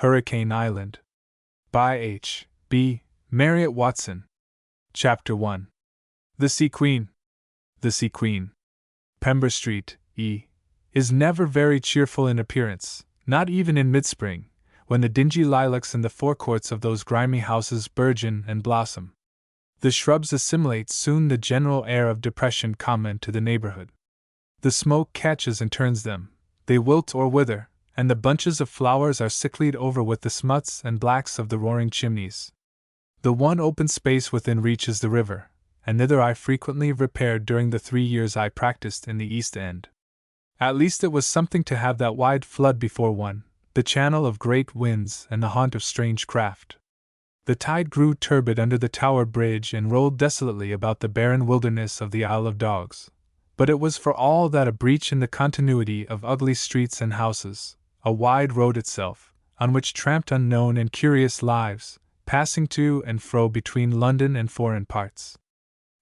Hurricane Island. By H. B. Marriott Watson. Chapter 1. The Sea Queen. The Sea Queen. Pember Street, E., is never very cheerful in appearance, not even in mid-spring, when the dingy lilacs in the forecourts of those grimy houses burgeon and blossom. The shrubs assimilate soon the general air of depression common to the neighborhood. The smoke catches and turns them, they wilt or wither, and the bunches of flowers are sicklied over with the smuts and blacks of the roaring chimneys. The one open space within reach is the river, and thither I frequently repaired during the 3 years I practiced in the East End. At least it was something to have that wide flood before one, the channel of great winds and the haunt of strange craft. The tide grew turbid under the Tower Bridge and rolled desolately about the barren wilderness of the Isle of Dogs, but it was for all that a breach in the continuity of ugly streets and houses, a wide road itself, on which tramped unknown and curious lives, passing to and fro between London and foreign parts.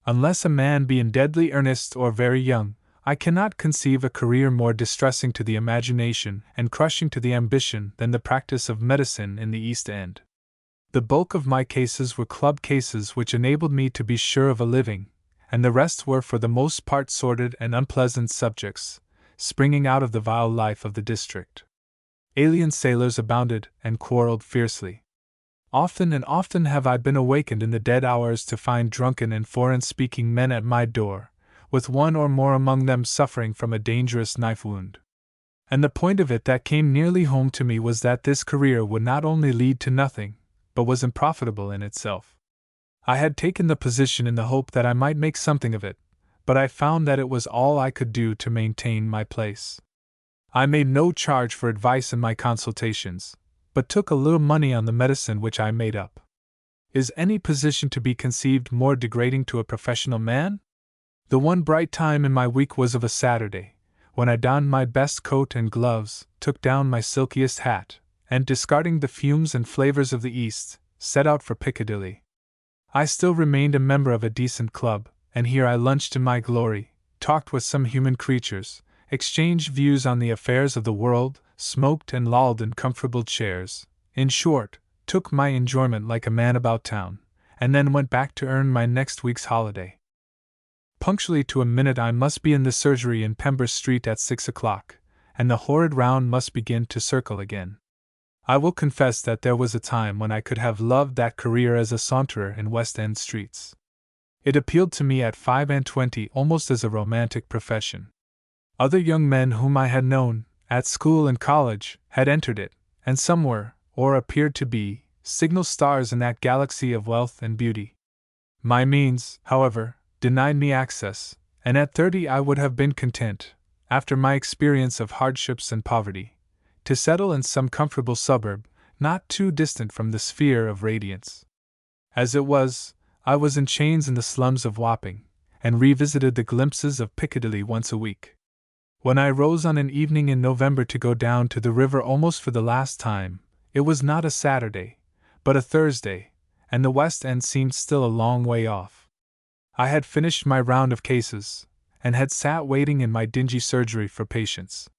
Unless a man be in deadly earnest or very young, I cannot conceive a career more distressing to the imagination and crushing to the ambition than the practice of medicine in the East End. The bulk of my cases were club cases which enabled me to be sure of a living, and the rest were for the most part sordid and unpleasant subjects, springing out of the vile life of the district. Alien sailors abounded and quarreled fiercely. Often and often have I been awakened in the dead hours to find drunken and foreign-speaking men at my door, with one or more among them suffering from a dangerous knife wound. And the point of it that came nearly home to me was that this career would not only lead to nothing, but was unprofitable in itself. I had taken the position in the hope that I might make something of it, but I found that it was all I could do to maintain my place. I made no charge for advice in my consultations, but took a little money on the medicine which I made up. Is any position to be conceived more degrading to a professional man? The one bright time in my week was of a Saturday, when I donned my best coat and gloves, took down my silkiest hat, and discarding the fumes and flavors of the East, set out for Piccadilly. I still remained a member of a decent club, and here I lunched in my glory, talked with some human creatures, exchanged views on the affairs of the world, smoked and lolled in comfortable chairs, in short, took my enjoyment like a man about town, and then went back to earn my next week's holiday. Punctually to a minute I must be in the surgery in Pember Street at 6 o'clock, and the horrid round must begin to circle again. I will confess that there was a time when I could have loved that career as a saunterer in West End streets. It appealed to me at 25 almost as a romantic profession. Other young men whom I had known, at school and college, had entered it, and some were, or appeared to be, signal stars in that galaxy of wealth and beauty. My means, however, denied me access, and at 30 I would have been content, after my experience of hardships and poverty, to settle in some comfortable suburb, not too distant from the sphere of radiance. As it was, I was in chains in the slums of Wapping, and revisited the glimpses of Piccadilly once a week. When I rose on an evening in November to go down to the river almost for the last time, it was not a Saturday, but a Thursday, and the West End seemed still a long way off. I had finished my round of cases, and had sat waiting in my dingy surgery for patients.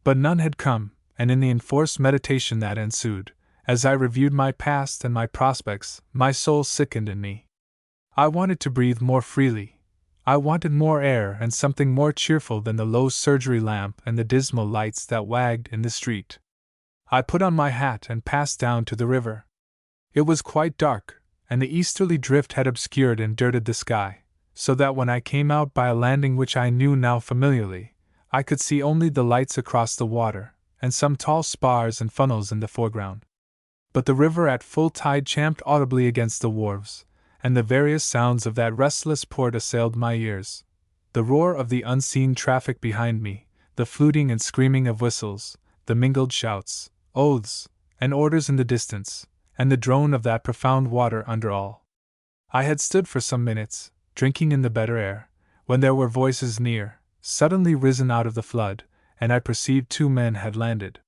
But none had come, and in the enforced meditation that ensued, as I reviewed my past and my prospects, my soul sickened in me. I wanted to breathe more freely. I wanted more air and something more cheerful than the low surgery lamp and the dismal lights that wagged in the street. I put on my hat and passed down to the river. It was quite dark, and the easterly drift had obscured and dirted the sky, so that when I came out by a landing which I knew now familiarly, I could see only the lights across the water, and some tall spars and funnels in the foreground. But the river at full tide champed audibly against the wharves, and the various sounds of that restless port assailed my ears. The roar of the unseen traffic behind me, the fluting and screaming of whistles, the mingled shouts, oaths, and orders in the distance, and the drone of that profound water under all. I had stood for some minutes, drinking in the better air, when there were voices near, suddenly risen out of the flood, and I perceived 2 men had landed.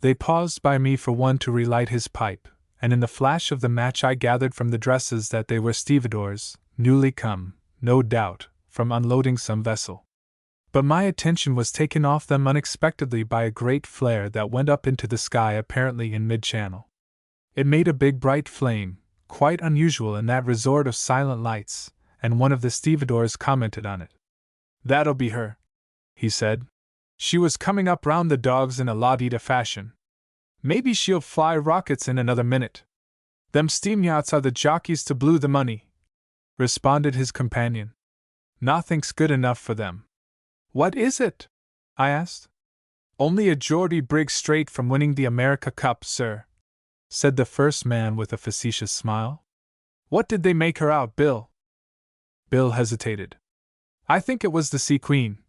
They paused by me for one to relight his pipe, and in the flash of the match I gathered from the dresses that they were stevedores, newly come, no doubt, from unloading some vessel. But my attention was taken off them unexpectedly by a great flare that went up into the sky apparently in mid-channel. It made a big bright flame, quite unusual in that resort of silent lights, and one of the stevedores commented on it. "That'll be her," he said. "She was coming up round the dogs in a la-di-da fashion. Maybe she'll fly rockets in another minute." "Them steam yachts are the jockeys to blew the money," responded his companion. "Nothing's good enough for them." "What is it?" I asked. "Only a Geordie brig straight from winning the America Cup, sir," said the first man with a facetious smile. "What did they make her out, Bill?" Bill hesitated. "I think it was the Sea Queen,"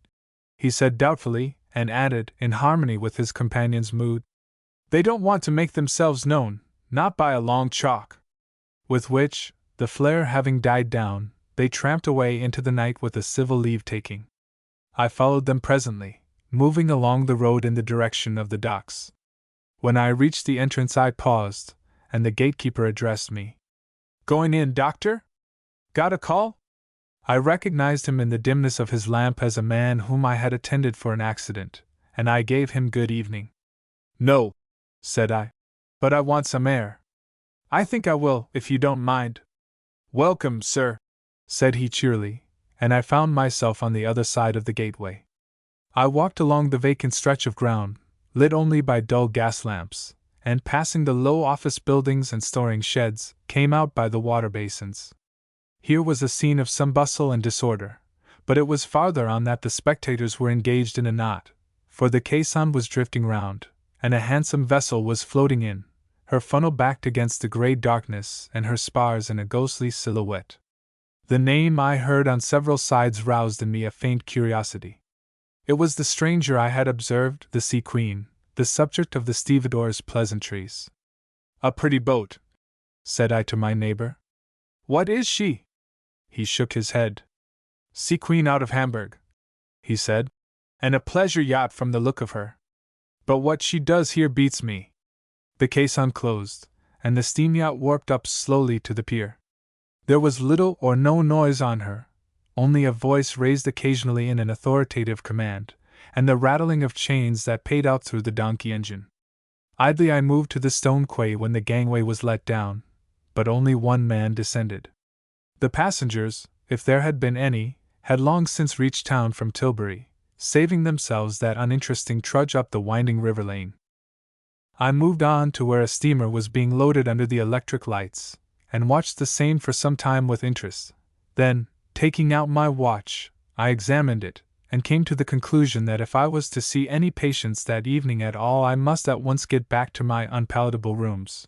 he said doubtfully, and added, in harmony with his companion's mood, "They don't want to make themselves known, not by a long chalk." With which, the flare having died down, they tramped away into the night with a civil leave-taking. I followed them presently, moving along the road in the direction of the docks. When I reached the entrance I paused, and the gatekeeper addressed me. "Going in, doctor? Got a call?" I recognized him in the dimness of his lamp as a man whom I had attended for an accident, and I gave him good evening. "No," said I, "but I want some air." "I think I will, if you don't mind." "Welcome, sir," said he cheerily, and I found myself on the other side of the gateway. I walked along the vacant stretch of ground, lit only by dull gas lamps, and passing the low office buildings and storing sheds, came out by the water basins. Here was a scene of some bustle and disorder, but it was farther on that the spectators were engaged in a knot, for the caisson was drifting round, and a handsome vessel was floating in, her funnel backed against the grey darkness and her spars in a ghostly silhouette. The name I heard on several sides roused in me a faint curiosity. It was the stranger I had observed, the Sea Queen, the subject of the stevedore's pleasantries. "A pretty boat," said I to my neighbor. "What is she?" He shook his head. "Sea Queen out of Hamburg," he said, "and a pleasure yacht from the look of her. But what she does here beats me." The caisson closed, and the steam yacht warped up slowly to the pier. There was little or no noise on her, only a voice raised occasionally in an authoritative command, and the rattling of chains that paid out through the donkey engine. Idly I moved to the stone quay when the gangway was let down, but only one man descended. The passengers, if there had been any, had long since reached town from Tilbury, saving themselves that uninteresting trudge up the winding river lane. I moved on to where a steamer was being loaded under the electric lights, and watched the same for some time with interest. Then, taking out my watch, I examined it, and came to the conclusion that if I was to see any patients that evening at all I must at once get back to my unpalatable rooms.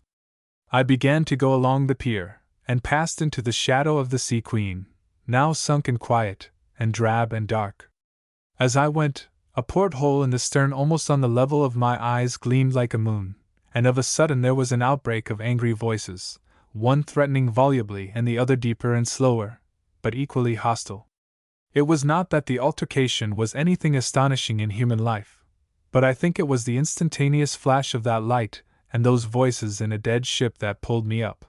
I began to go along the pier, and passed into the shadow of the Sea Queen, now sunk in quiet, and drab and dark. As I went, a porthole in the stern almost on the level of my eyes gleamed like a moon, and of a sudden there was an outbreak of angry voices, one threatening volubly and the other deeper and slower, but equally hostile. It was not that the altercation was anything astonishing in human life, but I think it was the instantaneous flash of that light and those voices in a dead ship that pulled me up.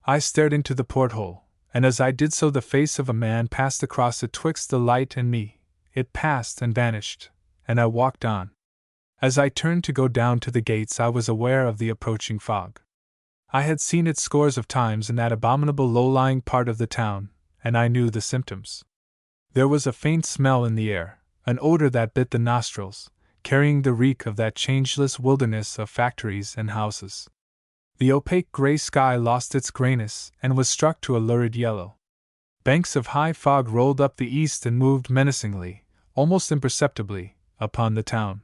I stared into the porthole, and as I did so the face of a man passed across it twixt the light and me. It passed and vanished, and I walked on. As I turned to go down to the gates I was aware of the approaching fog. I had seen it scores of times in that abominable low-lying part of the town, and I knew the symptoms. There was a faint smell in the air, an odor that bit the nostrils, carrying the reek of that changeless wilderness of factories and houses. The opaque gray sky lost its grayness and was struck to a lurid yellow. Banks of high fog rolled up the east and moved menacingly, almost imperceptibly, upon the town.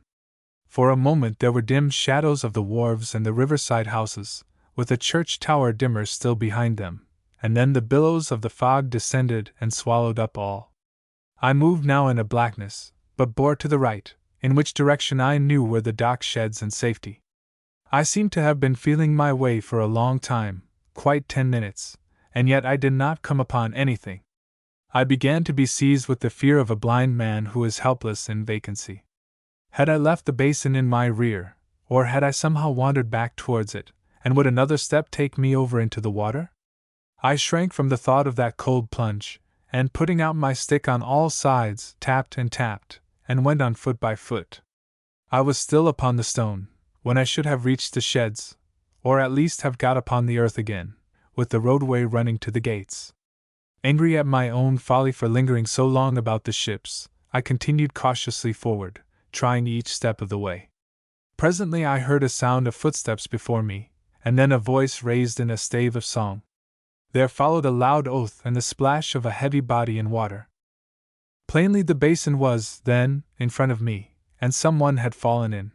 For a moment there were dim shadows of the wharves and the riverside houses, with a church tower dimmer still behind them, and then the billows of the fog descended and swallowed up all. I moved now in a blackness, but bore to the right, in which direction I knew were the dock sheds and safety. I seemed to have been feeling my way for a long time, quite 10 minutes, and yet I did not come upon anything. I began to be seized with the fear of a blind man who is helpless in vacancy. Had I left the basin in my rear, or had I somehow wandered back towards it, and would another step take me over into the water? I shrank from the thought of that cold plunge, and putting out my stick on all sides, tapped and tapped, and went on foot by foot. I was still upon the stone, when I should have reached the sheds, or at least have got upon the earth again, with the roadway running to the gates. Angry at my own folly for lingering so long about the ships, I continued cautiously forward, trying each step of the way. Presently I heard a sound of footsteps before me, and then a voice raised in a stave of song. There followed a loud oath and the splash of a heavy body in water. Plainly the basin was, then, in front of me, and someone had fallen in.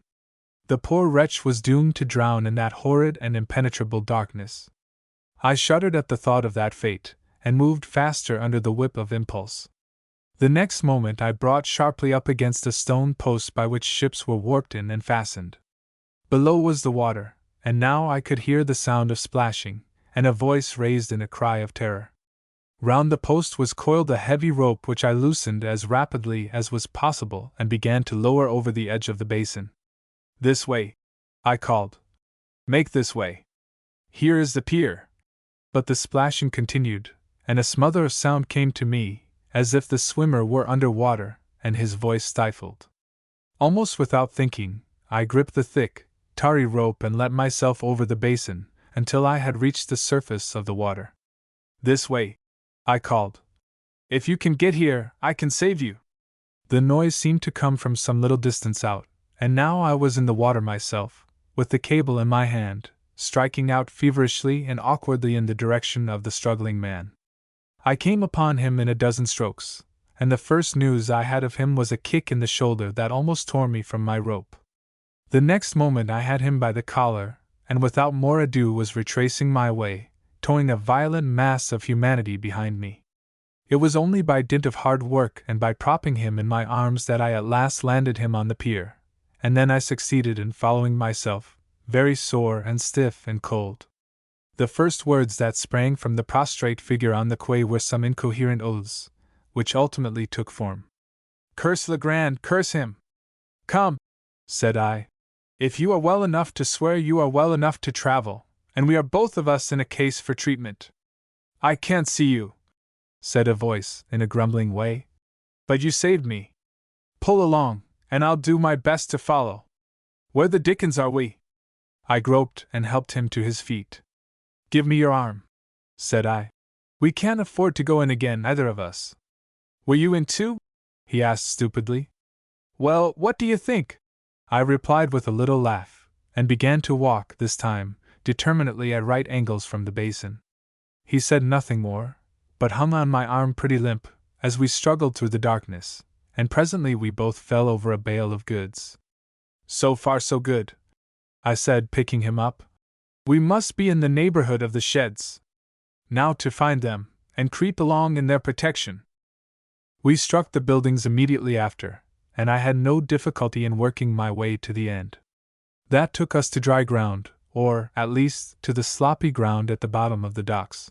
The poor wretch was doomed to drown in that horrid and impenetrable darkness. I shuddered at the thought of that fate, and moved faster under the whip of impulse. The next moment I brought sharply up against a stone post by which ships were warped in and fastened. Below was the water, and now I could hear the sound of splashing, and a voice raised in a cry of terror. Round the post was coiled a heavy rope which I loosened as rapidly as was possible and began to lower over the edge of the basin. "This way," I called. "Make this way. Here is the pier." But the splashing continued, and a smother of sound came to me, as if the swimmer were under water, and his voice stifled. Almost without thinking, I gripped the thick, tarry rope and let myself over the basin, until I had reached the surface of the water. "This way," I called. "If you can get here, I can save you." The noise seemed to come from some little distance out, and now I was in the water myself, with the cable in my hand, striking out feverishly and awkwardly in the direction of the struggling man. I came upon him in a dozen strokes, and the first news I had of him was a kick in the shoulder that almost tore me from my rope. The next moment I had him by the collar, and without more ado was retracing my way, towing a violent mass of humanity behind me. It was only by dint of hard work and by propping him in my arms that I at last landed him on the pier, and then I succeeded in following myself, very sore and stiff and cold. The first words that sprang from the prostrate figure on the quay were some incoherent oaths, which ultimately took form. "Curse Legrand, curse him!" "Come," said I. "If you are well enough to swear, you are well enough to travel, and we are both of us in a case for treatment." "I can't see you," said a voice, in a grumbling way. "But you saved me. Pull along, and I'll do my best to follow. Where the dickens are we?" I groped and helped him to his feet. "Give me your arm," said I. "We can't afford to go in again, either of us." "Were you in too?" he asked stupidly. "Well, what do you think?" I replied with a little laugh, and began to walk, this time, determinately at right angles from the basin. He said nothing more, but hung on my arm pretty limp, as we struggled through the darkness, and presently we both fell over a bale of goods. "So far so good," I said, picking him up. "We must be in the neighborhood of the sheds. Now to find them, and creep along in their protection." We struck the buildings immediately after, and I had no difficulty in working my way to the end. That took us to dry ground, or, at least, to the sloppy ground at the bottom of the docks.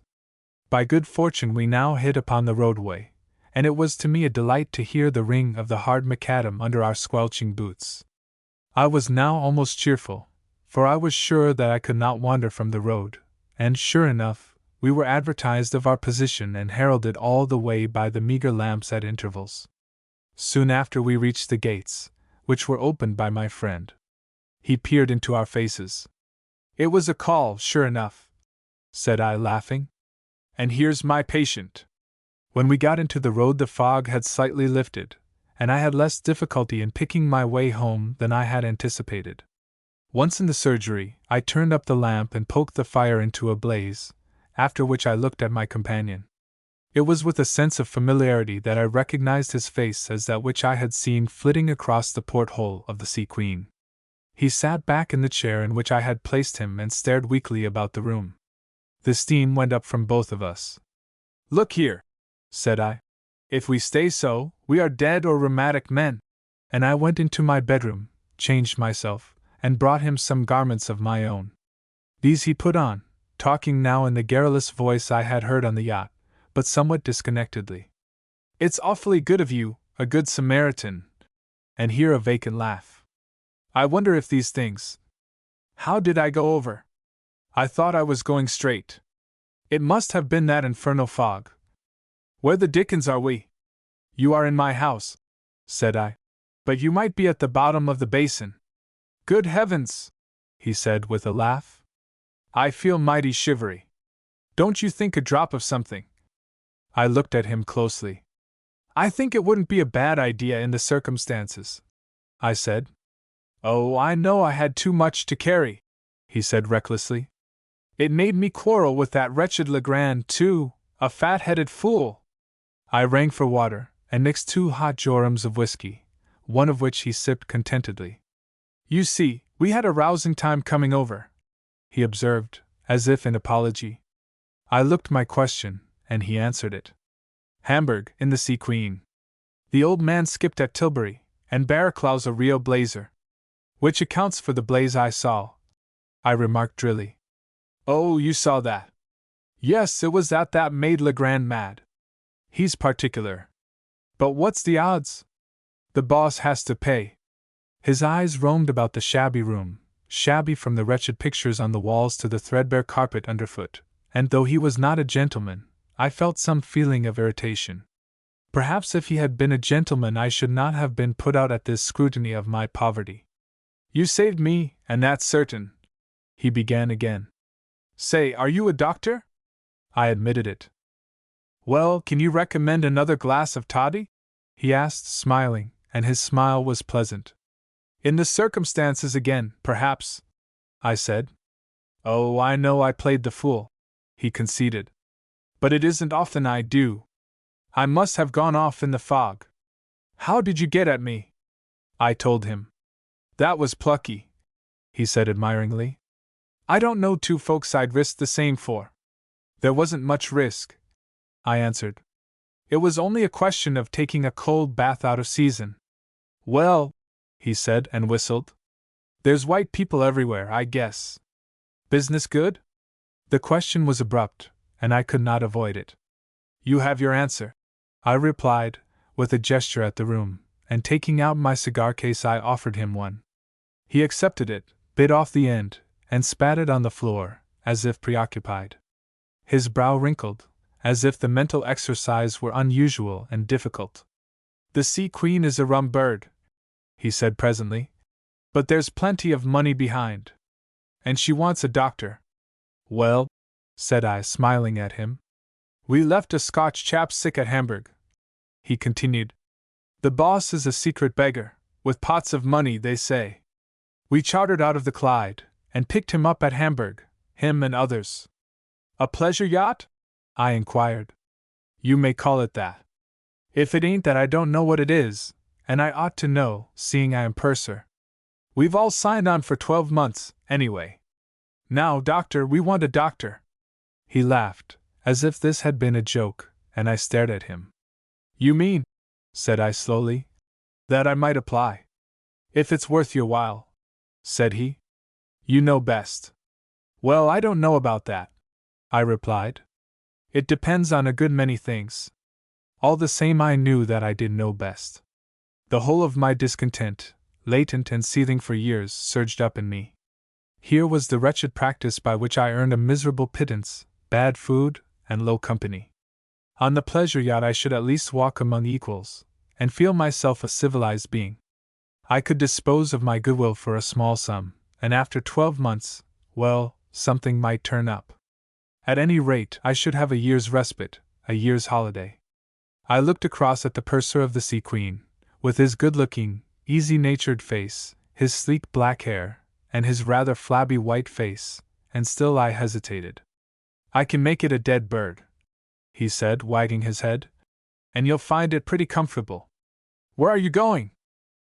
By good fortune we now hit upon the roadway, and it was to me a delight to hear the ring of the hard macadam under our squelching boots. I was now almost cheerful, for I was sure that I could not wander from the road, and sure enough, we were advertised of our position and heralded all the way by the meager lamps at intervals. Soon after we reached the gates, which were opened by my friend. He peered into our faces. "It was a call, sure enough," said I, laughing. "And here's my patient." When we got into the road the fog had slightly lifted, and I had less difficulty in picking my way home than I had anticipated. Once in the surgery, I turned up the lamp and poked the fire into a blaze, after which I looked at my companion. It was with a sense of familiarity that I recognized his face as that which I had seen flitting across the porthole of the Sea Queen. He sat back in the chair in which I had placed him and stared weakly about the room. The steam went up from both of us. "Look here," said I. "If we stay so, we are dead or rheumatic men." And I went into my bedroom, changed myself, and brought him some garments of my own. These he put on, talking now in the garrulous voice I had heard on the yacht, but somewhat disconnectedly. "It's awfully good of you, a good Samaritan." And here a vacant laugh. "I wonder if these things. How did I go over? I thought I was going straight. It must have been that infernal fog. Where the dickens are we?" "You are in my house," said I. But you might be at the bottom of the basin. Good heavens! He said with a laugh. I feel mighty shivery. Don't you think a drop of something? I looked at him closely. I think it wouldn't be a bad idea in the circumstances, I said. Oh, I know I had too much to carry, he said recklessly. It made me quarrel with that wretched Legrand, too, a fat-headed fool. I rang for water, and mixed 2 hot jorums of whiskey, one of which he sipped contentedly. You see, we had a rousing time coming over, he observed, as if in apology. I looked my question, and he answered it. Hamburg, in the Sea Queen. The old man skipped at Tilbury, and Barraclough's a real blazer. Which accounts for the blaze I saw, I remarked drily. Oh, you saw that? Yes, it was that made Legrand mad. He's particular. But what's the odds? The boss has to pay. His eyes roamed about the shabby room, shabby from the wretched pictures on the walls to the threadbare carpet underfoot, and though he was not a gentleman, I felt some feeling of irritation. Perhaps if he had been a gentleman I should not have been put out at this scrutiny of my poverty. You saved me, and that's certain, he began again. Say, are you a doctor? I admitted it. Well, can you recommend another glass of toddy? He asked, smiling, and his smile was pleasant. In the circumstances again, perhaps, I said. Oh, I know I played the fool, he conceded. But it isn't often I do. I must have gone off in the fog. How did you get at me? I told him. That was plucky, he said admiringly. I don't know 2 folks I'd risk the same for. There wasn't much risk, I answered. It was only a question of taking a cold bath out of season. Well, he said and whistled. There's white people everywhere, I guess. Business good? The question was abrupt, and I could not avoid it. You have your answer, I replied, with a gesture at the room, and taking out my cigar case I offered him one. He accepted it, bit off the end, and spat it on the floor, as if preoccupied. His brow wrinkled, as if the mental exercise were unusual and difficult. The Sea Queen is a rum bird, he said presently, but there's plenty of money behind. And she wants a doctor. Well, said I, smiling at him. We left a Scotch chap sick at Hamburg, he continued. The boss is a secret beggar, with pots of money, they say. We chartered out of the Clyde, and picked him up at Hamburg, him and others. A pleasure yacht? I inquired. You may call it that. If it ain't that I don't know what it is, and I ought to know, seeing I am purser. We've all signed on for 12 months, anyway. Now, doctor, we want a doctor. He laughed, as if this had been a joke, and I stared at him. You mean, said I slowly, that I might apply? If it's worth your while, said he. You know best. Well, I don't know about that, I replied. It depends on a good many things. All the same, I knew that I did know best. The whole of my discontent, latent and seething for years, surged up in me. Here was the wretched practice by which I earned a miserable pittance, bad food, and low company. On the pleasure yacht I should at least walk among equals, and feel myself a civilized being. I could dispose of my goodwill for a small sum, and after 12 months, well, something might turn up. At any rate, I should have a year's respite, a year's holiday. I looked across at the purser of the Sea Queen, with his good-looking, easy-natured face, his sleek black hair, and his rather flabby white face, and still I hesitated. I can make it a dead bird, he said, wagging his head, and you'll find it pretty comfortable. Where are you going?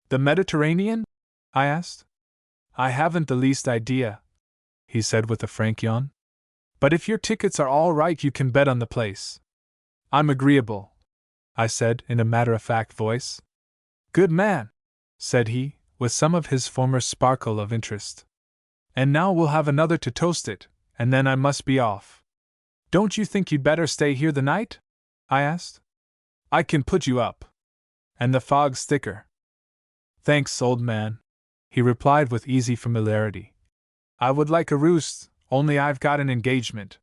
The Mediterranean? I asked. I haven't the least idea, he said with a frank yawn. But if your tickets are all right, you can bet on the place. I'm agreeable, I said in a matter-of-fact voice. Good man, said he, with some of his former sparkle of interest. And now we'll have another to toast it, and then I must be off. Don't you think you'd better stay here the night? I asked. I can put you up. And the fog's thicker. Thanks, old man, he replied with easy familiarity. I would like a roost, only I've got an engagement.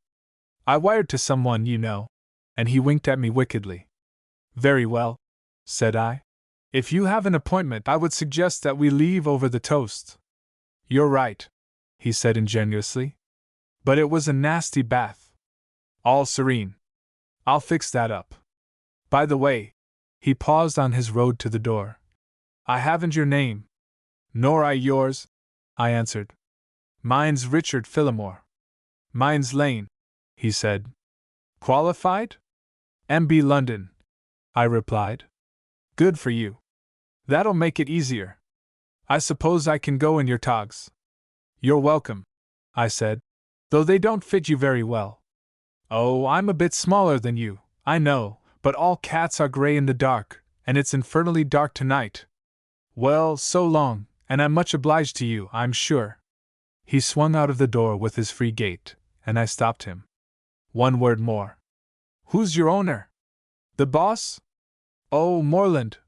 I wired to someone, you know, and he winked at me wickedly. Very well, said I. If you have an appointment, I would suggest that we leave over the toast. You're right, he said ingenuously. But it was a nasty bath. All serene. I'll fix that up. By the way, he paused on his road to the door. I haven't your name. Nor I yours, I answered. Mine's Richard Phillimore. Mine's Lane, he said. Qualified? MB London, I replied. Good for you. That'll make it easier. I suppose I can go in your togs. You're welcome, I said, though they don't fit you very well. Oh, I'm a bit smaller than you, I know, but all cats are gray in the dark, and it's infernally dark tonight. Well, so long, and I'm much obliged to you, I'm sure. He swung out of the door with his free gait, and I stopped him. One word more. Who's your owner? The boss? Oh, Moreland,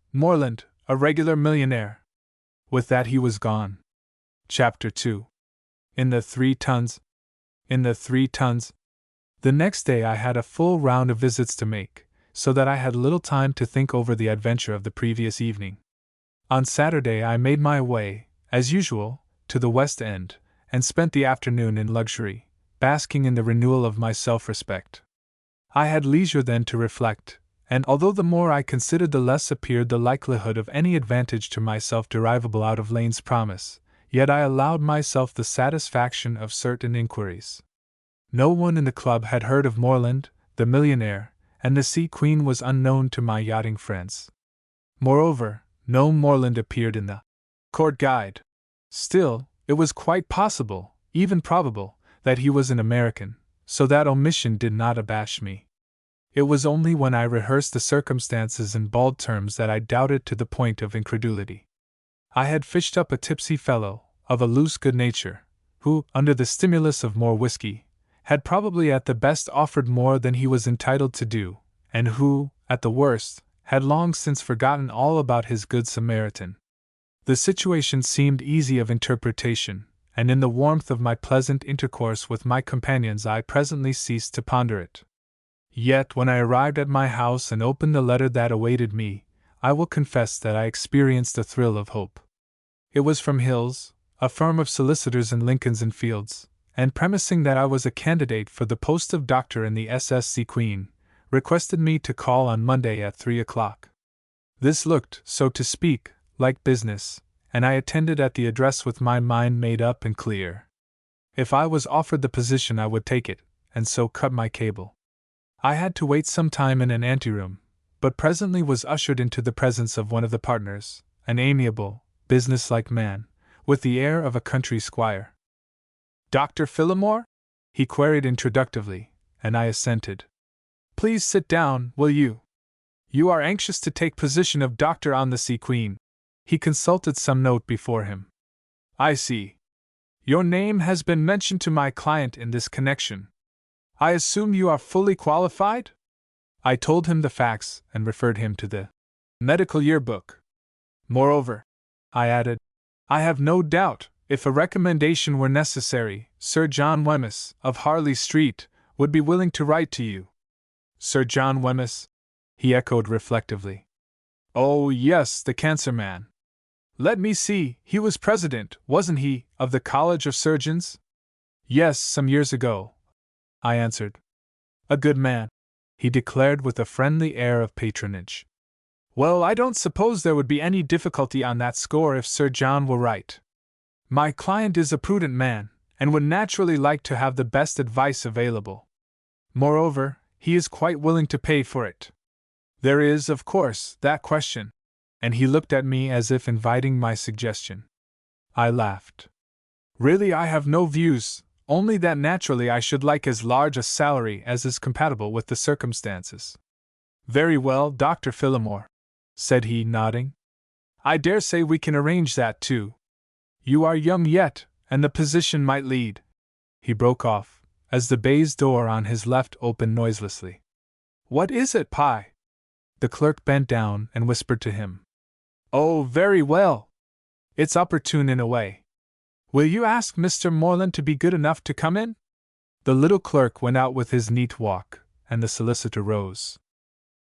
a regular millionaire. With that he was gone. Chapter 2. In the 3 tons. The next day I had a full round of visits to make, so that I had little time to think over the adventure of the previous evening. On Saturday I made my way, as usual, to the West End, and spent the afternoon in luxury, basking in the renewal of my self-respect. I had leisure then to reflect, and although the more I considered the less appeared the likelihood of any advantage to myself derivable out of Lane's promise, yet I allowed myself the satisfaction of certain inquiries. No one in the club had heard of Moreland, the millionaire, and the Sea Queen was unknown to my yachting friends. Moreover, no Moreland appeared in the Court Guide. Still, it was quite possible, even probable, that he was an American, so that omission did not abash me. It was only when I rehearsed the circumstances in bald terms that I doubted to the point of incredulity. I had fished up a tipsy fellow, of a loose good nature, who, under the stimulus of more whiskey, had probably at the best offered more than he was entitled to do, and who, at the worst, had long since forgotten all about his good Samaritan. The situation seemed easy of interpretation, and in the warmth of my pleasant intercourse with my companions I presently ceased to ponder it. Yet when I arrived at my house and opened the letter that awaited me, I will confess that I experienced a thrill of hope. It was from Hills, a firm of solicitors in Lincoln's Inn Fields, and premising that I was a candidate for the post of doctor in the Sea Queen, requested me to call on Monday at 3 o'clock. This looked, so to speak, like business, and I attended at the address with my mind made up and clear. If I was offered the position I would take it, and so cut my cable. I had to wait some time in an anteroom, but presently was ushered into the presence of one of the partners, an amiable, business-like man, with the air of a country squire. Dr. Phillimore? He queried introductively, and I assented. Please sit down, will you? You are anxious to take position of doctor on the Sea Queen. He consulted some note before him. I see. Your name has been mentioned to my client in this connection. I assume you are fully qualified? I told him the facts and referred him to the medical yearbook. Moreover, I added, I have no doubt, if a recommendation were necessary, Sir John Wemyss, of Harley Street, would be willing to write to you. Sir John Wemyss? He echoed reflectively. Oh, yes, the cancer man. Let me see, he was president, wasn't he, of the College of Surgeons? Yes, some years ago, I answered. A good man, he declared with a friendly air of patronage. Well, I don't suppose there would be any difficulty on that score if Sir John were right. My client is a prudent man, and would naturally like to have the best advice available. Moreover, he is quite willing to pay for it. There is, of course, that question, and he looked at me as if inviting my suggestion. I laughed. Really, I have no views, only that naturally I should like as large a salary as is compatible with the circumstances. Very well, Dr. Phillimore, said he, nodding. I dare say we can arrange that too. You are young yet, and the position might lead. He broke off, as the baize door on his left opened noiselessly. What is it, Pye? The clerk bent down and whispered to him. Oh, very well. It's opportune in a way. Will you ask Mr. Moreland to be good enough to come in? The little clerk went out with his neat walk, and the solicitor rose.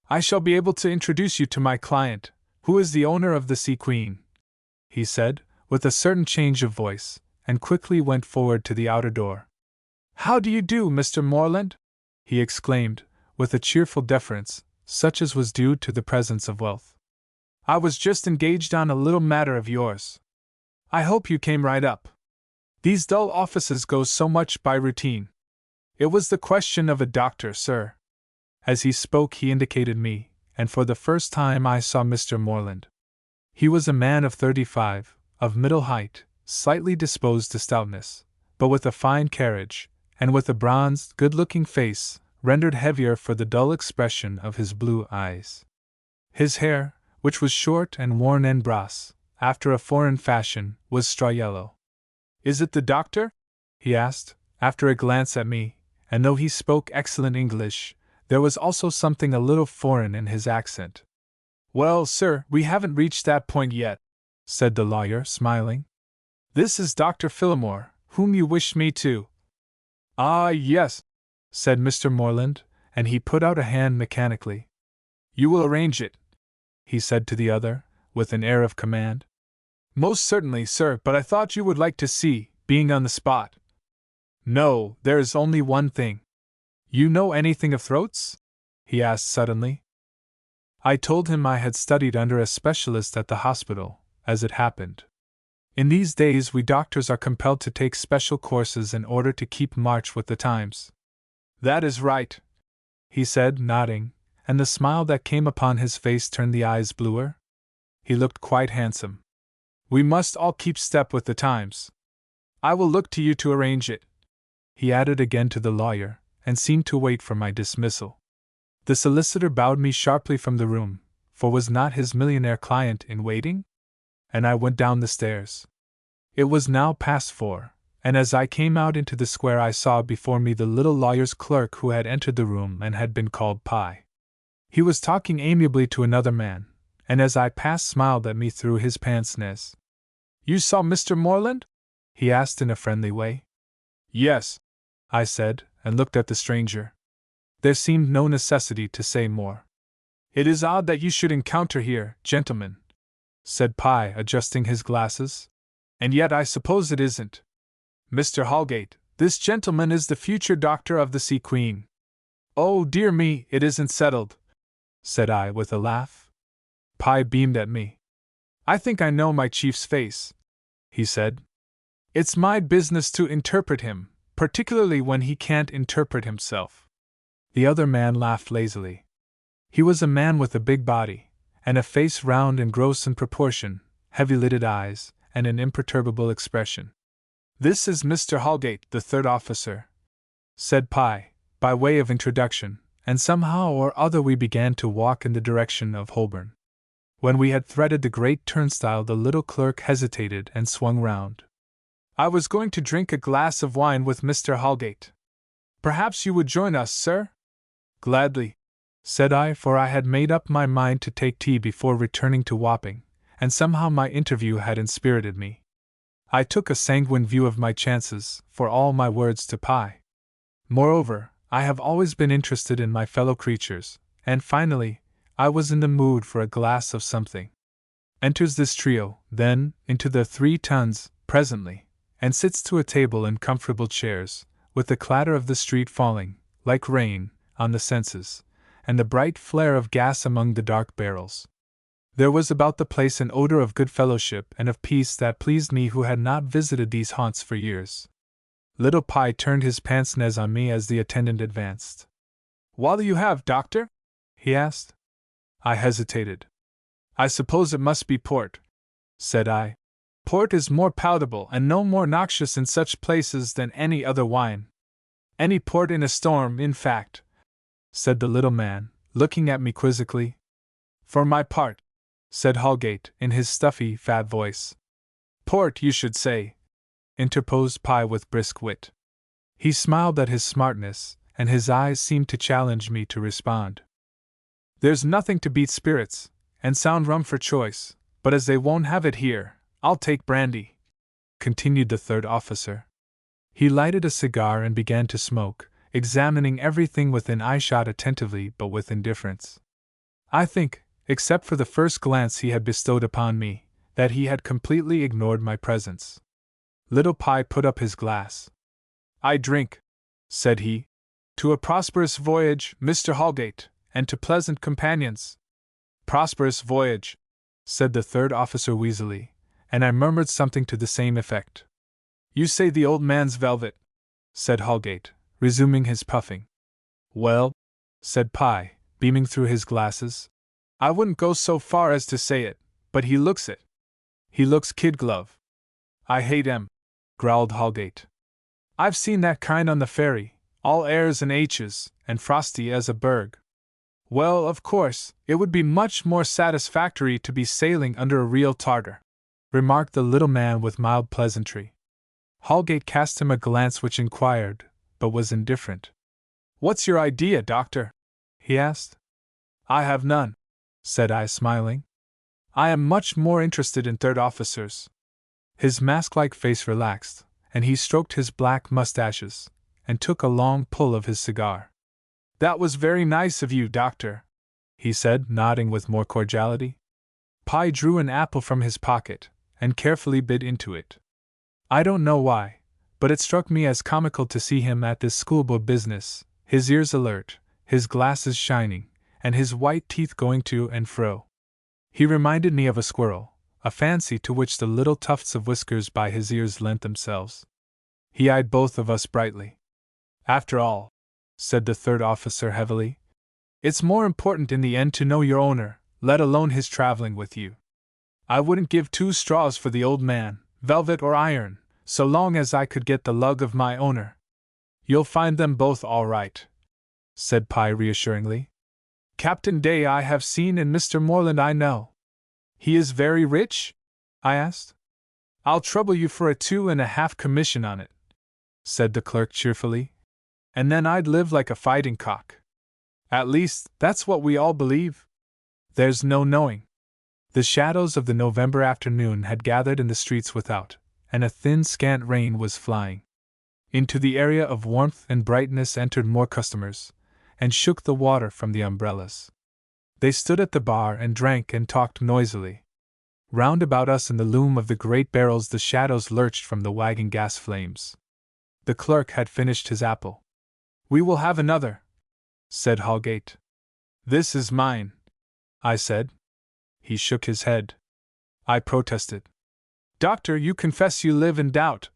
I shall be able to introduce you to my client, "Who is the owner of the Sea Queen?" he said, with a certain change of voice, and quickly went forward to the outer door. "How do you do, Mr. Moreland?" he exclaimed, with a cheerful deference, such as was due to the presence of wealth. "I was just engaged on a little matter of yours. I hope you came right up. These dull offices go so much by routine. It was the question of a doctor, sir." As he spoke, he indicated me, and for the first time I saw Mr. Moreland. He was a man of 35, of middle height, slightly disposed to stoutness, but with a fine carriage, and with a bronzed, good-looking face, rendered heavier for the dull expression of his blue eyes. His hair, which was short and worn en brosse, after a foreign fashion, was straw yellow. "Is it the doctor?" he asked, after a glance at me, and though he spoke excellent English, there was also something a little foreign in his accent. "Well, sir, we haven't reached that point yet," said the lawyer, smiling. "This is Dr. Phillimore, whom you wished me to—" "Ah, yes," said Mr. Moreland, and he put out a hand mechanically. "You will arrange it," he said to the other, with an air of command. "Most certainly, sir, but I thought you would like to see, being on the spot." "No, there is only one thing. You know anything of throats?" he asked suddenly. I told him I had studied under a specialist at the hospital, as it happened. In these days we doctors are compelled to take special courses in order to keep march with the times. "That is right," he said, nodding, and the smile that came upon his face turned the eyes bluer. He looked quite handsome. "We must all keep step with the times. I will look to you to arrange it," he added again to the lawyer, and seemed to wait for my dismissal. The solicitor bowed me sharply from the room, for was not his millionaire client in waiting? And I went down the stairs. It was now past 4, and as I came out into the square I saw before me the little lawyer's clerk who had entered the room and had been called Pye. He was talking amiably to another man, and as I passed smiled at me through his pince-nez. "You saw Mr. Moreland?" he asked in a friendly way. "Yes," I said, and looked at the stranger. There seemed no necessity to say more. "It is odd that you should encounter here, gentlemen," said Pye, adjusting his glasses. "And yet I suppose it isn't. Mr. Holgate, this gentleman is the future doctor of the Sea Queen." "Oh, dear me, it isn't settled," said I with a laugh. Pye beamed at me. "I think I know my chief's face," he said. "It's my business to interpret him, particularly when he can't interpret himself." The other man laughed lazily. He was a man with a big body, and a face round and gross in proportion, heavy-lidded eyes, and an imperturbable expression. "This is Mr. Holgate, the third officer," said Pye, by way of introduction, and somehow or other we began to walk in the direction of Holborn. When we had threaded the great turnstile the little clerk hesitated and swung round. "I was going to drink a glass of wine with Mr. Holgate. Perhaps you would join us, sir?" "Gladly," said I, for I had made up my mind to take tea before returning to Wapping, and somehow my interview had inspirited me. I took a sanguine view of my chances, for all my words to Pye. Moreover, I have always been interested in my fellow creatures, and finally, I was in the mood for a glass of something. Enters this trio, then, into the 3 tons, presently, and sits to a table in comfortable chairs, with the clatter of the street falling, like rain, on the senses, and the bright flare of gas among the dark barrels. There was about the place an odor of good fellowship and of peace that pleased me who had not visited these haunts for years. Little Pye turned his pince-nez on me as the attendant advanced. "What'll you have, doctor?" he asked. I hesitated. "I suppose it must be port," said I. "Port is more palatable and no more noxious in such places than any other wine. Any port in a storm, in fact," said the little man, looking at me quizzically. "For my part," said Holgate, in his stuffy, fat voice. "Port, you should say," interposed Pye with brisk wit. He smiled at his smartness, and his eyes seemed to challenge me to respond. "There's nothing to beat spirits, and sound rum for choice, but as they won't have it here, I'll take brandy," continued the third officer. He lighted a cigar and began to smoke, examining everything within eyeshot attentively but with indifference. "I think," except for the first glance he had bestowed upon me, that he had completely ignored my presence. Little Pie put up his glass. "I drink," said he, "to a prosperous voyage, Mr. Holgate, and to pleasant companions." "Prosperous voyage," said the third officer wheezily, and I murmured something to the same effect. "You say the old man's velvet," said Holgate, resuming his puffing. "Well," said Pye, beaming through his glasses, "I wouldn't go so far as to say it, but he looks it. He looks kid glove." "I hate 'em," growled Holgate. "I've seen that kind on the ferry, all R's and H's, and frosty as a berg." "Well, of course, it would be much more satisfactory to be sailing under a real Tartar," remarked the little man with mild pleasantry. Holgate cast him a glance which inquired, but was indifferent. "What's your idea, Doctor?" he asked. "I have none," said I, smiling. "I am much more interested in third officers." His mask-like face relaxed, and he stroked his black mustaches, and took a long pull of his cigar. "That was very nice of you, Doctor," he said, nodding with more cordiality. Pye drew an apple from his pocket, and carefully bit into it. I don't know why, but it struck me as comical to see him at this schoolboy business, his ears alert, his glasses shining, and his white teeth going to and fro. He reminded me of a squirrel, a fancy to which the little tufts of whiskers by his ears lent themselves. He eyed both of us brightly. "After all," said the third officer heavily, "it's more important in the end to know your owner, let alone his traveling with you. I wouldn't give 2 straws for the old man, velvet or iron, so long as I could get the lug of my owner." "You'll find them both all right," said Pye reassuringly. "Captain Day I have seen and Mr. Moreland I know." "He is very rich?" I asked. "I'll trouble you for a 2.5 commission on it," said the clerk cheerfully. "And then I'd live like a fighting cock. At least, that's what we all believe. There's no knowing." The shadows of the November afternoon had gathered in the streets without, and a thin scant rain was flying. Into the area of warmth and brightness entered more customers, and shook the water from the umbrellas. They stood at the bar and drank and talked noisily. Round about us in the loom of the great barrels the shadows lurched from the wagging gas flames. The clerk had finished his apple. "We will have another," said Holgate. "This is mine," I said. He shook his head. I protested. "Doctor, you confess you live in doubt,"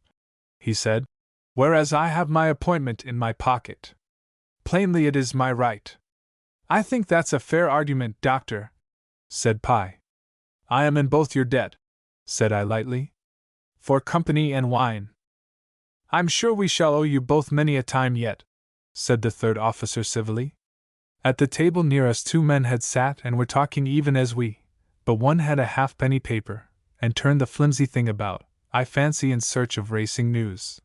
he said, "whereas I have my appointment in my pocket. Plainly it is my right." "I think that's a fair argument, Doctor," said Pye. "I am in both your debt," said I lightly, "for company and wine." "I'm sure we shall owe you both many a time yet," said the third officer civilly. At the table near us 2 men had sat and were talking even as we, but one had a halfpenny paper, and turned the flimsy thing about, I fancy in search of racing news.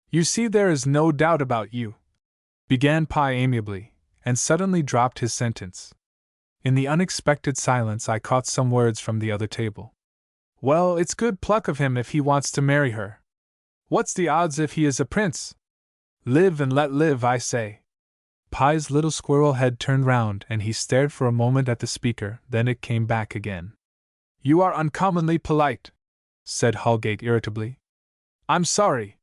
"You see there is no doubt about you," began Pye amiably, and suddenly dropped his sentence. In the unexpected silence I caught some words from the other table. "Well, it's good pluck of him if he wants to marry her. What's the odds if he is a prince? Live and let live, I say." Pye's little squirrel head turned round and he stared for a moment at the speaker, then it came back again. "You are uncommonly polite," said Holgate irritably. "I'm sorry.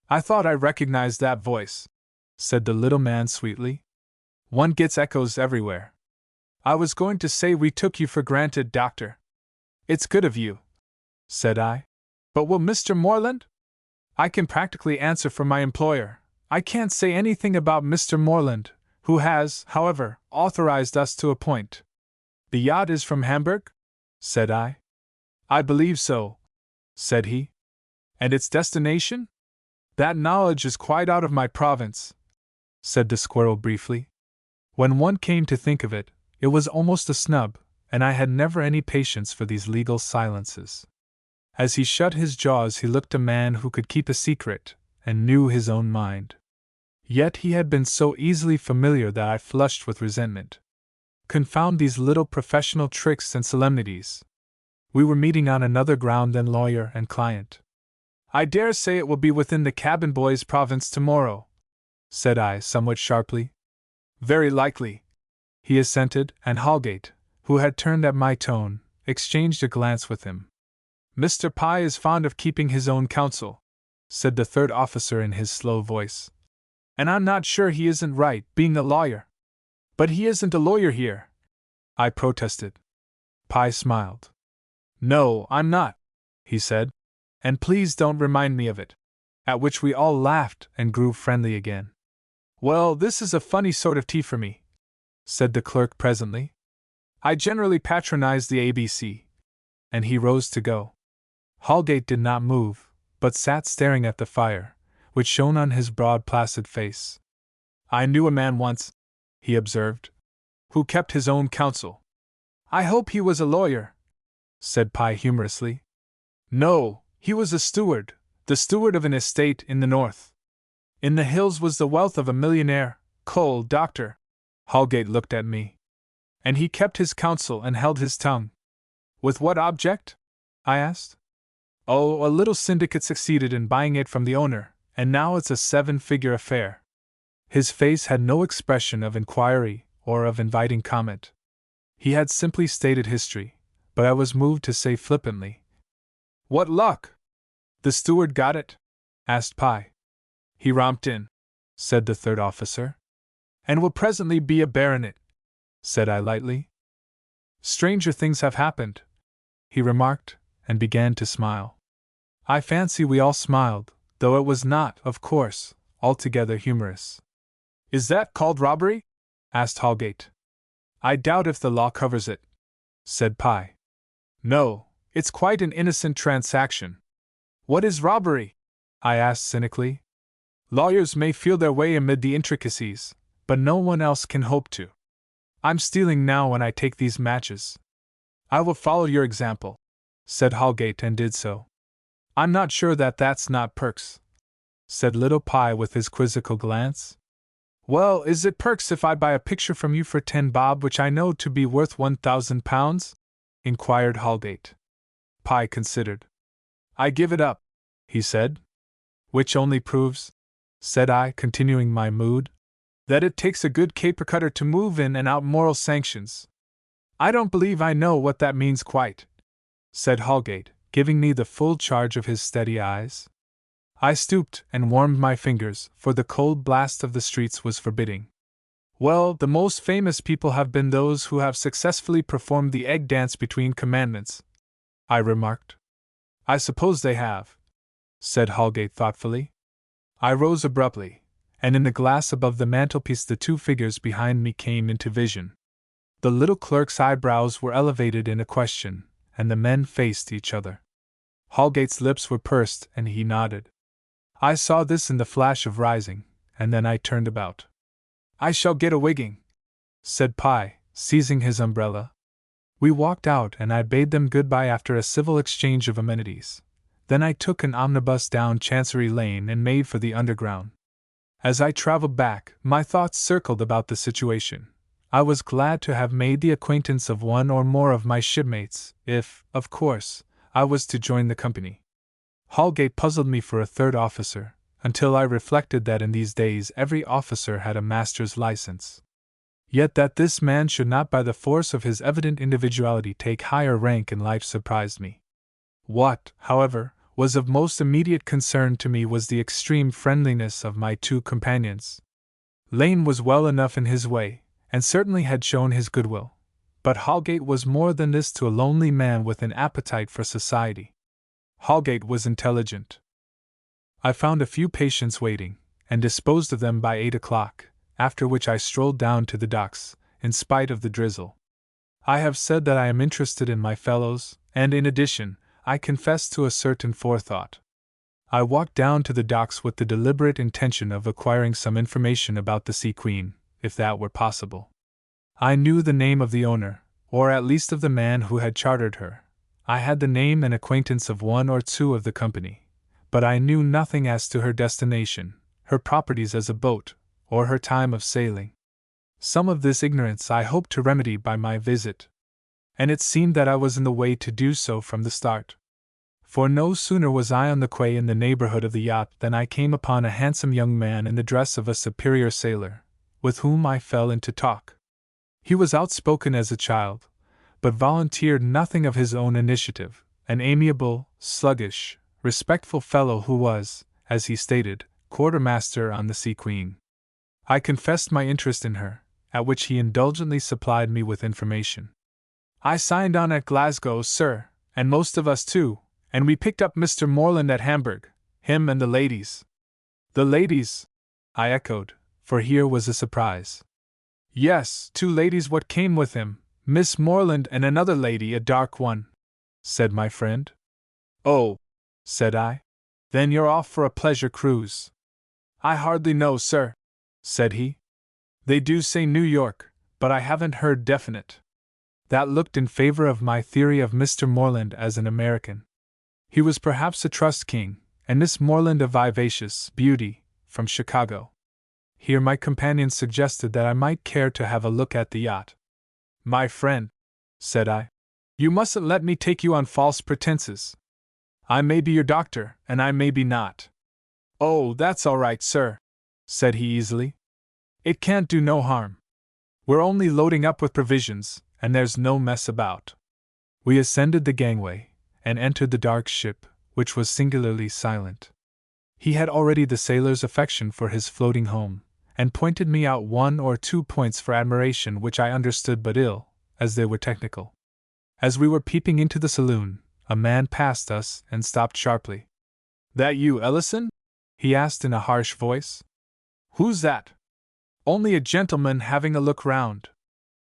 I thought I recognized that voice," said the little man sweetly. "One gets echoes everywhere. I was going to say we took you for granted, Doctor." "It's good of you," said I. "But will Mr. Moreland?" "I can practically answer for my employer. I can't say anything about Mr. Moreland, who has, however, authorized us to appoint." "The yacht is from Hamburg?" said I. "I believe so," said he. "And its destination?" "That knowledge is quite out of my province," said the squirrel briefly. When one came to think of it, it was almost a snub, and I had never any patience for these legal silences. As he shut his jaws he looked a man who could keep a secret, and knew his own mind. Yet he had been so easily familiar that I flushed with resentment. Confound these little professional tricks and solemnities. We were meeting on another ground than lawyer and client. "I dare say it will be within the cabin boy's province tomorrow," said I somewhat sharply. "Very likely," he assented, and Holgate, who had turned at my tone, exchanged a glance with him. "Mr. Pye is fond of keeping his own counsel," said the third officer in his slow voice. "And I'm not sure he isn't right, being a lawyer." "But he isn't a lawyer here," I protested. Pye smiled. "No, I'm not," he said. "And please don't remind me of it." At which we all laughed and grew friendly again. "Well, this is a funny sort of tea for me," said the clerk presently. "I generally patronize the ABC." And he rose to go. Holgate did not move, but sat staring at the fire, which shone on his broad, placid face. "I knew a man once," he observed, "who kept his own counsel." "I hope he was a lawyer," said Pye humorously. "No, he was a steward, the steward of an estate in the north. In the hills was the wealth of a millionaire, cold doctor." Holgate looked at me. "And he kept his counsel and held his tongue." "With what object?" I asked. "Oh, a little syndicate succeeded in buying it from the owner, and now it's a 7-figure affair." His face had no expression of inquiry or of inviting comment. He had simply stated history, but I was moved to say flippantly, "What luck?" "The steward got it?" asked Pye. "He romped in," said the third officer. "And will presently be a baronet," said I lightly. "Stranger things have happened," he remarked, and began to smile. I fancy we all smiled, though it was not, of course, altogether humorous. "Is that called robbery?" asked Holgate. "I doubt if the law covers it," said Pye. "No, it's quite an innocent transaction." "What is robbery?" I asked cynically. "Lawyers may feel their way amid the intricacies, but no one else can hope to. I'm stealing now when I take these matches." "I will follow your example," said Holgate, and did so. "I'm not sure that that's not perks," said little Pye with his quizzical glance. "Well, is it perks if I buy a picture from you for 10 bob which I know to be worth £1,000? inquired Holgate. Pye considered. "I give it up," he said. "Which only proves," said I, continuing my mood, "that it takes a good caper cutter to move in and out moral sanctions." "I don't believe I know what that means quite," said Holgate, giving me the full charge of his steady eyes. I stooped and warmed my fingers, for the cold blast of the streets was forbidding. "Well, the most famous people have been those who have successfully performed the egg dance between commandments," I remarked. "I suppose they have," said Holgate thoughtfully. I rose abruptly, and in the glass above the mantelpiece the two figures behind me came into vision. The little clerk's eyebrows were elevated in a question, and the men faced each other. Holgate's lips were pursed, and he nodded. I saw this in the flash of rising, and then I turned about. "I shall get a wigging," said Pye, seizing his umbrella. We walked out, and I bade them good-bye after a civil exchange of amenities. Then I took an omnibus down Chancery Lane and made for the Underground. As I traveled back, my thoughts circled about the situation. I was glad to have made the acquaintance of one or more of my shipmates, if, of course, I was to join the company. Holgate puzzled me for a third officer, until I reflected that in these days every officer had a master's license. Yet that this man should not by the force of his evident individuality take higher rank in life surprised me. What, however, was of most immediate concern to me was the extreme friendliness of my two companions. Lane was well enough in his way, and certainly had shown his goodwill, but Holgate was more than this to a lonely man with an appetite for society. Holgate was intelligent. I found a few patients waiting, and disposed of them by 8 o'clock, after which I strolled down to the docks, in spite of the drizzle. I have said that I am interested in my fellows, and in addition, I confess to a certain forethought. I walked down to the docks with the deliberate intention of acquiring some information about the Sea Queen, if that were possible. I knew the name of the owner, or at least of the man who had chartered her. I had the name and acquaintance of one or two of the company, but I knew nothing as to her destination, her properties as a boat, or her time of sailing. Some of this ignorance I hoped to remedy by my visit, and it seemed that I was in the way to do so from the start. For no sooner was I on the quay in the neighborhood of the yacht than I came upon a handsome young man in the dress of a superior sailor, with whom I fell into talk. He was outspoken as a child, but volunteered nothing of his own initiative, an amiable, sluggish, respectful fellow who was, as he stated, quartermaster on the Sea Queen. I confessed my interest in her, at which he indulgently supplied me with information. I signed on at Glasgow, sir, and most of us too, and we picked up Mr. Morland at Hamburg, him and the ladies. The ladies? I echoed, for here was a surprise. Yes, 2 ladies what came with him, Miss Morland and another lady, a dark one, said my friend. Oh, said I. Then you're off for a pleasure cruise. I hardly know, sir, said he. They do say New York, but I haven't heard definite. That looked in favor of my theory of Mr. Morland as an American. He was perhaps a trust king, and Miss Morland a vivacious beauty, from Chicago. Here my companion suggested that I might care to have a look at the yacht. My friend, said I, you mustn't let me take you on false pretenses. I may be your doctor, and I may be not. Oh, that's all right, sir, said he easily. It can't do no harm. We're only loading up with provisions, and there's no mess about. We ascended the gangway, and entered the dark ship, which was singularly silent. He had already the sailor's affection for his floating home, and pointed me out 1 or 2 points for admiration which I understood but ill, as they were technical. As we were peeping into the saloon, a man passed us and stopped sharply. That you, Ellison? He asked in a harsh voice. Who's that? Only a gentleman having a look round.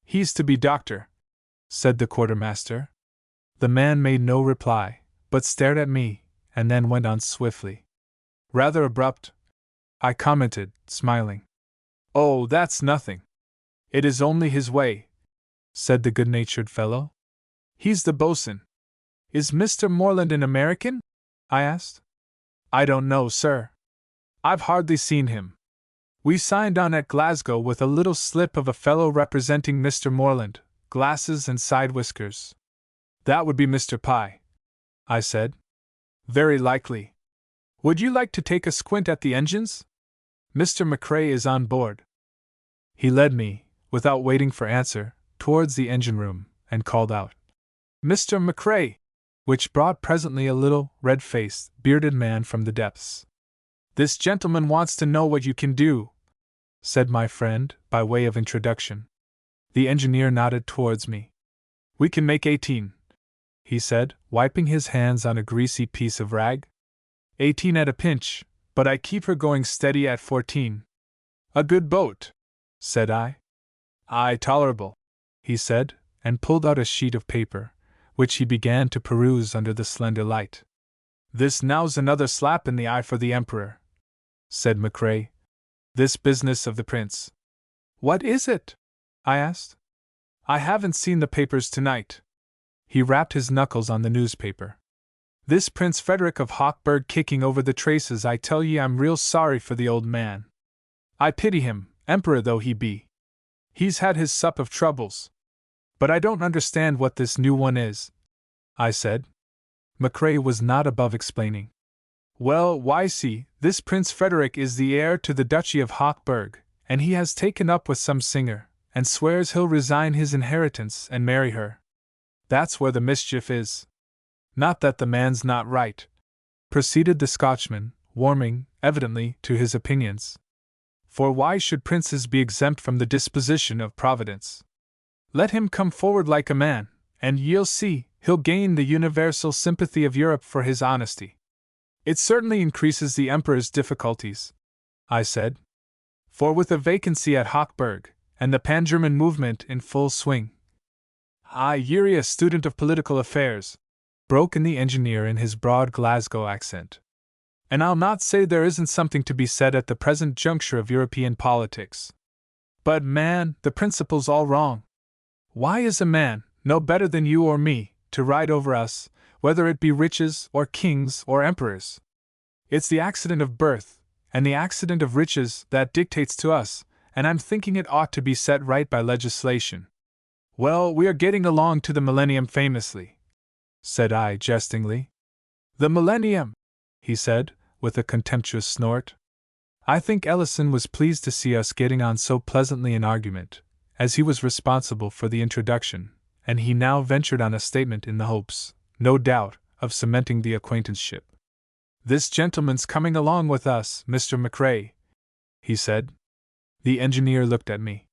He's to be doctor, said the quartermaster. The man made no reply, but stared at me, and then went on swiftly. Rather abrupt, I commented, smiling. Oh, that's nothing. It is only his way, said the good-natured fellow. He's the boatswain. Is Mr. Morland an American? I asked. I don't know, sir. I've hardly seen him. We signed on at Glasgow with a little slip of a fellow representing Mr. Morland, glasses and side whiskers. That would be Mr. Pye, I said. Very likely. Would you like to take a squint at the engines? Mr. McCrae is on board. He led me, without waiting for answer, towards the engine room, and called out, Mr. McCrae, which brought presently a little, red-faced, bearded man from the depths. This gentleman wants to know what you can do, said my friend, by way of introduction. The engineer nodded towards me. We can make 18, he said, wiping his hands on a greasy piece of rag. 18 at a pinch, but I keep her going steady at 14. A good boat, said I. Aye, tolerable, he said, and pulled out a sheet of paper, which he began to peruse under the slender light. This now's another slap in the eye for the Emperor, said McCrae. This business of the prince. What is it? I asked. I haven't seen the papers tonight. He rapped his knuckles on the newspaper. This Prince Frederick of Hochberg kicking over the traces. I tell ye I'm real sorry for the old man. I pity him, emperor though he be. He's had his sup of troubles. But I don't understand what this new one is, I said. McCrae was not above explaining. Well, why see, this Prince Frederick is the heir to the Duchy of Hochberg, and he has taken up with some singer, and swears he'll resign his inheritance and marry her. That's where the mischief is. Not that the man's not right, proceeded the Scotchman, warming, evidently, to his opinions. For why should princes be exempt from the disposition of Providence? Let him come forward like a man, and ye'll see, he'll gain the universal sympathy of Europe for his honesty. It certainly increases the Emperor's difficulties, I said. For with a vacancy at Hochberg, and the Pan-German movement in full swing. Ye're a student of political affairs, broke in the engineer in his broad Glasgow accent. And I'll not say there isn't something to be said at the present juncture of European politics. But man, the principle's all wrong. Why is a man, no better than you or me, to ride over us, whether it be riches, or kings, or emperors? It's the accident of birth, and the accident of riches that dictates to us, and I'm thinking it ought to be set right by legislation. Well, we are getting along to the millennium famously, said I jestingly. The millennium, he said, with a contemptuous snort. I think Ellison was pleased to see us getting on so pleasantly in argument, as he was responsible for the introduction, and he now ventured on a statement in the hopes, no doubt, of cementing the acquaintanceship. "This gentleman's coming along with us, Mr. McRae," he said. The engineer looked at me.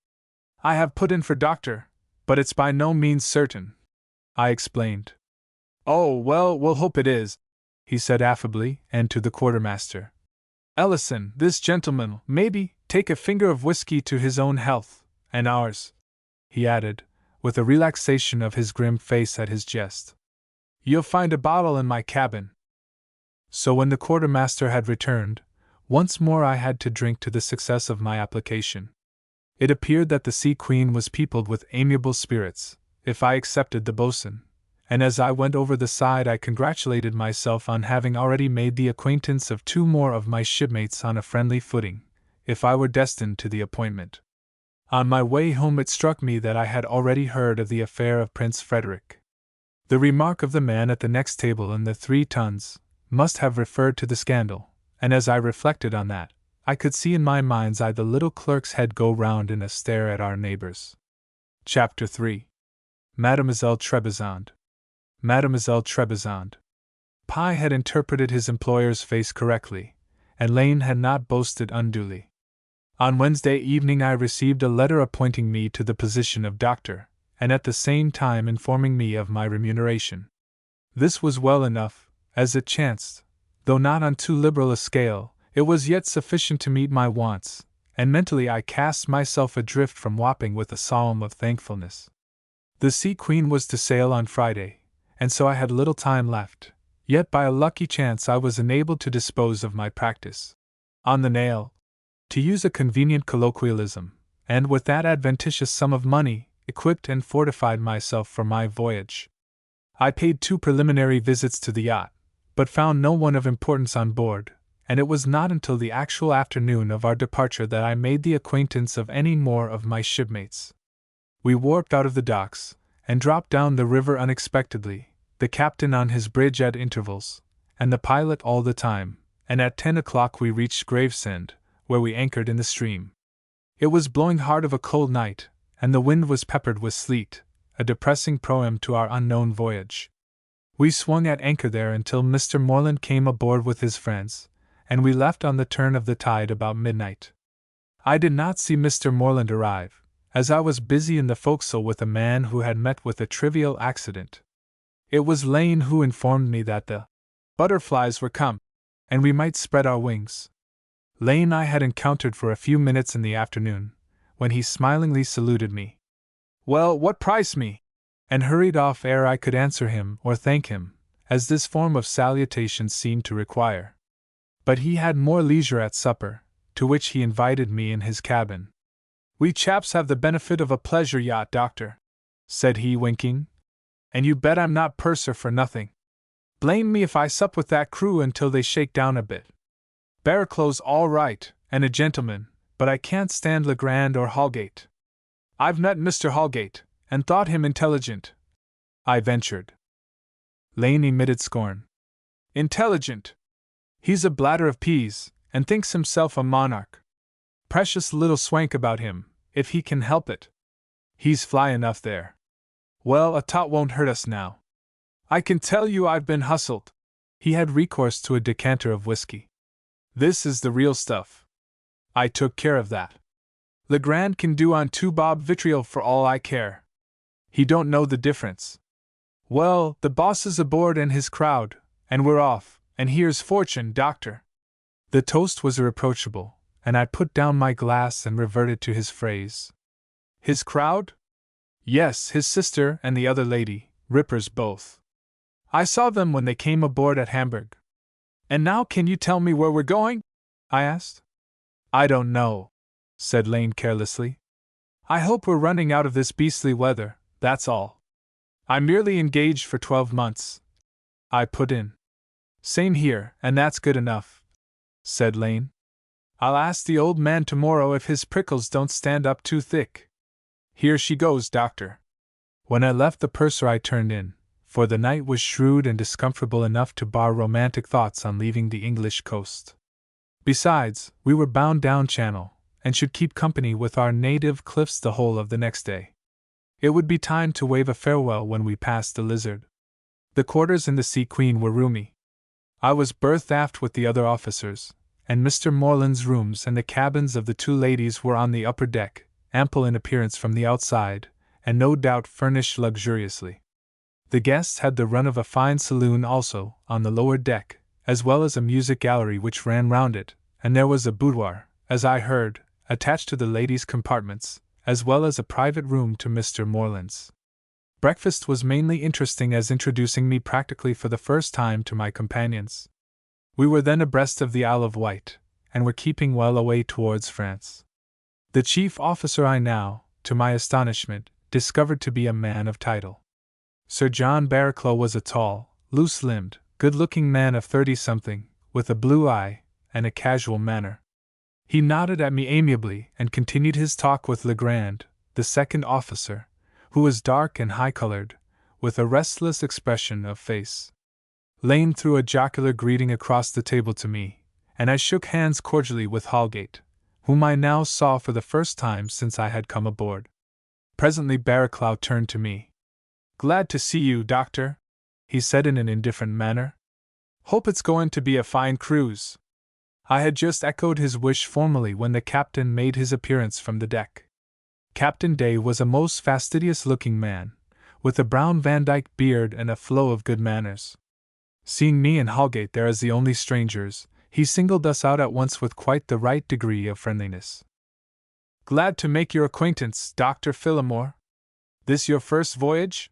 "I have put in for doctor, but it's by no means certain," I explained. "Oh, well, we'll hope it is," he said affably, and to the quartermaster. "Ellison, this gentleman'll, maybe, take a finger of whiskey to his own health, and ours," he added, with a relaxation of his grim face at his jest. "You'll find a bottle in my cabin." So when the quartermaster had returned, once more I had to drink to the success of my application. It appeared that the Sea Queen was peopled with amiable spirits, if I excepted the boatswain, and as I went over the side I congratulated myself on having already made the acquaintance of 2 more of my shipmates on a friendly footing, if I were destined to the appointment. On my way home it struck me that I had already heard of the affair of Prince Frederick. The remark of the man at the next table in the 3 tons must have referred to the scandal, and as I reflected on that, I could see in my mind's eye the little clerk's head go round in a stare at our neighbors. Chapter 3. Mademoiselle Trebizond. Mademoiselle Trebizond. Pi had interpreted his employer's face correctly, and Lane had not boasted unduly. On Wednesday evening I received a letter appointing me to the position of doctor, and at the same time informing me of my remuneration. This was well enough, as it chanced, though not on too liberal a scale. It was yet sufficient to meet my wants, and mentally I cast myself adrift from Wapping with a psalm of thankfulness. The Sea Queen was to sail on Friday, and so I had little time left, yet by a lucky chance I was enabled to dispose of my practice on the nail, to use a convenient colloquialism, and with that adventitious sum of money, equipped and fortified myself for my voyage. I paid 2 preliminary visits to the yacht, but found no one of importance on board, and it was not until the actual afternoon of our departure that I made the acquaintance of any more of my shipmates. We warped out of the docks, and dropped down the river unexpectedly, the captain on his bridge at intervals, and the pilot all the time, and at 10 o'clock we reached Gravesend, where we anchored in the stream. It was blowing hard of a cold night, and the wind was peppered with sleet, a depressing proem to our unknown voyage. We swung at anchor there until Mr. Morland came aboard with his friends, and we left on the turn of the tide about midnight. I did not see Mr. Morland arrive, as I was busy in the forecastle with a man who had met with a trivial accident. It was Lane who informed me that the butterflies were come, and we might spread our wings. Lane I had encountered for a few minutes in the afternoon, when he smilingly saluted me. "Well, what price me?" and hurried off ere I could answer him or thank him, as this form of salutation seemed to require. But he had more leisure at supper, to which he invited me in his cabin. "We chaps have the benefit of a pleasure yacht, doctor," said he, winking, "and you bet I'm not purser for nothing. Blame me if I sup with that crew until they shake down a bit. Barraclough's all right, and a gentleman, but I can't stand Legrand or Holgate." "I've met Mr. Holgate, and thought him intelligent," I ventured. Lane emitted scorn. "Intelligent! He's a bladder of peas, and thinks himself a monarch. Precious little swank about him, if he can help it. He's fly enough there. Well, a tot won't hurt us now. I can tell you I've been hustled." He had recourse to a decanter of whiskey. "This is the real stuff. I took care of that. Legrand can do on 2 bob vitriol for all I care. He don't know the difference. Well, the boss is aboard and his crowd, and we're off, and here's fortune, doctor." The toast was irreproachable, and I put down my glass and reverted to his phrase. "His crowd?" "Yes, his sister and the other lady, rippers both. I saw them when they came aboard at Hamburg." "And now can you tell me where we're going?" I asked. "I don't know," said Lane carelessly. "I hope we're running out of this beastly weather, that's all. I'm merely engaged for 12 months. I put in. "Same here, and that's good enough," said Lane. "I'll ask the old man tomorrow if his prickles don't stand up too thick. Here she goes, doctor." When I left the purser I turned in, for the night was shrewd and discomfortable enough to bar romantic thoughts on leaving the English coast. Besides, we were bound down channel, and should keep company with our native cliffs the whole of the next day. It would be time to wave a farewell when we passed the Lizard. The quarters in the Sea Queen were roomy. I was berthed aft with the other officers, and Mr. Moreland's rooms and the cabins of the two ladies were on the upper deck, ample in appearance from the outside, and no doubt furnished luxuriously. The guests had the run of a fine saloon also, on the lower deck, as well as a music gallery which ran round it, and there was a boudoir, as I heard, attached to the ladies' compartments, as well as a private room to Mr. Moreland's. Breakfast was mainly interesting as introducing me practically for the first time to my companions. We were then abreast of the Isle of Wight, and were keeping well away towards France. The chief officer I now, to my astonishment, discovered to be a man of title. Sir John Barraclough was a tall, loose-limbed, good-looking man of 30-something, with a blue eye and a casual manner. He nodded at me amiably and continued his talk with Legrand, the second officer, who was dark and high-colored, with a restless expression of face. Lane threw a jocular greeting across the table to me, and I shook hands cordially with Holgate, whom I now saw for the first time since I had come aboard. Presently Barraclough turned to me. "Glad to see you, Doctor," he said in an indifferent manner. "Hope it's going to be a fine cruise." I had just echoed his wish formally when the captain made his appearance from the deck. Captain Day was a most fastidious-looking man, with a brown Vandyke beard and a flow of good manners. Seeing me and Holgate there as the only strangers, he singled us out at once with quite the right degree of friendliness. "Glad to make your acquaintance, Dr. Phillimore. This your first voyage?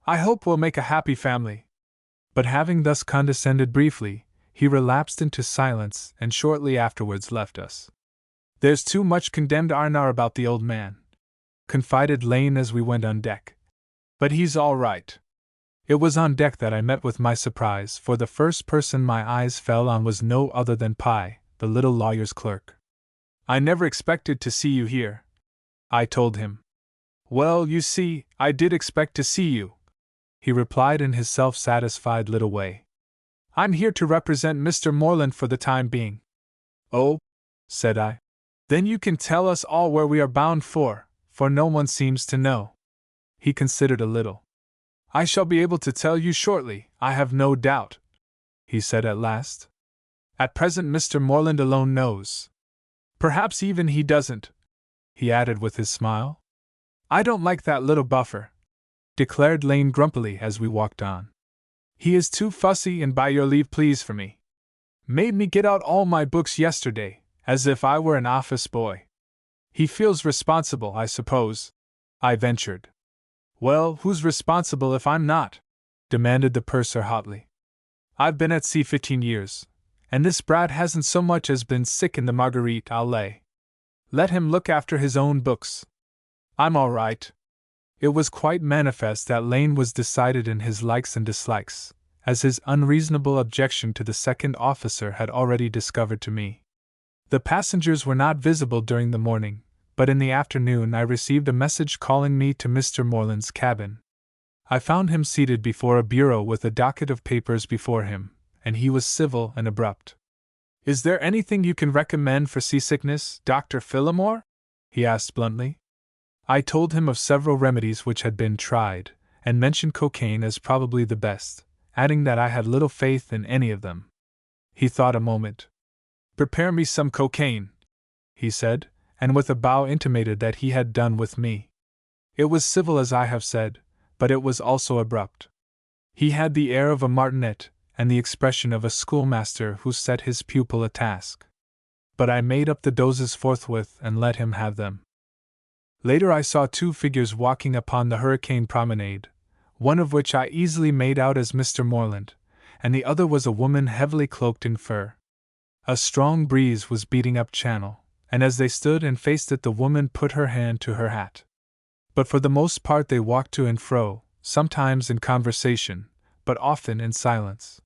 I hope we'll make a happy family." But having thus condescended briefly, he relapsed into silence and shortly afterwards left us. "There's too much condemned arnar about the old man," confided Lane as we went on deck. "But he's all right." It was on deck that I met with my surprise, for the first person my eyes fell on was no other than Pye, the little lawyer's clerk. "I never expected to see you here," I told him. "Well, you see, I did expect to see you," he replied in his self-satisfied little way. "I'm here to represent Mr. Moreland for the time being." "Oh," said I. "Then you can tell us all where we are bound for no one seems to know." He considered a little. "I shall be able to tell you shortly, I have no doubt," he said at last. "At present Mr. Moreland alone knows. Perhaps even he doesn't," he added with his smile. "I don't like that little buffer," declared Lane grumpily as we walked on. "He is too fussy and by your leave please for me. Made me get out all my books yesterday, as if I were an office boy. He feels responsible, I suppose," I ventured. "Well, who's responsible if I'm not?" demanded the purser hotly. "I've been at sea 15 years, and this brat hasn't so much as been sick in the Marguerite, I'll lay. Let him look after his own books. I'm all right." It was quite manifest that Lane was decided in his likes and dislikes, as his unreasonable objection to the second officer had already discovered to me. The passengers were not visible during the morning, but in the afternoon I received a message calling me to Mr. Moreland's cabin. I found him seated before a bureau with a docket of papers before him, and he was civil and abrupt. "Is there anything you can recommend for seasickness, Dr. Phillimore?" he asked bluntly. I told him of several remedies which had been tried, and mentioned cocaine as probably the best, adding that I had little faith in any of them. He thought a moment. "Prepare me some cocaine," he said, and with a bow intimated that he had done with me. It was civil as I have said, but it was also abrupt. He had the air of a martinet, and the expression of a schoolmaster who set his pupil a task. But I made up the doses forthwith and let him have them. Later I saw two figures walking upon the Hurricane Promenade, one of which I easily made out as Mr. Moreland, and the other was a woman heavily cloaked in fur. A strong breeze was beating up Channel, and as they stood and faced it the woman put her hand to her hat. But for the most part they walked to and fro, sometimes in conversation, but often in silence.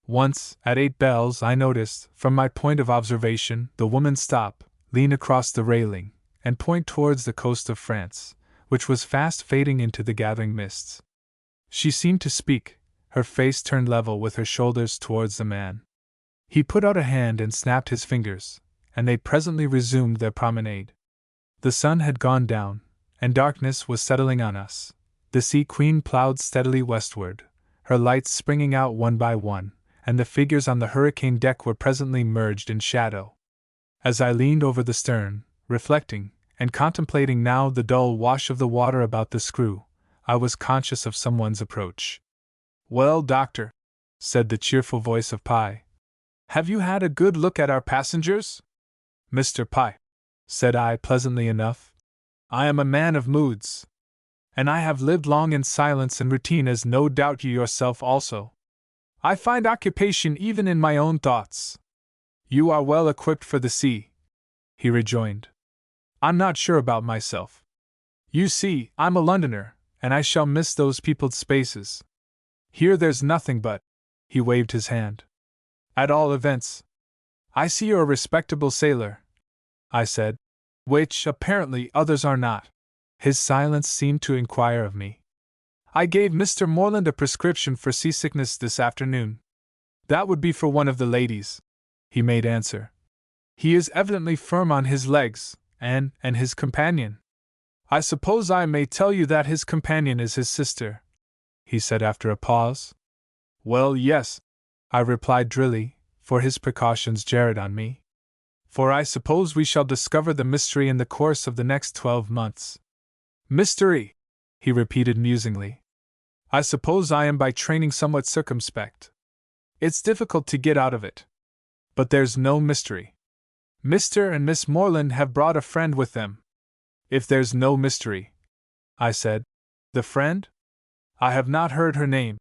Once, at 8 bells, I noticed, from my point of observation, the woman stop, lean across the railing, and point towards the coast of France, which was fast fading into the gathering mists. She seemed to speak, her face turned level with her shoulders towards the man. He put out a hand and snapped his fingers, and they presently resumed their promenade. The sun had gone down, and darkness was settling on us. The Sea Queen plowed steadily westward, her lights springing out one by one, and the figures on the hurricane deck were presently merged in shadow. As I leaned over the stern, reflecting, and contemplating now the dull wash of the water about the screw, I was conscious of someone's approach. "Well, Doctor," said the cheerful voice of Pi, "have you had a good look at our passengers?" "Mr. Pi," said I pleasantly enough, "I am a man of moods. And I have lived long in silence and routine, as no doubt you yourself also. I find occupation even in my own thoughts." "You are well equipped for the sea," he rejoined. "I'm not sure about myself. You see, I'm a Londoner, and I shall miss those peopled spaces. Here there's nothing but—" he waved his hand. "At all events, I see you're a respectable sailor," I said, "which, apparently, others are not." His silence seemed to inquire of me. "I gave Mr. Moreland a prescription for seasickness this afternoon. That would be for one of the ladies," he made answer. "He is evidently firm on his legs, and his companion. I suppose I may tell you that his companion is his sister," he said after a pause. "Well, yes," I replied drily, for his precautions jarred on me. "For I suppose we shall discover the mystery in the course of the next 12 months. Mystery," he repeated musingly. "I suppose I am by training somewhat circumspect. It's difficult to get out of it. But there's no mystery. Mr. and Miss Moreland have brought a friend with them." "If there's no mystery," I said. "The friend?" "I have not heard her name,"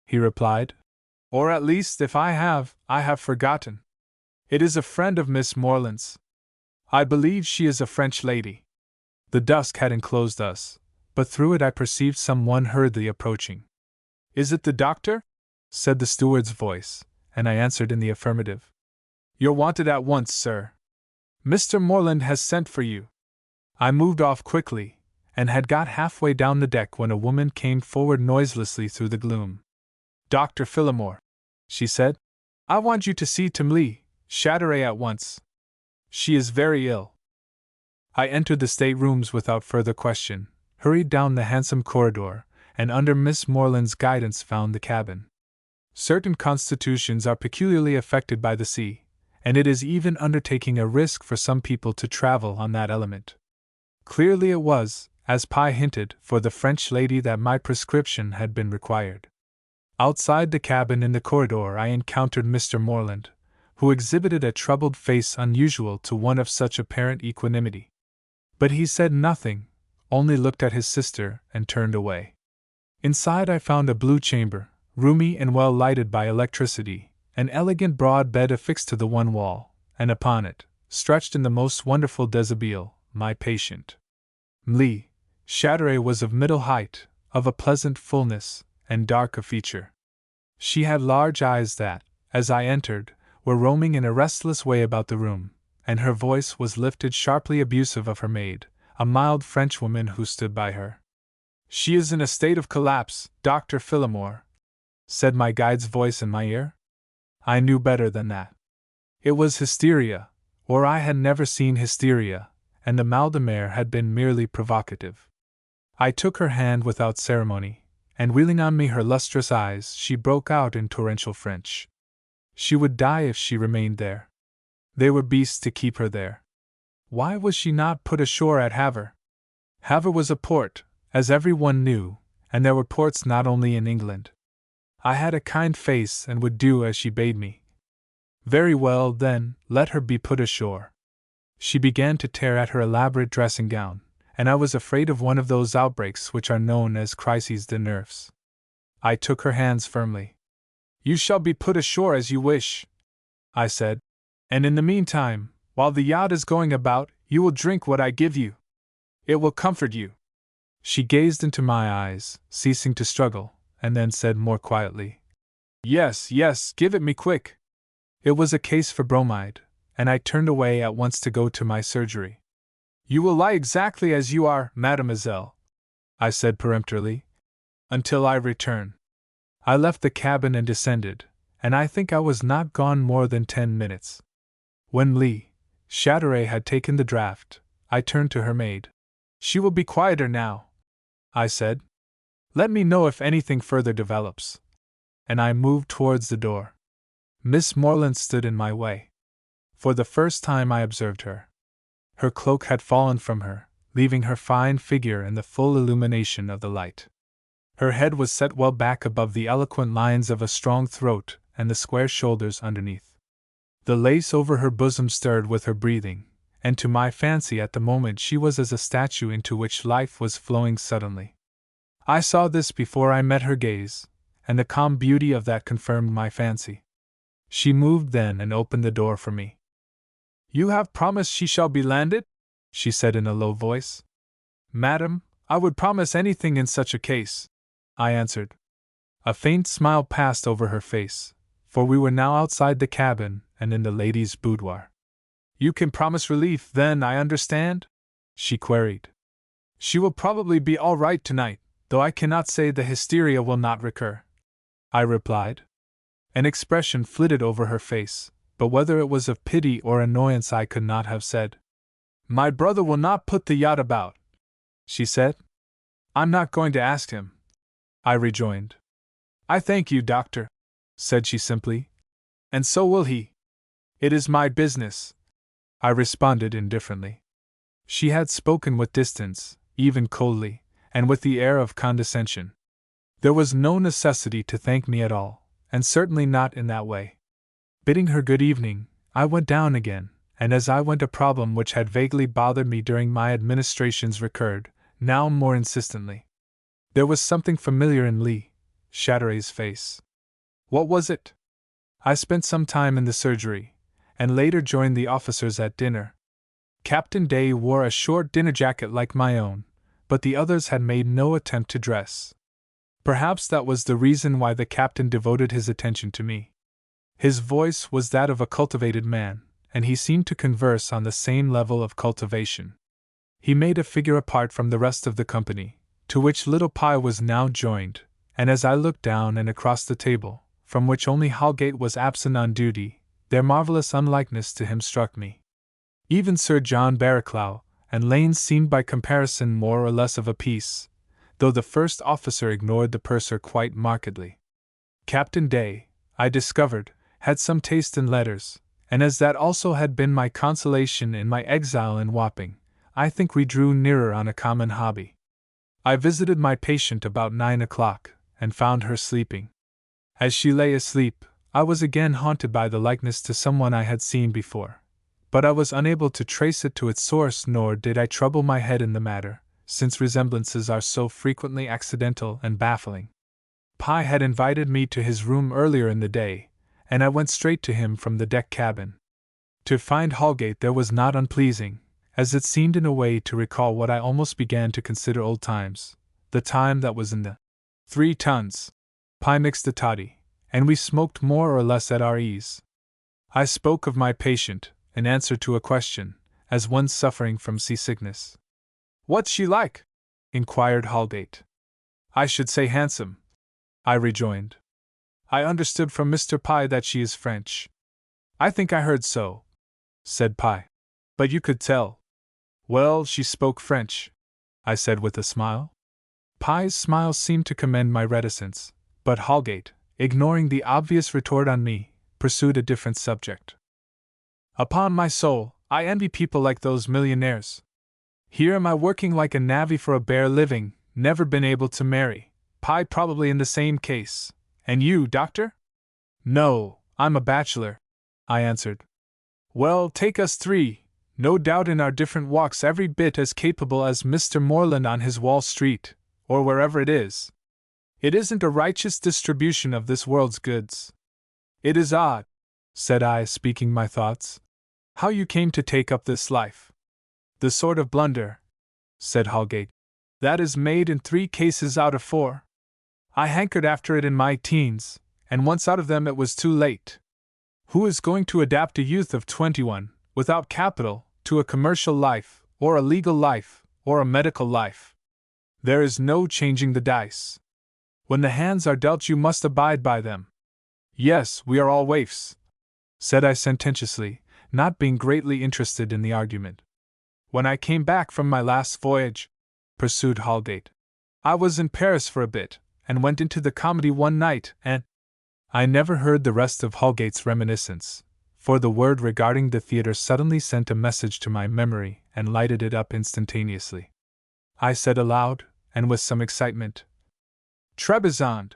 he replied. "Or at least, if I have forgotten. It is a friend of Miss Moreland's. I believe she is a French lady." The dusk had enclosed us, but through it I perceived someone hurriedly approaching. "Is it the doctor?" said the steward's voice, and I answered in the affirmative. "You're wanted at once, sir. Mr. Moreland has sent for you." I moved off quickly, and had got halfway down the deck when a woman came forward noiselessly through the gloom. "Dr. Phillimore," she said, "I want you to see Timlee Chatteray at once. She is very ill." I entered the staterooms without further question, hurried down the handsome corridor, and under Miss Moreland's guidance found the cabin. Certain constitutions are peculiarly affected by the sea, and it is even undertaking a risk for some people to travel on that element. Clearly it was, as Pi hinted, for the French lady that my prescription had been required. Outside the cabin in the corridor I encountered Mr. Moreland, who exhibited a troubled face unusual to one of such apparent equanimity. But he said nothing, only looked at his sister and turned away. Inside I found a blue chamber, roomy and well lighted by electricity, an elegant broad bed affixed to the one wall, and upon it, stretched in the most wonderful deshabille, my patient. Timlee Chatteray was of middle height, of a pleasant fullness, and dark of feature. She had large eyes that, as I entered, were roaming in a restless way about the room, and her voice was lifted sharply abusive of her maid, a mild Frenchwoman who stood by her. "She is in a state of collapse, Dr. Phillimore," said my guide's voice in my ear. I knew better than that. It was hysteria, or I had never seen hysteria, and the mal de mer had been merely provocative. I took her hand without ceremony, and wheeling on me her lustrous eyes, she broke out in torrential French. She would die if she remained there. They were beasts to keep her there. Why was she not put ashore at Havre? Havre was a port, as every one knew, and there were ports not only in England. I had a kind face and would do as she bade me. Very well, then, let her be put ashore. She began to tear at her elaborate dressing gown, and I was afraid of one of those outbreaks which are known as crises de nerfs. I took her hands firmly. "You shall be put ashore as you wish," I said, "and in the meantime, while the yacht is going about, you will drink what I give you. It will comfort you." She gazed into my eyes, ceasing to struggle, and then said more quietly, "Yes, yes, give it me quick." It was a case for bromide, and I turned away at once to go to my surgery. "You will lie exactly as you are, mademoiselle," I said peremptorily, "until I return." I left the cabin and descended, and I think I was not gone more than 10 minutes. When Timlee Chatteray had taken the draught, I turned to her maid. She will be quieter now, I said. Let me know if anything further develops. And I moved towards the door. Miss Moreland stood in my way. For the first time I observed her. Her cloak had fallen from her, leaving her fine figure in the full illumination of the light. Her head was set well back above the eloquent lines of a strong throat and the square shoulders underneath. The lace over her bosom stirred with her breathing, and to my fancy at the moment she was as a statue into which life was flowing suddenly. I saw this before I met her gaze, and the calm beauty of that confirmed my fancy. She moved then and opened the door for me. You have promised she shall be landed? She said in a low voice. Madam, I would promise anything in such a case, I answered. A faint smile passed over her face, for we were now outside the cabin and in the lady's boudoir. You can promise relief, then, I understand? She queried. She will probably be all right tonight, though I cannot say the hysteria will not recur, I replied. An expression flitted over her face, but whether it was of pity or annoyance I could not have said. My brother will not put the yacht about, she said. I'm not going to ask him, I rejoined. I thank you, doctor, said she simply. And so will he. It is my business, I responded indifferently. She had spoken with distance, even coldly, and with the air of condescension. There was no necessity to thank me at all, and certainly not in that way. Bidding her good evening, I went down again, and as I went a problem which had vaguely bothered me during my administrations recurred, now more insistently. There was something familiar in Lee Chatteray's face. What was it? I spent some time in the surgery, and later joined the officers at dinner. Captain Day wore a short dinner jacket like my own, but the others had made no attempt to dress. Perhaps that was the reason why the captain devoted his attention to me. His voice was that of a cultivated man, and he seemed to converse on the same level of cultivation. He made a figure apart from the rest of the company, to which little Pye was now joined, and as I looked down and across the table, from which only Holgate was absent on duty, their marvelous unlikeness to him struck me. Even Sir John Barraclough and Lane seemed by comparison more or less of a piece, though the first officer ignored the purser quite markedly. Captain Day, I discovered, had some taste in letters, and as that also had been my consolation in my exile in Wapping, I think we drew nearer on a common hobby. I visited my patient about 9 o'clock, and found her sleeping. As she lay asleep, I was again haunted by the likeness to someone I had seen before, but I was unable to trace it to its source, nor did I trouble my head in the matter, since resemblances are so frequently accidental and baffling. Pye had invited me to his room earlier in the day, and I went straight to him from the deck cabin. To find Holgate there was not unpleasing, as it seemed in a way to recall what I almost began to consider old times, the time that was in the 3 tons. Pye mixed a toddy, and we smoked more or less at our ease. I spoke of my patient, in answer to a question, as one suffering from seasickness. What's she like? Inquired Holgate. I should say handsome, I rejoined. I understood from Mr. Pye that she is French. I think I heard so, said Pye. But you could tell. Well, she spoke French, I said with a smile. Pye's smile seemed to commend my reticence, but Holgate, ignoring the obvious retort on me, pursued a different subject. Upon my soul, I envy people like those millionaires. Here am I working like a navvy for a bare living, never been able to marry. Pye probably in the same case. And you, doctor? No, I'm a bachelor, I answered. Well, take us 3, no doubt in our different walks every bit as capable as Mr. Moreland on his Wall Street, or wherever it is. It isn't a righteous distribution of this world's goods. It is odd, said I, speaking my thoughts, how you came to take up this life. The sort of blunder, said Holgate, that is made in 3 cases out of 4. I hankered after it in my teens, and once out of them it was too late. Who is going to adapt a youth of 21, without capital, to a commercial life, or a legal life, or a medical life? There is no changing the dice. When the hands are dealt you must abide by them. Yes, we are all waifs, said I sententiously, not being greatly interested in the argument. When I came back from my last voyage, pursued Holgate, I was in Paris for a bit, and went into the comedy one night, and I never heard the rest of Holgate's reminiscence, for the word regarding the theater suddenly sent a message to my memory and lighted it up instantaneously. I said aloud, and with some excitement, Trebizond!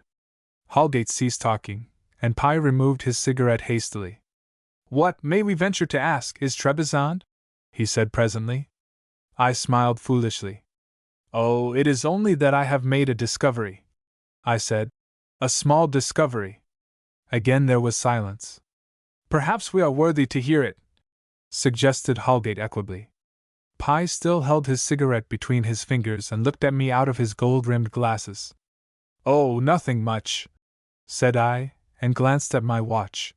Holgate ceased talking, and Pye removed his cigarette hastily. What, may we venture to ask, is Trebizond? He said presently. I smiled foolishly. Oh, it is only that I have made a discovery, I said. A small discovery. Again there was silence. Perhaps we are worthy to hear it, suggested Holgate equably. Pye still held his cigarette between his fingers and looked at me out of his gold-rimmed glasses. Oh, nothing much, said I, and glanced at my watch.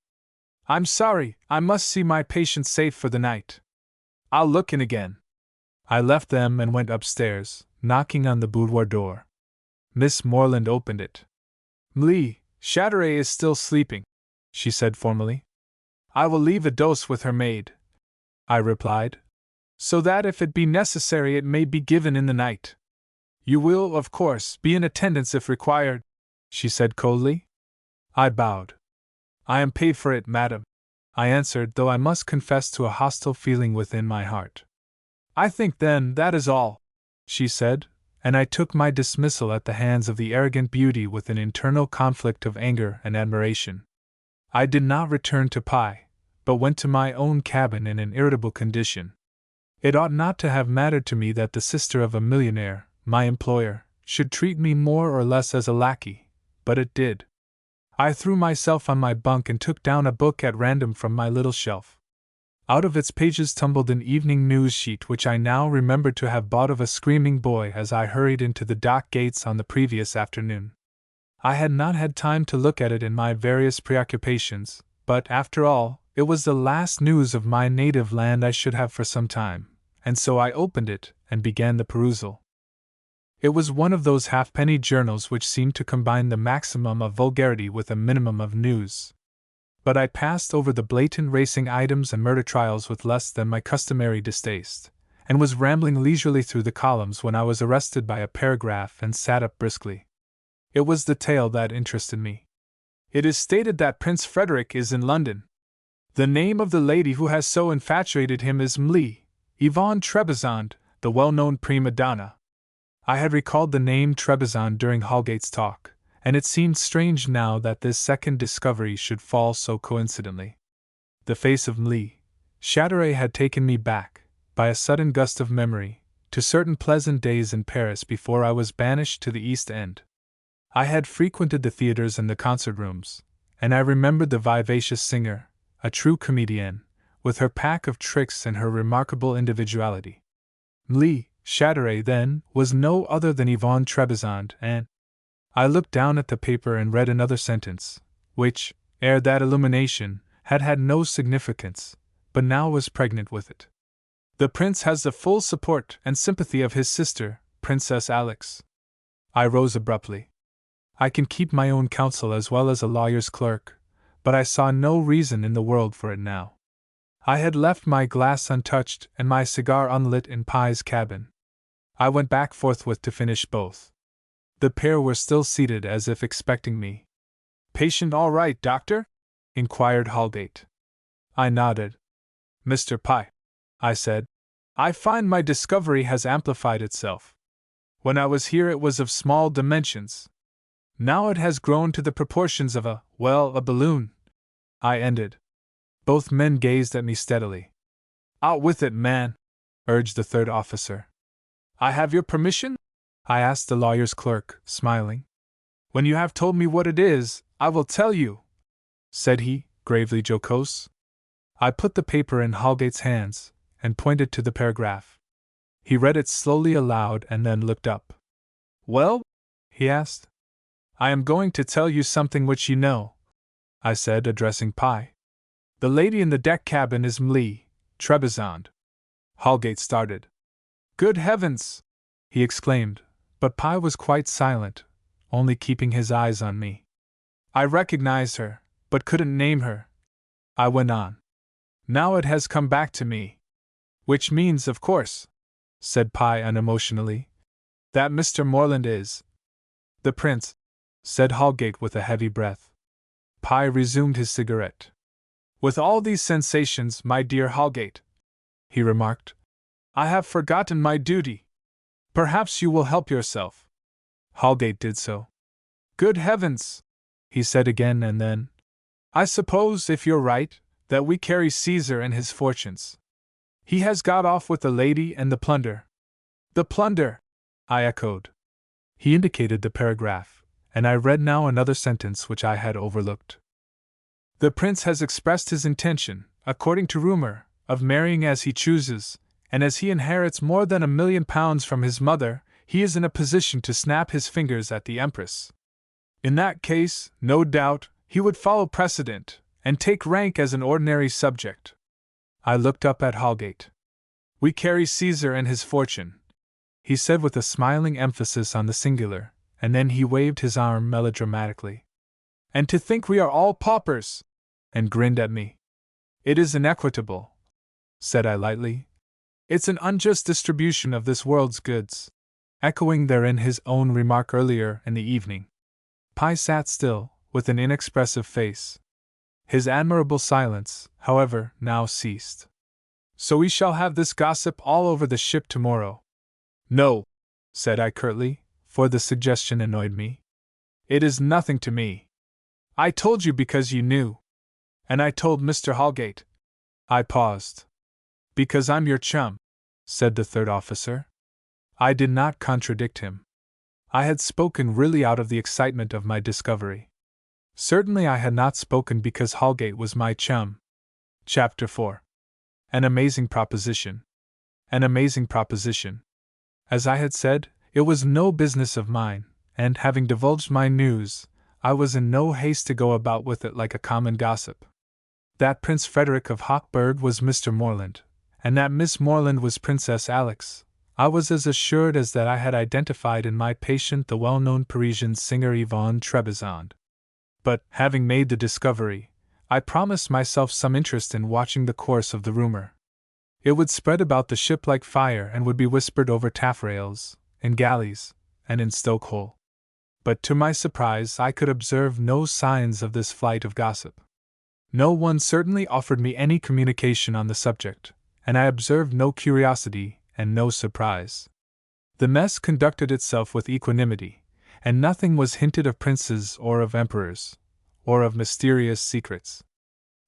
I'm sorry, I must see my patient safe for the night. I'll look in again. I left them and went upstairs, knocking on the boudoir door. Miss Moreland opened it. Mlee, Chatteray is still sleeping, she said formally. I will leave a dose with her maid, I replied, so that if it be necessary it may be given in the night. You will, of course, be in attendance if required, she said coldly. I bowed. I am paid for it, madam, I answered, though I must confess to a hostile feeling within my heart. I think, then, that is all, she said, and I took my dismissal at the hands of the arrogant beauty with an internal conflict of anger and admiration. I did not return to Pye, but went to my own cabin in an irritable condition. It ought not to have mattered to me that the sister of a millionaire, my employer, should treat me more or less as a lackey, but it did. I threw myself on my bunk and took down a book at random from my little shelf. Out of its pages tumbled an evening news sheet which I now remembered to have bought of a screaming boy as I hurried into the dock gates on the previous afternoon. I had not had time to look at it in my various preoccupations, but, after all, it was the last news of my native land I should have for some time, and so I opened it and began the perusal. It was one of those halfpenny journals which seem to combine the maximum of vulgarity with a minimum of news. But I passed over the blatant racing items and murder trials with less than my customary distaste, and was rambling leisurely through the columns when I was arrested by a paragraph and sat up briskly. It was the tale that interested me. It is stated that Prince Frederick is in London. The name of the lady who has so infatuated him is Mlee, Yvonne Trebizond, the well-known prima donna. I had recalled the name Trebizond during Holgate's talk, and it seemed strange now that this second discovery should fall so coincidentally. The face of Mlee Chatteray had taken me back, by a sudden gust of memory, to certain pleasant days in Paris before I was banished to the East End. I had frequented the theatres and the concert rooms, and I remembered the vivacious singer, a true comedienne, with her pack of tricks and her remarkable individuality. Mlee Chatteray, then, was no other than Yvonne Trebizond, and I looked down at the paper and read another sentence, which, ere that illumination, had had no significance, but now was pregnant with it. The prince has the full support and sympathy of his sister, Princess Alix. I rose abruptly. I can keep my own counsel as well as a lawyer's clerk, but I saw no reason in the world for it now. I had left my glass untouched and my cigar unlit in Pye's cabin. I went back forthwith to finish both. The pair were still seated as if expecting me. Patient all right, doctor? Inquired Holgate. I nodded. Mr. Pye, I said, I find my discovery has amplified itself. When I was here it was of small dimensions. Now it has grown to the proportions of a balloon. I ended. Both men gazed at me steadily. Out with it, man, urged the third officer. I have your permission? I asked the lawyer's clerk, smiling. When you have told me what it is, I will tell you, said he, gravely jocose. I put the paper in Holgate's hands, and pointed to the paragraph. He read it slowly aloud and then looked up. Well? He asked. I am going to tell you something which you know, I said, addressing Pye. The lady in the deck cabin is Mlee Trebizond. Holgate started. Good heavens! He exclaimed, but Pye was quite silent, only keeping his eyes on me. I recognized her, but couldn't name her. I went on. Now it has come back to me. Which means, of course, said Pi unemotionally, that Mr. Moreland is the prince, said Holgate with a heavy breath. Pi resumed his cigarette. With all these sensations, my dear Holgate, he remarked, I have forgotten my duty. Perhaps you will help yourself. Holgate did so. Good heavens, he said again and then. I suppose, if you're right, that we carry Caesar and his fortunes. He has got off with the lady and the plunder. The plunder, I echoed. He indicated the paragraph, and I read now another sentence which I had overlooked. The prince has expressed his intention, according to rumor, of marrying as he chooses, and as he inherits more than £1,000,000 from his mother, he is in a position to snap his fingers at the Empress. In that case, no doubt, he would follow precedent, and take rank as an ordinary subject. I looked up at Holgate. We carry Caesar and his fortune, he said with a smiling emphasis on the singular, and then he waved his arm melodramatically. And to think we are all paupers! And grinned at me. It is inequitable, said I lightly. It's an unjust distribution of this world's goods, echoing therein his own remark earlier in the evening. Pi sat still, with an inexpressive face. His admirable silence, however, now ceased. So we shall have this gossip all over the ship tomorrow. No, said I curtly, for the suggestion annoyed me. It is nothing to me. I told you because you knew. And I told Mr. Holgate. I paused. Because I'm your chum, said the third officer. I did not contradict him. I had spoken really out of the excitement of my discovery. Certainly I had not spoken because Holgate was my chum. Chapter 4. An amazing proposition. An amazing proposition. As I had said, it was no business of mine, and having divulged my news, I was in no haste to go about with it like a common gossip. That Prince Frederick of Hochberg was Mr. Moreland, and that Miss Moreland was Princess Alix, I was as assured as that I had identified in my patient the well-known Parisian singer Yvonne Trebizond. But, having made the discovery, I promised myself some interest in watching the course of the rumor. It would spread about the ship like fire and would be whispered over taffrails, in galleys, and in stokehole. But to my surprise I could observe no signs of this flight of gossip. No one certainly offered me any communication on the subject, and I observed no curiosity and no surprise. The mess conducted itself with equanimity, and nothing was hinted of princes or of emperors, or of mysterious secrets.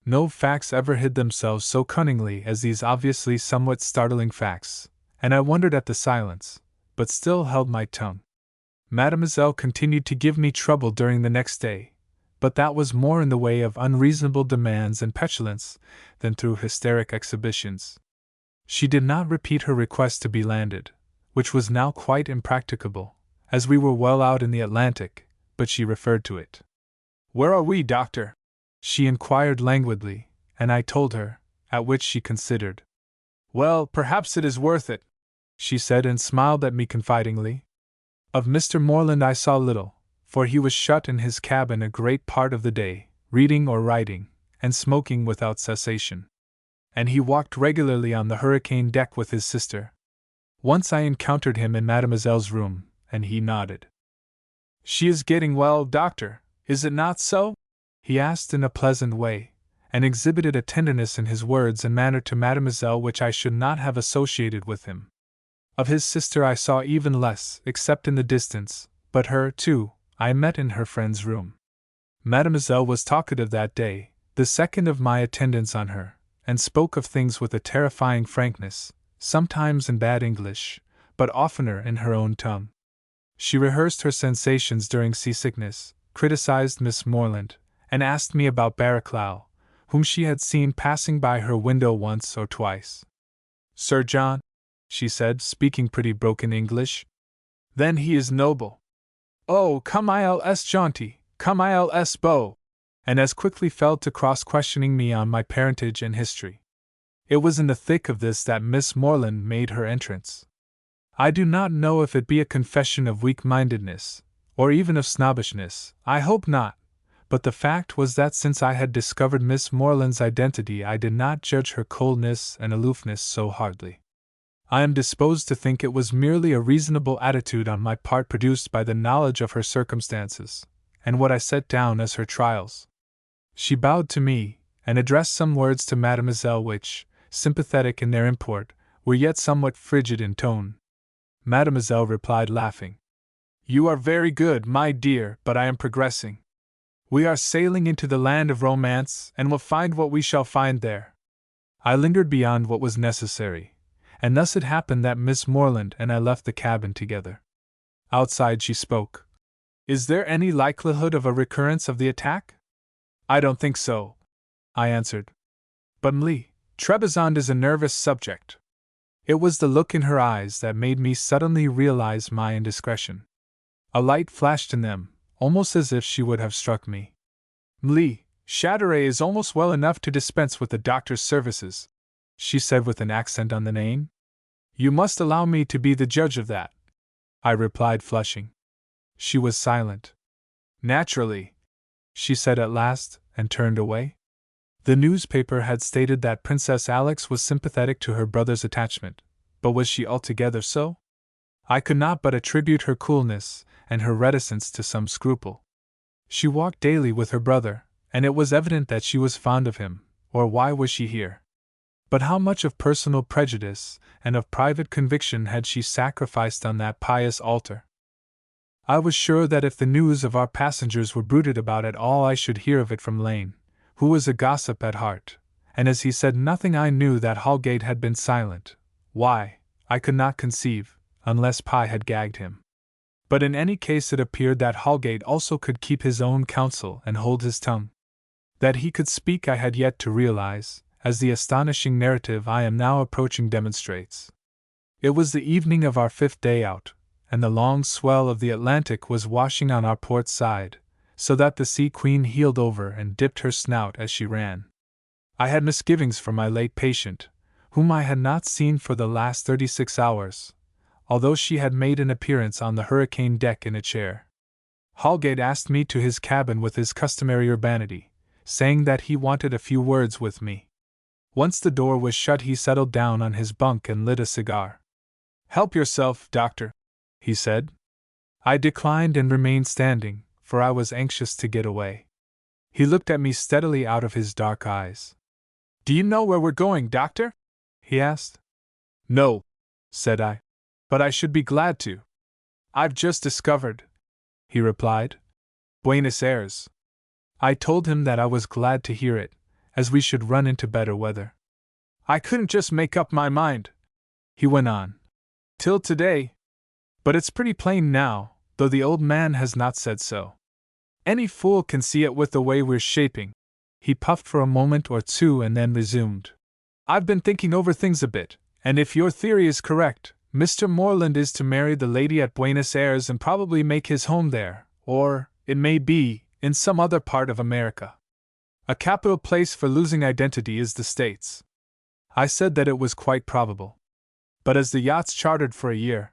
No facts ever hid themselves so cunningly as these obviously somewhat startling facts, and I wondered at the silence, but still held my tongue. Mademoiselle continued to give me trouble during the next day, but that was more in the way of unreasonable demands and petulance than through hysteric exhibitions. She did not repeat her request to be landed, which was now quite impracticable, as we were well out in the Atlantic, but she referred to it. "Where are we, doctor?" she inquired languidly, and I told her, at which she considered. "Well, perhaps it is worth it," she said, and smiled at me confidingly. Of Mr. Moreland I saw little, for he was shut in his cabin a great part of the day, reading or writing, and smoking without cessation. And he walked regularly on the hurricane deck with his sister. Once I encountered him in Mademoiselle's room, and he nodded. "She is getting well, doctor, is it not so?" he asked in a pleasant way, and exhibited a tenderness in his words and manner to Mademoiselle which I should not have associated with him. Of his sister I saw even less, except in the distance, but her, too, I met in her friend's room. Mademoiselle was talkative that day, the second of my attendance on her, and spoke of things with a terrifying frankness, sometimes in bad English, but oftener in her own tongue. She rehearsed her sensations during seasickness, criticized Miss Moreland, and asked me about Barraclough, whom she had seen passing by her window once or twice. "Sir John," she said, speaking pretty broken English. "Then he is noble." "Oh, come ils jaunty, come ils beau," and as quickly fell to cross-questioning me on my parentage and history. It was in the thick of this that Miss Moreland made her entrance. I do not know if it be a confession of weak-mindedness, or even of snobbishness, I hope not, but the fact was that since I had discovered Miss Moreland's identity, I did not judge her coldness and aloofness so hardly. I am disposed to think it was merely a reasonable attitude on my part produced by the knowledge of her circumstances, and what I set down as her trials. She bowed to me, and addressed some words to Mademoiselle which, sympathetic in their import, were yet somewhat frigid in tone. Mademoiselle replied laughing, "You are very good, my dear, but I am progressing. We are sailing into the land of romance, and will find what we shall find there." I lingered beyond what was necessary, and thus it happened that Miss Moreland and I left the cabin together. Outside she spoke. "Is there any likelihood of a recurrence of the attack?" "I don't think so," I answered. "But Mlle Trebizond is a nervous subject." It was the look in her eyes that made me suddenly realize my indiscretion. A light flashed in them, almost as if she would have struck me. "Mlle Chatterley is almost well enough to dispense with the doctor's services," she said with an accent on the name. "You must allow me to be the judge of that," I replied, flushing. She was silent. "Naturally," she said at last, and turned away. The newspaper had stated that Princess Alex was sympathetic to her brother's attachment, but was she altogether so? I could not but attribute her coolness and her reticence to some scruple. She walked daily with her brother, and it was evident that she was fond of him, or why was she here? But how much of personal prejudice and of private conviction had she sacrificed on that pious altar? I was sure that if the news of our passengers were bruited about at all, I should hear of it from Lane, who was a gossip at heart, and as he said nothing, I knew that Holgate had been silent. Why, I could not conceive, unless Pi had gagged him. But in any case it appeared that Holgate also could keep his own counsel and hold his tongue. That he could speak I had yet to realize, as the astonishing narrative I am now approaching demonstrates. It was the evening of our 5th day out, and the long swell of the Atlantic was washing on our port side, so that the Sea Queen heeled over and dipped her snout as she ran. I had misgivings for my late patient, whom I had not seen for the last 36 hours, although she had made an appearance on the hurricane deck in a chair. Holgate asked me to his cabin with his customary urbanity, saying that he wanted a few words with me. Once the door was shut, he settled down on his bunk and lit a cigar. "Help yourself, doctor," he said. I declined and remained standing, for I was anxious to get away. He looked at me steadily out of his dark eyes. "Do you know where we're going, doctor?" he asked. "No," said I. "But I should be glad to." "I've just discovered," he replied, "Buenos Aires." I told him that I was glad to hear it, as we should run into better weather. "I couldn't just make up my mind," he went on, "till today. But it's pretty plain now, though the old man has not said so. Any fool can see it with the way we're shaping." He puffed for a moment or two and then resumed. "I've been thinking over things a bit, and if your theory is correct, Mr. Moreland is to marry the lady at Buenos Aires and probably make his home there, or, it may be, in some other part of America. A capital place for losing identity is the States." I said that it was quite probable. "But as the yacht's chartered for a year,"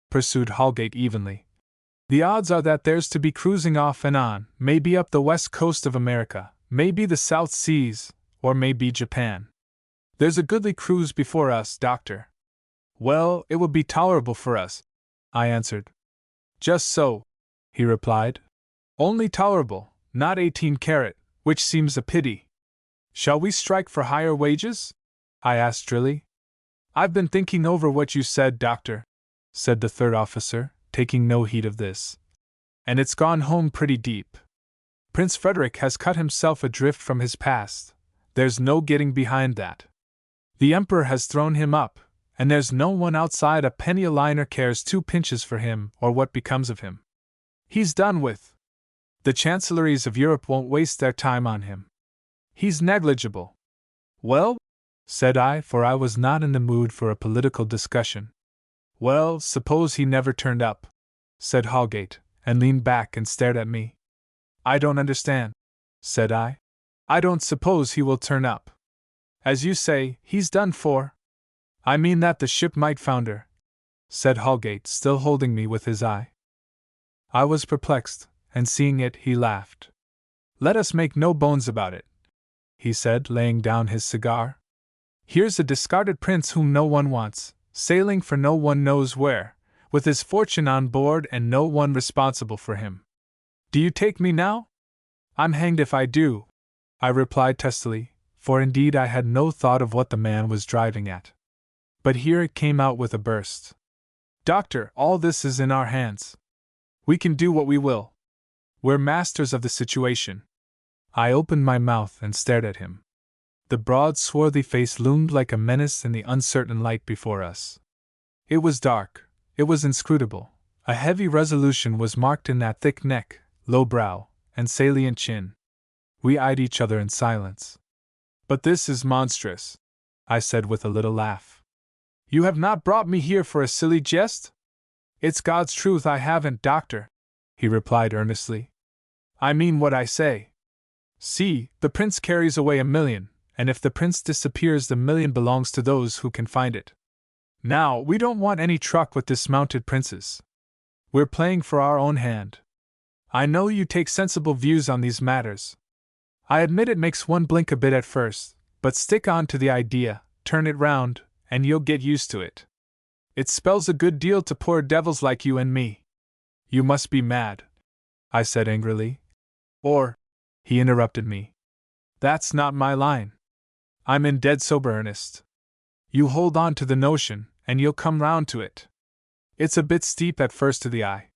pursued Holgate evenly, "the odds are that there's to be cruising off and on, maybe up the west coast of America, maybe the South Seas, or maybe Japan. There's a goodly cruise before us, doctor." "Well, it would be tolerable for us," I answered. "Just so," he replied. "Only tolerable, not 18-carat, which seems a pity." "Shall we strike for higher wages?" I asked drily. "I've been thinking over what you said, doctor," said the third officer, taking no heed of this. "And it's gone home pretty deep. Prince Frederick has cut himself adrift from his past, there's no getting behind that. The Emperor has thrown him up, and there's no one outside a penny a liner cares 2 pinches for him or what becomes of him. He's done with. The chancelleries of Europe won't waste their time on him. He's negligible." "Well," said I, for I was not in the mood for a political discussion. "Well, suppose he never turned up," said Holgate, and leaned back and stared at me. "I don't understand," said I. "I don't suppose he will turn up. As you say, he's done for." "I mean that the ship might founder," said Holgate, still holding me with his eye. I was perplexed, and seeing it, he laughed. Let us make no bones about it, he said, laying down his cigar. Here's a discarded prince whom no one wants, sailing for no one knows where, with his fortune on board and no one responsible for him. Do you take me now? I'm hanged if I do, I replied testily, for indeed I had no thought of what the man was driving at. But here it came out with a burst. Doctor, all this is in our hands. We can do what we will. We're masters of the situation. I opened my mouth and stared at him. The broad, swarthy face loomed like a menace in the uncertain light before us. It was dark, it was inscrutable. A heavy resolution was marked in that thick neck, low brow, and salient chin. We eyed each other in silence. But this is monstrous, I said with a little laugh. You have not brought me here for a silly jest? It's God's truth I haven't, doctor, he replied earnestly. I mean what I say. See, the prince carries away $1 million, and if the prince disappears, the $1 million belongs to those who can find it. Now, we don't want any truck with dismounted princes. We're playing for our own hand. I know you take sensible views on these matters. I admit it makes one blink a bit at first, but stick on to the idea, turn it round, and you'll get used to it. It spells a good deal to poor devils like you and me. You must be mad, I said angrily. Or, he interrupted me. That's not my line. I'm in dead sober earnest. You hold on to the notion, and you'll come round to it. It's a bit steep at first to the eye.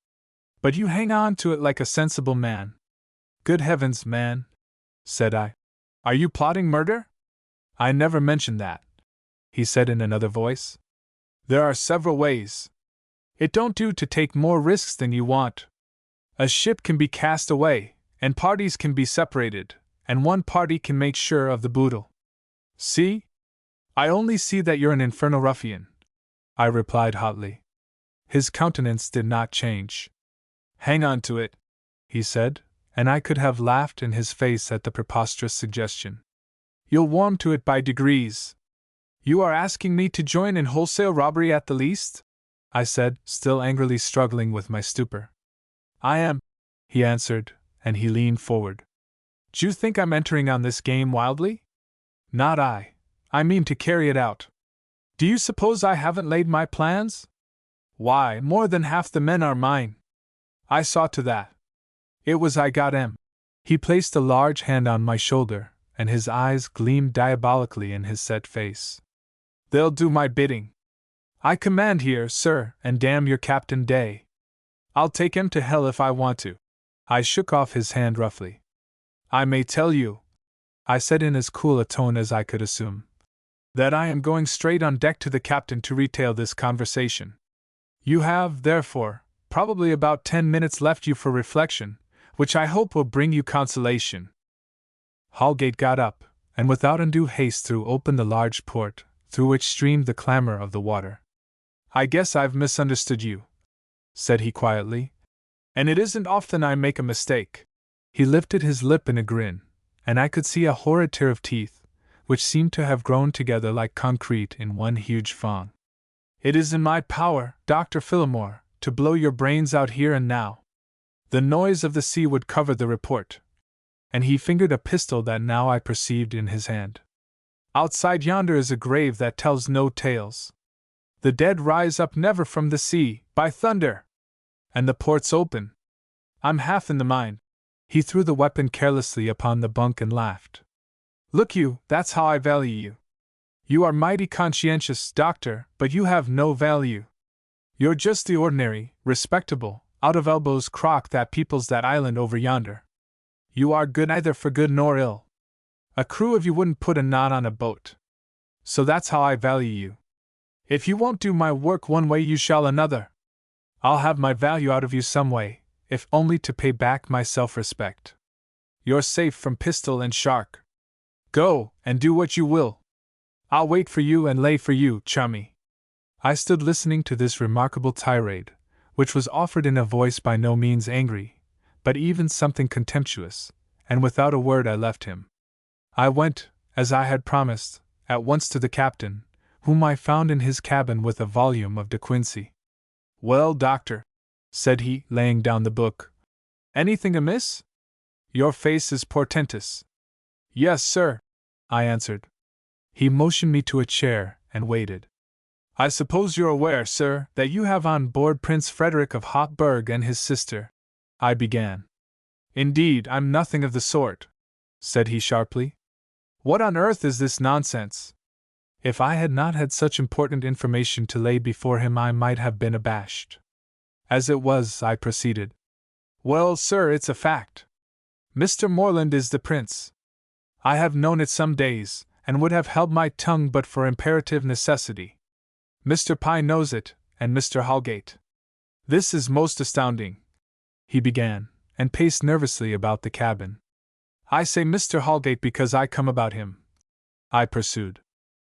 But you hang on to it like a sensible man. Good heavens, man, said I. Are you plotting murder? I never mentioned that, he said in another voice. There are several ways. It don't do to take more risks than you want. A ship can be cast away, and parties can be separated, and one party can make sure of the boodle. See? I only see that you're an infernal ruffian, I replied hotly. His countenance did not change. Hang on to it, he said, and I could have laughed in his face at the preposterous suggestion. You'll warm to it by degrees. You are asking me to join in wholesale robbery at the least? I said, still angrily struggling with my stupor. I am, he answered, and he leaned forward. Do you think I'm entering on this game wildly? Not I. I mean to carry it out. Do you suppose I haven't laid my plans? Why, more than half the men are mine. I saw to that. It was I got 'em. He placed a large hand on my shoulder, and his eyes gleamed diabolically in his set face. They'll do my bidding. I command here, sir, and damn your Captain Day. I'll take him to hell if I want to. I shook off his hand roughly. I may tell you, I said in as cool a tone as I could assume, that I am going straight on deck to the captain to retail this conversation. You have, therefore, probably about 10 minutes left you for reflection, which I hope will bring you consolation. Holgate got up, and without undue haste threw open the large port, through which streamed the clamor of the water. I guess I've misunderstood you, said he quietly, and it isn't often I make a mistake. He lifted his lip in a grin, and I could see a horrid tear of teeth, which seemed to have grown together like concrete in one huge fawn. It is in my power, Dr. Phillimore, to blow your brains out here and now. The noise of the sea would cover the report. And he fingered a pistol that now I perceived in his hand. Outside yonder is a grave that tells no tales. The dead rise up never from the sea, by thunder! And the port's open. I'm half in the mind. He threw the weapon carelessly upon the bunk and laughed. Look you, that's how I value you. You are mighty conscientious, doctor, but you have no value. You're just the ordinary, respectable, out-of-elbows crock that peoples that island over yonder. You are good neither for good nor ill. A crew of you wouldn't put a knot on a boat. So that's how I value you. If you won't do my work one way, you shall another. I'll have my value out of you some way, if only to pay back my self-respect. You're safe from pistol and shark. Go, and do what you will. I'll wait for you and lay for you, chummy. I stood listening to this remarkable tirade, which was offered in a voice by no means angry, but even something contemptuous, and without a word I left him. I went, as I had promised, at once to the captain, whom I found in his cabin with a volume of De Quincey. Well, doctor, said he, laying down the book. Anything amiss? Your face is portentous. Yes, sir, I answered. He motioned me to a chair and waited. I suppose you're aware, sir, that you have on board Prince Frederick of Hotburg and his sister, I began. Indeed, I'm nothing of the sort, said he sharply. What on earth is this nonsense? If I had not had such important information to lay before him, I might have been abashed. As it was, I proceeded. Well, sir, it's a fact. Mr. Moreland is the prince. I have known it some days, and would have held my tongue but for imperative necessity. Mr. Pye knows it, and Mr. Holgate. This is most astounding, he began, and paced nervously about the cabin. I say Mr. Holgate because I come about him, I pursued.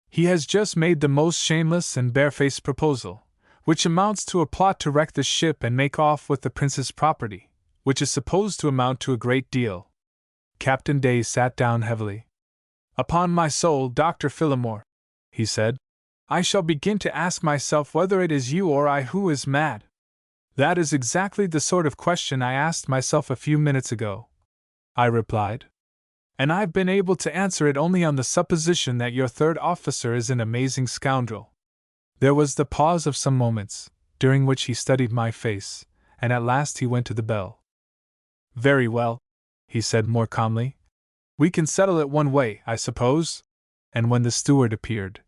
He has just made the most shameless and barefaced proposal, which amounts to a plot to wreck the ship and make off with the prince's property, which is supposed to amount to a great deal. Captain Day sat down heavily. Upon my soul, Dr. Phillimore, he said, I shall begin to ask myself whether it is you or I who is mad. That is exactly the sort of question I asked myself a few minutes ago, I replied. And I've been able to answer it only on the supposition that your third officer is an amazing scoundrel. There was the pause of some moments, during which he studied my face, and at last he went to the bell. Very well, he said more calmly. We can settle it one way, I suppose. And when the steward appeared,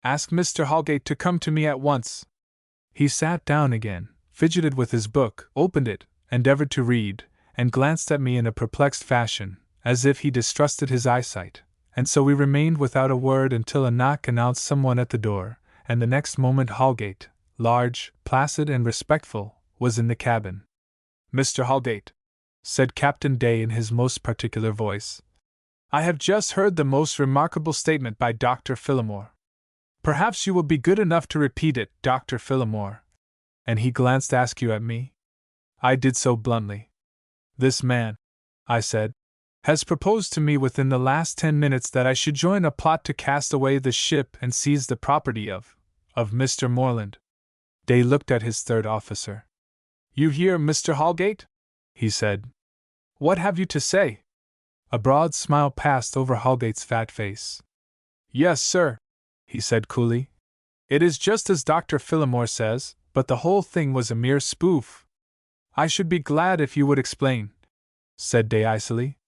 ask Mr. Holgate to come to me at once. He sat down again, fidgeted with his book, opened it, endeavored to read, and glanced at me in a perplexed fashion, as if he distrusted his eyesight, and so we remained without a word until a knock announced someone at the door, and the next moment Holgate, large, placid, and respectful, was in the cabin. Mr. Holgate, said Captain Day in his most particular voice, I have just heard the most remarkable statement by Dr. Phillimore. Perhaps you will be good enough to repeat it, Dr. Phillimore. And he glanced askew at me. I did so bluntly. This man, I said, has proposed to me within the last 10 minutes that I should join a plot to cast away the ship and seize the property of Mr. Moreland. Day looked at his third officer. You hear, Mr. Holgate? He said. What have you to say? A broad smile passed over Holgate's fat face. Yes, sir, he said coolly. It is just as Dr. Phillimore says, but the whole thing was a mere spoof. I should be glad if you would explain, said Day icily.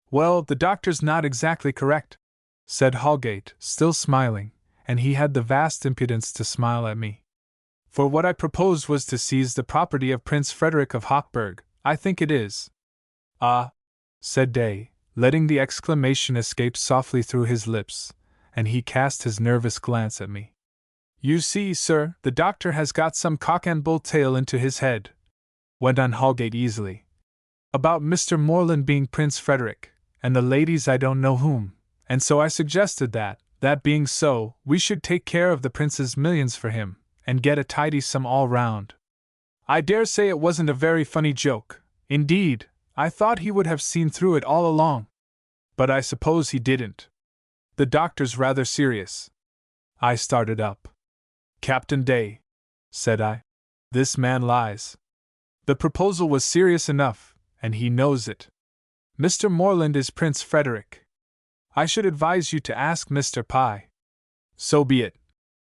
Well, the doctor's not exactly correct, said Holgate, still smiling, and he had the vast impudence to smile at me. For what I proposed was to seize the property of Prince Frederick of Hotburg, I think it is. Ah, said Day, letting the exclamation escape softly through his lips, and he cast his nervous glance at me. You see, sir, the doctor has got some cock-and-bull tale into his head, went on Holgate easily, about Mr. Moreland being Prince Frederick, and the ladies I don't know whom, and so I suggested that being so, we should take care of the prince's millions for him, and get a tidy sum all round. I dare say it wasn't a very funny joke. Indeed, I thought he would have seen through it all along. But I suppose he didn't. The doctor's rather serious. I started up. Captain Day, said I, this man lies. The proposal was serious enough, and he knows it. Mr. Moreland is Prince Frederick. I should advise you to ask Mr. Pye. So be it,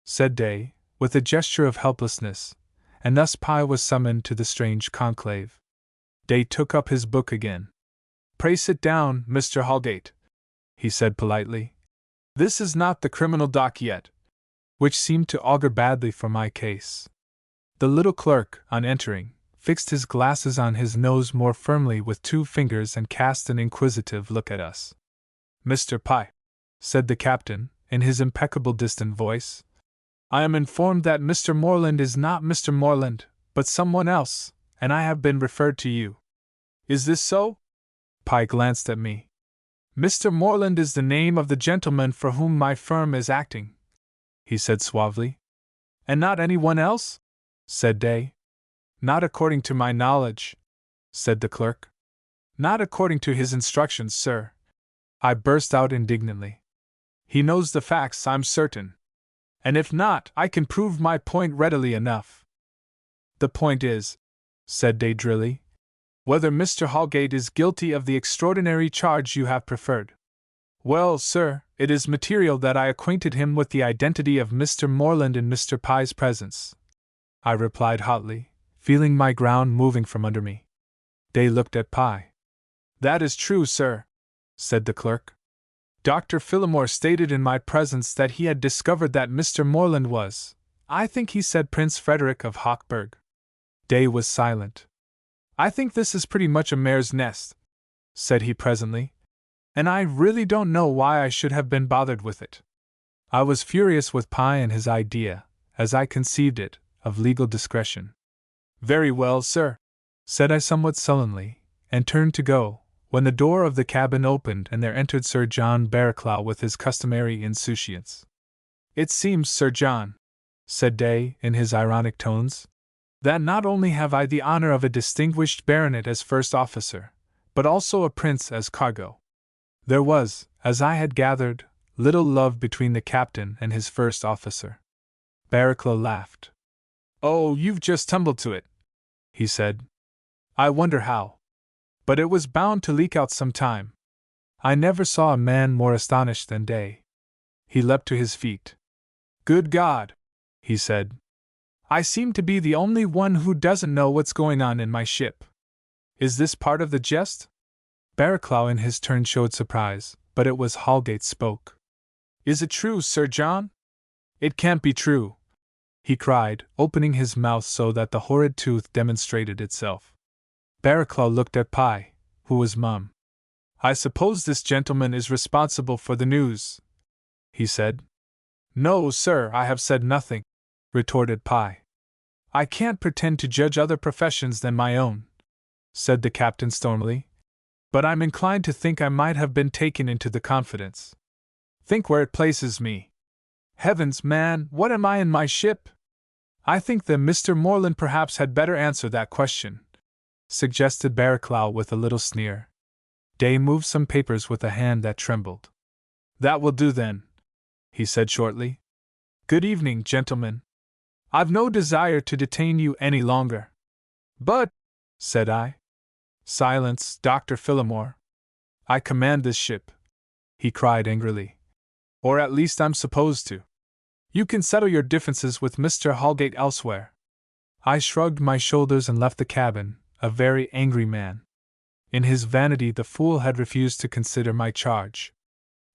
said Day, with a gesture of helplessness, and thus Pye was summoned to the strange conclave. Day took up his book again. Pray sit down, Mr. Holgate, he said politely. This is not the criminal dock yet, which seemed to augur badly for my case. The little clerk, on entering, fixed his glasses on his nose more firmly with 2 fingers and cast an inquisitive look at us. Mr. Pye, said the captain, in his impeccable distant voice, I am informed that Mr. Moreland is not Mr. Moreland, but someone else, and I have been referred to you. Is this so? Pye glanced at me. Mr. Moreland is the name of the gentleman for whom my firm is acting, he said suavely. And not anyone else? Said Day. Not according to my knowledge, said the clerk. Not according to his instructions, sir, I burst out indignantly. He knows the facts, I'm certain. And if not, I can prove my point readily enough. The point is, said Day drily, whether Mr. Holgate is guilty of the extraordinary charge you have preferred. Well, sir, it is material that I acquainted him with the identity of Mr. Moreland in Mr. Pye's presence, I replied hotly, feeling my ground moving from under me. Day looked at Pye. That is true, sir, said the clerk. Dr. Phillimore stated in my presence that he had discovered that Mr. Moreland was, I think he said, Prince Frederick of Hochberg. Day was silent. I think this is pretty much a mare's nest, said he presently, and I really don't know why I should have been bothered with it. I was furious with Pye and his idea, as I conceived it, of legal discretion. Very well, sir, said I somewhat sullenly, and turned to go, when the door of the cabin opened and there entered Sir John Barraclough with his customary insouciance. It seems, Sir John, said Day in his ironic tones, that not only have I the honor of a distinguished baronet as first officer, but also a prince as cargo. There was, as I had gathered, little love between the captain and his first officer. Barraclough laughed. Oh, you've just tumbled to it, he said. I wonder how. But it was bound to leak out some time. I never saw a man more astonished than Day. He leapt to his feet. Good God, he said. I seem to be the only one who doesn't know what's going on in my ship. Is this part of the jest? Barraclough in his turn showed surprise, but it was Holgate spoke. Is it true, Sir John? It can't be true, he cried, opening his mouth so that the horrid tooth demonstrated itself. Barraclough looked at Pye, who was mum. I suppose this gentleman is responsible for the news, he said. No, sir, I have said nothing, retorted Pye. I can't pretend to judge other professions than my own, said the captain stormily, but I'm inclined to think I might have been taken into the confidence. Think where it places me. Heavens, man, what am I in my ship? I think that Mr. Moreland perhaps had better answer that question, suggested Barraclough with a little sneer. Day moved some papers with a hand that trembled. That will do then, he said shortly. Good evening, gentlemen. I've no desire to detain you any longer. But, said I. Silence, Dr. Phillimore. I command this ship, he cried angrily. Or at least I'm supposed to. You can settle your differences with Mr. Holgate elsewhere. I shrugged my shoulders and left the cabin, a very angry man. In his vanity the fool had refused to consider my charge.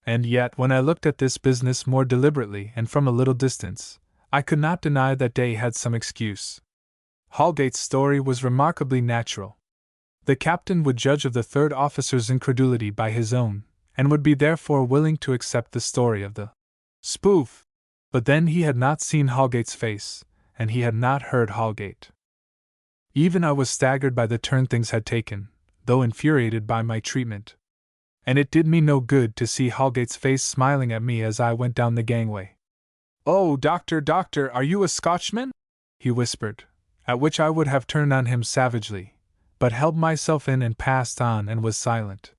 And yet, when I looked at this business more deliberately and from a little distance, I could not deny that Day had some excuse. Holgate's story was remarkably natural. The captain would judge of the third officer's incredulity by his own, and would be therefore willing to accept the story of the spoof. But then he had not seen Holgate's face, and he had not heard Holgate. Even I was staggered by the turn things had taken, though infuriated by my treatment. And it did me no good to see Holgate's face smiling at me as I went down the gangway. Oh, doctor, are you a Scotchman? He whispered, at which I would have turned on him savagely, but held myself in and passed on and was silent.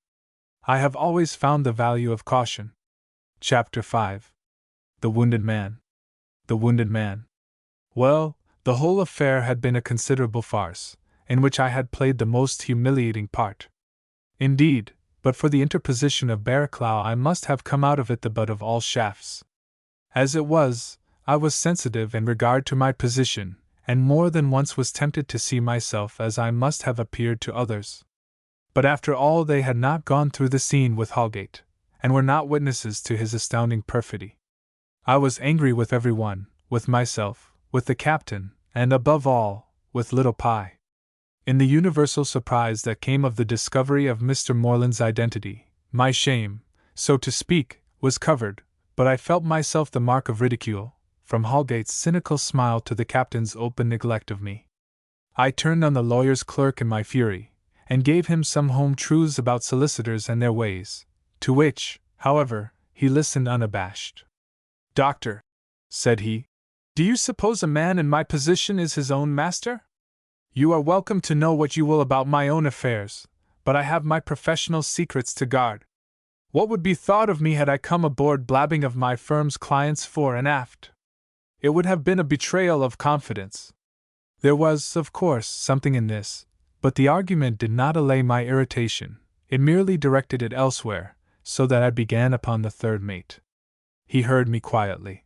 I have always found the value of caution. Chapter 5. The Wounded Man. The Wounded Man. Well, the whole affair had been a considerable farce, in which I had played the most humiliating part. Indeed, but for the interposition of Barraclough I must have come out of it the butt of all shafts. As it was, I was sensitive in regard to my position, and more than once was tempted to see myself as I must have appeared to others. But after all they had not gone through the scene with Holgate, and were not witnesses to his astounding perfidy. I was angry with every one, with myself, with the captain, and above all, with little Pye. In the universal surprise that came of the discovery of Mr. Moreland's identity, my shame, so to speak, was covered, but I felt myself the mark of ridicule, from Holgate's cynical smile to the captain's open neglect of me. I turned on the lawyer's clerk in my fury, and gave him some home truths about solicitors and their ways, to which, however, he listened unabashed. Doctor, said he, do you suppose a man in my position is his own master? You are welcome to know what you will about my own affairs, but I have my professional secrets to guard. What would be thought of me had I come aboard blabbing of my firm's clients fore and aft? It would have been a betrayal of confidence. There was, of course, something in this, But the argument did not allay my irritation, it merely directed it elsewhere, so that I began upon the third mate. He heard me quietly.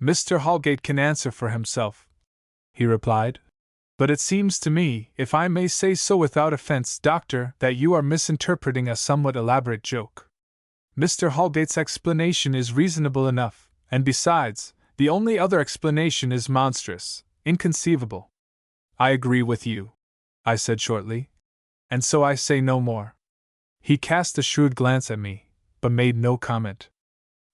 "Mr. Holgate can answer for himself," he replied. "But it seems to me, if I may say so without offense, Doctor, that you are misinterpreting a somewhat elaborate joke. Mr. Holgate's explanation is reasonable enough, and besides, the only other explanation is monstrous, inconceivable." "I agree with you," I said shortly, "and so I say no more." He cast a shrewd glance at me, but made no comment.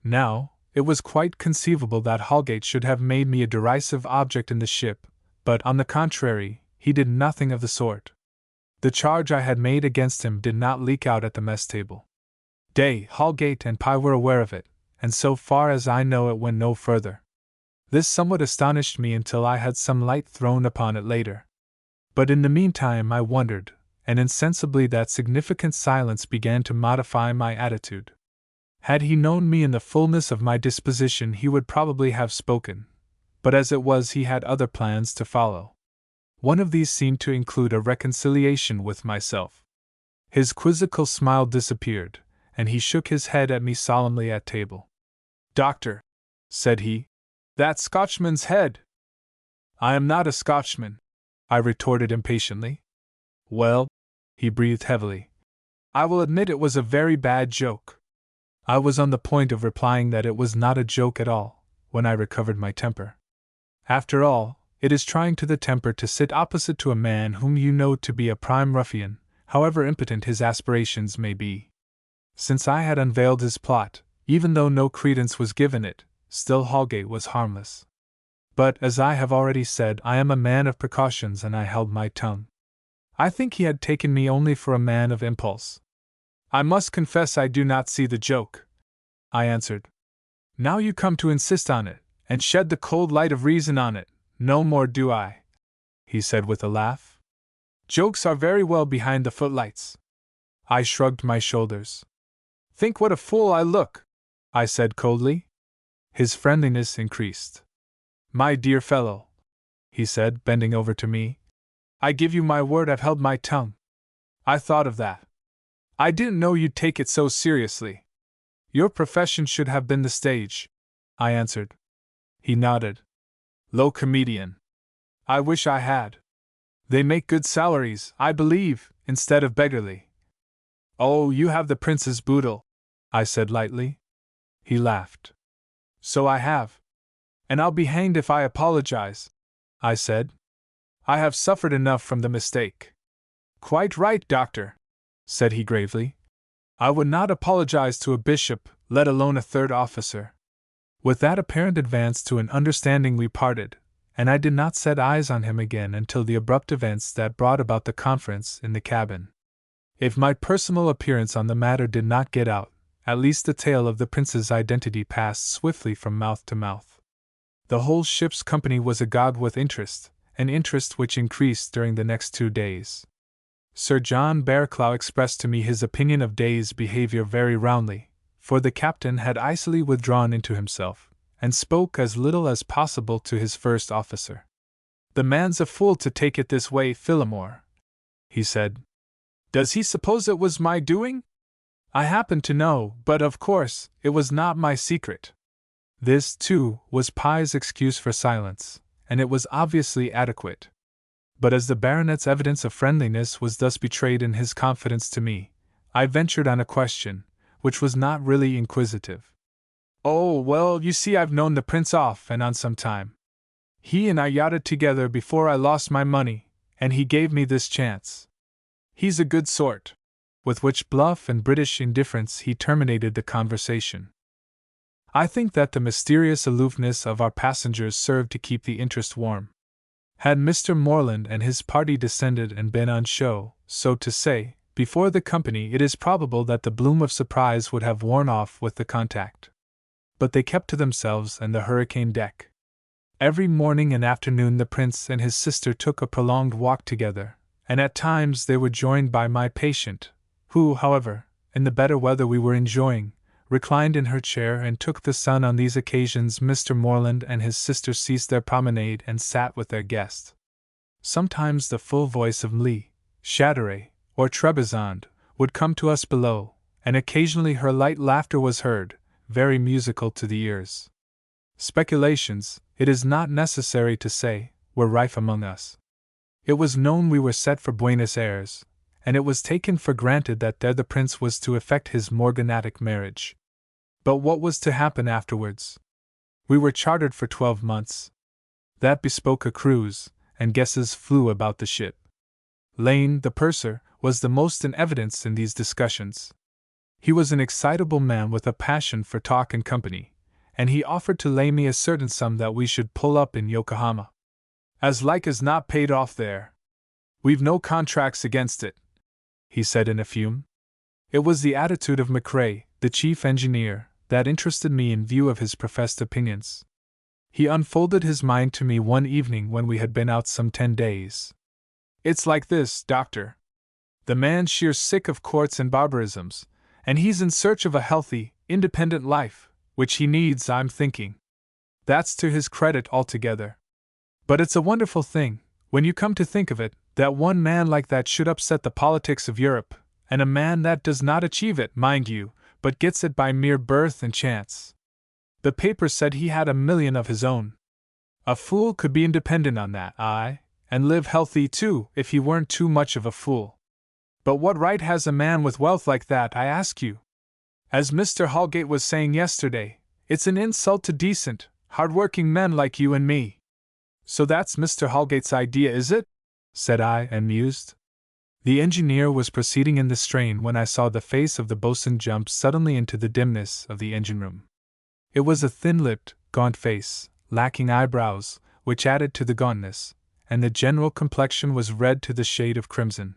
Now, it was quite conceivable that Holgate should have made me a derisive object in the ship, but, on the contrary, he did nothing of the sort. The charge I had made against him did not leak out at the mess table. Holgate and Pye were aware of it, and so far as I know it went no further. This somewhat astonished me until I had some light thrown upon it later. But in the meantime I wondered, and insensibly that significant silence began to modify my attitude. Had he known me in the fullness of my disposition he would probably have spoken, but as it was he had other plans to follow. One of these seemed to include a reconciliation with myself. His quizzical smile disappeared, and he shook his head at me solemnly at table. "Doctor," said he, "that Scotchman's head." "I am not a Scotchman," I retorted impatiently. "Well," he breathed heavily, "I will admit it was a very bad joke." I was on the point of replying that it was not a joke at all, when I recovered my temper. After all, it is trying to the temper to sit opposite to a man whom you know to be a prime ruffian, however impotent his aspirations may be. Since I had unveiled his plot, even though no credence was given it, still Holgate was harmless. But, as I have already said, I am a man of precautions and I held my tongue. I think he had taken me only for a man of impulse. "I must confess I do not see the joke," I answered. "Now you come to insist on it, and shed the cold light of reason on it, no more do I," he said with a laugh. "Jokes are very well behind the footlights." I shrugged my shoulders. "Think what a fool I look," I said coldly. His friendliness increased. "My dear fellow," he said, bending over to me, "I give you my word I've held my tongue. I thought of that. I didn't know you'd take it so seriously. Your profession should have been the stage," I answered. He nodded. "Low comedian. I wish I had. They make good salaries, I believe, instead of beggarly." "Oh, you have the prince's boodle," I said lightly. He laughed. "So I have. And I'll be hanged if I apologize," I said. "I have suffered enough from the mistake." "Quite right, Doctor," said he gravely. "I would not apologize to a bishop, let alone a third officer." With that apparent advance to an understanding we parted, and I did not set eyes on him again until the abrupt events that brought about the conference in the cabin. If my personal appearance on the matter did not get out, at least the tale of the prince's identity passed swiftly from mouth to mouth. The whole ship's company was agog with interest, an interest which increased during the next 2 days. Sir John Barraclough expressed to me his opinion of Day's behavior very roundly, for the captain had icily withdrawn into himself, and spoke as little as possible to his first officer. "The man's a fool to take it this way, Phillimore," he said. "Does he suppose it was my doing? I happen to know, but of course, it was not my secret." This, too, was Pye's excuse for silence, and it was obviously adequate. But as the baronet's evidence of friendliness was thus betrayed in his confidence to me, I ventured on a question, which was not really inquisitive. "Oh, well, you see I've known the prince off and on some time. He and I yachted together before I lost my money, and he gave me this chance. He's a good sort." With which bluff and British indifference he terminated the conversation. I think that the mysterious aloofness of our passengers served to keep the interest warm. Had Mr. Moreland and his party descended and been on show, so to say, before the company, it is probable that the bloom of surprise would have worn off with the contact. But they kept to themselves and the hurricane deck. Every morning and afternoon the prince and his sister took a prolonged walk together, and at times they were joined by my patient, who, however, in the better weather we were enjoying, reclined in her chair and took the sun. On these occasions Mr. Moreland and his sister ceased their promenade and sat with their guest. Sometimes the full voice of Lee, Chatteray, or Trebizond, would come to us below, and occasionally her light laughter was heard, very musical to the ears. Speculations, it is not necessary to say, were rife among us. It was known we were set for Buenos Aires, and it was taken for granted that there the prince was to effect his morganatic marriage. But what was to happen afterwards? We were chartered for 12 months. That bespoke a cruise, and guesses flew about the ship. Lane, the purser, was the most in evidence in these discussions. He was an excitable man with a passion for talk and company, and he offered to lay me a certain sum that we should pull up in Yokohama. As like as not paid off there. We've no contracts against it, he said in a fume. It was the attitude of McRae, the chief engineer, that interested me in view of his professed opinions. He unfolded his mind to me one evening when we had been out some 10 days. It's like this, Doctor. The man's sheer sick of courts and barbarisms, and he's in search of a healthy, independent life, which he needs, I'm thinking. That's to his credit altogether. But it's a wonderful thing, when you come to think of it, that one man like that should upset the politics of Europe, and a man that does not achieve it, mind you, but gets it by mere birth and chance. The paper said he had $1 million of his own. A fool could be independent on that, aye, and live healthy too, if he weren't too much of a fool. But what right has a man with wealth like that, I ask you? As Mr. Holgate was saying yesterday, it's an insult to decent, hard-working men like you and me. So that's Mr. Holgate's idea, is it? Said I, and mused. The engineer was proceeding in the strain when I saw the face of the boatswain jump suddenly into the dimness of the engine-room. It was a thin-lipped, gaunt face, lacking eyebrows, which added to the gauntness, and the general complexion was red to the shade of crimson.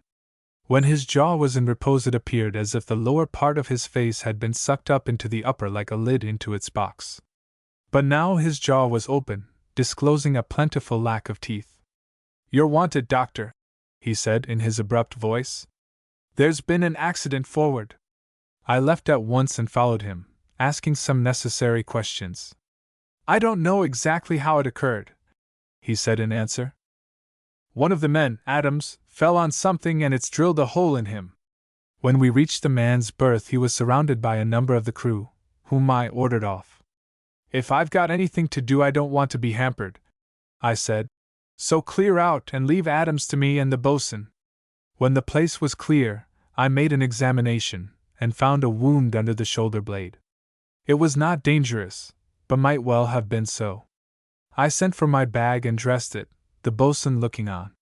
When his jaw was in repose it appeared as if the lower part of his face had been sucked up into the upper like a lid into its box. But now his jaw was open, disclosing a plentiful lack of teeth. "You're wanted, Doctor," he said in his abrupt voice. "There's been an accident forward." I left at once and followed him, asking some necessary questions. "I don't know exactly how it occurred," he said in answer. "One of the men, Adams, fell on something and it's drilled a hole in him." When we reached the man's berth he was surrounded by a number of the crew, whom I ordered off. "If I've got anything to do I don't want to be hampered," I said. "So clear out and leave Adams to me and the boatswain." When the place was clear, I made an examination, and found a wound under the shoulder blade. It was not dangerous, but might well have been so. I sent for my bag and dressed it, the boatswain looking on.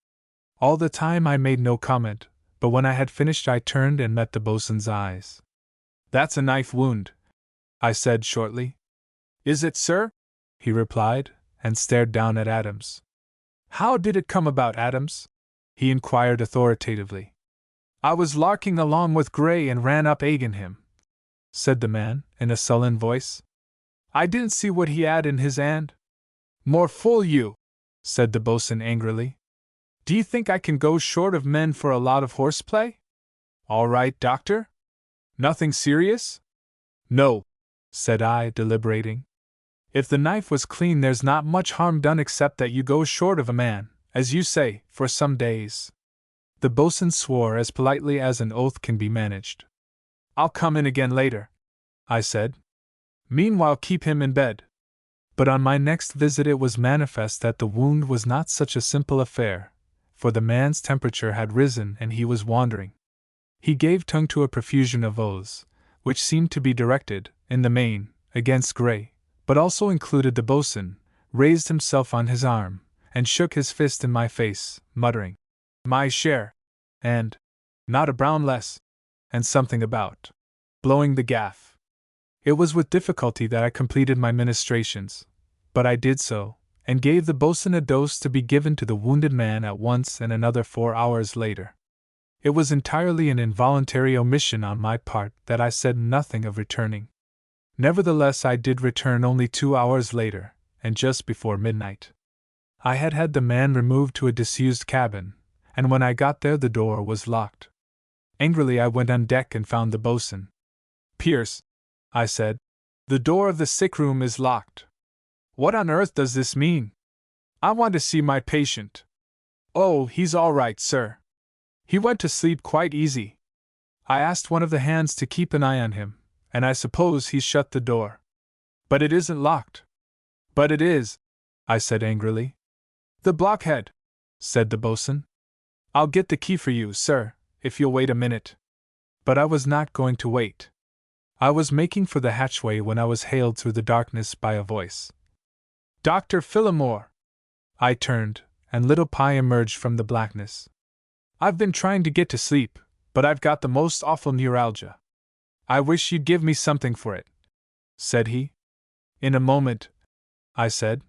All the time I made no comment, but when I had finished I turned and met the boatswain's eyes. "That's a knife wound," I said shortly. "Is it, sir?" he replied, and stared down at Adams. "How did it come about, Adams?" he inquired authoritatively. "I was larking along with Gray and ran up agin him," said the man, in a sullen voice. "I didn't see what he had in his hand." "More fool you," said the boatswain angrily. "Do you think I can go short of men for a lot of horseplay? All right, Doctor? Nothing serious?" "No," said I, deliberating. "If the knife was clean there's not much harm done except that you go short of a man, as you say, for some days." The boatswain swore as politely as an oath can be managed. "I'll come in again later," I said. "Meanwhile keep him in bed." But on my next visit it was manifest that the wound was not such a simple affair, for the man's temperature had risen and he was wandering. He gave tongue to a profusion of oaths, which seemed to be directed, in the main, against Gray, but also included the boatswain, raised himself on his arm, and shook his fist in my face, muttering, "My share," and "Not a brown less," and something about blowing the gaff. It was with difficulty that I completed my ministrations, but I did so, and gave the boatswain a dose to be given to the wounded man at once and another 4 hours later. It was entirely an involuntary omission on my part that I said nothing of returning. Nevertheless, I did return only 2 hours later, and just before midnight. I had had the man removed to a disused cabin, and when I got there the door was locked. Angrily I went on deck and found the boatswain. "Pierce," I said, "the door of the sick room is locked. What on earth does this mean? I want to see my patient." "Oh, he's all right, sir," He went to sleep quite easy. I asked one of the hands to keep an eye on him, and I suppose he shut the door. But it isn't locked. But it is, I said angrily. The blockhead, said the boatswain. I'll get the key for you, sir, if you'll wait a minute. But I was not going to wait. I was making for the hatchway when I was hailed through the darkness by a voice. Dr. Phillimore! I turned, and little Pie emerged from the blackness. I've been trying to get to sleep, but I've got the most awful neuralgia. I wish you'd give me something for it, said he. In a moment, I said.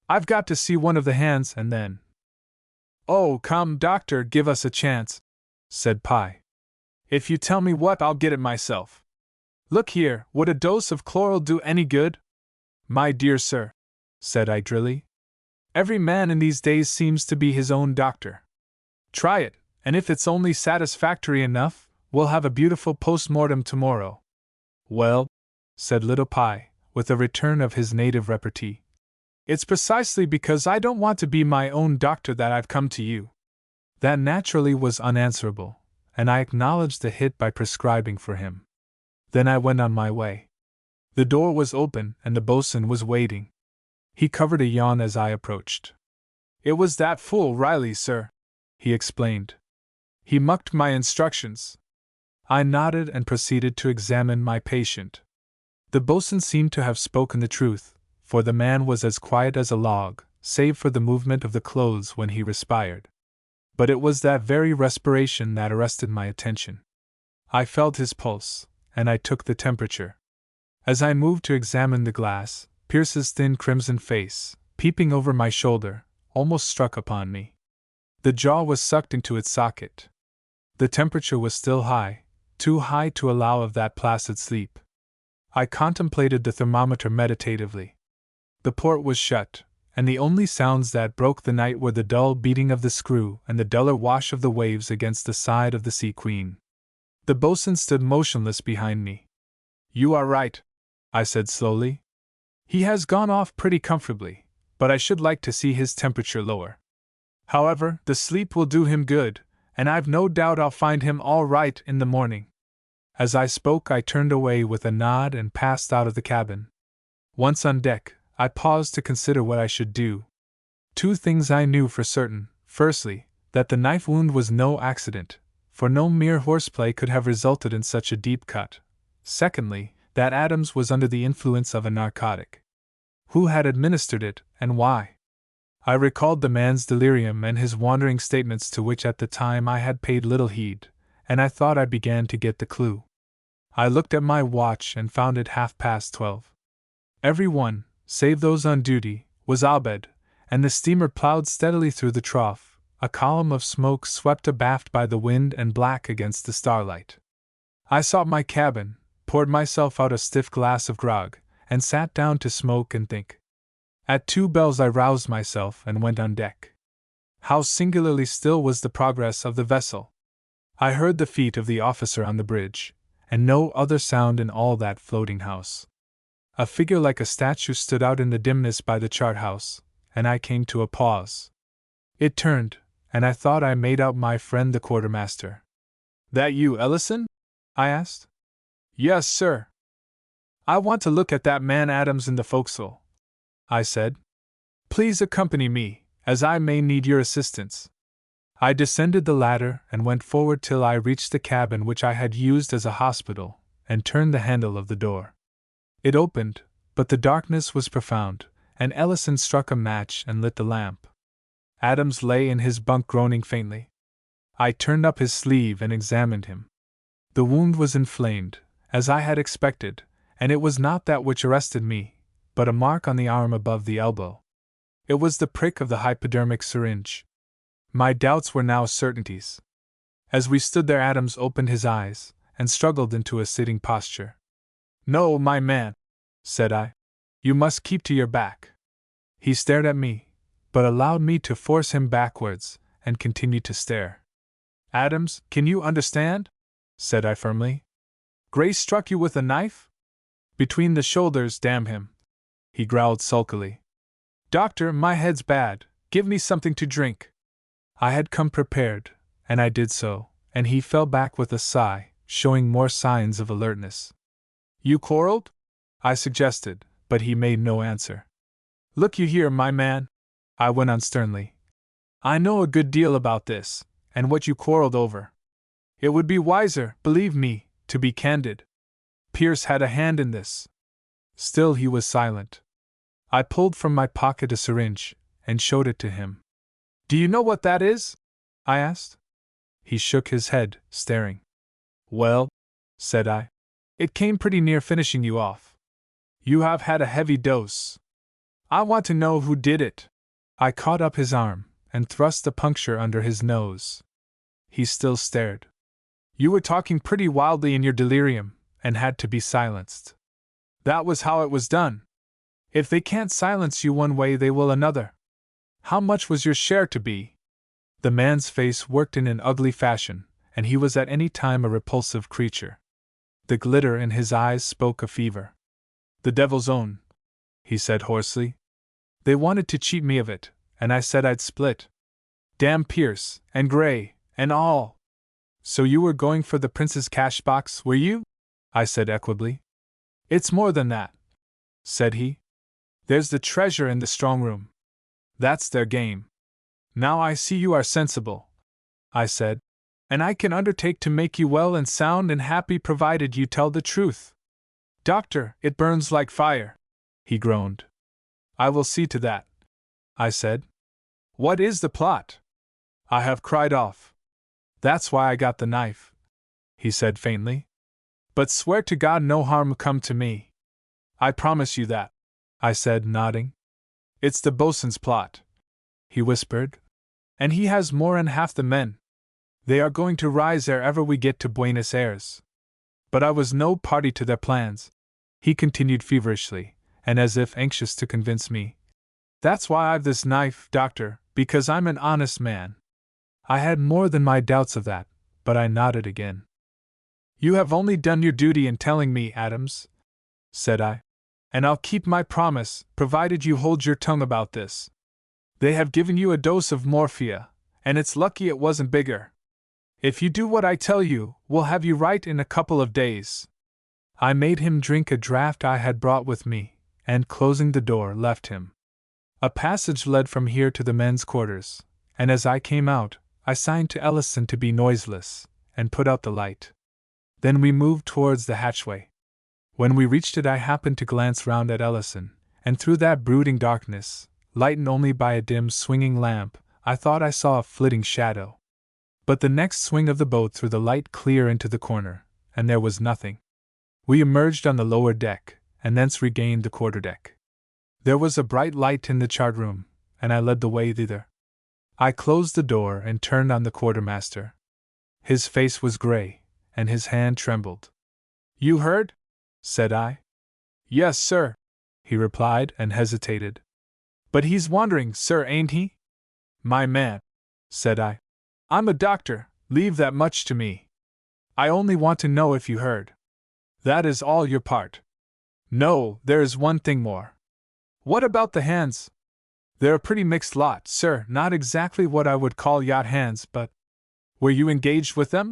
I've got to see one of the hands and then. Oh, come, doctor, give us a chance, said Pie. If you tell me what, I'll get it myself. Look here, would a dose of chloral do any good? My dear sir, said I drily, every man in these days seems to be his own doctor. Try it, and if it's only satisfactory enough, we'll have a beautiful post-mortem tomorrow. Well, said little Pie, with a return of his native repartee, it's precisely because I don't want to be my own doctor that I've come to you. That naturally was unanswerable, and I acknowledged the hit by prescribing for him. Then I went on my way. The door was open and the boatswain was waiting. He covered a yawn as I approached. It was that fool Riley, sir, he explained. He mucked my instructions. I nodded and proceeded to examine my patient. The boatswain seemed to have spoken the truth, for the man was as quiet as a log, save for the movement of the clothes when he respired. But it was that very respiration that arrested my attention. I felt his pulse, and I took the temperature. As I moved to examine the glass, Pierce's thin crimson face, peeping over my shoulder, almost struck upon me. The jaw was sucked into its socket. The temperature was still high, too high to allow of that placid sleep. I contemplated the thermometer meditatively. The port was shut, and the only sounds that broke the night were the dull beating of the screw and the duller wash of the waves against the side of the Sea Queen. The boatswain stood motionless behind me. You are right, I said slowly. He has gone off pretty comfortably, but I should like to see his temperature lower. However, the sleep will do him good, and I've no doubt I'll find him all right in the morning. As I spoke, I turned away with a nod and passed out of the cabin. Once on deck, I paused to consider what I should do. Two things I knew for certain. Firstly, that the knife wound was no accident, for no mere horseplay could have resulted in such a deep cut. Secondly, that Adams was under the influence of a narcotic. Who had administered it, and why? I recalled the man's delirium and his wandering statements to which at the time I had paid little heed, and I thought I began to get the clue. I looked at my watch and found it 12:30. Every one, save those on duty, was abed, and the steamer plowed steadily through the trough, a column of smoke swept abaft by the wind and black against the starlight. I sought my cabin, poured myself out a stiff glass of grog, and sat down to smoke and think. At 2 bells I roused myself and went on deck. How singularly still was the progress of the vessel! I heard the feet of the officer on the bridge, and no other sound in all that floating house. A figure like a statue stood out in the dimness by the chart house, and I came to a pause. It turned, and I thought I made out my friend the quartermaster. That you, Ellison? I asked. Yes, sir. I want to look at that man Adams in the forecastle, I said. Please accompany me, as I may need your assistance. I descended the ladder and went forward till I reached the cabin which I had used as a hospital, and turned the handle of the door. It opened, but the darkness was profound, and Ellison struck a match and lit the lamp. Adams lay in his bunk groaning faintly. I turned up his sleeve and examined him. The wound was inflamed, as I had expected, and it was not that which arrested me, but a mark on the arm above the elbow. It was the prick of the hypodermic syringe. My doubts were now certainties. As we stood there, Adams opened his eyes, and struggled into a sitting posture. No, my man, said I. You must keep to your back. He stared at me, but allowed me to force him backwards, and continued to stare. Adams, can you understand? Said I firmly. Grace struck you with a knife? Between the shoulders, damn him. He growled sulkily. Doctor, my head's bad. Give me something to drink. I had come prepared, and I did so, and he fell back with a sigh, showing more signs of alertness. You quarreled? I suggested, but he made no answer. Look you here, my man, I went on sternly. I know a good deal about this, and what you quarreled over. It would be wiser, believe me, to be candid. Pierce had a hand in this. Still he was silent. I pulled from my pocket a syringe, and showed it to him. Do you know what that is? I asked. He shook his head, staring. Well, said I, it came pretty near finishing you off. You have had a heavy dose. I want to know who did it. I caught up his arm, and thrust the puncture under his nose. He still stared. You were talking pretty wildly in your delirium, and had to be silenced. That was how it was done. If they can't silence you one way, they will another. How much was your share to be? The man's face worked in an ugly fashion, and he was at any time a repulsive creature. The glitter in his eyes spoke of fever. The devil's own, he said hoarsely. They wanted to cheat me of it, and I said I'd split. Damn Pierce, and Gray, and all. So you were going for the prince's cash box, were you? I said equably. It's more than that, said he. There's the treasure in the strong room. That's their game. Now I see you are sensible, I said, and I can undertake to make you well and sound and happy provided you tell the truth. Doctor, it burns like fire, he groaned. I will see to that, I said. What is the plot? I have cried off. That's why I got the knife, he said faintly. But swear to God no harm come to me. I promise you that, I said, nodding. It's the bosun's plot, he whispered. And he has more than half the men. They are going to rise ere ever we get to Buenos Aires. But I was no party to their plans, he continued feverishly, and as if anxious to convince me. That's why I've this knife, doctor, because I'm an honest man. I had more than my doubts of that, but I nodded again. You have only done your duty in telling me, Adams, said I, and I'll keep my promise, provided you hold your tongue about this. They have given you a dose of morphia, and it's lucky it wasn't bigger. If you do what I tell you, we'll have you right in a couple of days. I made him drink a draught I had brought with me, and closing the door, left him. A passage led from here to the men's quarters, and as I came out, I signed to Ellison to be noiseless, and put out the light. Then we moved towards the hatchway. When we reached it, I happened to glance round at Ellison, and through that brooding darkness, lightened only by a dim swinging lamp, I thought I saw a flitting shadow. But the next swing of the boat threw the light clear into the corner, and there was nothing. We emerged on the lower deck, and thence regained the quarterdeck. There was a bright light in the chart room, and I led the way thither. I closed the door and turned on the quartermaster. His face was gray, and his hand trembled. You heard? Said I. Yes, sir, he replied, and hesitated. But he's wandering, sir, ain't he? My man, said I. I'm a doctor, leave that much to me. I only want to know if you heard. That is all your part. No, there is one thing more. What about the hands? They're a pretty mixed lot, sir, not exactly what I would call yacht hands, but… Were you engaged with them?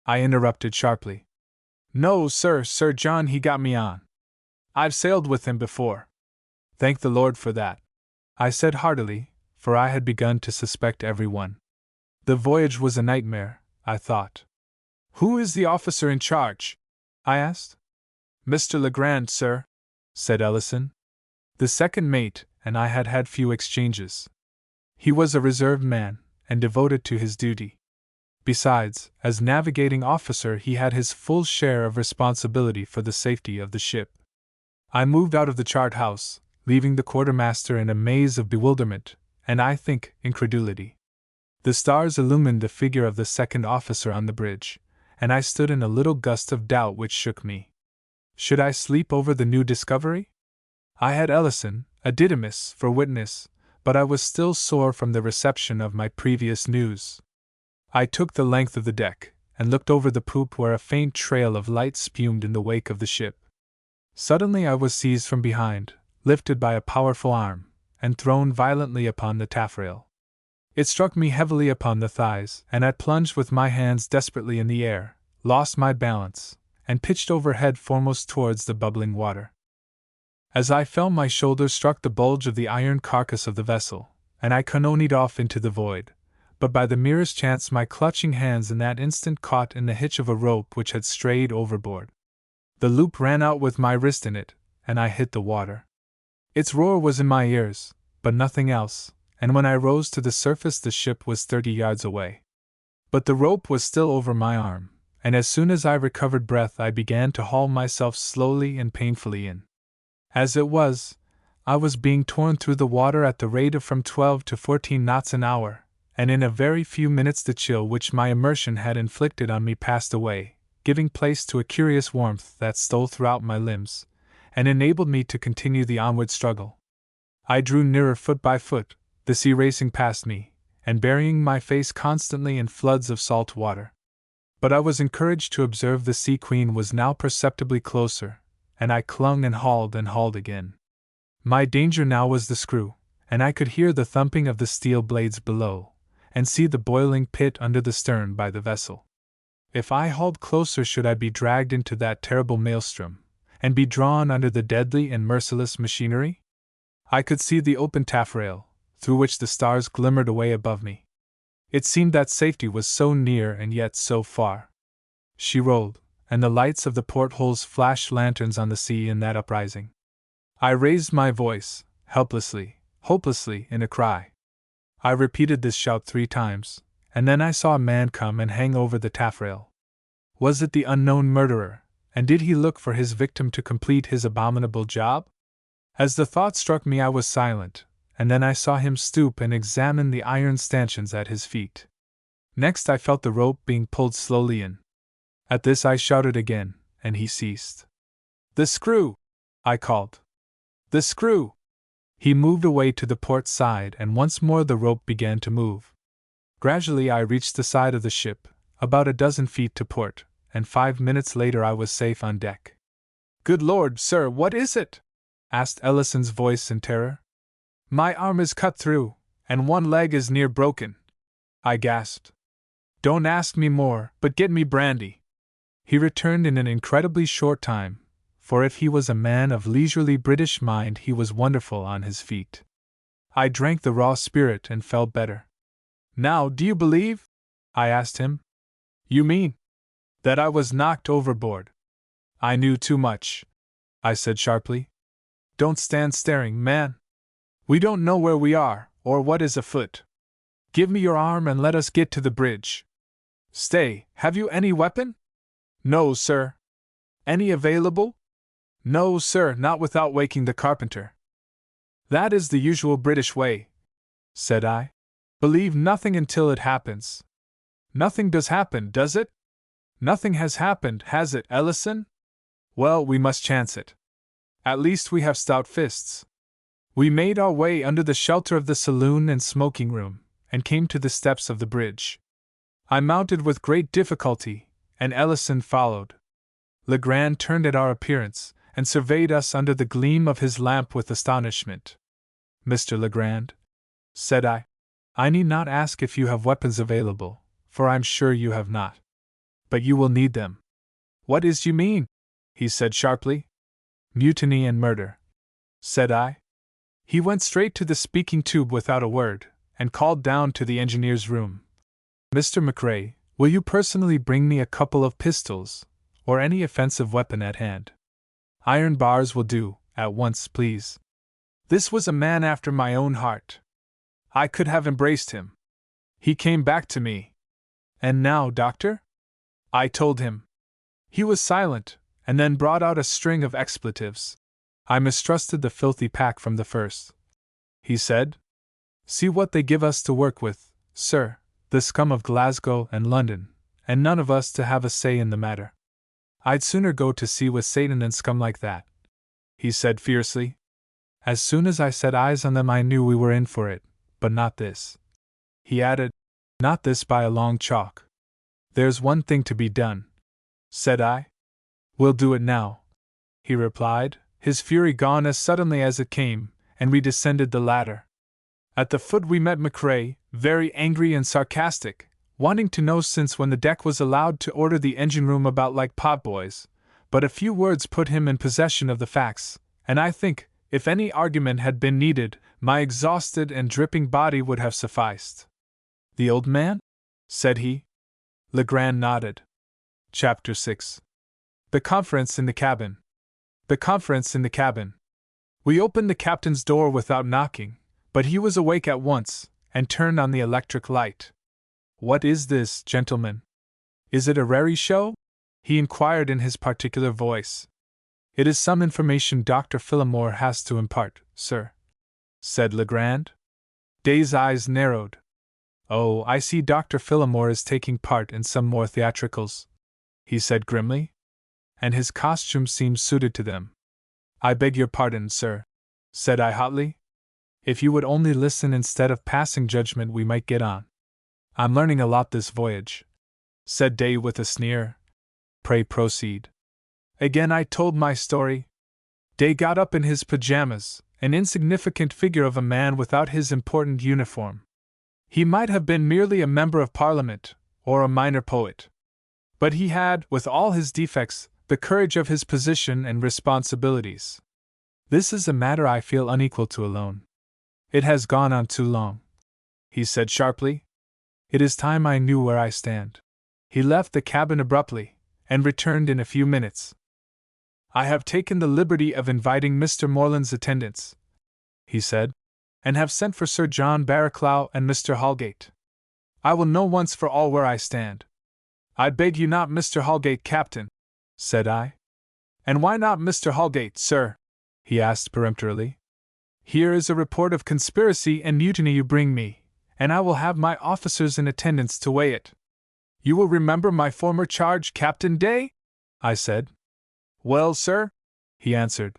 I interrupted sharply. No, sir, Sir John, he got me on. I've sailed with him before. Thank the Lord for that, I said heartily, for I had begun to suspect everyone. The voyage was a nightmare, I thought. Who is the officer in charge? I asked. Mr. Legrand, sir, said Ellison. The second mate and I had had few exchanges. He was a reserved man, and devoted to his duty. Besides, as navigating officer, he had his full share of responsibility for the safety of the ship. I moved out of the chart house, leaving the quartermaster in a maze of bewilderment, and I think incredulity. The stars illumined the figure of the second officer on the bridge, and I stood in a little gust of doubt which shook me. Should I sleep over the new discovery? I had Ellison, a Didymus, for witness, but I was still sore from the reception of my previous news. I took the length of the deck, and looked over the poop where a faint trail of light spumed in the wake of the ship. Suddenly I was seized from behind, lifted by a powerful arm, and thrown violently upon the taffrail. It struck me heavily upon the thighs, and I plunged with my hands desperately in the air, lost my balance, and pitched over head foremost towards the bubbling water. As I fell, my shoulders struck the bulge of the iron carcass of the vessel, and I cannonied off into the void, but by the merest chance my clutching hands in that instant caught in the hitch of a rope which had strayed overboard. The loop ran out with my wrist in it, and I hit the water. Its roar was in my ears, but nothing else, and when I rose to the surface the ship was 30 yards away. But the rope was still over my arm, and as soon as I recovered breath I began to haul myself slowly and painfully in. As it was, I was being torn through the water at the rate of from 12 to 14 knots an hour, and in a very few minutes the chill which my immersion had inflicted on me passed away, giving place to a curious warmth that stole throughout my limbs, and enabled me to continue the onward struggle. I drew nearer foot by foot, the sea racing past me, and burying my face constantly in floods of salt water. But I was encouraged to observe the Sea Queen was now perceptibly closer, and I clung and hauled again. My danger now was the screw, and I could hear the thumping of the steel blades below, and see the boiling pit under the stern by the vessel. If I hauled closer should I be dragged into that terrible maelstrom, and be drawn under the deadly and merciless machinery? I could see the open taffrail, through which the stars glimmered away above me. It seemed that safety was so near and yet so far. She rolled, and the lights of the portholes flashed lanterns on the sea in that uprising. I raised my voice, helplessly, hopelessly, in a cry. I repeated this shout 3 times, and then I saw a man come and hang over the taffrail. Was it the unknown murderer, and did he look for his victim to complete his abominable job? As the thought struck me I was silent, and then I saw him stoop and examine the iron stanchions at his feet. Next I felt the rope being pulled slowly in. At this I shouted again, and he ceased. "The screw!" I called. "The screw!" He moved away to the port side, and once more the rope began to move. Gradually I reached the side of the ship, about a dozen feet to port, and 5 minutes later I was safe on deck. "Good Lord, sir, what is it?" asked Ellison's voice in terror. "My arm is cut through, and one leg is near broken," I gasped. "Don't ask me more, but get me brandy." He returned in an incredibly short time, for if he was a man of leisurely British mind he was wonderful on his feet. I drank the raw spirit and felt better. "Now, do you believe?" I asked him. "You mean?" "That I was knocked overboard." "I knew too much," I said sharply. "Don't stand staring, man. We don't know where we are, or what is afoot. Give me your arm and let us get to the bridge. Stay, have you any weapon?" "No, sir." "Any available?" "No, sir, not without waking the carpenter." "That is the usual British way," said I. "Believe nothing until it happens." "Nothing does happen, does it?" "Nothing has happened, has it, Ellison?" "Well, we must chance it. At least we have stout fists." We made our way under the shelter of the saloon and smoking room, and came to the steps of the bridge. I mounted with great difficulty, and Ellison followed. Legrand turned at our appearance, and surveyed us under the gleam of his lamp with astonishment. "Mr. Legrand," said I need not ask if you have weapons available, for I'm sure you have not. But you will need them." "What is you mean?" he said sharply. "Mutiny and murder," said I. He went straight to the speaking tube without a word, and called down to the engineer's room. "Mr. McRae, will you personally bring me a couple of pistols, or any offensive weapon at hand? Iron bars will do, at once, please." This was a man after my own heart. I could have embraced him. He came back to me. "And now, doctor?" I told him. He was silent, and then brought out a string of expletives. I mistrusted the filthy pack from the first. He said, "See what they give us to work with, sir, the scum of Glasgow and London, and none of us to have a say in the matter. I'd sooner go to sea with Satan than scum like that," he said fiercely. As soon as I set eyes on them I knew we were in for it, but not this. He added, "Not this by a long chalk." "There's one thing to be done," said I. "We'll do it now," he replied, his fury gone as suddenly as it came, and we descended the ladder. At the foot we met McRae, very angry and sarcastic, wanting to know since when the deck was allowed to order the engine room about like potboys, but a few words put him in possession of the facts, and I think, if any argument had been needed, my exhausted and dripping body would have sufficed. The old man? Said he. Legrand nodded. Chapter 6. The conference in the cabin. The conference in the cabin. We opened the captain's door without knocking, but he was awake at once, and turned on the electric light. What is this, gentlemen? Is it a raree show? He inquired in his particular voice. It is some information Dr. Phillimore has to impart, sir, said Legrand. Day's eyes narrowed. Oh, I see Dr. Phillimore is taking part in some more theatricals, he said grimly, and his costume seemed suited to them. I beg your pardon, sir, said I hotly. If you would only listen instead of passing judgment, we might get on. I'm learning a lot this voyage, said Day with a sneer. Pray proceed. Again I told my story. Day got up in his pajamas, an insignificant figure of a man without his important uniform. He might have been merely a member of Parliament, or a minor poet. But he had, with all his defects, the courage of his position and responsibilities. This is a matter I feel unequal to alone. It has gone on too long, he said sharply. It is time I knew where I stand. He left the cabin abruptly, and returned in a few minutes. I have taken the liberty of inviting Mr. Morland's attendance, he said, and have sent for Sir John Barraclough and Mr. Holgate. I will know once for all where I stand. I beg you not Mr. Holgate, Captain, said I. And why not Mr. Holgate, sir? He asked peremptorily. Here is a report of conspiracy and mutiny you bring me, and I will have my officers in attendance to weigh it. You will remember my former charge, Captain Day? I said. Well, sir, he answered.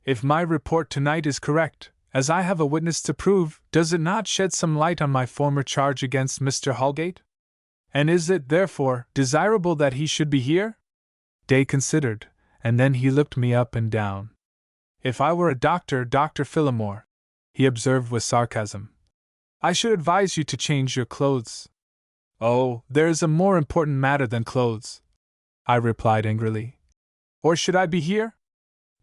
If my report tonight is correct, as I have a witness to prove, does it not shed some light on my former charge against Mr. Holgate? And is it, therefore, desirable that he should be here? Day considered, and then he looked me up and down. If I were a doctor, Dr. Phillimore, he observed with sarcasm, I should advise you to change your clothes. Oh, there is a more important matter than clothes, I replied angrily. Or should I be here?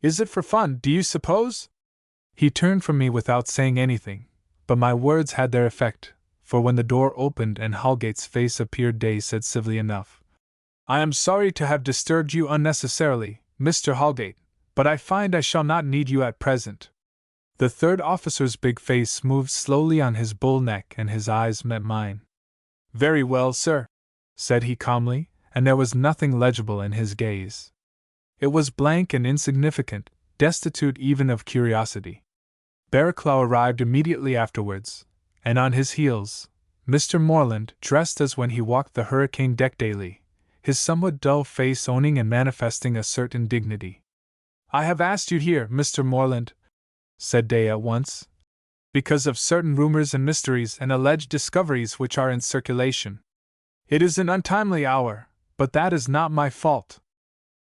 Is it for fun, do you suppose? He turned from me without saying anything, but my words had their effect, for when the door opened and Holgate's face appeared, Day said civilly enough, I am sorry to have disturbed you unnecessarily, Mr. Holgate, but I find I shall not need you at present. The third officer's big face moved slowly on his bull neck and his eyes met mine. Very well, sir, said he calmly, and there was nothing legible in his gaze. It was blank and insignificant, destitute even of curiosity. Barraclough arrived immediately afterwards, and on his heels, Mr. Morland, dressed as when he walked the hurricane deck daily, his somewhat dull face owning and manifesting a certain dignity. I have asked you here, Mr. Morland, said Day at once, because of certain rumors and mysteries and alleged discoveries which are in circulation. It is an untimely hour, but that is not my fault.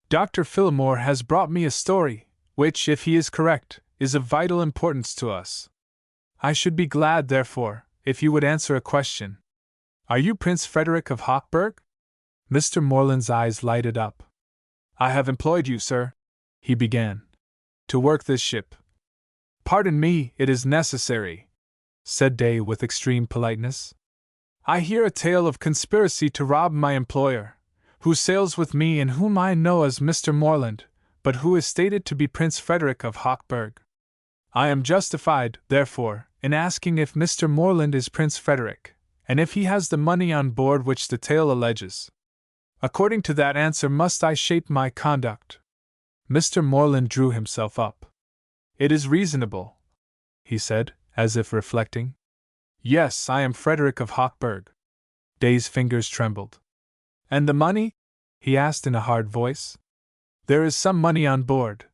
Dr. Phillimore has brought me a story, which, if he is correct, is of vital importance to us. I should be glad, therefore, if you would answer a question. Are you Prince Frederick of Hochberg? Mr. Morland's eyes lighted up. I have employed you, sir, he began, to work this ship. Pardon me, it is necessary, said Day with extreme politeness. I hear a tale of conspiracy to rob my employer, who sails with me and whom I know as Mr. Morland, but who is stated to be Prince Frederick of Hochberg. I am justified, therefore, in asking if Mr. Morland is Prince Frederick, and if he has the money on board which the tale alleges. According to that answer must I shape my conduct. Mr. Morland drew himself up. It is reasonable, he said, as if reflecting. Yes, I am Frederick of Hochberg. Day's fingers trembled. And the money? He asked in a hard voice. There is some money on board,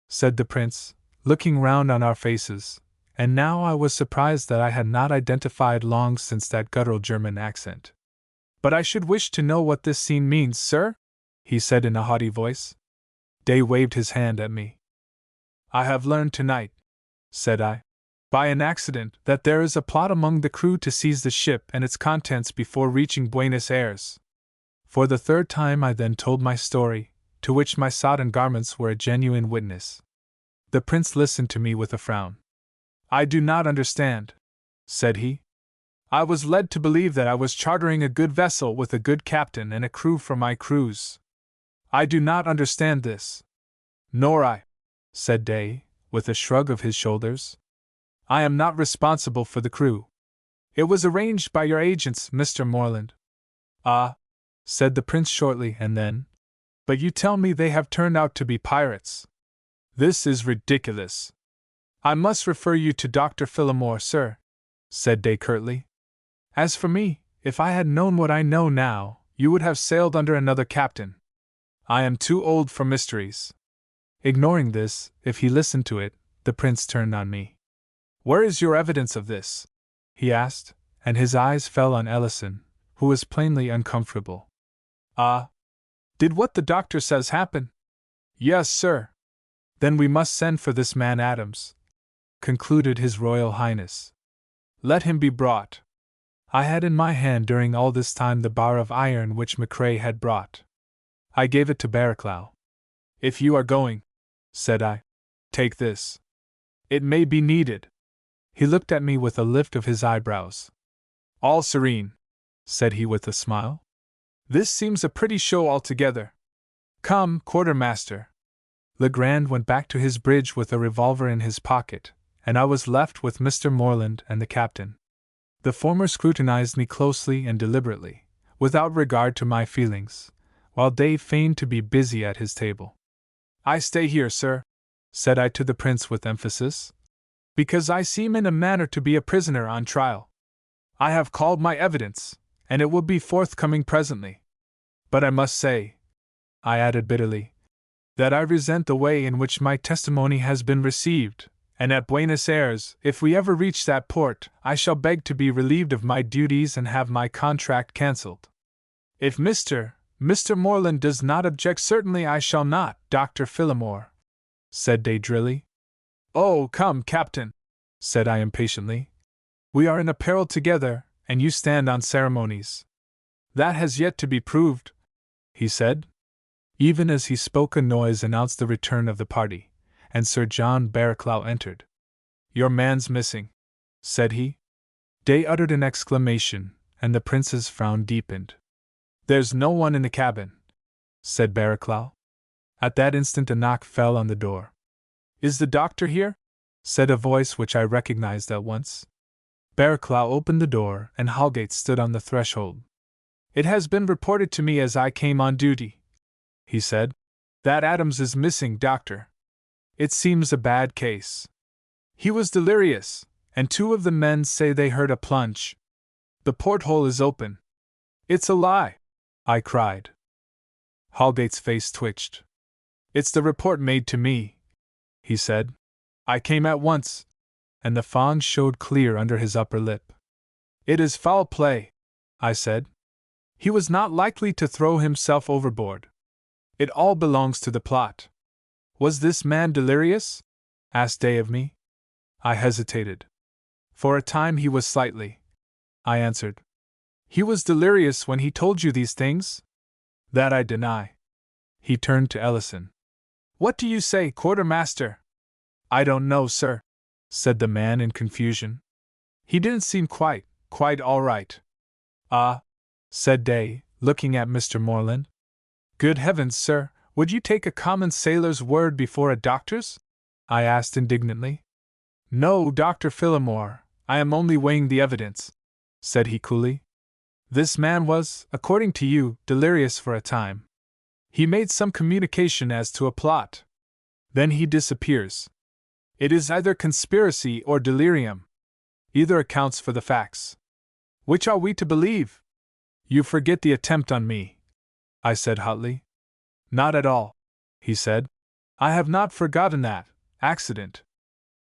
said the prince, looking round on our faces, and now I was surprised that I had not identified long since that guttural German accent. But I should wish to know what this scene means, sir, he said in a haughty voice. Day waved his hand at me. I have learned tonight, said I, by an accident, that there is a plot among the crew to seize the ship and its contents before reaching Buenos Aires. For the third time I then told my story, to which my sodden garments were a genuine witness. The prince listened to me with a frown. "I do not understand," said he. "I was led to believe that I was chartering a good vessel with a good captain and a crew for my cruise. I do not understand this." "Nor I," said Day, with a shrug of his shoulders. "I am not responsible for the crew. It was arranged by your agents, Mr. Moreland." "Ah," said the prince shortly, and then, "But you tell me they have turned out to be pirates. This is ridiculous." "I must refer you to Dr. Phillimore, sir," said Day curtly. "As for me, if I had known what I know now, you would have sailed under another captain. I am too old for mysteries." Ignoring this, if he listened to it, the prince turned on me. "Where is your evidence of this?" he asked, and his eyes fell on Ellison, who was plainly uncomfortable. "Ah, did what the doctor says happen?" "Yes, sir." "Then we must send for this man Adams," concluded His Royal Highness. "Let him be brought." I had in my hand during all this time the bar of iron which McCrae had brought. I gave it to Barraclough. "If you are going," said I, "take this. It may be needed." He looked at me with a lift of his eyebrows. "All serene," said he with a smile. "This seems a pretty show altogether. Come, quartermaster." Legrand went back to his bridge with a revolver in his pocket, and I was left with Mr. Moreland and the captain. The former scrutinized me closely and deliberately, without regard to my feelings, while Dave feigned to be busy at his table. "I stay here, sir," said I to the prince with emphasis, "because I seem in a manner to be a prisoner on trial. I have called my evidence, and it will be forthcoming presently. But I must say," I added bitterly, "that I resent the way in which my testimony has been received, and at Buenos Aires, if we ever reach that port, I shall beg to be relieved of my duties and have my contract cancelled. If Mr. Moreland does not object, certainly I shall not, Dr. Phillimore," said Day drily. "Oh, come, Captain," said I impatiently. "We are in a peril together, and you stand on ceremonies." "That has yet to be proved," he said. Even as he spoke, a noise announced the return of the party, and Sir John Barraclough entered. "Your man's missing," said he. Day uttered an exclamation, and the prince's frown deepened. "There's no one in the cabin," said Barraclough. At that instant a knock fell on the door. "Is the doctor here?" said a voice which I recognized at once. Barraclough opened the door, and Holgate stood on the threshold. "It has been reported to me as I came on duty," he said, "that Adams is missing, doctor. It seems a bad case. He was delirious, and 2 of the men say they heard a plunge. The porthole is open." "It's a lie!" I cried. Holgate's face twitched. "It's the report made to me," he said. "I came at once," and the fangs showed clear under his upper lip. "It is foul play," I said. "He was not likely to throw himself overboard. It all belongs to the plot." "Was this man delirious?" asked Day of me. I hesitated. "For a time he was slightly," I answered. "He was delirious when he told you these things?" "That I deny." He turned to Ellison. "What do you say, quartermaster?" "I don't know, sir," said the man in confusion. "He didn't seem quite all right." "Ah," said Day, looking at Mr. Moreland. "Good heavens, sir, would you take a common sailor's word before a doctor's?" I asked indignantly. "No, Dr. Phillimore, I am only weighing the evidence," said he coolly. "This man was, according to you, delirious for a time. He made some communication as to a plot. Then he disappears. It is either conspiracy or delirium. Either accounts for the facts. Which are we to believe?" "You forget the attempt on me," I said hotly. "Not at all," he said. "I have not forgotten that accident.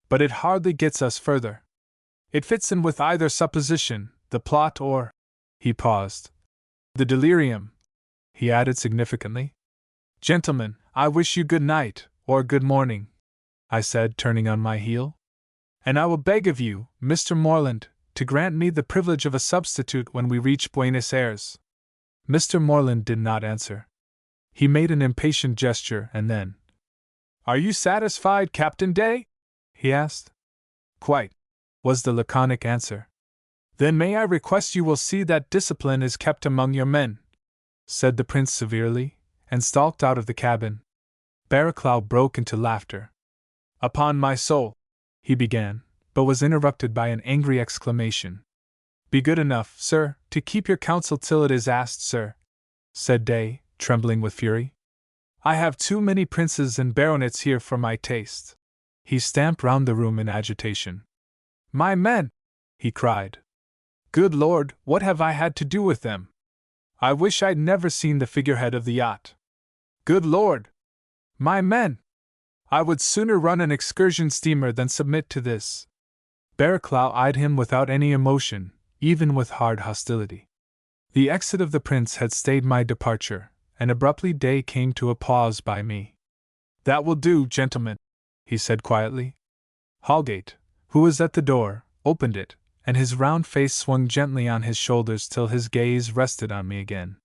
But it hardly gets us further. It fits in with either supposition, the plot, or—" He paused. "The delirium," he added significantly. "Gentlemen, I wish you good night, or good morning," I said, turning on my heel. And I will beg of you, Mr. Morland, to grant me the privilege of a substitute when we reach Buenos Aires. Mr. Morland did not answer. He made an impatient gesture and then, "Are you satisfied, Captain Day?" he asked. "Quite," was the laconic answer. "Then may I request you will see that discipline is kept among your men," said the prince severely, and stalked out of the cabin. Barraclough broke into laughter. "Upon my soul," he began, but was interrupted by an angry exclamation. "Be good enough, sir, to keep your counsel till it is asked, sir," said Day, trembling with fury. "I have too many princes and baronets here for my taste." He stamped round the room in agitation. "My men!" he cried. "Good Lord, what have I had to do with them? I wish I'd never seen the figurehead of the yacht. Good Lord! My men! I would sooner run an excursion steamer than submit to this." Barraclough eyed him without any emotion, even with hard hostility. The exit of the prince had stayed my departure, and abruptly Day came to a pause by me. "That will do, gentlemen," he said quietly. Holgate, who was at the door, opened it, and his round face swung gently on his shoulders till his gaze rested on me again.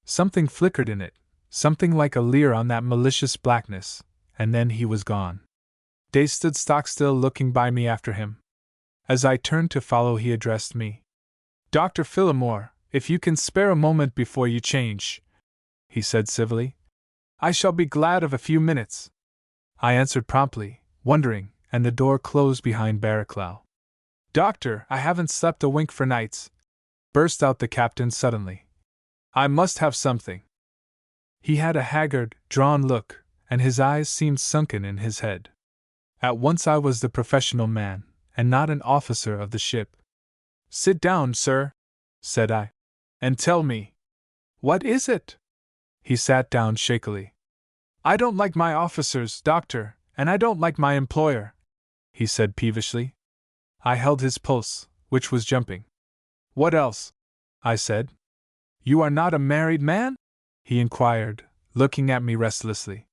Something flickered in it, something like a leer on that malicious blackness, and then he was gone. Day stood stock-still looking by me after him. As I turned to follow he addressed me. "Dr. Phillimore, if you can spare a moment before you change," he said civilly, "I shall be glad of a few minutes." I answered promptly, wondering, and the door closed behind Barraclough. "Doctor, I haven't slept a wink for nights," burst out the captain suddenly. "I must have something." He had a haggard, drawn look, and his eyes seemed sunken in his head. At once I was the professional man, and not an officer of the ship. "Sit down, sir," said I, "and tell me. What is it?" He sat down shakily. "I don't like my officers, doctor, and I don't like my employer," he said peevishly. I held his pulse, which was jumping. "What else?" I said. "You are not a married man?" he inquired, looking at me restlessly.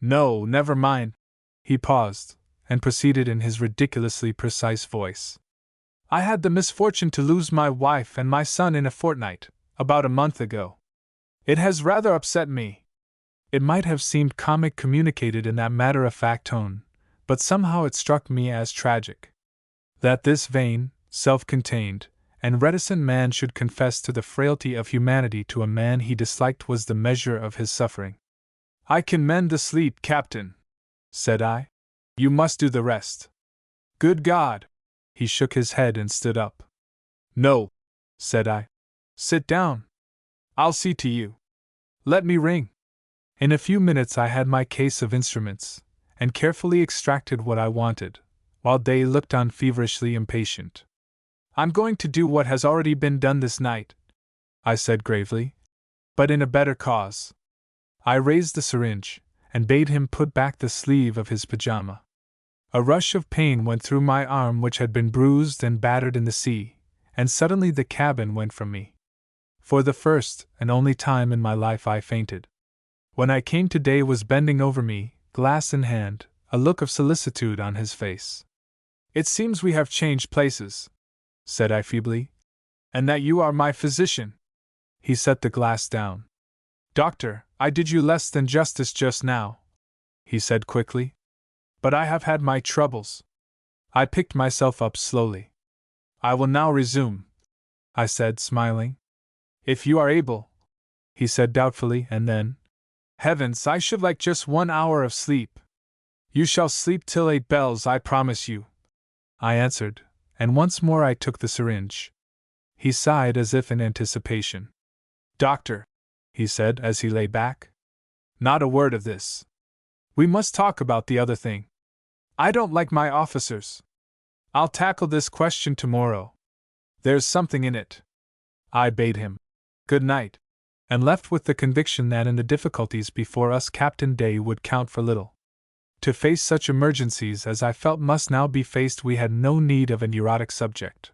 "No, never mind." He paused, and proceeded in his ridiculously precise voice. "I had the misfortune to lose my wife and my son in a fortnight, about a month ago. It has rather upset me." It might have seemed comic communicated in that matter-of-fact tone, but somehow it struck me as tragic. That this vain, self-contained, and reticent man should confess to the frailty of humanity to a man he disliked was the measure of his suffering. "I can mend the sleep, Captain," said I. "You must do the rest." "Good God!" He shook his head and stood up. "No," said I. "Sit down. I'll see to you. Let me ring." In a few minutes I had my case of instruments, and carefully extracted what I wanted, while Day looked on feverishly impatient. "I'm going to do what has already been done this night," I said gravely, "but in a better cause." I raised the syringe, and bade him put back the sleeve of his pajama. A rush of pain went through my arm which had been bruised and battered in the sea, and suddenly the cabin went from me. For the first and only time in my life I fainted. When I came to Day was bending over me, glass in hand, a look of solicitude on his face. "It seems we have changed places," said I feebly, "and that you are my physician." He set the glass down. "Doctor, I did you less than justice just now," he said quickly. "But I have had my troubles." I picked myself up slowly. "I will now resume," I said, smiling. "If you are able," he said doubtfully, and then, "Heavens, I should like just 1 hour of sleep." "You shall sleep till 8 bells, I promise you," I answered, and once more I took the syringe. He sighed as if in anticipation. "Doctor," he said as he lay back, "not a word of this. We must talk about the other thing. I don't like my officers. I'll tackle this question tomorrow. There's something in it." I bade him good night, and left with the conviction that in the difficulties before us Captain Day would count for little. To face such emergencies as I felt must now be faced we had no need of an erotic subject.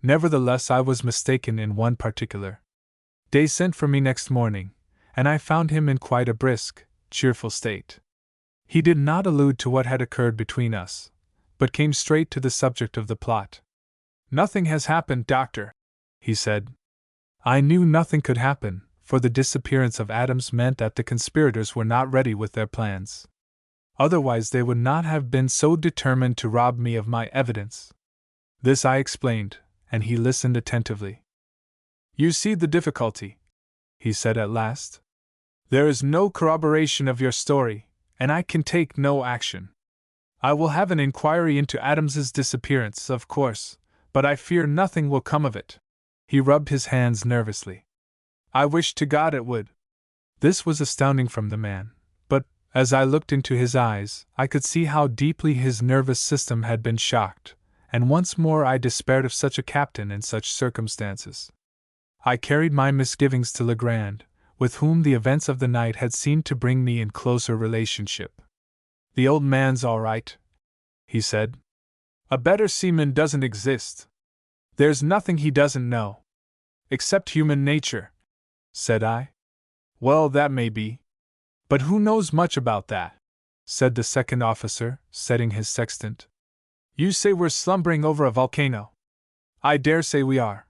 Nevertheless I was mistaken in one particular. Day sent for me next morning, and I found him in quite a brisk, cheerful state. He did not allude to what had occurred between us, but came straight to the subject of the plot. "Nothing has happened, Doctor," he said. I knew nothing could happen, for the disappearance of Adams meant that the conspirators were not ready with their plans. Otherwise they would not have been so determined to rob me of my evidence. This I explained, and he listened attentively. "You see the difficulty," he said at last. "There is no corroboration of your story, and I can take no action. I will have an inquiry into Adams's disappearance, of course, but I fear nothing will come of it." He rubbed his hands nervously. "I wish to God it would." This was astounding from the man, but, as I looked into his eyes, I could see how deeply his nervous system had been shocked, and once more I despaired of such a captain in such circumstances. I carried my misgivings to Legrand, with whom the events of the night had seemed to bring me in closer relationship. "The old man's all right," he said. "A better seaman doesn't exist. There's nothing he doesn't know." "Except human nature," said I. "Well, that may be. But who knows much about that?" said the second officer, setting his sextant. "You say we're slumbering over a volcano. I dare say we are.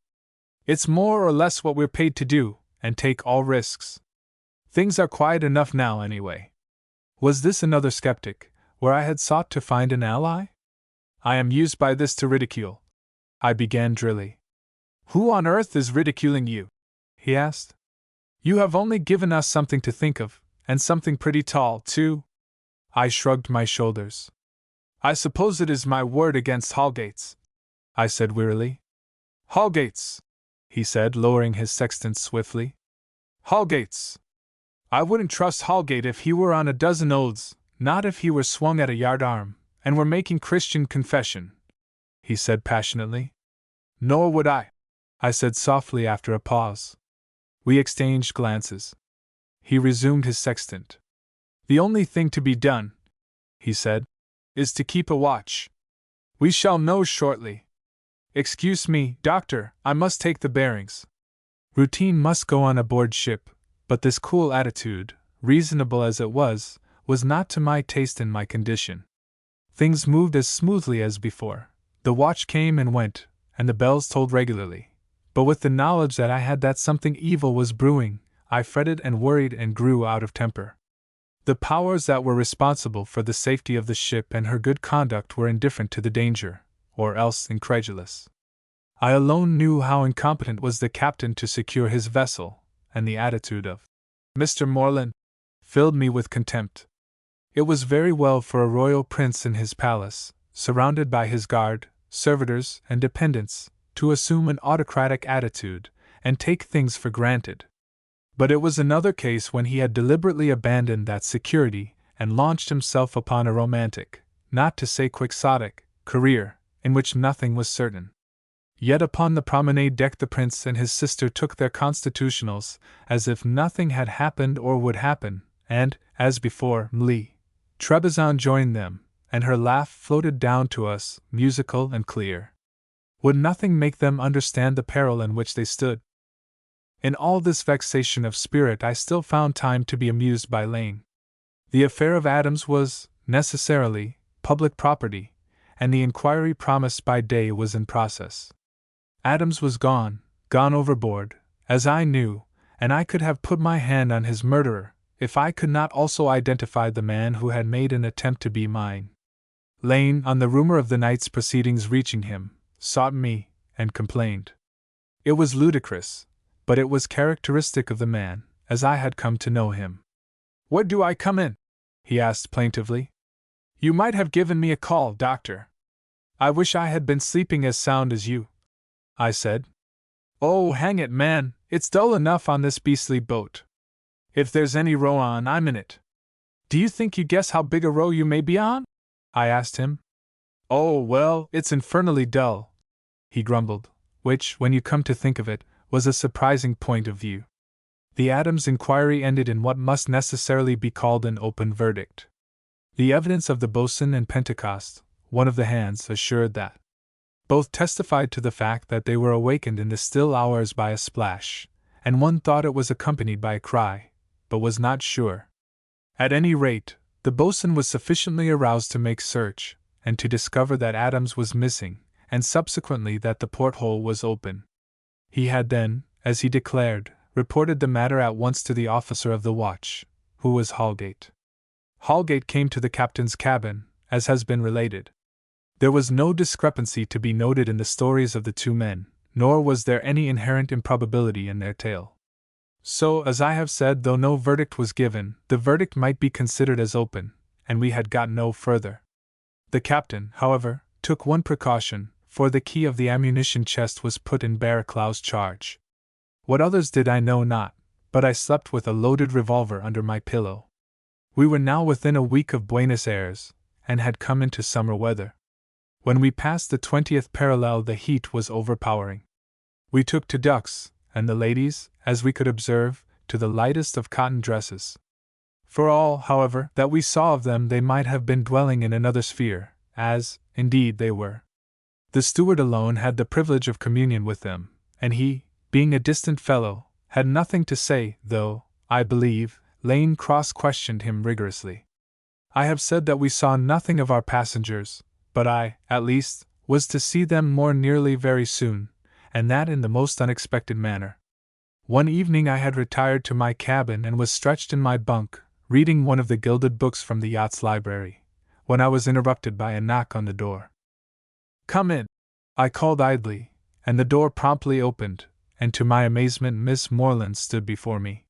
It's more or less what we're paid to do, and take all risks. Things are quiet enough now, anyway." Was this another skeptic, where I had sought to find an ally? "I am used by this to ridicule," I began drily. "Who on earth is ridiculing you?" he asked. "You have only given us something to think of, and something pretty tall, too." I shrugged my shoulders. "I suppose it is my word against Hallgates," I said wearily. "Hallgates," he said, lowering his sextant swiftly. "Hallgates. I wouldn't trust Hallgate if he were on a dozen oaths, not if he were swung at a yardarm, and were making Christian confession," he said passionately. "Nor would I said softly after a pause. We exchanged glances. He resumed his sextant. "The only thing to be done," he said, "is to keep a watch. We shall know shortly. Excuse me, Doctor, I must take the bearings." Routine must go on aboard ship, but this cool attitude, reasonable as it was not to my taste in my condition. Things moved as smoothly as before. The watch came and went, and the bells tolled regularly. But with the knowledge that I had that something evil was brewing, I fretted and worried and grew out of temper. The powers that were responsible for the safety of the ship and her good conduct were indifferent to the danger, or else incredulous. I alone knew how incompetent was the captain to secure his vessel, and the attitude of Mr. Moreland filled me with contempt. It was very well for a royal prince in his palace, surrounded by his guard, servitors, and dependents, to assume an autocratic attitude, and take things for granted. But it was another case when he had deliberately abandoned that security, and launched himself upon a romantic, not to say quixotic, career, in which nothing was certain. Yet upon the promenade deck the prince and his sister took their constitutionals, as if nothing had happened or would happen, and, as before, Trebizond joined them, and her laugh floated down to us, musical and clear. Would nothing make them understand the peril in which they stood? In all this vexation of spirit I still found time to be amused by Lane. The affair of Adams was, necessarily, public property, and the inquiry promised by day was in process. Adams was gone overboard, as I knew, and I could have put my hand on his murderer, if I could not also identify the man who had made an attempt to be mine. Lane, on the rumor of the night's proceedings reaching him, sought me, and complained. It was ludicrous, but it was characteristic of the man, as I had come to know him. "Where do I come in?" he asked plaintively. "You might have given me a call, Doctor. I wish I had been sleeping as sound as you," I said. "Oh, hang it, man, it's dull enough on this beastly boat. If there's any row on, I'm in it." "Do you think you guess how big a row you may be on?" I asked him. "Oh, well, it's infernally dull," he grumbled, which, when you come to think of it, was a surprising point of view. The Adams inquiry ended in what must necessarily be called an open verdict. The evidence of the boatswain and Pentecost, one of the hands, assured that. Both testified to the fact that they were awakened in the still hours by a splash, and one thought it was accompanied by a cry, but was not sure. At any rate, the boatswain was sufficiently aroused to make search, and to discover that Adams was missing, and subsequently that the porthole was open. He had then, as he declared, reported the matter at once to the officer of the watch, who was Holgate. Holgate came to the captain's cabin, as has been related. There was no discrepancy to be noted in the stories of the two men, nor was there any inherent improbability in their tale. So, as I have said, though no verdict was given, the verdict might be considered as open, and we had got no further. The captain, however, took one precaution, for the key of the ammunition chest was put in Barraclough's charge. What others did I know not, but I slept with a loaded revolver under my pillow. We were now within a week of Buenos Aires, and had come into summer weather. When we passed the 20th parallel, the heat was overpowering. We took to ducks, and the ladies, as we could observe, to the lightest of cotton dresses. For all, however, that we saw of them, they might have been dwelling in another sphere, as, indeed, they were. The steward alone had the privilege of communion with them, and he, being a distant fellow, had nothing to say, though, I believe, Lane cross-questioned him rigorously. I have said that we saw nothing of our passengers, but I, at least, was to see them more nearly very soon, and that in the most unexpected manner. One evening I had retired to my cabin and was stretched in my bunk, reading one of the gilded books from the yacht's library, when I was interrupted by a knock on the door. "Come in," I called idly, and the door promptly opened, and to my amazement Miss Moreland stood before me.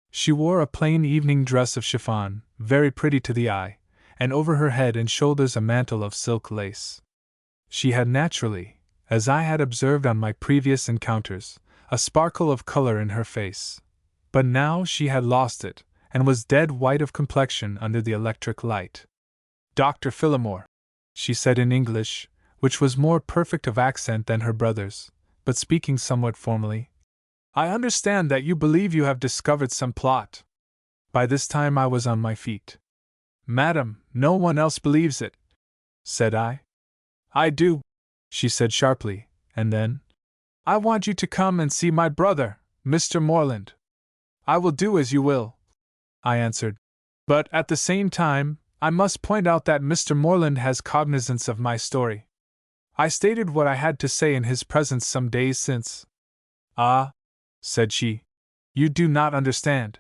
She wore a plain evening dress of chiffon, very pretty to the eye, and over her head and shoulders a mantle of silk lace. She had naturally, as I had observed on my previous encounters, a sparkle of color in her face, but now she had lost it, and was dead white of complexion under the electric light. "Dr. Phillimore," she said in English, which was more perfect of accent than her brother's, but speaking somewhat formally, "I understand that you believe you have discovered some plot." By this time I was on my feet. "Madam, no one else believes it," said I. "I do," she said sharply, and then, "I want you to come and see my brother, Mr. Moreland." "I will do as you will," I answered. "But, at the same time, I must point out that Mr. Moreland has cognizance of my story. I stated what I had to say in his presence some days since." "Ah," said she, "you do not understand.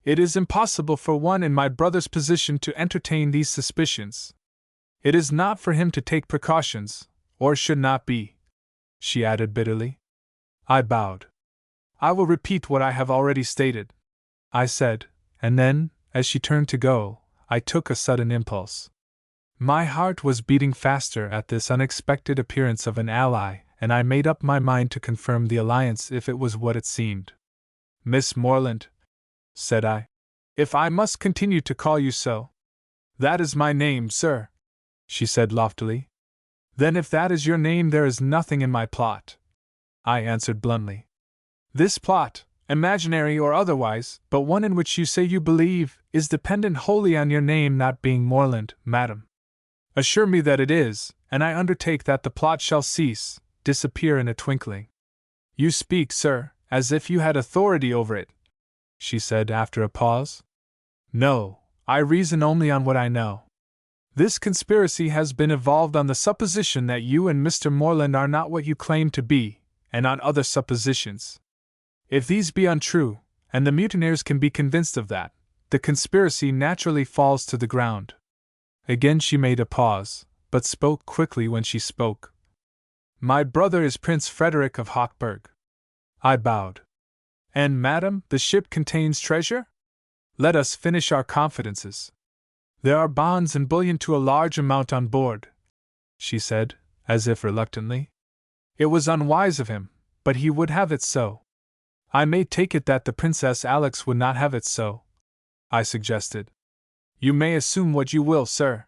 It is impossible for one in my brother's position to entertain these suspicions. It is not for him to take precautions, or should not be," she added bitterly. I bowed. "I will repeat what I have already stated," I said, and then, as she turned to go, I took a sudden impulse. My heart was beating faster at this unexpected appearance of an ally, and I made up my mind to confirm the alliance if it was what it seemed. "Miss Moreland," said I, "if I must continue to call you so." "That is my name, sir," she said loftily. "Then if that is your name there is nothing in my plot," I answered bluntly. "This plot, imaginary or otherwise, but one in which you say you believe, is dependent wholly on your name not being Moreland, madam. Assure me that it is, and I undertake that the plot shall cease, disappear in a twinkling." "You speak, sir, as if you had authority over it," she said after a pause. "No, I reason only on what I know. This conspiracy has been evolved on the supposition that you and Mr. Moreland are not what you claim to be, and on other suppositions. If these be untrue, and the mutineers can be convinced of that, the conspiracy naturally falls to the ground." Again she made a pause, but spoke quickly when she spoke. "My brother is Prince Frederick of Hochberg." I bowed. "And, madam, the ship contains treasure? Let us finish our confidences." "There are bonds and bullion to a large amount on board," she said, as if reluctantly. "It was unwise of him, but he would have it so." "I may take it that the Princess Alex would not have it so," I suggested. "You may assume what you will, sir,"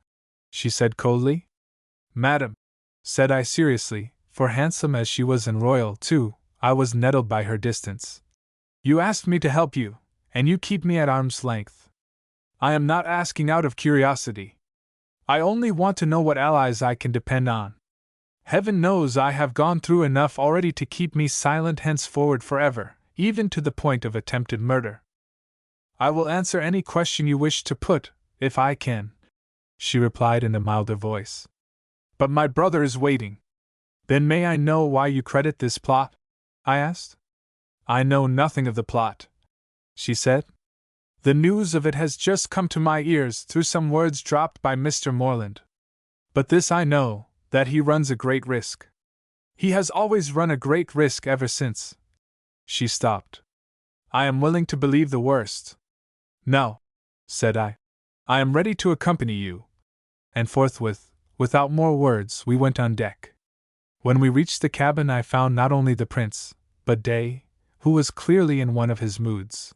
she said coldly. "Madam," said I seriously, for handsome as she was and royal, too, I was nettled by her distance. "You asked me to help you, and you keep me at arm's length. I am not asking out of curiosity. I only want to know what allies I can depend on. Heaven knows I have gone through enough already to keep me silent henceforward forever, even to the point of attempted murder." "I will answer any question you wish to put, if I can," she replied in a milder voice. But my brother is waiting. Then may I know why you credit this plot? I asked. I know nothing of the plot, she said. The news of it has just come to my ears through some words dropped by Mr. Moreland. But this I know, that he runs a great risk. He has always run a great risk ever since. She stopped. I am willing to believe the worst. No, said I. I am ready to accompany you. And forthwith, without more words, we went on deck. When we reached the cabin, I found not only the prince, but Day, who was clearly in one of his moods.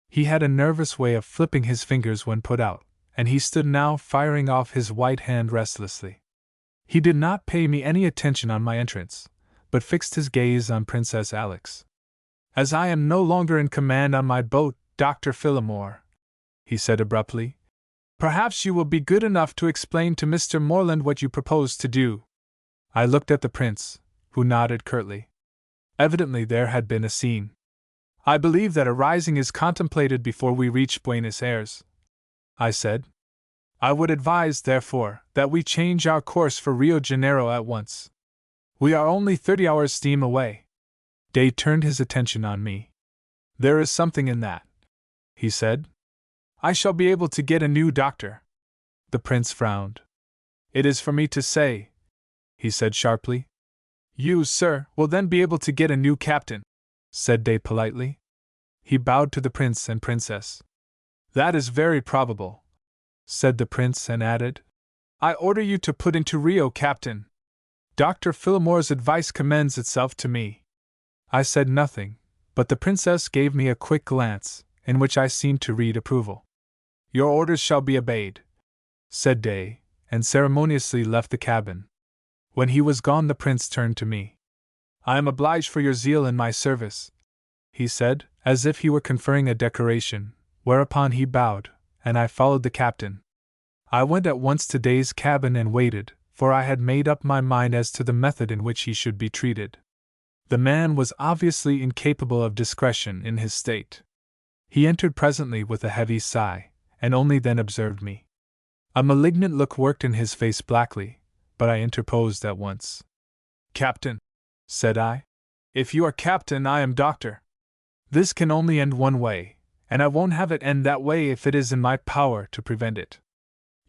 He had a nervous way of flipping his fingers when put out, and he stood now firing off his white hand restlessly. He did not pay me any attention on my entrance, but fixed his gaze on Princess Alex. As I am no longer in command on my boat, Dr. Phillimore, he said abruptly, perhaps you will be good enough to explain to Mr. Moreland what you propose to do. I looked at the prince, who nodded curtly. Evidently there had been a scene. I believe that a rising is contemplated before we reach Buenos Aires, I said. I would advise, therefore, that we change our course for Rio Janeiro at once. We are only 30 hours steam away. Day turned his attention on me. There is something in that, he said. I shall be able to get a new doctor. The prince frowned. It is for me to say, he said sharply. You, sir, will then be able to get a new captain, said Day politely. He bowed to the prince and princess. That is very probable, said the prince and added, I order you to put into Rio, Captain. Dr. Phillimore's advice commends itself to me. I said nothing, but the princess gave me a quick glance, in which I seemed to read approval. Your orders shall be obeyed, said Day, and ceremoniously left the cabin. When he was gone, the prince turned to me. I am obliged for your zeal in my service, he said, as if he were conferring a decoration, whereupon he bowed, and I followed the captain. I went at once to Day's cabin and waited, for I had made up my mind as to the method in which he should be treated. The man was obviously incapable of discretion in his state. He entered presently with a heavy sigh, and only then observed me. A malignant look worked in his face blackly, but I interposed at once. Captain, said I. If you are captain, I am doctor. This can only end one way, and I won't have it end that way if it is in my power to prevent it.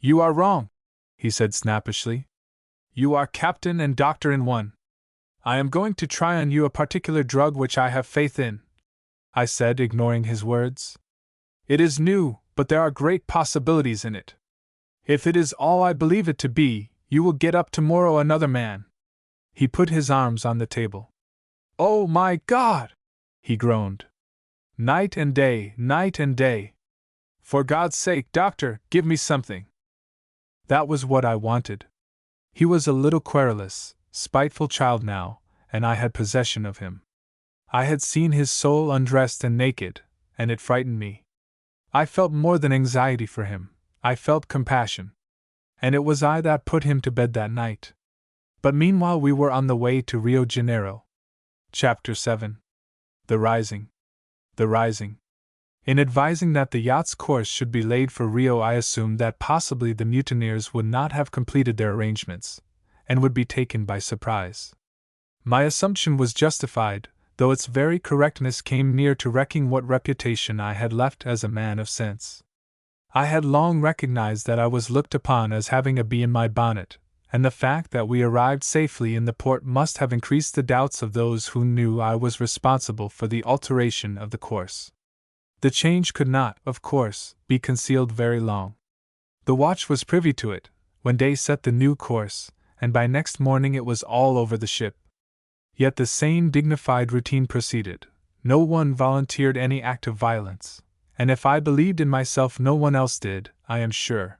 You are wrong, he said snappishly. You are captain and doctor in one. I am going to try on you a particular drug which I have faith in, I said, ignoring his words. It is new, but there are great possibilities in it. If it is all I believe it to be, you will get up tomorrow another man. He put his arms on the table. Oh my God! He groaned. Night and day, night and day. For God's sake, doctor, give me something. That was what I wanted. He was a little querulous, spiteful child now, and I had possession of him. I had seen his soul undressed and naked, and it frightened me. I felt more than anxiety for him, I felt compassion. And it was I that put him to bed that night. But meanwhile we were on the way to Rio Janeiro. Chapter 7. The Rising. The Rising. In advising that the yacht's course should be laid for Rio, I assumed that possibly the mutineers would not have completed their arrangements, and would be taken by surprise. My assumption was justified, though its very correctness came near to wrecking what reputation I had left as a man of sense. I had long recognized that I was looked upon as having a bee in my bonnet, and the fact that we arrived safely in the port must have increased the doubts of those who knew I was responsible for the alteration of the course. The change could not, of course, be concealed very long. The watch was privy to it, when Day set the new course, and by next morning it was all over the ship. Yet the same dignified routine proceeded. No one volunteered any act of violence, and if I believed in myself no one else did, I am sure.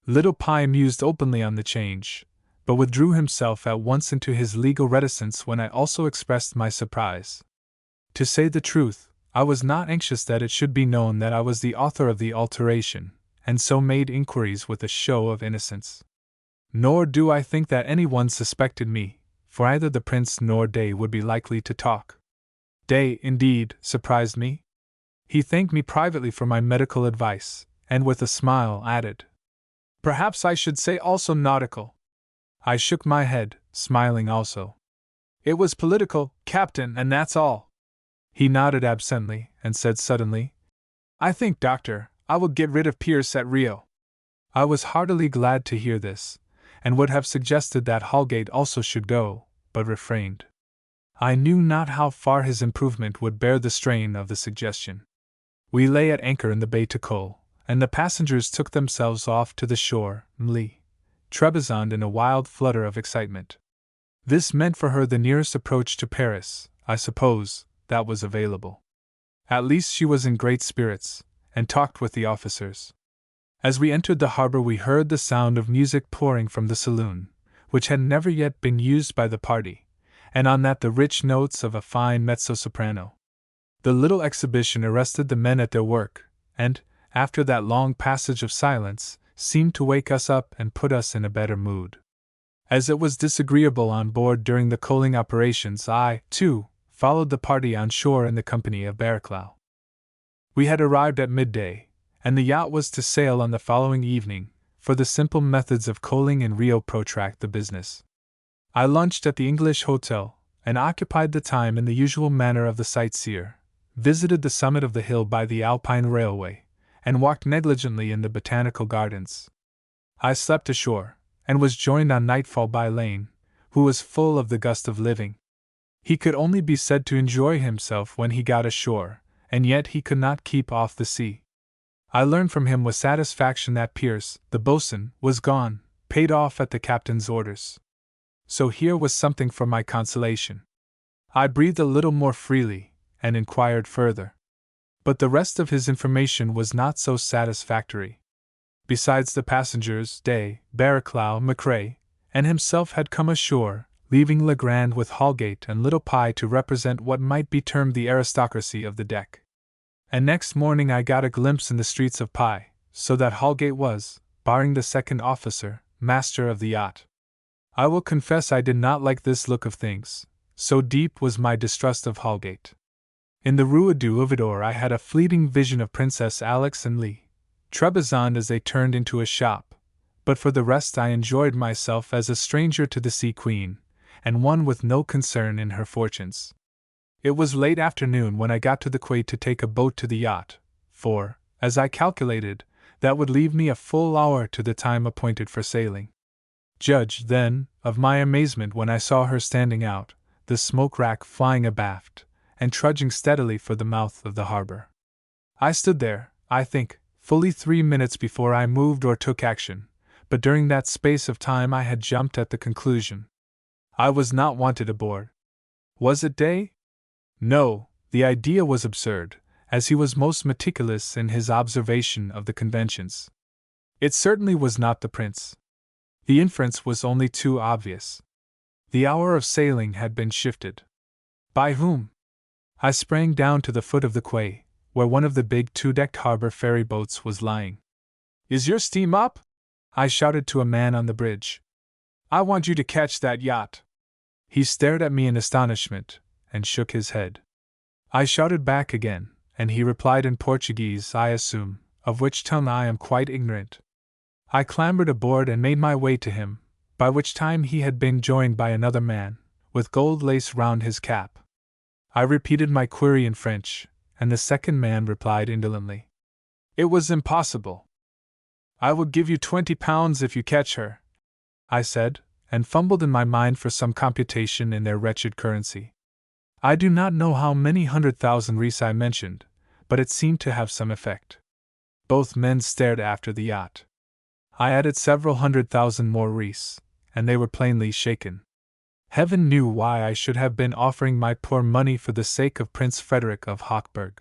Little Pie mused openly on the change, but withdrew himself at once into his legal reticence when I also expressed my surprise. To say the truth, I was not anxious that it should be known that I was the author of the alteration, and so made inquiries with a show of innocence. Nor do I think that anyone suspected me, for either the prince nor Day would be likely to talk. Day, indeed, surprised me. He thanked me privately for my medical advice, and with a smile added, "Perhaps I should say also nautical." I shook my head, smiling also. It was political, Captain, and that's all. He nodded absently and said suddenly, I think, Doctor, I will get rid of Pierce at Rio. I was heartily glad to hear this, and would have suggested that Holgate also should go, but refrained. I knew not how far his improvement would bear the strain of the suggestion. We lay at anchor in the bay to coal, and the passengers took themselves off to the shore, Trebizond in a wild flutter of excitement. This meant for her the nearest approach to Paris, I suppose, that was available. At least she was in great spirits, and talked with the officers. As we entered the harbor we heard the sound of music pouring from the saloon, which had never yet been used by the party, and on that the rich notes of a fine mezzo-soprano. The little exhibition arrested the men at their work, and, after that long passage of silence, seemed to wake us up and put us in a better mood. As it was disagreeable on board during the coaling operations, I, too, followed the party on shore in the company of Barraclough. We had arrived at midday, and the yacht was to sail on the following evening, for the simple methods of coaling in Rio protract the business. I lunched at the English Hotel, and occupied the time in the usual manner of the sightseer, visited the summit of the hill by the Alpine Railway, and walked negligently in the botanical gardens. I slept ashore, and was joined on nightfall by Lane, who was full of the gust of living. He could only be said to enjoy himself when he got ashore, and yet he could not keep off the sea. I learned from him with satisfaction that Pierce, the boatswain, was gone, paid off at the captain's orders. So here was something for my consolation. I breathed a little more freely, and inquired further. But the rest of his information was not so satisfactory. Besides the passengers, Day, Barraclough, McCrae, and himself had come ashore, leaving Legrand with Holgate and Little Pye to represent what might be termed the aristocracy of the deck. And next morning I got a glimpse in the streets of Pye, so that Holgate was, barring the second officer, master of the yacht. I will confess I did not like this look of things, so deep was my distrust of Holgate. In the Rue du Ovidor I had a fleeting vision of Princess Alix and Trebizond as they turned into a shop, but for the rest I enjoyed myself as a stranger to the Sea Queen, and one with no concern in her fortunes. It was late afternoon when I got to the quay to take a boat to the yacht, for, as I calculated, that would leave me a full hour to the time appointed for sailing. Judge, then, of my amazement when I saw her standing out, the smoke rack flying abaft, and trudging steadily for the mouth of the harbor. I stood there, I think, fully 3 minutes before I moved or took action, but during that space of time I had jumped at the conclusion. I was not wanted aboard. Was it Day? No, the idea was absurd, as he was most meticulous in his observation of the conventions. It certainly was not the prince. The inference was only too obvious. The hour of sailing had been shifted. By whom? I sprang down to the foot of the quay, where one of the big two-decked harbor ferry boats was lying. Is your steam up? I shouted to a man on the bridge. I want you to catch that yacht. He stared at me in astonishment, and shook his head. I shouted back again, and he replied in Portuguese, I assume, of which tongue I am quite ignorant. I clambered aboard and made my way to him, by which time he had been joined by another man, with gold lace round his cap. I repeated my query in French, and the second man replied indolently. It was impossible. I will give you £20 if you catch her, I said, and fumbled in my mind for some computation in their wretched currency. I do not know how many 100,000 reis I mentioned, but it seemed to have some effect. Both men stared after the yacht. I added several 100,000 more reis, and they were plainly shaken. Heaven knew why I should have been offering my poor money for the sake of Prince Frederick of Hochberg.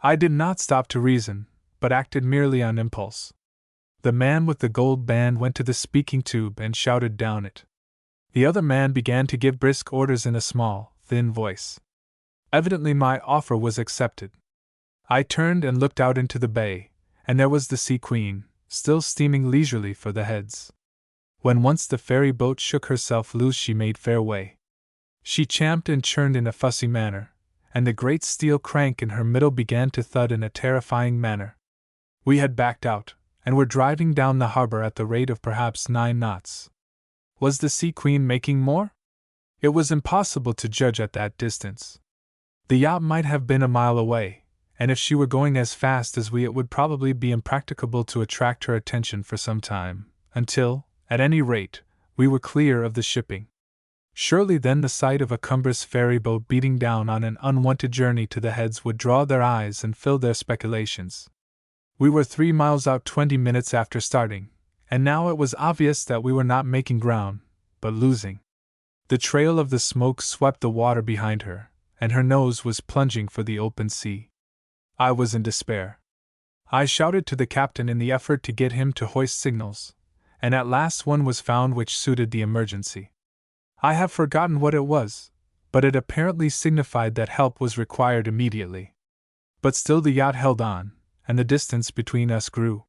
I did not stop to reason, but acted merely on impulse. The man with the gold band went to the speaking tube and shouted down it. The other man began to give brisk orders in a small, thin voice. Evidently my offer was accepted. I turned and looked out into the bay, and there was the Sea Queen, still steaming leisurely for the Heads. When once the ferry boat shook herself loose she made fair way. She champed and churned in a fussy manner, and the great steel crank in her middle began to thud in a terrifying manner. We had backed out, and were driving down the harbor at the rate of perhaps 9 knots. Was the Sea Queen making more? It was impossible to judge at that distance. The yacht might have been a mile away, and if she were going as fast as we, it would probably be impracticable to attract her attention for some time, until, at any rate, we were clear of the shipping. Surely then the sight of a cumbrous ferry boat beating down on an unwanted journey to the Heads would draw their eyes and fill their speculations. We were 3 miles out 20 minutes after starting, and now it was obvious that we were not making ground, but losing. The trail of the smoke swept the water behind her, and her nose was plunging for the open sea. I was in despair. I shouted to the captain in the effort to get him to hoist signals, and at last one was found which suited the emergency. I have forgotten what it was, but it apparently signified that help was required immediately. But still the yacht held on, and the distance between us grew.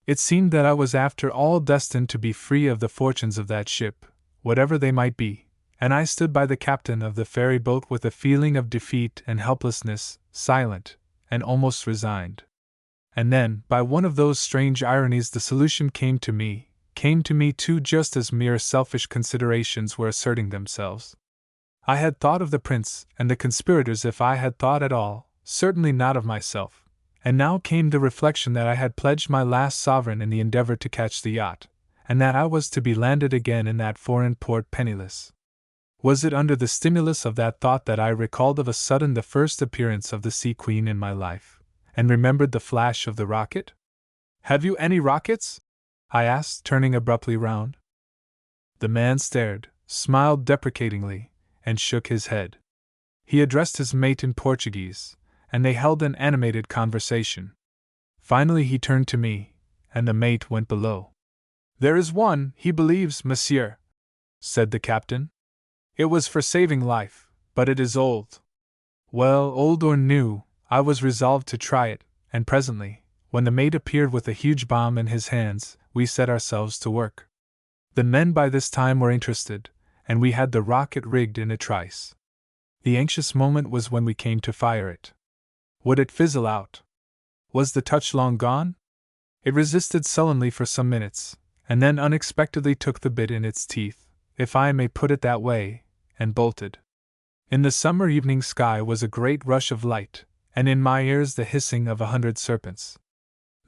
It seemed that I was after all destined to be free of the fortunes of that ship, whatever they might be, and I stood by the captain of the ferry boat with a feeling of defeat and helplessness, silent, and almost resigned. And then, by one of those strange ironies, the solution came to me too, just as mere selfish considerations were asserting themselves. I had thought of the prince and the conspirators, if I had thought at all, certainly not of myself, and now came the reflection that I had pledged my last sovereign in the endeavor to catch the yacht, and that I was to be landed again in that foreign port penniless. Was it under the stimulus of that thought that I recalled of a sudden the first appearance of the Sea Queen in my life, and remembered the flash of the rocket? "Have you any rockets?" I asked, turning abruptly round. The man stared, smiled deprecatingly, and shook his head. He addressed his mate in Portuguese, and they held an animated conversation. Finally he turned to me, and the mate went below. "There is one, he believes, monsieur," said the captain. "It was for saving life, but it is old." Well, old or new, I was resolved to try it, and presently, when the mate appeared with a huge bomb in his hands, we set ourselves to work. The men by this time were interested, and we had the rocket rigged in a trice. The anxious moment was when we came to fire it. Would it fizzle out? Was the touch long gone? It resisted sullenly for some minutes, and then unexpectedly took the bit in its teeth, if I may put it that way, and bolted. In the summer evening sky was a great rush of light, and in my ears the hissing of 100 serpents.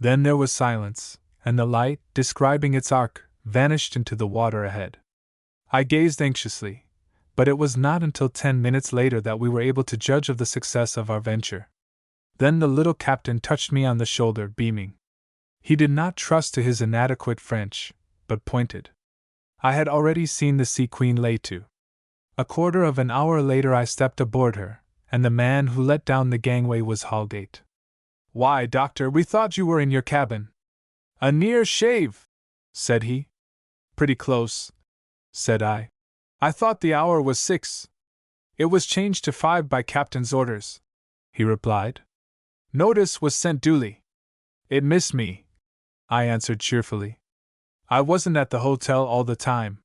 Then there was silence, and the light, describing its arc, vanished into the water ahead. I gazed anxiously, but it was not until 10 minutes later that we were able to judge of the success of our venture. Then the little captain touched me on the shoulder, beaming. He did not trust to his inadequate French, but pointed. I had already seen the Sea Queen lay to. A quarter of an hour later I stepped aboard her, and the man who let down the gangway was Holgate. "Why, doctor, we thought you were in your cabin." "A near shave," said he. "Pretty close," said I. "I thought the hour was 6. "It was changed to 5 by captain's orders," he replied. "Notice was sent duly." "It missed me," I answered cheerfully. "I wasn't at the hotel all the time."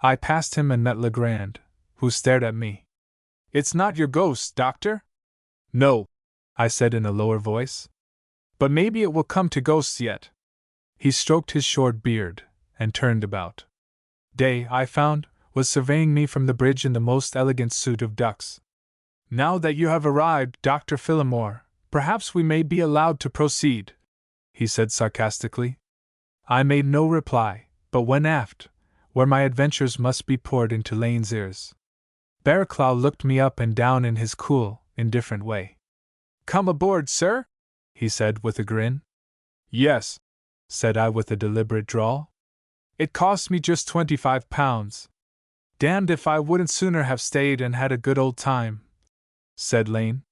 I passed him and met Legrand, who stared at me. "It's not your ghost, doctor?" "No," I said in a lower voice. "But maybe it will come to ghosts yet." He stroked his short beard, and turned about. Day, I found, was surveying me from the bridge in the most elegant suit of ducks. "Now that you have arrived, Dr. Phillimore, perhaps we may be allowed to proceed," he said sarcastically. I made no reply, but went aft, where my adventures must be poured into Lane's ears. Barraclough looked me up and down in his cool, indifferent way. "Come aboard, sir?" he said with a grin. "Yes," said I with a deliberate drawl. "It cost me just £25. Damned if I wouldn't sooner have stayed and had a good old time," said Lane.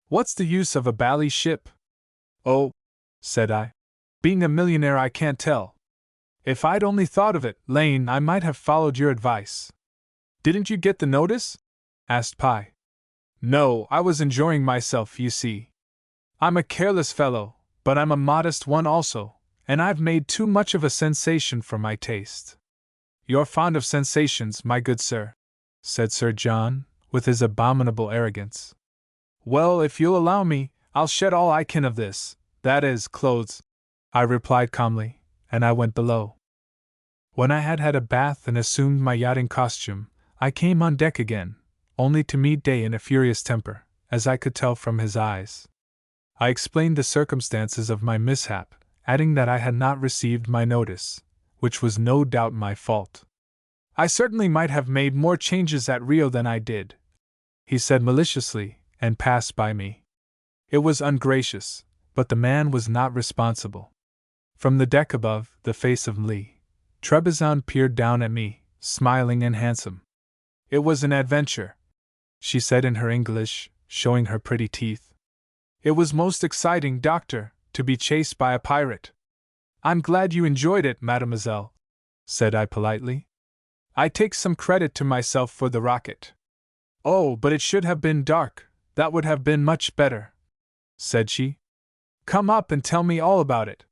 "What's the use of a bally ship?" "Oh," said I. "Being a millionaire, I can't tell. If I'd only thought of it, Lane, I might have followed your advice." "Didn't you get the notice?" asked Pye. "No, I was enjoying myself, you see. I'm a careless fellow, but I'm a modest one also, and I've made too much of a sensation for my taste." "You're fond of sensations, my good sir," said Sir John, with his abominable arrogance. "Well, if you'll allow me, I'll shed all I can of this, that is, clothes," I replied calmly, and I went below. When I had had a bath and assumed my yachting costume, I came on deck again, only to meet Day in a furious temper, as I could tell from his eyes. I explained the circumstances of my mishap, adding that I had not received my notice, which was no doubt my fault. I certainly might have made more changes at Rio than I did, he said maliciously, and passed by me. It was ungracious, but the man was not responsible. From the deck above, the face of Lee Trebizond peered down at me, smiling and handsome. It was an adventure, she said in her English, showing her pretty teeth. It was most exciting, Doctor, to be chased by a pirate. I'm glad you enjoyed it, mademoiselle, said I politely. I take some credit to myself for the rocket. Oh, but it should have been dark, that would have been much better, said she. Come up and tell me all about it.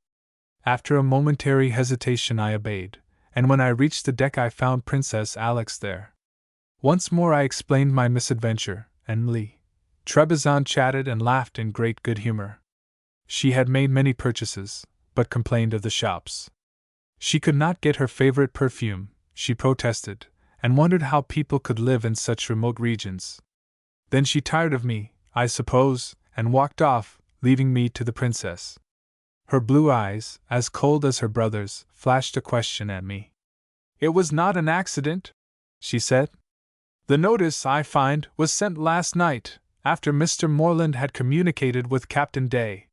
After a momentary hesitation I obeyed, and when I reached the deck I found Princess Alex there. Once more I explained my misadventure, and Lee Trebizond chatted and laughed in great good humor. She had made many purchases, but complained of the shops. She could not get her favorite perfume, she protested, and wondered how people could live in such remote regions. Then she tired of me, I suppose, and walked off, leaving me to the princess. Her blue eyes, as cold as her brother's, flashed a question at me. It was not an accident, she said. The notice, I find, was sent last night, after Mr. Morland had communicated with Captain Day.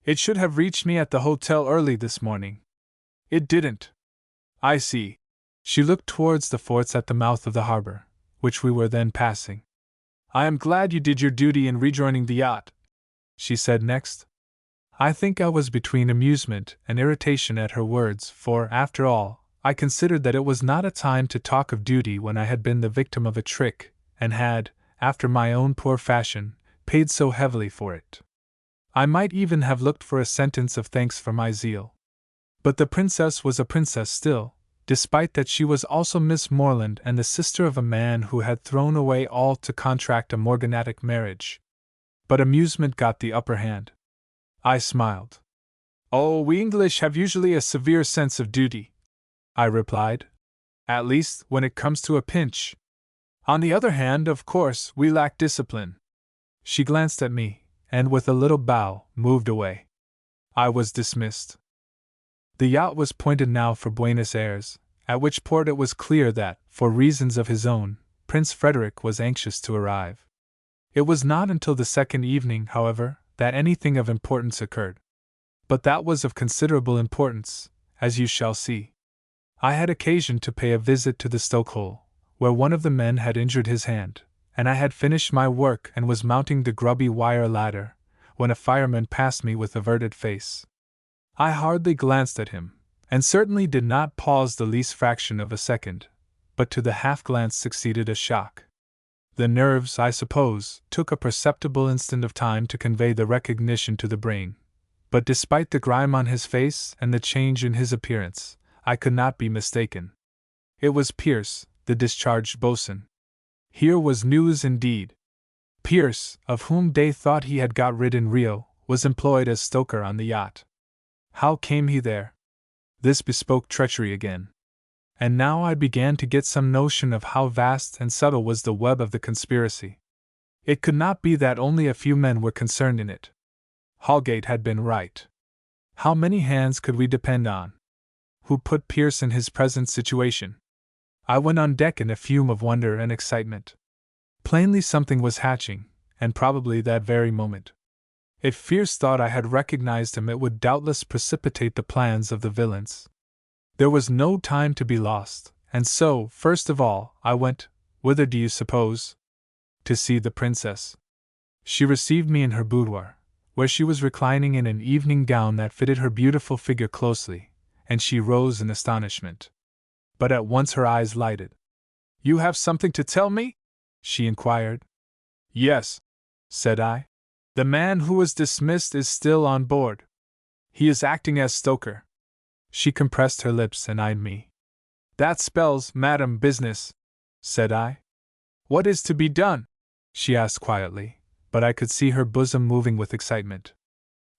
It should have reached me at the hotel early this morning. It didn't. I see. She looked towards the forts at the mouth of the harbor, which we were then passing. I am glad you did your duty in rejoining the yacht, she said next. I think I was between amusement and irritation at her words, for, after all, I considered that it was not a time to talk of duty when I had been the victim of a trick, and had, after my own poor fashion, paid so heavily for it. I might even have looked for a sentence of thanks for my zeal. But the princess was a princess still, despite that she was also Miss Morland and the sister of a man who had thrown away all to contract a morganatic marriage. But amusement got the upper hand. I smiled. Oh, we English have usually a severe sense of duty, I replied. At least, when it comes to a pinch. On the other hand, of course, we lack discipline. She glanced at me, and with a little bow, moved away. I was dismissed. The yacht was pointed now for Buenos Aires, at which port it was clear that, for reasons of his own, Prince Frederick was anxious to arrive. It was not until the second evening, however, that anything of importance occurred. But that was of considerable importance, as you shall see. I had occasion to pay a visit to the stokehole, where one of the men had injured his hand, and I had finished my work and was mounting the grubby wire ladder, when a fireman passed me with averted face. I hardly glanced at him, and certainly did not pause the least fraction of a second, but to the half-glance succeeded a shock. The nerves, I suppose, took a perceptible instant of time to convey the recognition to the brain, but despite the grime on his face and the change in his appearance, I could not be mistaken. It was Pierce, the discharged boatswain. Here was news indeed. Pierce, of whom Day thought he had got rid in Rio, was employed as stoker on the yacht. How came he there? This bespoke treachery again. And now I began to get some notion of how vast and subtle was the web of the conspiracy. It could not be that only a few men were concerned in it. Holgate had been right. How many hands could we depend on? Who put Pierce in his present situation? I went on deck in a fume of wonder and excitement. Plainly something was hatching, and probably that very moment. If Pierce thought I had recognized him, it would doubtless precipitate the plans of the villains. There was no time to be lost, and so, first of all, I went, whither do you suppose? To see the princess. She received me in her boudoir, where she was reclining in an evening gown that fitted her beautiful figure closely, and she rose in astonishment. But at once her eyes lighted. You have something to tell me? She inquired. Yes, said I. The man who was dismissed is still on board. He is acting as stoker. She compressed her lips and eyed me. That spells, madam, business, said I. What is to be done? She asked quietly, but I could see her bosom moving with excitement.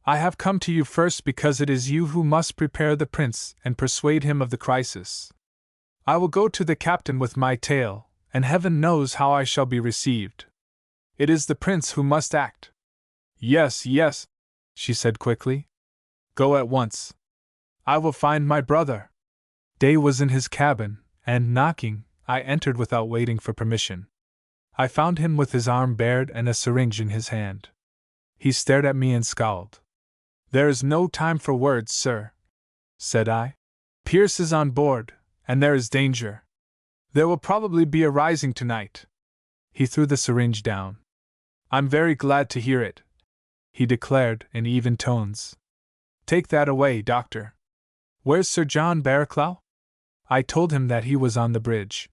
I have come to you first because it is you who must prepare the prince and persuade him of the crisis, I will go to the captain with my tale, and heaven knows how I shall be received. It is the prince who must act. Yes, yes, she said quickly. Go at once. I will find my brother. Day was in his cabin, and knocking, I entered without waiting for permission. I found him with his arm bared and a syringe in his hand. He stared at me and scowled. There is no time for words, sir, said I. Pierce is on board, and there is danger. There will probably be a rising tonight. He threw the syringe down. I'm very glad to hear it, he declared in even tones. Take that away, doctor. Where's Sir John Barraclough? I told him that he was on the bridge.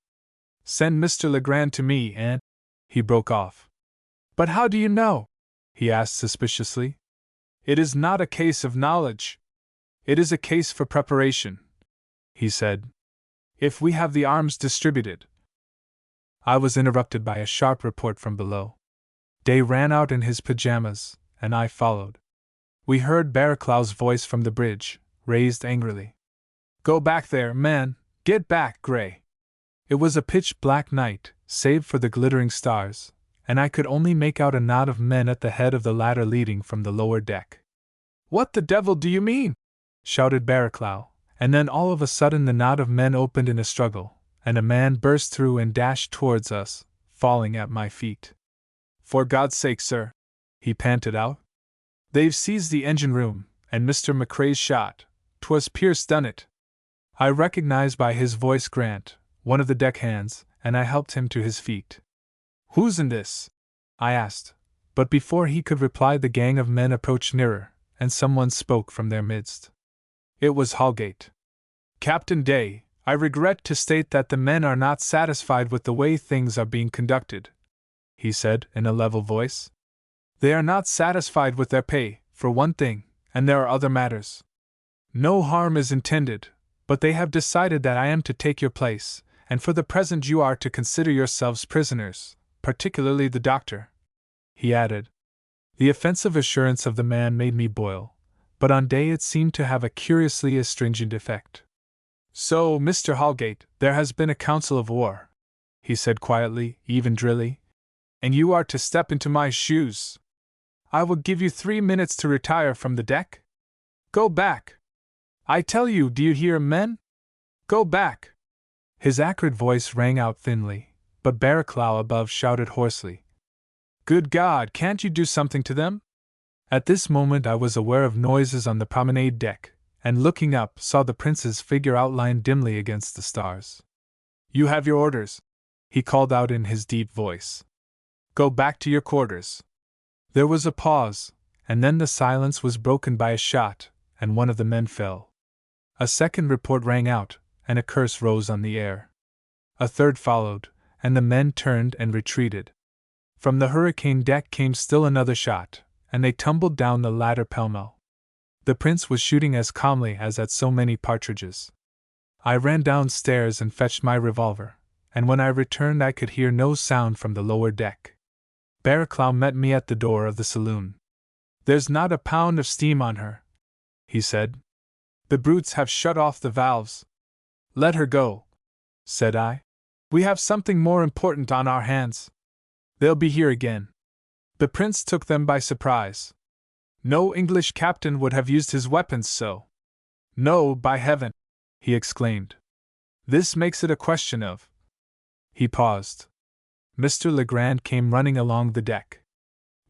Send Mr. Legrand to me and… He broke off. But how do you know? He asked suspiciously. It is not a case of knowledge. It is a case for preparation, he said. If we have the arms distributed… I was interrupted by a sharp report from below. Day ran out in his pajamas, and I followed. We heard Barraclough's voice from the bridge, raised angrily. Go back there, man! Get back, Gray! It was a pitch-black night, save for the glittering stars, and I could only make out a knot of men at the head of the ladder leading from the lower deck. What the devil do you mean? Shouted Barraclough, and then all of a sudden the knot of men opened in a struggle, and a man burst through and dashed towards us, falling at my feet. For God's sake, sir, he panted out. They've seized the engine room, and Mr. McCrae's shot. 'Twas Pierce done it. I recognized by his voice Grant, one of the deckhands, and I helped him to his feet. Who's in this? I asked, but before he could reply the gang of men approached nearer, and someone spoke from their midst. It was Holgate. Captain Day, I regret to state that the men are not satisfied with the way things are being conducted, he said in a level voice. They are not satisfied with their pay, for one thing, and there are other matters. No harm is intended, but they have decided that I am to take your place, and for the present you are to consider yourselves prisoners, particularly the doctor, he added. The offensive assurance of the man made me boil, but on Day it seemed to have a curiously astringent effect. So, Mr. Holgate, there has been a council of war, he said quietly, even drily, and you are to step into my shoes. I will give you 3 minutes to retire from the deck. Go back! I tell you, do you hear, men? Go back! His acrid voice rang out thinly, but Barraclough above shouted hoarsely, Good God, can't you do something to them? At this moment I was aware of noises on the promenade deck, and looking up saw the prince's figure outlined dimly against the stars. You have your orders, he called out in his deep voice. Go back to your quarters. There was a pause, and then the silence was broken by a shot, and one of the men fell. A second report rang out, and a curse rose on the air. A third followed, and the men turned and retreated. From the hurricane deck came still another shot, and they tumbled down the ladder pell-mell. The prince was shooting as calmly as at so many partridges. I ran downstairs and fetched my revolver, and when I returned I could hear no sound from the lower deck. Barraclough met me at the door of the saloon. There's not a pound of steam on her, he said. The brutes have shut off the valves. Let her go, said I. We have something more important on our hands. They'll be here again. The prince took them by surprise. No English captain would have used his weapons so. No, by heaven, he exclaimed. This makes it a question of… He paused. Mr. Legrand came running along the deck.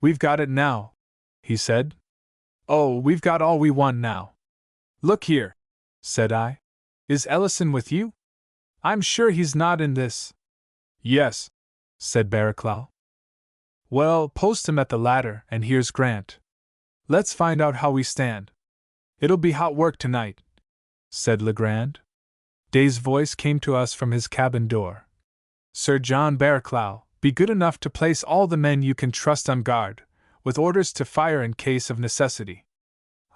We've got it now, he said. Oh, we've got all we want now. Look here, said I. Is Ellison with you? I'm sure he's not in this. Yes, said Barraclough. Well, post him at the ladder, and here's Grant. Let's find out how we stand. It'll be hot work tonight, said Legrand. Day's voice came to us from his cabin door. Sir John Barraclough, be good enough to place all the men you can trust on guard, with orders to fire in case of necessity.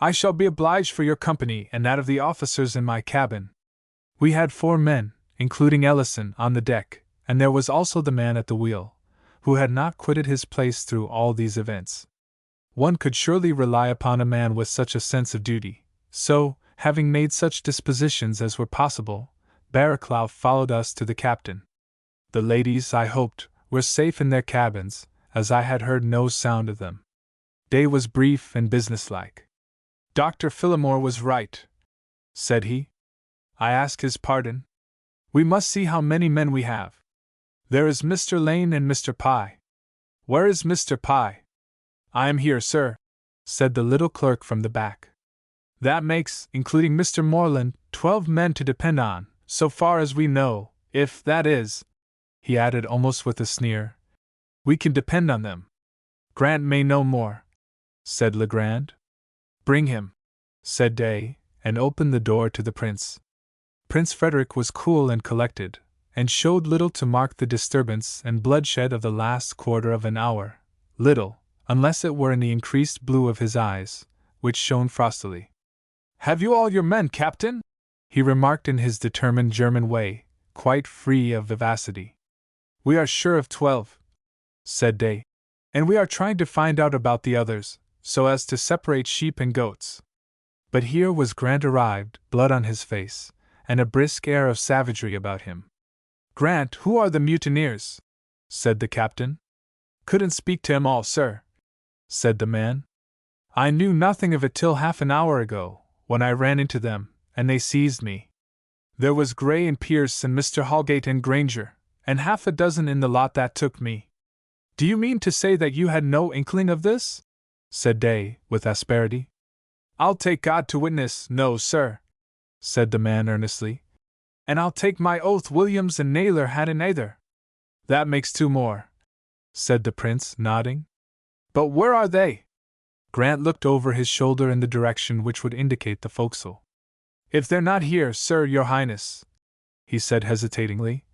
I shall be obliged for your company and that of the officers in my cabin. We had 4 men, including Ellison, on the deck, and there was also the man at the wheel, who had not quitted his place through all these events. One could surely rely upon a man with such a sense of duty, so, having made such dispositions as were possible, Barraclough followed us to the captain. The ladies, I hoped, were safe in their cabins, as I had heard no sound of them. Day was brief and businesslike. Dr. Phillimore was right, said he. I ask his pardon. We must see how many men we have. There is Mr. Lane and Mr. Pye. Where is Mr. Pye? I am here, sir, said the little clerk from the back. That makes, including Mr. Moreland, 12 men to depend on, so far as we know, if, that is, he added almost with a sneer, we can depend on them. Grant may know more, said Legrand. Bring him, said Day, and opened the door to the prince. Prince Frederick was cool and collected, and showed little to mark the disturbance and bloodshed of the last quarter of an hour, little, unless it were in the increased blue of his eyes, which shone frostily. Have you all your men, Captain? He remarked in his determined German way, quite free of vivacity. We are sure of 12, said Day, and we are trying to find out about the others, so as to separate sheep and goats. But here was Grant arrived, blood on his face, and a brisk air of savagery about him. Grant, who are the mutineers? Said the captain. Couldn't speak to 'em all, sir, said the man. I knew nothing of it till half an hour ago, when I ran into them, and they seized me. There was Gray and Pierce and Mr. Holgate and Granger, and half a dozen in the lot that took me. Do you mean to say that you had no inkling of this? Said Day, with asperity. I'll take God to witness, no, sir, said the man earnestly. And I'll take my oath Williams and Naylor hadn't either. That makes 2 more, said the prince, nodding. But where are they? Grant looked over his shoulder in the direction which would indicate the forecastle. If they're not here, sir, your highness, he said hesitatingly,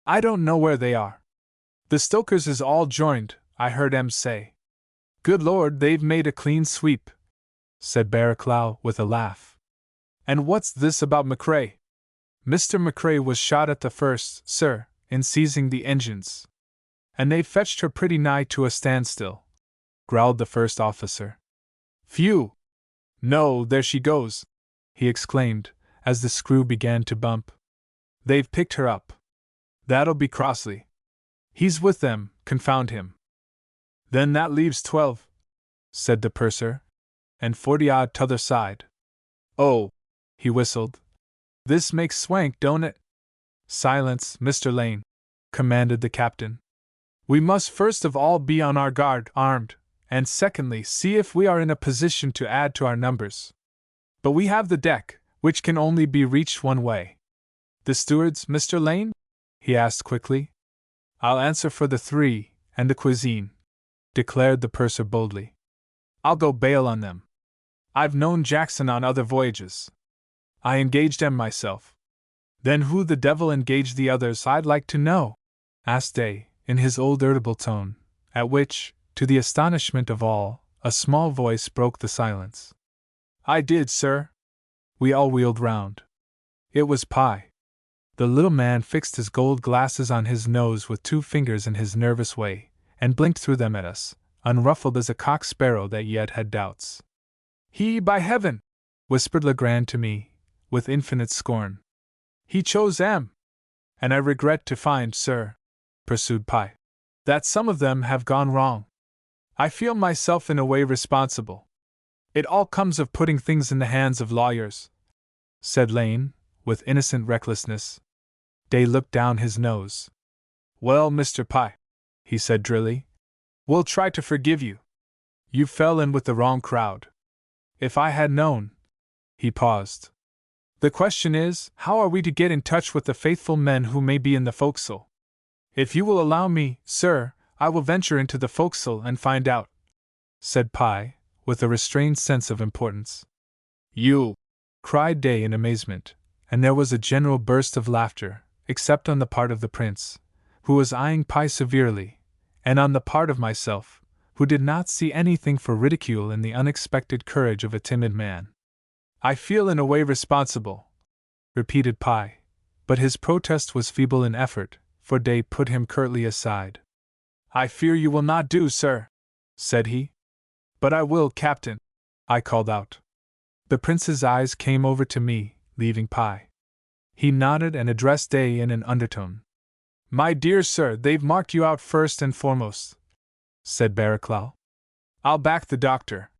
I don't know where they are. The stokers is all joined, I heard 'em say. Good Lord, they've made a clean sweep, said Barraclough with a laugh. And what's this about McCrae? Mr. McCrae was shot at the first, sir, in seizing the engines. And they fetched her pretty nigh to a standstill, growled the first officer. Phew! No, there she goes, he exclaimed, as the screw began to bump. They've picked her up. That'll be Crossley. He's with them, confound him. Then that leaves 12, said the purser, and 40-odd t'other side. Oh, he whistled. This makes swank, don't it? Silence, Mr. Lane, commanded the captain. We must first of all be on our guard, armed, and secondly see if we are in a position to add to our numbers. But we have the deck, which can only be reached one way. The stewards, Mr. Lane? He asked quickly. I'll answer for the 3, and the cuisine, declared the purser boldly. I'll go bail on them. I've known Jackson on other voyages. I engaged them myself. Then who the devil engaged the others, I'd like to know? Asked Day, in his old irritable tone, at which, to the astonishment of all, a small voice broke the silence. I did, sir. We all wheeled round. It was Pye. The little man fixed his gold glasses on his nose with 2 fingers in his nervous way, and blinked through them at us, unruffled as a cock sparrow that yet had doubts. He, by heaven, whispered Legrand to me, with infinite scorn. He chose M. And I regret to find, sir, pursued Pye, that some of them have gone wrong. I feel myself in a way responsible. It all comes of putting things in the hands of lawyers, said Lane, with innocent recklessness. Day looked down his nose. Well, Mr. Pye, he said drily, we'll try to forgive you. You fell in with the wrong crowd. If I had known. He paused. The question is, how are we to get in touch with the faithful men who may be in the forecastle? If you will allow me, sir, I will venture into the forecastle and find out, said Pye, with a restrained sense of importance. You! Cried Day in amazement, and there was a general burst of laughter, except on the part of the prince, who was eyeing Pye severely, and on the part of myself, who did not see anything for ridicule in the unexpected courage of a timid man. I feel in a way responsible, repeated Pye, but his protest was feeble in effort, for Day put him curtly aside. I fear you will not do, sir, said he. But I will, Captain, I called out. The prince's eyes came over to me, leaving Pye. He nodded and addressed Day in an undertone. My dear sir, they've marked you out first and foremost, said Barraclough. I'll back the doctor,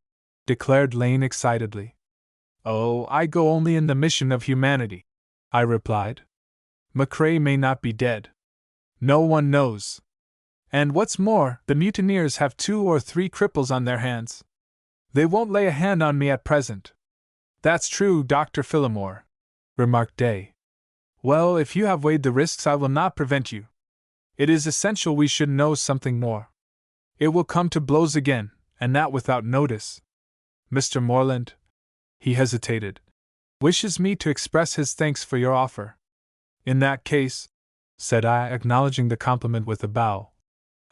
declared Lane excitedly. Oh, I go only in the mission of humanity, I replied. McCrae may not be dead. No one knows. And what's more, the mutineers have 2 or 3 cripples on their hands. They won't lay a hand on me at present. That's true, Dr. Phillimore, remarked Day. Well, if you have weighed the risks, I will not prevent you. It is essential we should know something more. It will come to blows again, and that without notice. Mr. Moreland, he hesitated, wishes me to express his thanks for your offer. In that case, said I, acknowledging the compliment with a bow,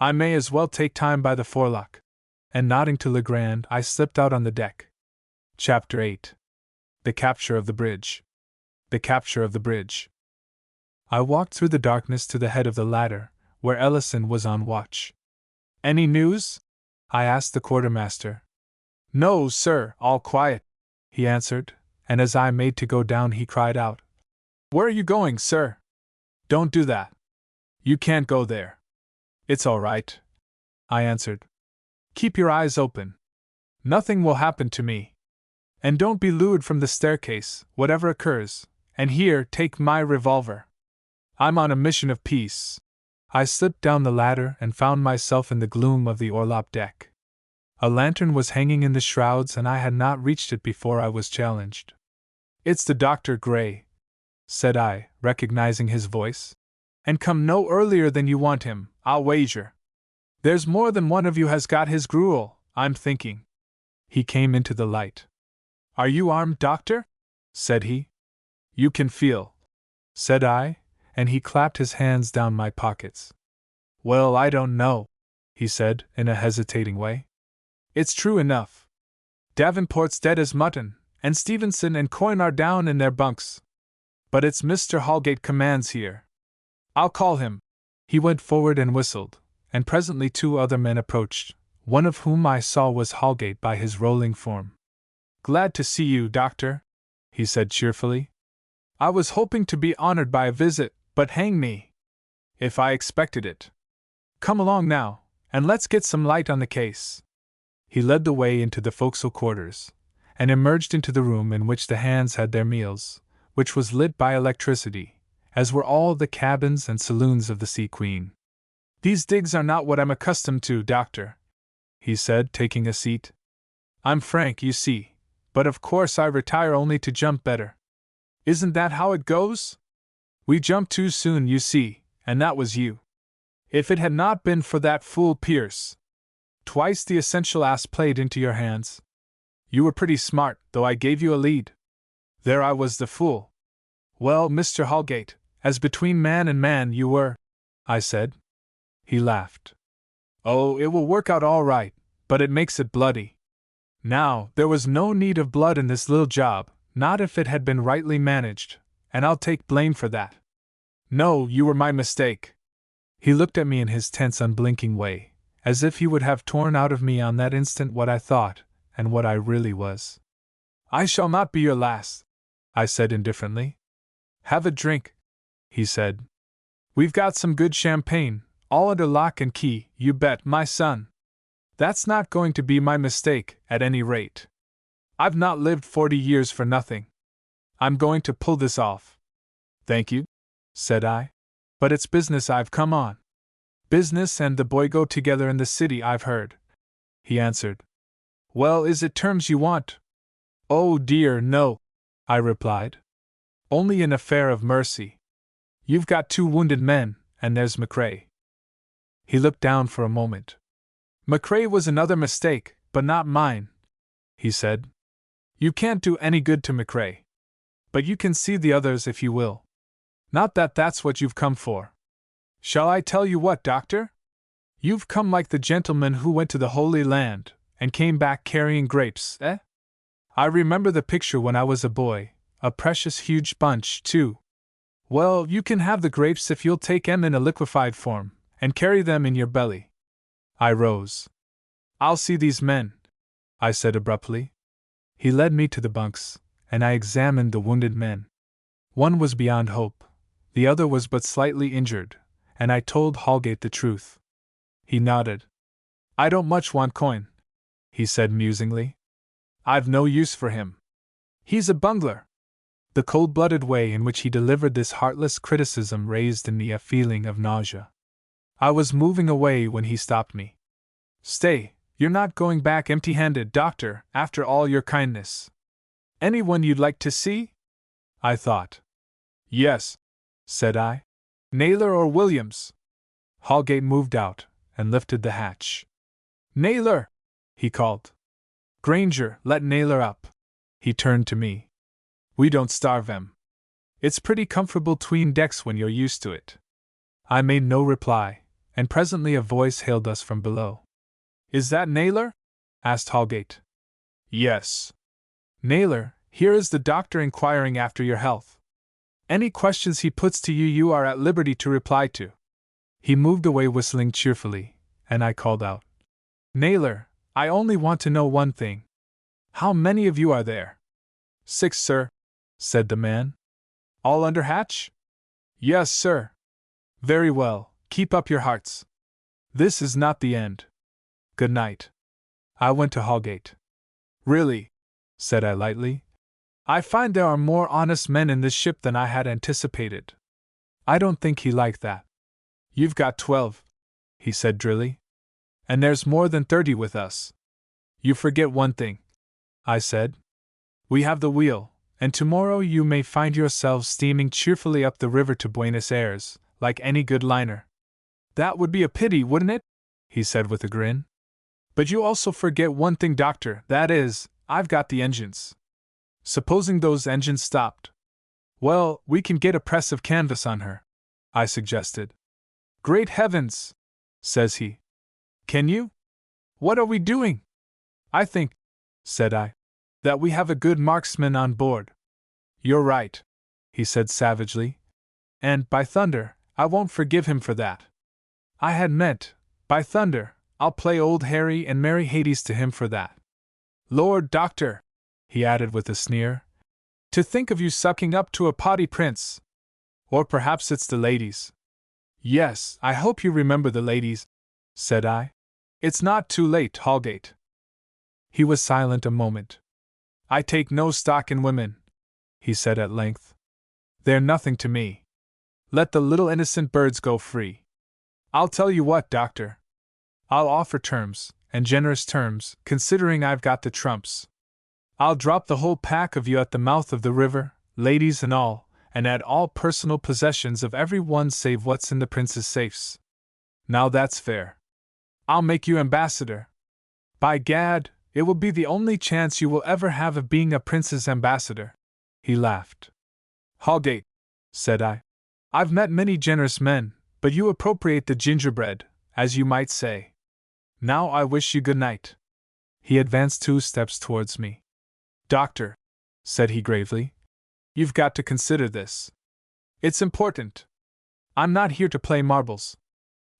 I may as well take time by the forelock. And nodding to Legrand, I slipped out on the deck. Chapter 8. The Capture of the Bridge. The Capture of the Bridge. I walked through the darkness to the head of the ladder, where Ellison was on watch. Any news? I asked the quartermaster. No, sir, all quiet, he answered, and as I made to go down he cried out. Where are you going, sir? Don't do that. You can't go there. It's all right, I answered. Keep your eyes open. Nothing will happen to me. And don't be lured from the staircase, whatever occurs, and here, take my revolver. I'm on a mission of peace. I slipped down the ladder and found myself in the gloom of the orlop deck. A lantern was hanging in the shrouds and I had not reached it before I was challenged. It's the Dr. Gray, said I, recognizing his voice. And come no earlier than you want him, I'll wager. There's more than one of you has got his gruel, I'm thinking. He came into the light. Are you armed, Doctor? Said he. You can feel, said I, and he clapped his hands down my pockets. Well, I don't know, he said, in a hesitating way. It's true enough. Davenport's dead as mutton, and Stevenson and Coyne are down in their bunks. But it's Mr. Holgate commands here. I'll call him. He went forward and whistled, and presently 2 other men approached, one of whom I saw was Holgate by his rolling form. Glad to see you, Doctor, he said cheerfully. I was hoping to be honored by a visit, but hang me if I expected it. Come along now, and let's get some light on the case. He led the way into the forecastle quarters, and emerged into the room in which the hands had their meals, which was lit by electricity, as were all the cabins and saloons of the Sea Queen. These digs are not what I'm accustomed to, Doctor, he said, taking a seat. I'm frank, you see, but of course I retire only to jump better. Isn't that how it goes? We jumped too soon, you see, and that was you. If it had not been for that fool Pierce. Twice the essential ass played into your hands. You were pretty smart, though I gave you a lead. There I was the fool. Well, Mr. Holgate, as between man and man you were, I said. He laughed. Oh, it will work out all right, but it makes it bloody. Now, there was no need of blood in this little job, not if it had been rightly managed, and I'll take blame for that. No, you were my mistake. He looked at me in his tense, unblinking way, as if he would have torn out of me on that instant what I thought, and what I really was. I shall not be your last, I said indifferently. Have a drink, he said. We've got some good champagne, all under lock and key, you bet, my son. That's not going to be my mistake, at any rate. I've not lived 40 years for nothing. I'm going to pull this off. Thank you, said I. But it's business I've come on. Business and the boy go together in the city, I've heard, he answered. Well, is it terms you want? Oh dear, no, I replied. Only an affair of mercy. You've got 2 wounded men, and there's McCrae. He looked down for a moment. McCrae was another mistake, but not mine, he said. You can't do any good to McCrae. But you can see the others if you will. Not that that's what you've come for. Shall I tell you what, Doctor? You've come like the gentleman who went to the Holy Land, and came back carrying grapes, eh? I remember the picture when I was a boy, a precious huge bunch, too. Well, you can have the grapes if you'll take 'em in a liquefied form, and carry them in your belly. I rose. I'll see these men, I said abruptly. He led me to the bunks, and I examined the wounded men. One was beyond hope, the other was but slightly injured, and I told Holgate the truth. He nodded. I don't much want coin, he said musingly. I've no use for him. He's a bungler. The cold-blooded way in which he delivered this heartless criticism raised in me a feeling of nausea. I was moving away when he stopped me. Stay, you're not going back empty-handed, Doctor, after all your kindness. Anyone you'd like to see? I thought. Yes, said I. Naylor or Williams? Holgate moved out and lifted the hatch. Naylor! He called. Granger, let Naylor up. He turned to me. We don't starve him. It's pretty comfortable 'tween decks when you're used to it. I made no reply, and presently a voice hailed us from below. Is that Naylor? Asked Holgate. Yes. Naylor, here is the doctor inquiring after your health. Any questions he puts to you, you are at liberty to reply to. He moved away whistling cheerfully, and I called out. Naylor, I only want to know one thing. How many of you are there? 6, sir, said the man. All under hatch? Yes, sir. Very well, keep up your hearts. This is not the end. Good night. I went to Holgate. Really, said I lightly, I find there are more honest men in this ship than I had anticipated. I don't think he liked that. You've got 12, he said drily. And there's more than 30 with us. You forget one thing, I said. We have the wheel, and tomorrow you may find yourselves steaming cheerfully up the river to Buenos Aires, like any good liner. That would be a pity, wouldn't it? He said with a grin. But you also forget one thing, Doctor, that is, I've got the engines. Supposing those engines stopped? Well, we can get a press of canvas on her, I suggested. Great heavens, says he. Can you? What are we doing? I think, said I, that we have a good marksman on board. You're right, he said savagely. And, by thunder, I won't forgive him for that. I had meant, by thunder, I'll play Old Harry and Mary Hades to him for that. Lord Doctor, he added with a sneer, to think of you sucking up to a potty prince. Or perhaps it's the ladies. Yes, I hope you remember the ladies, said I. It's not too late, Holgate. He was silent a moment. I take no stock in women, he said at length. They're nothing to me. Let the little innocent birds go free. I'll tell you what, Doctor. I'll offer terms, and generous terms, considering I've got the trumps. I'll drop the whole pack of you at the mouth of the river, ladies and all, and add all personal possessions of every one save what's in the prince's safes. Now that's fair. I'll make you ambassador. By gad, it will be the only chance you will ever have of being a prince's ambassador. He laughed. Holgate, said I, I've met many generous men, but you appropriate the gingerbread, as you might say. Now I wish you good night. He advanced 2 steps towards me. Doctor, said he gravely, you've got to consider this. It's important. I'm not here to play marbles.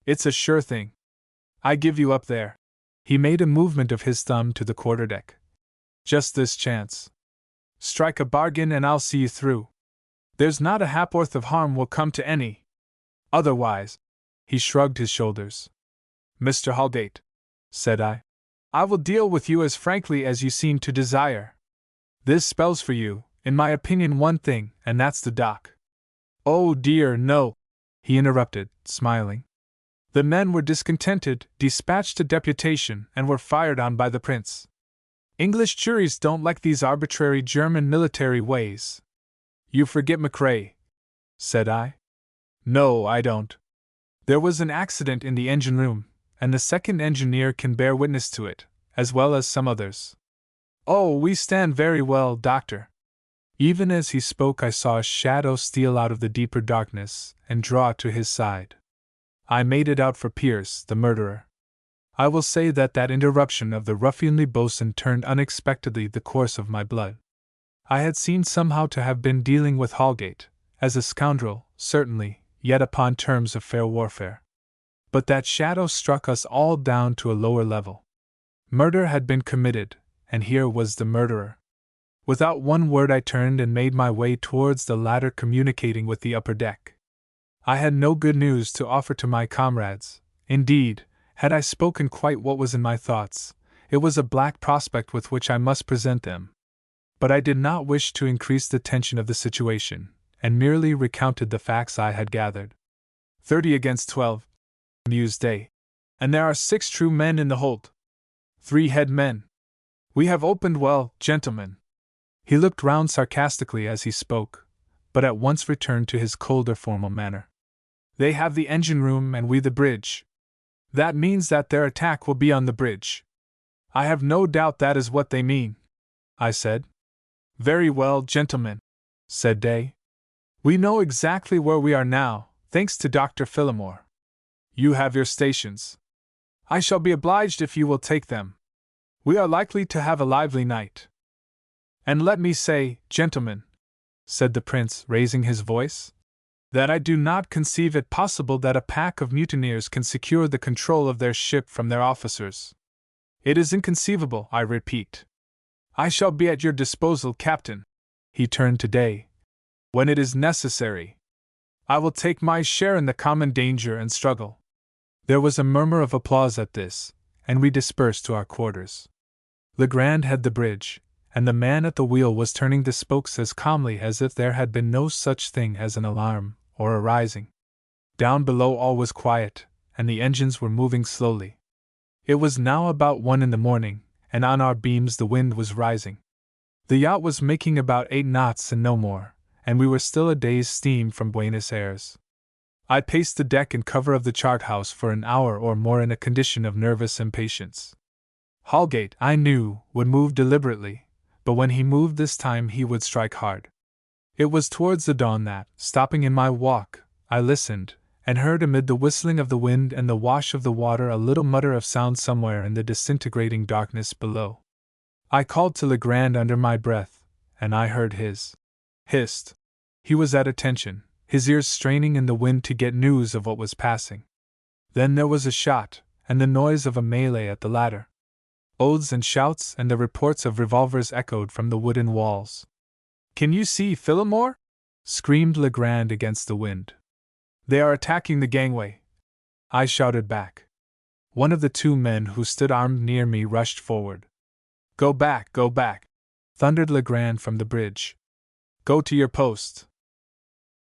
It's a sure thing. I give you up there. He made a movement of his thumb to the quarterdeck. Just this chance. Strike a bargain and I'll see you through. There's not a hap'orth of harm will come to any. Otherwise, he shrugged his shoulders. Mr. Holgate, said I will deal with you as frankly as you seem to desire. This spells for you, in my opinion, one thing, and that's the dock. Oh dear, no, he interrupted, smiling. The men were discontented, dispatched a deputation, and were fired on by the prince. English juries don't like these arbitrary German military ways. You forget McRae, said I. No, I don't. There was an accident in the engine room, and the second engineer can bear witness to it, as well as some others. Oh, we stand very well, Doctor. Even as he spoke, I saw a shadow steal out of the deeper darkness and draw to his side. I made it out for Pierce, the murderer. I will say that interruption of the ruffianly boatswain turned unexpectedly the course of my blood. I had seemed somehow to have been dealing with Holgate, as a scoundrel, certainly, yet upon terms of fair warfare. But that shadow struck us all down to a lower level. Murder had been committed, and here was the murderer. Without one word I turned and made my way towards the ladder communicating with the upper deck. I had no good news to offer to my comrades. Indeed, had I spoken quite what was in my thoughts, it was a black prospect with which I must present them. But I did not wish to increase the tension of the situation, and merely recounted the facts I had gathered. 30 against 12, mused Day. And there are 6 true men in the hold. 3 head men. We have opened well, gentlemen. He looked round sarcastically as he spoke, but at once returned to his colder formal manner. They have the engine room and we the bridge. That means that their attack will be on the bridge. I have no doubt that is what they mean, I said. Very well, gentlemen, said Day. We know exactly where we are now, thanks to Dr. Phillimore. You have your stations. I shall be obliged if you will take them. We are likely to have a lively night. And let me say, gentlemen, said the prince, raising his voice, that I do not conceive it possible that a pack of mutineers can secure the control of their ship from their officers. It is inconceivable, I repeat. I shall be at your disposal, Captain. He turned to Day. When it is necessary, I will take my share in the common danger and struggle. There was a murmur of applause at this, and we dispersed to our quarters. Legrand had the bridge, and the man at the wheel was turning the spokes as calmly as if there had been no such thing as an alarm or a rising. Down below all was quiet, and the engines were moving slowly. It was now about 1 in the morning, and on our beams the wind was rising. The yacht was making about 8 knots and no more, and we were still a day's steam from Buenos Aires. I paced the deck and cover of the chart house for an hour or more in a condition of nervous impatience. Holgate, I knew, would move deliberately, but when he moved this time he would strike hard. It was towards the dawn that, stopping in my walk, I listened, and heard amid the whistling of the wind and the wash of the water a little mutter of sound somewhere in the disintegrating darkness below. I called to Legrand under my breath, and I heard his hissed. He was at attention, his ears straining in the wind to get news of what was passing. Then there was a shot, and the noise of a melee at the ladder. Oaths and shouts and the reports of revolvers echoed from the wooden walls. Can you see Phillimore? Screamed Legrand against the wind. They are attacking the gangway, I shouted back. One of the 2 men who stood armed near me rushed forward. Go back, thundered Legrand from the bridge. Go to your post.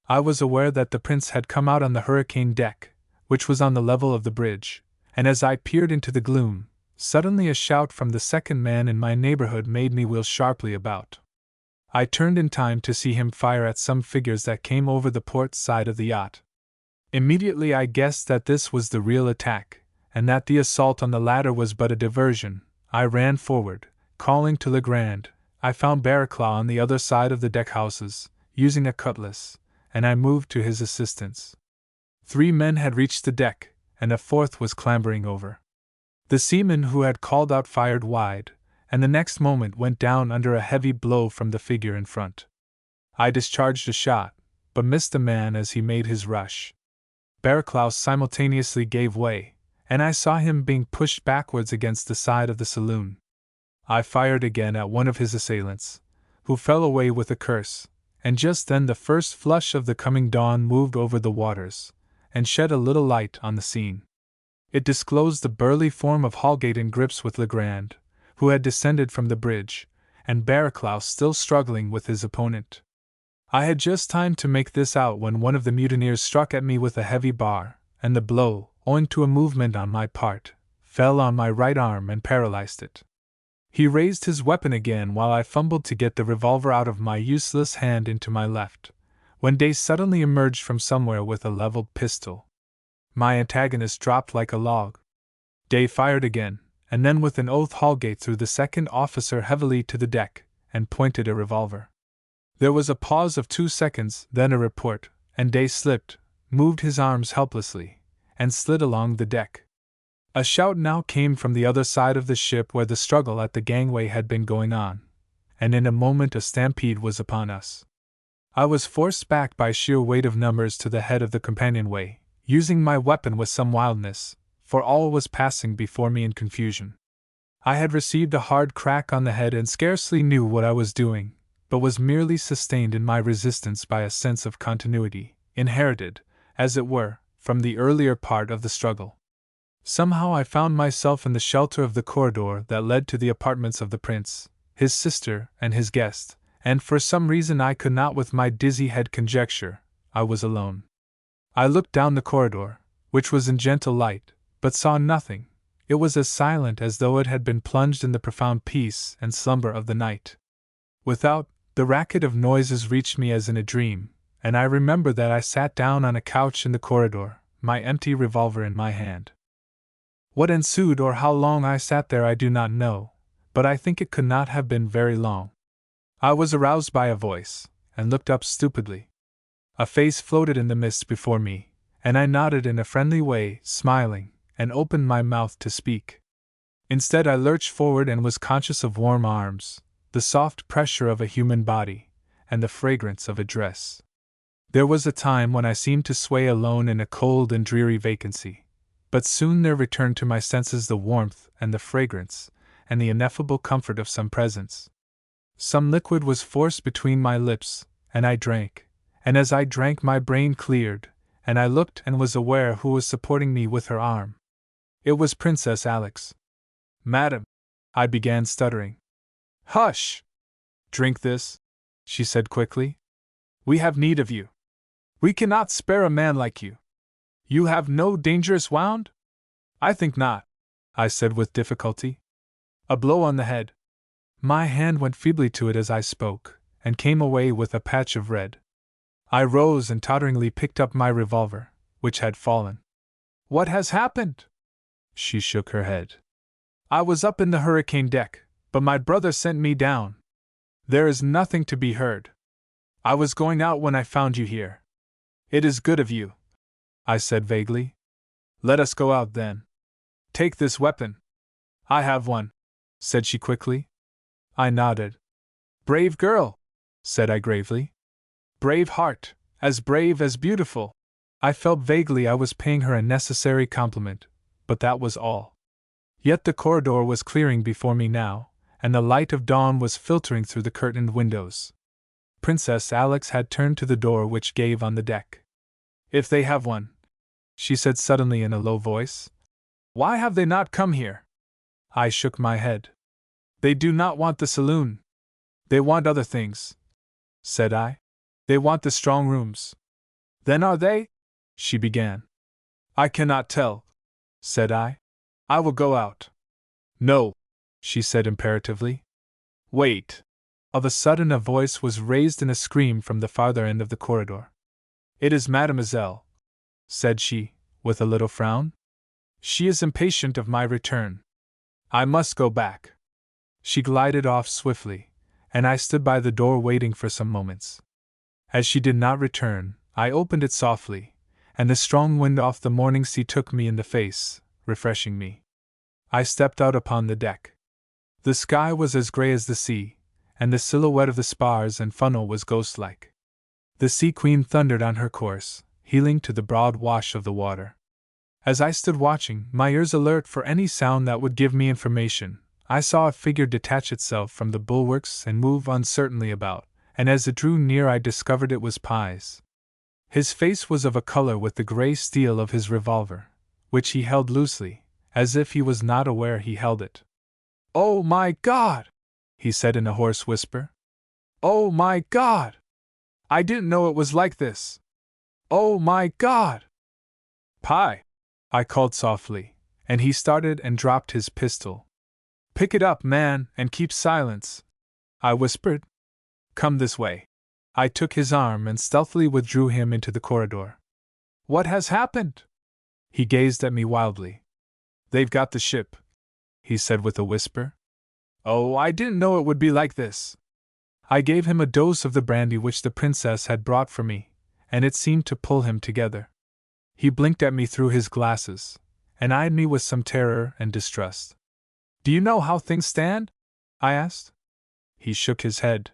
I was aware that the prince had come out on the hurricane deck, which was on the level of the bridge, and as I peered into the gloom, suddenly a shout from the 2nd man in my neighborhood made me wheel sharply about. I turned in time to see him fire at some figures that came over the port side of the yacht. Immediately I guessed that this was the real attack, and that the assault on the ladder was but a diversion. I ran forward, calling to Legrand. I found Barraclough on the other side of the deckhouses, using a cutlass, and I moved to his assistance. 3 men had reached the deck, and a 4th was clambering over. The seaman who had called out fired wide, and the next moment went down under a heavy blow from the figure in front. I discharged a shot, but missed a man as he made his rush. Barraclough simultaneously gave way, and I saw him being pushed backwards against the side of the saloon. I fired again at one of his assailants, who fell away with a curse, and just then the first flush of the coming dawn moved over the waters, and shed a little light on the scene. It disclosed the burly form of Holgate in grips with Legrand, who had descended from the bridge, and Barraclough still struggling with his opponent. I had just time to make this out when one of the mutineers struck at me with a heavy bar, and the blow, owing to a movement on my part, fell on my right arm and paralyzed it. He raised his weapon again while I fumbled to get the revolver out of my useless hand into my left, when Day suddenly emerged from somewhere with a leveled pistol. My antagonist dropped like a log. Day fired again, and then with an oath Holgate threw the 2nd officer heavily to the deck, and pointed a revolver. There was a pause of 2 seconds, then a report, and Day slipped, moved his arms helplessly, and slid along the deck. A shout now came from the other side of the ship where the struggle at the gangway had been going on, and in a moment a stampede was upon us. I was forced back by sheer weight of numbers to the head of the companionway, using my weapon with some wildness, for all was passing before me in confusion. I had received a hard crack on the head and scarcely knew what I was doing, but was merely sustained in my resistance by a sense of continuity, inherited, as it were, from the earlier part of the struggle. Somehow I found myself in the shelter of the corridor that led to the apartments of the prince, his sister, and his guest, and for some reason I could not with my dizzy head conjecture, I was alone. I looked down the corridor, which was in gentle light, but saw nothing. It was as silent as though it had been plunged in the profound peace and slumber of the night. Without, the racket of noises reached me as in a dream, and I remember that I sat down on a couch in the corridor, my empty revolver in my hand. What ensued or how long I sat there I do not know, but I think it could not have been very long. I was aroused by a voice, and looked up stupidly. A face floated in the mist before me, and I nodded in a friendly way, smiling, and opened my mouth to speak. Instead, I lurched forward and was conscious of warm arms, the soft pressure of a human body, and the fragrance of a dress. There was a time when I seemed to sway alone in a cold and dreary vacancy, but soon there returned to my senses the warmth and the fragrance, and the ineffable comfort of some presence. Some liquid was forced between my lips, and I drank, and as I drank my brain cleared, and I looked and was aware who was supporting me with her arm. It was Princess Alex. "Madam," I began stuttering. "Hush! Drink this," she said quickly. "We have need of you. We cannot spare a man like you. You have no dangerous wound?" "I think not," I said with difficulty. "A blow on the head." My hand went feebly to it as I spoke, and came away with a patch of red. I rose and totteringly picked up my revolver, which had fallen. "What has happened?" She shook her head. "I was up in the hurricane deck, but my brother sent me down. There is nothing to be heard. I was going out when I found you here." "It is good of you," I said vaguely. "Let us go out then. Take this weapon." "I have one," said she quickly. I nodded. "Brave girl," said I gravely. "Brave heart, as brave as beautiful." I felt vaguely I was paying her a necessary compliment, but that was all. Yet the corridor was clearing before me now, and the light of dawn was filtering through the curtained windows. Princess Alex had turned to the door which gave on the deck. "If they have one," she said suddenly in a low voice, "why have they not come here?" I shook my head. "They do not want the saloon. They want other things," said I. "They want the strong rooms." "Then are they?" she began. "I cannot tell," said I. "I will go out." "No," she said imperatively. "Wait." Of a sudden a voice was raised in a scream from the farther end of the corridor. "It is Mademoiselle," said she, with a little frown. "She is impatient of my return. I must go back." She glided off swiftly, and I stood by the door waiting for some moments. As she did not return, I opened it softly, and the strong wind off the morning sea took me in the face, refreshing me. I stepped out upon the deck. The sky was as gray as the sea, and the silhouette of the spars and funnel was ghost-like. The Sea Queen thundered on her course, heeling to the broad wash of the water. As I stood watching, my ears alert for any sound that would give me information, I saw a figure detach itself from the bulwarks and move uncertainly about, and as it drew near I discovered it was Pies. His face was of a color with the gray steel of his revolver, which he held loosely, as if he was not aware he held it. "Oh my God!" he said in a hoarse whisper. "Oh my God! I didn't know it was like this. Oh my God!" "Pie!" I called softly, and he started and dropped his pistol. "Pick it up, man, and keep silence," I whispered. "Come this way." I took his arm and stealthily withdrew him into the corridor. "What has happened?" He gazed at me wildly. "They've got the ship," he said with a whisper. "Oh, I didn't know it would be like this." I gave him a dose of the brandy which the princess had brought for me, and it seemed to pull him together. He blinked at me through his glasses, and eyed me with some terror and distrust. "Do you know how things stand?" I asked. He shook his head.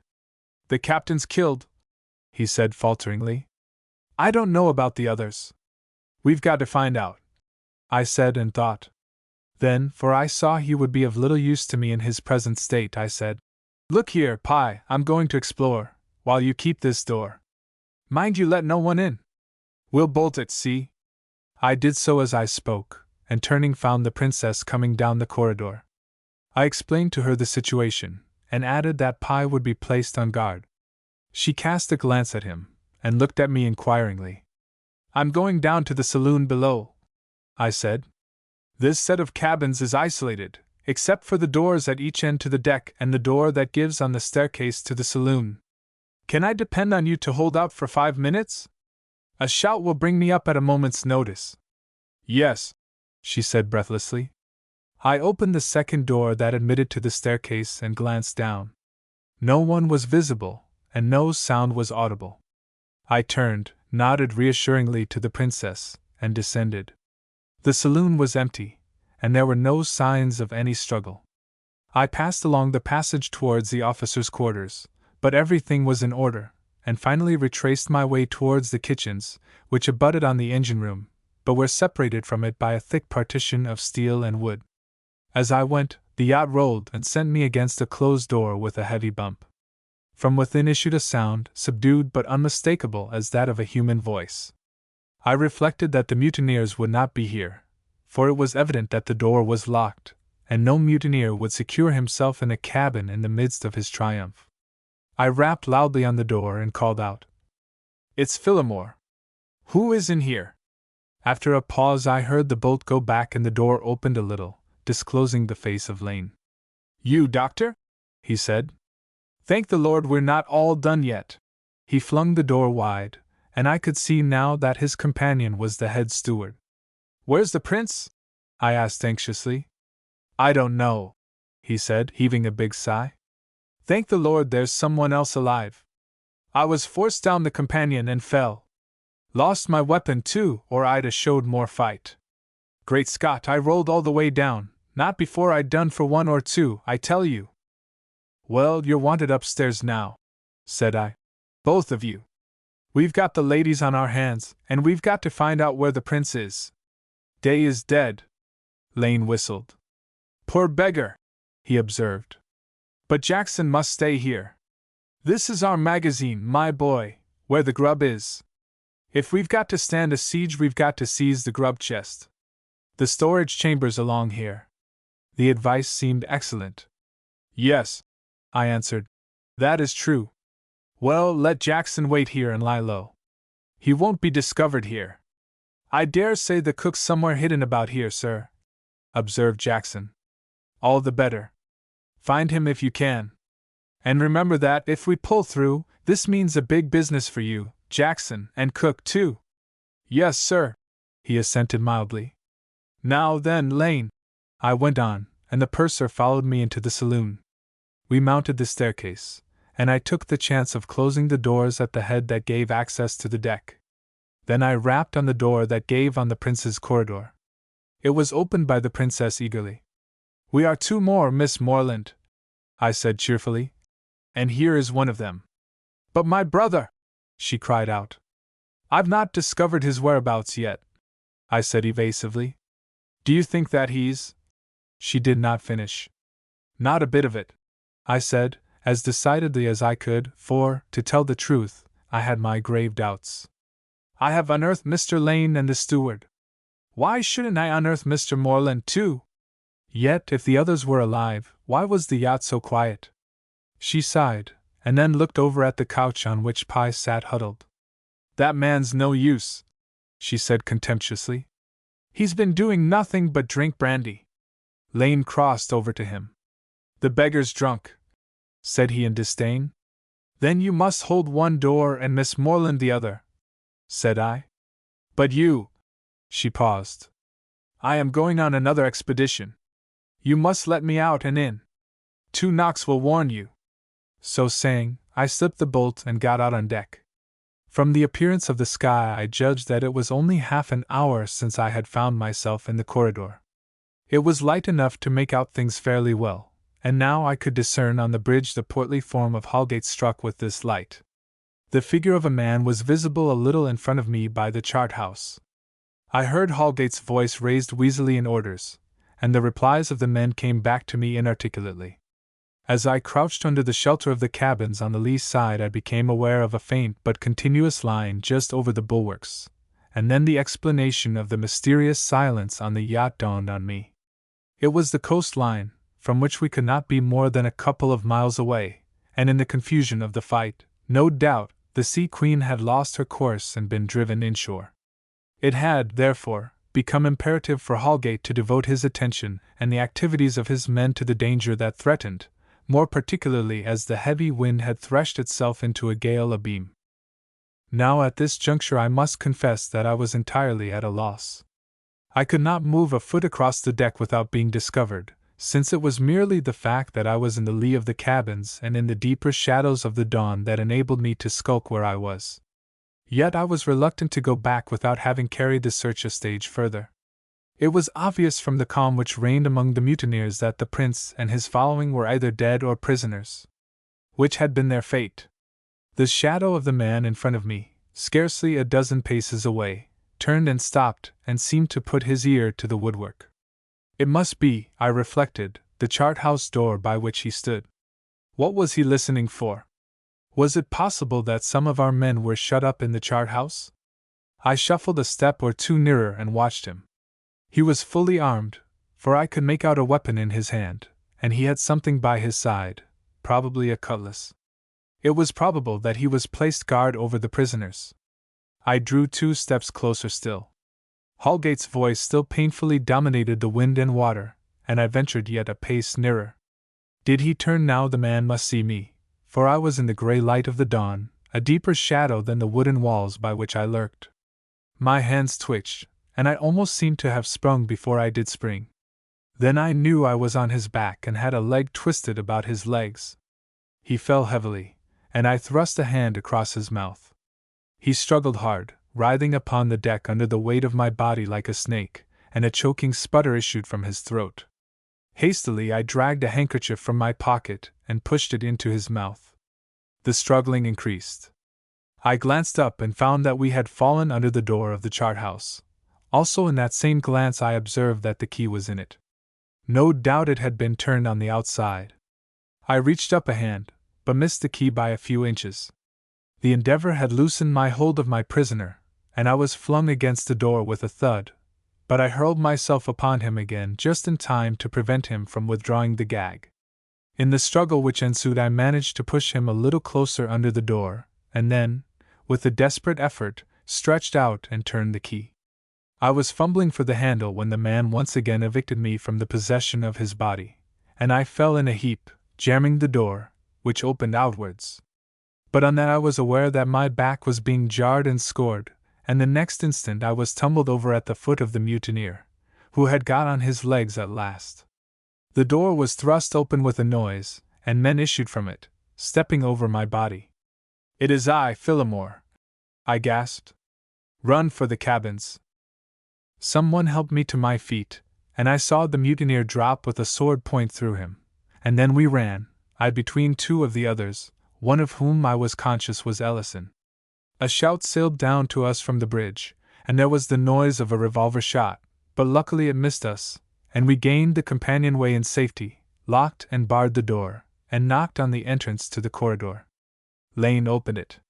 "The captain's killed," he said falteringly. "I don't know about the others." "We've got to find out," I said and thought. Then, for I saw he would be of little use to me in his present state, I said, "Look here, Pi, I'm going to explore, while you keep this door. Mind you let no one in. We'll bolt it, see?" I did so as I spoke, and turning found the princess coming down the corridor. I explained to her the situation, and added that Pi would be placed on guard. She cast a glance at him, and looked at me inquiringly. "I'm going down to the saloon below," I said. "This set of cabins is isolated, except for the doors at each end to the deck and the door that gives on the staircase to the saloon. Can I depend on you to hold out for 5 minutes? A shout will bring me up at a moment's notice." "Yes," she said breathlessly. I opened the second door that admitted to the staircase and glanced down. No one was visible, and no sound was audible. I turned, nodded reassuringly to the princess, and descended. The saloon was empty, and there were no signs of any struggle. I passed along the passage towards the officers' quarters, but everything was in order, and finally retraced my way towards the kitchens, which abutted on the engine room, but were separated from it by a thick partition of steel and wood. As I went, the yacht rolled and sent me against a closed door with a heavy bump. From within issued a sound, subdued but unmistakable as that of a human voice. I reflected that the mutineers would not be here, for it was evident that the door was locked, and no mutineer would secure himself in a cabin in the midst of his triumph. I rapped loudly on the door and called out, "It's Phillimore. Who is in here?" After a pause I heard the bolt go back and the door opened a little, disclosing the face of Lane. "You, Doctor?" he said. "Thank the Lord we're not all done yet." He flung the door wide, and I could see now that his companion was the head steward. "Where's the prince?" I asked anxiously. "I don't know," he said, heaving a big sigh. "Thank the Lord there's someone else alive. I was forced down the companion and fell. Lost my weapon too, or I'd a showed more fight. Great Scott, I rolled all the way down, not before I'd done for 1 or 2, I tell you." "Well, you're wanted upstairs now," said I. "Both of you. We've got the ladies on our hands, and we've got to find out where the prince is." "Day is dead." Lane whistled. "Poor beggar," he observed. "But Jackson must stay here. This is our magazine, my boy, where the grub is. If we've got to stand a siege, we've got to seize the grub chest. The storage chamber's along here." The advice seemed excellent. "Yes," I answered, "that is true. Well, let Jackson wait here and lie low. He won't be discovered here." "I dare say the cook's somewhere hidden about here, sir," observed Jackson. "All the better. Find him if you can. And remember that, if we pull through, this means a big business for you, Jackson, and cook too." "Yes, sir," he assented mildly. "Now then, Lane," I went on, and the purser followed me into the saloon. We mounted the staircase, and I took the chance of closing the doors at the head that gave access to the deck. Then I rapped on the door that gave on the prince's corridor. It was opened by the princess eagerly. "We are 2 more, Miss Moreland," I said cheerfully, "and here is one of them." "But my brother!" she cried out. "I've not discovered his whereabouts yet," I said evasively. "Do you think that he's—" She did not finish. "Not a bit of it," I said, as decidedly as I could, for, to tell the truth, I had my grave doubts. "I have unearthed Mr. Lane and the steward. Why shouldn't I unearth Mr. Moreland too? Yet, if the others were alive, why was the yacht so quiet?" She sighed, and then looked over at the couch on which Pi sat huddled. "That man's no use," she said contemptuously. "He's been doing nothing but drink brandy." Lane crossed over to him. "The beggar's drunk," said he in disdain. "Then you must hold one door and Miss Moreland the other," said I. "But you—" She paused. "I am going on another expedition. You must let me out and in. 2 knocks will warn you." So saying, I slipped the bolt and got out on deck. From the appearance of the sky I judged that it was only half an hour since I had found myself in the corridor. It was light enough to make out things fairly well, and now I could discern on the bridge the portly form of Holgate struck with this light. The figure of a man was visible a little in front of me by the chart house. I heard Holgate's voice raised wheezily in orders, and the replies of the men came back to me inarticulately. As I crouched under the shelter of the cabins on the lee side, I became aware of a faint but continuous line just over the bulwarks, and then the explanation of the mysterious silence on the yacht dawned on me. It was the coastline, from which we could not be more than a couple of miles away, and in the confusion of the fight, no doubt, the Sea Queen had lost her course and been driven inshore. It had, therefore, become imperative for Holgate to devote his attention and the activities of his men to the danger that threatened, more particularly as the heavy wind had threshed itself into a gale abeam. Now at this juncture I must confess that I was entirely at a loss. I could not move a foot across the deck without being discovered, since it was merely the fact that I was in the lee of the cabins and in the deeper shadows of the dawn that enabled me to skulk where I was. Yet I was reluctant to go back without having carried the search a stage further. It was obvious from the calm which reigned among the mutineers that the prince and his following were either dead or prisoners. Which had been their fate? The shadow of the man in front of me, scarcely a dozen paces away, turned and stopped and seemed to put his ear to the woodwork. It must be, I reflected, the chart-house door by which he stood. What was he listening for? Was it possible that some of our men were shut up in the chart-house? I shuffled a step or two nearer and watched him. He was fully armed, for I could make out a weapon in his hand, and he had something by his side, probably a cutlass. It was probable that he was placed guard over the prisoners. I drew 2 steps closer still. Holgate's voice still painfully dominated the wind and water, and I ventured yet a pace nearer. Did he turn now, the man must see me, for I was in the grey light of the dawn, a deeper shadow than the wooden walls by which I lurked. My hands twitched, and I almost seemed to have sprung before I did spring. Then I knew I was on his back and had a leg twisted about his legs. He fell heavily, and I thrust a hand across his mouth. He struggled hard, writhing upon the deck under the weight of my body like a snake, and a choking sputter issued from his throat. Hastily I dragged a handkerchief from my pocket and pushed it into his mouth. The struggling increased. I glanced up and found that we had fallen under the door of the chart-house. Also in that same glance I observed that the key was in it. No doubt it had been turned on the outside. I reached up a hand, but missed the key by a few inches. The endeavor had loosened my hold of my prisoner, and I was flung against the door with a thud, but I hurled myself upon him again just in time to prevent him from withdrawing the gag. In the struggle which ensued I managed to push him a little closer under the door, and then, with a desperate effort, stretched out and turned the key. I was fumbling for the handle when the man once again evicted me from the possession of his body, and I fell in a heap, jamming the door, which opened outwards. But on that I was aware that my back was being jarred and scored, and the next instant I was tumbled over at the foot of the mutineer, who had got on his legs at last. The door was thrust open with a noise, and men issued from it, stepping over my body. "It is I, Phillimore," I gasped. "Run for the cabins." Someone helped me to my feet, and I saw the mutineer drop with a sword point through him, and then we ran, I between 2 of the others, one of whom I was conscious was Ellison. A shout sailed down to us from the bridge, and there was the noise of a revolver shot, but luckily it missed us, and we gained the companionway in safety, locked and barred the door, and knocked on the entrance to the corridor. Lane opened it.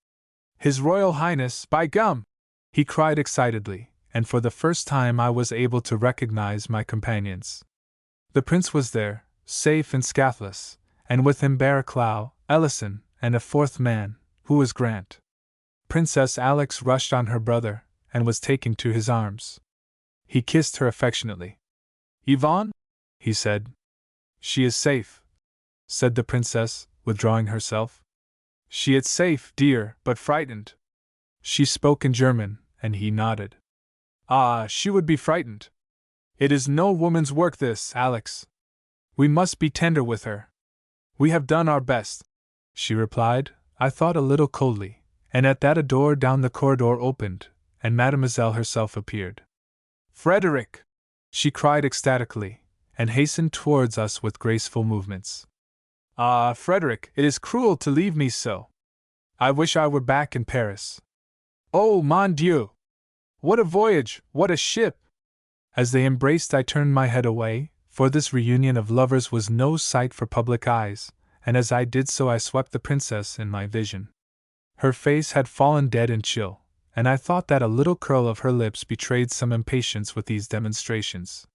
"His Royal Highness, by gum!" he cried excitedly, and for the first time I was able to recognize my companions. The prince was there, safe and scathless, and with him Barraclough, Ellison, and a 4th man, who was Grant. Princess Alex rushed on her brother, and was taken to his arms. He kissed her affectionately. "Yvonne?" he said. "She is safe," said the princess, withdrawing herself. "She is safe, dear, but frightened." She spoke in German, and he nodded. "Ah, she would be frightened. It is no woman's work this, Alex. We must be tender with her." "We have done our best," she replied, I thought a little coldly, and at that a door down the corridor opened, and Mademoiselle herself appeared. "Frederick!" she cried ecstatically, and hastened towards us with graceful movements. "Ah, Frederick, it is cruel to leave me so. I wish I were back in Paris. Oh, mon Dieu! What a voyage, what a ship!" As they embraced I turned my head away, for this reunion of lovers was no sight for public eyes, and as I did so I swept the princess in my vision. Her face had fallen dead and chill, and I thought that a little curl of her lips betrayed some impatience with these demonstrations.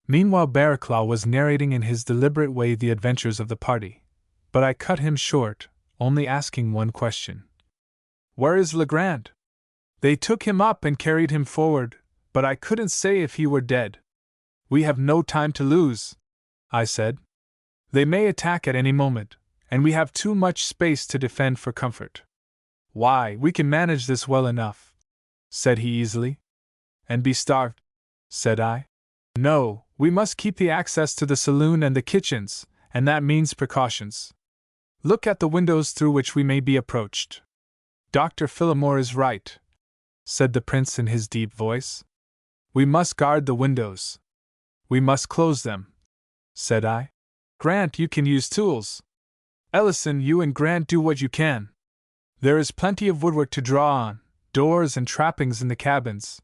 Meanwhile Barraclough was narrating in his deliberate way the adventures of the party, but I cut him short, only asking one question. "Where is Legrand?" "They took him up and carried him forward, but I couldn't say if he were dead." "We have no time to lose," I said. "They may attack at any moment, and we have too much space to defend for comfort." "Why, we can manage this well enough," said he easily. "And be starved?" said I. "No, we must keep the access to the saloon and the kitchens, and that means precautions. Look at the windows through which we may be approached." "Dr. Phillimore is right," said the prince in his deep voice. "We must guard the windows." "We must close them," said I. "Grant, you can use tools. Ellison, you and Grant do what you can. There is plenty of woodwork to draw on, doors and trappings in the cabins.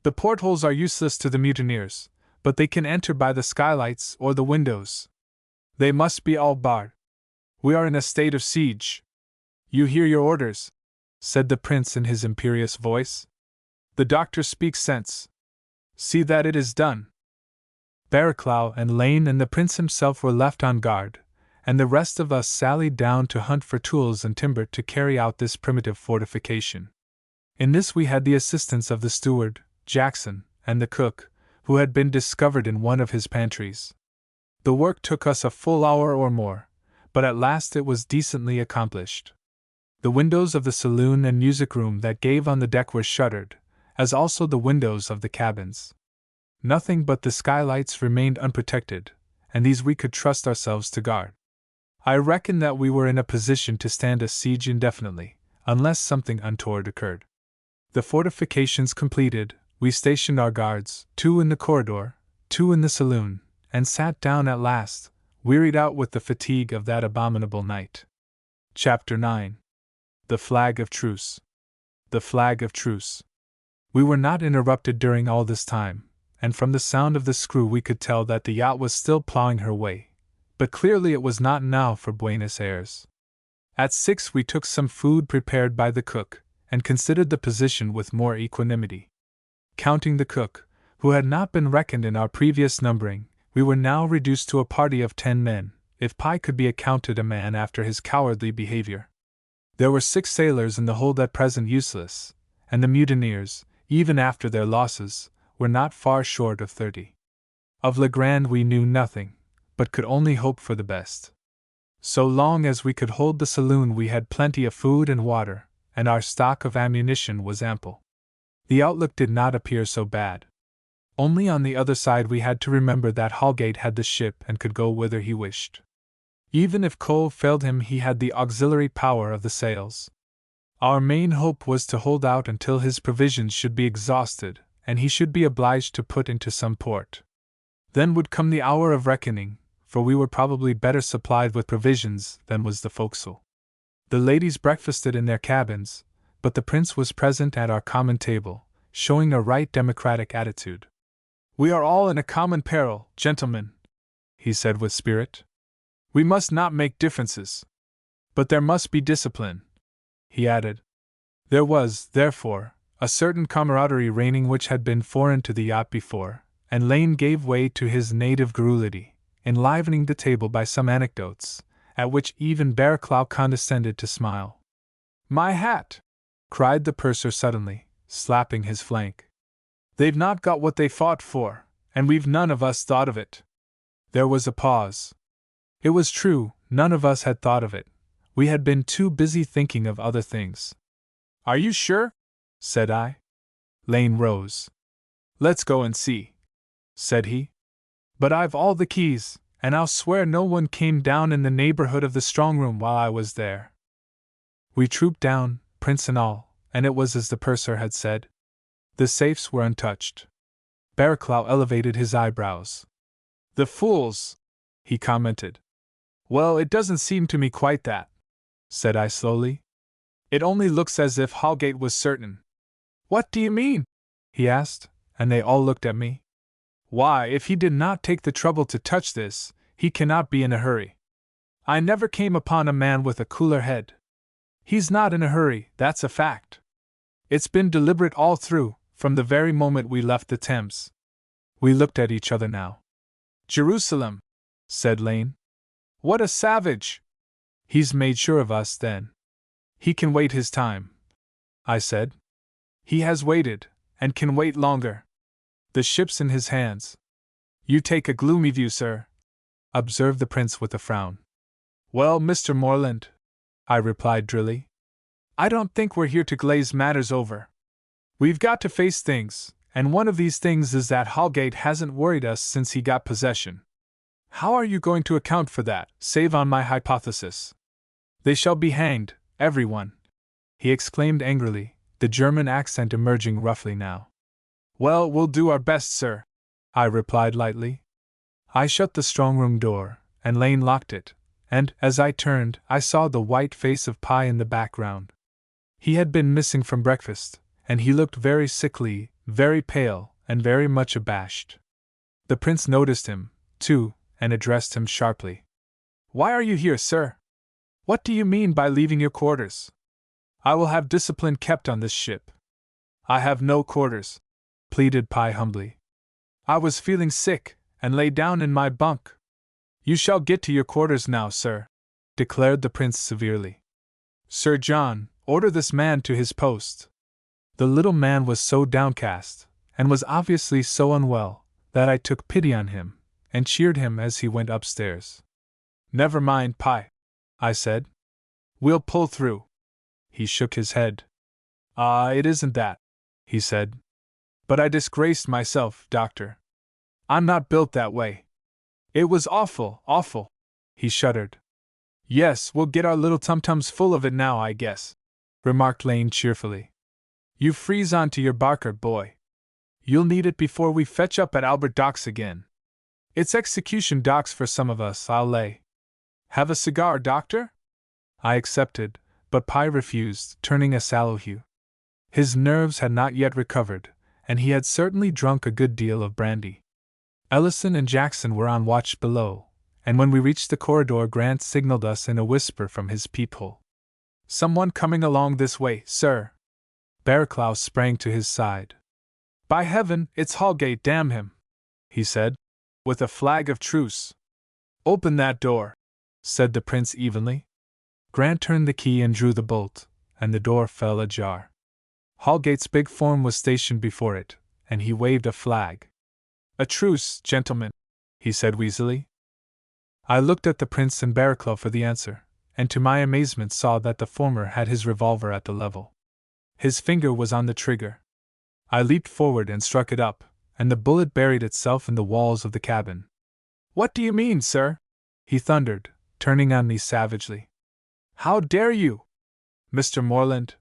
The portholes are useless to the mutineers, but they can enter by the skylights or the windows. They must be all barred. We are in a state of siege." "You hear your orders," said the prince in his imperious voice. "The doctor speaks sense. See that it is done." Barraclough and Lane and the prince himself were left on guard, and the rest of us sallied down to hunt for tools and timber to carry out this primitive fortification. In this we had the assistance of the steward, Jackson, and the cook, who had been discovered in one of his pantries. The work took us a full hour or more, but at last it was decently accomplished. The windows of the saloon and music room that gave on the deck were shuttered, as also the windows of the cabins. Nothing but the skylights remained unprotected, and these we could trust ourselves to guard. I reckoned that we were in a position to stand a siege indefinitely, unless something untoward occurred. The fortifications completed, we stationed our guards, 2 in the corridor, 2 in the saloon, and sat down at last, wearied out with the fatigue of that abominable night. Chapter 9. The Flag of Truce. The Flag of Truce. We were not interrupted during all this time, and from the sound of the screw we could tell that the yacht was still plowing her way, but clearly it was not now for Buenos Aires. At 6 we took some food prepared by the cook, and considered the position with more equanimity. Counting the cook, who had not been reckoned in our previous numbering, we were now reduced to a party of 10 men, if Pye could be accounted a man after his cowardly behavior. There were 6 sailors in the hold at present useless, and the mutineers, even after their losses, were not far short of 30. Of Legrand we knew nothing, but could only hope for the best. So long as we could hold the saloon we had plenty of food and water, and our stock of ammunition was ample. The outlook did not appear so bad. Only on the other side we had to remember that Holgate had the ship and could go whither he wished. Even if coal failed him he had the auxiliary power of the sails. Our main hope was to hold out until his provisions should be exhausted, and he should be obliged to put into some port. Then would come the hour of reckoning, for we were probably better supplied with provisions than was the forecastle. The ladies breakfasted in their cabins, but the prince was present at our common table, showing a right democratic attitude. "We are all in a common peril, gentlemen," he said with spirit. "We must not make differences. But there must be discipline," he added. There was, therefore, a certain camaraderie reigning which had been foreign to the yacht before, and Lane gave way to his native garrulity, enlivening the table by some anecdotes, at which even Barraclough condescended to smile. "My hat!" cried the purser suddenly, slapping his flank. "They've not got what they fought for, and we've none of us thought of it." There was a pause. It was true, none of us had thought of it. We had been too busy thinking of other things. "Are you sure?" said I. Lane rose. "Let's go and see," said he. "But I've all the keys, and I'll swear no one came down in the neighborhood of the strong room while I was there." We trooped down, prince and all, and it was as the purser had said. The safes were untouched. Barraclough elevated his eyebrows. "The fools!" he commented. "Well, it doesn't seem to me quite that," said I slowly. "It only looks as if Holgate was certain." "What do you mean?" he asked, and they all looked at me. Why, if he did not take the trouble to touch this, he cannot be in a hurry. I never came upon a man with a cooler head. He's not in a hurry, that's a fact. It's been deliberate all through, from the very moment we left the Thames. We looked at each other now. Jerusalem, said Lane. What a savage! He's made sure of us, then. He can wait his time, I said. He has waited, and can wait longer. The ship's in his hands. You take a gloomy view, sir, observed the prince with a frown. Well, Mr. Morland, I replied drily, I don't think we're here to glaze matters over. We've got to face things, and one of these things is that Holgate hasn't worried us since he got possession. How are you going to account for that, save on my hypothesis? They shall be hanged, everyone, he exclaimed angrily, the German accent emerging roughly now. Well, we'll do our best, sir, I replied lightly. I shut the strong-room door, and Lane locked it, and, as I turned, I saw the white face of Pye in the background. He had been missing from breakfast, and he looked very sickly, very pale, and very much abashed. The prince noticed him, too, and addressed him sharply. Why are you here, sir? What do you mean by leaving your quarters? I will have discipline kept on this ship. I have no quarters, pleaded Pye humbly. I was feeling sick, and lay down in my bunk. You shall get to your quarters now, sir, declared the prince severely. Sir John, order this man to his post. The little man was so downcast, and was obviously so unwell, that I took pity on him, and cheered him as he went upstairs. Never mind, Pye, I said. We'll pull through. He shook his head. It isn't that, he said. But I disgraced myself, doctor. I'm not built that way. It was awful, awful. He shuddered. Yes, we'll get our little tum-tums full of it now, I guess, remarked Lane cheerfully. You freeze on to your barker, boy. You'll need it before we fetch up at Albert Docks again. It's execution docks for some of us, I'll lay. Have a cigar, doctor? I accepted, but Pye refused, turning a sallow hue. His nerves had not yet recovered, and he had certainly drunk a good deal of brandy. Ellison and Jackson were on watch below, and when we reached the corridor Grant signaled us in a whisper from his peephole. Someone coming along this way, sir. Barraclough sprang to his side. By heaven, it's Holgate, damn him, he said, with a flag of truce. Open that door, said the prince evenly. Grant turned the key and drew the bolt, and the door fell ajar. Holgate's big form was stationed before it, and he waved a flag. A truce, gentlemen, he said wheezily. I looked at the prince and Barraclough for the answer, and to my amazement saw that the former had his revolver at the level. His finger was on the trigger. I leaped forward and struck it up, and the bullet buried itself in the walls of the cabin. What do you mean, sir? He thundered, turning on me savagely. How dare you? Mr. Morland,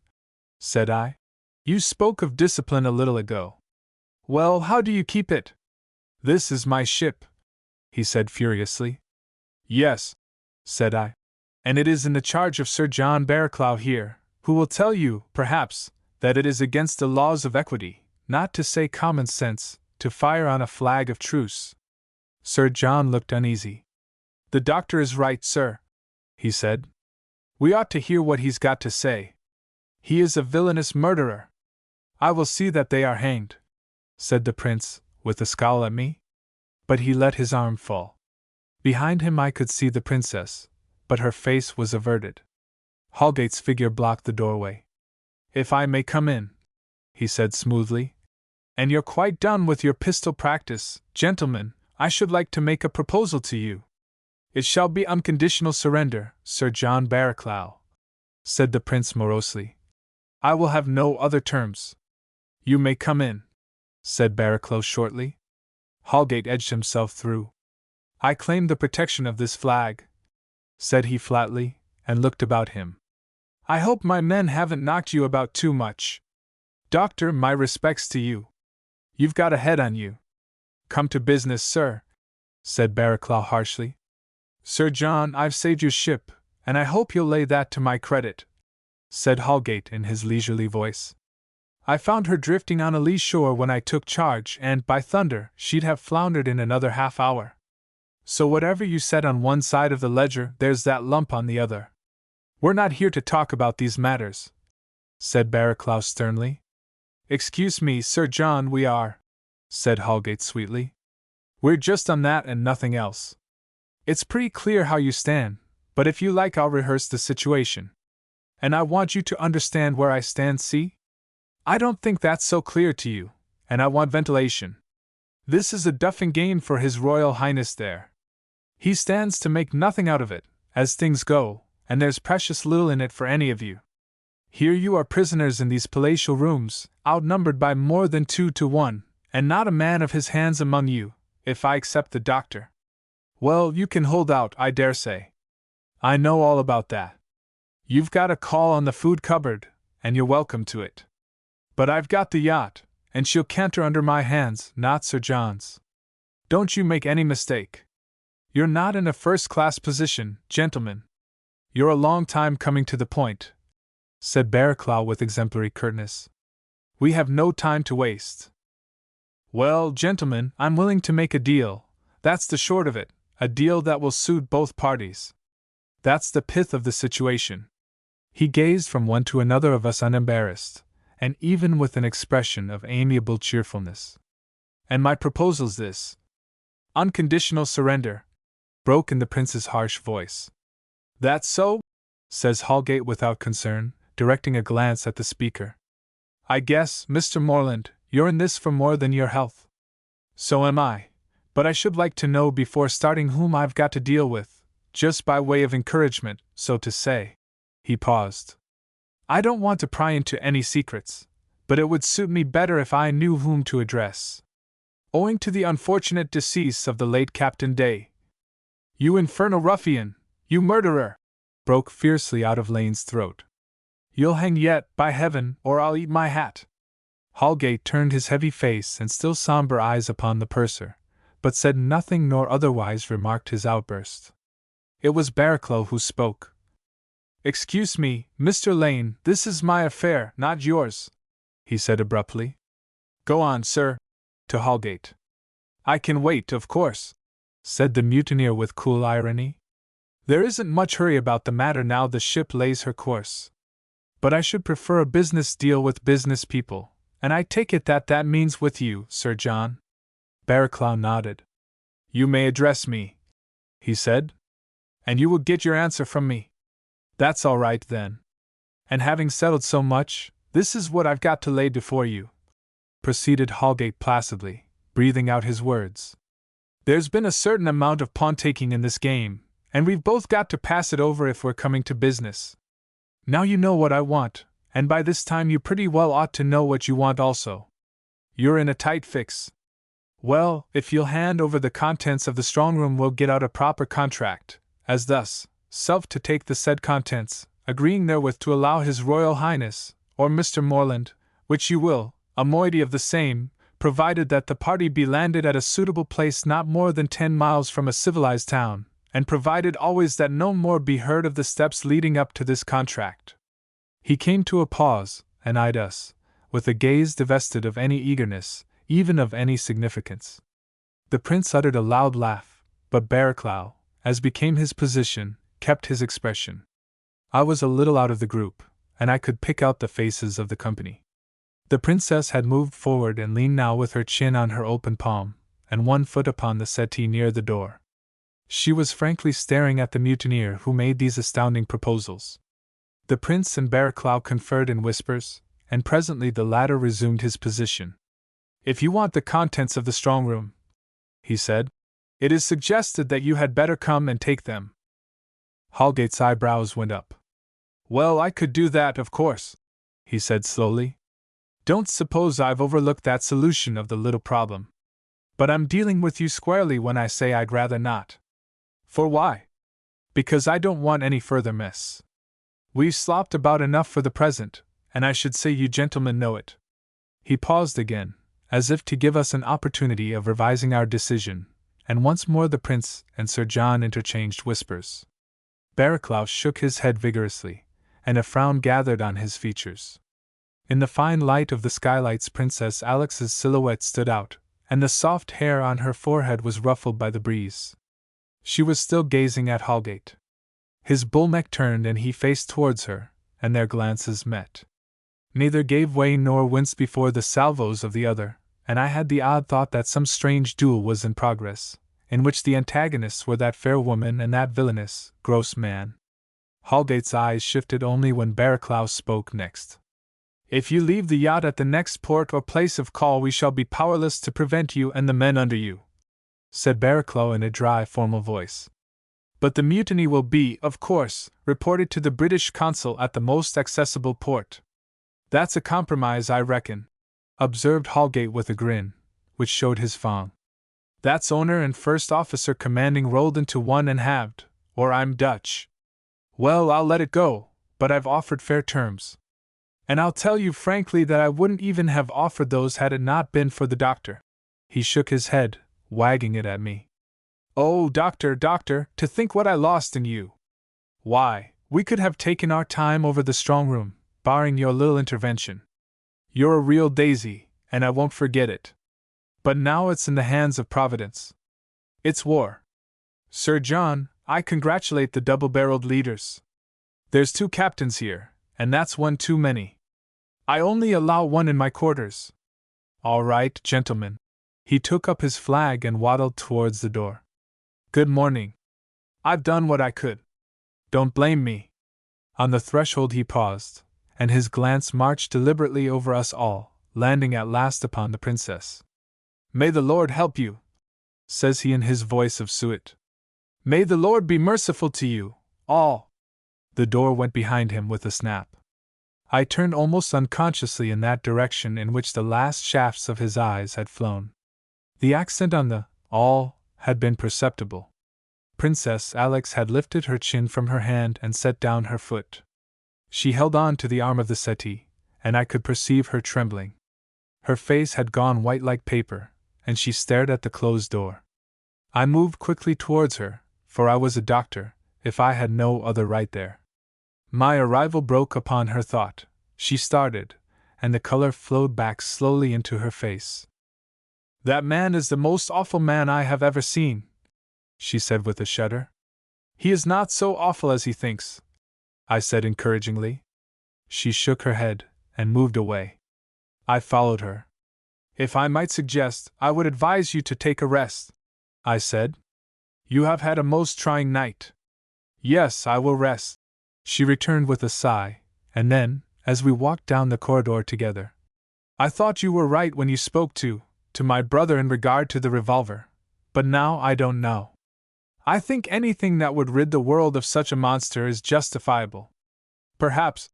said I. You spoke of discipline a little ago. Well, how do you keep it? This is my ship, he said furiously. Yes, said I, and it is in the charge of Sir John Barraclough here, who will tell you, perhaps, that it is against the laws of equity, not to say common sense, to fire on a flag of truce. Sir John looked uneasy. The doctor is right, sir, he said. We ought to hear what he's got to say. He is a villainous murderer. I will see that they are hanged, said the prince, with a scowl at me. But he let his arm fall. Behind him I could see the princess, but her face was averted. Holgate's figure blocked the doorway. If I may come in, he said smoothly. And you're quite done with your pistol practice, gentlemen, I should like to make a proposal to you. It shall be unconditional surrender, Sir John Barraclough, said the prince morosely. I will have no other terms. You may come in, said Barraclough shortly. Holgate edged himself through. I claim the protection of this flag, said he flatly, and looked about him. I hope my men haven't knocked you about too much. Doctor, my respects to you. You've got a head on you. Come to business, sir, said Barraclough harshly. Sir John, I've saved your ship, and I hope you'll lay that to my credit, said Holgate in his leisurely voice. I found her drifting on a lee shore when I took charge, and, by thunder, she'd have floundered in another half-hour. So whatever you said on one side of the ledger, there's that lump on the other. We're not here to talk about these matters, said Barraclough sternly. Excuse me, Sir John, we are, said Holgate sweetly. We're just on that and nothing else. It's pretty clear how you stand, but if you like I'll rehearse the situation. And I want you to understand where I stand, see? I don't think that's so clear to you, and I want ventilation. This is a duffing game for His Royal Highness there. He stands to make nothing out of it, as things go, and there's precious little in it for any of you. Here you are prisoners in these palatial rooms, outnumbered by more than 2 to 1, and not a man of his hands among you, if I except the doctor. Well, you can hold out, I dare say. I know all about that. You've got a call on the food cupboard, and you're welcome to it. But I've got the yacht, and she'll canter under my hands, not Sir John's. Don't you make any mistake. You're not in a first-class position, gentlemen. You're a long time coming to the point, said Barraclough with exemplary curtness. We have no time to waste. Well, gentlemen, I'm willing to make a deal, that's the short of it, a deal that will suit both parties. That's the pith of the situation. He gazed from one to another of us unembarrassed, and even with an expression of amiable cheerfulness. And my proposal's this. Unconditional surrender, broke in the prince's harsh voice. That's so? Says Holgate without concern, directing a glance at the speaker. I guess, Mr. Morland, you're in this for more than your health. So am I, but I should like to know before starting whom I've got to deal with, just by way of encouragement, so to say. He paused. I don't want to pry into any secrets, but it would suit me better if I knew whom to address. Owing to the unfortunate decease of the late Captain Day. You infernal ruffian! You murderer! Broke fiercely out of Lane's throat. You'll hang yet, by heaven, or I'll eat my hat. Holgate turned his heavy face and still somber eyes upon the purser, but said nothing nor otherwise remarked his outburst. It was Barraclough who spoke. Excuse me, Mr. Lane, this is my affair, not yours, he said abruptly. Go on, sir, to Holgate. I can wait, of course, said the mutineer with cool irony. There isn't much hurry about the matter now the ship lays her course. But I should prefer a business deal with business people, and I take it that that means with you, Sir John. Barraclough nodded. You may address me, he said, and you will get your answer from me. That's all right, then. And having settled so much, this is what I've got to lay before you, proceeded Holgate placidly, breathing out his words. There's been a certain amount of pawn-taking in this game, and we've both got to pass it over if we're coming to business. Now you know what I want, and by this time you pretty well ought to know what you want also. You're in a tight fix. Well, if you'll hand over the contents of the strong room we'll get out a proper contract, as thus, self to take the said contents, agreeing therewith to allow His Royal Highness, or Mr. Morland, which you will, a moiety of the same, provided that the party be landed at a suitable place not more than 10 miles from a civilized town, and provided always that no more be heard of the steps leading up to this contract. He came to a pause, and eyed us, with a gaze divested of any eagerness, even of any significance. The prince uttered a loud laugh, but Barraclough, as became his position, kept his expression. I was a little out of the group, and I could pick out the faces of the company. The princess had moved forward and leaned now with her chin on her open palm, and one foot upon the settee near the door. She was frankly staring at the mutineer who made these astounding proposals. The prince and Barraclough conferred in whispers, and presently the latter resumed his position. If you want the contents of the strong room, he said, it is suggested that you had better come and take them. Holgate's eyebrows went up. Well, I could do that, of course, he said slowly. Don't suppose I've overlooked that solution of the little problem. But I'm dealing with you squarely when I say I'd rather not. For why? Because I don't want any further mess. We've slopped about enough for the present, and I should say you gentlemen know it. He paused again, as if to give us an opportunity of revising our decision, and once more the prince and Sir John interchanged whispers. Barraclough shook his head vigorously, and a frown gathered on his features. In the fine light of the skylights, Princess Alex's silhouette stood out, and the soft hair on her forehead was ruffled by the breeze. She was still gazing at Holgate. His bull neck turned and he faced towards her, and their glances met. Neither gave way nor winced before the salvos of the other, and I had the odd thought that some strange duel was in progress, in which the antagonists were that fair woman and that villainous, gross man. Holgate's eyes shifted only when Barraclough spoke next. "If you leave the yacht at the next port or place of call, we shall be powerless to prevent you and the men under you," said Barraclough in a dry, formal voice. "But the mutiny will be, of course, reported to the British consul at the most accessible port." "That's a compromise, I reckon," observed Holgate with a grin, which showed his fang. "That's owner and first officer commanding rolled into one and halved, or I'm Dutch. Well, I'll let it go, but I've offered fair terms. And I'll tell you frankly that I wouldn't even have offered those had it not been for the doctor." He shook his head, wagging it at me. "Oh, doctor, doctor, to think what I lost in you! Why, we could have taken our time over the strong room, barring your little intervention. You're a real daisy, and I won't forget it. But now it's in the hands of Providence. It's war. Sir John, I congratulate the double-barreled leaders. There's 2 captains here, and that's one too many. I only allow 1 in my quarters. All right, gentlemen." He took up his flag and waddled towards the door. "Good morning. I've done what I could. Don't blame me." On the threshold he paused, and his glance marched deliberately over us all, landing at last upon the princess. "May the Lord help you," says he in his voice of suet. "May the Lord be merciful to you, all." The door went behind him with a snap. I turned almost unconsciously in that direction in which the last shafts of his eyes had flown. The accent on the all had been perceptible. Princess Alex had lifted her chin from her hand and set down her foot. She held on to the arm of the settee, and I could perceive her trembling. Her face had gone white like paper, and she stared at the closed door. I moved quickly towards her, for I was a doctor, if I had no other right there. My arrival broke upon her thought. She started, and the color flowed back slowly into her face. "That man is the most awful man I have ever seen," she said with a shudder. "He is not so awful as he thinks," I said encouragingly. She shook her head, and moved away. I followed her. "If I might suggest, I would advise you to take a rest," I said. "You have had a most trying night." "Yes, I will rest," she returned with a sigh, and then, as we walked down the corridor together, "I thought you were right when you spoke to my brother in regard to the revolver, but now I don't know. I think anything that would rid the world of such a monster is justifiable." "Perhaps,"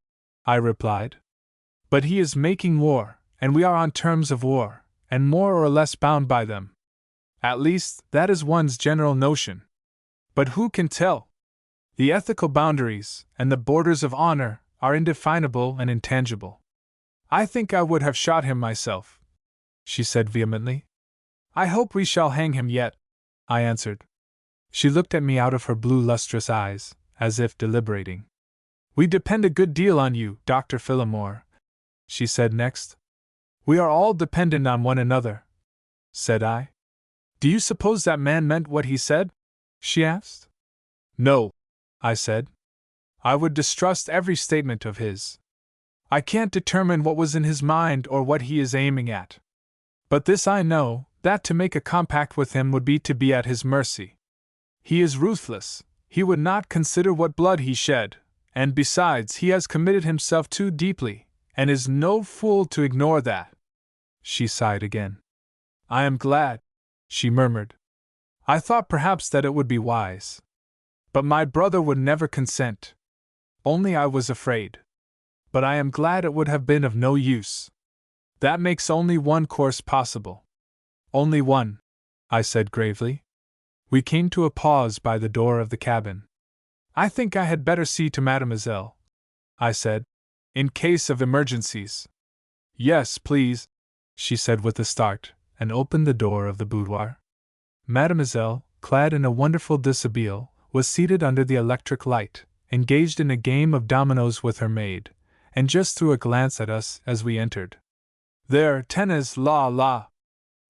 I replied. "But he is making war, and we are on terms of war, and more or less bound by them. At least, that is one's general notion. But who can tell? The ethical boundaries, and the borders of honor, are indefinable and intangible. I think I would have shot him myself," she said vehemently. "I hope we shall hang him yet," I answered. She looked at me out of her blue lustrous eyes, as if deliberating. "We depend a good deal on you, Dr. Phillimore," she said next. "We are all dependent on one another," said I. "Do you suppose that man meant what he said?" she asked. "No," I said. "I would distrust every statement of his. I can't determine what was in his mind or what he is aiming at. But this I know, that to make a compact with him would be to be at his mercy. He is ruthless, he would not consider what blood he shed, and besides he has committed himself too deeply, and is no fool to ignore that." She sighed again. "I am glad," she murmured. "I thought perhaps that it would be wise. But my brother would never consent. Only I was afraid. But I am glad it would have been of no use. That makes only one course possible." "Only one," I said gravely. We came to a pause by the door of the cabin. "I think I had better see to Mademoiselle," I said, "in case of emergencies." "Yes, please," she said with a start, and opened the door of the boudoir. Mademoiselle, clad in a wonderful dishabille, was seated under the electric light, engaged in a game of dominoes with her maid, and just threw a glance at us as we entered. "There, tennis, la la,"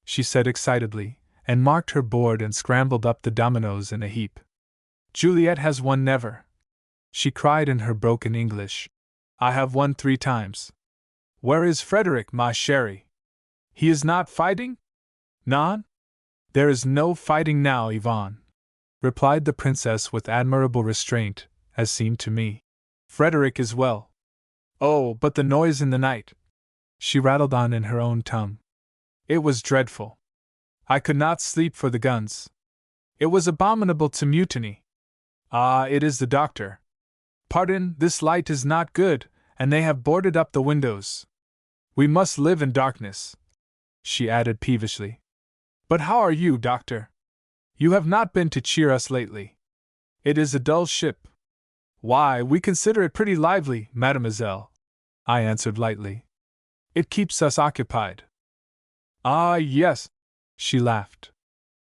she said excitedly, and marked her board and scrambled up the dominoes in a heap. "Juliet has won never," she cried in her broken English. "I have won 3 times. Where is Frederick, ma chérie? He is not fighting? Non? There is no fighting now, Yvonne," replied the princess with admirable restraint, as seemed to me. "Frederick is well. Oh, but the noise in the night," she rattled on in her own tongue. "It was dreadful. I could not sleep for the guns. It was abominable to mutiny. Ah, it is the doctor. Pardon, this light is not good, and they have boarded up the windows. We must live in darkness," she added peevishly. "But how are you, doctor? You have not been to cheer us lately. It is a dull ship." "Why, we consider it pretty lively, mademoiselle," I answered lightly. "It keeps us occupied." "Ah, yes," she laughed.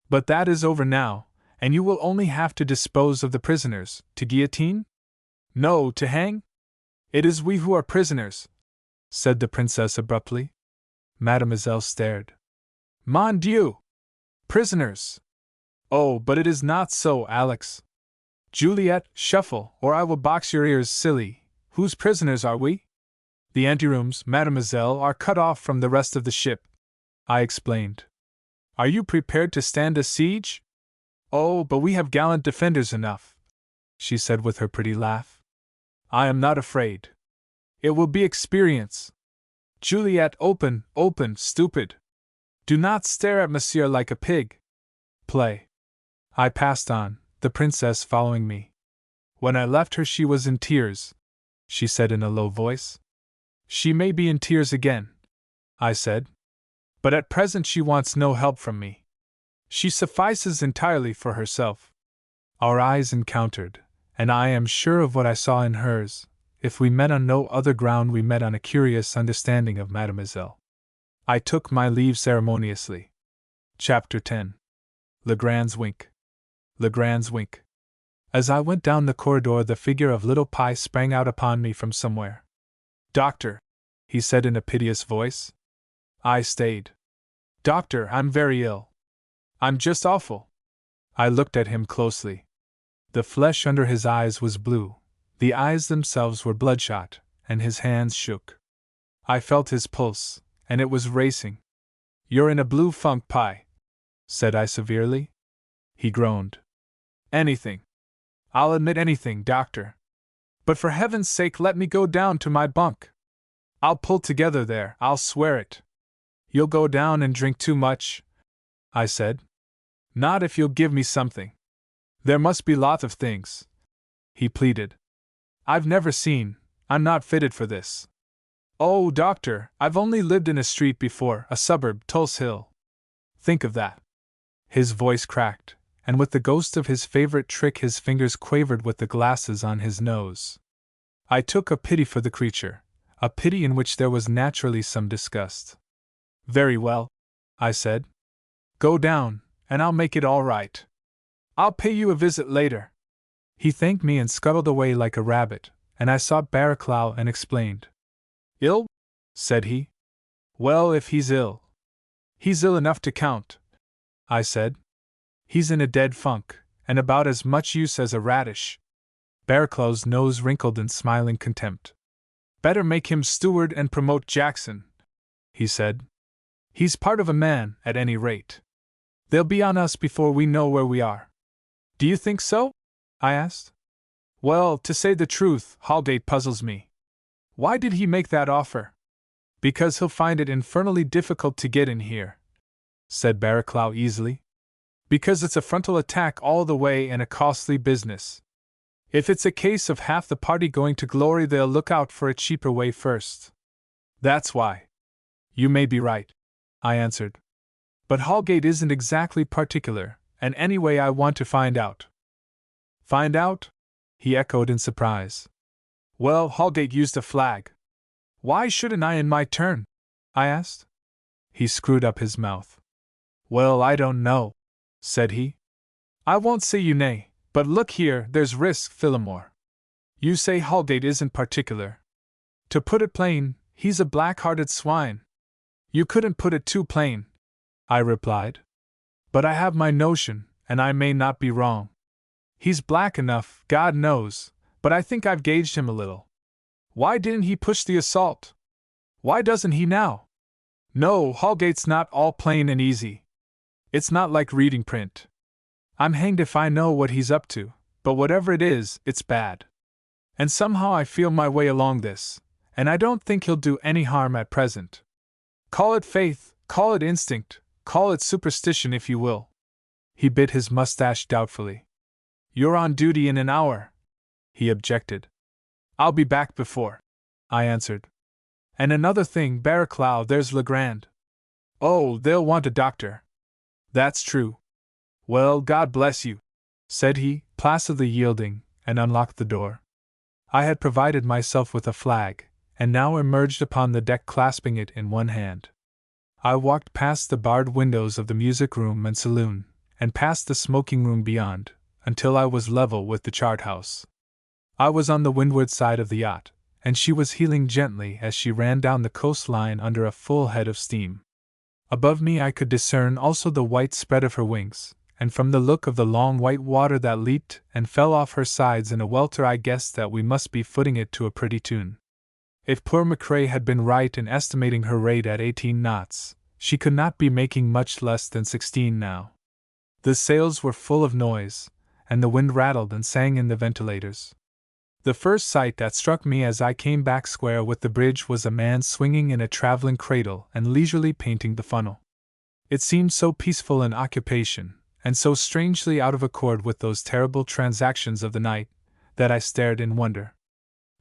"But that is over now, and you will only have to dispose of the prisoners, to guillotine? No, to hang? It is we who are prisoners," said the princess abruptly. Mademoiselle stared. "Mon Dieu! Prisoners! Oh, but it is not so, Alex. Juliet, shuffle, or I will box your ears, silly. Whose prisoners are we?" "The anterooms, mademoiselle, are cut off from the rest of the ship," I explained. "Are you prepared to stand a siege?" "Oh, but we have gallant defenders enough," she said with her pretty laugh. "I am not afraid. It will be experience. Juliet, open, open, stupid. Do not stare at monsieur like a pig. Play." I passed on, the princess following me. "When I left her she was in tears," she said in a low voice. "She may be in tears again," I said. "But at present she wants no help from me. She suffices entirely for herself." Our eyes encountered, and I am sure of what I saw in hers. If we met on no other ground, we met on a curious understanding of mademoiselle. I took my leave ceremoniously. Chapter 10. Legrand's Wink. Legrand's Wink. As I went down the corridor, the figure of little Pie sprang out upon me from somewhere. "Doctor," he said in a piteous voice. I stayed. "Doctor, I'm very ill. I'm just awful." I looked at him closely. The flesh under his eyes was blue, the eyes themselves were bloodshot, and his hands shook. I felt his pulse, and it was racing. "You're in a blue funk, Pie," said I severely. He groaned. "Anything. I'll admit anything, doctor. But for heaven's sake let me go down to my bunk. I'll pull together there, I'll swear it." "You'll go down and drink too much," I said. "Not if you'll give me something. There must be lots of things," he pleaded. "I've never seen, I'm not fitted for this." "Oh, doctor, I've only lived in a street before, a suburb, Tulse Hill. Think of that." His voice cracked, and with the ghost of his favorite trick his fingers quavered with the glasses on his nose. I took a pity for the creature, a pity in which there was naturally some disgust. "Very well," I said. "Go down, and I'll make it all right. I'll pay you a visit later." He thanked me and scuttled away like a rabbit, and I sought Barraclough and explained. "Ill?" said he. "Well, if he's ill. He's ill enough to count," I said. "He's in a dead funk, and about as much use as a radish." Barraclough's nose wrinkled in smiling contempt. "Better make him steward and promote Jackson," he said. "He's part of a man, at any rate. They'll be on us before we know where we are." "Do you think so?" I asked. "Well, to say the truth, Haldate puzzles me. Why did he make that offer?" "Because he'll find it infernally difficult to get in here," said Barraclough easily. "Because it's a frontal attack all the way and a costly business. If it's a case of half the party going to glory, they'll look out for a cheaper way first. That's why." "You may be right," I answered. "But Haldate isn't exactly particular, and anyway I want to find out." "Find out?" he echoed in surprise. "Well, Haldate used a flag. Why shouldn't I in my turn?" I asked. He screwed up his mouth. "Well, I don't know," said he. "I won't say you nay, but look here, there's risk, Phillimore. You say Haldate isn't particular. To put it plain, he's a black-hearted swine. You couldn't put it too plain, I replied. But I have my notion, and I may not be wrong. He's black enough, God knows, but I think I've gauged him a little. Why didn't he push the assault? Why doesn't he now? No, Holgate's not all plain and easy. It's not like reading print. I'm hanged if I know what he's up to, but whatever it is, it's bad. And somehow I feel my way along this, and I don't think he'll do any harm at present. Call it faith, call it instinct, call it superstition if you will. He bit his mustache doubtfully. You're on duty in an hour, he objected. I'll be back before, I answered. And another thing, Barraclough, there's Legrand. Oh, they'll want a doctor. That's true. Well, God bless you, said he, placidly yielding, and unlocked the door. I had provided myself with a flag, and now emerged upon the deck clasping it in one hand. I walked past the barred windows of the music room and saloon, and past the smoking room beyond, until I was level with the chart house. I was on the windward side of the yacht, and she was heeling gently as she ran down the coastline under a full head of steam. Above me I could discern also the white spread of her wings, and from the look of the long white water that leaped and fell off her sides in a welter I guessed that we must be footing it to a pretty tune. If poor McCrae had been right in estimating her rate at 18 knots, she could not be making much less than 16 now. The sails were full of noise, and the wind rattled and sang in the ventilators. The first sight that struck me as I came back square with the bridge was a man swinging in a traveling cradle and leisurely painting the funnel. It seemed so peaceful an occupation, and so strangely out of accord with those terrible transactions of the night, that I stared in wonder.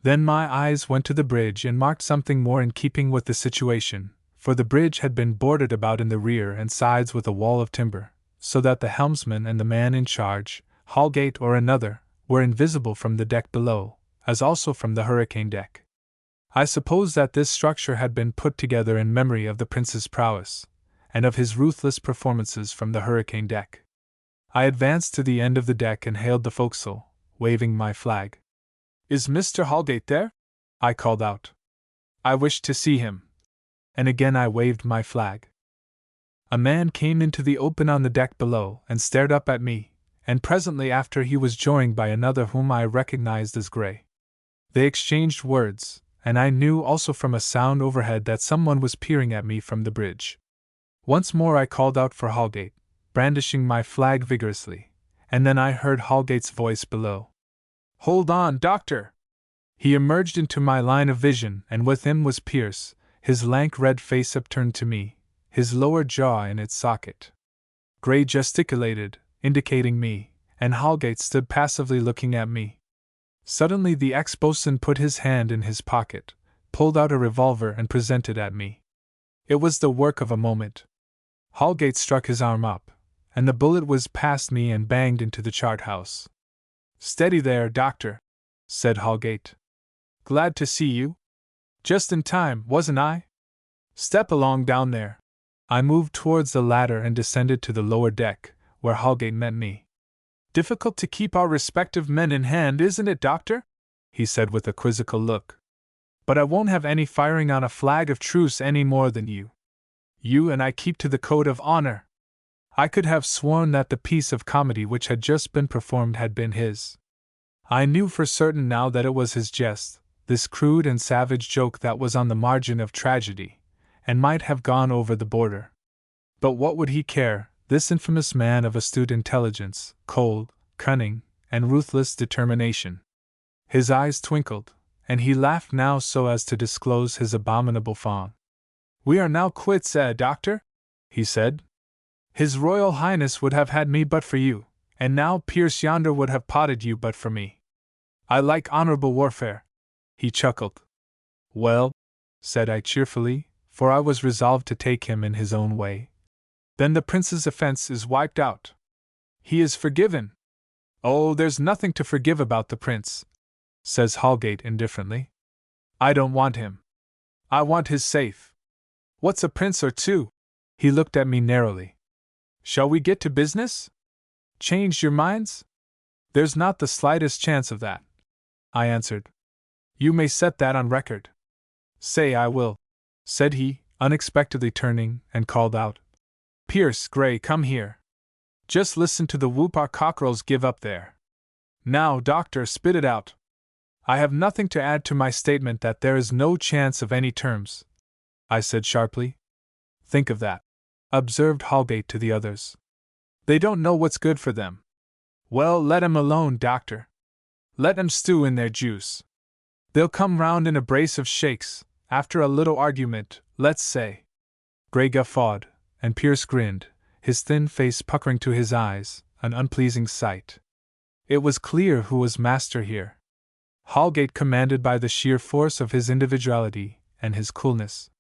Then my eyes went to the bridge and marked something more in keeping with the situation, for the bridge had been boarded about in the rear and sides with a wall of timber, so that the helmsman and the man in charge, Holgate or another, were invisible from the deck below, as also from the hurricane deck. I suppose that this structure had been put together in memory of the prince's prowess, and of his ruthless performances from the hurricane deck. I advanced to the end of the deck and hailed the forecastle, waving my flag. "Is Mr. Holgate there?" I called out. "I wish to see him." And again I waved my flag. A man came into the open on the deck below and stared up at me, and presently after he was joined by another whom I recognized as Gray. They exchanged words, and I knew also from a sound overhead that someone was peering at me from the bridge. Once more I called out for Holgate, brandishing my flag vigorously, and then I heard Holgate's voice below. "Hold on, Doctor!" He emerged into my line of vision, and with him was Pierce, his lank red face upturned to me, his lower jaw in its socket. Gray gesticulated, indicating me, and Holgate stood passively looking at me. Suddenly the ex-boatswain put his hand in his pocket, pulled out a revolver and presented at me. It was the work of a moment. Holgate struck his arm up, and the bullet whizzed past me and banged into the chart house. "Steady there, Doctor," said Holgate. "Glad to see you. Just in time, wasn't I? Step along down there." I moved towards the ladder and descended to the lower deck, where Holgate met me. "Difficult to keep our respective men in hand, isn't it, Doctor?" he said with a quizzical look. "But I won't have any firing on a flag of truce any more than you. You and I keep to the code of honor." I could have sworn that the piece of comedy which had just been performed had been his. I knew for certain now that it was his jest, this crude and savage joke that was on the margin of tragedy, and might have gone over the border. But what would he care, this infamous man of astute intelligence, cold, cunning, and ruthless determination? His eyes twinkled, and he laughed now so as to disclose his abominable fawn. "We are now quits, Doctor?" he said. "His Royal Highness would have had me but for you, and now Pierce yonder would have potted you but for me. I like honorable warfare." He chuckled. "Well," said I cheerfully, for I was resolved to take him in his own way, "then the prince's offense is wiped out. He is forgiven." "Oh, there's nothing to forgive about the prince," says Holgate indifferently. "I don't want him. I want his safe. What's a prince or two?" He looked at me narrowly. "Shall we get to business? Changed your minds?" "There's not the slightest chance of that," I answered. "You may set that on record." Say I will, said he, unexpectedly turning, and called out. Pierce, Gray, come here. Just listen to the whoop our cockerels give up there. Now, Doctor, spit it out. I have nothing to add to my statement that there is no chance of any terms, I said sharply. Think of that, observed Holgate to the others. They don't know what's good for them. Well, let 'em alone, Doctor. Let 'em stew in their juice. They'll come round in a brace of shakes, after a little argument, let's say. Gray guffawed, and Pierce grinned, his thin face puckering to his eyes, an unpleasing sight. It was clear who was master here. Holgate commanded by the sheer force of his individuality and his coolness.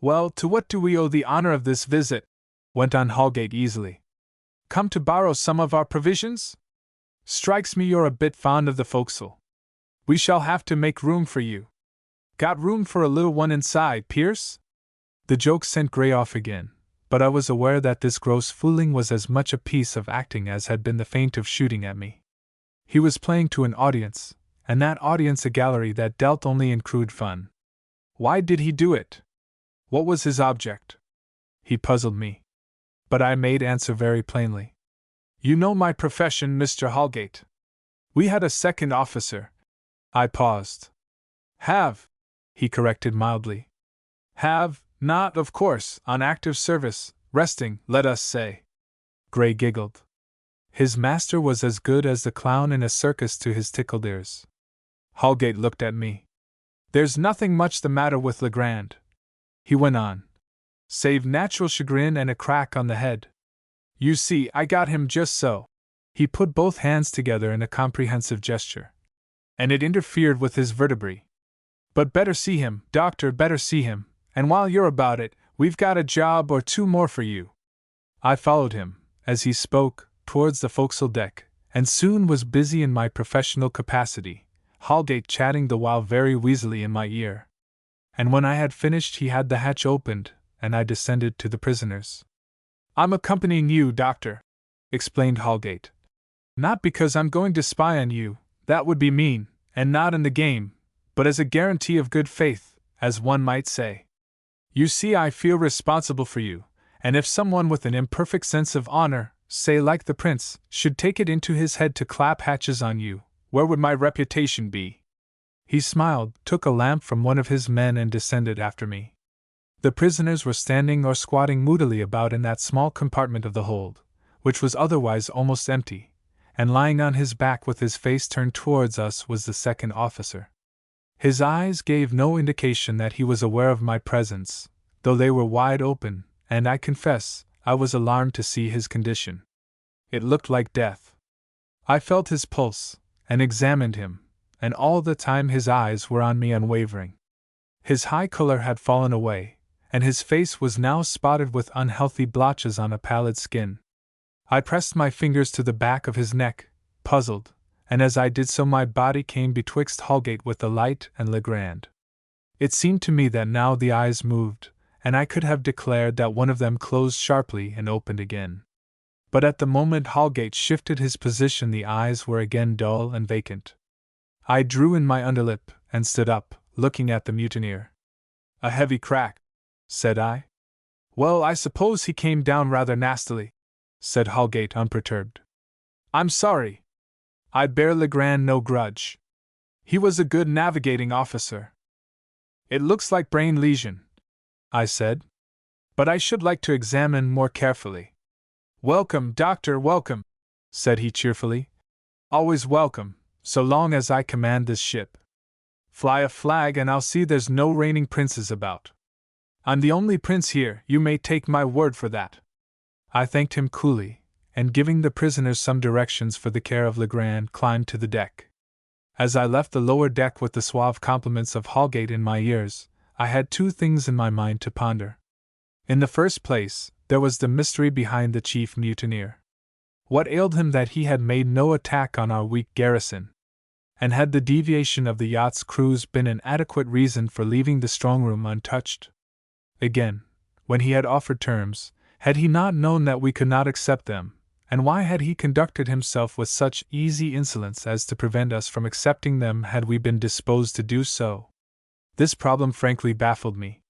Well, to what do we owe the honor of this visit? Went on Holgate easily. Come to borrow some of our provisions? Strikes me you're a bit fond of the forecastle. We shall have to make room for you. Got room for a little one inside, Pierce? The joke sent Gray off again, but I was aware that this gross fooling was as much a piece of acting as had been the feint of shooting at me. He was playing to an audience, and that audience a gallery that dealt only in crude fun. Why did he do it? What was his object? He puzzled me. But I made answer very plainly. You know my profession, Mr. Holgate. We had a second officer. I paused. Have, he corrected mildly. Have, not, of course, on active service, resting, let us say. Gray giggled. His master was as good as the clown in a circus to his tickled ears. Holgate looked at me. There's nothing much the matter with Legrand, he went on, save natural chagrin and a crack on the head. You see, I got him just so. He put both hands together in a comprehensive gesture. And it interfered with his vertebrae. But better see him, Doctor, better see him, and while you're about it, we've got a job or two more for you. I followed him, as he spoke, towards the forecastle deck, and soon was busy in my professional capacity, Holgate chatting the while very wheezily in my ear. And when I had finished, he had the hatch opened, and I descended to the prisoners. I'm accompanying you, Doctor, explained Holgate. Not because I'm going to spy on you, that would be mean, and not in the game, but as a guarantee of good faith, as one might say. You see, I feel responsible for you, and if someone with an imperfect sense of honor, say like the prince, should take it into his head to clap hatches on you, where would my reputation be? He smiled, took a lamp from one of his men, and descended after me. The prisoners were standing or squatting moodily about in that small compartment of the hold, which was otherwise almost empty, and lying on his back with his face turned towards us was the second officer. His eyes gave no indication that he was aware of my presence, though they were wide open, and I confess, I was alarmed to see his condition. It looked like death. I felt his pulse, and examined him, and all the time his eyes were on me unwavering. His high color had fallen away, and his face was now spotted with unhealthy blotches on a pallid skin. I pressed my fingers to the back of his neck, puzzled, and as I did so my body came betwixt Holgate with the light and Legrand. It seemed to me that now the eyes moved, and I could have declared that one of them closed sharply and opened again. But at the moment Holgate shifted his position the eyes were again dull and vacant. I drew in my underlip, and stood up, looking at the mutineer. A heavy crack, said I. Well, I suppose he came down rather nastily, said Holgate unperturbed. I'm sorry. I bear Legrand no grudge. He was a good navigating officer. It looks like brain lesion, I said. But I should like to examine more carefully. Welcome, Doctor, welcome, said he cheerfully. Always welcome, so long as I command this ship. Fly a flag and I'll see there's no reigning princes about. I'm the only prince here, you may take my word for that. I thanked him coolly, and giving the prisoners some directions for the care of Legrand, climbed to the deck. As I left the lower deck with the suave compliments of Holgate in my ears, I had two things in my mind to ponder. In the first place, there was the mystery behind the chief mutineer. What ailed him that he had made no attack on our weak garrison? And had the deviation of the yacht's cruise been an adequate reason for leaving the strong room untouched? Again, when he had offered terms, had he not known that we could not accept them, and why had he conducted himself with such easy insolence as to prevent us from accepting them had we been disposed to do so? This problem frankly baffled me.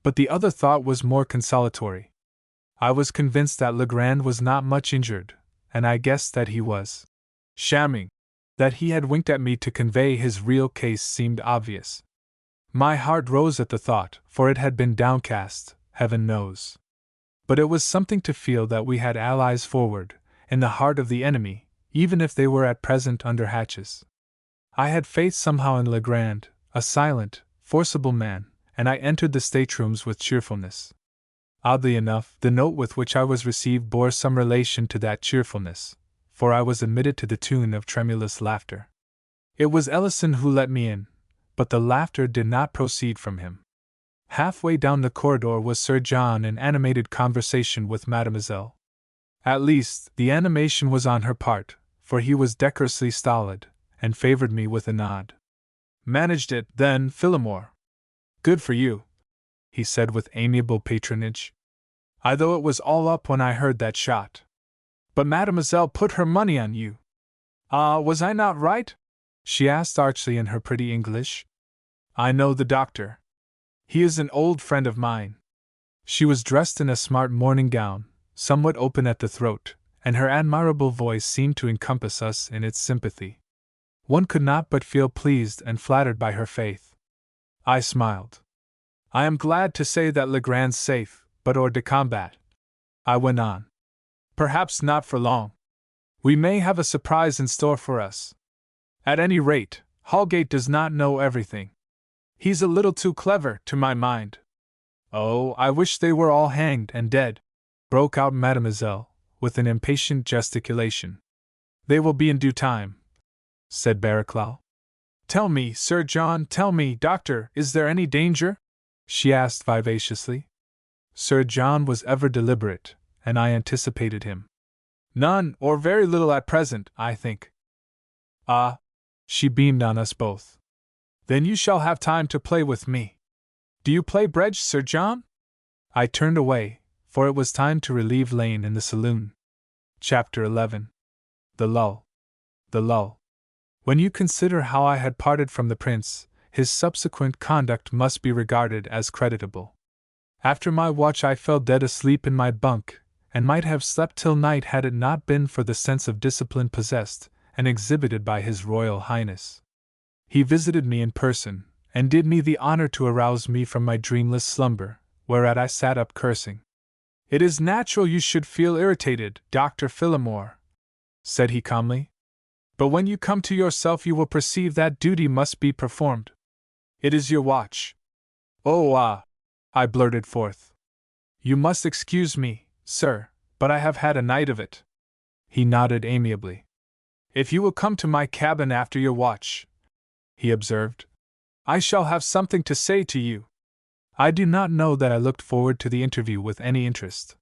But the other thought was more consolatory. I was convinced that Legrand was not much injured, and I guessed that he was shamming. That he had winked at me to convey his real case seemed obvious. My heart rose at the thought, for it had been downcast, heaven knows. But it was something to feel that we had allies forward, in the heart of the enemy, even if they were at present under hatches. I had faith somehow in Legrand, a silent, forcible man, and I entered the staterooms with cheerfulness. Oddly enough, the note with which I was received bore some relation to that cheerfulness, for I was admitted to the tune of tremulous laughter. It was Ellison who let me in, but the laughter did not proceed from him. Halfway down the corridor was Sir John in animated conversation with Mademoiselle. At least, the animation was on her part, for he was decorously stolid, and favored me with a nod. "Managed it, then, Phillimore. Good for you," he said with amiable patronage. "I thought it was all up when I heard that shot. But Mademoiselle put her money on you. Ah, was I not right?" she asked archly in her pretty English. "I know the doctor. He is an old friend of mine." She was dressed in a smart morning gown, somewhat open at the throat, and her admirable voice seemed to encompass us in its sympathy. One could not but feel pleased and flattered by her faith. I smiled. "I am glad to say that Legrand's safe, but hors de combat," I went on. "Perhaps not for long. We may have a surprise in store for us. At any rate, Holgate does not know everything. He's a little too clever, to my mind." "Oh, I wish they were all hanged and dead," broke out Mademoiselle, with an impatient gesticulation. "They will be in due time," said Barraclough. "Tell me, Sir John, tell me, Doctor, is there any danger?" she asked vivaciously. Sir John was ever deliberate, and I anticipated him. "None, or very little at present, I think." "Ah!" she beamed on us both. "Then you shall have time to play with me. Do you play bridge, Sir John?" I turned away, for it was time to relieve Lane in the saloon. Chapter 11. The Lull. The lull. When you consider how I had parted from the prince, his subsequent conduct must be regarded as creditable. After my watch I fell dead asleep in my bunk, and might have slept till night had it not been for the sense of discipline possessed and exhibited by His Royal Highness. He visited me in person, and did me the honor to arouse me from my dreamless slumber, whereat I sat up cursing. "It is natural you should feel irritated, Dr. Phillimore," said he calmly. "But when you come to yourself you will perceive that duty must be performed. It is your watch." "Oh, ah!" I blurted forth. "You must excuse me, sir, but I have had a night of it." He nodded amiably. "If you will come to my cabin after your watch," he observed, "I shall have something to say to you." I do not know that I looked forward to the interview with any interest.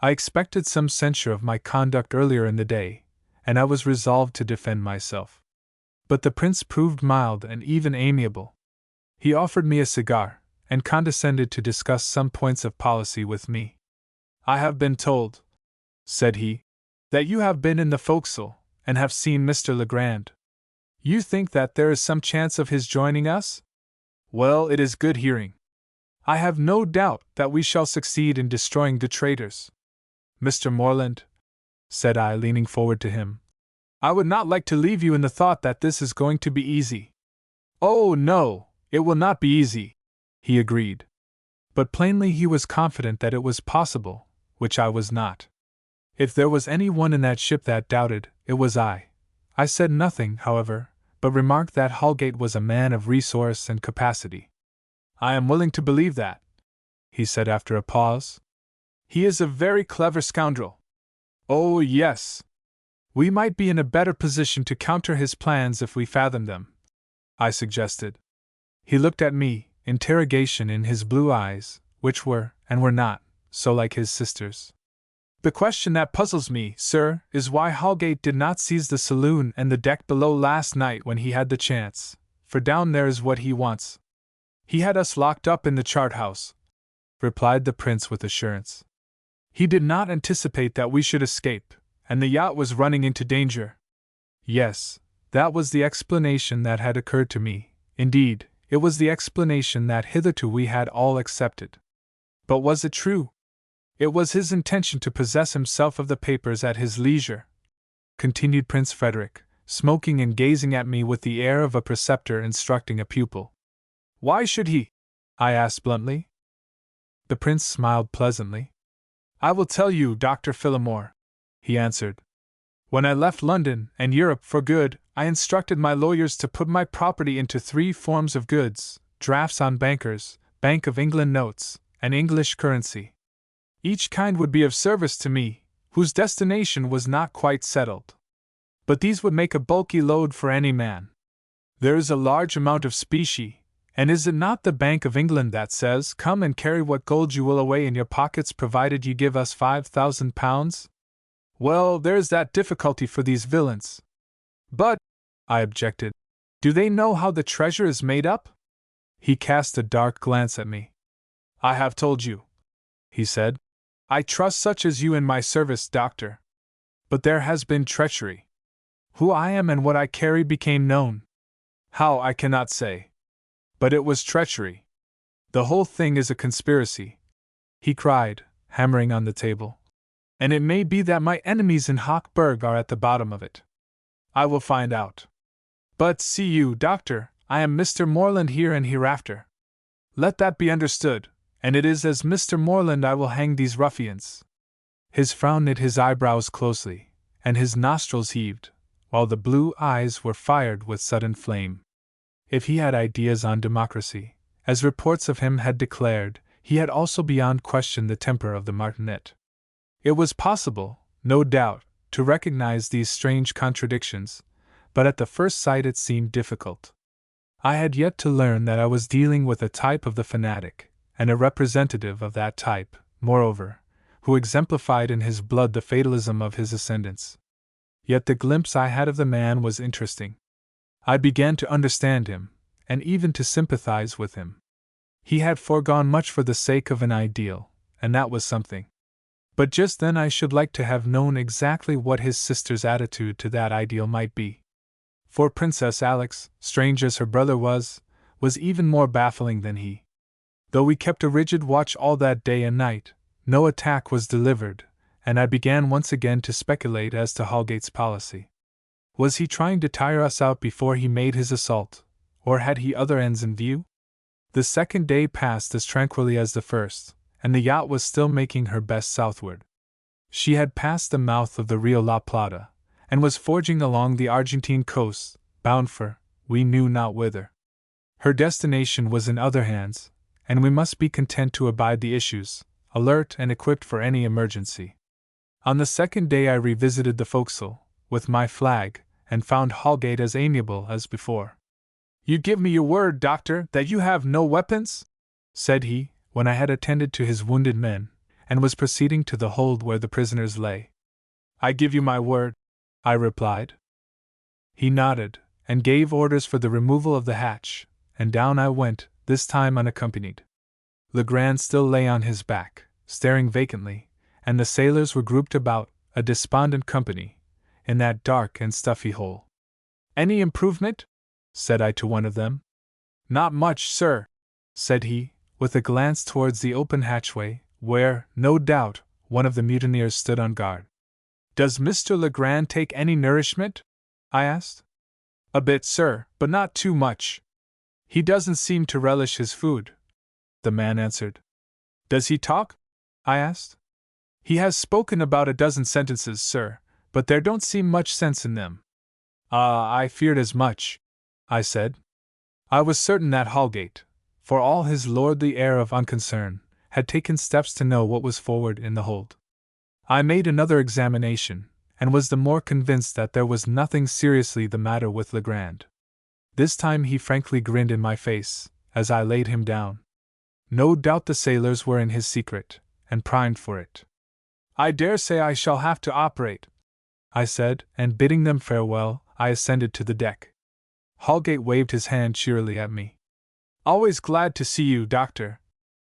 I expected some censure of my conduct earlier in the day, and I was resolved to defend myself. But the prince proved mild and even amiable. He offered me a cigar, and condescended to discuss some points of policy with me. "I have been told," said he, "that you have been in the forecastle, and have seen Mr. Legrand. You think that there is some chance of his joining us? Well, it is good hearing. I have no doubt that we shall succeed in destroying the traitors. Mr. Morland," said I, leaning forward to him, "I would not like to leave you in the thought that this is going to be easy." "Oh, no, it will not be easy," he agreed. But plainly he was confident that it was possible, which I was not. If there was any one in that ship that doubted, it was I. I said nothing, however, but remarked that Holgate was a man of resource and capacity. "I am willing to believe that," he said after a pause. "He is a very clever scoundrel." "Oh, yes. We might be in a better position to counter his plans if we fathomed them," I suggested. He looked at me, interrogation in his blue eyes, which were, and were not, so like his sister's. "The question that puzzles me, sir, is why Holgate did not seize the saloon and the deck below last night when he had the chance, for down there is what he wants." "He had us locked up in the chart house," replied the prince with assurance. "He did not anticipate that we should escape, and the yacht was running into danger." Yes, that was the explanation that had occurred to me. Indeed, It was the explanation that hitherto we had all accepted. But was it true? It was his intention to possess himself of the papers at his leisure, continued Prince Frederick, smoking and gazing at me with the air of a preceptor instructing a pupil. Why should he? I asked bluntly. The prince smiled pleasantly. I will tell you, Dr. Phillimore, he answered. When I left London and Europe for good, I instructed my lawyers to put my property into 3 forms of goods: drafts on bankers, Bank of England notes, and English currency. Each kind would be of service to me, whose destination was not quite settled. But these would make a bulky load for any man. There is a large amount of specie, and is it not the Bank of England that says, "Come and carry what gold you will away in your pockets provided you give us £5,000? Well, there is that difficulty for these villains. But, I objected, do they know how the treasure is made up? He cast a dark glance at me. I have told you, he said. I trust such as you in my service, doctor. But there has been treachery. Who I am and what I carry became known. How, I cannot say. But it was treachery. The whole thing is a conspiracy, he cried, hammering on the table. And it may be that my enemies in Hochberg are at the bottom of it. I will find out. But see you, doctor, I am Mr. Moreland here and hereafter. Let that be understood, and it is as Mr. Moreland I will hang these ruffians. His frown knit his eyebrows closely, and his nostrils heaved, while the blue eyes were fired with sudden flame. If he had ideas on democracy, as reports of him had declared, he had also beyond question the temper of the martinet. It was possible, no doubt, to recognize these strange contradictions, but at the first sight it seemed difficult. I had yet to learn that I was dealing with a type of the fanatic, and a representative of that type, moreover, who exemplified in his blood the fatalism of his ascendants. Yet the glimpse I had of the man was interesting. I began to understand him, and even to sympathize with him. He had foregone much for the sake of an ideal, and that was something. But just then I should like to have known exactly what his sister's attitude to that ideal might be. For Princess Alex, strange as her brother was even more baffling than he. Though we kept a rigid watch all that day and night, no attack was delivered, and I began once again to speculate as to Holgate's policy. Was he trying to tire us out before he made his assault, or had he other ends in view? The second day passed as tranquilly as the first, and the yacht was still making her best southward. She had passed the mouth of the Rio La Plata, and was forging along the Argentine coast, bound for, we knew not whither. Her destination was in other hands, and we must be content to abide the issues, alert and equipped for any emergency. On the second day I revisited the forecastle, with my flag, and found Holgate as amiable as before. You give me your word, doctor, that you have no weapons? Said he, when I had attended to his wounded men, and was proceeding to the hold where the prisoners lay. I give you my word, I replied. He nodded, and gave orders for the removal of the hatch, and down I went, this time unaccompanied. Legrand still lay on his back, staring vacantly, and the sailors were grouped about, a despondent company, in that dark and stuffy hole. Any improvement? Said I to one of them. Not much, sir, said he, with a glance towards the open hatchway, where, no doubt, one of the mutineers stood on guard. Does Mr. Legrand take any nourishment? I asked. A bit, sir, but not too much. He doesn't seem to relish his food, the man answered. Does he talk? I asked. He has spoken about a dozen sentences, sir, but there don't seem much sense in them. I feared as much, I said. I was certain that Holgate, for all his lordly air of unconcern, had taken steps to know what was forward in the hold. I made another examination, and was the more convinced that there was nothing seriously the matter with Legrand. This time he frankly grinned in my face, as I laid him down. No doubt the sailors were in his secret, and primed for it. I dare say I shall have to operate, I said, and bidding them farewell, I ascended to the deck. Holgate waved his hand cheerily at me. Always glad to see you, doctor,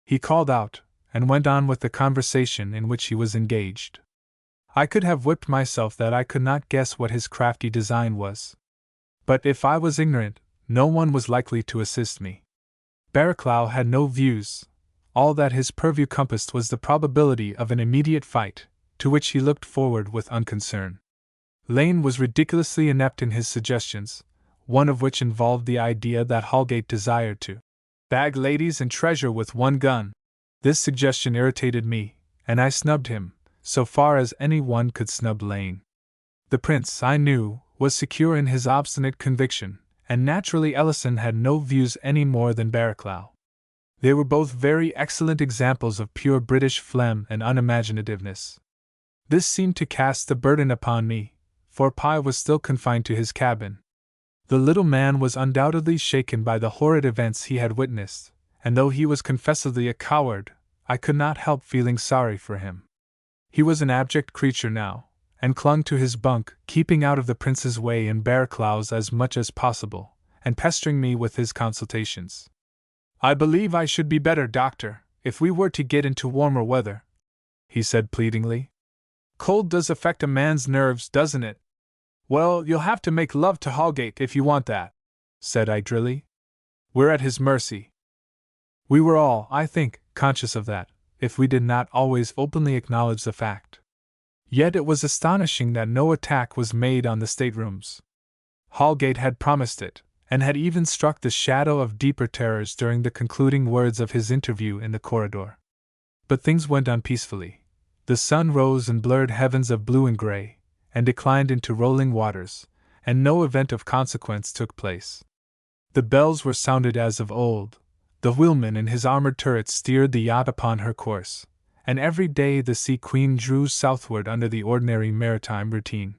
he called out, and went on with the conversation in which he was engaged. I could have whipped myself that I could not guess what his crafty design was. But if I was ignorant, no one was likely to assist me. Barraclough had no views. All that his purview compassed was the probability of an immediate fight, to which he looked forward with unconcern. Lane was ridiculously inept in his suggestions, one of which involved the idea that Holgate desired to bag ladies and treasure with one gun. This suggestion irritated me, and I snubbed him, so far as any one could snub Lane. The prince, I knew, was secure in his obstinate conviction, and naturally Ellison had no views any more than Barraclough. They were both very excellent examples of pure British phlegm and unimaginativeness. This seemed to cast the burden upon me, for Pye was still confined to his cabin. The little man was undoubtedly shaken by the horrid events he had witnessed, and though he was confessedly a coward, I could not help feeling sorry for him. He was an abject creature now, and clung to his bunk, keeping out of the prince's way and Barraclough's as much as possible, and pestering me with his consultations. "I believe I should be better, doctor, if we were to get into warmer weather," he said pleadingly. "Cold does affect a man's nerves, doesn't it?" "Well, you'll have to make love to Holgate if you want that," said I drily. "We're at his mercy." We were all, I think, conscious of that, if we did not always openly acknowledge the fact. Yet it was astonishing that no attack was made on the staterooms. Holgate had promised it, and had even struck the shadow of deeper terrors during the concluding words of his interview in the corridor. But things went on peacefully. The sun rose in blurred heavens of blue and gray, and declined into rolling waters, and no event of consequence took place. The bells were sounded as of old, the wheelman in his armored turret steered the yacht upon her course, and every day the Sea Queen drew southward under the ordinary maritime routine.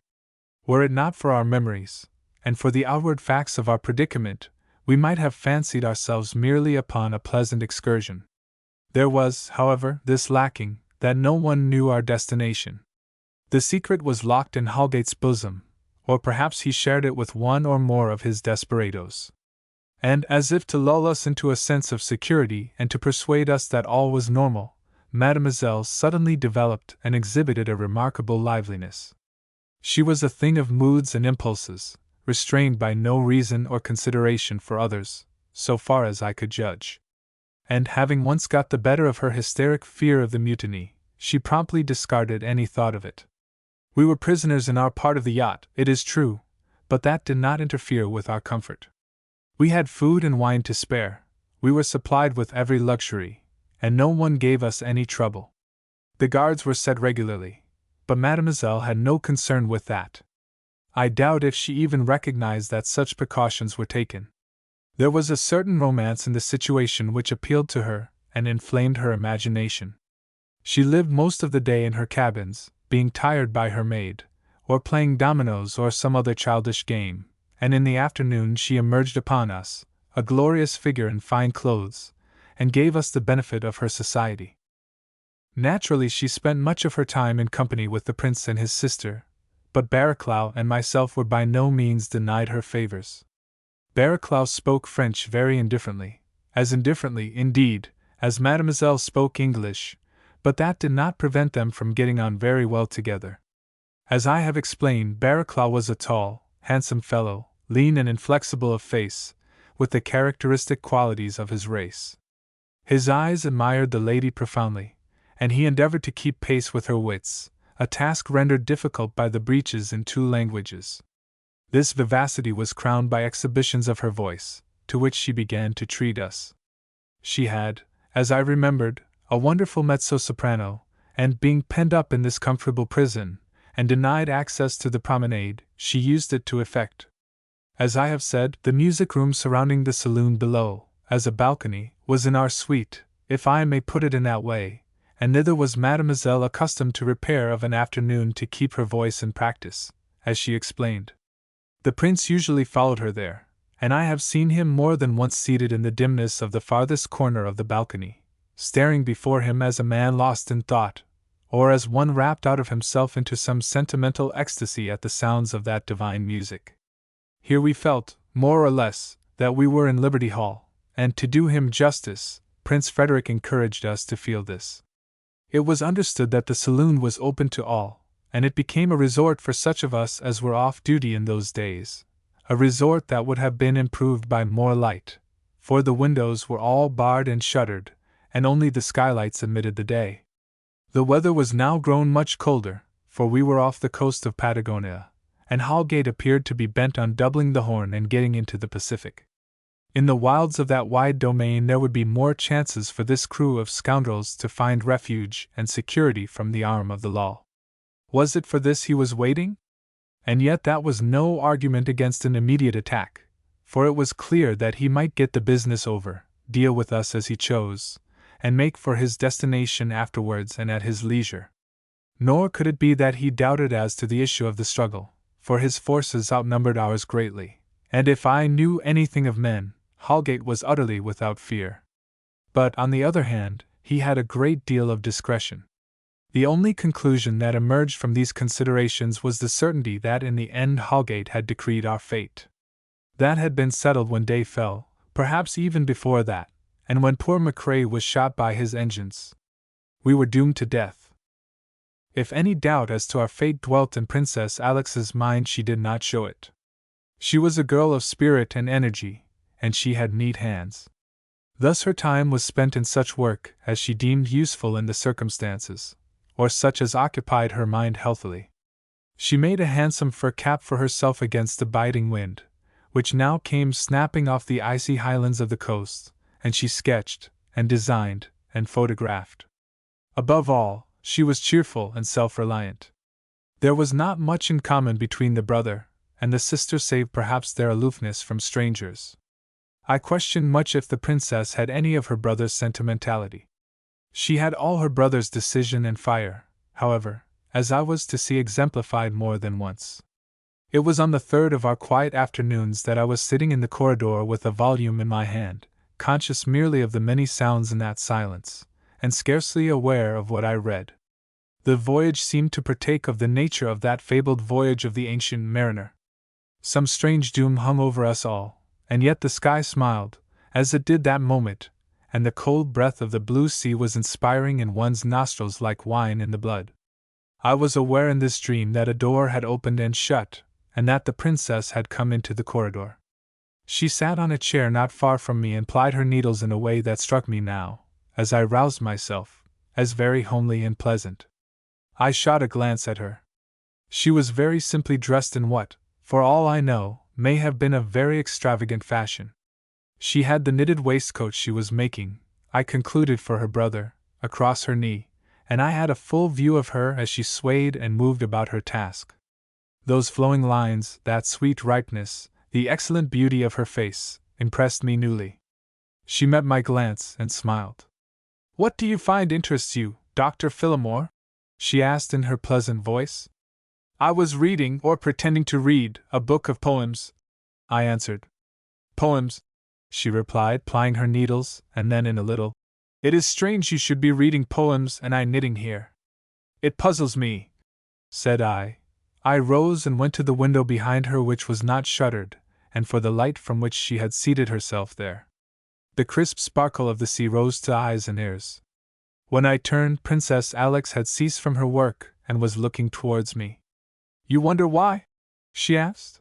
Were it not for our memories, and for the outward facts of our predicament, we might have fancied ourselves merely upon a pleasant excursion. There was, however, this lacking, that no one knew our destination. The secret was locked in Holgate's bosom, or perhaps he shared it with one or more of his desperadoes. And, as if to lull us into a sense of security and to persuade us that all was normal, Mademoiselle suddenly developed and exhibited a remarkable liveliness. She was a thing of moods and impulses, restrained by no reason or consideration for others, so far as I could judge. And having once got the better of her hysteric fear of the mutiny, she promptly discarded any thought of it. We were prisoners in our part of the yacht, it is true, but that did not interfere with our comfort. We had food and wine to spare, we were supplied with every luxury, and no one gave us any trouble. The guards were set regularly, but Mademoiselle had no concern with that. I doubt if she even recognized that such precautions were taken. There was a certain romance in the situation which appealed to her and inflamed her imagination. She lived most of the day in her cabins, being tired by her maid, or playing dominoes or some other childish game, and in the afternoon she emerged upon us, a glorious figure in fine clothes, and gave us the benefit of her society. Naturally she spent much of her time in company with the prince and his sister, but Barraclough and myself were by no means denied her favors. Barraclough spoke French very indifferently, indeed, as Mademoiselle spoke English, but that did not prevent them from getting on very well together. As I have explained, Barraclough was a tall, handsome fellow, lean and inflexible of face, with the characteristic qualities of his race. His eyes admired the lady profoundly, and he endeavored to keep pace with her wits, a task rendered difficult by the breaches in 2 languages. This vivacity was crowned by exhibitions of her voice, to which she began to treat us. She had, as I remembered, a wonderful mezzo-soprano, and being penned up in this comfortable prison, and denied access to the promenade, she used it to effect. As I have said, the music-room surrounding the saloon below, as a balcony, was in our suite, if I may put it in that way, and thither was Mademoiselle accustomed to repair of an afternoon to keep her voice in practice, as she explained. The prince usually followed her there, and I have seen him more than once seated in the dimness of the farthest corner of the balcony, staring before him as a man lost in thought, or as one wrapped out of himself into some sentimental ecstasy at the sounds of that divine music. Here we felt, more or less, that we were in Liberty Hall, and to do him justice, Prince Frederick encouraged us to feel this. It was understood that the saloon was open to all, and it became a resort for such of us as were off duty in those days, a resort that would have been improved by more light, for the windows were all barred and shuttered, and only the skylights admitted the day. The weather was now grown much colder, for we were off the coast of Patagonia, and Hallgate appeared to be bent on doubling the Horn and getting into the Pacific. In the wilds of that wide domain there would be more chances for this crew of scoundrels to find refuge and security from the arm of the law. Was it for this he was waiting? And yet that was no argument against an immediate attack, for it was clear that he might get the business over, deal with us as he chose, and make for his destination afterwards and at his leisure. Nor could it be that he doubted as to the issue of the struggle, for his forces outnumbered ours greatly, and if I knew anything of men, Hallgate was utterly without fear. But, on the other hand, he had a great deal of discretion. The only conclusion that emerged from these considerations was the certainty that in the end Hallgate had decreed our fate. That had been settled when day fell, perhaps even before that, and when poor McCrae was shot by his engines. We were doomed to death. If any doubt as to our fate dwelt in Princess Alix's mind, she did not show it. She was a girl of spirit and energy, and she had neat hands. Thus her time was spent in such work as she deemed useful in the circumstances, or such as occupied her mind healthily. She made a handsome fur cap for herself against the biting wind, which now came snapping off the icy highlands of the coast, and she sketched, and designed, and photographed. Above all, she was cheerful and self-reliant. There was not much in common between the brother and the sister save perhaps their aloofness from strangers. I question much if the princess had any of her brother's sentimentality. She had all her brother's decision and fire, however, as I was to see exemplified more than once. It was on the third of our quiet afternoons that I was sitting in the corridor with a volume in my hand, conscious merely of the many sounds in that silence, and scarcely aware of what I read. The voyage seemed to partake of the nature of that fabled voyage of the ancient mariner. Some strange doom hung over us all, and yet the sky smiled, as it did that moment, and the cold breath of the blue sea was inspiring in one's nostrils like wine in the blood. I was aware in this dream that a door had opened and shut, and that the princess had come into the corridor. She sat on a chair not far from me and plied her needles in a way that struck me now, as I roused myself, as very homely and pleasant. I shot a glance at her. She was very simply dressed in what, for all I know, may have been a very extravagant fashion. She had the knitted waistcoat she was making, I concluded for her brother, across her knee, and I had a full view of her as she swayed and moved about her task. Those flowing lines, that sweet ripeness, the excellent beauty of her face, impressed me newly. She met my glance and smiled. "What do you find interests you, Dr. Phillimore?" she asked in her pleasant voice. "I was reading, or pretending to read, a book of poems," I answered. "Poems?" she replied, plying her needles, and then in a little, "It is strange you should be reading poems and I knitting here." "It puzzles me," said I. I rose and went to the window behind her, which was not shuttered, and for the light from which she had seated herself there. The crisp sparkle of the sea rose to eyes and ears. When I turned, Princess Alix had ceased from her work and was looking towards me. "You wonder why?" she asked.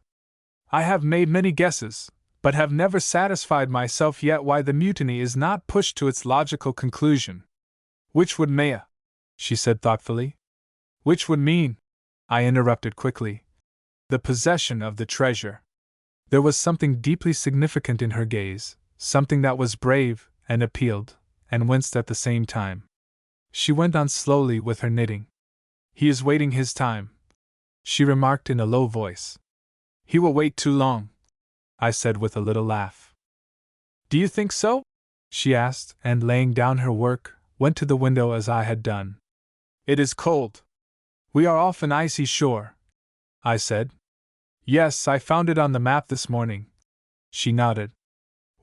"I have made many guesses, but have never satisfied myself yet why the mutiny is not pushed to its logical conclusion." "Which would Maya?" she said thoughtfully. "Which would mean," I interrupted quickly, "the possession of the treasure." There was something deeply significant in her gaze, something that was brave, and appealed, and winced at the same time. She went on slowly with her knitting. "He is waiting his time," she remarked in a low voice. "He will wait too long," I said with a little laugh. "Do you think so?" she asked, and laying down her work, went to the window as I had done. "It is cold. We are off an icy shore," I said. "Yes, I found it on the map this morning." She nodded.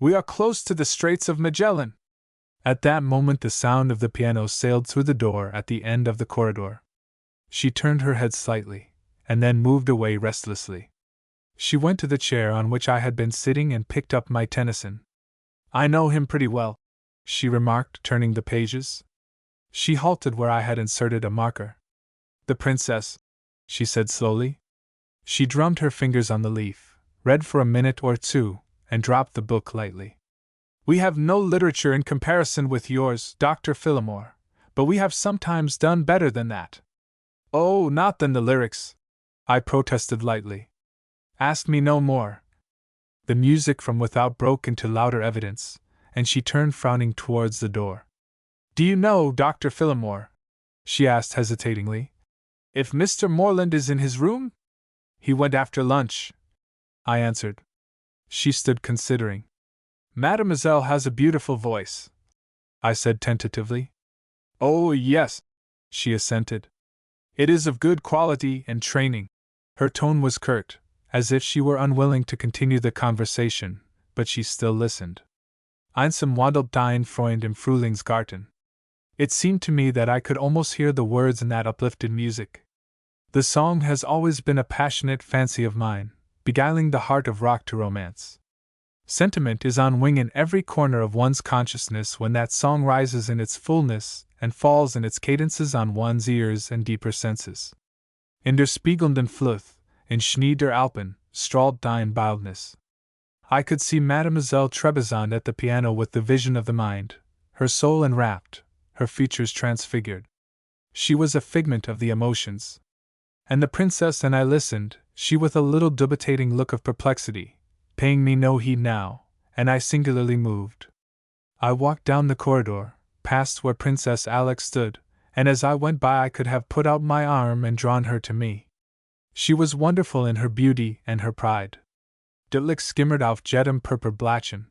"We are close to the Straits of Magellan." At that moment the sound of the piano sailed through the door at the end of the corridor. She turned her head slightly, and then moved away restlessly. She went to the chair on which I had been sitting and picked up my Tennyson. "I know him pretty well," she remarked, turning the pages. She halted where I had inserted a marker. "The Princess," she said slowly. She drummed her fingers on the leaf, read for a minute or two, and dropped the book lightly. We have no literature in comparison with yours, Dr. Phillimore, but we have sometimes done better than that. Oh, not than the lyrics, I protested lightly. Ask me no more. The music from without broke into louder evidence, and she turned frowning towards the door. Do you know, Dr. Phillimore, she asked hesitatingly, if Mr. Morland is in his room? He went after lunch, I answered. She stood considering. Mademoiselle has a beautiful voice, I said tentatively. Oh, yes, she assented. It is of good quality and training. Her tone was curt, as if she were unwilling to continue the conversation, but she still listened. Einsam wandelt dein Freund im Frühlingsgarten. It seemed to me that I could almost hear the words in that uplifted music. The song has always been a passionate fancy of mine, beguiling the heart of rock to romance. Sentiment is on wing in every corner of one's consciousness when that song rises in its fullness and falls in its cadences on one's ears and deeper senses. In der spiegelnden Fluth, in Schnee der Alpen, strahlt dein Bildnis. I could see Mademoiselle Trebizond at the piano with the vision of the mind, her soul enwrapped, her features transfigured. She was a figment of the emotions. And the princess and I listened, she with a little dubitating look of perplexity, paying me no heed now, and I singularly moved. I walked down the corridor, past where Princess Alex stood, and as I went by I could have put out my arm and drawn her to me. She was wonderful in her beauty and her pride. De Licht skimmerd auf jedem Purpurblattchen.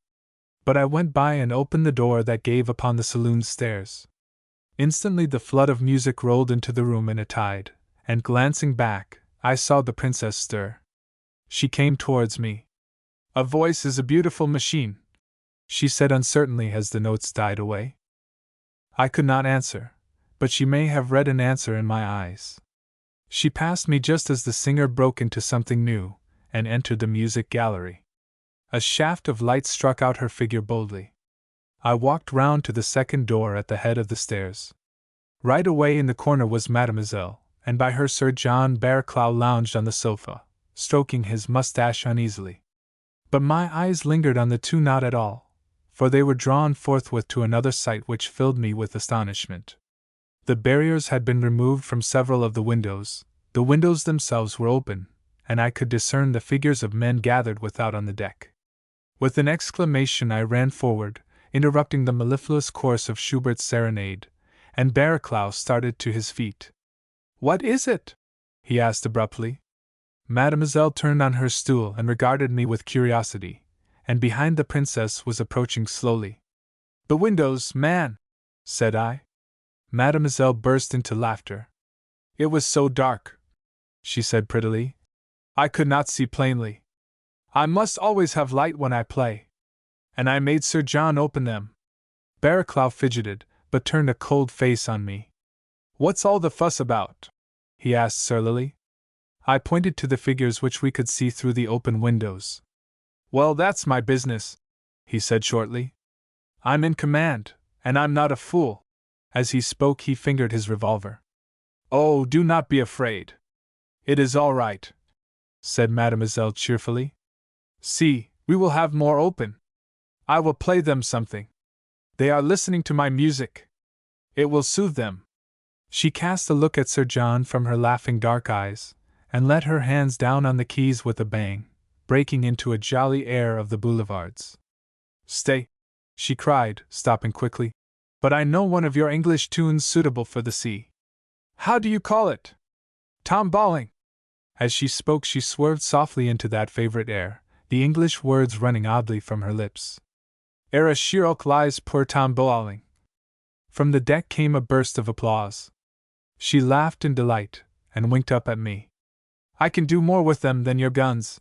But I went by and opened the door that gave upon the saloon stairs. Instantly the flood of music rolled into the room in a tide, and glancing back, I saw the princess stir. She came towards me. A voice is a beautiful machine, she said uncertainly as the notes died away. I could not answer, but she may have read an answer in my eyes. She passed me just as the singer broke into something new, and entered the music gallery. A shaft of light struck out her figure boldly. I walked round to the second door at the head of the stairs. Right away in the corner was Mademoiselle, and by her Sir John Barraclough lounged on the sofa, stroking his moustache uneasily. But my eyes lingered on the two not at all, for they were drawn forthwith to another sight which filled me with astonishment. The barriers had been removed from several of the windows themselves were open, and I could discern the figures of men gathered without on the deck. With an exclamation I ran forward, interrupting the mellifluous course of Schubert's serenade, and Barraclough started to his feet. What is it? He asked abruptly. Mademoiselle turned on her stool and regarded me with curiosity, and behind the princess was approaching slowly. The windows, man, said I. Mademoiselle burst into laughter. It was so dark, she said prettily. I could not see plainly. I must always have light when I play. And I made Sir John open them. Barraclough fidgeted, but turned a cold face on me. What's all the fuss about? He asked surlily. I pointed to the figures which we could see through the open windows. Well, that's my business, he said shortly. I'm in command, and I'm not a fool. As he spoke, he fingered his revolver. Oh, do not be afraid. It is all right, said Mademoiselle cheerfully. See, we will have more open. I will play them something. They are listening to my music. It will soothe them. She cast a look at Sir John from her laughing dark eyes, and let her hands down on the keys with a bang, breaking into a jolly air of the boulevards. Stay, she cried, stopping quickly. But I know one of your English tunes suitable for the sea. How do you call it? Tom Bowling. As she spoke, she swerved softly into that favorite air, the English words running oddly from her lips. Era Shirok lies poor Tom Bowling. From the deck came a burst of applause. She laughed in delight, and winked up at me. I can do more with them than your guns,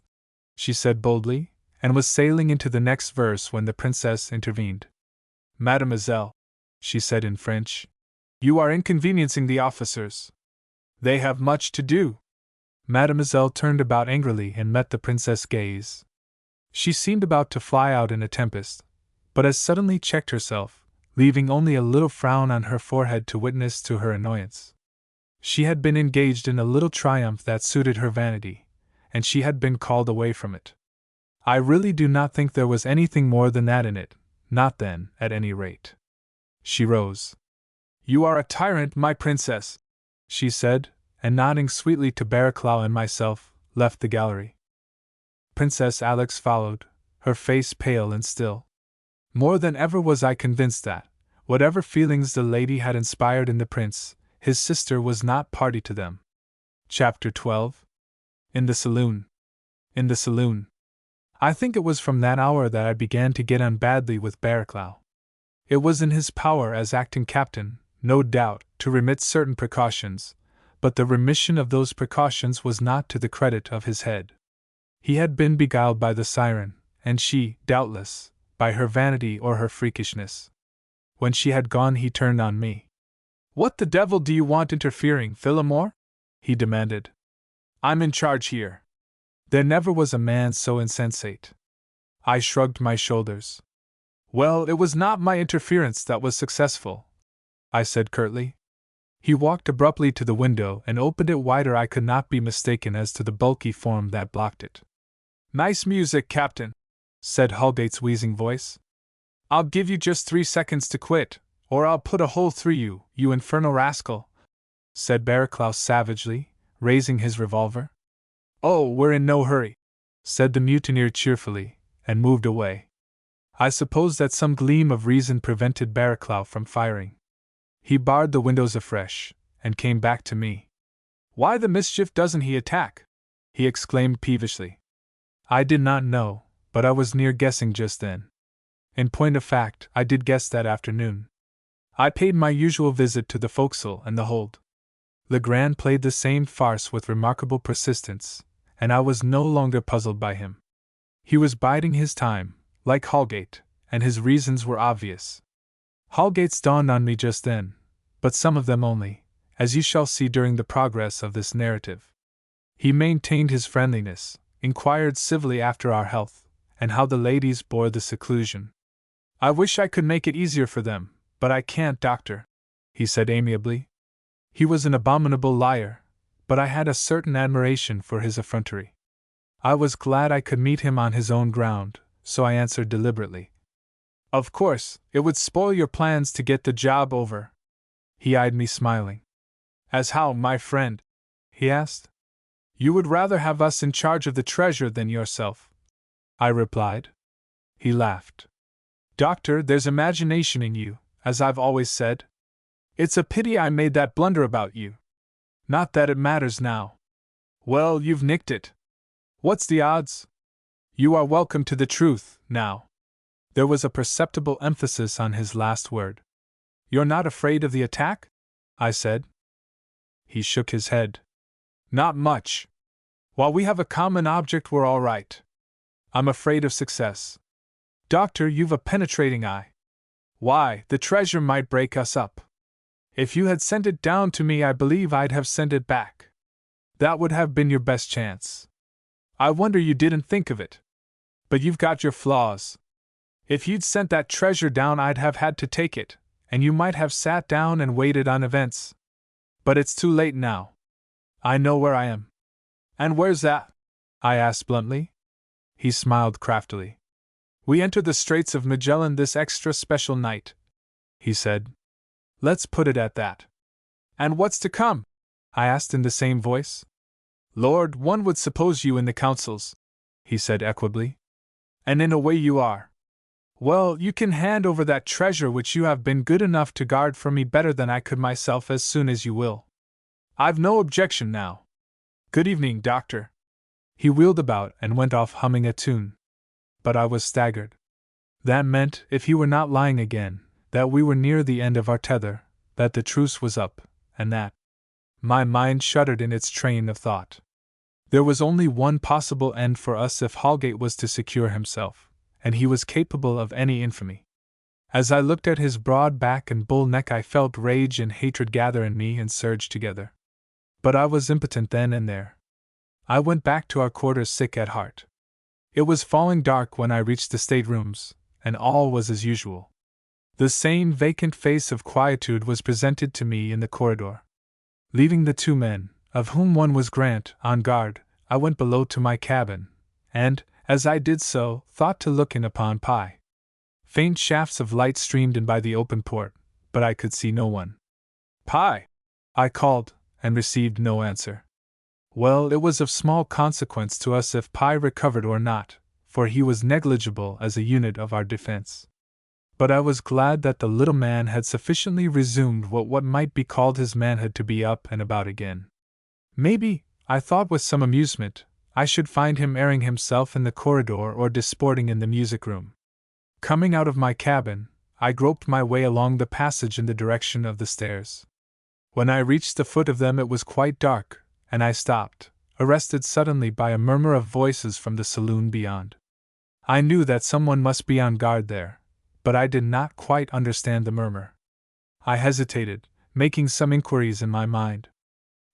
she said boldly, and was sailing into the next verse when the princess intervened. Mademoiselle, she said in French, you are inconveniencing the officers. They have much to do. Mademoiselle turned about angrily and met the princess' gaze. She seemed about to fly out in a tempest, but as suddenly checked herself, leaving only a little frown on her forehead to witness to her annoyance. She had been engaged in a little triumph that suited her vanity, and she had been called away from it. I really do not think there was anything more than that in it, not then, at any rate. She rose. "You are a tyrant, my princess," she said, and nodding sweetly to Barraclough and myself, left the gallery. Princess Alex followed, her face pale and still. More than ever was I convinced that, whatever feelings the lady had inspired in the prince, his sister was not party to them. Chapter 12. In the saloon. In the saloon. I think it was from that hour that I began to get on badly with Barraclough. It was in his power as acting captain, no doubt, to remit certain precautions, but the remission of those precautions was not to the credit of his head. He had been beguiled by the siren, and she, doubtless, by her vanity or her freakishness. When she had gone, he turned on me. "What the devil do you want interfering, Phillimore?" he demanded. "I'm in charge here." There never was a man so insensate. I shrugged my shoulders. "Well, it was not my interference that was successful," I said curtly. He walked abruptly to the window and opened it wider. I could not be mistaken as to the bulky form that blocked it. "Nice music, Captain," said Holgate's wheezing voice. "I'll give you just 3 seconds to quit, or I'll put a hole through you, you infernal rascal," said Barraclough savagely, raising his revolver. "Oh, we're in no hurry," said the mutineer cheerfully, and moved away. I suppose that some gleam of reason prevented Barraclough from firing. He barred the windows afresh, and came back to me. "Why the mischief doesn't he attack?" he exclaimed peevishly. I did not know, but I was near guessing just then. In point of fact, I did guess that afternoon. I paid my usual visit to the forecastle and the hold. Legrand played the same farce with remarkable persistence, and I was no longer puzzled by him. He was biding his time, like Holgate, and his reasons were obvious. Holgate's dawned on me just then, but some of them only, as you shall see during the progress of this narrative. He maintained his friendliness, inquired civilly after our health, and how the ladies bore the seclusion. "I wish I could make it easier for them, but I can't, Doctor," he said amiably. He was an abominable liar, but I had a certain admiration for his effrontery. I was glad I could meet him on his own ground, so I answered deliberately. "Of course, it would spoil your plans to get the job over." He eyed me smiling. "As how, my friend?" he asked. "You would rather have us in charge of the treasure than yourself," I replied. He laughed. "Doctor, there's imagination in you, as I've always said. It's a pity I made that blunder about you. Not that it matters now. Well, you've nicked it. What's the odds? You are welcome to the truth, now." There was a perceptible emphasis on his last word. "You're not afraid of the attack?" I said. He shook his head. "Not much. While we have a common object, we're all right. I'm afraid of success. Doctor, you've a penetrating eye. Why, the treasure might break us up. If you had sent it down to me, I believe I'd have sent it back. That would have been your best chance. I wonder you didn't think of it. But you've got your flaws. If you'd sent that treasure down, I'd have had to take it, and you might have sat down and waited on events. But it's too late now. I know where I am." "And where's that?" I asked bluntly. He smiled craftily. "We entered the Straits of Magellan this extra special night," he said. "Let's put it at that." "And what's to come?" I asked in the same voice. "Lord, one would suppose you in the councils," he said equably. "And in a way you are. Well, you can hand over that treasure which you have been good enough to guard for me better than I could myself as soon as you will. I've no objection now. Good evening, Doctor." He wheeled about and went off humming a tune. But I was staggered. That meant, if he were not lying again, that we were near the end of our tether, that the truce was up, and that. My mind shuddered in its train of thought. There was only one possible end for us if Holgate was to secure himself, and he was capable of any infamy. As I looked at his broad back and bull neck, I felt rage and hatred gather in me and surge together. But I was impotent then and there. I went back to our quarters sick at heart. It was falling dark when I reached the staterooms, and all was as usual. The same vacant face of quietude was presented to me in the corridor. Leaving the 2 men, of whom one was Grant, on guard, I went below to my cabin, and, as I did so, thought to look in upon Pi. Faint shafts of light streamed in by the open port, but I could see no one. "Pie!" I called, and received no answer. Well, it was of small consequence to us if Pie recovered or not, for he was negligible as a unit of our defense. But I was glad that the little man had sufficiently resumed what might be called his manhood to be up and about again. Maybe, I thought with some amusement, I should find him airing himself in the corridor or disporting in the music room. Coming out of my cabin, I groped my way along the passage in the direction of the stairs. When I reached the foot of them it was quite dark, and I stopped, arrested suddenly by a murmur of voices from the saloon beyond. I knew that someone must be on guard there, but I did not quite understand the murmur. I hesitated, making some inquiries in my mind.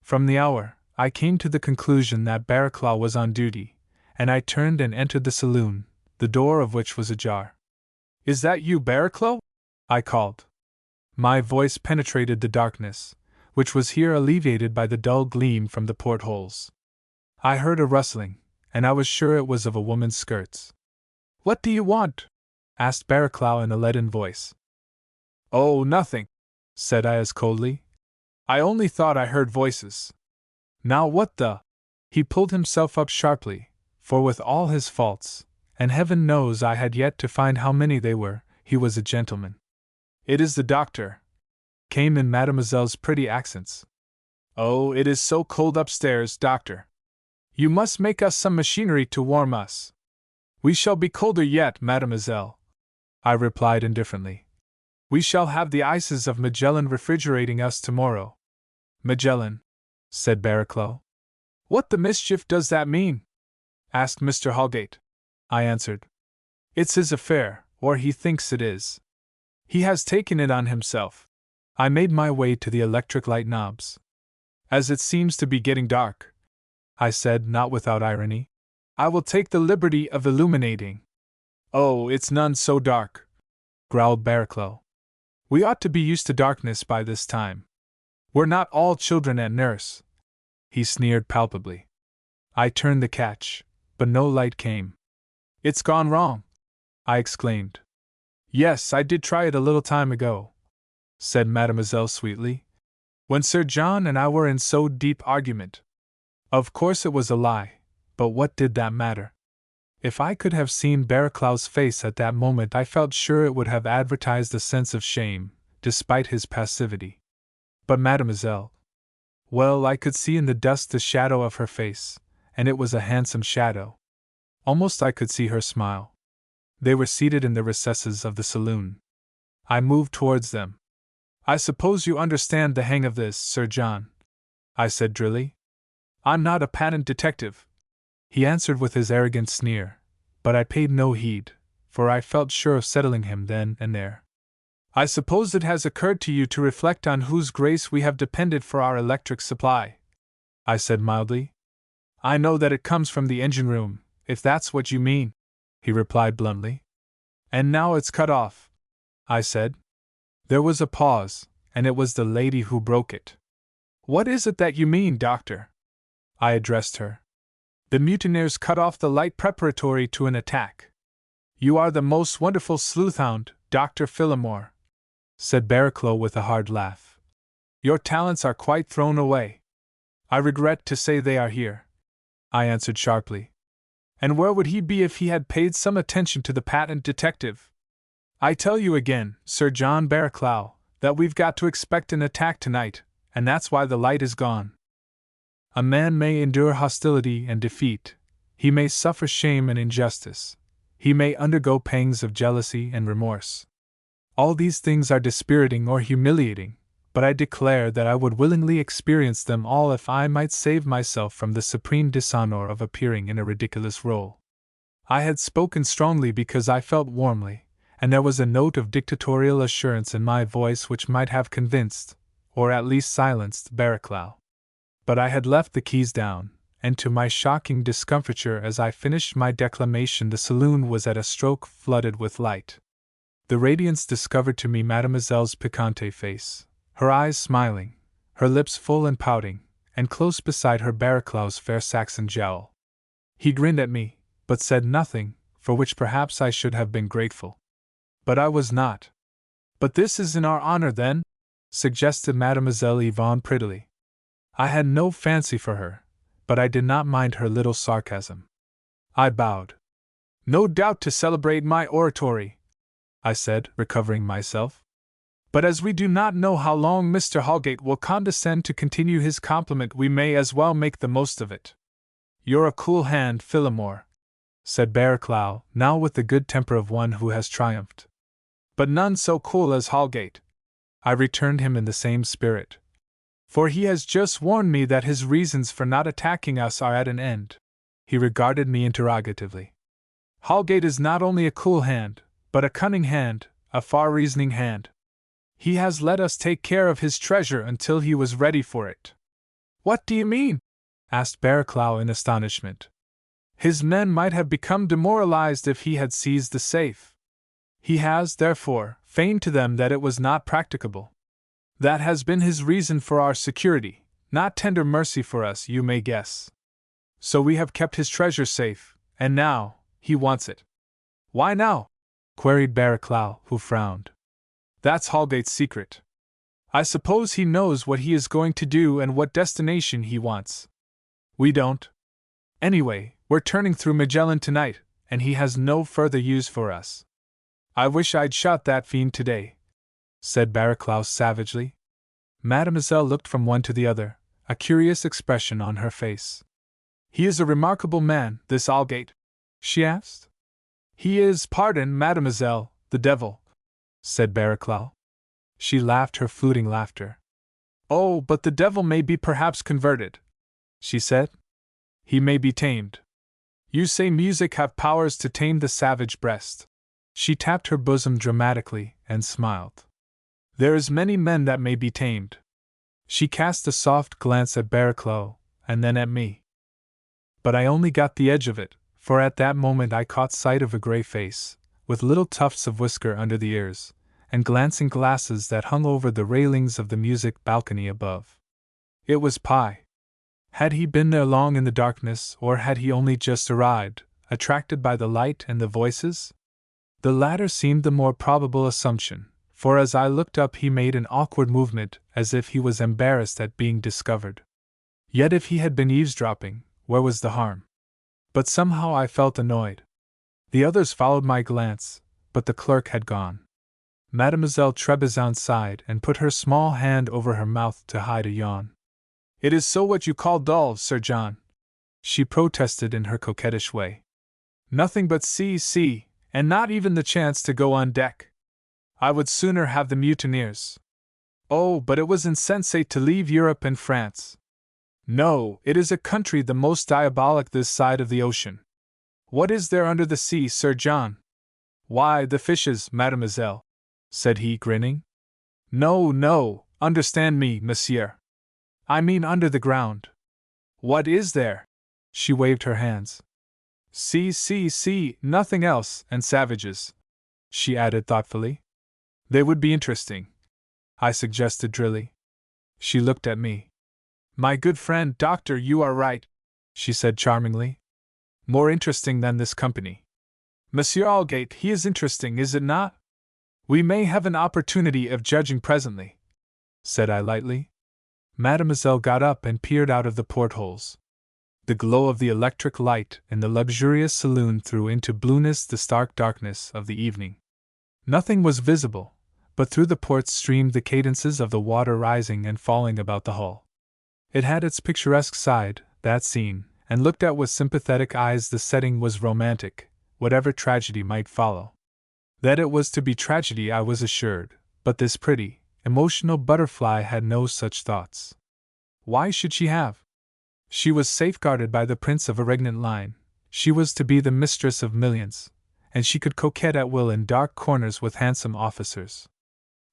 From the hour, I came to the conclusion that Barraclough was on duty, and I turned and entered the saloon, the door of which was ajar. "Is that you, Barraclough?" I called. My voice penetrated the darkness, which was here alleviated by the dull gleam from the portholes. I heard a rustling, and I was sure it was of a woman's skirts. "What do you want?" asked Barraclough in a leaden voice. "Oh, nothing," said I as coldly. "I only thought I heard voices." Now what the— He pulled himself up sharply, for with all his faults, and heaven knows I had yet to find how many they were, he was a gentleman. "It is the doctor," came in Mademoiselle's pretty accents. "Oh, it is so cold upstairs, doctor. You must make us some machinery to warm us." "We shall be colder yet, mademoiselle," I replied indifferently. "We shall have the ices of Magellan refrigerating us tomorrow." "Magellan?" said Barraclough. "What the mischief does that mean?" asked Mr. Holgate. I answered. "It's his affair, or he thinks it is. He has taken it on himself." I made my way to the electric light knobs. "As it seems to be getting dark," I said, not without irony, "I will take the liberty of illuminating." "Oh, it's none so dark," growled Barraclough. "We ought to be used to darkness by this time. We're not all children at nurse." He sneered palpably. I turned the catch, but no light came. "It's gone wrong!" I exclaimed. "Yes, I did try it a little time ago," said Mademoiselle sweetly, "when Sir John and I were in so deep argument. Of course it was a lie, but what did that matter? If I could have seen Barraclough's face at that moment I felt sure it would have advertised a sense of shame, despite his passivity. But Mademoiselle— well, I could see in the dusk the shadow of her face, and it was a handsome shadow. Almost I could see her smile. They were seated in the recesses of the saloon. I moved towards them. "I suppose you understand the hang of this, Sir John?" I said drily. "I'm not a patent detective," he answered with his arrogant sneer, but I paid no heed, for I felt sure of settling him then and there. "I suppose it has occurred to you to reflect on whose grace we have depended for our electric supply," I said mildly. "I know that it comes from the engine room, if that's what you mean," he replied bluntly. "And now it's cut off," I said. There was a pause, and it was the lady who broke it. "What is it that you mean, doctor?" I addressed her. "The mutineers cut off the light preparatory to an attack." "You are the most wonderful sleuthhound, Dr. Phillimore," said Barraclough with a hard laugh. "Your talents are quite thrown away." "I regret to say they are here," I answered sharply. "And where would he be if he had paid some attention to the patent detective? I tell you again, Sir John Barraclough, that we've got to expect an attack tonight, and that's why the light is gone. A man may endure hostility and defeat, he may suffer shame and injustice, he may undergo pangs of jealousy and remorse. All these things are dispiriting or humiliating, but I declare that I would willingly experience them all if I might save myself from the supreme dishonor of appearing in a ridiculous role." I had spoken strongly because I felt warmly, and there was a note of dictatorial assurance in my voice which might have convinced, or at least silenced, Barraclough. But I had left the keys down, and to my shocking discomfiture as I finished my declamation the saloon was at a stroke flooded with light. The radiance discovered to me Mademoiselle's piquante face, her eyes smiling, her lips full and pouting, and close beside her Barraclough's fair Saxon jowl. He grinned at me, but said nothing, for which perhaps I should have been grateful. But I was not. But this is in our honor, then? Suggested Mademoiselle Yvonne prettily. I had no fancy for her, but I did not mind her little sarcasm. I bowed. No doubt to celebrate my oratory, I said, recovering myself. But as we do not know how long Mr. Holgate will condescend to continue his compliment, we may as well make the most of it. You're a cool hand, Phillimore, said Barraclough, now with the good temper of one who has triumphed. But none so cool as Holgate, I returned him in the same spirit. For he has just warned me that his reasons for not attacking us are at an end. He regarded me interrogatively. Holgate is not only a cool hand, but a cunning hand, a far-reasoning hand. He has let us take care of his treasure until he was ready for it. What do you mean? Asked Barraclough in astonishment. His men might have become demoralized if he had seized the safe. He has, therefore, feigned to them that it was not practicable. That has been his reason for our security, not tender mercy for us, you may guess. So we have kept his treasure safe, and now, he wants it. Why now? Queried Barraclough, who frowned. That's Holgate's secret. I suppose he knows what he is going to do and what destination he wants. We don't. Anyway, we're turning through Magellan tonight, and he has no further use for us. I wish I'd shot that fiend today, said Barraclough savagely. Mademoiselle looked from one to the other, a curious expression on her face. He is a remarkable man, this Holgate? She asked. He is, pardon, mademoiselle, the devil, said Barraclough. She laughed her fluting laughter. Oh, but the devil may be perhaps converted, she said. He may be tamed. You say music have powers to tame the savage breast. She tapped her bosom dramatically and smiled. There is many men that may be tamed. She cast a soft glance at Barraclough, and then at me. But I only got the edge of it, for at that moment I caught sight of a grey face, with little tufts of whisker under the ears, and glancing glasses that hung over the railings of the music balcony above. It was Pi. Had he been there long in the darkness, or had he only just arrived, attracted by the light and the voices? The latter seemed the more probable assumption, for as I looked up he made an awkward movement as if he was embarrassed at being discovered. Yet if he had been eavesdropping, where was the harm? But somehow I felt annoyed. The others followed my glance, but the clerk had gone. Mademoiselle Trebizond sighed and put her small hand over her mouth to hide a yawn. It is so what you call dull, Sir John, she protested in her coquettish way. Nothing but sea, and not even the chance to go on deck. I would sooner have the mutineers. Oh, but it was insensate to leave Europe and France. No, it is a country the most diabolic this side of the ocean. What is there under the sea, Sir John? Why, the fishes, mademoiselle, said he, grinning. No, understand me, monsieur. I mean under the ground. What is there? She waved her hands. Sea, nothing else, and savages, she added thoughtfully. They would be interesting, I suggested drily. She looked at me. My good friend, doctor, you are right, she said charmingly. More interesting than this company. Monsieur Holgate, he is interesting, is it not? We may have an opportunity of judging presently, said I lightly. Mademoiselle got up and peered out of the portholes. The glow of the electric light in the luxurious saloon threw into blueness the stark darkness of the evening. Nothing was visible, but through the ports streamed the cadences of the water rising and falling about the hull. It had its picturesque side, that scene, and looked at with sympathetic eyes the setting was romantic, whatever tragedy might follow. That it was to be tragedy I was assured, but this pretty, emotional butterfly had no such thoughts. Why should she have? She was safeguarded by the prince of a regnant line, she was to be the mistress of millions, and she could coquette at will in dark corners with handsome officers.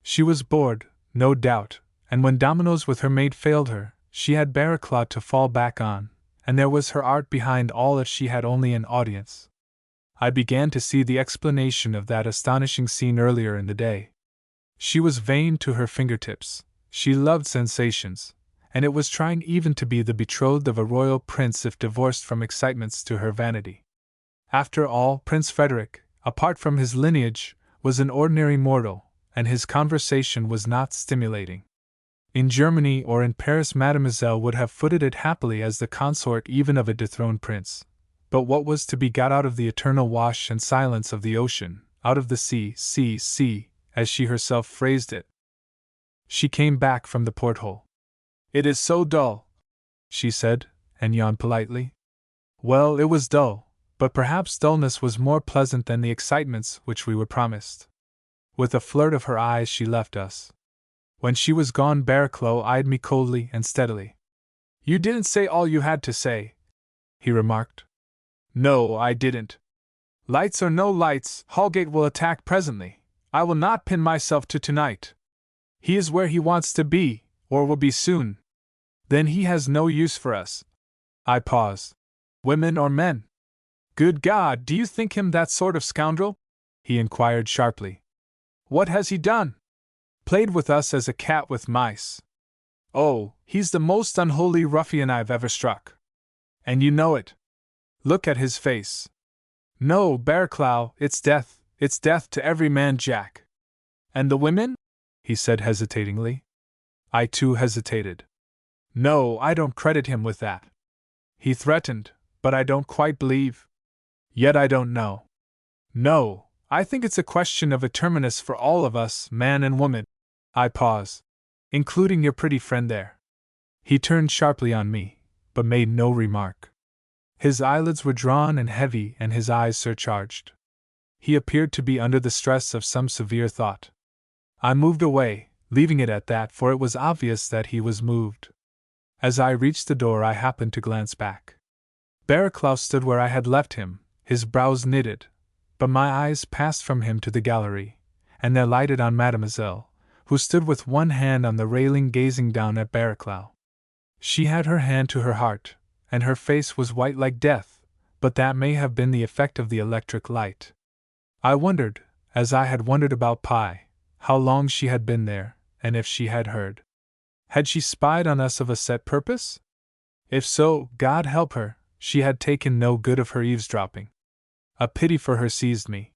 She was bored, no doubt, and when dominoes with her maid failed her, she had Barraclough to fall back on, and there was her art behind all if she had only an audience. I began to see the explanation of that astonishing scene earlier in the day. She was vain to her fingertips, she loved sensations, and it was trying even to be the betrothed of a royal prince if divorced from excitements to her vanity. After all, Prince Frederick, apart from his lineage, was an ordinary mortal, and his conversation was not stimulating. In Germany or in Paris, Mademoiselle would have footed it happily as the consort even of a dethroned prince. But what was to be got out of the eternal wash and silence of the ocean, out of the sea, as she herself phrased it? She came back from the porthole. "It is so dull," she said, and yawned politely. Well, it was dull, but perhaps dullness was more pleasant than the excitements which we were promised. With a flirt of her eyes she left us. When she was gone, Barraclough eyed me coldly and steadily. "You didn't say all you had to say," he remarked. "No, I didn't. Lights or no lights, Hallgate will attack presently. I will not pin myself to tonight. He is where he wants to be, or will be soon. Then he has no use for us." I paused. "Women or men?" "Good God, do you think him that sort of scoundrel?" he inquired sharply. "What has he done?" "Played with us as a cat with mice." "Oh, he's the most unholy ruffian I've ever struck. And you know it. Look at his face. No, Barraclough, it's death to every man, Jack." "And the women?" he said hesitatingly. I too hesitated. "No, I don't credit him with that. He threatened, but I don't quite believe. Yet I don't know. No, I think it's a question of a terminus for all of us, man and woman." I paused. "Including your pretty friend there." He turned sharply on me, but made no remark. His eyelids were drawn and heavy and his eyes surcharged. He appeared to be under the stress of some severe thought. I moved away, leaving it at that, for it was obvious that he was moved. As I reached the door, I happened to glance back. Barraclough stood where I had left him, his brows knitted, but my eyes passed from him to the gallery, and there lighted on Mademoiselle, who stood with one hand on the railing gazing down at Barraclough. She had her hand to her heart, and her face was white like death, but that may have been the effect of the electric light. I wondered, as I had wondered about Pi, how long she had been there, and if she had heard. Had she spied on us of a set purpose? If so, God help her, she had taken no good of her eavesdropping. A pity for her seized me.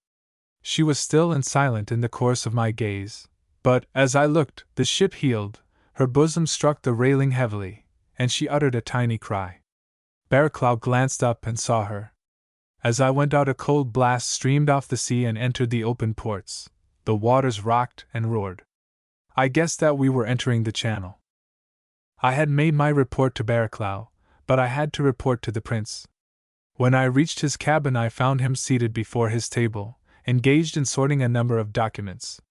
She was still and silent in the course of my gaze, but, as I looked, the ship heeled, her bosom struck the railing heavily, and she uttered a tiny cry. Barraclough glanced up and saw her. As I went out, a cold blast streamed off the sea and entered the open ports. The waters rocked and roared. I guessed that we were entering the Channel. I had made my report to Barraclough, but I had to report to the prince. When I reached his cabin, I found him seated before his table, engaged in sorting a number of documents.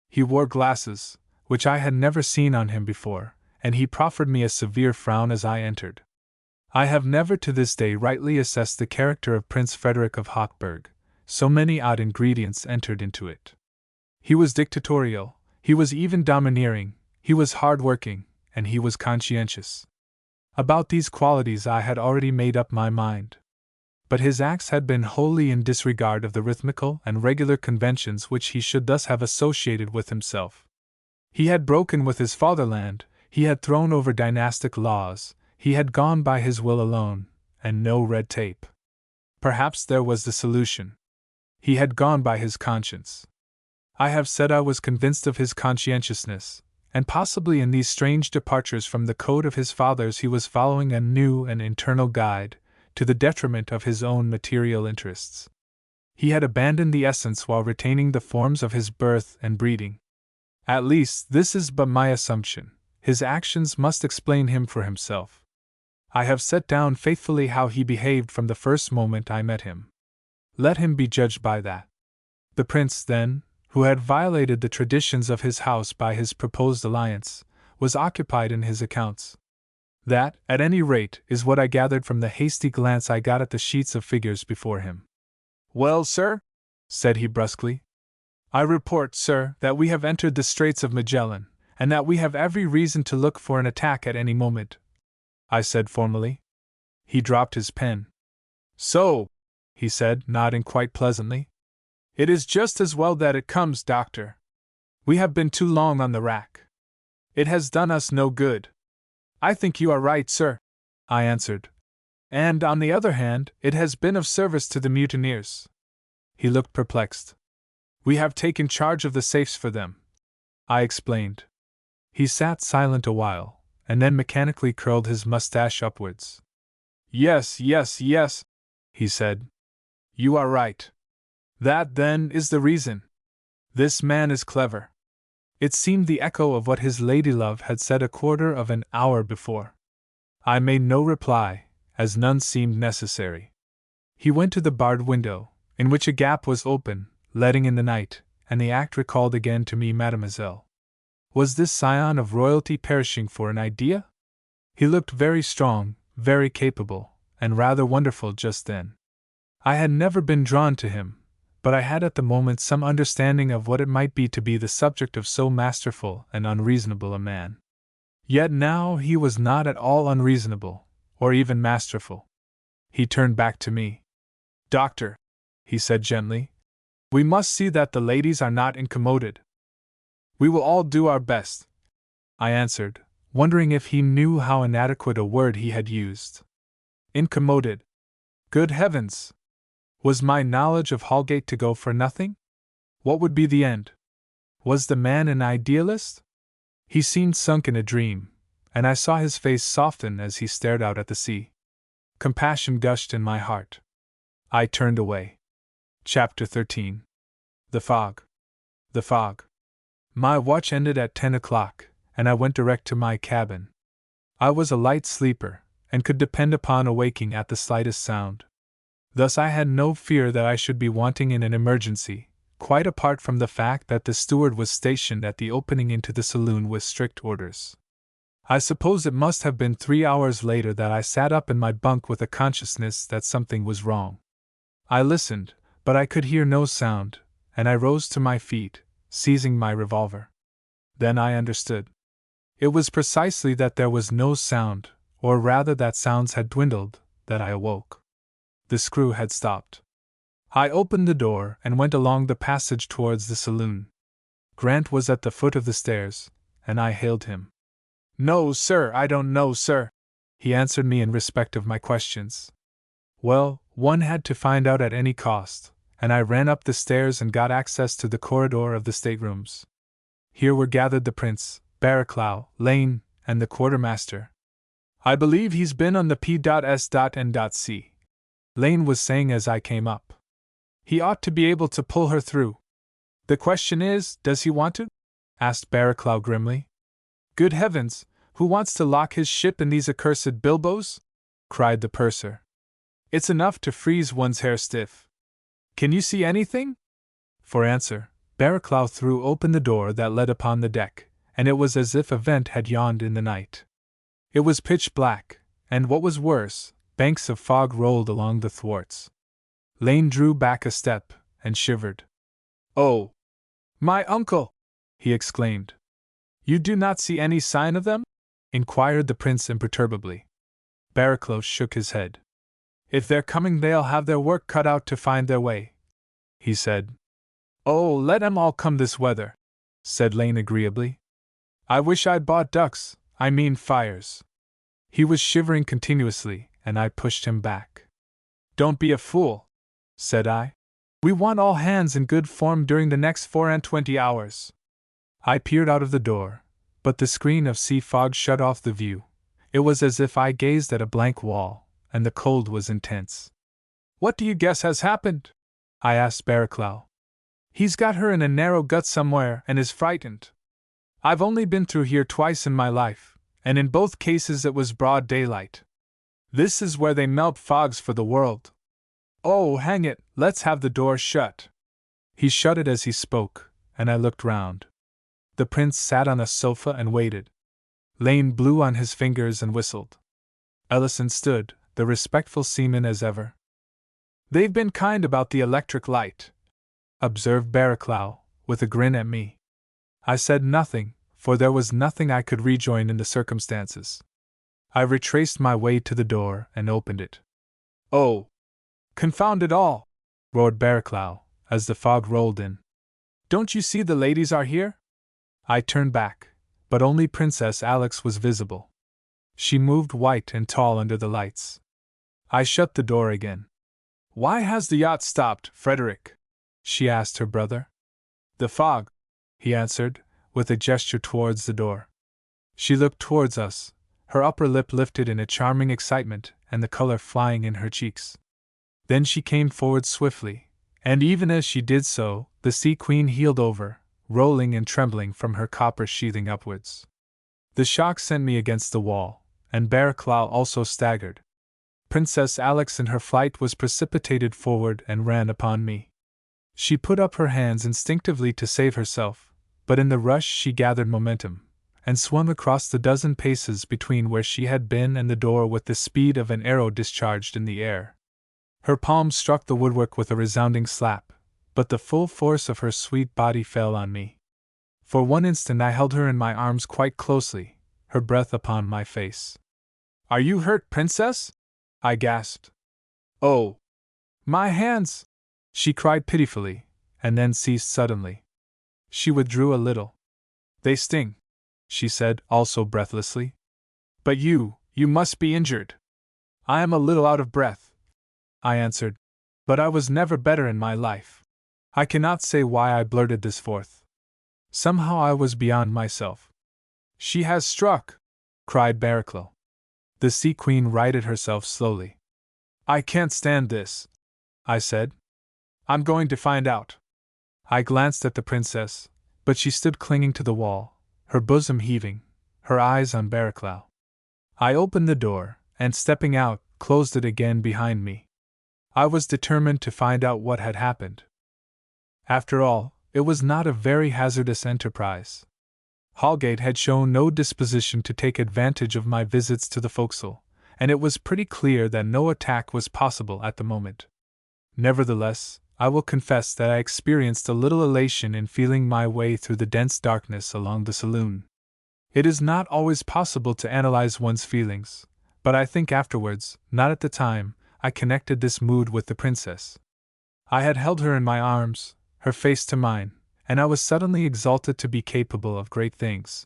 He wore glasses, which I had never seen on him before, and he proffered me a severe frown as I entered. I have never to this day rightly assessed the character of Prince Frederick of Hochberg, so many odd ingredients entered into it. He was dictatorial, he was even domineering, he was hard-working, and he was conscientious. About these qualities I had already made up my mind. But his acts had been wholly in disregard of the rhythmical and regular conventions which he should thus have associated with himself. He had broken with his fatherland, he had thrown over dynastic laws, he had gone by his will alone, and no red tape. Perhaps there was the solution. He had gone by his conscience. I have said I was convinced of his conscientiousness, and possibly in these strange departures from the code of his fathers he was following a new and internal guide, to the detriment of his own material interests. He had abandoned the essence while retaining the forms of his birth and breeding. At least, this is but my assumption. His actions must explain him for himself. I have set down faithfully how he behaved from the first moment I met him. Let him be judged by that. The prince, then, who had violated the traditions of his house by his proposed alliance, was occupied in his accounts. That, at any rate, is what I gathered from the hasty glance I got at the sheets of figures before him. "Well, sir?" said he brusquely. "I report, sir, that we have entered the Straits of Magellan, and that we have every reason to look for an attack at any moment," I said formally. He dropped his pen. "So," he said, nodding quite pleasantly. "It is just as well that it comes, Doctor. We have been too long on the rack. It has done us no good." "I think you are right, sir," I answered. "And, on the other hand, it has been of service to the mutineers." He looked perplexed. We have taken charge of the safes for them, I explained. He sat silent a while, and then mechanically curled his mustache upwards. Yes, yes, yes, he said. You are right. That, then, is the reason. This man is clever. It seemed the echo of what his ladylove had said a quarter of an hour before. I made no reply, as none seemed necessary. He went to the barred window, in which a gap was open, letting in the night, and the act recalled again to me Mademoiselle. Was this scion of royalty perishing for an idea? He looked very strong, very capable, and rather wonderful just then. I had never been drawn to him, but I had at the moment some understanding of what it might be to be the subject of so masterful and unreasonable a man. Yet now he was not at all unreasonable, or even masterful. He turned back to me. Doctor, he said gently, we must see that the ladies are not incommoded. We will all do our best, I answered, wondering if he knew how inadequate a word he had used. Incommoded. Good heavens! Was my knowledge of Hallgate to go for nothing? What would be the end? Was the man an idealist? He seemed sunk in a dream, and I saw his face soften as he stared out at the sea. Compassion gushed in my heart. I turned away. Chapter 13. The Fog. The Fog. My watch ended at 10 o'clock, and I went direct to my cabin. I was a light sleeper, and could depend upon awaking at the slightest sound. Thus I had no fear that I should be wanting in an emergency, quite apart from the fact that the steward was stationed at the opening into the saloon with strict orders. I suppose it must have been 3 hours later that I sat up in my bunk with a consciousness that something was wrong. I listened, but I could hear no sound, and I rose to my feet, seizing my revolver. Then I understood. It was precisely that there was no sound, or rather that sounds had dwindled, that I awoke. The screw had stopped. I opened the door and went along the passage towards the saloon. Grant was at the foot of the stairs, and I hailed him. No, sir, I don't know, sir, he answered me in respect of my questions. Well, one had to find out at any cost, and I ran up the stairs and got access to the corridor of the staterooms. Here were gathered the prince, Barraclough, Lane, and the quartermaster. I believe he's been on the P.S.N.C. Lane was saying as I came up. He ought to be able to pull her through. The question is, does he want to? Asked Barraclough grimly. Good heavens, who wants to lock his ship in these accursed bilboes? Cried the purser. It's enough to freeze one's hair stiff. Can you see anything? For answer, Barraclough threw open the door that led upon the deck, and it was as if a vent had yawned in the night. It was pitch black, and what was worse, banks of fog rolled along the thwarts. Lane drew back a step, and shivered. Oh! My uncle! He exclaimed. You do not see any sign of them? Inquired the prince imperturbably. Barraclough shook his head. If they're coming they'll have their work cut out to find their way, he said. Oh, let 'em all come this weather, said Lane agreeably. I wish I'd bought ducks, I mean fires. He was shivering continuously, and I pushed him back. Don't be a fool, said I. We want all hands in good form during the next 24 hours. I peered out of the door, but the screen of sea fog shut off the view. It was as if I gazed at a blank wall, and the cold was intense. What do you guess has happened? I asked Barraclough. He's got her in a narrow gut somewhere and is frightened. I've only been through here twice in my life, and in both cases it was broad daylight. This is where they melt fogs for the world. Oh, hang it, let's have the door shut. He shut it as he spoke, and I looked round. The prince sat on a sofa and waited. Lane blew on his fingers and whistled. Ellison stood, the respectful seaman as ever. They've been kind about the electric light, observed Barraclough, with a grin at me. I said nothing, for there was nothing I could rejoin in the circumstances. I retraced my way to the door and opened it. Oh! Confound it all! Roared Barraclough, as the fog rolled in. Don't you see the ladies are here? I turned back, but only Princess Alex was visible. She moved white and tall under the lights. I shut the door again. Why has the yacht stopped, Frederick? She asked her brother. The fog, he answered, with a gesture towards the door. She looked towards us, her upper lip lifted in a charming excitement and the color flying in her cheeks. Then she came forward swiftly, and even as she did so, the Sea Queen heeled over, rolling and trembling from her copper sheathing upwards. The shock sent me against the wall, and Barraclough also staggered. Princess Alex in her flight was precipitated forward and ran upon me. She put up her hands instinctively to save herself, but in the rush she gathered momentum, and swung across the dozen paces between where she had been and the door with the speed of an arrow discharged in the air. Her palm struck the woodwork with a resounding slap, but the full force of her sweet body fell on me. For one instant I held her in my arms quite closely, her breath upon my face. "Are you hurt, Princess?" I gasped. "Oh! My hands!" she cried pitifully, and then ceased suddenly. She withdrew a little. "They sting," she said, also breathlessly. "But you must be injured." "I am a little out of breath," I answered, "but I was never better in my life." I cannot say why I blurted this forth. Somehow I was beyond myself. "She has struck!" cried Barraclough. The Sea Queen righted herself slowly. "I can't stand this," I said. "I'm going to find out." I glanced at the princess, but she stood clinging to the wall, her bosom heaving, her eyes on Barraclough. I opened the door, and stepping out, closed it again behind me. I was determined to find out what had happened. After all, it was not a very hazardous enterprise. Holgate had shown no disposition to take advantage of my visits to the forecastle, and it was pretty clear that no attack was possible at the moment. Nevertheless, I will confess that I experienced a little elation in feeling my way through the dense darkness along the saloon. It is not always possible to analyze one's feelings, but I think afterwards, not at the time, I connected this mood with the princess. I had held her in my arms, her face to mine, and I was suddenly exalted to be capable of great things.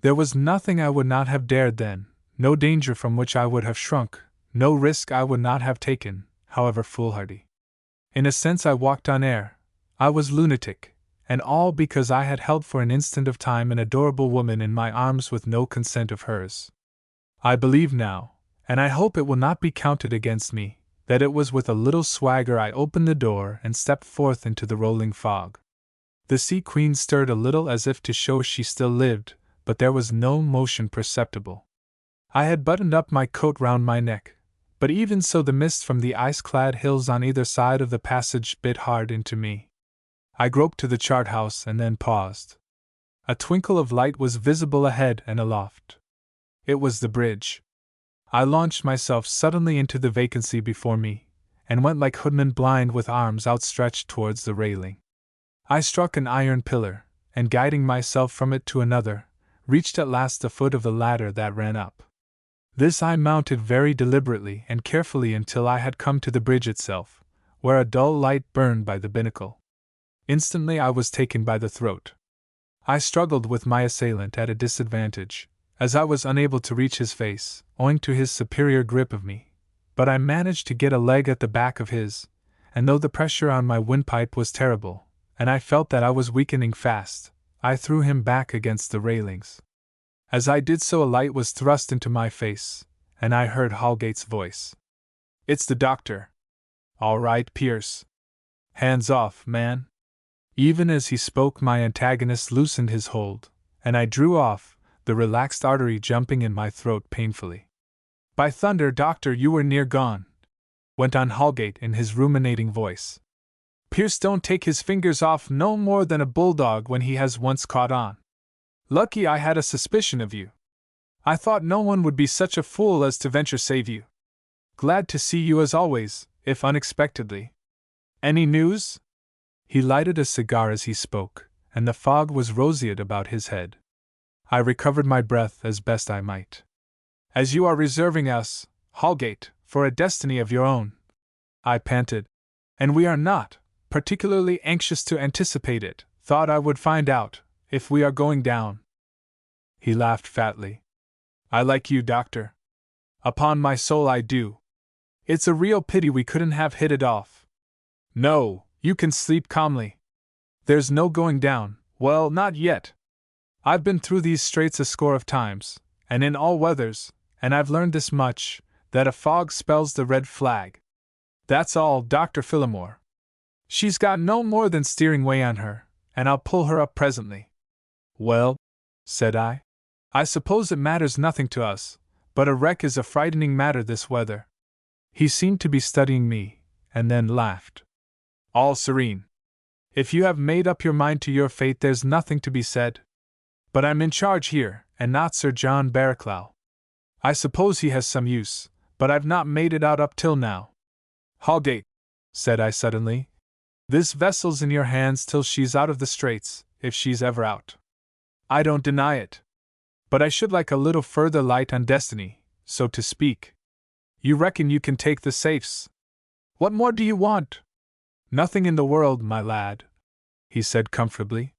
There was nothing I would not have dared then, no danger from which I would have shrunk, no risk I would not have taken, however foolhardy. In a sense I walked on air. I was lunatic, and all because I had held for an instant of time an adorable woman in my arms with no consent of hers. I believe now, and I hope it will not be counted against me, that it was with a little swagger I opened the door and stepped forth into the rolling fog. The Sea Queen stirred a little as if to show she still lived, but there was no motion perceptible. I had buttoned up my coat round my neck, but even so the mist from the ice-clad hills on either side of the passage bit hard into me. I groped to the chart-house and then paused. A twinkle of light was visible ahead and aloft. It was the bridge. I launched myself suddenly into the vacancy before me, and went like Hoodman blind with arms outstretched towards the railing. I struck an iron pillar, and guiding myself from it to another, reached at last the foot of the ladder that ran up. This I mounted very deliberately and carefully until I had come to the bridge itself, where a dull light burned by the binnacle. Instantly I was taken by the throat. I struggled with my assailant at a disadvantage, as I was unable to reach his face, owing to his superior grip of me, but I managed to get a leg at the back of his, and though the pressure on my windpipe was terrible, and I felt that I was weakening fast, I threw him back against the railings. As I did so a light was thrust into my face, and I heard Holgate's voice. "It's the doctor." "All right, Pierce." "Hands off, man." Even as he spoke my antagonist loosened his hold, and I drew off, the relaxed artery jumping in my throat painfully. "By thunder, doctor, you were near gone," went on Holgate in his ruminating voice. "Pierce don't take his fingers off no more than a bulldog when he has once caught on. Lucky I had a suspicion of you. I thought no one would be such a fool as to venture save you. Glad to see you as always, if unexpectedly. Any news?" He lighted a cigar as he spoke, and the fog was roseate about his head. I recovered my breath as best I might. "As you are reserving us, Holgate, for a destiny of your own," I panted, "and we are not particularly anxious to anticipate it, thought I would find out if we are going down." He laughed fatly. "I like you, doctor. Upon my soul I do. It's a real pity we couldn't have hit it off. No, you can sleep calmly. There's no going down, well, not yet. I've been through these straits a score of times, and in all weathers, and I've learned this much, that a fog spells the red flag. That's all, Dr. Phillimore. She's got no more than steering way on her, and I'll pull her up presently. Well, said I suppose it matters nothing to us, but a wreck is a frightening matter this weather. He seemed to be studying me, and then laughed. All serene. If you have made up your mind to your fate, there's nothing to be said. But I'm in charge here, and not Sir John Barraclough. I suppose he has some use, but I've not made it out up till now. Haldate, said I suddenly. This vessel's in your hands till she's out of the straits, if she's ever out. I don't deny it. But I should like a little further light on destiny, so to speak. You reckon you can take the safes? What more do you want? Nothing in the world, my lad, he said comfortably.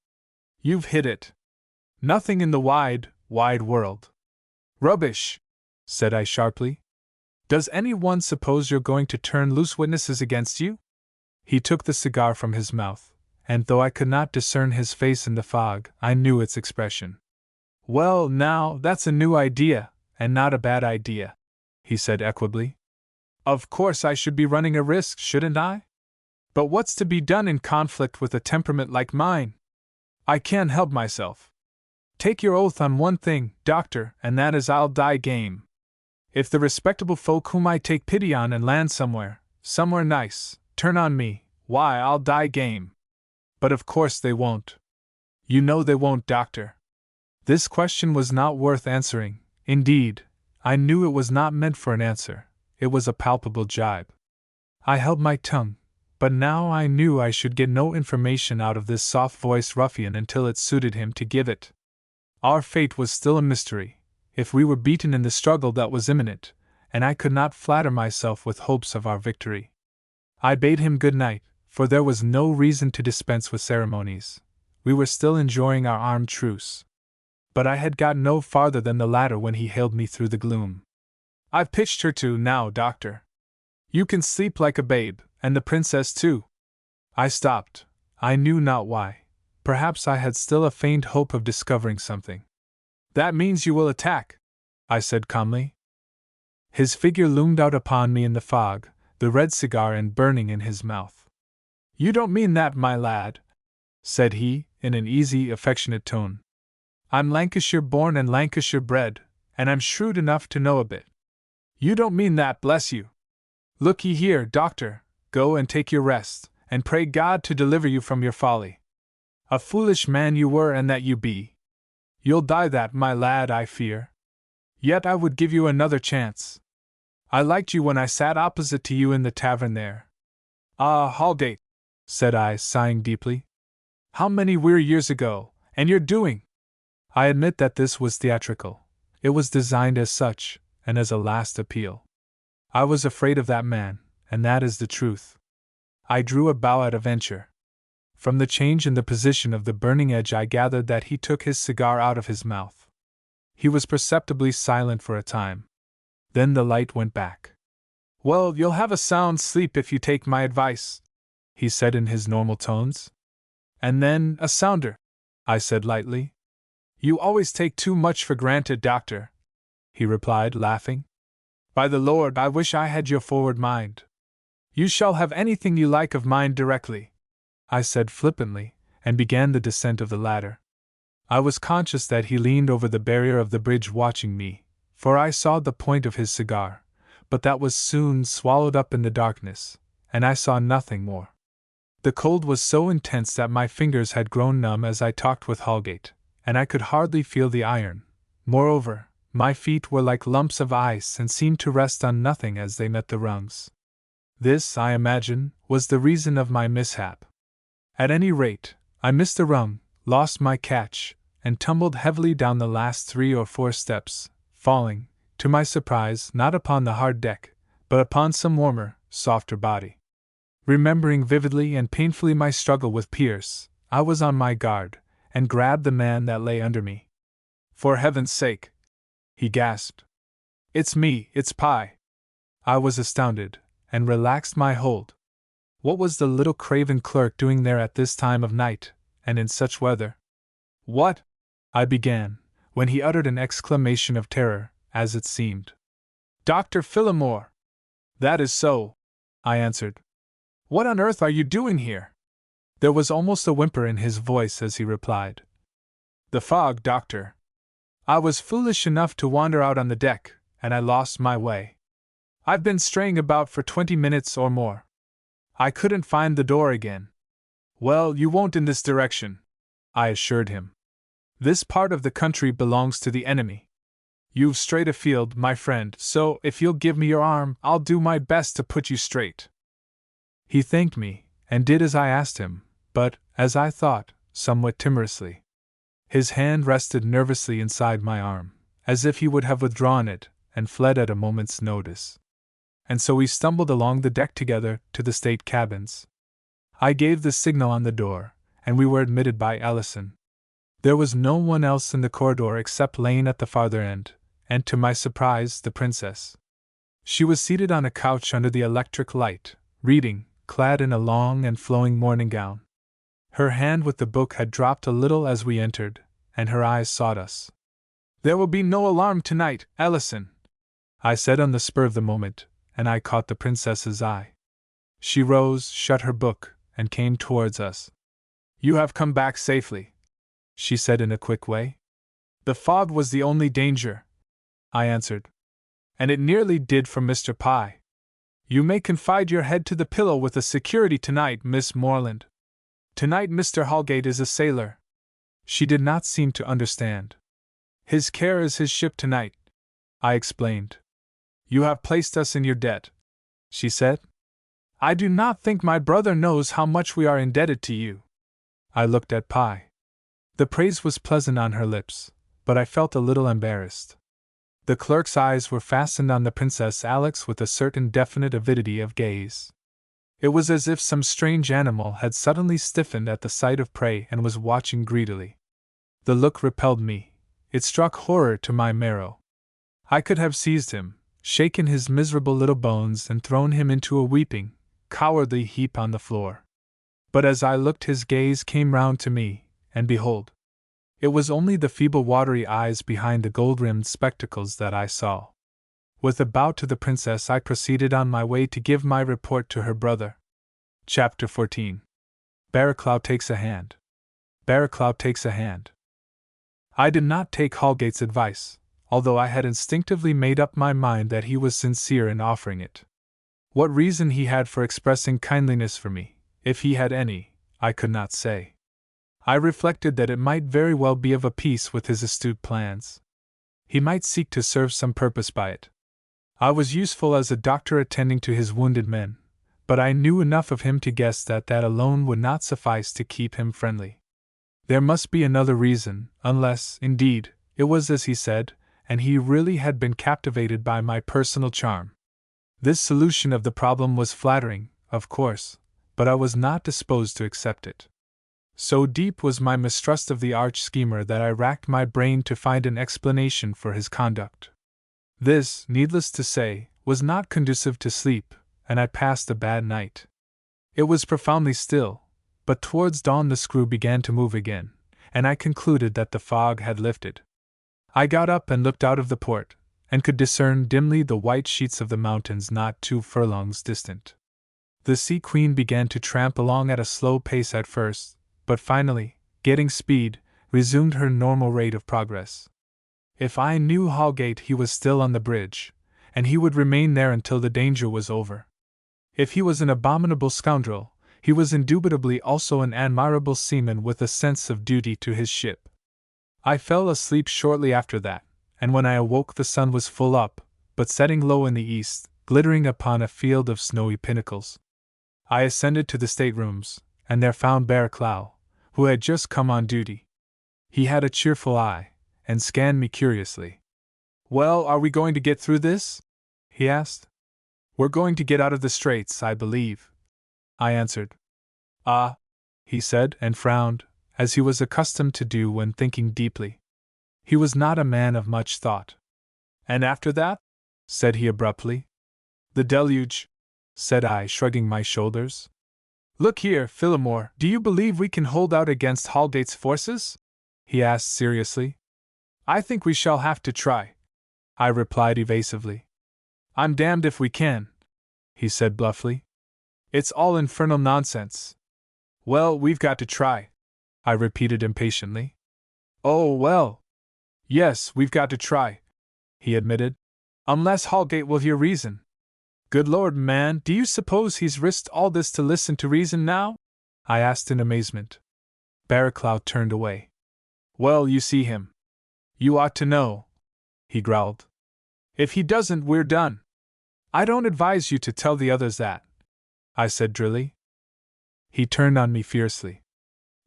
You've hit it. Nothing in the wide, wide world. Rubbish, said I sharply. Does any one suppose you're going to turn loose witnesses against you? He took the cigar from his mouth, and though I could not discern his face in the fog, I knew its expression. Well, now, that's a new idea, and not a bad idea, he said equably. Of course I should be running a risk, shouldn't I? But what's to be done in conflict with a temperament like mine? I can't help myself. Take your oath on one thing, Doctor, and that is I'll die game. If the respectable folk whom I take pity on and land somewhere nice, turn on me, why, I'll die game. But of course they won't. You know they won't, Doctor. This question was not worth answering. Indeed, I knew it was not meant for an answer. It was a palpable jibe. I held my tongue, but now I knew I should get no information out of this soft-voiced ruffian until it suited him to give it. Our fate was still a mystery, if we were beaten in the struggle that was imminent, and I could not flatter myself with hopes of our victory. I bade him good night, for there was no reason to dispense with ceremonies. We were still enjoying our armed truce. But I had got no farther than the latter when he hailed me through the gloom. I've pitched her to now, Doctor. You can sleep like a babe, and the princess too. I stopped. I knew not why. Perhaps I had still a faint hope of discovering something. That means you will attack, I said calmly. His figure loomed out upon me in the fog, the red cigar end burning in his mouth. You don't mean that, my lad, said he, in an easy, affectionate tone. I'm Lancashire born and Lancashire bred, and I'm shrewd enough to know a bit. You don't mean that, bless you. Look ye here, Doctor, go and take your rest, and pray God to deliver you from your folly. A foolish man you were and that you be. You'll die that, my lad, I fear. Yet I would give you another chance. I liked you when I sat opposite to you in the tavern there. Ah, Haldate, said I, sighing deeply. How many weary years ago, and you're doing? I admit that this was theatrical. It was designed as such, and as a last appeal. I was afraid of that man, and that is the truth. I drew a bow at a venture. From the change in the position of the burning edge I gathered that he took his cigar out of his mouth. He was perceptibly silent for a time. Then the light went back. Well, you'll have a sound sleep if you take my advice, he said in his normal tones. And then, a sounder, I said lightly. You always take too much for granted, Doctor, he replied, laughing. By the Lord, I wish I had your forward mind. You shall have anything you like of mine directly, I said flippantly, and began the descent of the ladder. I was conscious that he leaned over the barrier of the bridge watching me, for I saw the point of his cigar, but that was soon swallowed up in the darkness, and I saw nothing more. The cold was so intense that my fingers had grown numb as I talked with Haldate, and I could hardly feel the iron. Moreover, my feet were like lumps of ice and seemed to rest on nothing as they met the rungs. This, I imagine, was the reason of my mishap. At any rate, I missed a rung, lost my catch, and tumbled heavily down the last 3 or 4 steps, falling, to my surprise, not upon the hard deck, but upon some warmer, softer body. Remembering vividly and painfully my struggle with Pierce, I was on my guard, and grabbed the man that lay under me. For heaven's sake, he gasped. It's me, it's Pye. I was astounded, and relaxed my hold. What was the little craven clerk doing there at this time of night, and in such weather. What? I began, when he uttered an exclamation of terror, as it seemed. Dr. Phillimore! That is so, I answered. What on earth are you doing here? There was almost a whimper in his voice as he replied. The fog, doctor. I was foolish enough to wander out on the deck, and I lost my way. I've been straying about for 20 minutes or more. I couldn't find the door again. Well, you won't in this direction, I assured him. This part of the country belongs to the enemy. You've strayed afield, my friend, so if you'll give me your arm, I'll do my best to put you straight. He thanked me, and did as I asked him, but, as I thought, somewhat timorously. His hand rested nervously inside my arm, as if he would have withdrawn it, and fled at a moment's notice. And so we stumbled along the deck together to the state cabins. I gave the signal on the door, and we were admitted by Ellison. There was no one else in the corridor except Lane at the farther end, and to my surprise, the princess. She was seated on a couch under the electric light, reading, clad in a long and flowing morning gown. Her hand with the book had dropped a little as we entered, and her eyes sought us. There will be no alarm tonight, Ellison, I said on the spur of the moment, and I caught the princess's eye. She rose, shut her book, and came towards us. You have come back safely, she said in a quick way. The fog was the only danger, I answered. And it nearly did for Mr. Pye. You may confide your head to the pillow with a security tonight, Miss Moreland. Tonight Mr. Holgate is a sailor. She did not seem to understand. His care is his ship tonight, I explained. You have placed us in your debt, she said. I do not think my brother knows how much we are indebted to you. I looked at Pye. The praise was pleasant on her lips, but I felt a little embarrassed. The clerk's eyes were fastened on the Princess Alex with a certain definite avidity of gaze. It was as if some strange animal had suddenly stiffened at the sight of prey and was watching greedily. The look repelled me. It struck horror to my marrow. I could have seized him, shaken his miserable little bones, and thrown him into a weeping, cowardly heap on the floor. But as I looked, his gaze came round to me, and behold, it was only the feeble watery eyes behind the gold-rimmed spectacles that I saw. With a bow to the princess, I proceeded on my way to give my report to her brother. Chapter 14. Barraclough takes a hand. Barraclough takes a hand. I did not take Holgate's advice, although I had instinctively made up my mind that he was sincere in offering it. What reason he had for expressing kindliness for me, if he had any, I could not say. I reflected that it might very well be of a piece with his astute plans. He might seek to serve some purpose by it. I was useful as a doctor attending to his wounded men, but I knew enough of him to guess that that alone would not suffice to keep him friendly. There must be another reason, unless, indeed, it was as he said, and he really had been captivated by my personal charm. This solution of the problem was flattering, of course, but I was not disposed to accept it. So deep was my mistrust of the arch-schemer that I racked my brain to find an explanation for his conduct. This, needless to say, was not conducive to sleep, and I passed a bad night. It was profoundly still, but towards dawn the screw began to move again, and I concluded that the fog had lifted. I got up and looked out of the port, and could discern dimly the white sheets of the mountains not 2 furlongs distant. The Sea Queen began to tramp along at a slow pace at first, but finally, getting speed, resumed her normal rate of progress. If I knew Holgate, he was still on the bridge, and he would remain there until the danger was over. If he was an abominable scoundrel, he was indubitably also an admirable seaman with a sense of duty to his ship. I fell asleep shortly after that, and when I awoke the sun was full up, but setting low in the east, glittering upon a field of snowy pinnacles. I ascended to the staterooms, and there found Barraclough, who had just come on duty. He had a cheerful eye, and scanned me curiously. "Well, are we going to get through this?" he asked. "We're going to get out of the straits, I believe," I answered. "Ah," he said, and frowned, as he was accustomed to do when thinking deeply. He was not a man of much thought. "And after that?" said he abruptly. "The deluge," said I, shrugging my shoulders. Look here, Phillimore, do you believe we can hold out against Holgate's forces? He asked seriously. I think we shall have to try, I replied evasively. I'm damned if we can, he said bluffly. It's all infernal nonsense. Well, we've got to try, I repeated impatiently. Oh, well. Yes, we've got to try, he admitted. Unless Holgate will hear reason. Good Lord, man, do you suppose he's risked all this to listen to reason now? I asked in amazement. Barraclough turned away. Well, you see him. You ought to know, he growled. If he doesn't, we're done. I don't advise you to tell the others that, I said drily. He turned on me fiercely.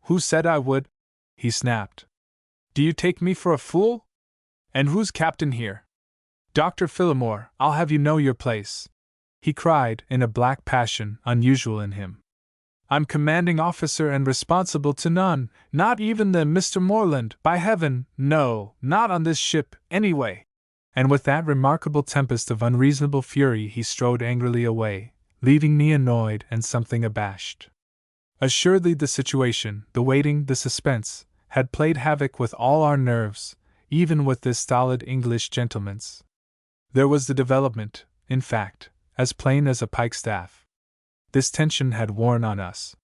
Who said I would? He snapped. Do you take me for a fool? And who's captain here? Dr. Phillimore, I'll have you know your place, he cried in a black passion unusual in him. I'm commanding officer and responsible to none, not even the Mr. Moreland, by heaven, no, not on this ship, anyway. And with that remarkable tempest of unreasonable fury he strode angrily away, leaving me annoyed and something abashed. Assuredly the situation, the waiting, the suspense, had played havoc with all our nerves, even with this stolid English gentleman's. There was the development, in fact, as plain as a pikestaff. This tension had worn on us.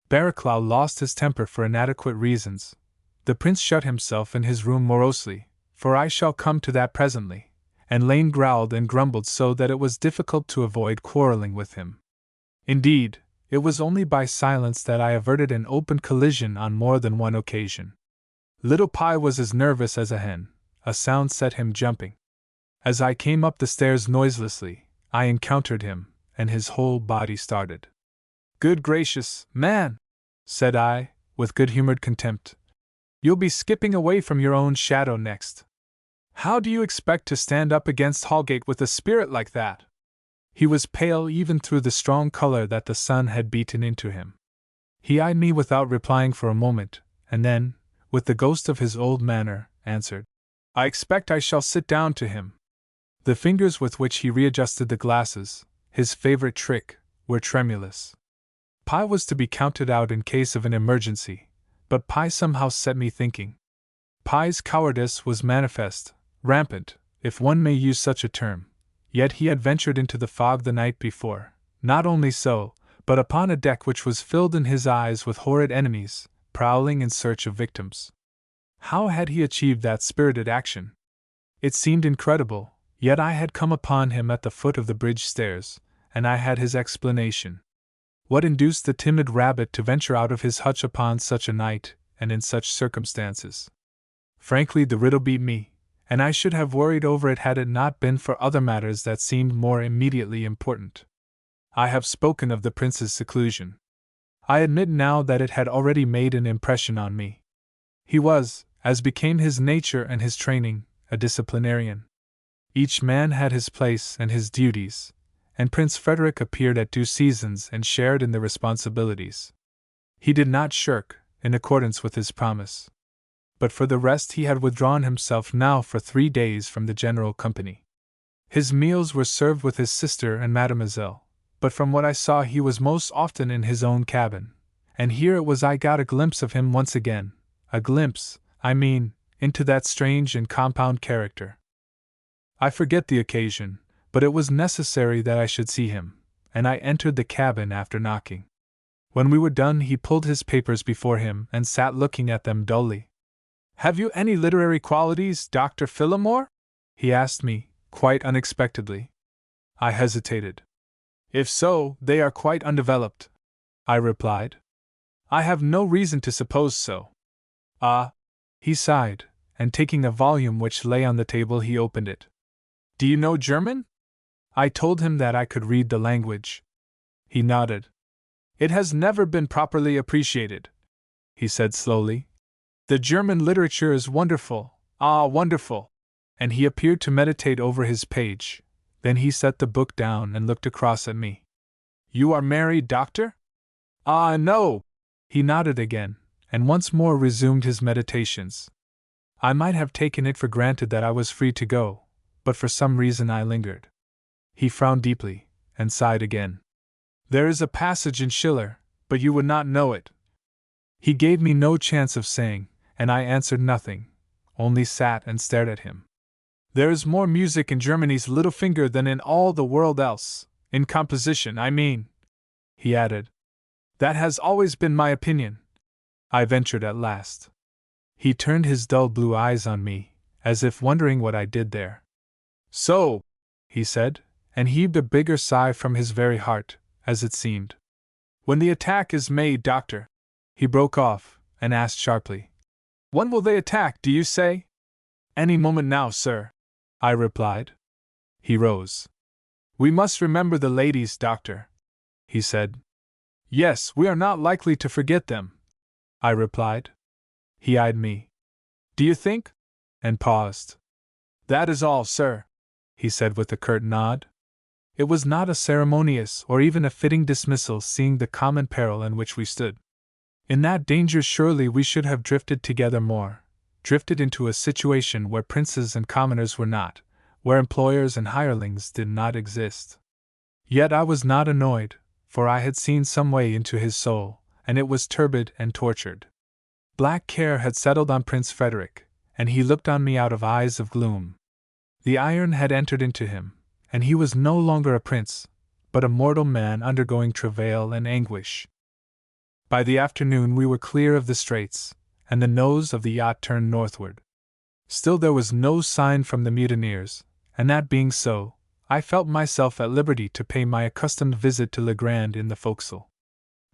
Barraclough lost his temper for inadequate reasons. The prince shut himself in his room morosely, for I shall come to that presently, and Lane growled and grumbled so that it was difficult to avoid quarreling with him. Indeed, it was only by silence that I averted an open collision on more than one occasion. Little Pye was as nervous as a hen. A sound set him jumping. As I came up the stairs noiselessly, I encountered him, and his whole body started. Good gracious, man, said I, with good-humored contempt. You'll be skipping away from your own shadow next. How do you expect to stand up against Holgate with a spirit like that? He was pale even through the strong color that the sun had beaten into him. He eyed me without replying for a moment, and then, with the ghost of his old manner, answered, I expect I shall sit down to him. The fingers with which he readjusted the glasses, his favorite trick, were tremulous. Pye was to be counted out in case of an emergency, but Pye somehow set me thinking. Pye's cowardice was manifest, rampant, if one may use such a term, yet he had ventured into the fog the night before, not only so, but upon a deck which was filled in his eyes with horrid enemies, prowling in search of victims. How had he achieved that spirited action? It seemed incredible, yet I had come upon him at the foot of the bridge stairs, and I had his explanation. What induced the timid rabbit to venture out of his hutch upon such a night, and in such circumstances? Frankly, the riddle beat me, and I should have worried over it had it not been for other matters that seemed more immediately important. I have spoken of the prince's seclusion. I admit now that it had already made an impression on me. He was, as became his nature and his training, a disciplinarian. Each man had his place and his duties, and Prince Frederick appeared at due seasons and shared in the responsibilities. He did not shirk, in accordance with his promise. But for the rest he had withdrawn himself now for 3 days from the general company. His meals were served with his sister and mademoiselle, but from what I saw he was most often in his own cabin, and here it was I got a glimpse of him once again, a glimpse, I mean, into that strange and compound character. I forget the occasion, but it was necessary that I should see him, and I entered the cabin after knocking. When we were done he pulled his papers before him and sat looking at them dully. Have you any literary qualities, Dr. Phillimore? He asked me, quite unexpectedly. I hesitated. If so, they are quite undeveloped, I replied. I have no reason to suppose so. Ah, he sighed, and taking a volume which lay on the table he opened it. Do you know German? I told him that I could read the language. He nodded. It has never been properly appreciated, he said slowly. The German literature is wonderful, ah, wonderful. And he appeared to meditate over his page. Then he set the book down and looked across at me. You are married, doctor? Ah, no. He nodded again, and once more resumed his meditations. I might have taken it for granted that I was free to go, but for some reason I lingered. He frowned deeply, and sighed again. There is a passage in Schiller, but you would not know it. He gave me no chance of saying, and I answered nothing, only sat and stared at him. There is more music in Germany's little finger than in all the world else, in composition, I mean, he added. That has always been my opinion, I ventured at last. He turned his dull blue eyes on me, as if wondering what I did there. So, he said, and heaved a bigger sigh from his very heart, as it seemed. When the attack is made, Doctor, he broke off, and asked sharply. When will they attack, do you say? Any moment now, sir, I replied. He rose. We must remember the ladies, Doctor, he said. Yes, we are not likely to forget them, I replied. He eyed me. Do you think? And paused. That is all, sir, he said with a curt nod. It was not a ceremonious or even a fitting dismissal, seeing the common peril in which we stood. In that danger surely we should have drifted together more, drifted into a situation where princes and commoners were not, where employers and hirelings did not exist. Yet I was not annoyed, for I had seen some way into his soul, and it was turbid and tortured. Black care had settled on Prince Frederick, and he looked on me out of eyes of gloom. The iron had entered into him, and he was no longer a prince, but a mortal man undergoing travail and anguish. By the afternoon we were clear of the straits, and the nose of the yacht turned northward. Still there was no sign from the mutineers, and that being so, I felt myself at liberty to pay my accustomed visit to Legrand in the forecastle.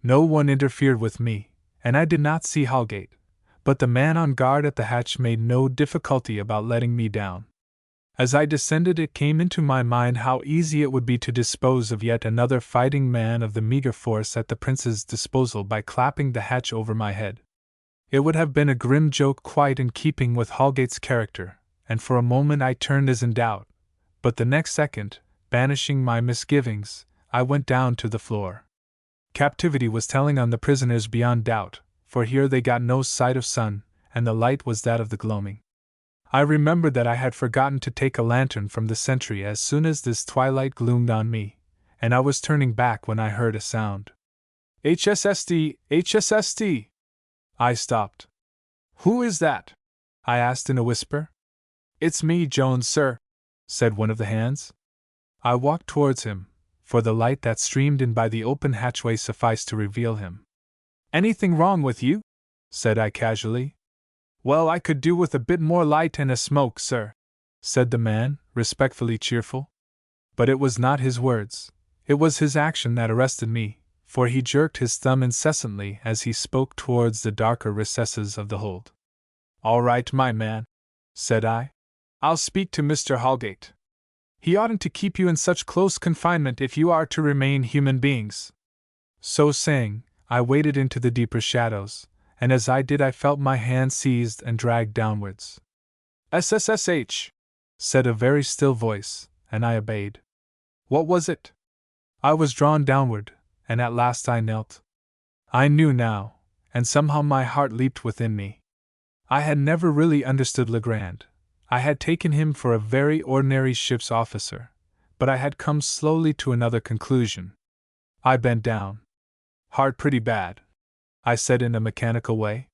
No one interfered with me, and I did not see Holgate, but the man on guard at the hatch made no difficulty about letting me down. As I descended, it came into my mind how easy it would be to dispose of yet another fighting man of the meager force at the prince's disposal by clapping the hatch over my head. It would have been a grim joke quite in keeping with Holgate's character, and for a moment I turned as in doubt, but the next second, banishing my misgivings, I went down to the floor. Captivity was telling on the prisoners beyond doubt, for here they got no sight of sun, and the light was that of the gloaming. I remembered that I had forgotten to take a lantern from the sentry as soon as this twilight gloomed on me, and I was turning back when I heard a sound. HSSD, HSSD! I stopped. Who is that? I asked in a whisper. It's me, Jones, sir, said one of the hands. I walked towards him, for the light that streamed in by the open hatchway sufficed to reveal him. Anything wrong with you? Said I casually. Well, I could do with a bit more light and a smoke, sir, said the man, respectfully cheerful. But it was not his words, it was his action that arrested me, for he jerked his thumb incessantly as he spoke towards the darker recesses of the hold. All right, my man, said I. I'll speak to Mr. Holgate. He oughtn't to keep you in such close confinement if you are to remain human beings. So saying, I waded into the deeper shadows, and as I did I felt my hand seized and dragged downwards. SSSH, said a very still voice, and I obeyed. What was it? I was drawn downward, and at last I knelt. I knew now, and somehow my heart leaped within me. I had never really understood Legrand. I had taken him for a very ordinary ship's officer, but I had come slowly to another conclusion. I bent down. Heart pretty bad, I said in a mechanical way.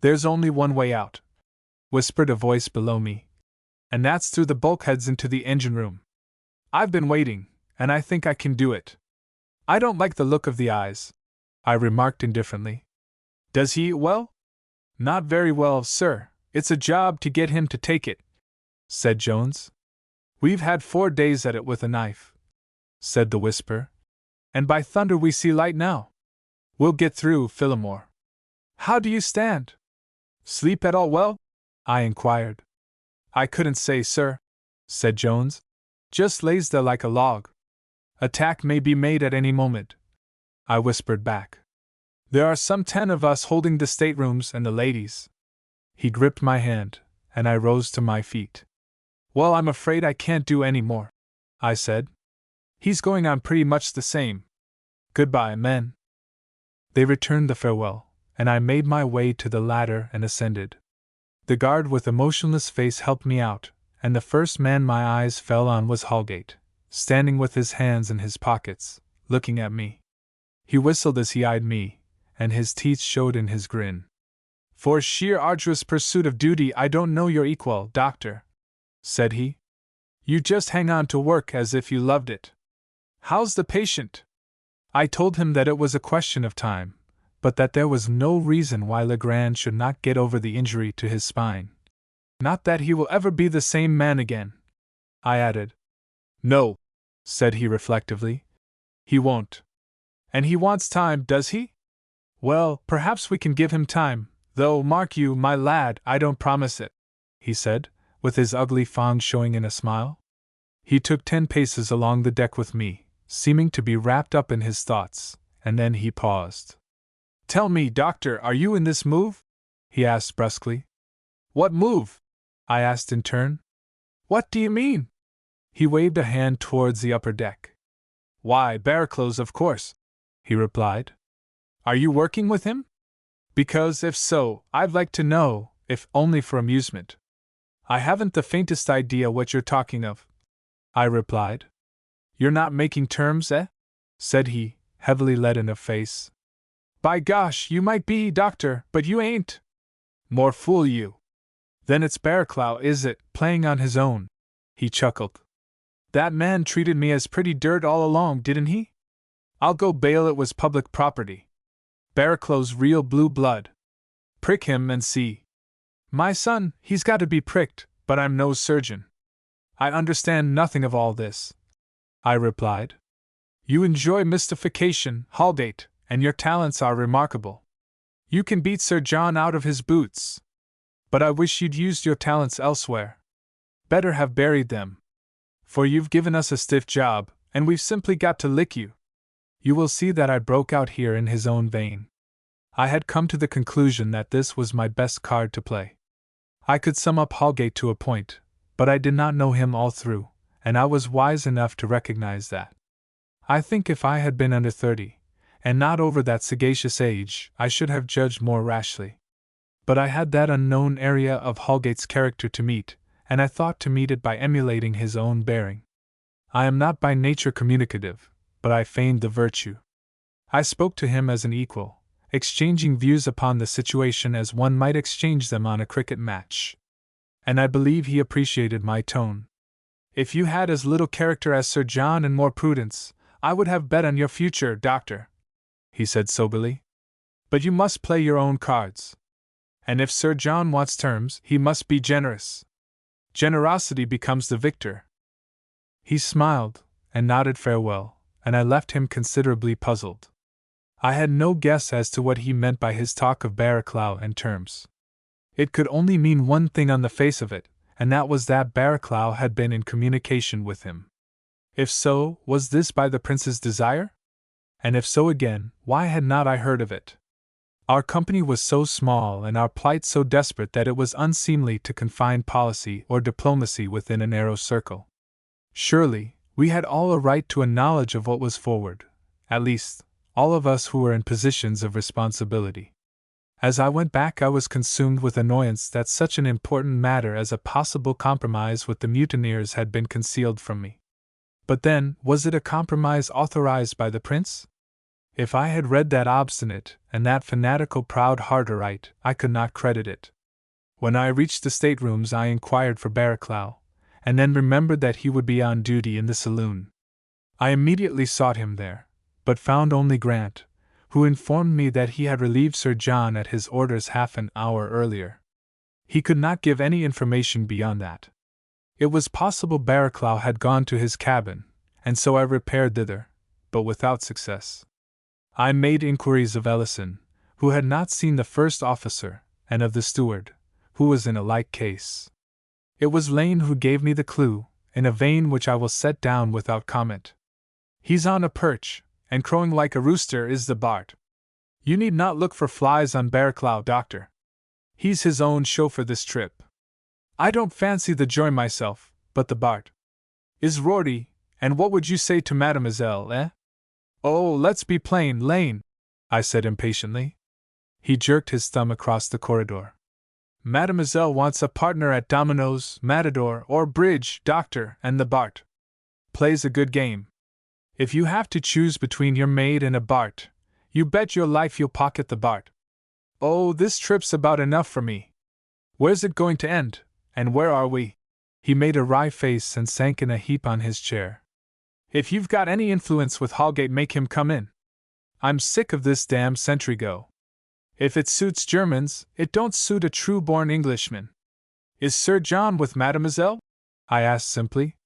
There's only one way out, whispered a voice below me, and that's through the bulkheads into the engine room. I've been waiting, and I think I can do it. I don't like the look of the eyes, I remarked indifferently. Does he eat well? Not very well, sir. It's a job to get him to take it, said Jones. We've had 4 days at it with a knife, said the whisper, and by thunder we see light now. We'll get through, Phillimore. How do you stand? Sleep at all well? I inquired. I couldn't say, sir, said Jones. Just lays there like a log. Attack may be made at any moment, I whispered back. There are some 10 of us holding the staterooms and the ladies. He gripped my hand, and I rose to my feet. Well, I'm afraid I can't do any more, I said. He's going on pretty much the same. Goodbye, men. They returned the farewell, and I made my way to the ladder and ascended. The guard with a motionless face helped me out, and the first man my eyes fell on was Holgate, standing with his hands in his pockets, looking at me. He whistled as he eyed me, and his teeth showed in his grin. For sheer arduous pursuit of duty, I don't know your equal, Doctor, said he. You just hang on to work as if you loved it. How's the patient? I told him that it was a question of time, but that there was no reason why Legrand should not get over the injury to his spine. Not that he will ever be the same man again, I added. No, said he reflectively. He won't. And he wants time, does he? Well, perhaps we can give him time, though mark you, my lad, I don't promise it, he said, with his ugly frown showing in a smile. He took 10 paces along the deck with me, seeming to be wrapped up in his thoughts, and then he paused. Tell me, Doctor, are you in this move? He asked brusquely. What move? I asked in turn. What do you mean? He waved a hand towards the upper deck. Why, Barraclough, of course, he replied. Are you working with him? Because if so, I'd like to know, if only for amusement. I haven't the faintest idea what you're talking of, I replied. You're not making terms, eh? Said he, heavily leaden of face. By gosh, you might be, Doctor, but you ain't. More fool you. Then it's Barraclough, is it, playing on his own? He chuckled. That man treated me as pretty dirt all along, didn't he? I'll go bail it was public property. Barraclough's real blue blood. Prick him and see. My son, he's got to be pricked, but I'm no surgeon. I understand nothing of all this, I replied. You enjoy mystification, Haldate, and your talents are remarkable. You can beat Sir John out of his boots. But I wish you'd used your talents elsewhere. Better have buried them. For you've given us a stiff job, and we've simply got to lick you. You will see that I broke out here in his own vein. I had come to the conclusion that this was my best card to play. I could sum up Haldate to a point, but I did not know him all through, and I was wise enough to recognize that. I think if I had been under 30, and not over that sagacious age, I should have judged more rashly. But I had that unknown area of Haldgate's character to meet, and I thought to meet it by emulating his own bearing. I am not by nature communicative, but I feigned the virtue. I spoke to him as an equal, exchanging views upon the situation as one might exchange them on a cricket match. And I believe he appreciated my tone. If you had as little character as Sir John and more prudence, I would have bet on your future, Doctor, he said soberly. But you must play your own cards. And if Sir John wants terms, he must be generous. Generosity becomes the victor. He smiled, and nodded farewell, and I left him considerably puzzled. I had no guess as to what he meant by his talk of Barraclough and terms. It could only mean one thing on the face of it, and that was that Barraclough had been in communication with him. If so, was this by the prince's desire? And if so again, why had not I heard of it? Our company was so small and our plight so desperate that it was unseemly to confine policy or diplomacy within a narrow circle. Surely, we had all a right to a knowledge of what was forward, at least, all of us who were in positions of responsibility. As I went back, I was consumed with annoyance that such an important matter as a possible compromise with the mutineers had been concealed from me. But then, was it a compromise authorized by the prince? If I had read that obstinate and that fanatical proud heart aright, I could not credit it. When I reached the staterooms, I inquired for Barraclough, and then remembered that he would be on duty in the saloon. I immediately sought him there, but found only Grant, who informed me that he had relieved Sir John at his orders half an hour earlier. He could not give any information beyond that. It was possible Barraclough had gone to his cabin, and so I repaired thither, but without success. I made inquiries of Ellison, who had not seen the first officer, and of the steward, who was in a like case. It was Lane who gave me the clue, in a vein which I will set down without comment. He's on a perch, and crowing like a rooster is the Bart. You need not look for flies on Barraclough, Doctor. He's his own chauffeur this trip. I don't fancy the joy myself, but the Bart is Rorty, and what would you say to Mademoiselle, eh? Oh, let's be plain, Lane, I said impatiently. He jerked his thumb across the corridor. Mademoiselle wants a partner at dominoes, matador, or bridge, Doctor, and the Bart plays a good game. If you have to choose between your maid and a Bart, You bet your life you'll pocket the Bart. Oh, this trip's about enough for me. Where's it going to end, and where are we? He made a wry face and sank in a heap on his chair. If you've got any influence with Holgate, make him come in. I'm sick of this damn sentry go. If it suits Germans, it don't suit a true-born Englishman. Is Sir John with Mademoiselle? I asked simply.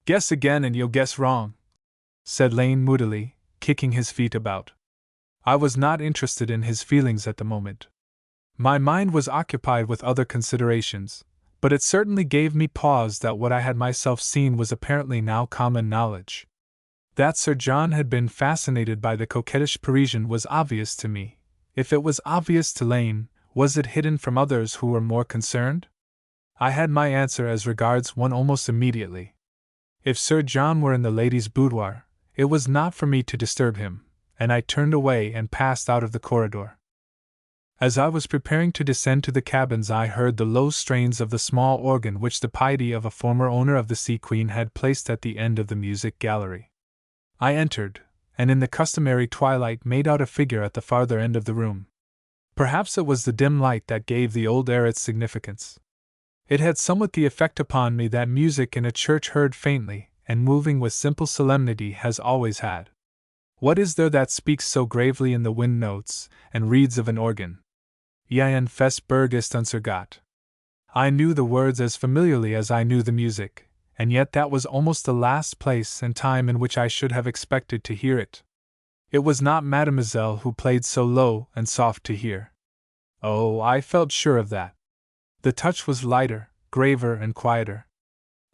Guess again and you'll guess wrong, said Lane moodily, kicking his feet about. I was not interested in his feelings at the moment. My mind was occupied with other considerations, but it certainly gave me pause that what I had myself seen was apparently now common knowledge. That Sir John had been fascinated by the coquettish Parisian was obvious to me. If it was obvious to Lane, was it hidden from others who were more concerned? I had my answer as regards one almost immediately. If Sir John were in the lady's boudoir, it was not for me to disturb him, and I turned away and passed out of the corridor. As I was preparing to descend to the cabins, I heard the low strains of the small organ which the piety of a former owner of the Sea Queen had placed at the end of the music gallery. I entered, and in the customary twilight made out a figure at the farther end of the room. Perhaps it was the dim light that gave the old air its significance. It had somewhat the effect upon me that music in a church heard faintly and moving with simple solemnity has always had. What is there that speaks so gravely in the wind notes and reeds of an organ? Jan Festberg ist unser Gott. I knew the words as familiarly as I knew the music, and yet that was almost the last place and time in which I should have expected to hear it. It was not Mademoiselle who played so low and soft to hear. Oh, I felt sure of that. The touch was lighter, graver, and quieter.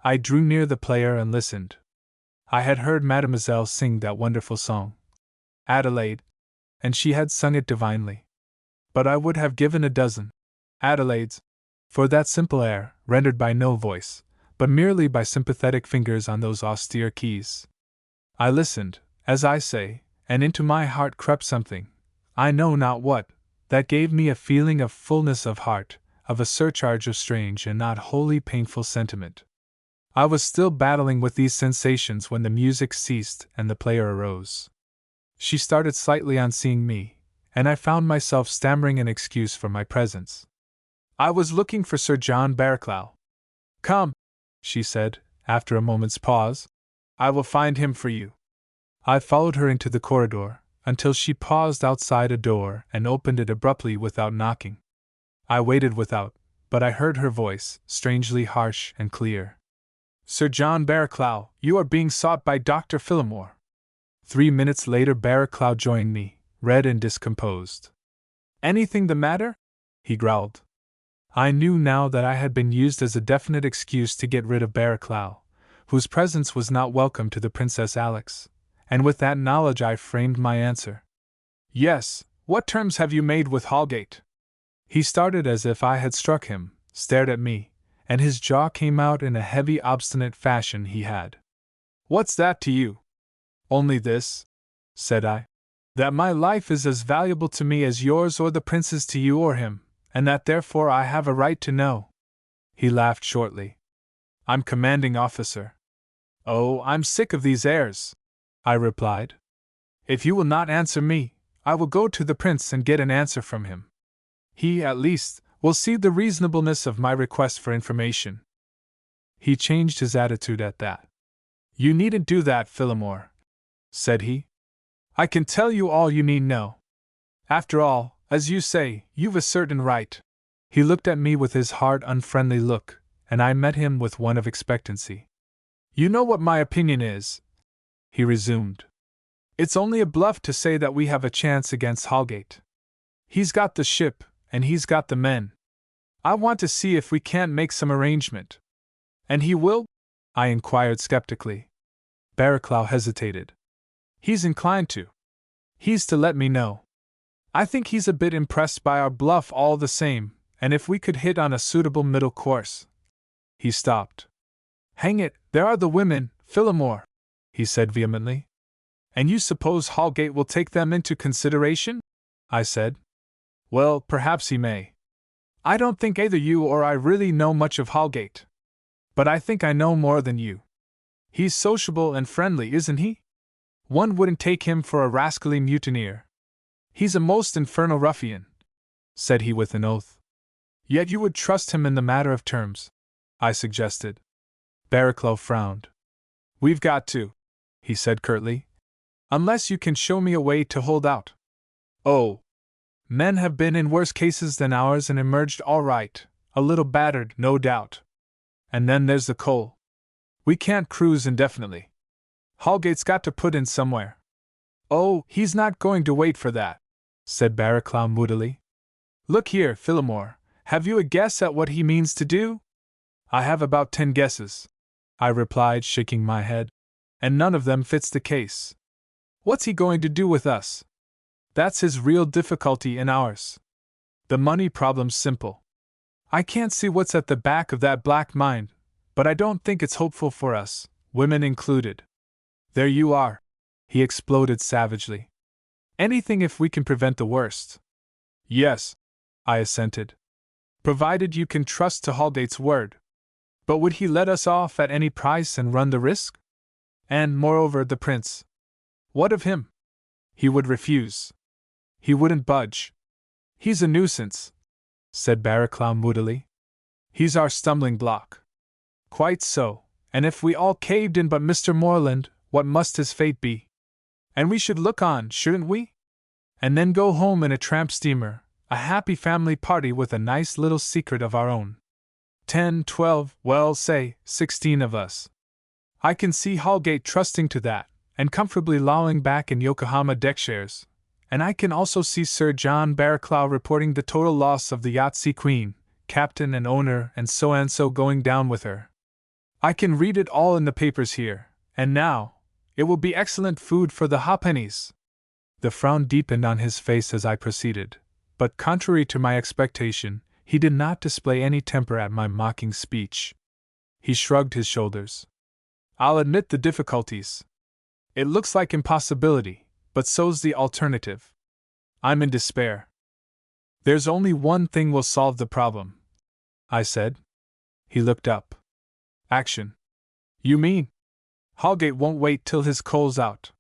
I drew near the player and listened. I had heard Mademoiselle sing that wonderful song, Adelaide, and she had sung it divinely. But I would have given a dozen Adelaides for that simple air, rendered by no voice, but merely by sympathetic fingers on those austere keys. I listened, as I say, and into my heart crept something, I know not what, that gave me a feeling of fullness of heart, of a surcharge of strange and not wholly painful sentiment. I was still battling with these sensations when the music ceased and the player arose. She started slightly on seeing me, and I found myself stammering an excuse for my presence. I was looking for Sir John Barraclough. Come, she said, after a moment's pause. I will find him for you. I followed her into the corridor, until she paused outside a door and opened it abruptly without knocking. I waited without, but I heard her voice, strangely harsh and clear. Sir John Barraclough, you are being sought by Dr. Phillimore. 3 minutes later Barraclough joined me, red and discomposed. Anything the matter? He growled. I knew now that I had been used as a definite excuse to get rid of Barraclough, whose presence was not welcome to the Princess Alex, and with that knowledge I framed my answer. Yes, what terms have you made with Holgate? He started as if I had struck him, stared at me, and his jaw came out in a heavy, obstinate fashion he had. What's that to you? Only this, said I, that my life is as valuable to me as yours or the prince's to you or him, and that therefore I have a right to know. He laughed shortly. I'm commanding officer. Oh, I'm sick of these airs, I replied. If you will not answer me, I will go to the prince and get an answer from him. He, at least, will see the reasonableness of my request for information. He changed his attitude at that. You needn't do that, Phillimore, said he. I can tell you all you need know. After all, as you say, you've a certain right. He looked at me with his hard, unfriendly look, and I met him with one of expectancy. You know what my opinion is, he resumed. It's only a bluff to say that we have a chance against Holgate. He's got the ship, and he's got the men. I want to see if we can't make some arrangement. And he will? I inquired skeptically. Barraclough hesitated. He's inclined to. He's to let me know. I think he's a bit impressed by our bluff all the same, and if we could hit on a suitable middle course. He stopped. Hang it, there are the women, Phillimore, he said vehemently. And you suppose Holgate will take them into consideration? I said. Well, perhaps he may. I don't think either you or I really know much of Holgate. But I think I know more than you. He's sociable and friendly, isn't he? One wouldn't take him for a rascally mutineer. He's a most infernal ruffian, said he with an oath. Yet you would trust him in the matter of terms, I suggested. Barraclough frowned. We've got to, he said curtly. Unless you can show me a way to hold out. Oh, men have been in worse cases than ours and emerged all right, a little battered, no doubt. And then there's the coal. We can't cruise indefinitely. Holgate's got to put in somewhere. Oh, he's not going to wait for that, said Barraclough moodily. Look here, Phillimore, have you a guess at what he means to do? I have about 10 guesses, I replied, shaking my head, and none of them fits the case. What's he going to do with us? That's his real difficulty and ours. The money problem's simple. I can't see what's at the back of that black mind, but I don't think it's hopeful for us, women included. There you are, he exploded savagely. Anything if we can prevent the worst. Yes, I assented. Provided you can trust to Holgate's word. But would he let us off at any price and run the risk? And, moreover, the prince. What of him? He would refuse. He wouldn't budge. He's a nuisance, said Barraclough moodily. He's our stumbling block. Quite so, and if we all caved in but Mr. Moreland, what must his fate be? And we should look on, shouldn't we? And then go home in a tramp steamer, a happy family party with a nice little secret of our own. 10, 12, well, say, 16 of us. I can see Holgate trusting to that, and comfortably lolling back in Yokohama deck chairs, and I can also see Sir John Barraclough reporting the total loss of the yacht Sea Queen, captain and owner and so going down with her. I can read it all in the papers here, and now, it will be excellent food for the halfpennies. The frown deepened on his face as I proceeded, but contrary to my expectation, he did not display any temper at my mocking speech. He shrugged his shoulders. I'll admit the difficulties. It looks like impossibility, but so's the alternative. I'm in despair. There's only one thing will solve the problem, I said. He looked up. Action. You mean? Holgate won't wait till his coal's out.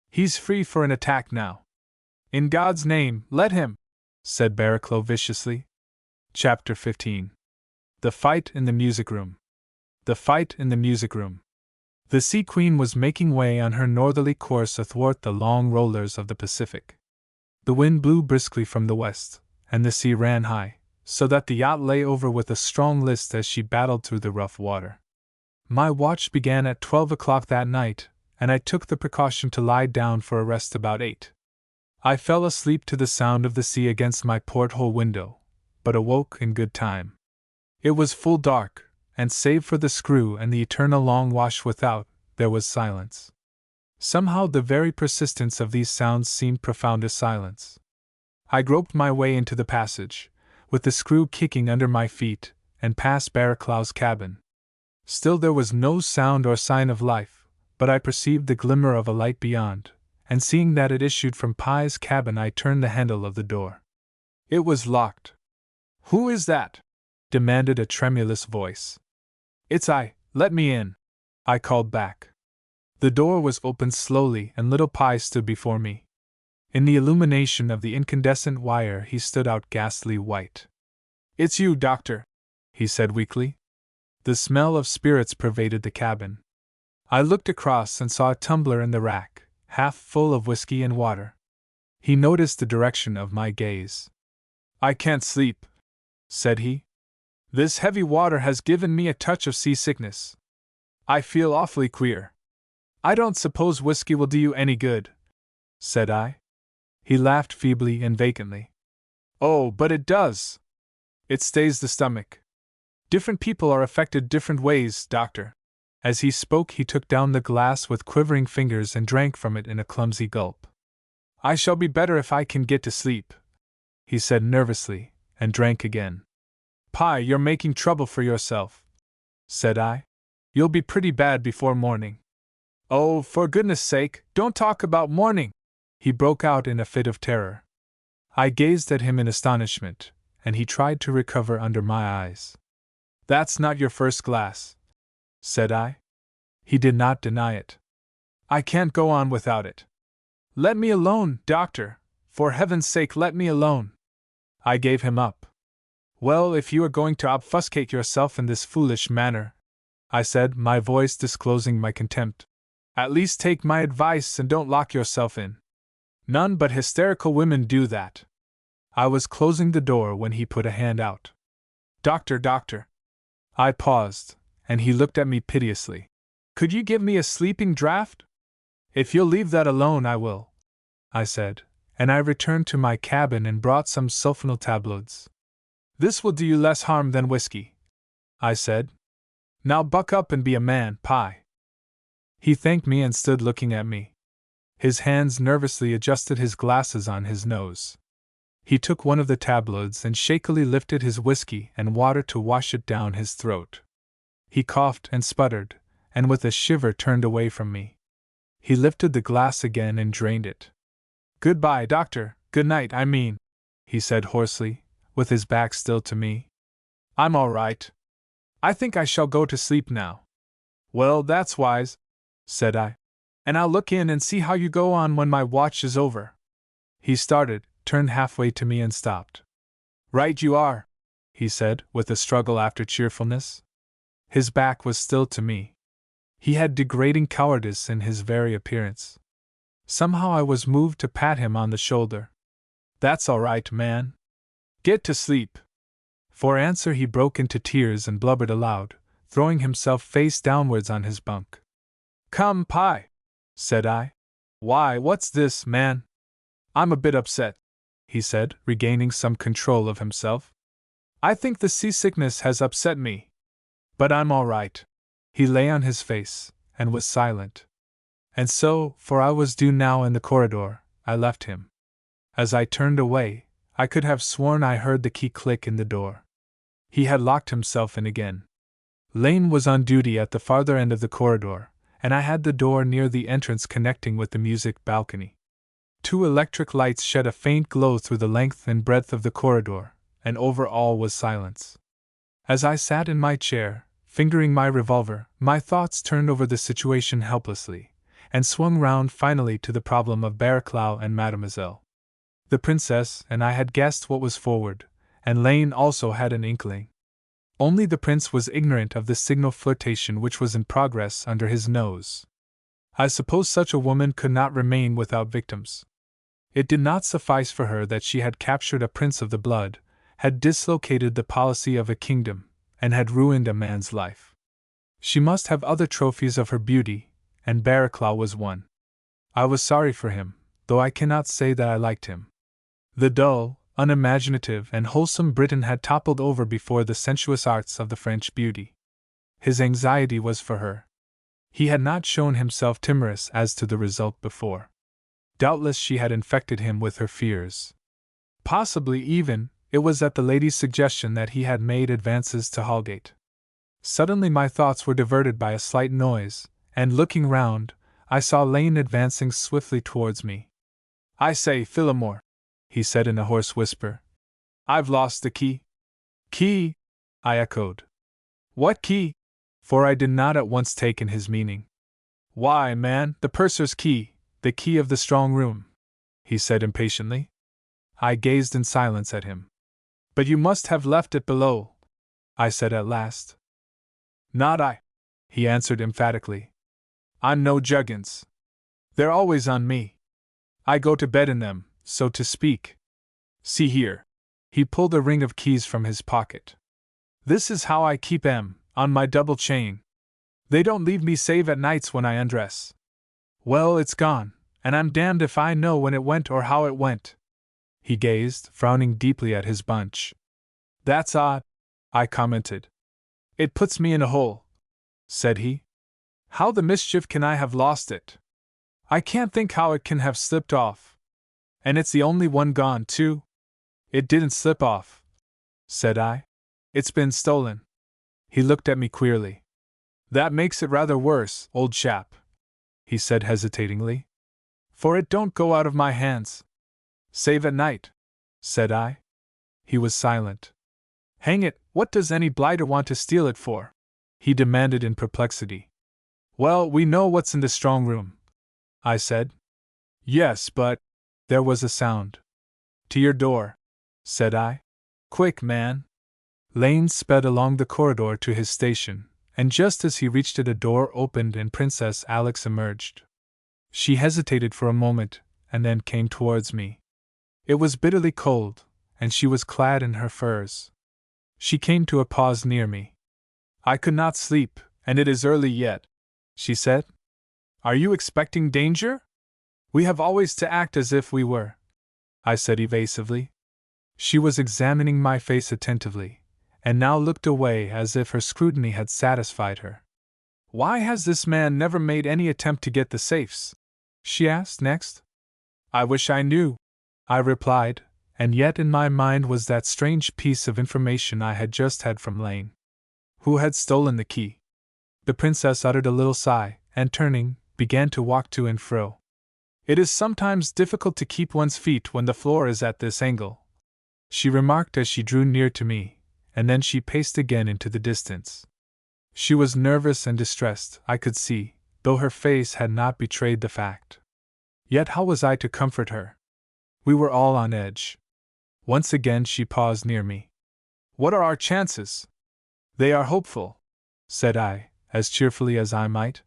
He's free for an attack now. In God's name, let him, said Barraclough viciously. Chapter 15. The Fight in the Music Room. The Fight in the Music Room. The Sea Queen was making way on her northerly course athwart the long rollers of the Pacific. The wind blew briskly from the west, and the sea ran high, so that the yacht lay over with a strong list as she battled through the rough water. My watch began at 12 o'clock that night, and I took the precaution to lie down for a rest about 8. I fell asleep to the sound of the sea against my porthole window, but awoke in good time. It was full dark, and save for the screw and the eternal long wash without, there was silence. Somehow the very persistence of these sounds seemed profound as silence. I groped my way into the passage, with the screw kicking under my feet, and past Barraclough's cabin. Still there was no sound or sign of life, but I perceived the glimmer of a light beyond, and seeing that it issued from Pye's cabin I turned the handle of the door. It was locked. "Who is that?" demanded a tremulous voice. "It's I, let me in," I called back. The door was opened slowly and little Pye stood before me. In the illumination of the incandescent wire he stood out ghastly white. "It's you, Doctor," he said weakly. The smell of spirits pervaded the cabin. I looked across and saw a tumbler in the rack, half full of whiskey and water. He noticed the direction of my gaze. "I can't sleep," said he. "This heavy water has given me a touch of seasickness. I feel awfully queer." "I don't suppose whiskey will do you any good," said I. He laughed feebly and vacantly. "Oh, but it does. It stays the stomach. Different people are affected different ways, Doctor." As he spoke he took down the glass with quivering fingers and drank from it in a clumsy gulp. "I shall be better if I can get to sleep," he said nervously, and drank again. "Pye, you're making trouble for yourself," said I. "You'll be pretty bad before morning." "Oh, for goodness sake, don't talk about morning!" he broke out in a fit of terror. I gazed at him in astonishment, and he tried to recover under my eyes. "That's not your first glass," said I. He did not deny it. "I can't go on without it." "Let me alone, Doctor," For heaven's sake, let me alone. I gave him up. Well, if you are going to obfuscate yourself in this foolish manner, I said, my voice disclosing my contempt, at least take my advice and don't lock yourself in. None but hysterical women do that. I was closing the door when he put a hand out. Doctor, doctor. I paused, and he looked at me piteously. Could you give me a sleeping draught? If you'll leave that alone, I will, I said, and I returned to my cabin and brought some sulfonal tabloids. This will do you less harm than whiskey, I said. Now buck up and be a man, Pye. He thanked me and stood looking at me. His hands nervously adjusted his glasses on his nose. He took one of the tabloids and shakily lifted his whiskey and water to wash it down his throat. He coughed and sputtered, and with a shiver turned away from me. He lifted the glass again and drained it. Goodbye, doctor, good night, I mean, he said hoarsely, with his back still to me. I'm all right. I think I shall go to sleep now. Well, that's wise, said I. And I'll look in and see how you go on when my watch is over. He started, turned halfway to me and stopped. Right you are, he said, with a struggle after cheerfulness. His back was still to me. He had degrading cowardice in his very appearance. Somehow I was moved to pat him on the shoulder. That's all right, man. Get to sleep. For answer he broke into tears and blubbered aloud, throwing himself face downwards on his bunk. Come, Pye, said I. Why, what's this, man? I'm a bit upset, he said, regaining some control of himself. I think the seasickness has upset me. But I'm all right. He lay on his face, and was silent. And so, for I was due now in the corridor, I left him. As I turned away, I could have sworn I heard the key click in the door. He had locked himself in again. Lane was on duty at the farther end of the corridor, and I had the door near the entrance connecting with the music balcony. 2 electric lights shed a faint glow through the length and breadth of the corridor, and over all was silence. As I sat in my chair, fingering my revolver, my thoughts turned over the situation helplessly, and swung round finally to the problem of Barraclough and Mademoiselle. The princess and I had guessed what was forward, and Lane also had an inkling. Only the prince was ignorant of the signal flirtation which was in progress under his nose. I suppose such a woman could not remain without victims. It did not suffice for her that she had captured a prince of the blood, had dislocated the policy of a kingdom, and had ruined a man's life. She must have other trophies of her beauty, and Barraclough was one. I was sorry for him, though I cannot say that I liked him. The dull, unimaginative, and wholesome Briton had toppled over before the sensuous arts of the French beauty. His anxiety was for her. He had not shown himself timorous as to the result before. Doubtless she had infected him with her fears. Possibly, even, it was at the lady's suggestion that he had made advances to Holgate. Suddenly my thoughts were diverted by a slight noise, and looking round, I saw Lane advancing swiftly towards me. I say, Phillimore, he said in a hoarse whisper, I've lost the key. Key? I echoed. What key? For I did not at once take in his meaning. Why, man, the purser's key, the key of the strong room, he said impatiently. I gazed in silence at him. But you must have left it below, I said at last. Not I, he answered emphatically. I'm no juggins. They're always on me. I go to bed in them, so to speak. See here. He pulled a ring of keys from his pocket. This is how I keep 'em, on my double chain. They don't leave me save at nights when I undress. Well, it's gone, and I'm damned if I know when it went or how it went. He gazed, frowning deeply at his bunch. That's odd, I commented. It puts me in a hole, said he. How the mischief can I have lost it? I can't think how it can have slipped off. And it's the only one gone, too. It didn't slip off, said I. It's been stolen. He looked at me queerly. That makes it rather worse, old chap, he said hesitatingly. For it don't go out of my hands. Save at night, said I. He was silent. Hang it, what does any blighter want to steal it for? He demanded in perplexity. Well, we know what's in the strong room, I said. Yes, but... There was a sound. To your door, said I. Quick, man. Lane sped along the corridor to his station, and just as he reached it, a door opened and Princess Alex emerged. She hesitated for a moment, and then came towards me. It was bitterly cold, and she was clad in her furs. She came to a pause near me. I could not sleep, and it is early yet, she said. Are you expecting danger? We have always to act as if we were, I said evasively. She was examining my face attentively, and now looked away as if her scrutiny had satisfied her. Why has this man never made any attempt to get the safes? She asked next. I wish I knew, I replied, and yet in my mind was that strange piece of information I had just had from Lane. Who had stolen the key? The princess uttered a little sigh, and turning, began to walk to and fro. It is sometimes difficult to keep one's feet when the floor is at this angle, she remarked as she drew near to me, and then she paced again into the distance. She was nervous and distressed, I could see, though her face had not betrayed the fact. Yet how was I to comfort her? We were all on edge. Once again she paused near me. What are our chances? They are hopeful, said I, as cheerfully as I might.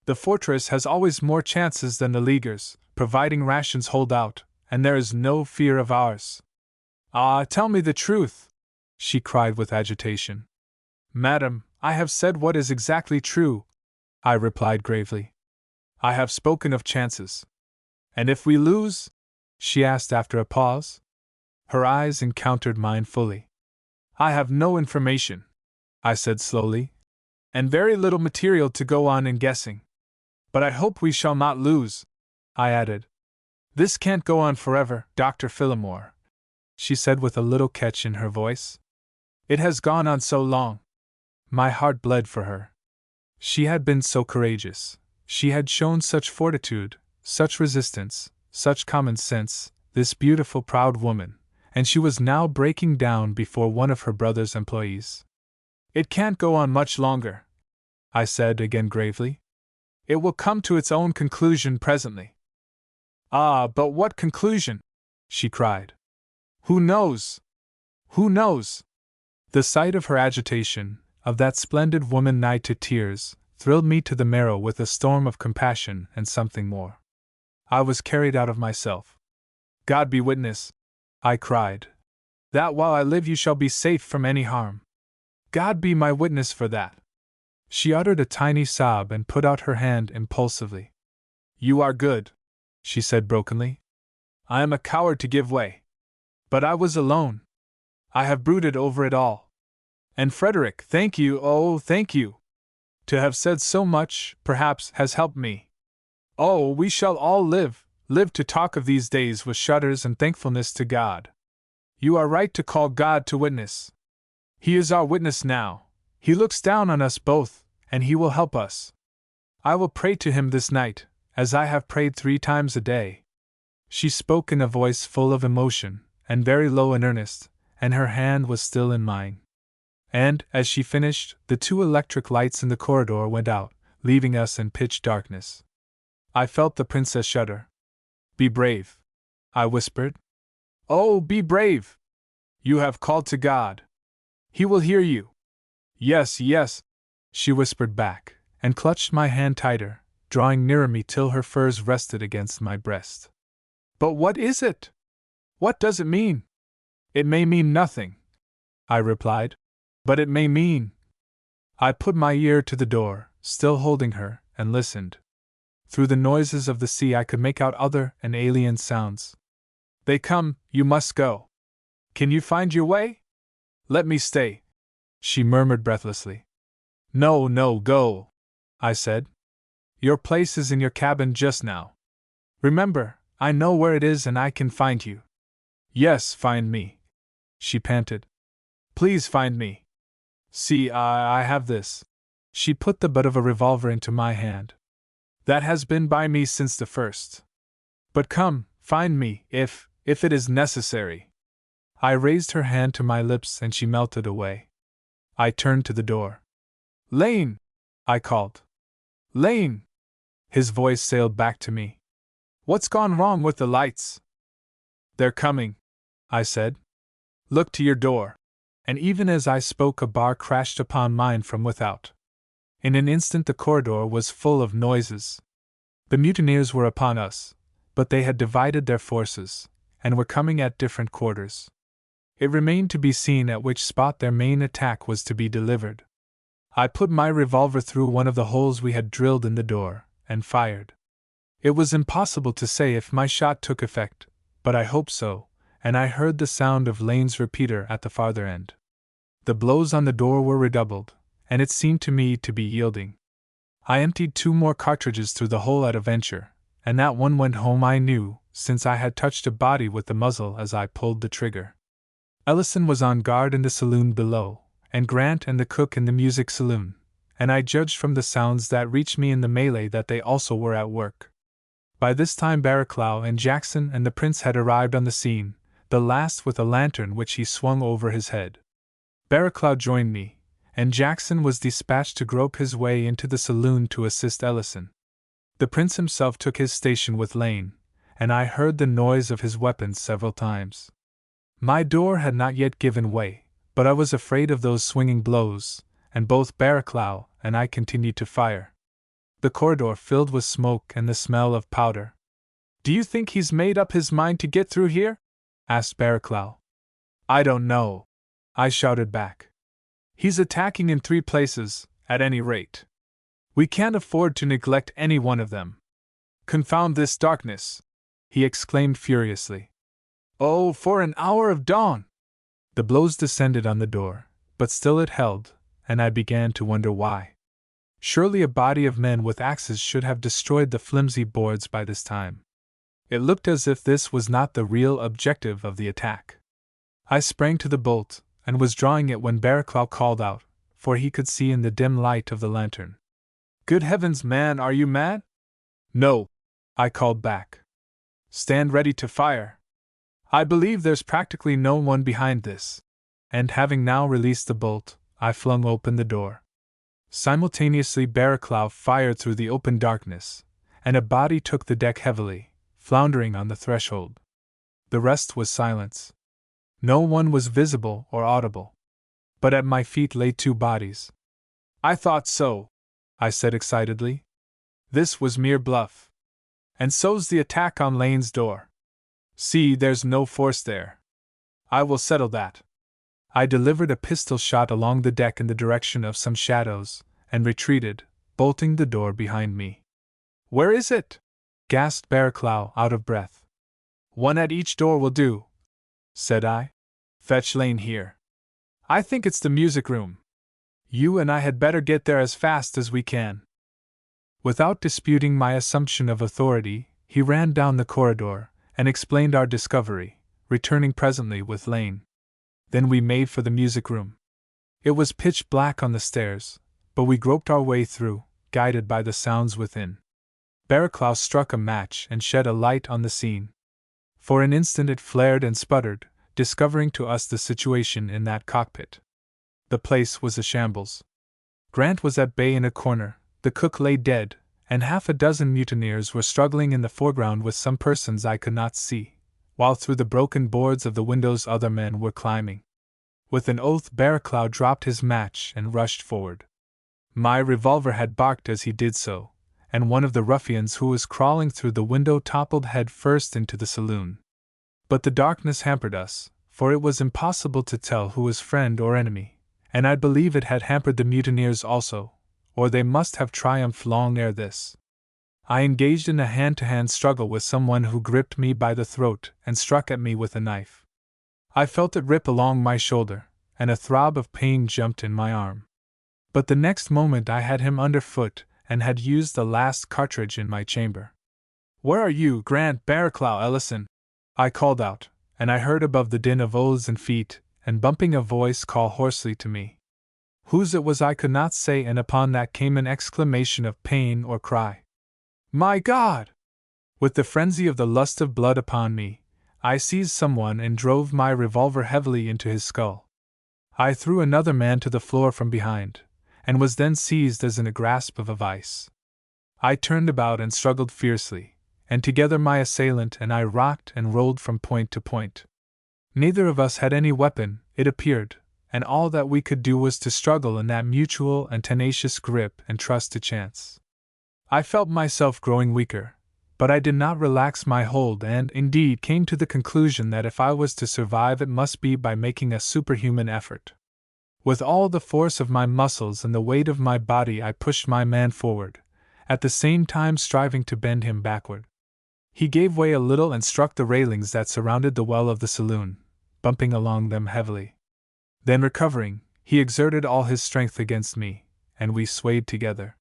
The fortress has always more chances than the Leaguers, providing rations hold out, and there is no fear of ours. Ah, tell me the truth, she cried with agitation. Madam, I have said what is exactly true, I replied gravely. I have spoken of chances. And if we lose? She asked after a pause. Her eyes encountered mine fully. I have no information, I said slowly, and very little material to go on in guessing. But I hope we shall not lose, I added. This can't go on forever, Dr. Phillimore, she said with a little catch in her voice. It has gone on so long. My heart bled for her. She had been so courageous. She had shown such fortitude, such resistance, such common sense, this beautiful, proud woman, and she was now breaking down before one of her brother's employees. It can't go on much longer, I said again gravely. It will come to its own conclusion presently. Ah, but what conclusion? She cried. Who knows? Who knows? The sight of her agitation, of that splendid woman nigh to tears, thrilled me to the marrow with a storm of compassion and something more. I was carried out of myself. God be witness, I cried, that while I live you shall be safe from any harm. God be my witness for that. She uttered a tiny sob and put out her hand impulsively. You are good, she said brokenly. I am a coward to give way. But I was alone. I have brooded over it all. And Frederick, thank you, oh, thank you. To have said so much, perhaps, has helped me. Oh, we shall all live to talk of these days with shudders and thankfulness to God. You are right to call God to witness. He is our witness now. He looks down on us both, and He will help us. I will pray to Him this night, as I have prayed 3 times a day. She spoke in a voice full of emotion, and very low and earnest, and her hand was still in mine. And, as she finished, the 2 electric lights in the corridor went out, leaving us in pitch darkness. I felt the princess shudder. Be brave, I whispered. Oh, be brave! You have called to God. He will hear you. Yes, yes, she whispered back, and clutched my hand tighter, drawing nearer me till her furs rested against my breast. But what is it? What does it mean? It may mean nothing, I replied, but it may mean. I put my ear to the door, still holding her, and listened. Through the noises of the sea I could make out other and alien sounds. They come, you must go. Can you find your way? Let me stay, she murmured breathlessly. No, no, go, I said. Your place is in your cabin just now. Remember, I know where it is and I can find you. Yes, find me, she panted. Please find me. See, I have this. She put the butt of a revolver into my hand. That has been by me since the first. But come, find me, if it is necessary. I raised her hand to my lips and she melted away. I turned to the door. Lane! I called. Lane! His voice sailed back to me. What's gone wrong with the lights? They're coming, I said. Look to your door. And even as I spoke, a bar crashed upon mine from without. In an instant the corridor was full of noises. The mutineers were upon us, but they had divided their forces, and were coming at different quarters. It remained to be seen at which spot their main attack was to be delivered. I put my revolver through one of the holes we had drilled in the door, and fired. It was impossible to say if my shot took effect, but I hoped so, and I heard the sound of Lane's repeater at the farther end. The blows on the door were redoubled, and it seemed to me to be yielding. I emptied 2 more cartridges through the hole at a venture, and that one went home, I knew, since I had touched a body with the muzzle as I pulled the trigger. Ellison was on guard in the saloon below, and Grant and the cook in the music saloon, and I judged from the sounds that reached me in the melee that they also were at work. By this time Barraclough and Jackson and the prince had arrived on the scene, the last with a lantern which he swung over his head. Barraclough joined me, and Jackson was dispatched to grope his way into the saloon to assist Ellison. The prince himself took his station with Lane, and I heard the noise of his weapons several times. My door had not yet given way, but I was afraid of those swinging blows, and both Barraclough and I continued to fire. The corridor filled with smoke and the smell of powder. "Do you think he's made up his mind to get through here?" asked Barraclough. "I don't know," I shouted back. "He's attacking in 3 places, at any rate. We can't afford to neglect any one of them. Confound this darkness!" he exclaimed furiously. "Oh, for an hour of dawn!" The blows descended on the door, but still it held, and I began to wonder why. Surely a body of men with axes should have destroyed the flimsy boards by this time. It looked as if this was not the real objective of the attack. I sprang to the bolt, and was drawing it when Barraclough called out, for he could see in the dim light of the lantern. "Good heavens, man, are you mad?" "No," I called back. "Stand ready to fire. I believe there's practically no one behind this." And having now released the bolt, I flung open the door. Simultaneously Barraclough fired through the open darkness, and a body took the deck heavily, floundering on the threshold. The rest was silence. No one was visible or audible. But at my feet lay 2 bodies. "I thought so," I said excitedly. "This was mere bluff. And so's the attack on Lane's door. See, there's no force there. I will settle that." I delivered a pistol shot along the deck in the direction of some shadows, and retreated, bolting the door behind me. "Where is it?" gasped Barraclough, out of breath. "One at each door will do," said I. "Fetch Lane here. I think it's the music room. You and I had better get there as fast as we can." Without disputing my assumption of authority, he ran down the corridor, and explained our discovery, returning presently with Lane. Then we made for the music room. It was pitch black on the stairs, but we groped our way through, guided by the sounds within. Barraclough struck a match and shed a light on the scene. For an instant it flared and sputtered, discovering to us the situation in that cockpit. The place was a shambles. Grant was at bay in a corner, the cook lay dead, and 6 mutineers were struggling in the foreground with some persons I could not see, while through the broken boards of the windows other men were climbing. With an oath Barraclough dropped his match and rushed forward. My revolver had barked as he did so, and one of the ruffians who was crawling through the window toppled head first into the saloon. But the darkness hampered us, for it was impossible to tell who was friend or enemy, and I believe it had hampered the mutineers also, or they must have triumphed long ere this. I engaged in a hand-to-hand struggle with someone who gripped me by the throat and struck at me with a knife. I felt it rip along my shoulder, and a throb of pain jumped in my arm. But the next moment I had him underfoot and had used the last cartridge in my chamber. "Where are you, Grant, Barraclough, Ellison?" I called out, and I heard above the din of oaths and feet and bumping a voice call hoarsely to me. Whose it was I could not say, and upon that came an exclamation of pain or cry. "My God!" With the frenzy of the lust of blood upon me, I seized someone and drove my revolver heavily into his skull. I threw another man to the floor from behind, and was then seized as in a grasp of a vice. I turned about and struggled fiercely, and together my assailant and I rocked and rolled from point to point. Neither of us had any weapon, it appeared, and all that we could do was to struggle in that mutual and tenacious grip and trust to chance. I felt myself growing weaker, but I did not relax my hold and, indeed, came to the conclusion that if I was to survive it must be by making a superhuman effort. With all the force of my muscles and the weight of my body I pushed my man forward, at the same time striving to bend him backward. He gave way a little and struck the railings that surrounded the well of the saloon, bumping along them heavily. Then recovering, he exerted all his strength against me, and we swayed together.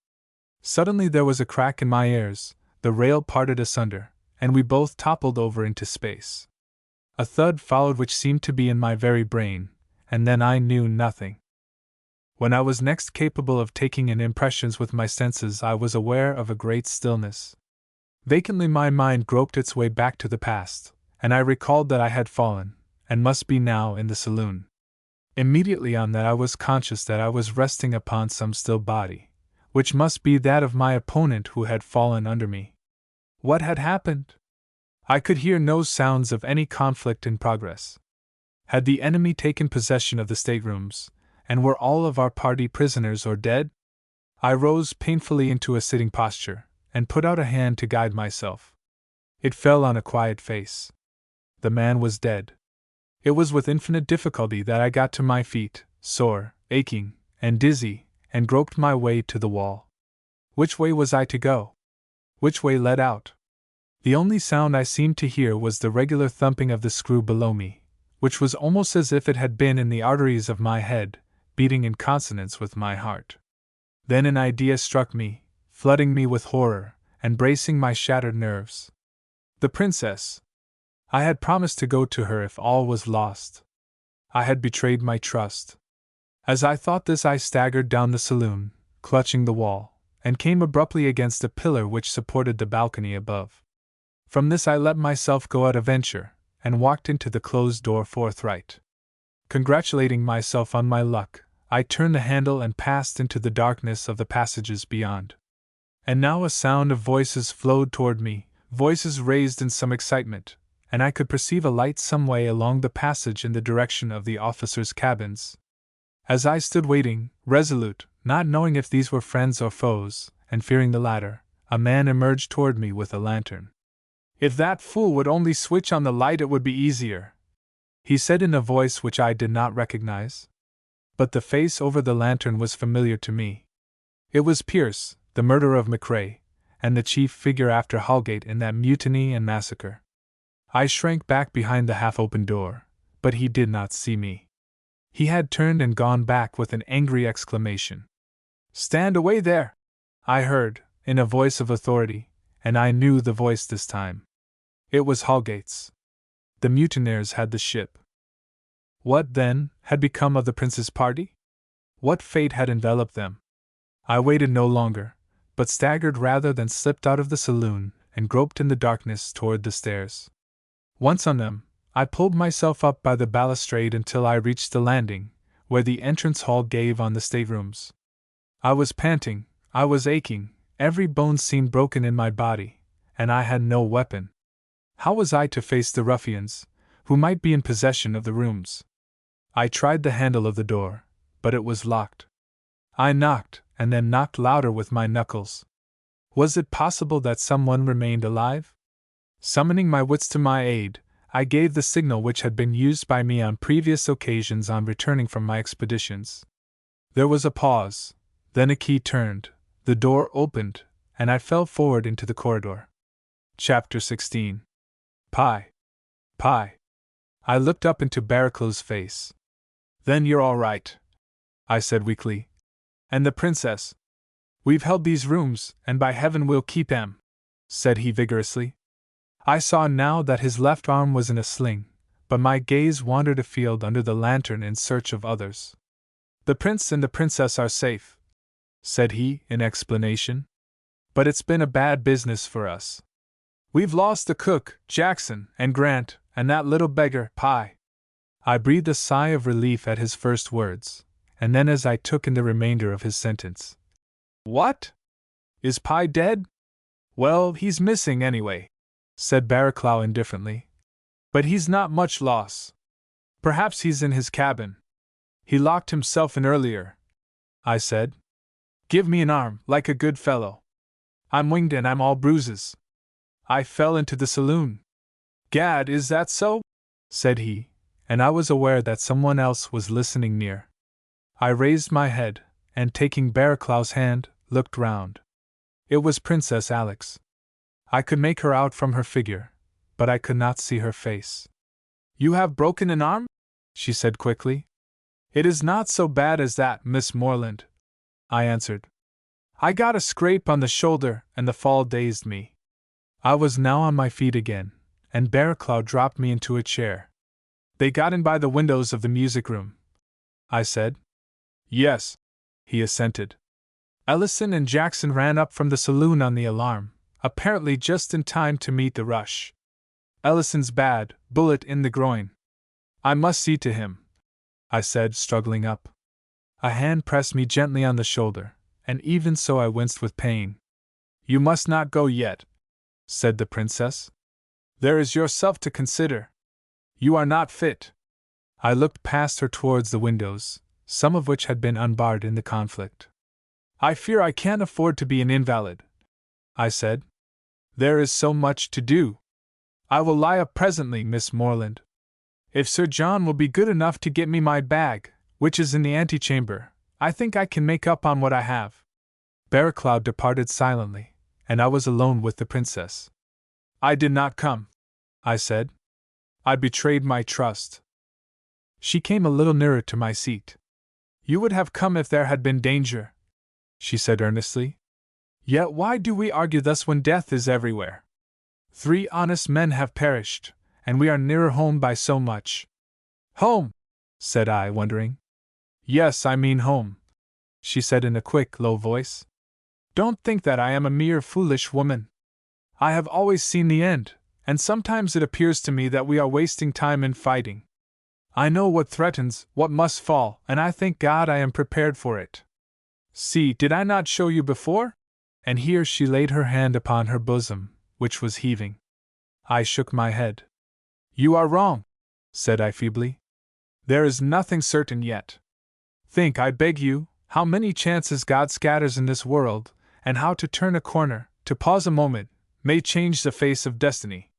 Suddenly there was a crack in my ears, the rail parted asunder, and we both toppled over into space. A thud followed which seemed to be in my very brain, and then I knew nothing. When I was next capable of taking in impressions with my senses, I was aware of a great stillness. Vacantly my mind groped its way back to the past, and I recalled that I had fallen, and must be now in the saloon. Immediately on that I was conscious that I was resting upon some still body, which must be that of my opponent who had fallen under me. What had happened? I could hear no sounds of any conflict in progress. Had the enemy taken possession of the staterooms, and were all of our party prisoners or dead? I rose painfully into a sitting posture, and put out a hand to guide myself. It fell on a quiet face. The man was dead. It was with infinite difficulty that I got to my feet, sore, aching, and dizzy, and groped my way to the wall. Which way was I to go? Which way led out? The only sound I seemed to hear was the regular thumping of the screw below me, which was almost as if it had been in the arteries of my head, beating in consonance with my heart. Then an idea struck me, flooding me with horror, and bracing my shattered nerves. The princess! I had promised to go to her if all was lost. I had betrayed my trust. As I thought this I staggered down the saloon, clutching the wall, and came abruptly against a pillar which supported the balcony above. From this I let myself go at a venture, and walked into the closed door forthright. Congratulating myself on my luck, I turned the handle and passed into the darkness of the passages beyond. And now a sound of voices flowed toward me, voices raised in some excitement, and I could perceive a light some way along the passage in the direction of the officers' cabins. As I stood waiting, resolute, not knowing if these were friends or foes, and fearing the latter, a man emerged toward me with a lantern. "If that fool would only switch on the light it would be easier," he said in a voice which I did not recognize. But the face over the lantern was familiar to me. It was Pierce, the murderer of McRae, and the chief figure after Holgate in that mutiny and massacre. I shrank back behind the half-open door, but he did not see me. He had turned and gone back with an angry exclamation. "Stand away there!" I heard, in a voice of authority, and I knew the voice this time. It was Holgate's. The mutineers had the ship. What, then, had become of the prince's party? What fate had enveloped them? I waited no longer, but staggered rather than slipped out of the saloon, and groped in the darkness toward the stairs. Once on them, I pulled myself up by the balustrade until I reached the landing, where the entrance hall gave on the staterooms. I was panting, I was aching, every bone seemed broken in my body, and I had no weapon. How was I to face the ruffians, who might be in possession of the rooms? I tried the handle of the door, but it was locked. I knocked, and then knocked louder with my knuckles. Was it possible that someone remained alive? Summoning my wits to my aid, I gave the signal which had been used by me on previous occasions on returning from my expeditions. There was a pause, then a key turned, the door opened, and I fell forward into the corridor. Chapter 16. Pie. I looked up into Barraclough's face. "Then you're all right," I said weakly. "And the princess?" "We've held these rooms, and by heaven we'll keep them," said he vigorously. I saw now that his left arm was in a sling, but my gaze wandered afield under the lantern in search of others. "The prince and the princess are safe," said he, in explanation. "But it's been a bad business for us. We've lost the cook, Jackson, and Grant, and that little beggar, Pye." I breathed a sigh of relief at his first words, and then as I took in the remainder of his sentence. "What? Is Pye dead?" "Well, he's missing anyway," said Barraclough indifferently. "But he's not much loss. Perhaps he's in his cabin. He locked himself in earlier, I said. Give me an arm, like a good fellow. I'm winged and I'm all bruises. I fell into the saloon. Gad, is that so? Said he, and I was aware that someone else was listening near. I raised my head, and taking Barraclough's hand, looked round. It was Princess Alex. I could make her out from her figure, but I could not see her face. You have broken an arm? She said quickly. It is not so bad as that, Miss Morland, I answered. I got a scrape on the shoulder, and the fall dazed me. I was now on my feet again, and Barraclough dropped me into a chair. They got in by the windows of the music room, I said. Yes, he assented. Ellison and Jackson ran up from the saloon on the alarm, apparently just in time to meet the rush. Ellison's bad, bullet in the groin. I must see to him, I said, struggling up. A hand pressed me gently on the shoulder, and even so I winced with pain. You must not go yet, said the princess. There is yourself to consider. You are not fit. I looked past her towards the windows, some of which had been unbarred in the conflict. I fear I can't afford to be an invalid, I said. There is so much to do. I will lie up presently, Miss Morland. If Sir John will be good enough to get me my bag, which is in the antechamber, I think I can make up on what I have. Barraclough departed silently, and I was alone with the princess. I did not come, I said. I betrayed my trust. She came a little nearer to my seat. You would have come if there had been danger, she said earnestly. Yet why do we argue thus when death is everywhere? 3 honest men have perished, and we are nearer home by so much. Home, said I, wondering. Yes, I mean home, she said in a quick, low voice. Don't think that I am a mere foolish woman. I have always seen the end, and sometimes it appears to me that we are wasting time in fighting. I know what threatens, what must fall, and I thank God I am prepared for it. See, did I not show you before? And here she laid her hand upon her bosom, which was heaving. I shook my head. You are wrong, said I feebly. There is nothing certain yet. Think, I beg you, how many chances God scatters in this world, and how to turn a corner, to pause a moment, may change the face of destiny.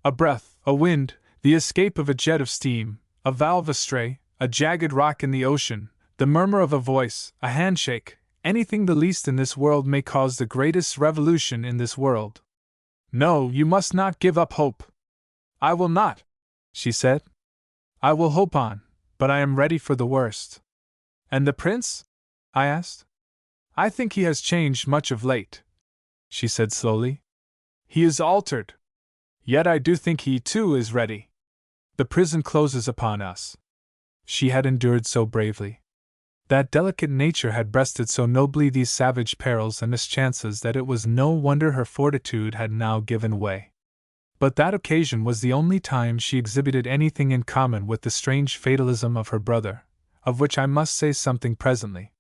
A breath, a wind, the escape of a jet of steam, a valve astray, a jagged rock in the ocean, the murmur of a voice, a handshake, anything the least in this world may cause the greatest revolution in this world. No, you must not give up hope. I will not, she said. I will hope on, but I am ready for the worst. And the prince? I asked. I think he has changed much of late, she said slowly. He is altered. Yet I do think he, too, is ready. The prison closes upon us. She had endured so bravely. That delicate nature had breasted so nobly these savage perils and mischances that it was no wonder her fortitude had now given way. But that occasion was the only time she exhibited anything in common with the strange fatalism of her brother, of which I must say something presently.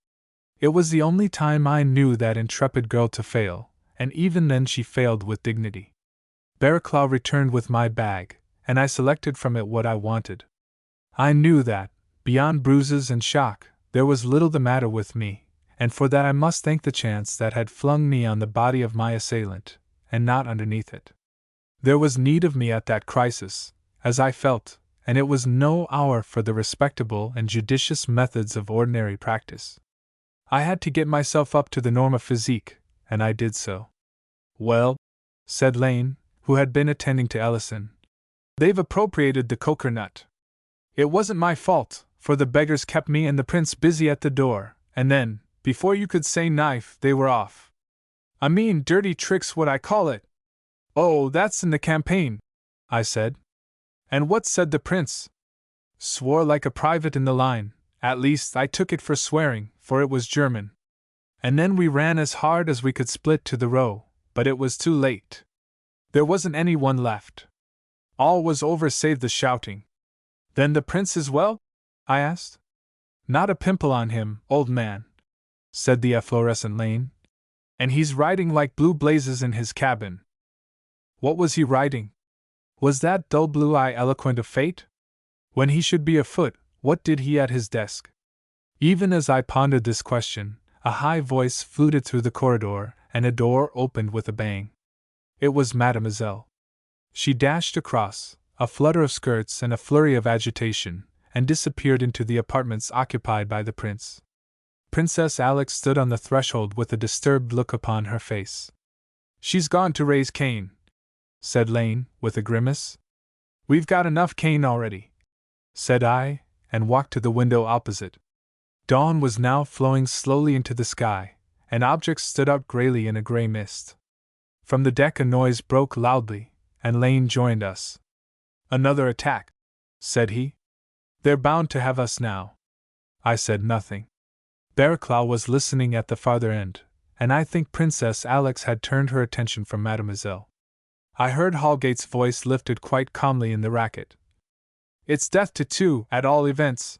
It was the only time I knew that intrepid girl to fail, and even then she failed with dignity. Barraclough returned with my bag, and I selected from it what I wanted. I knew that, beyond bruises and shock, there was little the matter with me, and for that I must thank the chance that had flung me on the body of my assailant, and not underneath it. There was need of me at that crisis, as I felt, and it was no hour for the respectable and judicious methods of ordinary practice. I had to get myself up to the norm of physique, and I did so. Well, said Lane, who had been attending to Ellison, they've appropriated the coconut. It wasn't my fault, for the beggars kept me and the prince busy at the door, and then, before you could say knife, they were off. A mean, dirty trick's what I call it. Oh, that's in the campaign, I said. And what said the prince? Swore like a private in the line, at least I took it for swearing, for it was German. And then we ran as hard as we could split to the row, but it was too late. There wasn't any one left. All was over save the shouting. Then the prince is well? I asked. Not a pimple on him, old man, said the efflorescent Lane. And he's riding like blue blazes in his cabin. What was he riding? Was that dull blue eye eloquent of fate? When he should be afoot, what did he at his desk? Even as I pondered this question, a high voice fluted through the corridor, and a door opened with a bang. It was Mademoiselle. She dashed across, a flutter of skirts and a flurry of agitation, and disappeared into the apartments occupied by the prince. Princess Alex stood on the threshold with a disturbed look upon her face. "She's gone to raise Cain," said Lane, with a grimace. "We've got enough Cain already," said I, and walked to the window opposite. Dawn was now flowing slowly into the sky, and objects stood out grayly in a gray mist. From the deck a noise broke loudly, and Lane joined us. "Another attack," said he. "They're bound to have us now." I said nothing. Barraclough was listening at the farther end, and I think Princess Alex had turned her attention from Mademoiselle. I heard Holgate's voice lifted quite calmly in the racket. "It's death to two, at all events.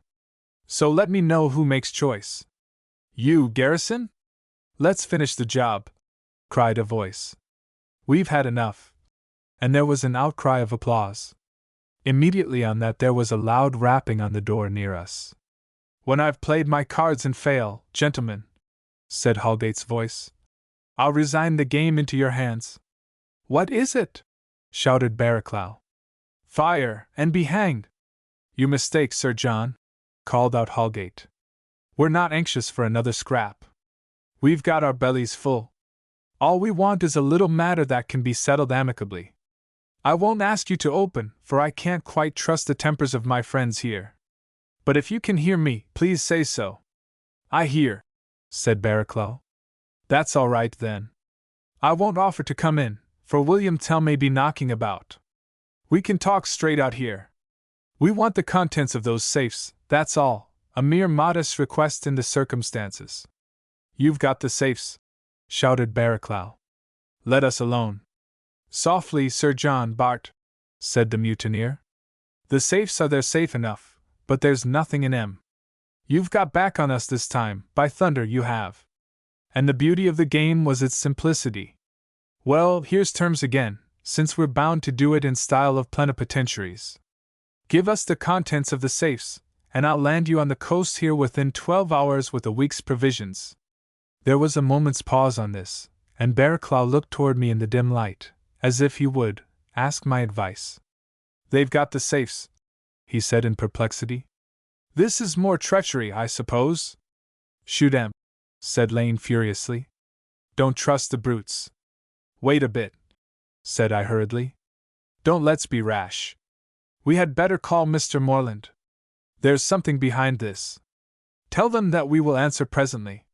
So let me know who makes choice." "You, Garrison? Let's finish the job," cried a voice. "We've had enough." And there was an outcry of applause. Immediately on that there was a loud rapping on the door near us. "When I've played my cards and fail, gentlemen," said Holgate's voice, "I'll resign the game into your hands." "What is it?" shouted Barraclough. "Fire, and be hanged!" "You mistake, Sir John," called out Holgate. "We're not anxious for another scrap. We've got our bellies full. All we want is a little matter that can be settled amicably. I won't ask you to open, for I can't quite trust the tempers of my friends here. But if you can hear me, please say so." "I hear," said Barraclough. "That's all right, then. I won't offer to come in, for William Tell may be knocking about. We can talk straight out here. We want the contents of those safes, that's all, a mere modest request in the circumstances." "You've got the safes," shouted Barraclough. "Let us alone." "Softly, Sir John Bart," said the mutineer. "The safes are there safe enough, but there's nothing in 'em. You've got back on us this time, by thunder you have. And the beauty of the game was its simplicity. Well, here's terms again, since we're bound to do it in style of plenipotentiaries. Give us the contents of the safes, and I'll land you on the coast here within 12 hours with a week's provisions." There was a moment's pause on this, and Barraclough looked toward me in the dim light, as if he would ask my advice. "They've got the safes," he said in perplexity. "This is more treachery, I suppose?" "Shoot 'em," said Lane furiously. "Don't trust the brutes." "Wait a bit," said I hurriedly. "Don't let's be rash. We had better call Mr. Morland. There's something behind this. Tell them that we will answer presently."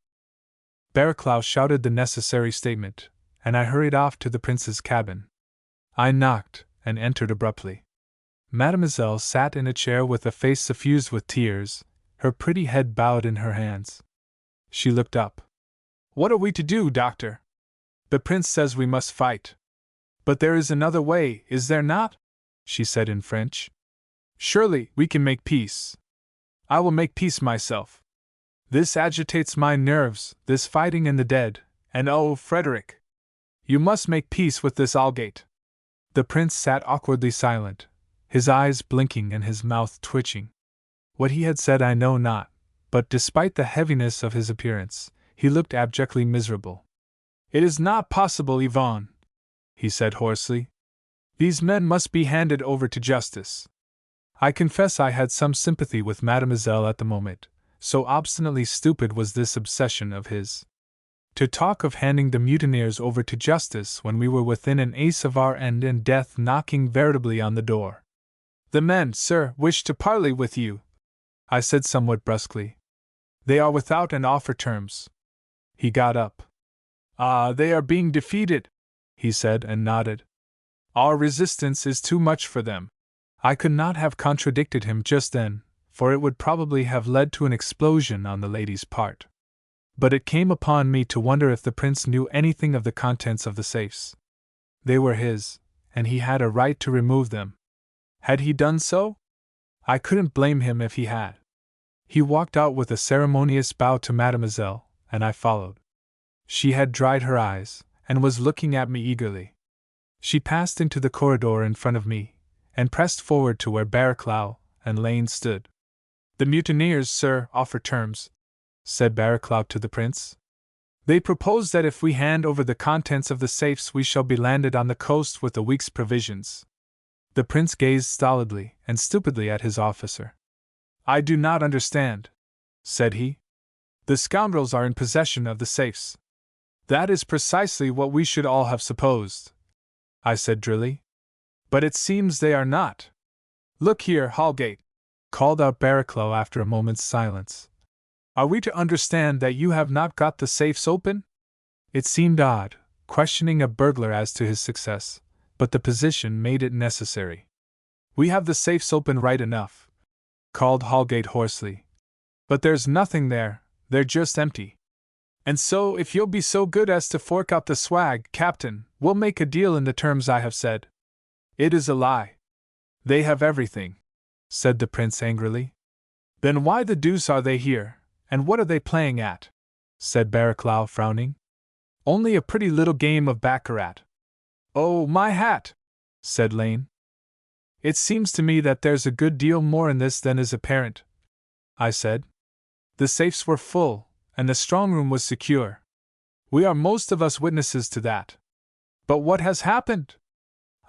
Barraclough shouted the necessary statement, and I hurried off to the prince's cabin. I knocked, and entered abruptly. Mademoiselle sat in a chair with a face suffused with tears, her pretty head bowed in her hands. She looked up. "What are we to do, doctor? The prince says we must fight. But there is another way, is there not?" she said in French. "Surely, we can make peace. I will make peace myself. This agitates my nerves, this fighting in the dead, and oh, Frederick! You must make peace with this Holgate." The prince sat awkwardly silent, his eyes blinking and his mouth twitching. What he had said I know not, but despite the heaviness of his appearance, he looked abjectly miserable. "It is not possible, Yvonne," he said hoarsely. "These men must be handed over to justice." I confess I had some sympathy with Mademoiselle at the moment, so obstinately stupid was this obsession of his. To talk of handing the mutineers over to justice when we were within an ace of our end and death knocking veritably on the door. "The men, sir, wish to parley with you," I said somewhat brusquely. "They are without and offer terms." He got up. "Ah, they are being defeated," he said and nodded. "Our resistance is too much for them." I could not have contradicted him just then, for it would probably have led to an explosion on the lady's part. But it came upon me to wonder if the prince knew anything of the contents of the safes. They were his, and he had a right to remove them. Had he done so? I couldn't blame him if he had. He walked out with a ceremonious bow to Mademoiselle, and I followed. She had dried her eyes, and was looking at me eagerly. She passed into the corridor in front of me, and pressed forward to where Barraclough and Lane stood. "The mutineers, sir, offer terms," said Barraclough to the prince. "They propose that if we hand over the contents of the safes we shall be landed on the coast with a week's provisions." The prince gazed stolidly and stupidly at his officer. "I do not understand," said he. "The scoundrels are in possession of the safes." "That is precisely what we should all have supposed," I said drily. "But it seems they are not. Look here, Holgate," called out Barraclough after a moment's silence. "Are we to understand that you have not got the safes open?" It seemed odd, questioning a burglar as to his success, but the position made it necessary. "We have the safes open right enough," called Holgate hoarsely. "But there's nothing there, they're just empty. And so, if you'll be so good as to fork out the swag, Captain, we'll make a deal in the terms I have said." "It is a lie. They have everything," said the prince angrily. "Then why the deuce are they here, and what are they playing at?" said Barraclough, frowning. "Only a pretty little game of baccarat." "Oh, my hat!" said Lane. "It seems to me that there's a good deal more in this than is apparent," I said. "The safes were full, and the strong room was secure. We are most of us witnesses to that. But what has happened?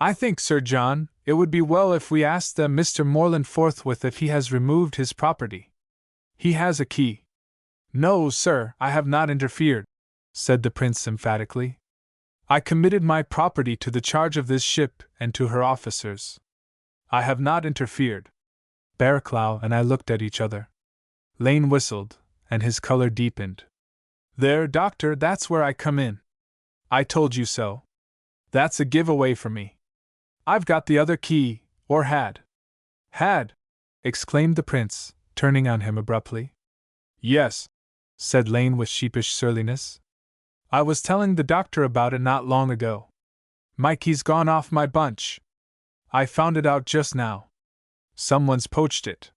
I think, Sir John, it would be well if we asked Mr. Morland forthwith if he has removed his property. He has a key." "No, sir, I have not interfered," said the prince emphatically. "I committed my property to the charge of this ship and to her officers. I have not interfered." Barraclough and I looked at each other. Lane whistled, and his color deepened. "There, Doctor, that's where I come in. I told you so. That's a giveaway for me. I've got the other key, or had." "Had!" exclaimed the prince, turning on him abruptly. "Yes," said Lane with sheepish surliness. "I was telling the doctor about it not long ago. My key's gone off my bunch. I found it out just now. Someone's poached it."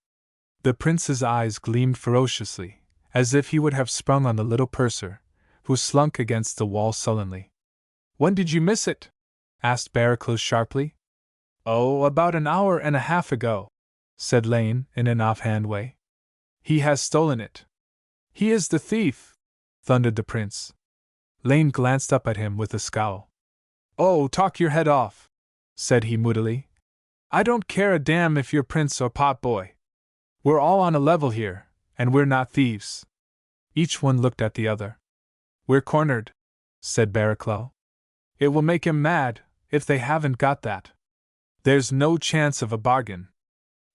The prince's eyes gleamed ferociously, as if he would have sprung on the little purser, who slunk against the wall sullenly. "When did you miss it?" asked Barraclough sharply. "Oh, about an hour and a half ago," said Lane in an offhand way. "He has stolen it." "He is the thief!" thundered the prince. Lane glanced up at him with a scowl. "Oh, talk your head off," said he moodily. "I don't care a damn if you're prince or pot boy. We're all on a level here, and we're not thieves." Each one looked at the other. "We're cornered," said Barraclough. "It will make him mad, if they haven't got that. There's no chance of a bargain."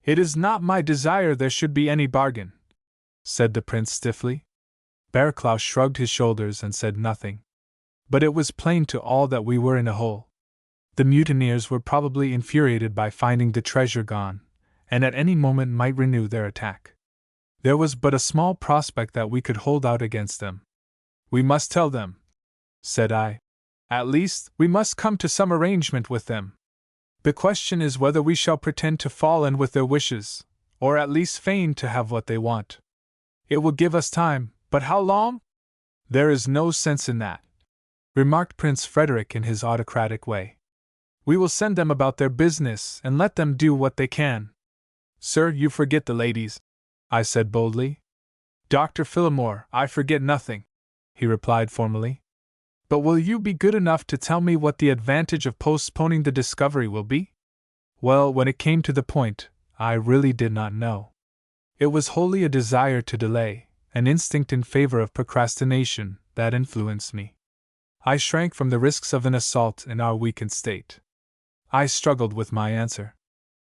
"It is not my desire there should be any bargain," said the prince stiffly. Barraclough shrugged his shoulders and said nothing. But it was plain to all that we were in a hole. The mutineers were probably infuriated by finding the treasure gone, and at any moment might renew their attack. There was but a small prospect that we could hold out against them. "We must tell them," said I. "At least, we must come to some arrangement with them. The question is whether we shall pretend to fall in with their wishes, or at least feign to have what they want. It will give us time, but how long?" "There is no sense in that," remarked Prince Frederick in his autocratic way. "We will send them about their business and let them do what they can." "Sir, you forget the ladies," I said boldly. "Dr. Phillimore, I forget nothing," he replied formally. "But will you be good enough to tell me what the advantage of postponing the discovery will be?" Well, when it came to the point, I really did not know. It was wholly a desire to delay, an instinct in favor of procrastination, that influenced me. I shrank from the risks of an assault in our weakened state. I struggled with my answer.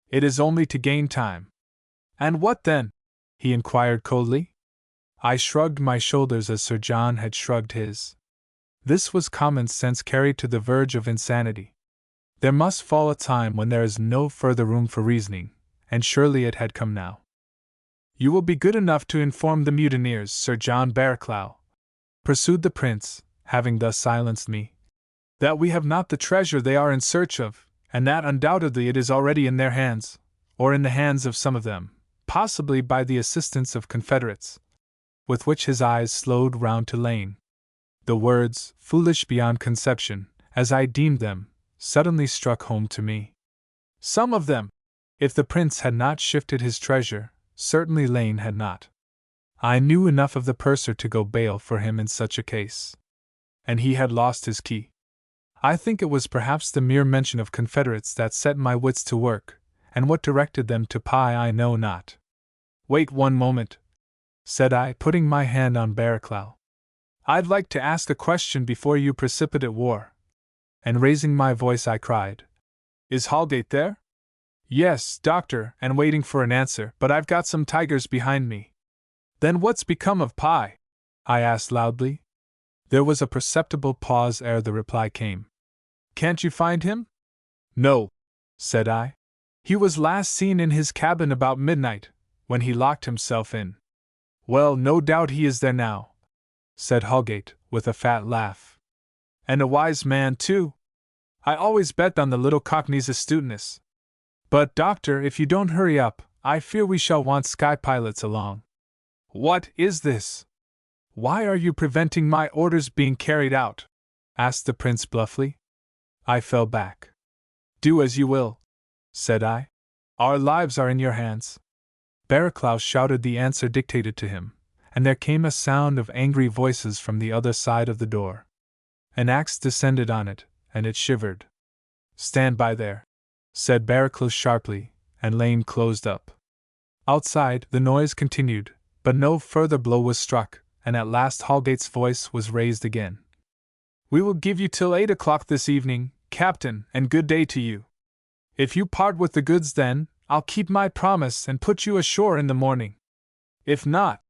"It is only to gain time." "And what then?" he inquired coldly. I shrugged my shoulders as Sir John had shrugged his. This was common sense carried to the verge of insanity. There must fall a time when there is no further room for reasoning, and surely it had come now. "You will be good enough to inform the mutineers, Sir John Barraclough," pursued the prince, having thus silenced me, "that we have not the treasure they are in search of, and that undoubtedly it is already in their hands, or in the hands of some of them, possibly by the assistance of confederates." With which his eyes slowed round to Lane. The words, foolish beyond conception, as I deemed them, suddenly struck home to me. "Some of them!" If the prince had not shifted his treasure, certainly Lane had not. I knew enough of the purser to go bail for him in such a case. And he had lost his key. I think it was perhaps the mere mention of Confederates that set my wits to work, and what directed them to pie I know not. Wait one moment, said I, putting my hand on Barraclough. I'd like to ask a question before you precipitate war. And raising my voice I cried, Is Holgate there? Yes, doctor, and waiting for an answer, but I've got some tigers behind me. Then what's become of Pye? I asked loudly. There was a perceptible pause ere the reply came. Can't you find him? No, said I. He was last seen in his cabin about midnight, when he locked himself in. Well, no doubt he is there now, said Holgate, with a fat laugh. And a wise man, too. I always bet on the little Cockney's astuteness. But, doctor, if you don't hurry up, I fear we shall want sky pilots along. What is this? Why are you preventing my orders being carried out? Asked the prince bluffly. I fell back. Do as you will, said I. Our lives are in your hands. Barraclough shouted the answer dictated to him, and there came a sound of angry voices from the other side of the door. An axe descended on it, and it shivered. Stand by there, said Barraclough sharply, and Lane closed up. Outside, the noise continued, but no further blow was struck, and at last Holgate's voice was raised again. We will give you till 8 o'clock this evening, Captain, and good day to you. If you part with the goods then, I'll keep my promise and put you ashore in the morning. If not,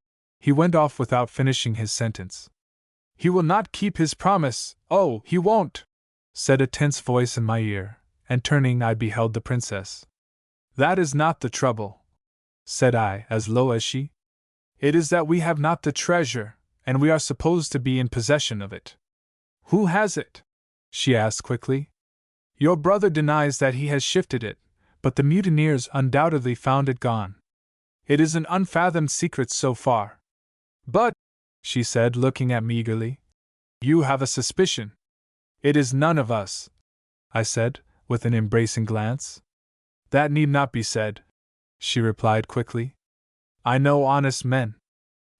he went off without finishing his sentence. He will not keep his promise, oh, he won't, said a tense voice in my ear, and turning I beheld the princess. That is not the trouble, said I, as low as she. It is that we have not the treasure, and we are supposed to be in possession of it. Who has it? She asked quickly. Your brother denies that he has shifted it, but the mutineers undoubtedly found it gone. It is an unfathomed secret so far. But, she said, looking at me eagerly, you have a suspicion. It is none of us, I said, with an embracing glance. That need not be said, she replied quickly. I know honest men.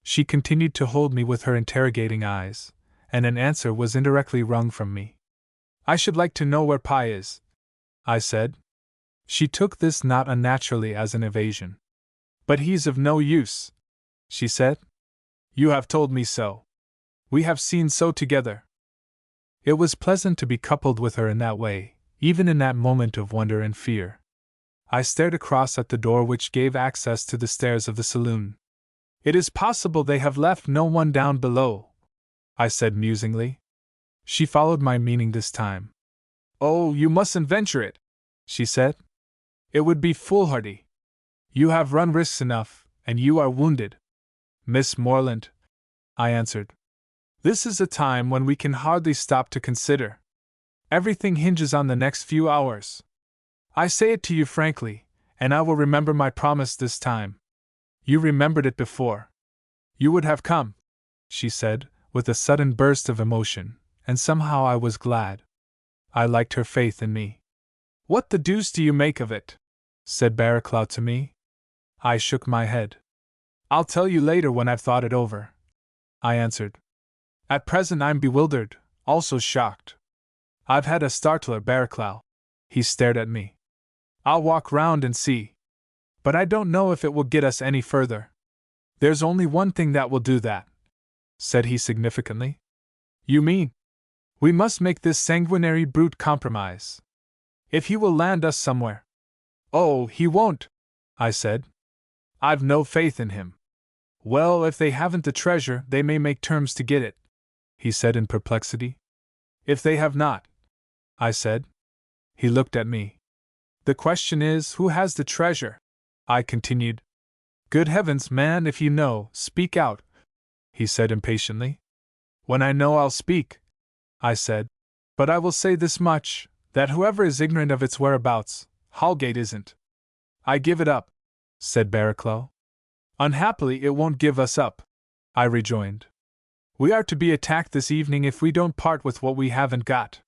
She continued to hold me with her interrogating eyes, and an answer was indirectly wrung from me. I should like to know where Pye is, I said. She took this not unnaturally as an evasion. But he's of no use, she said. You have told me so. We have seen so together. It was pleasant to be coupled with her in that way, even in that moment of wonder and fear. I stared across at the door which gave access to the stairs of the saloon. It is possible they have left no one down below, I said musingly. She followed my meaning this time. Oh, you mustn't venture it, she said. It would be foolhardy. You have run risks enough, and you are wounded. Miss Morland, I answered. This is a time when we can hardly stop to consider. Everything hinges on the next few hours. I say it to you frankly, and I will remember my promise this time. You remembered it before. You would have come, she said, with a sudden burst of emotion, and somehow I was glad. I liked her faith in me. What the deuce do you make of it? Said Barraclough to me. I shook my head. I'll tell you later when I've thought it over, I answered. At present I'm bewildered, also shocked. I've had a startler, Barraclough. He stared at me. I'll walk round and see. But I don't know if it will get us any further. There's only one thing that will do that, said he significantly. You mean? We must make this sanguinary brute compromise. If he will land us somewhere. Oh, he won't, I said. I've no faith in him. Well, if they haven't the treasure, they may make terms to get it, he said in perplexity. If they have not, I said. He looked at me. The question is, who has the treasure? I continued. Good heavens, man, if you know, speak out, he said impatiently. When I know I'll speak, I said. But I will say this much, that whoever is ignorant of its whereabouts, Holgate isn't. I give it up, said Barraclough. Unhappily it won't give us up, I rejoined. We are to be attacked this evening if we don't part with what we haven't got.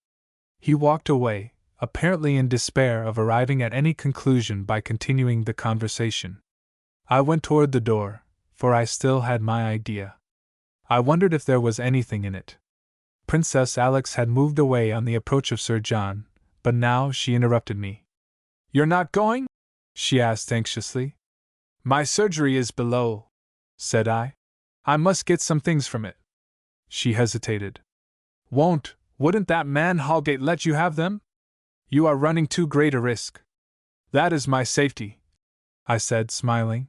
He walked away, apparently in despair of arriving at any conclusion by continuing the conversation. I went toward the door, for I still had my idea. I wondered if there was anything in it. Princess Alex had moved away on the approach of Sir John, but now she interrupted me. "You're not going?" she asked anxiously. "My surgery is below," said I. "I must get some things from it." She hesitated. Wouldn't that man Holgate let you have them? You are running too great a risk." "That is my safety," I said, smiling.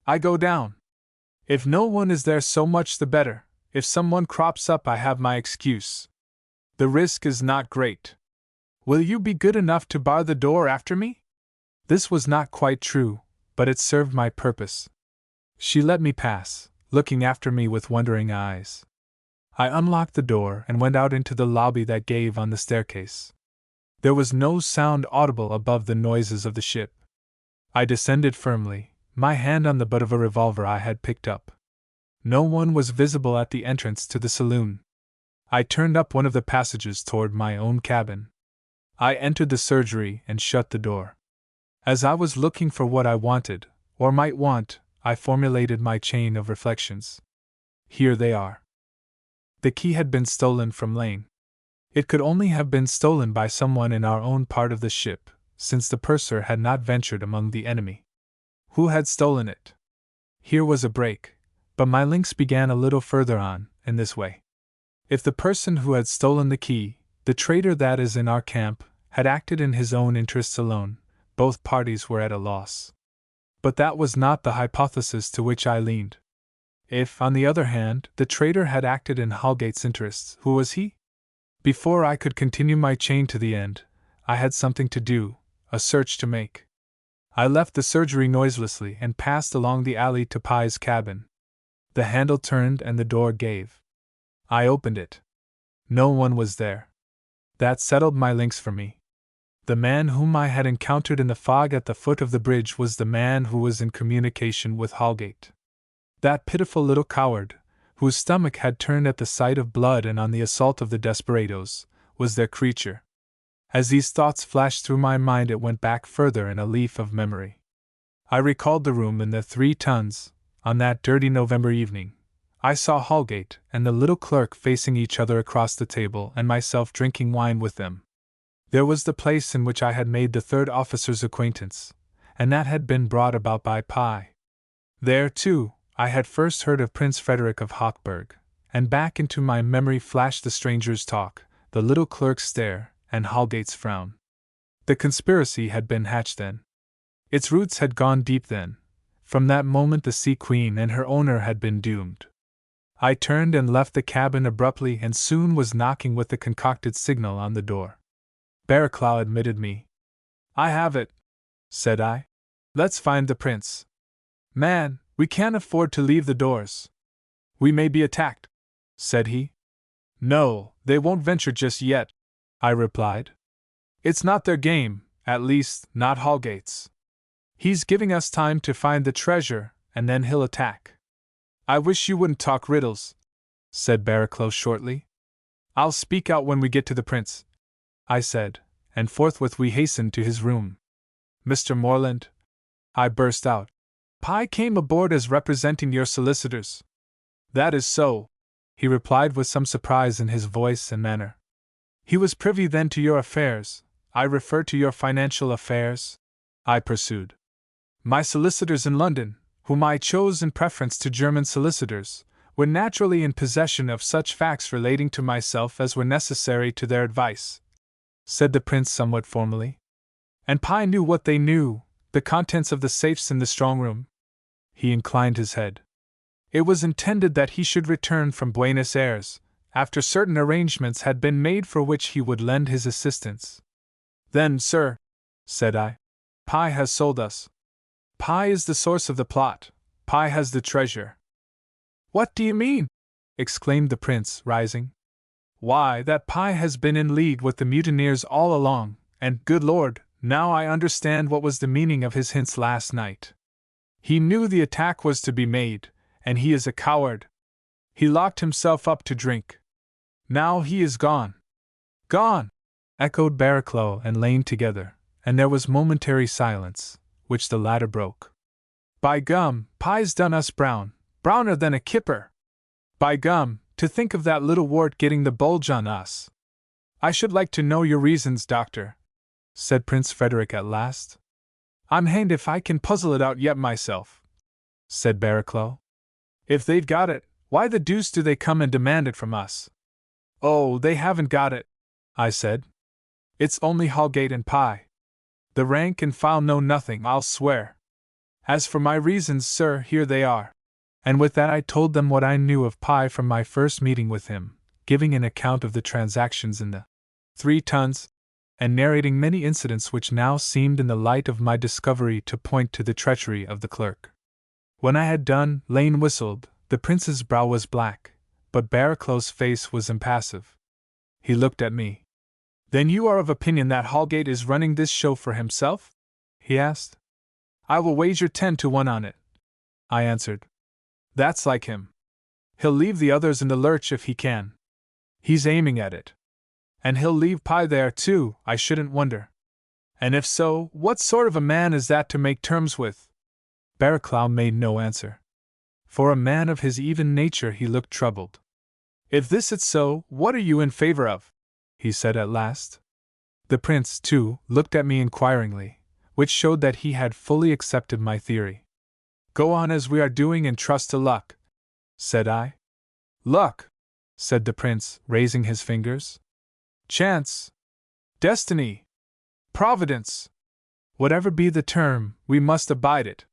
"I go down. If no one is there, so much the better. If someone crops up, I have my excuse. The risk is not great. Will you be good enough to bar the door after me?" This was not quite true, but it served my purpose. She let me pass, looking after me with wondering eyes. I unlocked the door and went out into the lobby that gave on the staircase. There was no sound audible above the noises of the ship. I descended firmly, my hand on the butt of a revolver I had picked up. No one was visible at the entrance to the saloon. I turned up one of the passages toward my own cabin. I entered the surgery and shut the door. As I was looking for what I wanted, or might want, I formulated my chain of reflections. Here they are. The key had been stolen from Lane. It could only have been stolen by someone in our own part of the ship, since the purser had not ventured among the enemy. Who had stolen it? Here was a break, but my links began a little further on, in this way. If the person who had stolen the key, the traitor that is in our camp, had acted in his own interests alone, both parties were at a loss. But that was not the hypothesis to which I leaned. If, on the other hand, the traitor had acted in Holgate's interests, who was he? Before I could continue my chain to the end, I had something to do, a search to make. I left the surgery noiselessly and passed along the alley to Pye's cabin. The handle turned and the door gave. I opened it. No one was there. That settled my links for me. The man whom I had encountered in the fog at the foot of the bridge was the man who was in communication with Holgate. That pitiful little coward, whose stomach had turned at the sight of blood and on the assault of the desperadoes, was their creature. As these thoughts flashed through my mind, it went back further in a leaf of memory. I recalled the room in the 3 Tons, on that dirty November evening. I saw Holgate and the little clerk facing each other across the table and myself drinking wine with them. There was the place in which I had made the 3rd officer's acquaintance, and that had been brought about by Pye. There, too, I had first heard of Prince Frederick of Hochberg, and back into my memory flashed the stranger's talk, the little clerk's stare, and Holgate's frown. The conspiracy had been hatched then. Its roots had gone deep then. From that moment the Sea Queen and her owner had been doomed. I turned and left the cabin abruptly and soon was knocking with the concocted signal on the door. Barraclough admitted me. "I have it," said I. "Let's find the prince. Man, we can't afford to leave the doors. We may be attacked," said he. "No, they won't venture just yet," I replied. "It's not their game, at least, not Holgate's. He's giving us time to find the treasure, and then he'll attack." "I wish you wouldn't talk riddles," said Barraclough shortly. "I'll speak out when we get to the prince," I said, and forthwith we hastened to his room. "Mr. Moreland," I burst out, "Pye came aboard as representing your solicitors." "That is so," he replied with some surprise in his voice and manner. "He was privy then to your affairs. I refer to your financial affairs," I pursued. "My solicitors in London, whom I chose in preference to German solicitors, were naturally in possession of such facts relating to myself as were necessary to their advice," said the prince somewhat formally. "And Pye knew what they knew, the contents of the safes in the strong room." He inclined his head. "It was intended that he should return from Buenos Aires, after certain arrangements had been made for which he would lend his assistance." "Then, sir," said I, "Pye has sold us. Pye is the source of the plot. Pye has the treasure." "What do you mean?" exclaimed the prince, rising. "Why, that Pye has been in league with the mutineers all along, and, good Lord, now I understand what was the meaning of his hints last night. He knew the attack was to be made, and he is a coward. He locked himself up to drink. Now he is gone. Gone! echoed Barraclough and Lane together, and there was momentary silence, which the latter broke. By gum, Pye's done us brown, browner than a kipper! By gum, to think of that little wart getting the bulge on us! I should like to know your reasons, Doctor, said Prince Frederick at last. I'm hanged if I can puzzle it out yet myself, said Barraclough. If they've got it, why the deuce do they come and demand it from us? Oh, they haven't got it, I said. It's only Holgate and Pye. The rank and file know nothing, I'll swear. As for my reasons, sir, here they are. And with that I told them what I knew of Pye from my first meeting with him, giving an account of the transactions in the 3 Tons, and narrating many incidents which now seemed in the light of my discovery to point to the treachery of the clerk. When I had done, Lane whistled. The prince's brow was black, but Barraclough's face was impassive. He looked at me. Then you are of opinion that Holgate is running this show for himself? He asked. I will wager 10 to 1 on it, I answered. That's like him. He'll leave the others in the lurch if he can. He's aiming at it. And he'll leave Pye there too, I shouldn't wonder. And if so, what sort of a man is that to make terms with? Barraclough made no answer. For a man of his even nature he looked troubled. If this is so, what are you in favor of? He said at last. The prince, too, looked at me inquiringly, which showed that he had fully accepted my theory. Go on as we are doing and trust to luck, said I. Luck, said the prince, raising his fingers. Chance, destiny, providence, whatever be the term, we must abide it.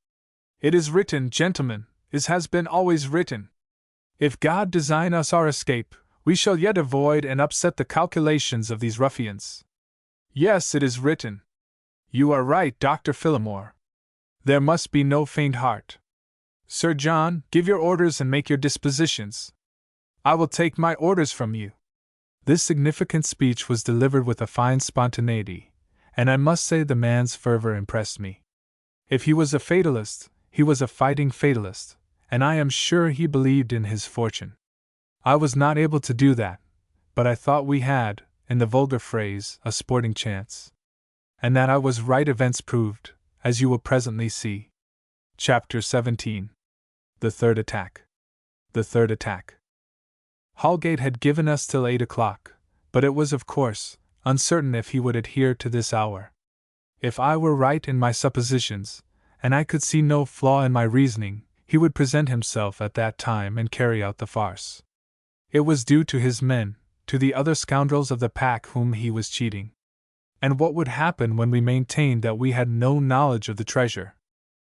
It is written, gentlemen, as has been always written. If God design us our escape, we shall yet avoid and upset the calculations of these ruffians. Yes, it is written. You are right, Dr. Phillimore. There must be no faint heart. Sir John, give your orders and make your dispositions. I will take my orders from you. This significant speech was delivered with a fine spontaneity, and I must say the man's fervor impressed me. If he was a fatalist, he was a fighting fatalist, and I am sure he believed in his fortune. I was not able to do that, but I thought we had, in the vulgar phrase, a sporting chance. And that I was right events proved, as you will presently see. Chapter 17. The Third Attack. The Third Attack. Holgate had given us till 8 o'clock, but it was, of course, uncertain if he would adhere to this hour. If I were right in my suppositions, and I could see no flaw in my reasoning, he would present himself at that time and carry out the farce. It was due to his men, to the other scoundrels of the pack whom he was cheating. And what would happen when we maintained that we had no knowledge of the treasure?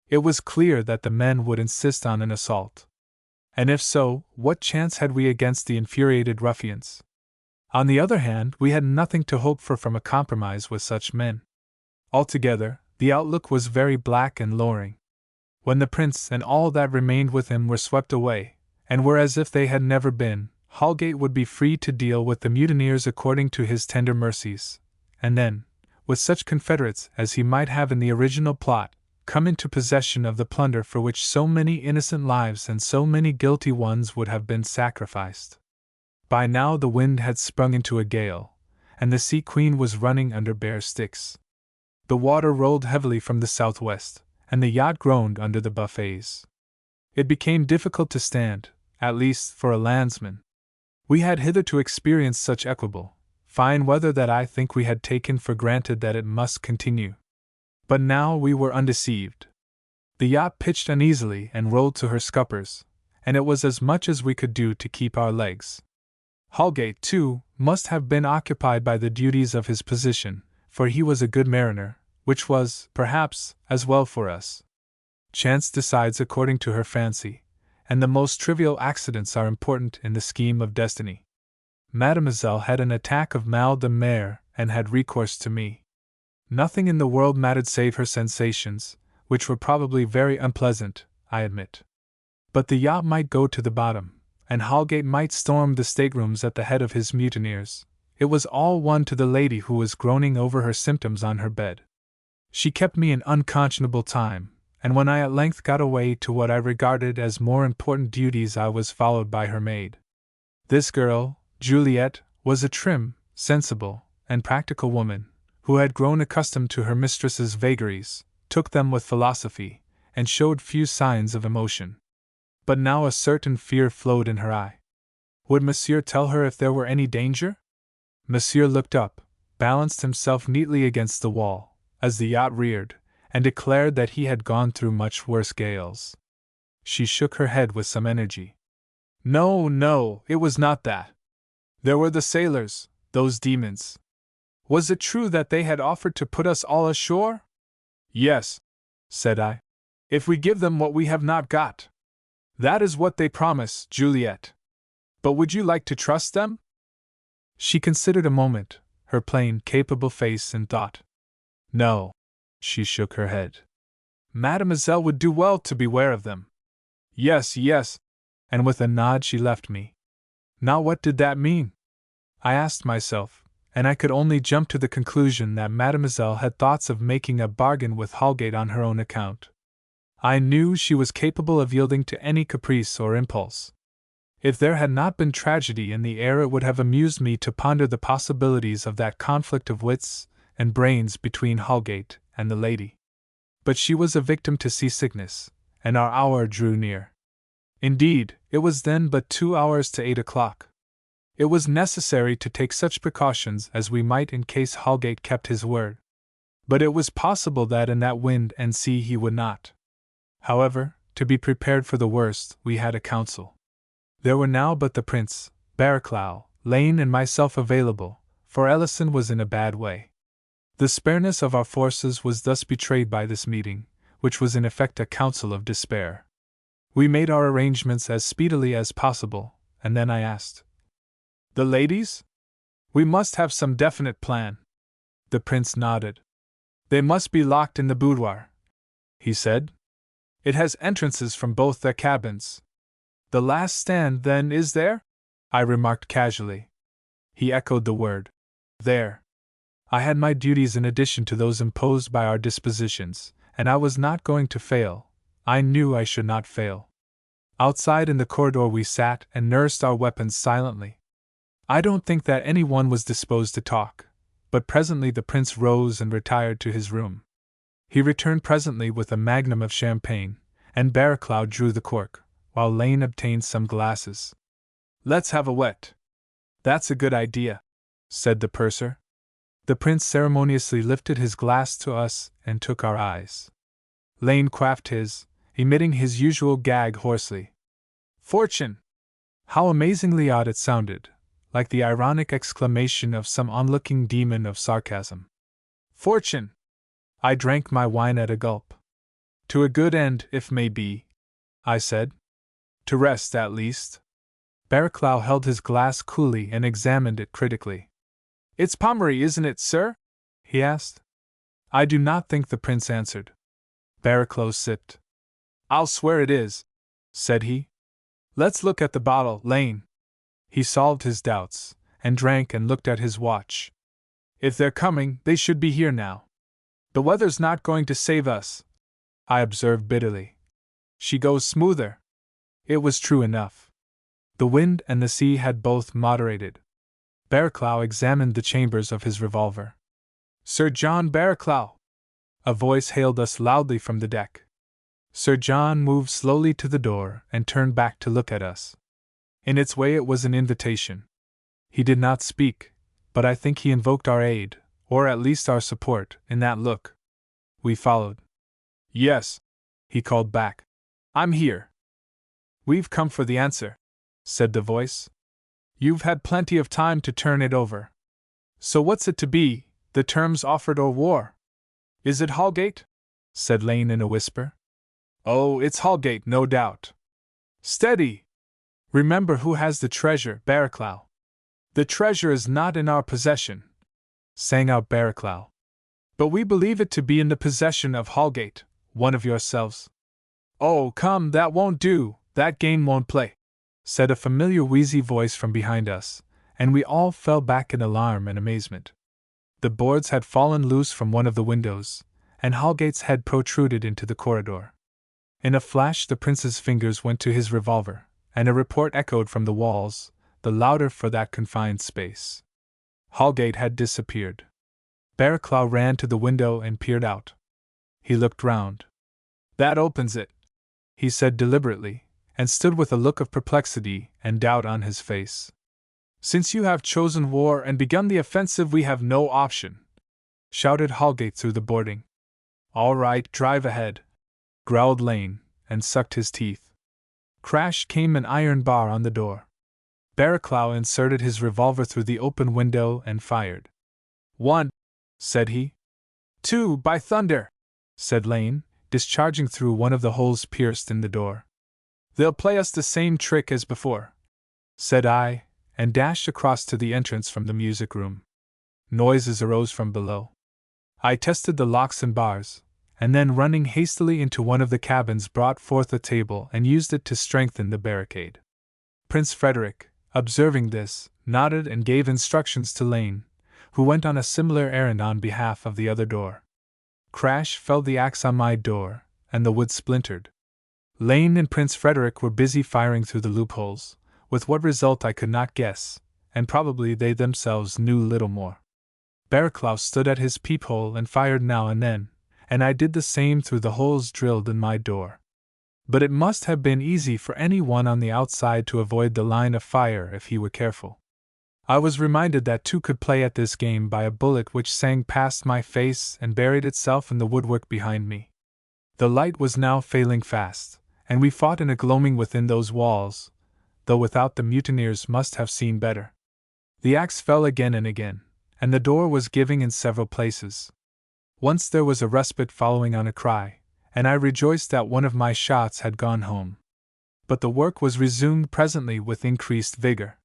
It was clear that the men would insist on an assault. And if so, what chance had we against the infuriated ruffians? On the other hand, we had nothing to hope for from a compromise with such men. Altogether, the outlook was very black and lowering. When the prince and all that remained with him were swept away, and were as if they had never been, Holgate would be free to deal with the mutineers according to his tender mercies, and then, with such confederates as he might have in the original plot, come into possession of the plunder for which so many innocent lives and so many guilty ones would have been sacrificed. By now the wind had sprung into a gale, and the Sea Queen was running under bare sticks. The water rolled heavily from the southwest, and the yacht groaned under the buffets. It became difficult to stand, at least for a landsman. We had hitherto experienced such equable, fine weather that I think we had taken for granted that it must continue. But now we were undeceived. The yacht pitched uneasily and rolled to her scuppers, and it was as much as we could do to keep our legs. Holgate, too, must have been occupied by the duties of his position, for he was a good mariner, which was, perhaps, as well for us. Chance decides according to her fancy, and the most trivial accidents are important in the scheme of destiny. Mademoiselle had an attack of mal de mer and had recourse to me. Nothing in the world mattered save her sensations, which were probably very unpleasant, I admit. But the yacht might go to the bottom, and Holgate might storm the staterooms at the head of his mutineers. It was all one to the lady who was groaning over her symptoms on her bed. She kept me an unconscionable time, and when I at length got away to what I regarded as more important duties I was followed by her maid. This girl, Juliet, was a trim, sensible, and practical woman, who had grown accustomed to her mistress's vagaries, took them with philosophy, and showed few signs of emotion. But now a certain fear flowed in her eye. Would Monsieur tell her if there were any danger? Monsieur looked up, balanced himself neatly against the wall, as the yacht reared, and declared that he had gone through much worse gales. She shook her head with some energy. No, no, it was not that. There were the sailors, those demons. Was it true that they had offered to put us all ashore? Yes, said I, if we give them what we have not got. That is what they promise, Juliet. But would you like to trust them? She considered a moment, her plain, capable face in thought. No. She shook her head. Mademoiselle would do well to beware of them. Yes, yes. And with a nod she left me. Now what did that mean? I asked myself, and I could only jump to the conclusion that Mademoiselle had thoughts of making a bargain with Holgate on her own account. I knew she was capable of yielding to any caprice or impulse. If there had not been tragedy in the air, it would have amused me to ponder the possibilities of that conflict of wits and brains between Holgate and the lady. But she was a victim to seasickness, and our hour drew near. Indeed, it was then but 2 hours to 8 o'clock. It was necessary to take such precautions as we might in case Holgate kept his word. But it was possible that in that wind and sea he would not. However, to be prepared for the worst, we had a council. There were now but the Prince, Barraclough, Lane, and myself available, for Ellison was in a bad way. The spareness of our forces was thus betrayed by this meeting, which was in effect a council of despair. We made our arrangements as speedily as possible, and then I asked, "The ladies? We must have some definite plan." The Prince nodded. "They must be locked in the boudoir," he said. "It has entrances from both their cabins." "The last stand, then, is there?" I remarked casually. He echoed the word. "There." I had my duties in addition to those imposed by our dispositions, and I was not going to fail. I knew I should not fail. Outside in the corridor we sat and nursed our weapons silently. I don't think that any one was disposed to talk, but presently the Prince rose and retired to his room. He returned presently with a magnum of champagne, and Barraclough drew the cork, while Lane obtained some glasses. "Let's have a wet." "That's a good idea," said the purser. The Prince ceremoniously lifted his glass to us and took our eyes. Lane quaffed his, emitting his usual gag hoarsely. "Fortune!" How amazingly odd it sounded, like the ironic exclamation of some onlooking demon of sarcasm. "Fortune!" I drank my wine at a gulp. "To a good end, if may be," I said. "To rest, at least." Barraclough held his glass coolly and examined it critically. "It's Pommery, isn't it, sir?" he asked. I do not think the Prince answered. Barraclough sipped. "I'll swear it is," said he. "Let's look at the bottle, Lane." He solved his doubts, and drank and looked at his watch. "If they're coming, they should be here now." "The weather's not going to save us," I observed bitterly. "She goes smoother." It was true enough. The wind and the sea had both moderated. Barraclough examined the chambers of his revolver. "Sir John Barraclough!" A voice hailed us loudly from the deck. Sir John moved slowly to the door and turned back to look at us. In its way it was an invitation. He did not speak, but I think he invoked our aid, or at least our support, in that look. We followed. "Yes," he called back. "I'm here." "We've come for the answer," said the voice. "You've had plenty of time to turn it over. So what's it to be, the terms offered or war?" "Is it Holgate?" said Lane in a whisper. "Oh, it's Holgate, no doubt." "Steady! Remember who has the treasure, Barraclough." "The treasure is not in our possession," sang out Barraclough. "But we believe it to be in the possession of Holgate, one of yourselves." "Oh, come, that won't do, that game won't play," said a familiar wheezy voice from behind us, and we all fell back in alarm and amazement. The boards had fallen loose from one of the windows, and Holgate's head protruded into the corridor. In a flash the Prince's fingers went to his revolver, and a report echoed from the walls, the louder for that confined space. Hallgate had disappeared. Barraclough ran to the window and peered out. He looked round. "That opens it," he said deliberately, and stood with a look of perplexity and doubt on his face. "Since you have chosen war and begun the offensive, we have no option," shouted Hallgate through the boarding. "All right, drive ahead," growled Lane, and sucked his teeth. Crash came an iron bar on the door. Barraclough inserted his revolver through the open window and fired. "One," said he. "Two, by thunder!" said Lane, discharging through one of the holes pierced in the door. "They'll play us the same trick as before," said I, and dashed across to the entrance from the music room. Noises arose from below. I tested the locks and bars, and then running hastily into one of the cabins brought forth a table and used it to strengthen the barricade. Prince Frederick, observing this, nodded and gave instructions to Lane, who went on a similar errand on behalf of the other door. Crash fell the axe on my door, and the wood splintered. Lane and Prince Frederick were busy firing through the loopholes, with what result I could not guess, and probably they themselves knew little more. Barraclough stood at his peephole and fired now and then, and I did the same through the holes drilled in my door. But it must have been easy for any one on the outside to avoid the line of fire if he were careful. I was reminded that two could play at this game by a bullet which sang past my face and buried itself in the woodwork behind me. The light was now failing fast, and we fought in a gloaming within those walls, though without the mutineers must have seen better. The axe fell again and again, and the door was giving in several places. Once there was a respite following on a cry, and I rejoiced that one of my shots had gone home. But the work was resumed presently with increased vigor.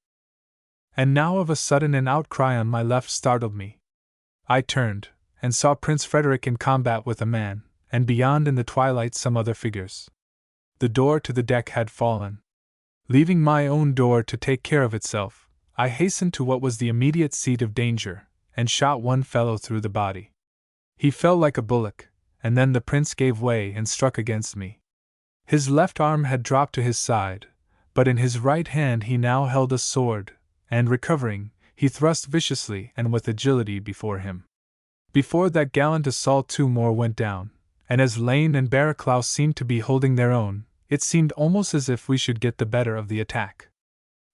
And now of a sudden an outcry on my left startled me. I turned, and saw Prince Frederick in combat with a man, and beyond in the twilight some other figures. The door to the deck had fallen. Leaving my own door to take care of itself, I hastened to what was the immediate seat of danger, and shot one fellow through the body. He fell like a bullock, and then the prince gave way and struck against me. His left arm had dropped to his side, but in his right hand he now held a sword, and recovering, he thrust viciously and with agility before him. Before that gallant assault 2 more went down, and as Lane and Barraclough seemed to be holding their own, it seemed almost as if we should get the better of the attack.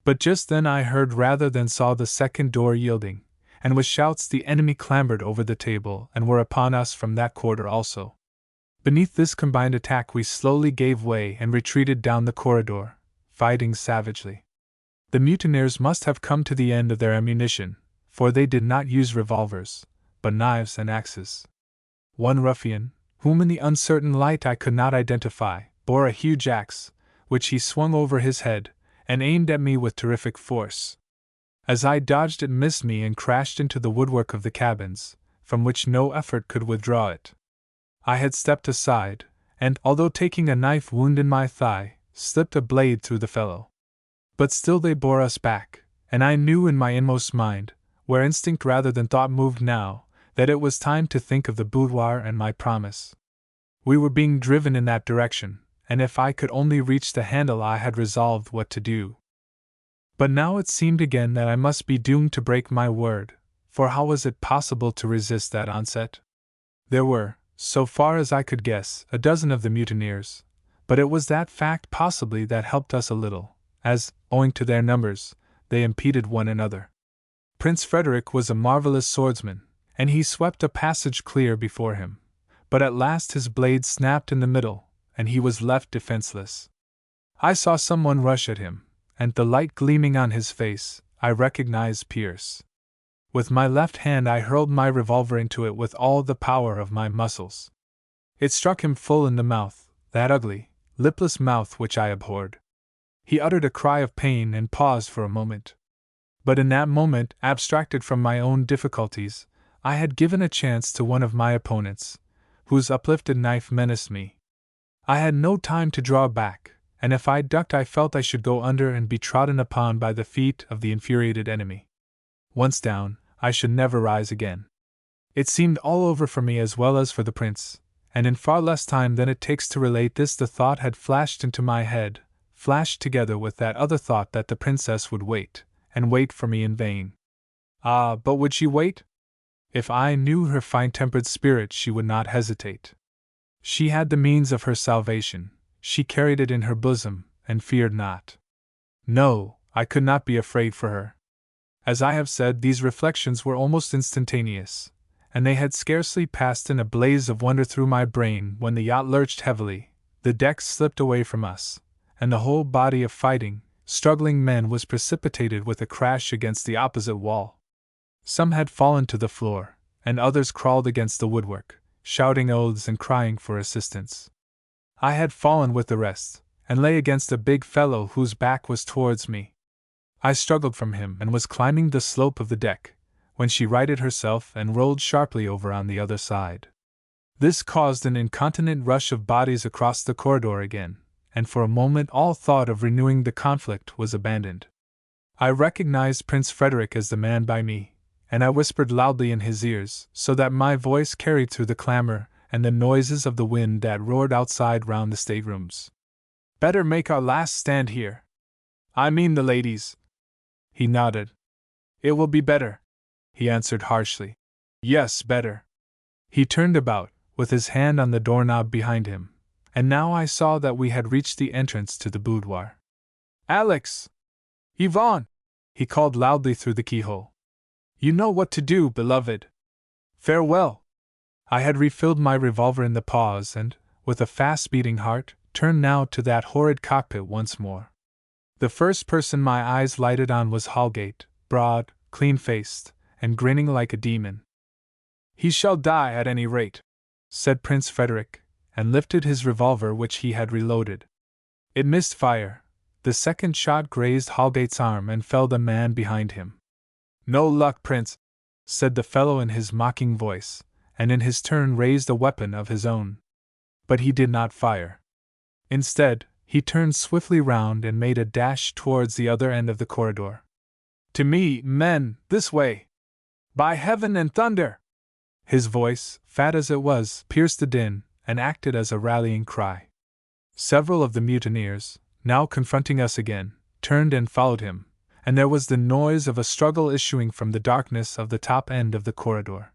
But just then I heard rather than saw the second door yielding, and with shouts the enemy clambered over the table and were upon us from that quarter also. Beneath this combined attack we slowly gave way and retreated down the corridor, fighting savagely. The mutineers must have come to the end of their ammunition, for they did not use revolvers, but knives and axes. One ruffian, whom in the uncertain light I could not identify, bore a huge axe, which he swung over his head, and aimed at me with terrific force. As I dodged it missed me and crashed into the woodwork of the cabins, from which no effort could withdraw it. I had stepped aside, and, although taking a knife wound in my thigh, slipped a blade through the fellow. But still they bore us back, and I knew in my inmost mind, where instinct rather than thought moved now, that it was time to think of the boudoir and my promise. We were being driven in that direction, and if I could only reach the handle I had resolved what to do. But now it seemed again that I must be doomed to break my word, for how was it possible to resist that onset? There were, so far as I could guess, a dozen of the mutineers, but it was that fact possibly that helped us a little, as, owing to their numbers, they impeded one another. Prince Frederick was a marvelous swordsman, and he swept a passage clear before him, but at last his blade snapped in the middle, and he was left defenseless. I saw someone rush at him, and the light gleaming on his face, I recognized Pierce. With my left hand I hurled my revolver into it with all the power of my muscles. It struck him full in the mouth, that ugly, lipless mouth which I abhorred. He uttered a cry of pain and paused for a moment. But in that moment, abstracted from my own difficulties, I had given a chance to one of my opponents, whose uplifted knife menaced me. I had no time to draw back, and if I ducked I felt I should go under and be trodden upon by the feet of the infuriated enemy. Once down, I should never rise again. It seemed all over for me as well as for the prince, and in far less time than it takes to relate this the thought had flashed into my head, flashed together with that other thought that the princess would wait, and wait for me in vain. Ah, but would she wait? If I knew her fine-tempered spirit, she would not hesitate. She had the means of her salvation, she carried it in her bosom, and feared not. No, I could not be afraid for her. As I have said, these reflections were almost instantaneous, and they had scarcely passed in a blaze of wonder through my brain when the yacht lurched heavily, the decks slipped away from us, and the whole body of fighting, struggling men was precipitated with a crash against the opposite wall. Some had fallen to the floor, and others crawled against the woodwork, shouting oaths and crying for assistance. I had fallen with the rest, and lay against a big fellow whose back was towards me. I struggled from him and was climbing the slope of the deck, when she righted herself and rolled sharply over on the other side. This caused an incontinent rush of bodies across the corridor again, and for a moment all thought of renewing the conflict was abandoned. I recognized Prince Frederick as the man by me, and I whispered loudly in his ears, so that my voice carried through the clamor and the noises of the wind that roared outside round the staterooms. "Better make our last stand here. I mean the ladies." He nodded. "It will be better," he answered harshly. "Yes, better." He turned about, with his hand on the doorknob behind him, and now I saw that we had reached the entrance to the boudoir. "Alex! Yvonne!" he called loudly through the keyhole. "You know what to do, beloved. Farewell!" I had refilled my revolver in the pause and, with a fast-beating heart, turned now to that horrid cockpit once more. The first person my eyes lighted on was Holgate, broad, clean-faced, and grinning like a demon. "He shall die at any rate," said Prince Frederick, and lifted his revolver which he had reloaded. It missed fire. The second shot grazed Holgate's arm and felled a man behind him. "No luck, Prince," said the fellow in his mocking voice, and in his turn raised a weapon of his own. But he did not fire. Instead, he turned swiftly round and made a dash towards the other end of the corridor. "To me, men, this way! By heaven and thunder!" His voice, fat as it was, pierced the din, and acted as a rallying cry. Several of the mutineers, now confronting us again, turned and followed him, and there was the noise of a struggle issuing from the darkness of the top end of the corridor.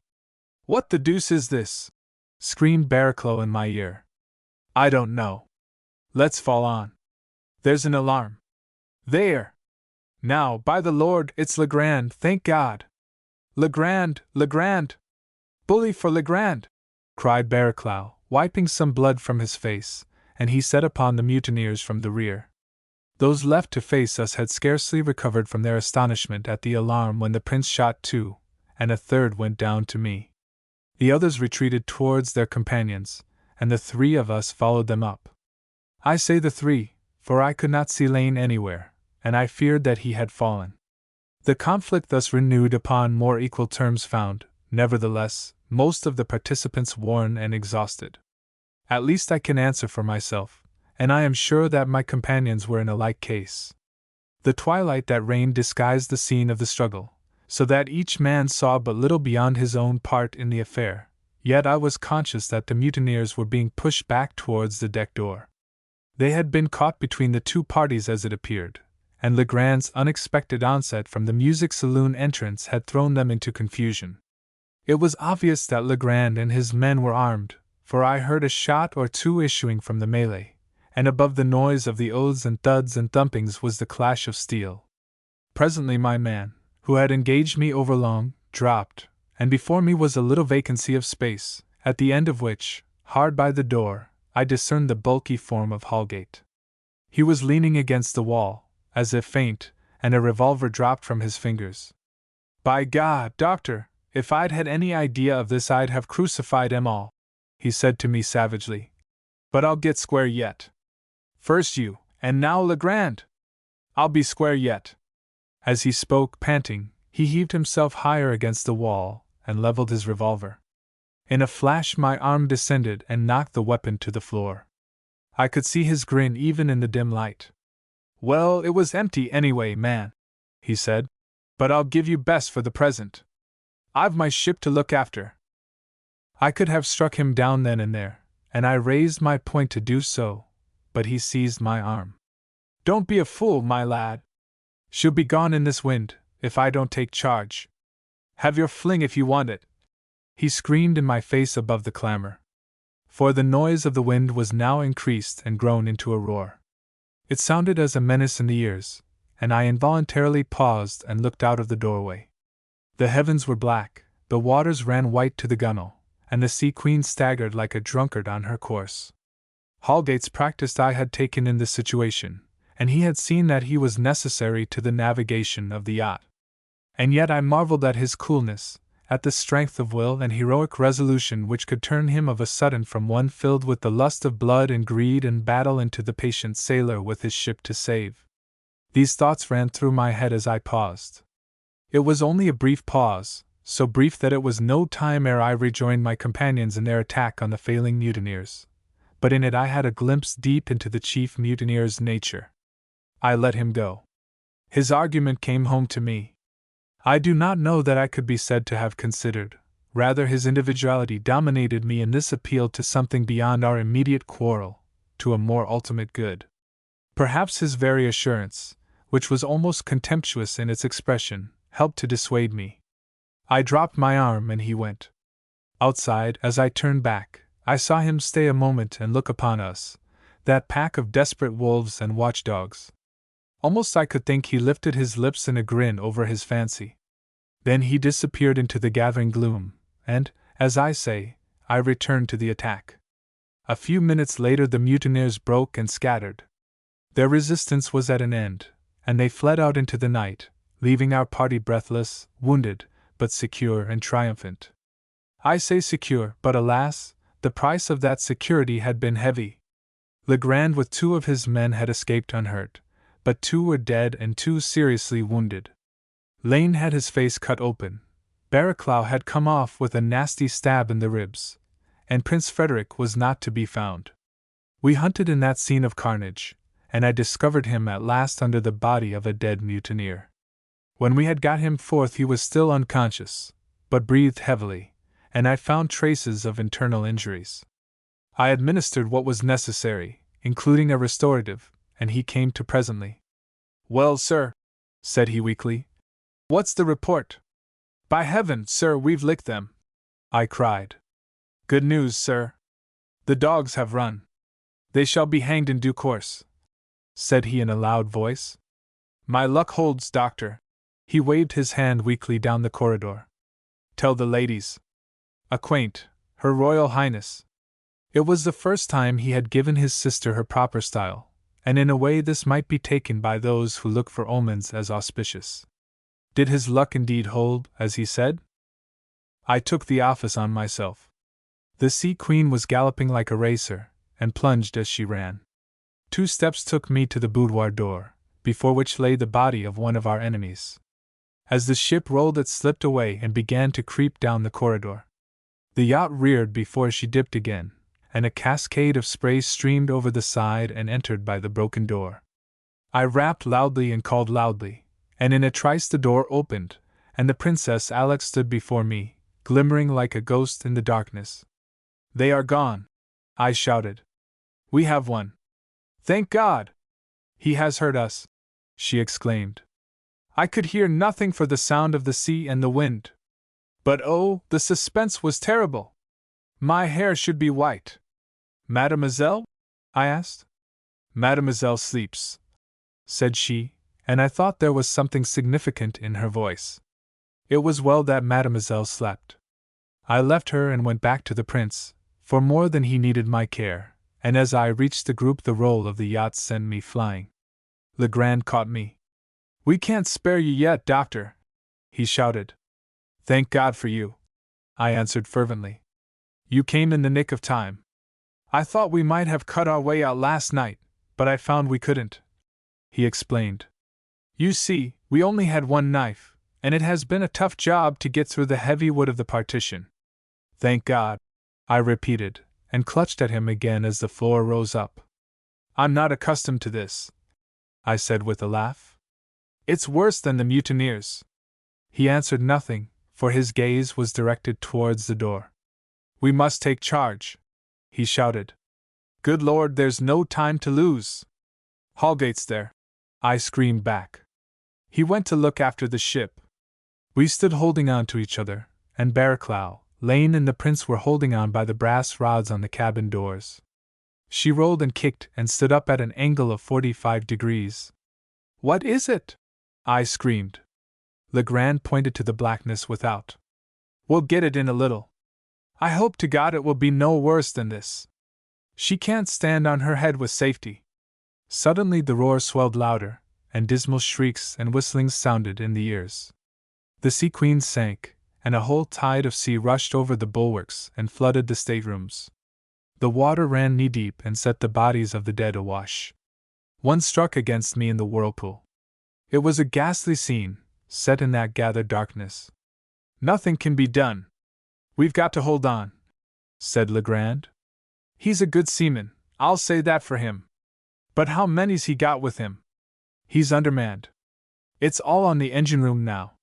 "What the deuce is this?" screamed Barraclough in my ear. "I don't know. Let's fall on. There's an alarm. There! Now, by the Lord, it's Legrand, thank God! Legrand! Legrand! Bully for Legrand!" cried Barraclough, wiping some blood from his face, and he set upon the mutineers from the rear. Those left to face us had scarcely recovered from their astonishment at the alarm when the prince shot two, and a third went down to me. The others retreated towards their companions, and the three of us followed them up. I say the three, for I could not see Lane anywhere, and I feared that he had fallen. The conflict thus renewed upon more equal terms found, nevertheless, most of the participants worn and exhausted. At least I can answer for myself, and I am sure that my companions were in a like case. The twilight that reigned disguised the scene of the struggle, so that each man saw but little beyond his own part in the affair, yet I was conscious that the mutineers were being pushed back towards the deck door. They had been caught between the two parties as it appeared, and Legrand's unexpected onset from the music saloon entrance had thrown them into confusion. It was obvious that Legrand and his men were armed, for I heard a shot or two issuing from the melee, and above the noise of the oaths and thuds and thumpings was the clash of steel. Presently my man, who had engaged me overlong, dropped, and before me was a little vacancy of space, at the end of which, hard by the door, I discerned the bulky form of Holgate. He was leaning against the wall, as if faint, and a revolver dropped from his fingers. "By God, Doctor, if I'd had any idea of this I'd have crucified 'em all," he said to me savagely. "But I'll get square yet. First you, and now Legrand. I'll be square yet." As he spoke, panting, he heaved himself higher against the wall, and leveled his revolver. In a flash my arm descended and knocked the weapon to the floor. I could see his grin even in the dim light. "Well, it was empty anyway, man," he said. "But I'll give you best for the present. I've my ship to look after." I could have struck him down then and there, and I raised my point to do so, but he seized my arm. "Don't be a fool, my lad. She'll be gone in this wind, if I don't take charge. Have your fling if you want it! He screamed in my face above the clamor. For the noise of the wind was now increased and grown into a roar. It sounded as a menace in the ears, and I involuntarily paused and looked out of the doorway. The heavens were black, the waters ran white to the gunwale, and the Sea Queen staggered like a drunkard on her course. Holgate's practiced eye had taken in this situation, and he had seen that he was necessary to the navigation of the yacht. And yet I marveled at his coolness, at the strength of will and heroic resolution which could turn him of a sudden from one filled with the lust of blood and greed and battle into the patient sailor with his ship to save. These thoughts ran through my head as I paused. It was only a brief pause, so brief that it was no time ere I rejoined my companions in their attack on the failing mutineers. But in it I had a glimpse deep into the chief mutineer's nature. I let him go. His argument came home to me. I do not know that I could be said to have considered, rather his individuality dominated me in this appeal to something beyond our immediate quarrel, to a more ultimate good. Perhaps his very assurance, which was almost contemptuous in its expression, helped to dissuade me. I dropped my arm and he went. Outside, as I turned back, I saw him stay a moment and look upon us, that pack of desperate wolves and watchdogs. Almost I could think he lifted his lips in a grin over his fancy. Then he disappeared into the gathering gloom, and, as I say, I returned to the attack. A few minutes later the mutineers broke and scattered. Their resistance was at an end, and they fled out into the night, leaving our party breathless, wounded, but secure and triumphant. I say secure, but alas, the price of that security had been heavy. Legrand with 2 of his men had escaped unhurt, but 2 were dead and 2 seriously wounded. Lane had his face cut open, Barraclough had come off with a nasty stab in the ribs, and Prince Frederick was not to be found. We hunted in that scene of carnage, and I discovered him at last under the body of a dead mutineer. When we had got him forth he was still unconscious, but breathed heavily, and I found traces of internal injuries. I administered what was necessary, including a restorative, and he came to presently. "Well, sir," said he weakly, "what's the report?" "By heaven, sir, we've licked them!" I cried. "Good news, sir. The dogs have run. They shall be hanged in due course," said he in a loud voice. "My luck holds, doctor." He waved his hand weakly down the corridor. "Tell the ladies. Acquaint Her Royal Highness." It was the first time he had given his sister her proper style, and in a way this might be taken by those who look for omens as auspicious. Did his luck indeed hold, as he said? I took the office on myself. The Sea Queen was galloping like a racer, and plunged as she ran. 2 steps took me to the boudoir door, before which lay the body of one of our enemies. As the ship rolled it slipped away and began to creep down the corridor. The yacht reared before she dipped again, and a cascade of spray streamed over the side and entered by the broken door. I rapped loudly and called loudly, and in a trice the door opened, and the Princess Alex stood before me, glimmering like a ghost in the darkness. "They are gone," I shouted. "We have won." "Thank God! He has heard us," she exclaimed. "I could hear nothing for the sound of the sea and the wind. But oh, the suspense was terrible! My hair should be white." "Mademoiselle?" I asked. "Mademoiselle sleeps," said she, and I thought there was something significant in her voice. It was well that Mademoiselle slept. I left her and went back to the prince, for more than he needed my care, and as I reached the group the roll of the yacht sent me flying. Legrand caught me. "We can't spare you yet, doctor," he shouted. "Thank God for you," I answered fervently. "You came in the nick of time. I thought we might have cut our way out last night, but I found we couldn't," he explained. "You see, we only had one knife, and it has been a tough job to get through the heavy wood of the partition." "Thank God," I repeated, and clutched at him again as the floor rose up. "I'm not accustomed to this," I said with a laugh. "It's worse than the mutineers." He answered nothing, for his gaze was directed towards the door. "We must take charge," he shouted. "Good Lord, there's no time to lose." "Holgate's there," I screamed back. "He went to look after the ship." We stood holding on to each other, and Barraclough, Lane, and the prince were holding on by the brass rods on the cabin doors. She rolled and kicked and stood up at an angle of 45 degrees. "What is it?" I screamed. Legrand pointed to the blackness without. "We'll get it in a little. I hope to God it will be no worse than this. She can't stand on her head with safety." Suddenly the roar swelled louder, and dismal shrieks and whistlings sounded in the ears. The Sea Queen sank, and a whole tide of sea rushed over the bulwarks and flooded the staterooms. The water ran knee-deep and set the bodies of the dead awash. One struck against me in the whirlpool. It was a ghastly scene, set in that gathered darkness. "Nothing can be done. We've got to hold on," said Legrand. "He's a good seaman, I'll say that for him. But how many's he got with him? He's undermanned. It's all on the engine room now."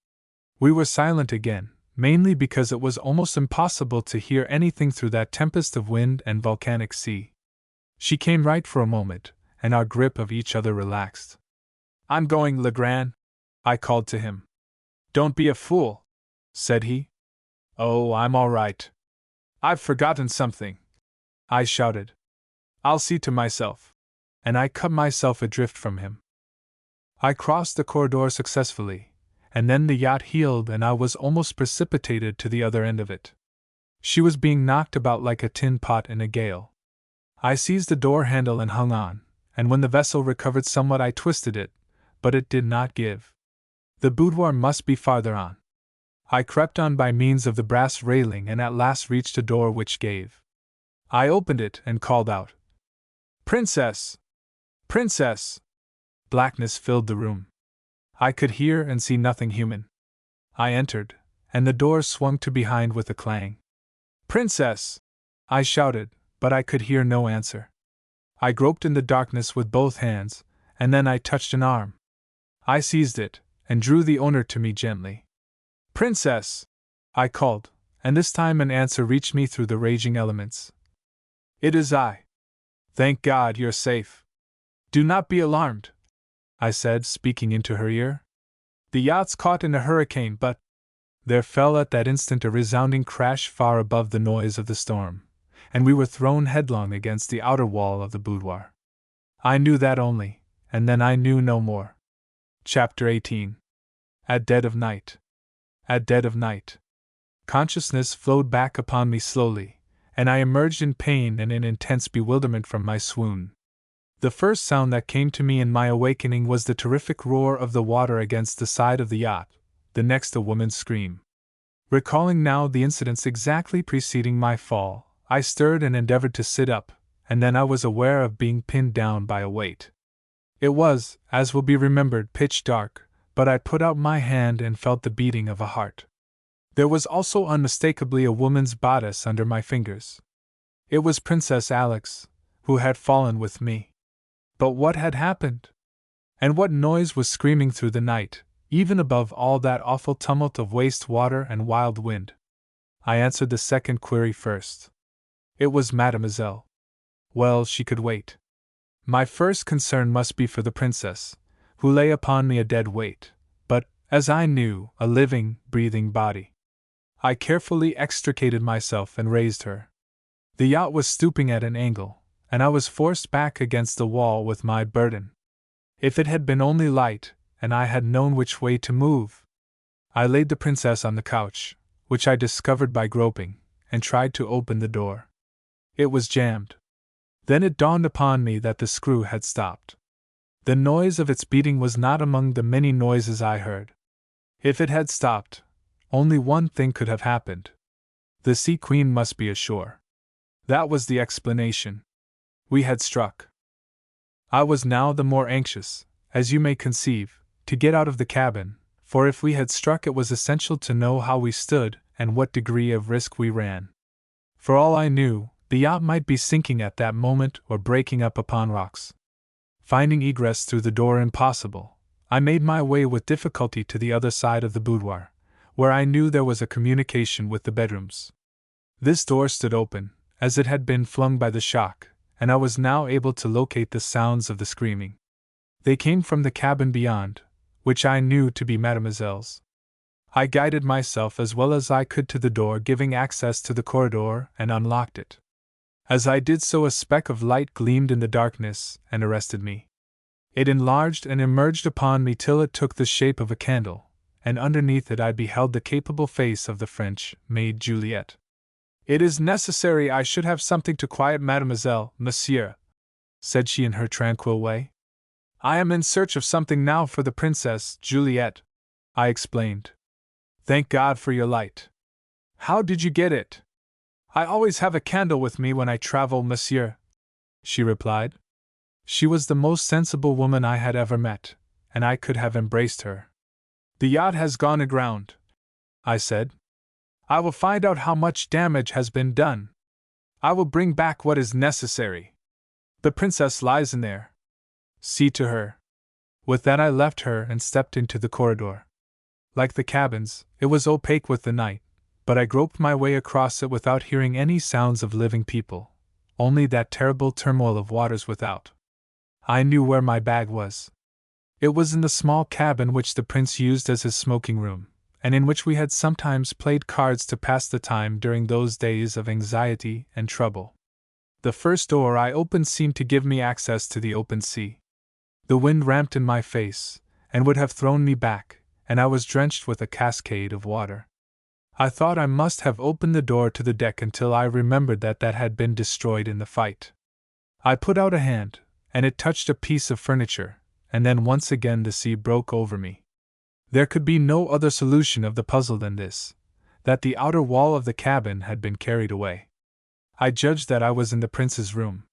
We were silent again, mainly because it was almost impossible to hear anything through that tempest of wind and volcanic sea. She came right for a moment, and our grip of each other relaxed. "I'm going, Legrand," I called to him. "Don't be a fool," said he. "Oh, I'm all right. I've forgotten something," I shouted. "I'll see to myself." And I cut myself adrift from him. I crossed the corridor successfully, and then the yacht heeled and I was almost precipitated to the other end of it. She was being knocked about like a tin pot in a gale. I seized the door handle and hung on, and when the vessel recovered somewhat I twisted it, but it did not give. The boudoir must be farther on. I crept on by means of the brass railing and at last reached a door which gave. I opened it and called out, "Princess! Princess!" Blackness filled the room. I could hear and see nothing human. I entered, and the door swung to behind with a clang. "Princess!" I shouted, but I could hear no answer. I groped in the darkness with both hands, and then I touched an arm. I seized it, and drew the owner to me gently. "Princess!" I called, and this time an answer reached me through the raging elements. "It is I. Thank God you're safe. Do not be alarmed," I said, speaking into her ear. "The yacht's caught in a hurricane, but—" There fell at that instant a resounding crash far above the noise of the storm, and we were thrown headlong against the outer wall of the boudoir. I knew that only, and then I knew no more. Chapter 18. At dead of night. At dead of night. Consciousness flowed back upon me slowly, and I emerged in pain and in intense bewilderment from my swoon. The first sound that came to me in my awakening was the terrific roar of the water against the side of the yacht, the next a woman's scream. Recalling now the incidents exactly preceding my fall, I stirred and endeavored to sit up, and then I was aware of being pinned down by a weight. It was, as will be remembered, pitch dark, but I put out my hand and felt the beating of a heart. There was also unmistakably a woman's bodice under my fingers. It was Princess Alex, who had fallen with me. But what had happened? And what noise was screaming through the night, even above all that awful tumult of waste water and wild wind? I answered the second query first. It was Mademoiselle. Well, she could wait. My first concern must be for the princess, who lay upon me a dead weight, but, as I knew, a living, breathing body. I carefully extricated myself and raised her. The yacht was stooping at an angle, and I was forced back against the wall with my burden. If it had been only light, and I had known which way to move! I laid the princess on the couch, which I discovered by groping, and tried to open the door. It was jammed. Then it dawned upon me that the screw had stopped. The noise of its beating was not among the many noises I heard. If it had stopped, only one thing could have happened. The Sea Queen must be ashore. That was the explanation. We had struck. I was now the more anxious, as you may conceive, to get out of the cabin, for if we had struck it was essential to know how we stood and what degree of risk we ran. For all I knew, the yacht might be sinking at that moment or breaking up upon rocks. Finding egress through the door impossible, I made my way with difficulty to the other side of the boudoir, where I knew there was a communication with the bedrooms. This door stood open, as it had been flung by the shock, and I was now able to locate the sounds of the screaming. They came from the cabin beyond, which I knew to be Mademoiselle's. I guided myself as well as I could to the door giving access to the corridor and unlocked it. As I did so, a speck of light gleamed in the darkness and arrested me. It enlarged and emerged upon me till it took the shape of a candle, and underneath it I beheld the capable face of the French maid Juliet. "It is necessary I should have something to quiet Mademoiselle, monsieur," said she in her tranquil way. "I am in search of something now for the Princess Juliet," I explained. "Thank God for your light. How did you get it?" "I always have a candle with me when I travel, monsieur," she replied. She was the most sensible woman I had ever met, and I could have embraced her. "The yacht has gone aground," I said. "I will find out how much damage has been done. I will bring back what is necessary. The princess lies in there. See to her." With that I left her and stepped into the corridor. Like the cabins, it was opaque with the night, but I groped my way across it without hearing any sounds of living people, only that terrible turmoil of waters without. I knew where my bag was. It was in the small cabin which the prince used as his smoking room, and in which we had sometimes played cards to pass the time during those days of anxiety and trouble. The first door I opened seemed to give me access to the open sea. The wind ramped in my face, and would have thrown me back, and I was drenched with a cascade of water. I thought I must have opened the door to the deck until I remembered that had been destroyed in the fight. I put out a hand, and it touched a piece of furniture, and then once again the sea broke over me. There could be no other solution of the puzzle than this, that the outer wall of the cabin had been carried away. I judged that I was in the prince's room.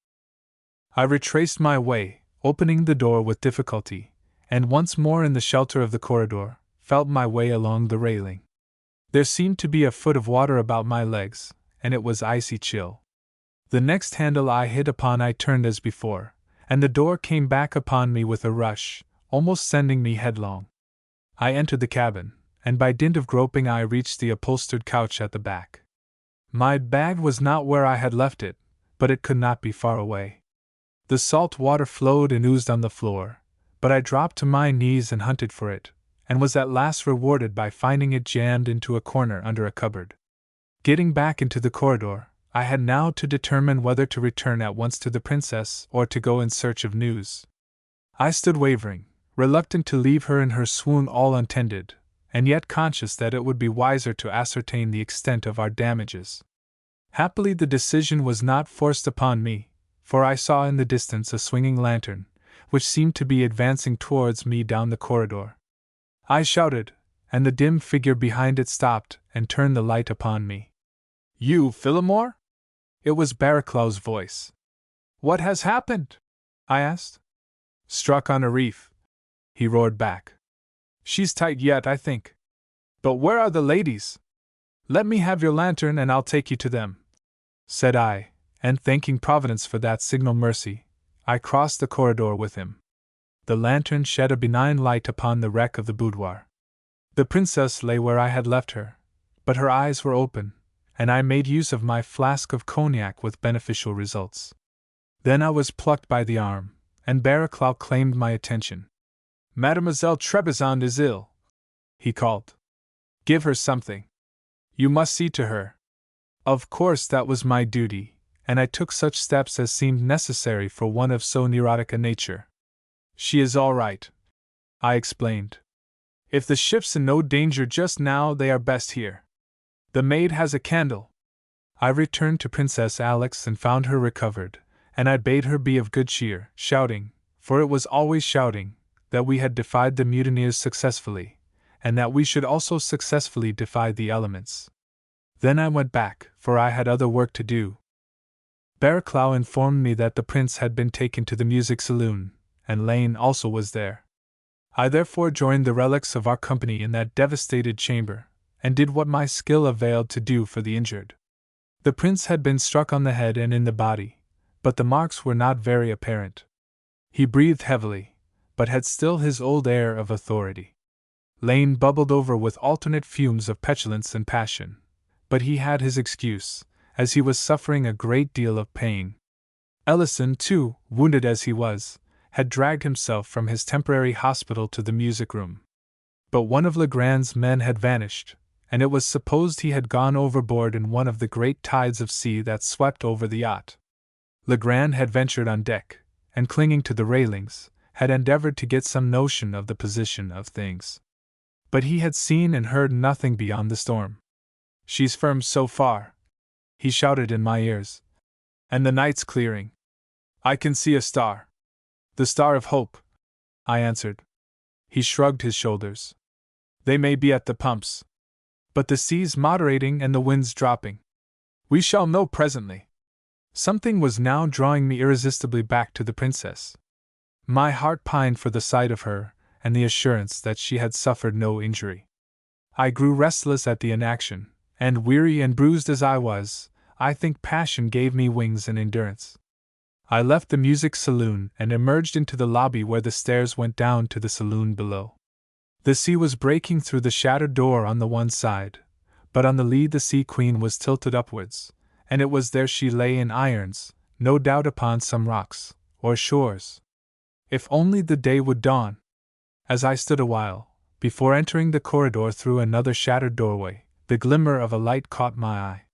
I retraced my way, opening the door with difficulty, and once more in the shelter of the corridor, felt my way along the railing. There seemed to be a foot of water about my legs, and it was icy chill. The next handle I hit upon I turned as before, and the door came back upon me with a rush, almost sending me headlong. I entered the cabin, and by dint of groping I reached the upholstered couch at the back. My bag was not where I had left it, but it could not be far away. The salt water flowed and oozed on the floor, but I dropped to my knees and hunted for it, and was at last rewarded by finding it jammed into a corner under a cupboard. Getting back into the corridor, I had now to determine whether to return at once to the princess or to go in search of news. I stood wavering, reluctant to leave her in her swoon all untended, and yet conscious that it would be wiser to ascertain the extent of our damages. Happily the decision was not forced upon me, for I saw in the distance a swinging lantern, which seemed to be advancing towards me down the corridor. I shouted, and the dim figure behind it stopped and turned the light upon me. "You, Phillimore?" It was Barraclough's voice. "What has happened?" I asked. "Struck on a reef," he roared back. "She's tight yet, I think. But where are the ladies? Let me have your lantern and I'll take you to them," said I, and thanking Providence for that signal mercy, I crossed the corridor with him. The lantern shed a benign light upon the wreck of the boudoir. The princess lay where I had left her, but her eyes were open, and I made use of my flask of cognac with beneficial results. Then I was plucked by the arm, and Barraclough claimed my attention. "Mademoiselle Trebizond is ill," he called. "Give her something. You must see to her." Of course that was my duty, and I took such steps as seemed necessary for one of so neurotic a nature. "She is all right," I explained. "If the ship's in no danger just now, they are best here. The maid has a candle." I returned to Princess Alex and found her recovered, and I bade her be of good cheer, shouting, for it was always shouting, that we had defied the mutineers successfully, and that we should also successfully defy the elements. Then I went back, for I had other work to do. Barraclough informed me that the prince had been taken to the music saloon, and Lane also was there. I therefore joined the relics of our company in that devastated chamber, and did what my skill availed to do for the injured. The prince had been struck on the head and in the body, but the marks were not very apparent. He breathed heavily, but had still his old air of authority. Lane bubbled over with alternate fumes of petulance and passion, but he had his excuse, as he was suffering a great deal of pain. Ellison, too, wounded as he was, had dragged himself from his temporary hospital to the music room. But one of Legrand's men had vanished, and it was supposed he had gone overboard in one of the great tides of sea that swept over the yacht. Legrand had ventured on deck, and clinging to the railings, had endeavored to get some notion of the position of things. But he had seen and heard nothing beyond the storm. "She's firm so far," he shouted in my ears. "And the night's clearing. I can see a star." "The star of hope," I answered. He shrugged his shoulders. "They may be at the pumps. But the sea's moderating and the wind's dropping. We shall know presently." Something was now drawing me irresistibly back to the princess. My heart pined for the sight of her, and the assurance that she had suffered no injury. I grew restless at the inaction, and weary and bruised as I was, I think passion gave me wings and endurance. I left the music saloon and emerged into the lobby where the stairs went down to the saloon below. The sea was breaking through the shattered door on the one side, but on the lee the Sea Queen was tilted upwards, and it was there she lay in irons, no doubt upon some rocks, or shores. If only the day would dawn! As I stood awhile, before entering the corridor through another shattered doorway, the glimmer of a light caught my eye.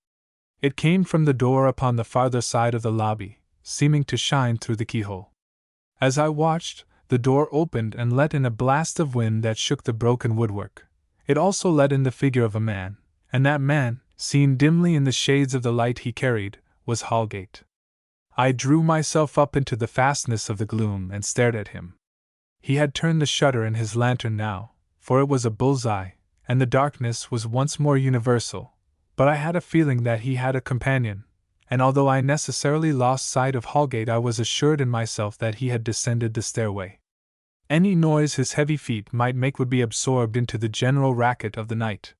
It came from the door upon the farther side of the lobby, seeming to shine through the keyhole. As I watched, the door opened and let in a blast of wind that shook the broken woodwork. It also let in the figure of a man, and that man, seen dimly in the shades of the light he carried, was Holgate. I drew myself up into the fastness of the gloom and stared at him. He had turned the shutter in his lantern now, for it was a bull's-eye, and the darkness was once more universal, but I had a feeling that he had a companion, and although I necessarily lost sight of Holgate, I was assured in myself that he had descended the stairway. Any noise his heavy feet might make would be absorbed into the general racket of the night.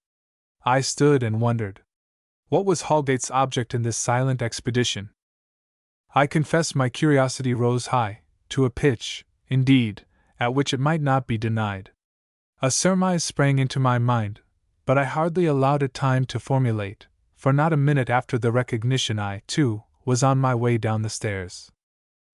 I stood and wondered. What was Holgate's object in this silent expedition? I confess my curiosity rose high, to a pitch, indeed, at which it might not be denied. A surmise sprang into my mind, but I hardly allowed it time to formulate, for not a minute after the recognition I, too, was on my way down the stairs.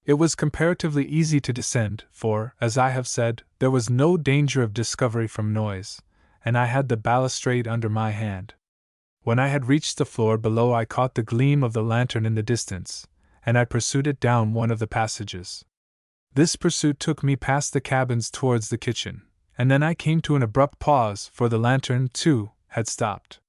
It was comparatively easy to descend, for, as I have said, there was no danger of discovery from noise, and I had the balustrade under my hand. When I had reached the floor below, I caught the gleam of the lantern in the distance, and I pursued it down one of the passages. This pursuit took me past the cabins towards the kitchen, and then I came to an abrupt pause, for the lantern, too, had stopped.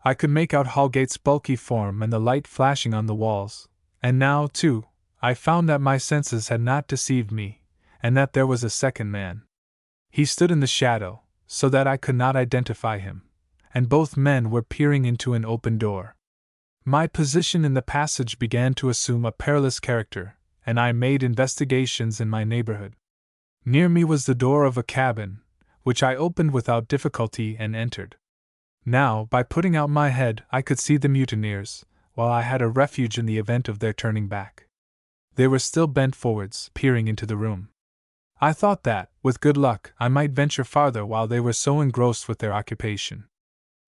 I could make out Holgate's bulky form and the light flashing on the walls, and now, too, I found that my senses had not deceived me, and that there was a second man. He stood in the shadow, so that I could not identify him, and both men were peering into an open door. My position in the passage began to assume a perilous character, and I made investigations in my neighborhood. Near me was the door of a cabin, which I opened without difficulty and entered. Now, by putting out my head, I could see the mutineers, while I had a refuge in the event of their turning back. They were still bent forwards, peering into the room. I thought that, with good luck, I might venture farther while they were so engrossed with their occupation.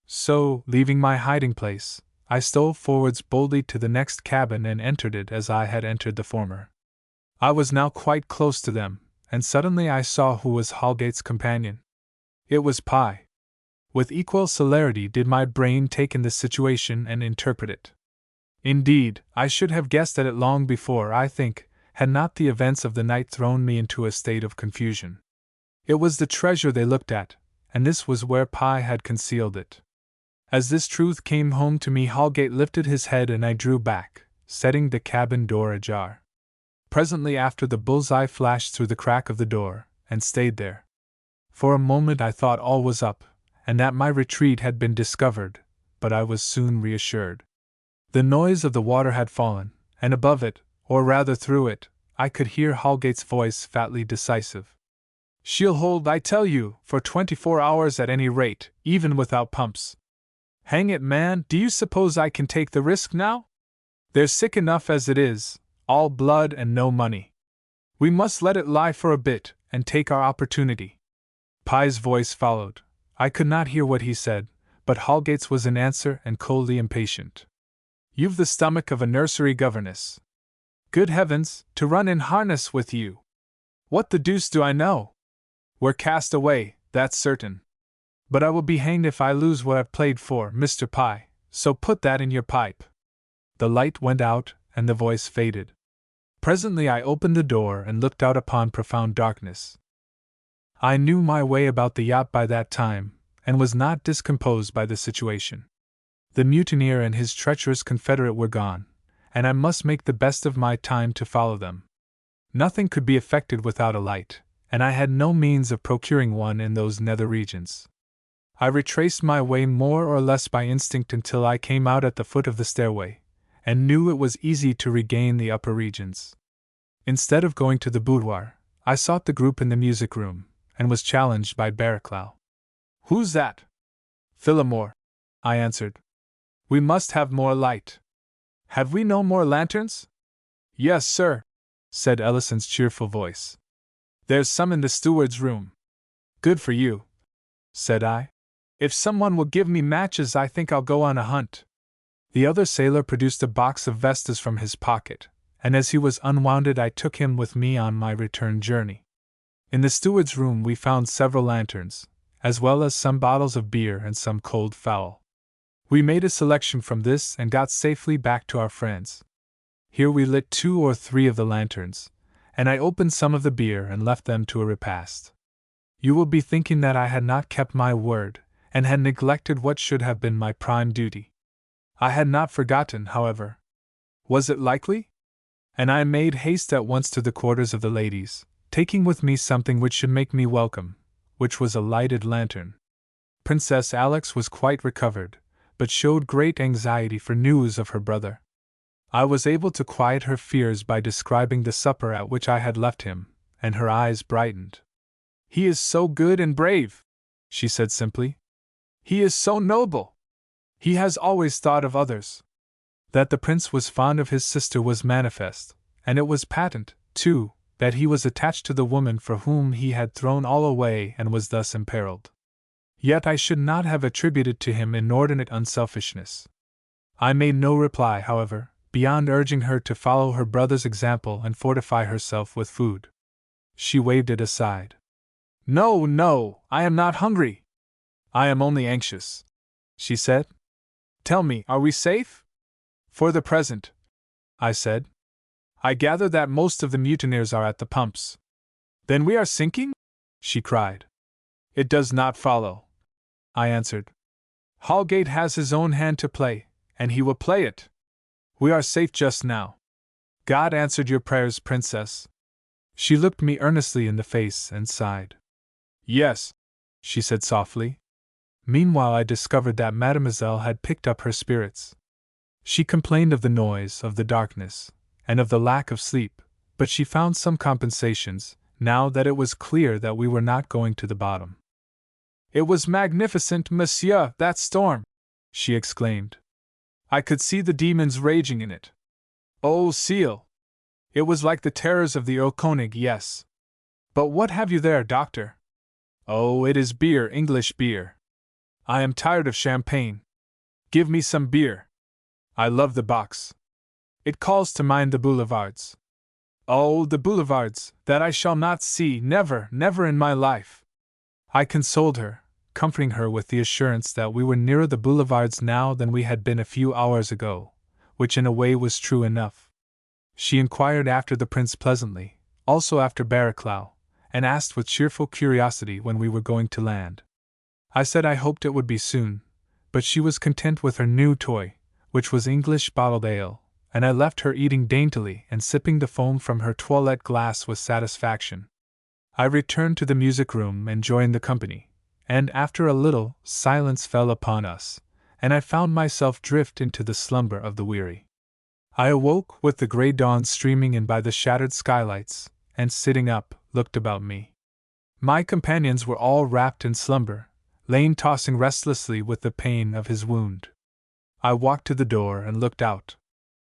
So, leaving my hiding place, I stole forwards boldly to the next cabin and entered it as I had entered the former. I was now quite close to them, and suddenly I saw who was Holgate's companion. It was Pi. With equal celerity did my brain take in the situation and interpret it. Indeed, I should have guessed at it long before, I think, had not the events of the night thrown me into a state of confusion. It was the treasure they looked at, and this was where Pi had concealed it. As this truth came home to me, Holgate lifted his head and I drew back, setting the cabin door ajar. Presently after, the bull's-eye flashed through the crack of the door, and stayed there. For a moment I thought all was up, and that my retreat had been discovered, but I was soon reassured. The noise of the water had fallen, and above it, or rather through it, I could hear Holgate's voice fatly decisive. "She'll hold, I tell you, for 24 hours at any rate, even without pumps. Hang it, man, do you suppose I can take the risk now? They're sick enough as it is, all blood and no money. We must let it lie for a bit, and take our opportunity." Pi's voice followed. I could not hear what he said, but Holgate's was in answer and coldly impatient. "You've the stomach of a nursery governess. Good heavens, to run in harness with you! What the deuce do I know? We're cast away, that's certain. But I will be hanged if I lose what I've played for, Mr. Pye, so put that in your pipe. The light went out, and the voice faded. Presently I opened the door and looked out upon profound darkness. I knew my way about the yacht by that time, and was not discomposed by the situation. The mutineer and his treacherous confederate were gone, and I must make the best of my time to follow them. Nothing could be effected without a light, and I had no means of procuring one in those nether regions. I retraced my way more or less by instinct until I came out at the foot of the stairway, and knew it was easy to regain the upper regions. Instead of going to the boudoir, I sought the group in the music room, and was challenged by Barraclough. "Who's that?" "Phillimore," I answered. "We must have more light." "Have we no more lanterns?" "Yes, sir," said Ellison's cheerful voice. "There's some in the steward's room." "Good for you," said I. "If someone will give me matches, I think I'll go on a hunt." The other sailor produced a box of vestas from his pocket, and as he was unwounded I took him with me on my return journey. In the steward's room we found several lanterns, as well as some bottles of beer and some cold fowl. We made a selection from this and got safely back to our friends. Here we lit 2 or 3 of the lanterns, and I opened some of the beer and left them to a repast. You will be thinking that I had not kept my word, and had neglected what should have been my prime duty. I had not forgotten, however. Was it likely? And I made haste at once to the quarters of the ladies, taking with me something which should make me welcome, which was a lighted lantern. Princess Alex was quite recovered, but showed great anxiety for news of her brother. I was able to quiet her fears by describing the supper at which I had left him, and her eyes brightened. "He is so good and brave," she said simply. "He is so noble. He has always thought of others." That the prince was fond of his sister was manifest, and it was patent, too, that he was attached to the woman for whom he had thrown all away and was thus imperiled. Yet I should not have attributed to him inordinate unselfishness. I made no reply, however, beyond urging her to follow her brother's example and fortify herself with food. She waved it aside. "No, no, I am not hungry. I am only anxious," she said. "Tell me, are we safe?" "For the present," I said. "I gather that most of the mutineers are at the pumps." "Then we are sinking?" she cried. "It does not follow," I answered. "Hallgate has his own hand to play, and he will play it. We are safe just now. God answered your prayers, Princess." She looked me earnestly in the face and sighed. "Yes," she said softly. Meanwhile I discovered that Mademoiselle had picked up her spirits. She complained of the noise, of the darkness, and of the lack of sleep, but she found some compensations, now that it was clear that we were not going to the bottom. "It was magnificent, monsieur, that storm!" she exclaimed. "I could see the demons raging in it. Oh, Seal! It was like the terrors of the Erlkönig, yes. But what have you there, doctor?" "Oh, it is beer, English beer. I am tired of champagne. Give me some beer. I love the box. It calls to mind the boulevards. Oh, the boulevards, that I shall not see, never, never in my life." I consoled her, comforting her with the assurance that we were nearer the boulevards now than we had been a few hours ago, which in a way was true enough. She inquired after the prince pleasantly, also after Barraclough, and asked with cheerful curiosity when we were going to land. I said I hoped it would be soon, but she was content with her new toy, which was English bottled ale, and I left her eating daintily and sipping the foam from her toilette glass with satisfaction. I returned to the music room and joined the company, and after a little, silence fell upon us, and I found myself drift into the slumber of the weary. I awoke with the grey dawn streaming in by the shattered skylights, and sitting up, looked about me. My companions were all wrapped in slumber, Lane tossing restlessly with the pain of his wound. I walked to the door and looked out.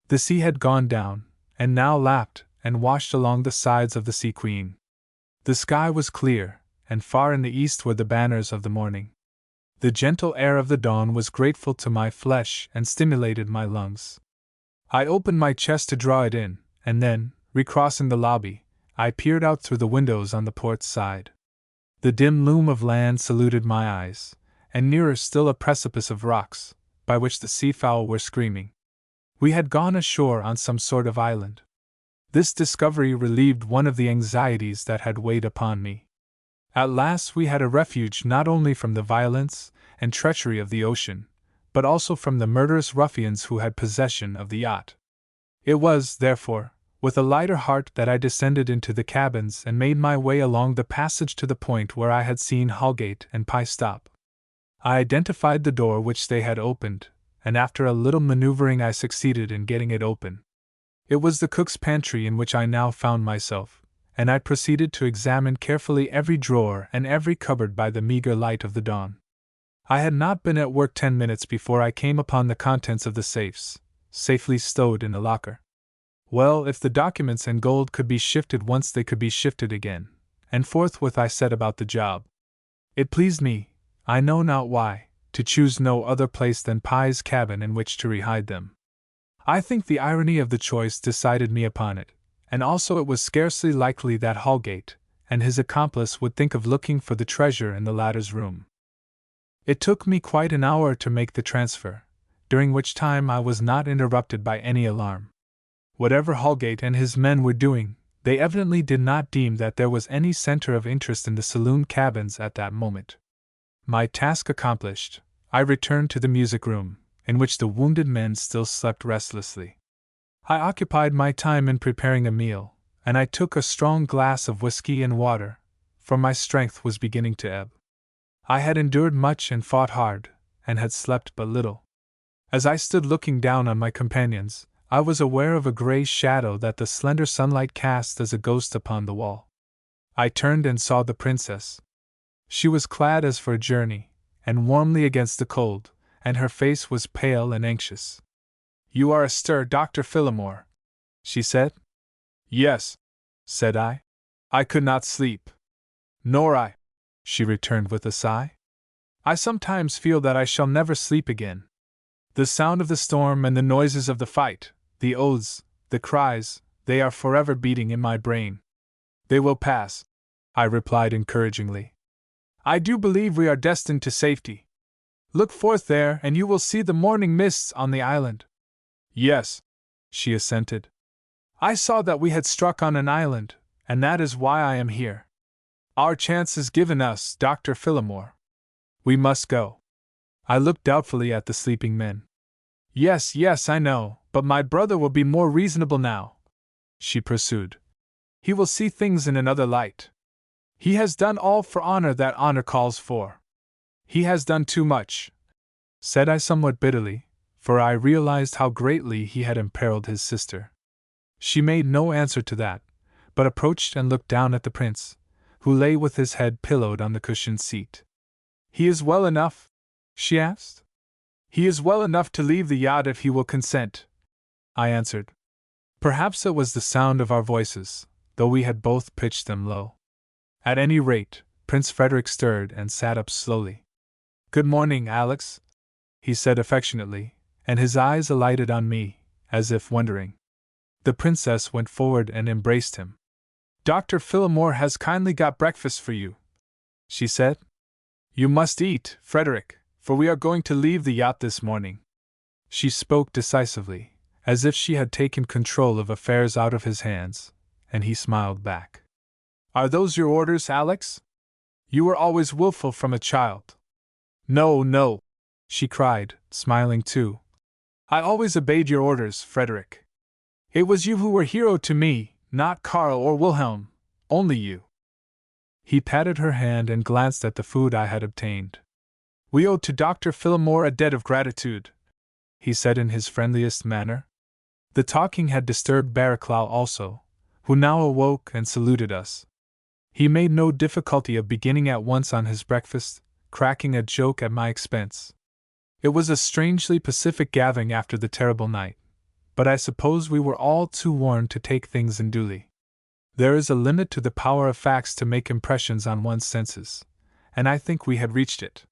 The sea had gone down, and now lapped and washed along the sides of the Sea Queen. The sky was clear, and far in the east were the banners of the morning. The gentle air of the dawn was grateful to my flesh and stimulated my lungs. I opened my chest to draw it in, and then, recrossing the lobby, I peered out through the windows on the port side. The dim loom of land saluted my eyes, and nearer still a precipice of rocks, by which the seafowl were screaming. We had gone ashore on some sort of island. This discovery relieved one of the anxieties that had weighed upon me. At last we had a refuge not only from the violence and treachery of the ocean, but also from the murderous ruffians who had possession of the yacht. It was, therefore, with a lighter heart that I descended into the cabins and made my way along the passage to the point where I had seen Holgate and Pye stop. I identified the door which they had opened, and after a little maneuvering I succeeded in getting it open. It was the cook's pantry in which I now found myself, and I proceeded to examine carefully every drawer and every cupboard by the meager light of the dawn. I had not been at work 10 minutes before I came upon the contents of the safes, safely stowed in a locker. Well, if the documents and gold could be shifted once, they could be shifted again, and forthwith I set about the job. It pleased me, I know not why, to choose no other place than Pye's cabin in which to rehide them. I think the irony of the choice decided me upon it, and also it was scarcely likely that Holgate and his accomplice would think of looking for the treasure in the latter's room. It took me quite an hour to make the transfer, during which time I was not interrupted by any alarm. Whatever Holgate and his men were doing, they evidently did not deem that there was any center of interest in the saloon cabins at that moment. My task accomplished, I returned to the music room, in which the wounded men still slept restlessly. I occupied my time in preparing a meal, and I took a strong glass of whiskey and water, for my strength was beginning to ebb. I had endured much and fought hard, and had slept but little. As I stood looking down on my companions, I was aware of a gray shadow that the slender sunlight cast as a ghost upon the wall. I turned and saw the princess. She was clad as for a journey, and warmly against the cold, and her face was pale and anxious. "You are astir, Dr. Phillimore," she said. "Yes," said I. "I could not sleep." "Nor I," she returned with a sigh. "I sometimes feel that I shall never sleep again. The sound of the storm and the noises of the fight, the oaths, the cries, they are forever beating in my brain." "They will pass," I replied encouragingly. "I do believe we are destined to safety. Look forth there, and you will see the morning mists on the island." "Yes," she assented. "I saw that we had struck on an island, and that is why I am here. Our chance is given us, Dr. Phillimore. We must go." I looked doubtfully at the sleeping men. Yes, I know, but my brother will be more reasonable now," she pursued. "He will see things in another light. He has done all for honor that honor calls for." "He has done too much," said I somewhat bitterly, for I realized how greatly he had imperiled his sister. She made no answer to that, but approached and looked down at the prince, who lay with his head pillowed on the cushioned seat. "He is well enough?" she asked. "He is well enough to leave the yacht if he will consent," I answered. Perhaps it was the sound of our voices, though we had both pitched them low. At any rate, Prince Frederick stirred and sat up slowly. "Good morning, Alex," he said affectionately, and his eyes alighted on me, as if wondering. The princess went forward and embraced him. "Dr. Phillimore has kindly got breakfast for you," she said. "You must eat, Frederick, for we are going to leave the yacht this morning." She spoke decisively, as if she had taken control of affairs out of his hands, and he smiled back. "Are those your orders, Alex? You were always willful from a child." No, she cried, smiling too. "I always obeyed your orders, Frederick. It was you who were hero to me, not Karl or Wilhelm, only you." He patted her hand and glanced at the food I had obtained. "We owe to Dr. Phillimore a debt of gratitude," he said in his friendliest manner. The talking had disturbed Barraclough also, who now awoke and saluted us. He made no difficulty of beginning at once on his breakfast, cracking a joke at my expense. It was a strangely pacific gathering after the terrible night, but I suppose we were all too worn to take things unduly. There is a limit to the power of facts to make impressions on one's senses, and I think we had reached it.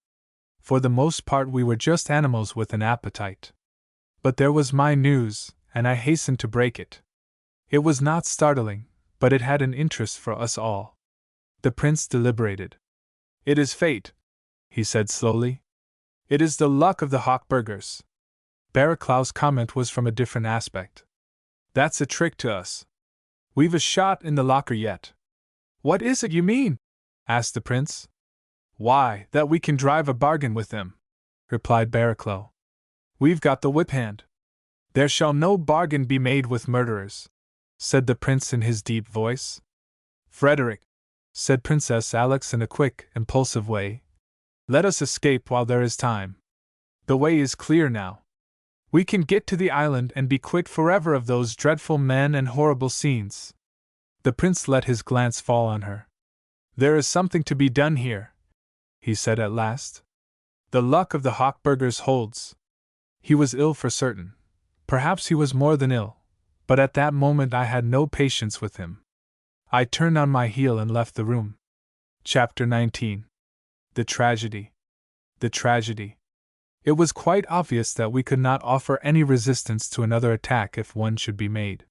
For the most part we were just animals with an appetite. But there was my news, and I hastened to break it. It was not startling, but it had an interest for us all. The prince deliberated. "It is fate," he said slowly, It is the luck of the Hawkburgers. Barraclough's comment was from a different aspect. That's a trick to us. We've a shot in the locker yet. What is it you mean? Asked the prince. Why, that we can drive a bargain with them, replied Barraclough. We've got the whip hand. There shall no bargain be made with murderers, said the prince in his deep voice. Frederick, said Princess Alex in a quick, impulsive way, let us escape while there is time. The way is clear now. We can get to the island and be quit forever of those dreadful men and horrible scenes. The prince let his glance fall on her. There is something to be done here, he said at last. The luck of the Hawkburgers holds. He was ill for certain. Perhaps he was more than ill, but at that moment I had no patience with him. I turned on my heel and left the room. Chapter 19. The Tragedy. The Tragedy. It was quite obvious that we could not offer any resistance to another attack if one should be made.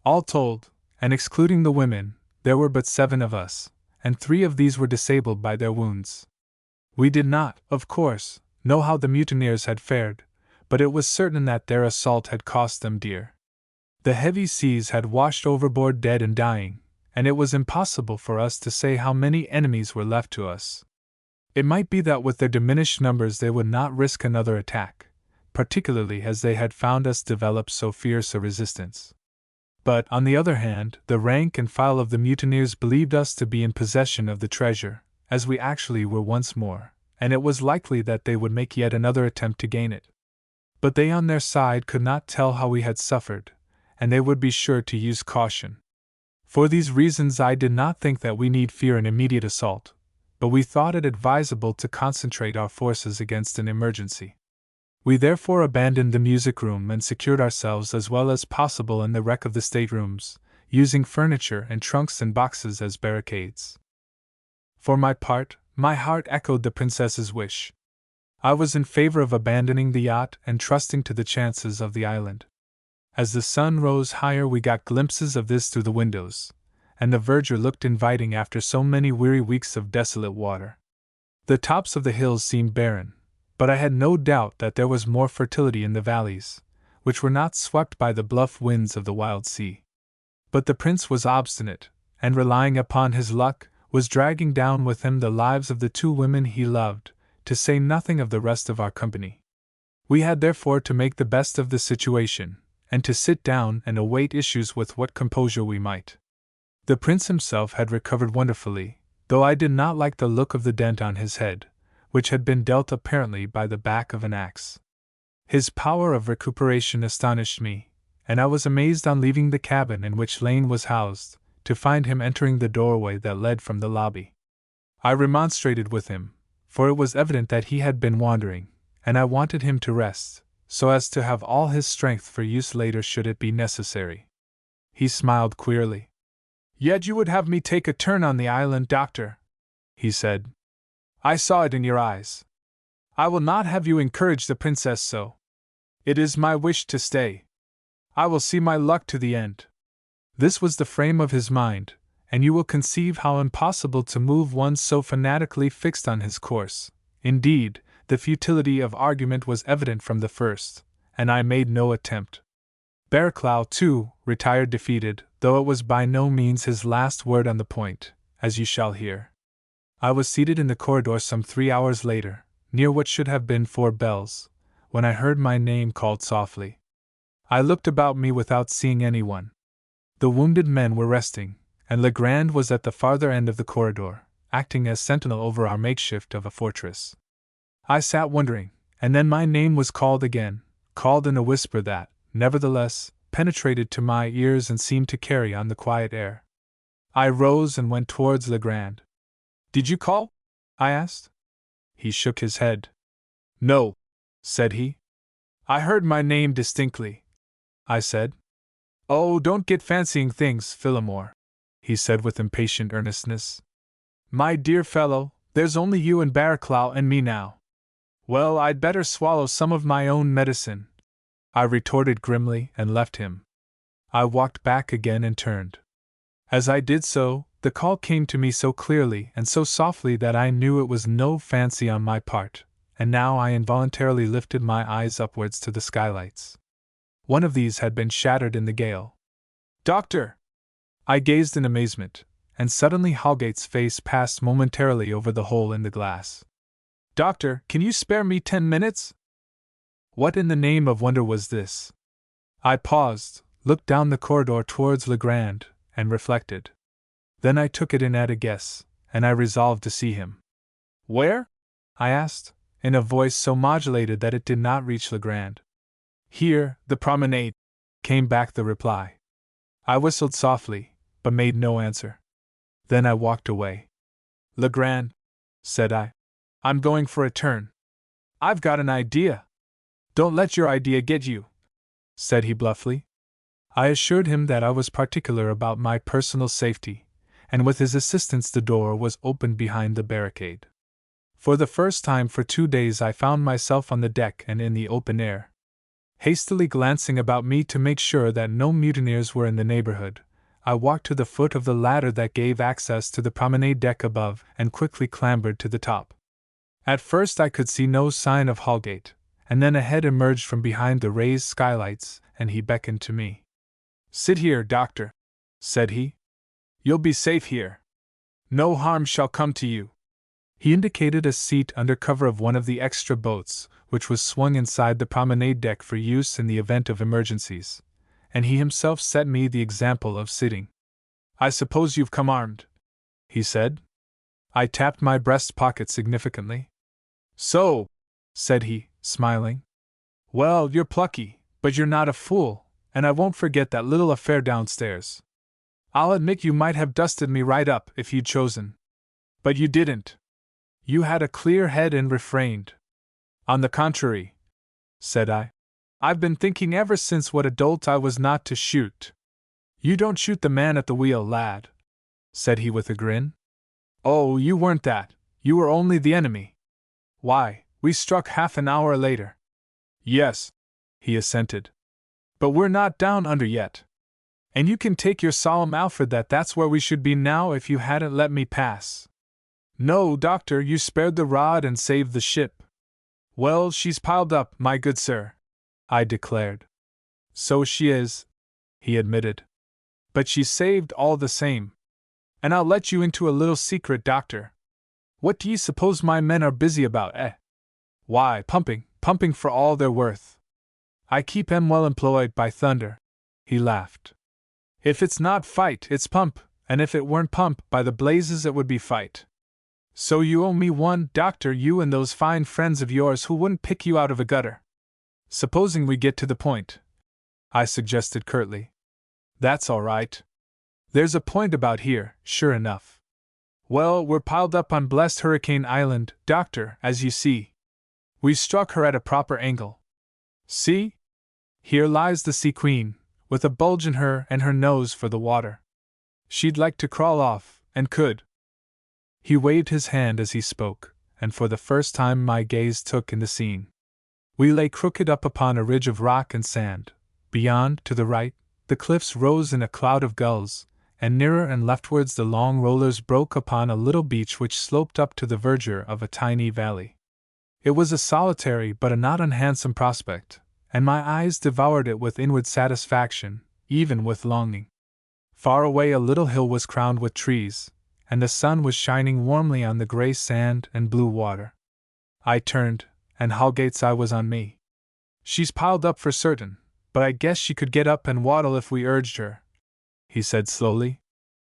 All told, and excluding the women, there were but 7 of us, and 3 of these were disabled by their wounds. We did not, of course, know how the mutineers had fared, but it was certain that their assault had cost them dear. The heavy seas had washed overboard dead and dying, and it was impossible for us to say how many enemies were left to us. It might be that with their diminished numbers they would not risk another attack, particularly as they had found us develop so fierce a resistance. But, on the other hand, the rank and file of the mutineers believed us to be in possession of the treasure, as we actually were once more, and it was likely that they would make yet another attempt to gain it. But they on their side could not tell how we had suffered, and they would be sure to use caution. For these reasons I did not think that we need fear an immediate assault, but we thought it advisable to concentrate our forces against an emergency. We therefore abandoned the music room and secured ourselves as well as possible in the wreck of the staterooms, using furniture and trunks and boxes as barricades. For my part, my heart echoed the princess's wish. I was in favor of abandoning the yacht and trusting to the chances of the island. As the sun rose higher we got glimpses of this through the windows, and the verdure looked inviting after so many weary weeks of desolate water. The tops of the hills seemed barren, but I had no doubt that there was more fertility in the valleys, which were not swept by the bluff winds of the wild sea. But the prince was obstinate, and relying upon his luck, was dragging down with him the lives of the 2 women he loved, to say nothing of the rest of our company. We had therefore to make the best of the situation, and to sit down and await issues with what composure we might. The prince himself had recovered wonderfully, though I did not like the look of the dent on his head, which had been dealt apparently by the back of an axe. His power of recuperation astonished me, and I was amazed on leaving the cabin in which Lane was housed, to find him entering the doorway that led from the lobby. I remonstrated with him, for it was evident that he had been wandering, and I wanted him to rest, so as to have all his strength for use later should it be necessary. He smiled queerly. Yet you would have me take a turn on the island, doctor, he said. I saw it in your eyes. I will not have you encourage the princess so. It is my wish to stay. I will see my luck to the end. This was the frame of his mind, and you will conceive how impossible to move one so fanatically fixed on his course. Indeed, the futility of argument was evident from the first, and I made no attempt. Barraclough, too, retired defeated, though it was by no means his last word on the point, as you shall hear. I was seated in the corridor some 3 hours later, near what should have been 4 bells, when I heard my name called softly. I looked about me without seeing anyone. The wounded men were resting, and Legrand was at the farther end of the corridor, acting as sentinel over our makeshift of a fortress. I sat wondering, and then my name was called again, called in a whisper that, nevertheless, penetrated to my ears and seemed to carry on the quiet air. I rose and went towards Legrand. Did you call? I asked. He shook his head. No, said he. I heard my name distinctly. I said. Oh, don't get fancying things, Phillimore, he said with impatient earnestness. My dear fellow, there's only you and Barraclough and me now. Well, I'd better swallow some of my own medicine, I retorted grimly and left him. I walked back again and turned. As I did so, the call came to me so clearly and so softly that I knew it was no fancy on my part, and now I involuntarily lifted my eyes upwards to the skylights. One of these had been shattered in the gale. "Doctor!" I gazed in amazement, and suddenly Holgate's face passed momentarily over the hole in the glass. "Doctor, can you spare me 10 minutes?" What in the name of wonder was this? I paused, looked down the corridor towards Legrand, and reflected. Then I took it in at a guess, and I resolved to see him. "Where?" I asked, in a voice so modulated that it did not reach Legrand. "Here, the promenade," came back the reply. I whistled softly, but made no answer. Then I walked away. "Legrand," said I, "I'm going for a turn. I've got an idea." "Don't let your idea get you," said he bluffly. I assured him that I was particular about my personal safety, and with his assistance the door was opened behind the barricade. For the first time for 2 days I found myself on the deck and in the open air. Hastily glancing about me to make sure that no mutineers were in the neighborhood, I walked to the foot of the ladder that gave access to the promenade deck above and quickly clambered to the top. At first I could see no sign of Holgate, and then a head emerged from behind the raised skylights, and he beckoned to me. "Sit here, doctor," said he. "You'll be safe here. No harm shall come to you." He indicated a seat under cover of one of the extra boats, which was swung inside the promenade deck for use in the event of emergencies, and he himself set me the example of sitting. "I suppose you've come armed," he said. I tapped my breast pocket significantly. "So," said he, smiling. "Well, you're plucky, but you're not a fool, and I won't forget that little affair downstairs. I'll admit you might have dusted me right up if you'd chosen. But you didn't. You had a clear head and refrained." "On the contrary," said I, "I've been thinking ever since what a dolt I was not to shoot." "You don't shoot the man at the wheel, lad," said he with a grin. "Oh, you weren't that, you were only the enemy. Why, we struck half an hour later." "Yes," he assented. "But we're not down under yet. And you can take your solemn Alfred that that's where we should be now if you hadn't let me pass. No, doctor, you spared the rod and saved the ship." "Well, she's piled up, my good sir," I declared. "So she is," he admitted. "But she's saved all the same. And I'll let you into a little secret, doctor. What do you suppose my men are busy about, eh? Why, pumping for all they're worth. I keep 'em well employed, by thunder." He laughed. "If it's not fight, it's pump, and if it weren't pump, by the blazes it would be fight. So you owe me one, doctor, you and those fine friends of yours who wouldn't pick you out of a gutter." "Supposing we get to the point," I suggested curtly. "That's all right. There's a point about here, sure enough. Well, we're piled up on blessed Hurricane Island, doctor, as you see. We struck her at a proper angle. See? Here lies the Sea Queen, with a bulge in her and her nose for the water. She'd like to crawl off, and could." He waved his hand as he spoke, and for the first time my gaze took in the scene. We lay crooked up upon a ridge of rock and sand. Beyond, to the right, the cliffs rose in a cloud of gulls, and nearer and leftwards the long rollers broke upon a little beach which sloped up to the verdure of a tiny valley. It was a solitary but a not unhandsome prospect, and my eyes devoured it with inward satisfaction, even with longing. Far away a little hill was crowned with trees, and the sun was shining warmly on the gray sand and blue water. I turned, and Holgate's eye was on me. "She's piled up for certain, but I guess she could get up and waddle if we urged her," he said slowly.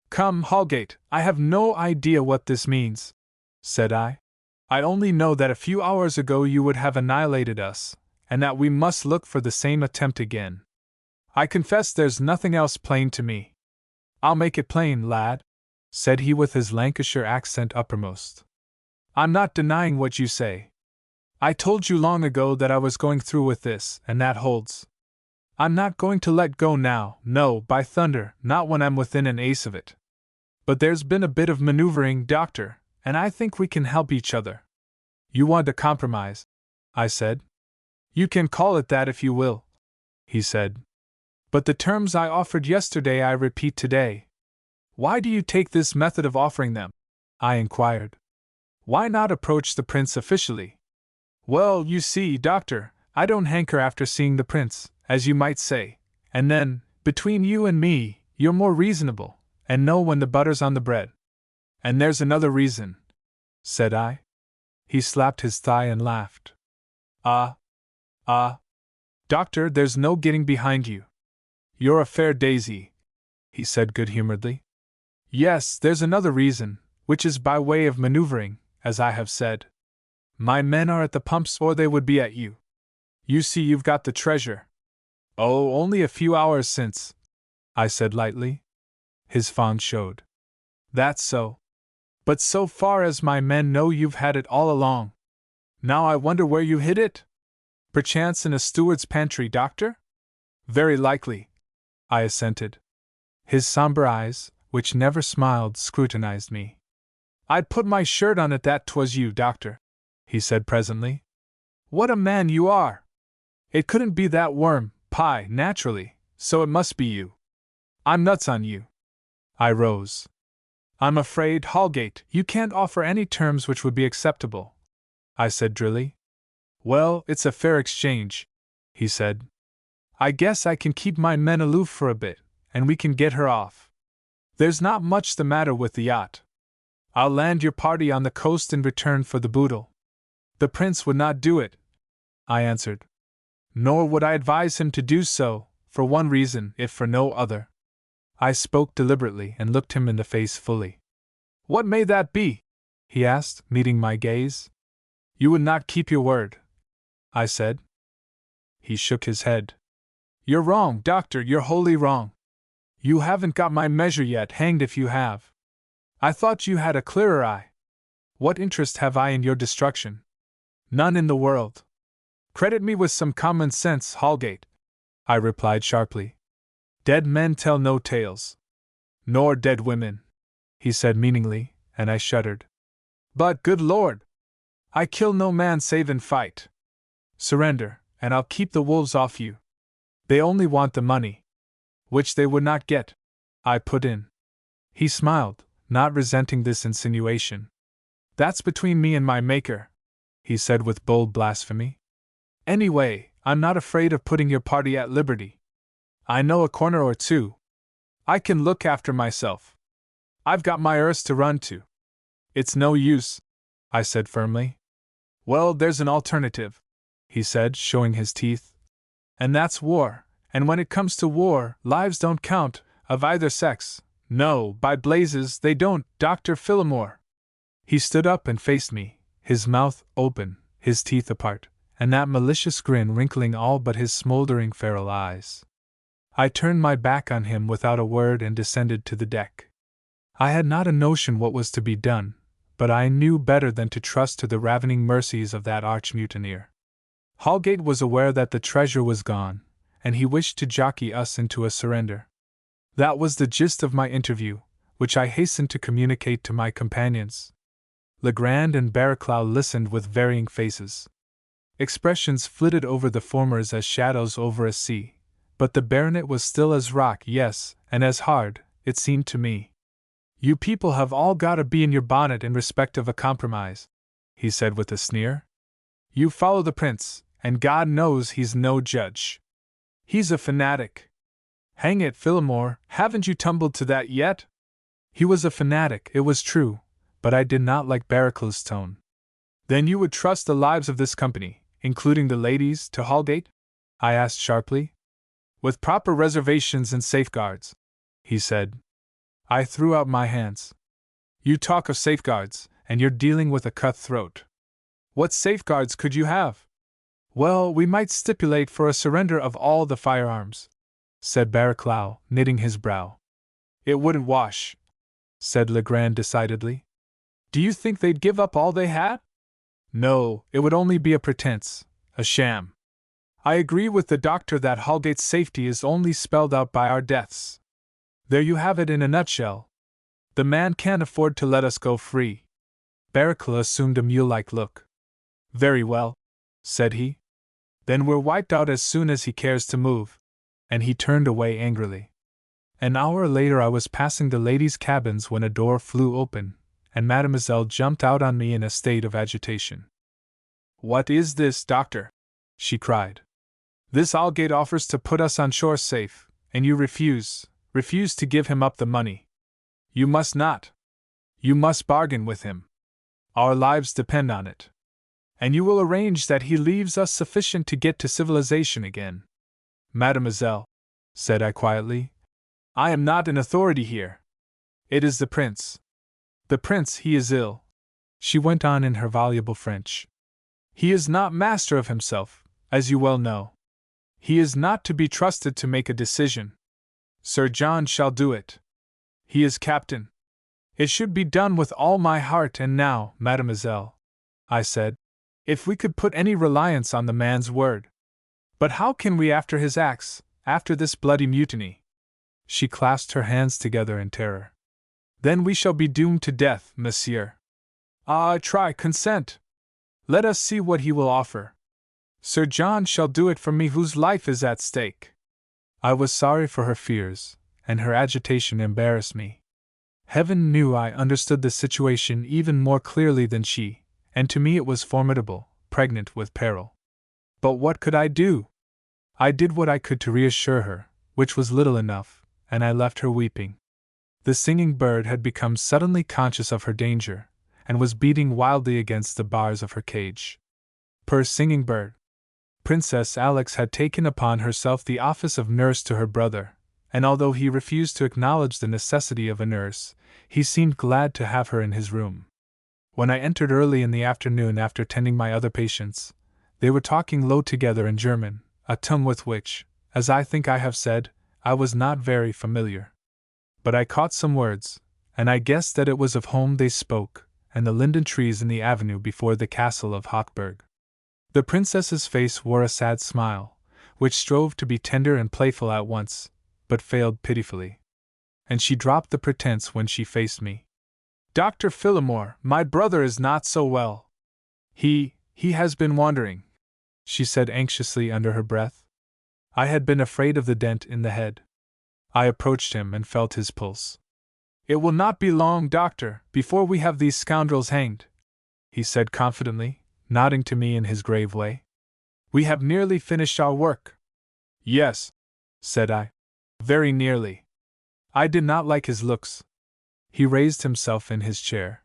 "Come, Holgate, I have no idea what this means," said I. "I only know that a few hours ago you would have annihilated us, and that we must look for the same attempt again. I confess there's nothing else plain to me." "I'll make it plain, lad," said he with his Lancashire accent uppermost. "I'm not denying what you say. I told you long ago that I was going through with this, and that holds. I'm not going to let go now, no, by thunder, not when I'm within an ace of it. But there's been a bit of maneuvering, doctor, and I think we can help each other." "You want a compromise," I said. "You can call it that if you will," he said. "But the terms I offered yesterday I repeat today." "Why do you take this method of offering them?" I inquired. "Why not approach the prince officially? Well, you see, doctor, I don't hanker after seeing the prince, as you might say, and then, between you and me, you're more reasonable, and know when the butter's on the bread. And there's another reason, said I. He slapped his thigh and laughed. Doctor, there's no getting behind you. You're a fair daisy, he said good-humoredly. Yes, there's another reason, which is by way of maneuvering, as I have said. My men are at the pumps or they would be at you. You see you've got the treasure. Oh, only a few hours since, I said lightly. His fawn showed. That's so. But so far as my men know, you've had it all along. Now I wonder where you hid it? Perchance in a steward's pantry, doctor? Very likely, I assented. His somber eyes, which never smiled, scrutinized me. I'd put my shirt on it that 'twas you, doctor, he said presently. What a man you are! It couldn't be that worm, pie, naturally, so it must be you. I'm nuts on you. I rose. I'm afraid, Hallgate, you can't offer any terms which would be acceptable, I said drily. Well, it's a fair exchange, he said. I guess I can keep my men aloof for a bit, and we can get her off. There's not much the matter with the yacht. I'll land your party on the coast in return for the boodle. The prince would not do it, I answered. Nor would I advise him to do so, for one reason, if for no other. I spoke deliberately and looked him in the face fully. What may that be? He asked, meeting my gaze. You would not keep your word, I said. He shook his head. You're wrong, doctor, you're wholly wrong. You haven't got my measure yet, hanged if you have. I thought you had a clearer eye. What interest have I in your destruction? None in the world. Credit me with some common sense, Hallgate, I replied sharply. Dead men tell no tales. Nor dead women, he said meaningly, and I shuddered. But, good Lord! I kill no man save in fight. Surrender, and I'll keep the wolves off you. They only want the money. Which they would not get, I put in. He smiled, not resenting this insinuation. That's between me and my Maker, he said with bold blasphemy. Anyway, I'm not afraid of putting your party at liberty. I know a corner or two. I can look after myself. I've got my earths to run to. It's no use, I said firmly. Well, there's an alternative, he said, showing his teeth. And that's war, and when it comes to war, lives don't count, of either sex. No, by blazes, they don't, Dr. Phillimore. He stood up and faced me, his mouth open, his teeth apart, and that malicious grin wrinkling all but his smoldering feral eyes. I turned my back on him without a word and descended to the deck. I had not a notion what was to be done, but I knew better than to trust to the ravening mercies of that arch-mutineer. Hallgate was aware that the treasure was gone, and he wished to jockey us into a surrender. That was the gist of my interview, which I hastened to communicate to my companions. Legrand and Barraclough listened with varying faces. Expressions flitted over the formers as shadows over a sea, but the baronet was still as rock, yes, and as hard, it seemed to me. You people have all got a bee in your bonnet in respect of a compromise, he said with a sneer. You follow the prince, and God knows he's no judge. He's a fanatic. Hang it, Phillimore, haven't you tumbled to that yet? He was a fanatic, it was true, but I did not like Barraclough's tone. Then you would trust the lives of this company, including the ladies, to Hallgate? I asked sharply. With proper reservations and safeguards, he said. I threw out my hands. You talk of safeguards, and you're dealing with a cutthroat. What safeguards could you have? Well, we might stipulate for a surrender of all the firearms, said Barraclough, knitting his brow. It wouldn't wash, said Legrand decidedly. Do you think they'd give up all they had? No, it would only be a pretense, a sham. I agree with the doctor that Hallgate's safety is only spelled out by our deaths. There you have it in a nutshell. The man can't afford to let us go free. Barraclough assumed a mule-like look. Very well, said he. Then we're wiped out as soon as he cares to move. And he turned away angrily. An hour later I was passing the ladies' cabins when a door flew open, and Mademoiselle jumped out on me in a state of agitation. "What is this, doctor?" she cried. "This Aldgate offers to put us on shore safe, and you refuse to give him up the money. You must not. You must bargain with him. Our lives depend on it. And you will arrange that he leaves us sufficient to get to civilization again." "Mademoiselle," said I quietly, "I am not in authority here. It is the prince. The prince, he is ill," she went on in her voluble French. "He is not master of himself, as you well know. He is not to be trusted to make a decision. Sir John shall do it. He is captain. It should be done with all my heart, and now, mademoiselle," I said, "if we could put any reliance on the man's word. But how can we after his acts, after this bloody mutiny?" She clasped her hands together in terror. "Then we shall be doomed to death, monsieur. Ah, try, consent. Let us see what he will offer. Sir John shall do it for me whose life is at stake." I was sorry for her fears, and her agitation embarrassed me. Heaven knew I understood the situation even more clearly than she, and to me it was formidable, pregnant with peril. But what could I do? I did what I could to reassure her, which was little enough, and I left her weeping. The singing bird had become suddenly conscious of her danger, and was beating wildly against the bars of her cage. Poor singing bird! Princess Alex had taken upon herself the office of nurse to her brother, and although he refused to acknowledge the necessity of a nurse, he seemed glad to have her in his room. When I entered early in the afternoon after tending my other patients, they were talking low together in German, a tongue with which, as I think I have said, I was not very familiar. But I caught some words, and I guessed that it was of home they spoke, and the linden trees in the avenue before the castle of Hochberg. The princess's face wore a sad smile, which strove to be tender and playful at once, but failed pitifully. And she dropped the pretense when she faced me. "Dr. Phillimore, my brother is not so well. He has been wandering," she said anxiously under her breath. I had been afraid of the dent in the head. I approached him and felt his pulse. "It will not be long, doctor, before we have these scoundrels hanged," he said confidently, nodding to me in his grave way. "We have nearly finished our work." "Yes," said I. "Very nearly." I did not like his looks. He raised himself in his chair.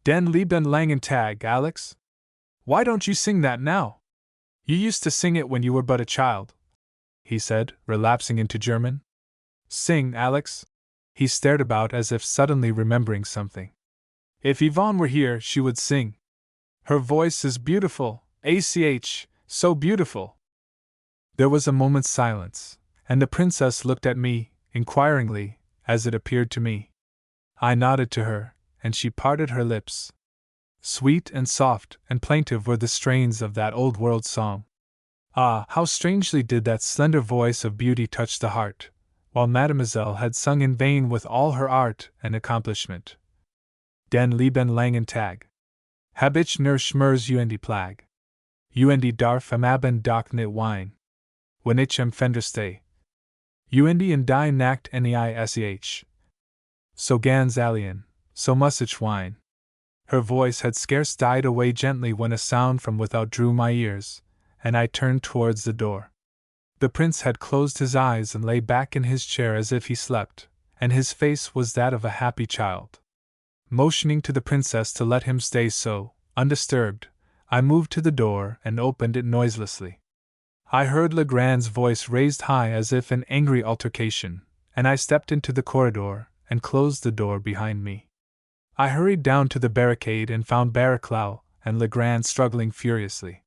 "Den lieben langen Tag, Alex? Why don't you sing that now? You used to sing it when you were but a child," he said, relapsing into German. "Sing, Alex?" He stared about as if suddenly remembering something. "If Yvonne were here, she would sing. Her voice is beautiful, so beautiful." There was a moment's silence, and the princess looked at me, inquiringly, as it appeared to me. I nodded to her, and she parted her lips. Sweet and soft and plaintive were the strains of that old-world song. Ah, how strangely did that slender voice of beauty touch the heart, while Mademoiselle had sung in vain with all her art and accomplishment. Den lieben langen Tag. Hab ich nur Schmerz und Plag. Und darf am Abend doch nicht wein. Wenn ich am Fenster steh. Und in die Nacht neich. So ganz alien, so muss ich wein. Her voice had scarce died away gently when a sound from without drew my ears, and I turned towards the door. The prince had closed his eyes and lay back in his chair as if he slept, and his face was that of a happy child. Motioning to the princess to let him stay so, undisturbed, I moved to the door and opened it noiselessly. I heard Legrand's voice raised high as if in angry altercation, and I stepped into the corridor and closed the door behind me. I hurried down to the barricade and found Barraclough and Legrand struggling furiously.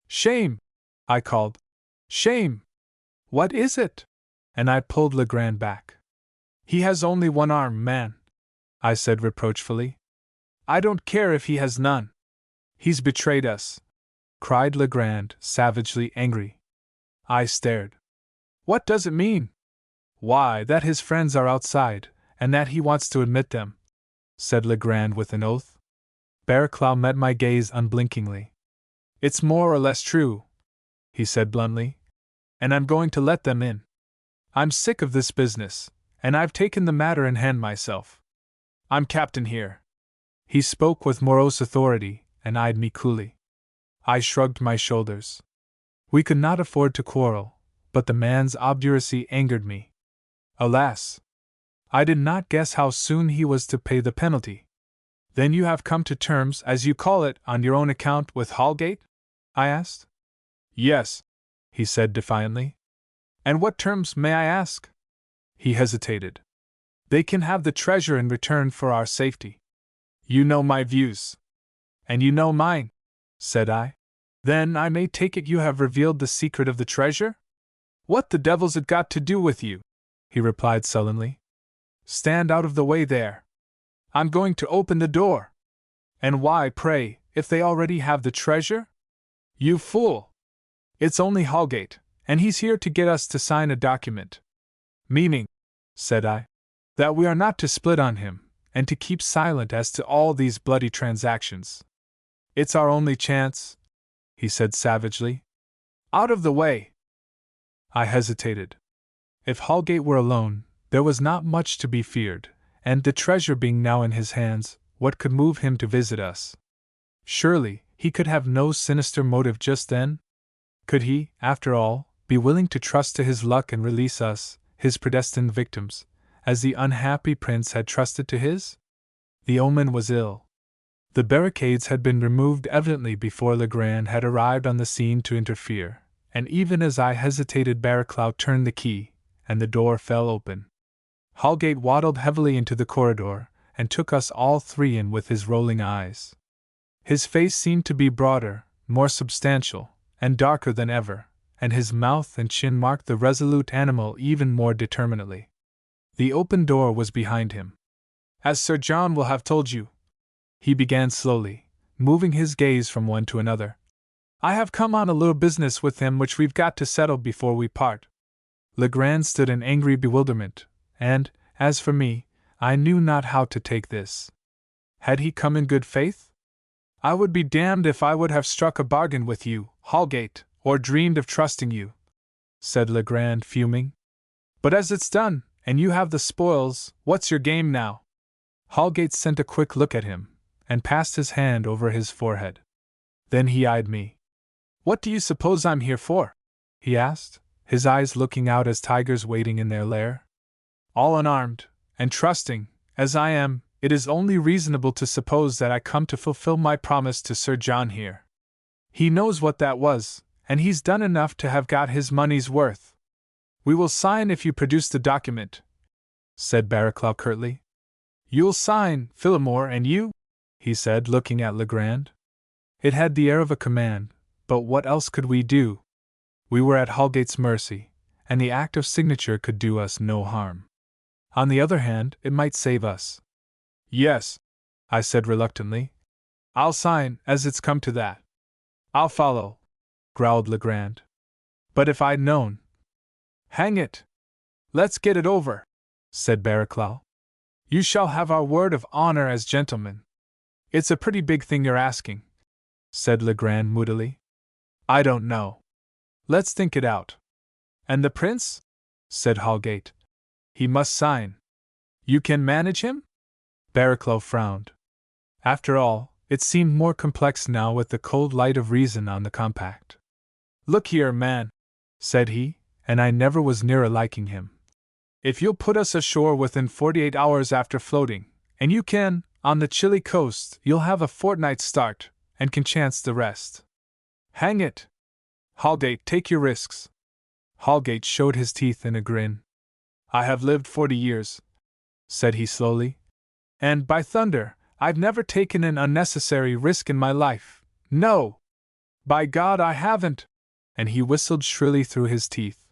"Shame!" I called. "Shame! What is it?" And I pulled Legrand back. "He has only one arm, man," I said reproachfully. "I don't care if he has none. He's betrayed us," cried Legrand, savagely angry. I stared. "What does it mean?" "Why, that his friends are outside, and that he wants to admit them," said Legrand with an oath. Barraclough met my gaze unblinkingly. "It's more or less true," he said bluntly, "and I'm going to let them in. I'm sick of this business, and I've taken the matter in hand myself. I'm captain here." He spoke with morose authority, and eyed me coolly. I shrugged my shoulders. We could not afford to quarrel, but the man's obduracy angered me. Alas! I did not guess how soon he was to pay the penalty. Then you have come to terms, as you call it, on your own account with Hallgate? I asked. Yes, he said defiantly. And what terms, may I ask? He hesitated. They can have the treasure in return for our safety. You know my views. And you know mine, said I. Then I may take it you have revealed the secret of the treasure? What the devil's it got to do with you? He replied sullenly. Stand out of the way there. I'm going to open the door. And why, pray, if they already have the treasure? You fool! It's only Hallgate, and he's here to get us to sign a document. Meaning, said I, that we are not to split on him, and to keep silent as to all these bloody transactions. It's our only chance, he said savagely. Out of the way! I hesitated. If Hallgate were alone, there was not much to be feared, and the treasure being now in his hands, what could move him to visit us? Surely, he could have no sinister motive just then? Could he, after all, be willing to trust to his luck and release us, his predestined victims, as the unhappy prince had trusted to his? The omen was ill. The barricades had been removed evidently before Legrand had arrived on the scene to interfere, and even as I hesitated Barraclough turned the key, and the door fell open. Hallgate waddled heavily into the corridor, and took us all three in with his rolling eyes. His face seemed to be broader, more substantial, and darker than ever, and his mouth and chin marked the resolute animal even more determinedly. The open door was behind him. As Sir John will have told you, he began slowly, moving his gaze from one to another, I have come on a little business with him which we've got to settle before we part. Legrand stood in angry bewilderment, and, as for me, I knew not how to take this. Had he come in good faith? I would be damned if I would have struck a bargain with you, Hallgate, or dreamed of trusting you, said Legrand, fuming. But as it's done, and you have the spoils, what's your game now? Hallgate sent a quick look at him, and passed his hand over his forehead. Then he eyed me. What do you suppose I'm here for? He asked, his eyes looking out as tigers waiting in their lair. All unarmed, and trusting, as I am, it is only reasonable to suppose that I come to fulfill my promise to Sir John here. He knows what that was, and he's done enough to have got his money's worth. We will sign if you produce the document, said Barraclough curtly. You'll sign, Phillimore, and you? He said, looking at Legrand. It had the air of a command, but what else could we do? We were at Hallgate's mercy, and the act of signature could do us no harm. On the other hand, it might save us. Yes, I said reluctantly. I'll sign, as it's come to that. I'll follow, growled Legrand. But if I'd known. Hang it! Let's get it over, said Barraclough. You shall have our word of honor as gentlemen. It's a pretty big thing you're asking, said Legrand moodily. I don't know. Let's think it out. And the prince? Said Hallgate. He must sign. You can manage him? Barraclough frowned. After all, it seemed more complex now with the cold light of reason on the compact. Look here, man, said he, and I never was nearer liking him. If you'll put us ashore within 48 hours after floating, and you can, on the chilly coast, you'll have a fortnight's start, and can chance the rest. Hang it! Hallgate, take your risks. Hallgate showed his teeth in a grin. I have lived 40 years, said he slowly, and, by thunder, I've never taken an unnecessary risk in my life. No! By God, I haven't! And he whistled shrilly through his teeth.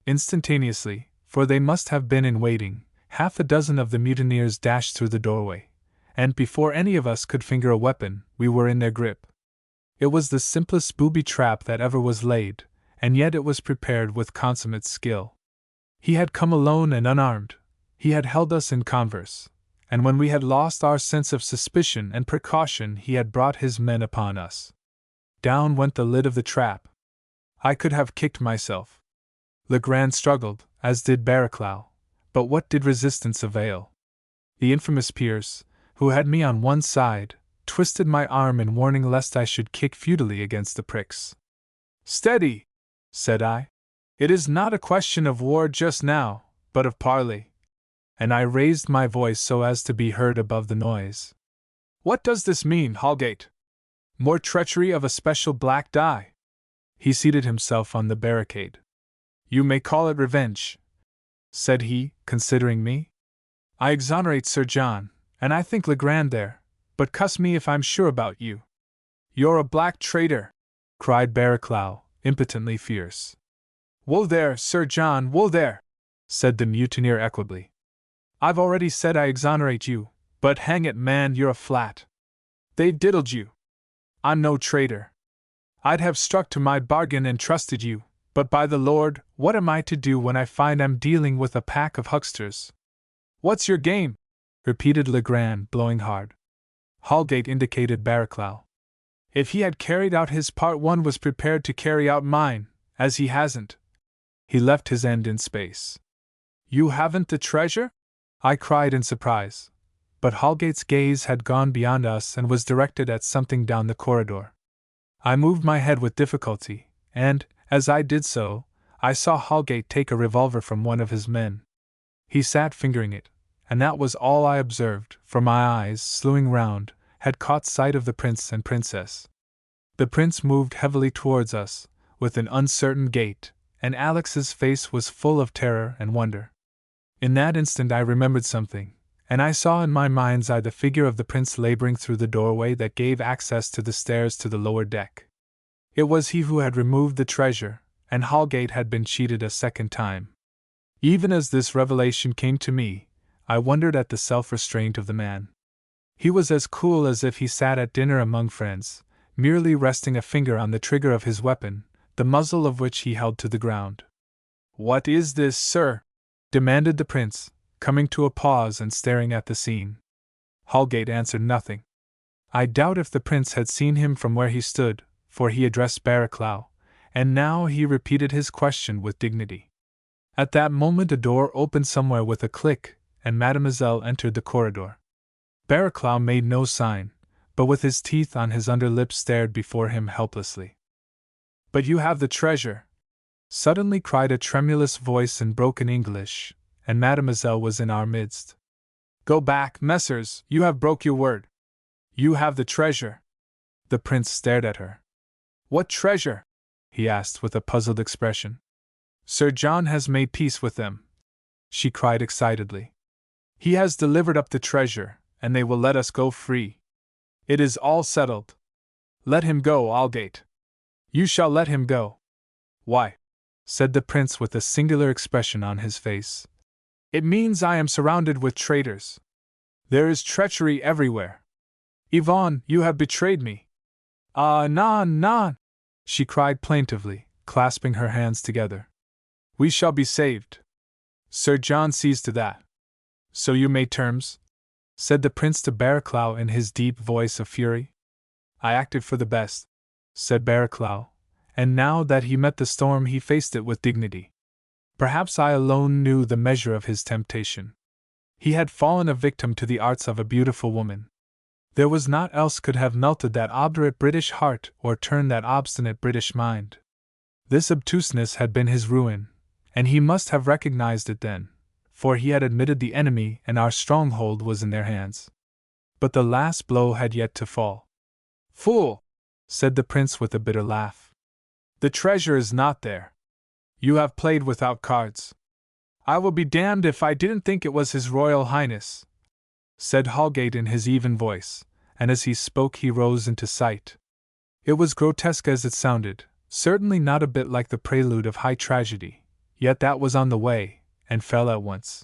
Instantaneously, for they must have been in waiting, half a dozen of the mutineers dashed through the doorway, and before any of us could finger a weapon, we were in their grip. It was the simplest booby trap that ever was laid, and yet it was prepared with consummate skill. He had come alone and unarmed, he had held us in converse, and when we had lost our sense of suspicion and precaution he had brought his men upon us. Down went the lid of the trap. I could have kicked myself. Legrand struggled, as did Barraclough, but what did resistance avail? The infamous Pierce, who had me on one side, twisted my arm in warning lest I should kick futilely against the pricks. "Steady!" said I. "It is not a question of war just now, but of parley." And I raised my voice so as to be heard above the noise. "What does this mean, Holgate? More treachery of a special black dye?" He seated himself on the barricade. "You may call it revenge," said he, considering me. "I exonerate Sir John, and I think Legrand there, but cuss me if I'm sure about you." "You're a black traitor!" cried Barraclough, impotently fierce. "Woe there, Sir John, woe there!" said the mutineer equably. "I've already said I exonerate you, but hang it, man, you're a flat. They've diddled you. I'm no traitor. I'd have stuck to my bargain and trusted you, but by the Lord, what am I to do when I find I'm dealing with a pack of hucksters?" "What's your game?" repeated Legrand, blowing hard. Holgate indicated Barraclough. "If he had carried out his part, one was prepared to carry out mine, as he hasn't." He left his end in space. "You haven't the treasure?" I cried in surprise. But Holgate's gaze had gone beyond us and was directed at something down the corridor. I moved my head with difficulty, and, as I did so, I saw Holgate take a revolver from one of his men. He sat fingering it, and that was all I observed, for my eyes, slewing round, had caught sight of the prince and princess. The prince moved heavily towards us, with an uncertain gait, and Alex's face was full of terror and wonder. In that instant I remembered something, and I saw in my mind's eye the figure of the prince laboring through the doorway that gave access to the stairs to the lower deck. It was he who had removed the treasure, and Holgate had been cheated a second time. Even as this revelation came to me, I wondered at the self-restraint of the man. He was as cool as if he sat at dinner among friends, merely resting a finger on the trigger of his weapon, the muzzle of which he held to the ground. "What is this, sir?" demanded the prince, coming to a pause and staring at the scene. Holgate answered nothing. I doubt if the prince had seen him from where he stood, for he addressed Barraclough, and now he repeated his question with dignity. At that moment a door opened somewhere with a click, and Mademoiselle entered the corridor. Barraclough made no sign, but with his teeth on his under lip stared before him helplessly. "But you have the treasure!" suddenly cried a tremulous voice in broken English, and Mademoiselle was in our midst. "Go back, messers, you have broke your word. You have the treasure." The prince stared at her. "What treasure?" he asked with a puzzled expression. "Sir John has made peace with them," she cried excitedly. "He has delivered up the treasure, and they will let us go free. It is all settled. Let him go, Aldgate. You shall let him go." "Why?" said the prince with a singular expression on his face. "It means I am surrounded with traitors. There is treachery everywhere. Yvonne, you have betrayed me." "Ah, non, non!" she cried plaintively, clasping her hands together. "We shall be saved. Sir John sees to that." "So you made terms?" said the prince to Barraclough in his deep voice of fury. "I acted for the best," said Barraclough, and now that he met the storm he faced it with dignity. Perhaps I alone knew the measure of his temptation. He had fallen a victim to the arts of a beautiful woman. There was naught else could have melted that obdurate British heart or turned that obstinate British mind. This obtuseness had been his ruin, and he must have recognized it then, for he had admitted the enemy and our stronghold was in their hands. But the last blow had yet to fall. "Fool!" said the prince with a bitter laugh. "The treasure is not there. You have played without cards." "I will be damned if I didn't think it was His Royal Highness," said Holgate in his even voice, and as he spoke he rose into sight. It was grotesque as it sounded, certainly not a bit like the prelude of high tragedy, yet that was on the way, and fell at once.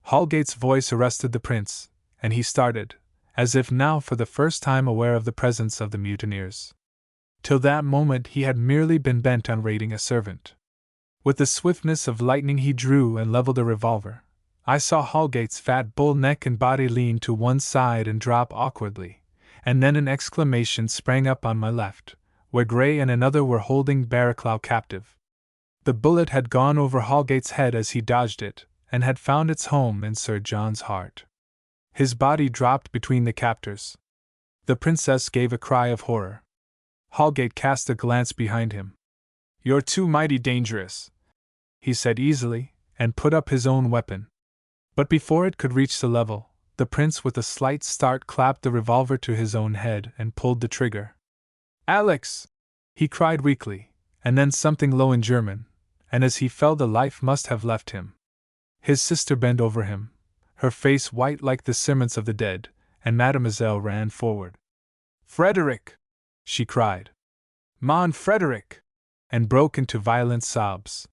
Holgate's voice arrested the prince, and he started, as if now for the first time aware of the presence of the mutineers. Till that moment he had merely been bent on raiding a servant. With the swiftness of lightning he drew and leveled a revolver. I saw Holgate's fat bull neck and body lean to one side and drop awkwardly, and then an exclamation sprang up on my left, where Gray and another were holding Barraclough captive. The bullet had gone over Holgate's head as he dodged it, and had found its home in Sir John's heart. His body dropped between the captors. The princess gave a cry of horror. Holgate cast a glance behind him. "You're too mighty dangerous," he said easily, and put up his own weapon. But before it could reach the level, the prince with a slight start clapped the revolver to his own head and pulled the trigger. "Alex!" he cried weakly, and then something low in German, and as he fell the life must have left him. His sister bent over him, her face white like the cerements of the dead, and Mademoiselle ran forward. "Frederick!" she cried. "Mon Frederick!" and broke into violent sobs.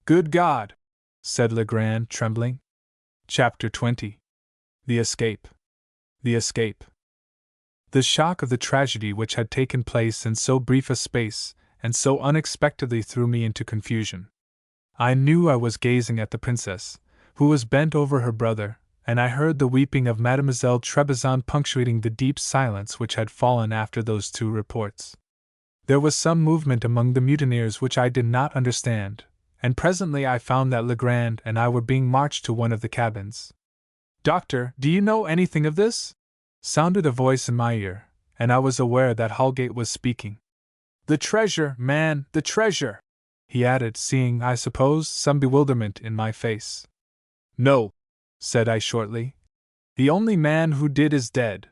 "Good God!" said Legrand, trembling. Chapter 20. The Escape. The Escape. The shock of the tragedy which had taken place in so brief a space, and so unexpectedly threw me into confusion. I knew I was gazing at the princess, who was bent over her brother, and I heard the weeping of Mademoiselle Trebizond punctuating the deep silence which had fallen after those two reports. There was some movement among the mutineers which I did not understand, and presently I found that Legrand and I were being marched to one of the cabins. "Doctor, do you know anything of this?" sounded a voice in my ear, and I was aware that Holgate was speaking. "The treasure, man, the treasure!" he added, seeing, I suppose, some bewilderment in my face. "No," said I shortly. "The only man who did is dead."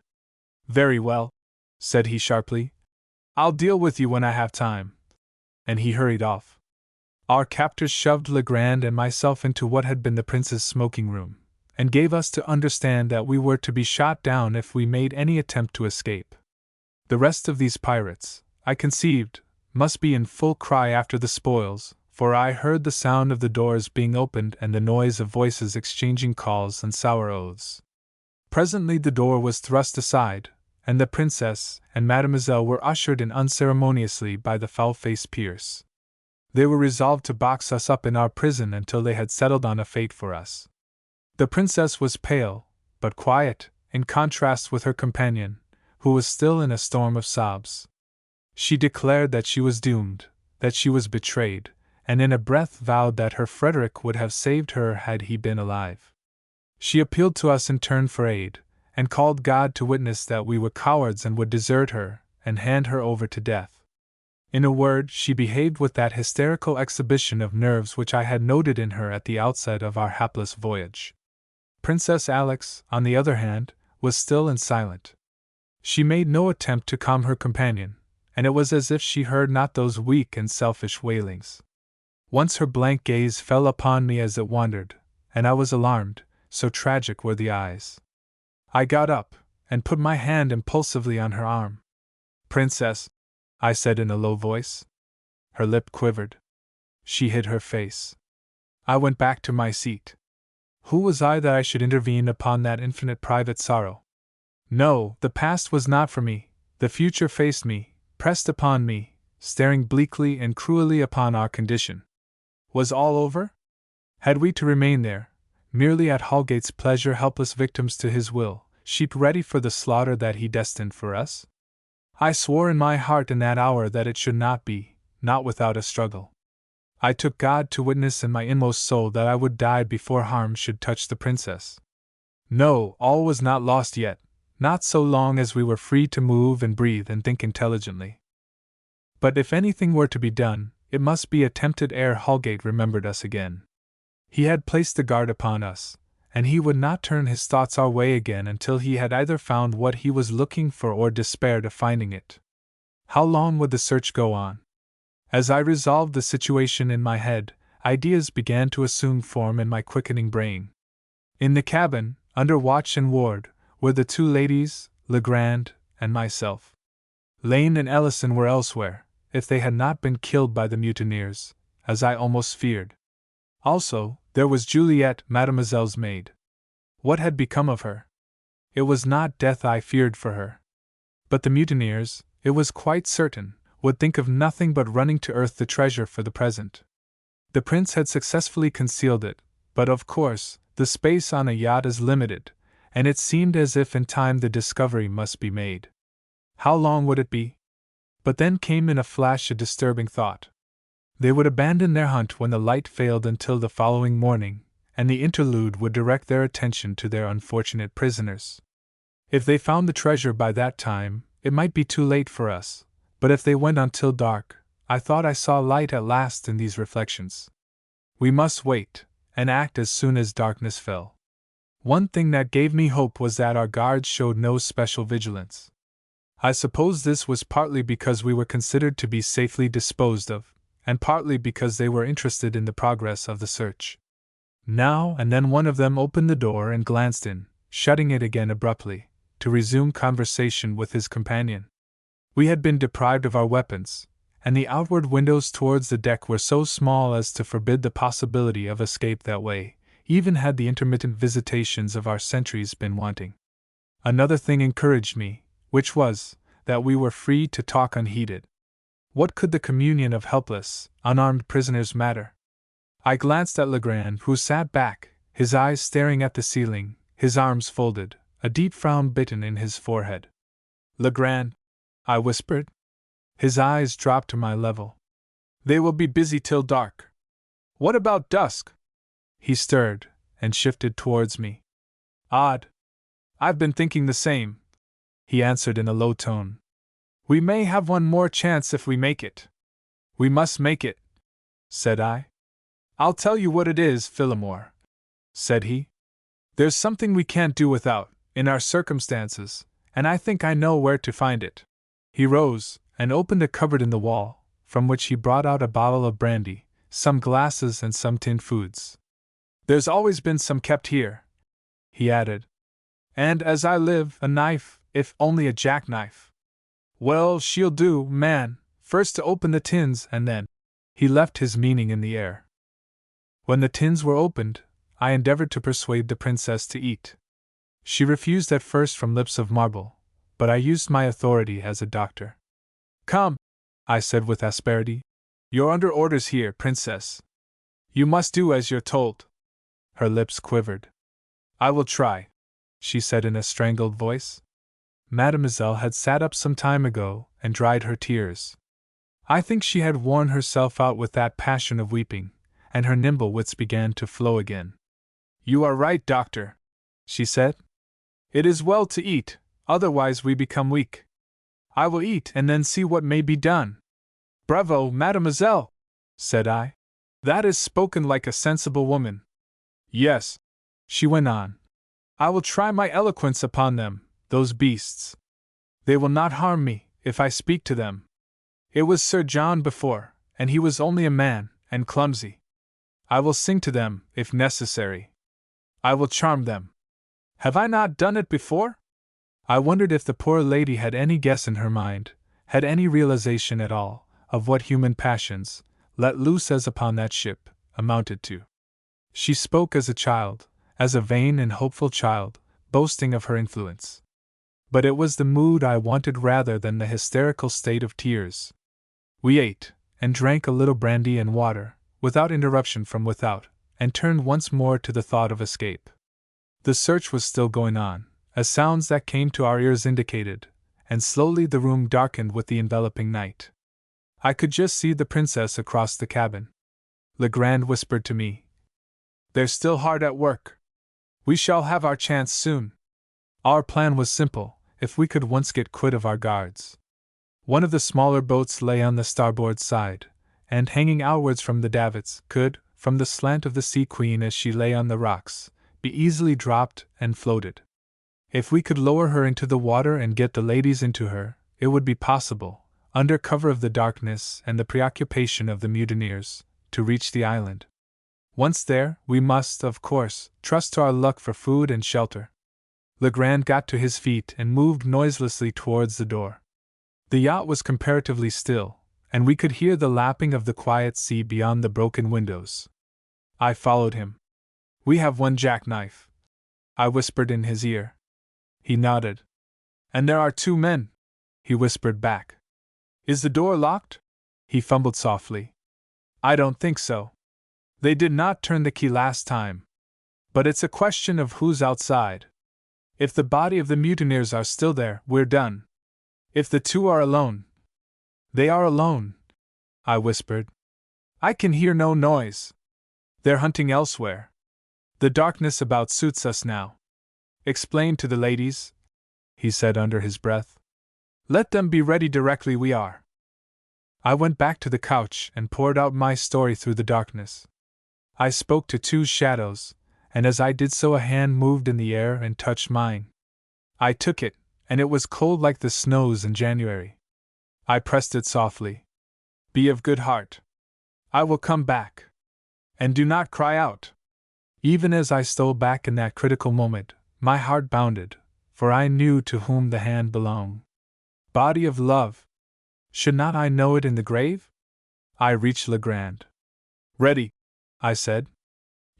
"Very well," said he sharply. "I'll deal with you when I have time." And he hurried off. Our captors shoved Legrand and myself into what had been the prince's smoking room, and gave us to understand that we were to be shot down if we made any attempt to escape. The rest of these pirates, I conceived, must be in full cry after the spoils, for I heard the sound of the doors being opened and the noise of voices exchanging calls and sour oaths. Presently the door was thrust aside, and the princess and Mademoiselle were ushered in unceremoniously by the foul-faced Pierce. They were resolved to box us up in our prison until they had settled on a fate for us. The princess was pale, but quiet, in contrast with her companion, who was still in a storm of sobs. She declared that she was doomed, that she was betrayed, and in a breath vowed that her Frederick would have saved her had he been alive. She appealed to us in turn for aid, and called God to witness that we were cowards and would desert her, and hand her over to death. In a word, she behaved with that hysterical exhibition of nerves which I had noted in her at the outset of our hapless voyage. Princess Alex, on the other hand, was still and silent. She made no attempt to calm her companion, and it was as if she heard not those weak and selfish wailings. Once her blank gaze fell upon me as it wandered, and I was alarmed, so tragic were the eyes. I got up, and put my hand impulsively on her arm. "Princess," I said in a low voice. Her lip quivered. She hid her face. I went back to my seat. Who was I that I should intervene upon that infinite private sorrow? No, the past was not for me, the future faced me, pressed upon me, staring bleakly and cruelly upon our condition. Was all over? Had we to remain there, merely at Holgate's pleasure, helpless victims to his will, sheep ready for the slaughter that he destined for us? I swore in my heart in that hour that it should not be, not without a struggle. I took God to witness in my inmost soul that I would die before harm should touch the princess. No, all was not lost yet, not so long as we were free to move and breathe and think intelligently. But if anything were to be done, it must be attempted ere Holgate remembered us again. He had placed the guard upon us, and he would not turn his thoughts our way again until he had either found what he was looking for or despaired of finding it. How long would the search go on? As I resolved the situation in my head, ideas began to assume form in my quickening brain. In the cabin, under watch and ward, were the two ladies, Legrand, and myself. Lane and Ellison were elsewhere, if they had not been killed by the mutineers, as I almost feared. Also, there was Juliet, Mademoiselle's maid. What had become of her? It was not death I feared for her. But the mutineers, it was quite certain, would think of nothing but running to earth the treasure for the present. The prince had successfully concealed it, but of course, the space on a yacht is limited, and it seemed as if in time the discovery must be made. How long would it be? But then came in a flash a disturbing thought. They would abandon their hunt when the light failed until the following morning, and the interlude would direct their attention to their unfortunate prisoners. If they found the treasure by that time, it might be too late for us, but if they went until dark, I thought I saw light at last in these reflections. We must wait, and act as soon as darkness fell. One thing that gave me hope was that our guards showed no special vigilance. I suppose this was partly because we were considered to be safely disposed of, and partly because they were interested in the progress of the search. Now and then one of them opened the door and glanced in, shutting it again abruptly, to resume conversation with his companion. We had been deprived of our weapons, and the outward windows towards the deck were so small as to forbid the possibility of escape that way, even had the intermittent visitations of our sentries been wanting. Another thing encouraged me, which was, that we were free to talk unheeded. What could the communion of helpless, unarmed prisoners matter? I glanced at Legrand, who sat back, his eyes staring at the ceiling, his arms folded, a deep frown bitten in his forehead. "Legrand," I whispered. His eyes dropped to my level. "They will be busy till dark. What about dusk?" He stirred, and shifted towards me. "Odd. I've been thinking the same," he answered in a low tone. "We may have one more chance if we make it." "We must make it," said I. "I'll tell you what it is, Phillimore," said he. "There's something we can't do without, in our circumstances, and I think I know where to find it." He rose, and opened a cupboard in the wall, from which he brought out a bottle of brandy, some glasses, and some tinned foods. "There's always been some kept here," he added. "And, as I live, a knife, if only a jackknife." "Well, she'll do, man, first to open the tins, and then—" He left his meaning in the air. When the tins were opened, I endeavored to persuade the princess to eat. She refused at first from lips of marble, but I used my authority as a doctor. "Come," I said with asperity. "You're under orders here, princess. You must do as you're told." Her lips quivered. "I will try," she said in a strangled voice. Mademoiselle had sat up some time ago and dried her tears. I think she had worn herself out with that passion of weeping, and her nimble wits began to flow again. "You are right, doctor," she said. "It is well to eat, otherwise we become weak. I will eat and then see what may be done." "Bravo, mademoiselle," said I. "That is spoken like a sensible woman." "Yes," she went on. "I will try my eloquence upon them, those beasts. They will not harm me, if I speak to them. It was Sir John before, and he was only a man, and clumsy. I will sing to them, if necessary. I will charm them. Have I not done it before?" I wondered if the poor lady had any guess in her mind, had any realization at all, of what human passions, let loose as upon that ship, amounted to. She spoke as a child, as a vain and hopeful child, boasting of her influence. But it was the mood I wanted rather than the hysterical state of tears. We ate, and drank a little brandy and water, without interruption from without, and turned once more to the thought of escape. The search was still going on, as sounds that came to our ears indicated, and slowly the room darkened with the enveloping night. I could just see the princess across the cabin. Legrand whispered to me, "They're still hard at work. We shall have our chance soon." Our plan was simple, if we could once get quit of our guards. One of the smaller boats lay on the starboard side, and hanging outwards from the davits, could, from the slant of the Sea Queen as she lay on the rocks, be easily dropped and floated. If we could lower her into the water and get the ladies into her, it would be possible, under cover of the darkness and the preoccupation of the mutineers, to reach the island. Once there, we must, of course, trust to our luck for food and shelter. Legrand got to his feet and moved noiselessly towards the door. The yacht was comparatively still, and we could hear the lapping of the quiet sea beyond the broken windows. I followed him. "We have one jackknife," I whispered in his ear. He nodded. "And there are 2 men," he whispered back. "Is the door locked?" He fumbled softly. "I don't think so. They did not turn the key last time. But it's a question of who's outside. If the body of the mutineers are still there, we're done. If the 2 are alone—" "They are alone," I whispered. "I can hear no noise. They're hunting elsewhere. The darkness about suits us now. Explain to the ladies." he said under his breath. Let them be ready directly we are. I went back to the couch and poured out my story through the darkness. I spoke to two shadows, and as I did so a hand moved in the air and touched mine. I took it, and it was cold like the snows in January. I pressed it softly. Be of good heart. I will come back. And do not cry out. Even as I stole back in that critical moment, my heart bounded, for I knew to whom the hand belonged. Body of love! Should not I know it in the grave? I reached Legrand. Ready, I said.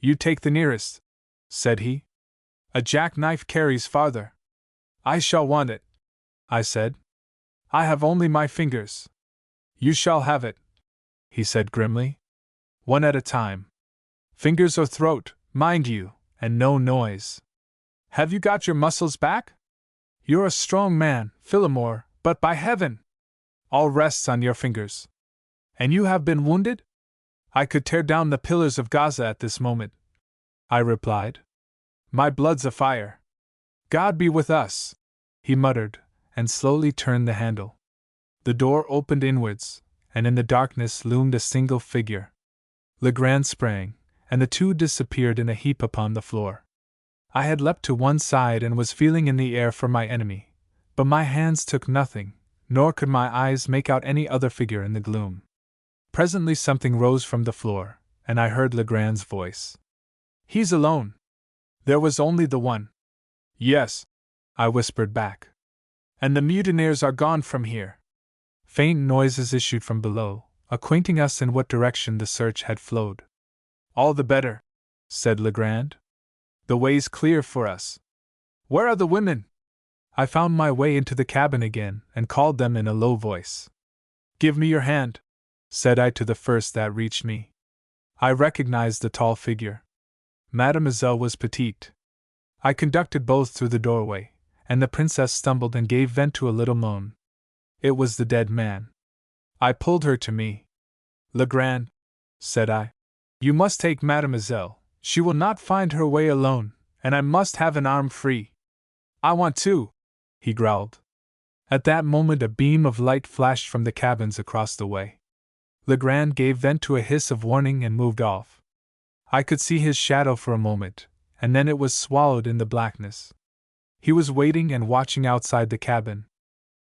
You take the nearest, said he. A jackknife carries farther. I shall want it, I said. I have only my fingers. You shall have it, he said grimly. One at a time. Fingers or throat, mind you, and no noise. Have you got your muscles back? You're a strong man, Phillimore, but by heaven! All rests on your fingers. And you have been wounded? I could tear down the pillars of Gaza at this moment, I replied. My blood's afire. God be with us, he muttered, and slowly turned the handle. The door opened inwards, and in the darkness loomed a single figure. Legrand sprang, and the two disappeared in a heap upon the floor. I had leapt to one side and was feeling in the air for my enemy, but my hands took nothing, nor could my eyes make out any other figure in the gloom. Presently something rose from the floor, and I heard Legrand's voice. He's alone. There was only the one. Yes, I whispered back. And the mutineers are gone from here. Faint noises issued from below, acquainting us in what direction the search had flowed. All the better, said Legrand. The way's clear for us. Where are the women? I found my way into the cabin again and called them in a low voice. Give me your hand, said I to the first that reached me. I recognized the tall figure. Mademoiselle was petite. I conducted both through the doorway, and the princess stumbled and gave vent to a little moan. It was the dead man. I pulled her to me. Legrand, said I, you must take Mademoiselle. She will not find her way alone, and I must have an arm free. I want to, he growled. At that moment a beam of light flashed from the cabins across the way. Legrand gave vent to a hiss of warning and moved off. I could see his shadow for a moment, and then it was swallowed in the blackness. He was waiting and watching outside the cabin.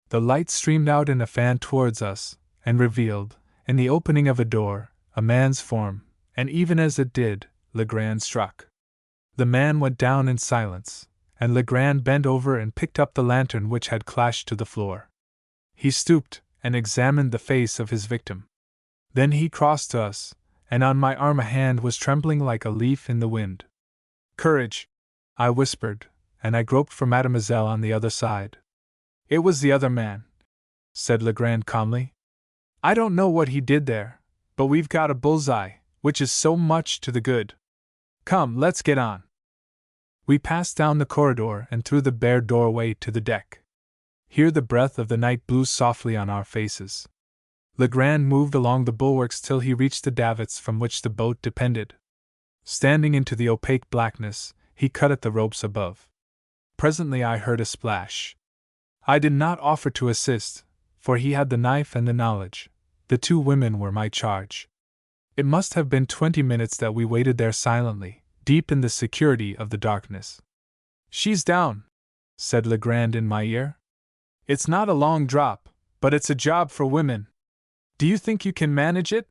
The light streamed out in a fan towards us, and revealed, in the opening of a door, a man's form, and even as it did, Legrand struck. The man went down in silence, and Legrand bent over and picked up the lantern which had clashed to the floor. He stooped and examined the face of his victim. Then he crossed to us, and on my arm a hand was trembling like a leaf in the wind. Courage, I whispered, and I groped for Mademoiselle on the other side. It was the other man, said Legrand calmly. I don't know what he did there, but we've got a bullseye, which is so much to the good. Come, let's get on. We passed down the corridor and through the bare doorway to the deck. Here the breath of the night blew softly on our faces. Legrand moved along the bulwarks till he reached the davits from which the boat depended. Standing into the opaque blackness, he cut at the ropes above. Presently I heard a splash. I did not offer to assist, for he had the knife and the knowledge. The two women were my charge. It must have been 20 minutes that we waited there silently, deep in the security of the darkness. She's down, said Legrand in my ear. It's not a long drop, but it's a job for women. Do you think you can manage it?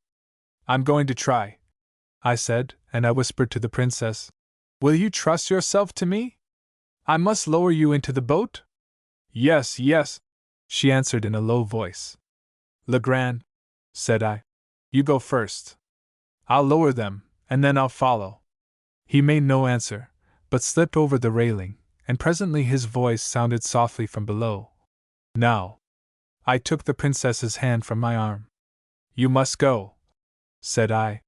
I'm going to try, I said, and I whispered to the princess. Will you trust yourself to me? I must lower you into the boat? Yes, yes, she answered in a low voice. Legrand, said I, you go first. I'll lower them, and then I'll follow. He made no answer, but slipped over the railing, and presently his voice sounded softly from below. Now. I took the princess's hand from my arm. You must go, said I.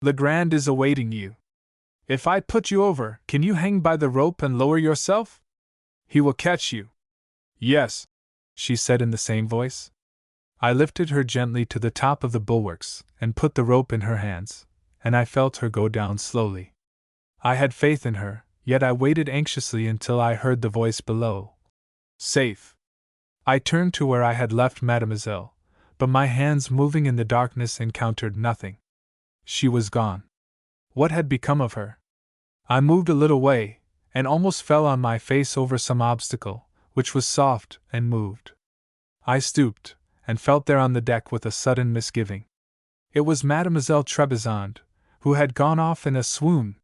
Legrand is awaiting you. If I put you over, can you hang by the rope and lower yourself? He will catch you. Yes, she said in the same voice. I lifted her gently to the top of the bulwarks and put the rope in her hands, and I felt her go down slowly. I had faith in her, yet I waited anxiously until I heard the voice below. Safe. I turned to where I had left Mademoiselle, but my hands moving in the darkness encountered nothing. She was gone. What had become of her? I moved a little way, and almost fell on my face over some obstacle, which was soft and moved. I stooped, and felt there on the deck with a sudden misgiving. It was Mademoiselle Trebizond, who had gone off in a swoon.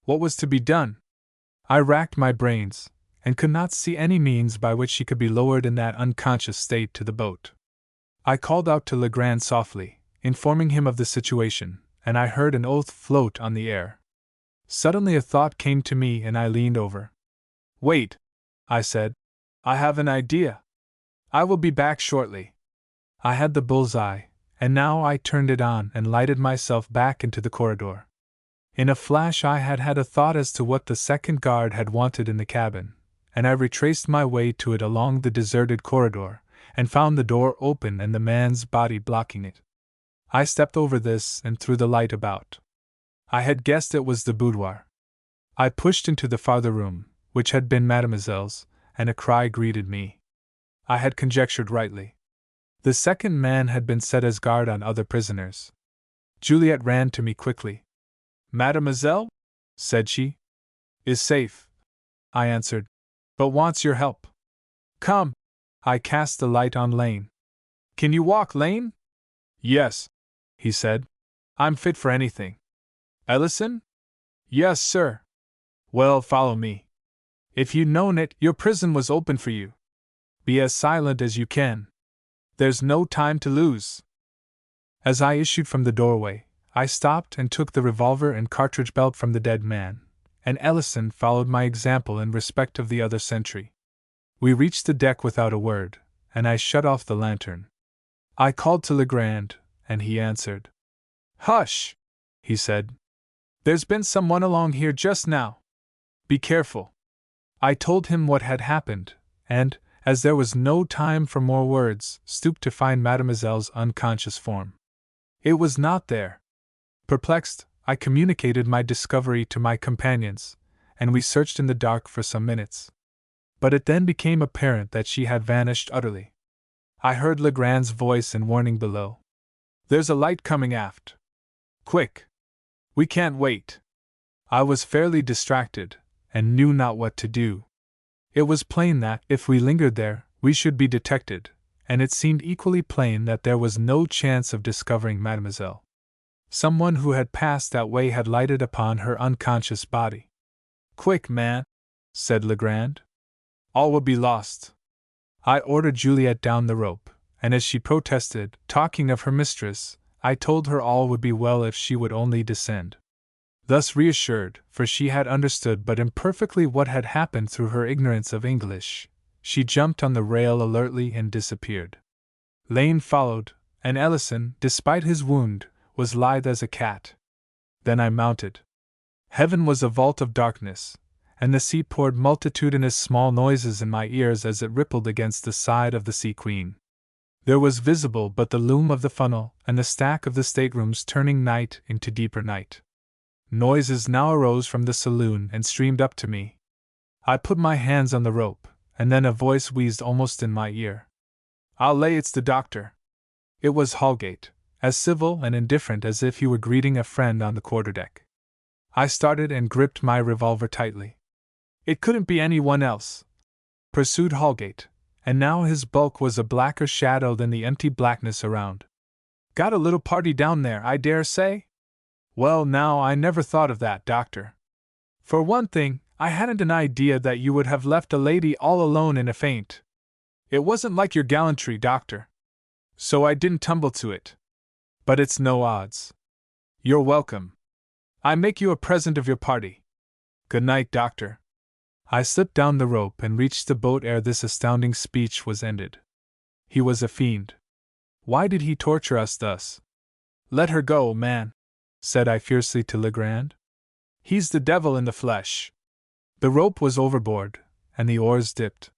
What was to be done? I racked my brains, and could not see any means by which she could be lowered in that unconscious state to the boat. I called out to Legrand softly, informing him of the situation, and I heard an oath float on the air. Suddenly a thought came to me and I leaned over. "Wait," I said. "I have an idea. I will be back shortly." I had the bull's-eye, and now I turned it on and lighted myself back into the corridor. In a flash I had had a thought as to what the second guard had wanted in the cabin, and I retraced my way to it along the deserted corridor, and found the door open and the man's body blocking it. I stepped over this and threw the light about. I had guessed it was the boudoir. I pushed into the farther room, which had been Mademoiselle's, and a cry greeted me. I had conjectured rightly. The second man had been set as guard on other prisoners. Juliet ran to me quickly. "Mademoiselle," said she, "is safe," I answered, "but wants your help. Come." I cast the light on Lane. "Can you walk, Lane?" "Yes," he said. "I'm fit for anything." "Ellison?" "Yes, sir." "Well, follow me. If you'd known it, your prison was open for you. Be as silent as you can. There's no time to lose." As I issued from the doorway, I stopped and took the revolver and cartridge belt from the dead man, and Ellison followed my example in respect of the other sentry. We reached the deck without a word, and I shut off the lantern. I called to Legrand, and he answered. "Hush!" he said. "There's been someone along here just now. Be careful." I told him what had happened, and, as there was no time for more words, stooped to find Mademoiselle's unconscious form. It was not there. Perplexed, I communicated my discovery to my companions, and we searched in the dark for some minutes. But it then became apparent that she had vanished utterly. I heard Legrand's voice in warning below. "There's a light coming aft. Quick! We can't wait." I was fairly distracted, and knew not what to do. It was plain that, if we lingered there, we should be detected, and it seemed equally plain that there was no chance of discovering Mademoiselle. Someone who had passed that way had lighted upon her unconscious body. "Quick, man," said Legrand. "All will be lost." I ordered Juliet down the rope, and as she protested, talking of her mistress, I told her all would be well if she would only descend. Thus reassured, for she had understood but imperfectly what had happened through her ignorance of English, she jumped on the rail alertly and disappeared. Lane followed, and Ellison, despite his wound, was lithe as a cat. Then I mounted. Heaven was a vault of darkness, and the sea poured multitudinous small noises in my ears as it rippled against the side of the Sea Queen. There was visible but the loom of the funnel and the stack of the staterooms turning night into deeper night. Noises now arose from the saloon and streamed up to me. I put my hands on the rope, and then a voice wheezed almost in my ear. "I'll lay it's the doctor." It was Holgate, as civil and indifferent as if he were greeting a friend on the quarterdeck. I started and gripped my revolver tightly. "It couldn't be anyone else," pursued Holgate, and now his bulk was a blacker shadow than the empty blackness around. "Got a little party down there, I dare say?" "Well, now, I never thought of that, Doctor. For one thing, I hadn't an idea that you would have left a lady all alone in a faint. It wasn't like your gallantry, Doctor. So I didn't tumble to it. But it's no odds. You're welcome. I make you a present of your party. Good night, Doctor." I slipped down the rope and reached the boat ere this astounding speech was ended. He was a fiend. Why did he torture us thus? "Let her go, man," said I fiercely to Legrand. "He's the devil in the flesh." The rope was overboard, and the oars dipped.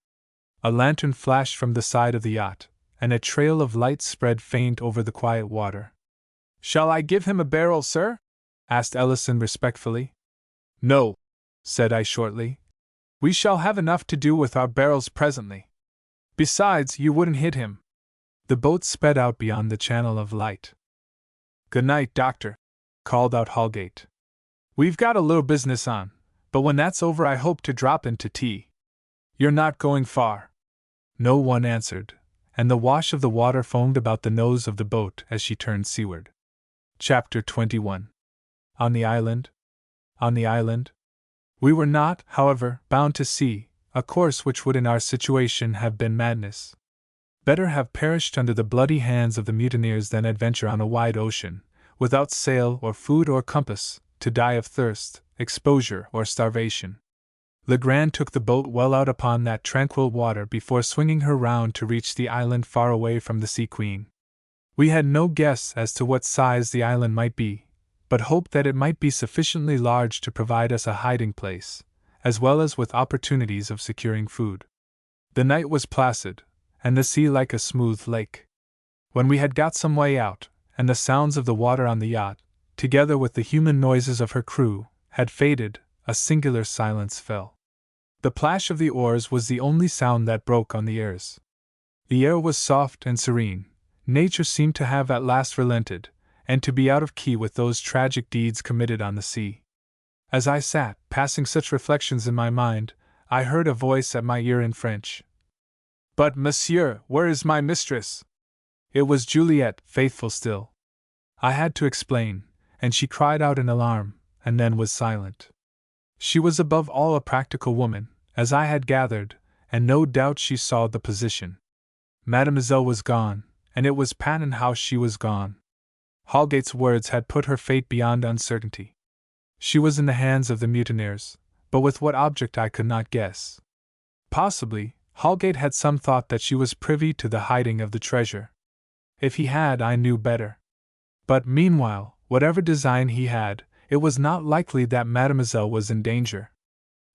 A lantern flashed from the side of the yacht, and a trail of light spread faint over the quiet water. "Shall I give him a barrel, sir?" asked Ellison respectfully. "No," said I shortly. "We shall have enough to do with our barrels presently." Besides, you wouldn't hit him. The boat sped out beyond the channel of light. Good night, Doctor, called out Holgate. We've got a little business on, but when that's over I hope to drop in to tea. You're not going far. No one answered, and the wash of the water foamed about the nose of the boat as she turned seaward. Chapter 21. On the island? On the island? We were not, however, bound to sea, a course which would in our situation have been madness. Better have perished under the bloody hands of the mutineers than adventure on a wide ocean, without sail or food or compass, to die of thirst, exposure, or starvation. Legrand took the boat well out upon that tranquil water before swinging her round to reach the island far away from the Sea Queen. We had no guess as to what size the island might be, but hoped that it might be sufficiently large to provide us a hiding place, as well as with opportunities of securing food. The night was placid, and the sea like a smooth lake. When we had got some way out, and the sounds of the water on the yacht, together with the human noises of her crew, had faded, a singular silence fell. The plash of the oars was the only sound that broke on the airs. The air was soft and serene. Nature seemed to have at last relented, and to be out of key with those tragic deeds committed on the sea. As I sat, passing such reflections in my mind, I heard a voice at my ear in French. But, monsieur, where is my mistress? It was Juliet, faithful still. I had to explain, and she cried out in alarm, and then was silent. She was above all a practical woman, as I had gathered, and no doubt she saw the position. Mademoiselle was gone, and it was patent how she was gone. Holgate's words had put her fate beyond uncertainty. She was in the hands of the mutineers, but with what object I could not guess. Possibly, Holgate had some thought that she was privy to the hiding of the treasure. If he had, I knew better. But meanwhile, whatever design he had, it was not likely that Mademoiselle was in danger.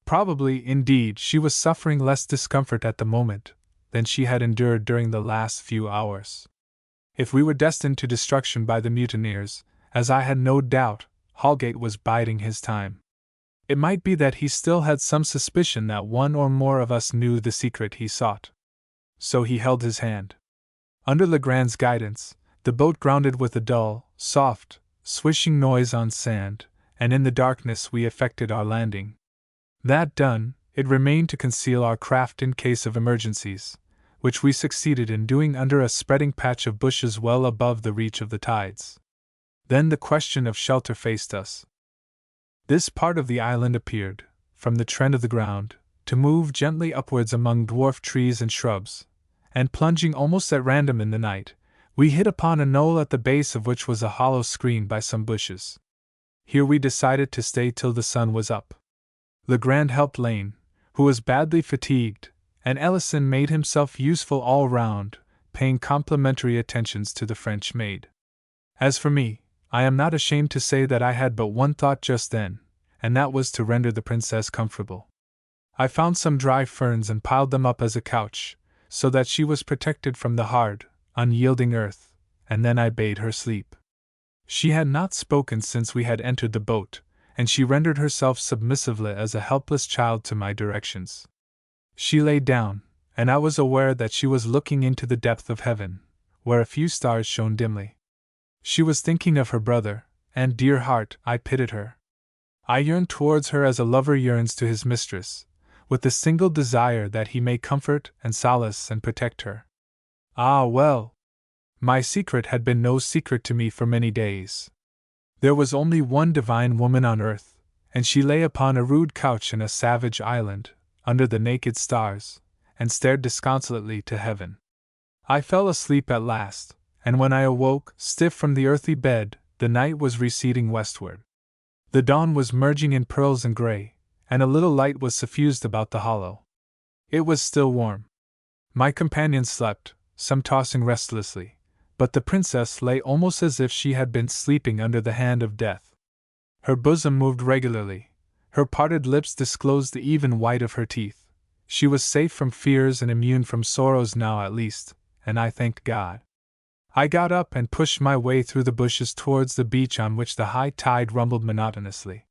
Probably, indeed, she was suffering less discomfort at the moment than she had endured during the last few hours. If we were destined to destruction by the mutineers, as I had no doubt, Holgate was biding his time. It might be that he still had some suspicion that one or more of us knew the secret he sought. So he held his hand. Under Legrand's guidance, the boat grounded with a dull, soft, swishing noise on sand, and in the darkness we effected our landing. That done, it remained to conceal our craft in case of emergencies, which we succeeded in doing under a spreading patch of bushes well above the reach of the tides. Then the question of shelter faced us. This part of the island appeared, from the trend of the ground, to move gently upwards among dwarf trees and shrubs, and plunging almost at random in the night, we hit upon a knoll at the base of which was a hollow screened by some bushes. Here we decided to stay till the sun was up. Legrand helped Lane, who was badly fatigued, and Ellison made himself useful all round, paying complimentary attentions to the French maid. As for me, I am not ashamed to say that I had but one thought just then, and that was to render the princess comfortable. I found some dry ferns and piled them up as a couch, so that she was protected from the hard, unyielding earth, and then I bade her sleep. She had not spoken since we had entered the boat, and she rendered herself submissively as a helpless child to my directions. She lay down, and I was aware that she was looking into the depth of heaven, where a few stars shone dimly. She was thinking of her brother, and, dear heart, I pitied her. I yearned towards her as a lover yearns to his mistress, with the single desire that he may comfort and solace and protect her. Ah, well! My secret had been no secret to me for many days. There was only one divine woman on earth, and she lay upon a rude couch in a savage island, under the naked stars, and stared disconsolately to heaven. I fell asleep at last, and when I awoke, stiff from the earthy bed, the night was receding westward. The dawn was merging in pearls and gray, and a little light was suffused about the hollow. It was still warm. My companion slept, some tossing restlessly, but the princess lay almost as if she had been sleeping under the hand of death. Her bosom moved regularly, her parted lips disclosed the even white of her teeth. She was safe from fears and immune from sorrows now at least, and I thanked God. I got up and pushed my way through the bushes towards the beach on which the high tide rumbled monotonously.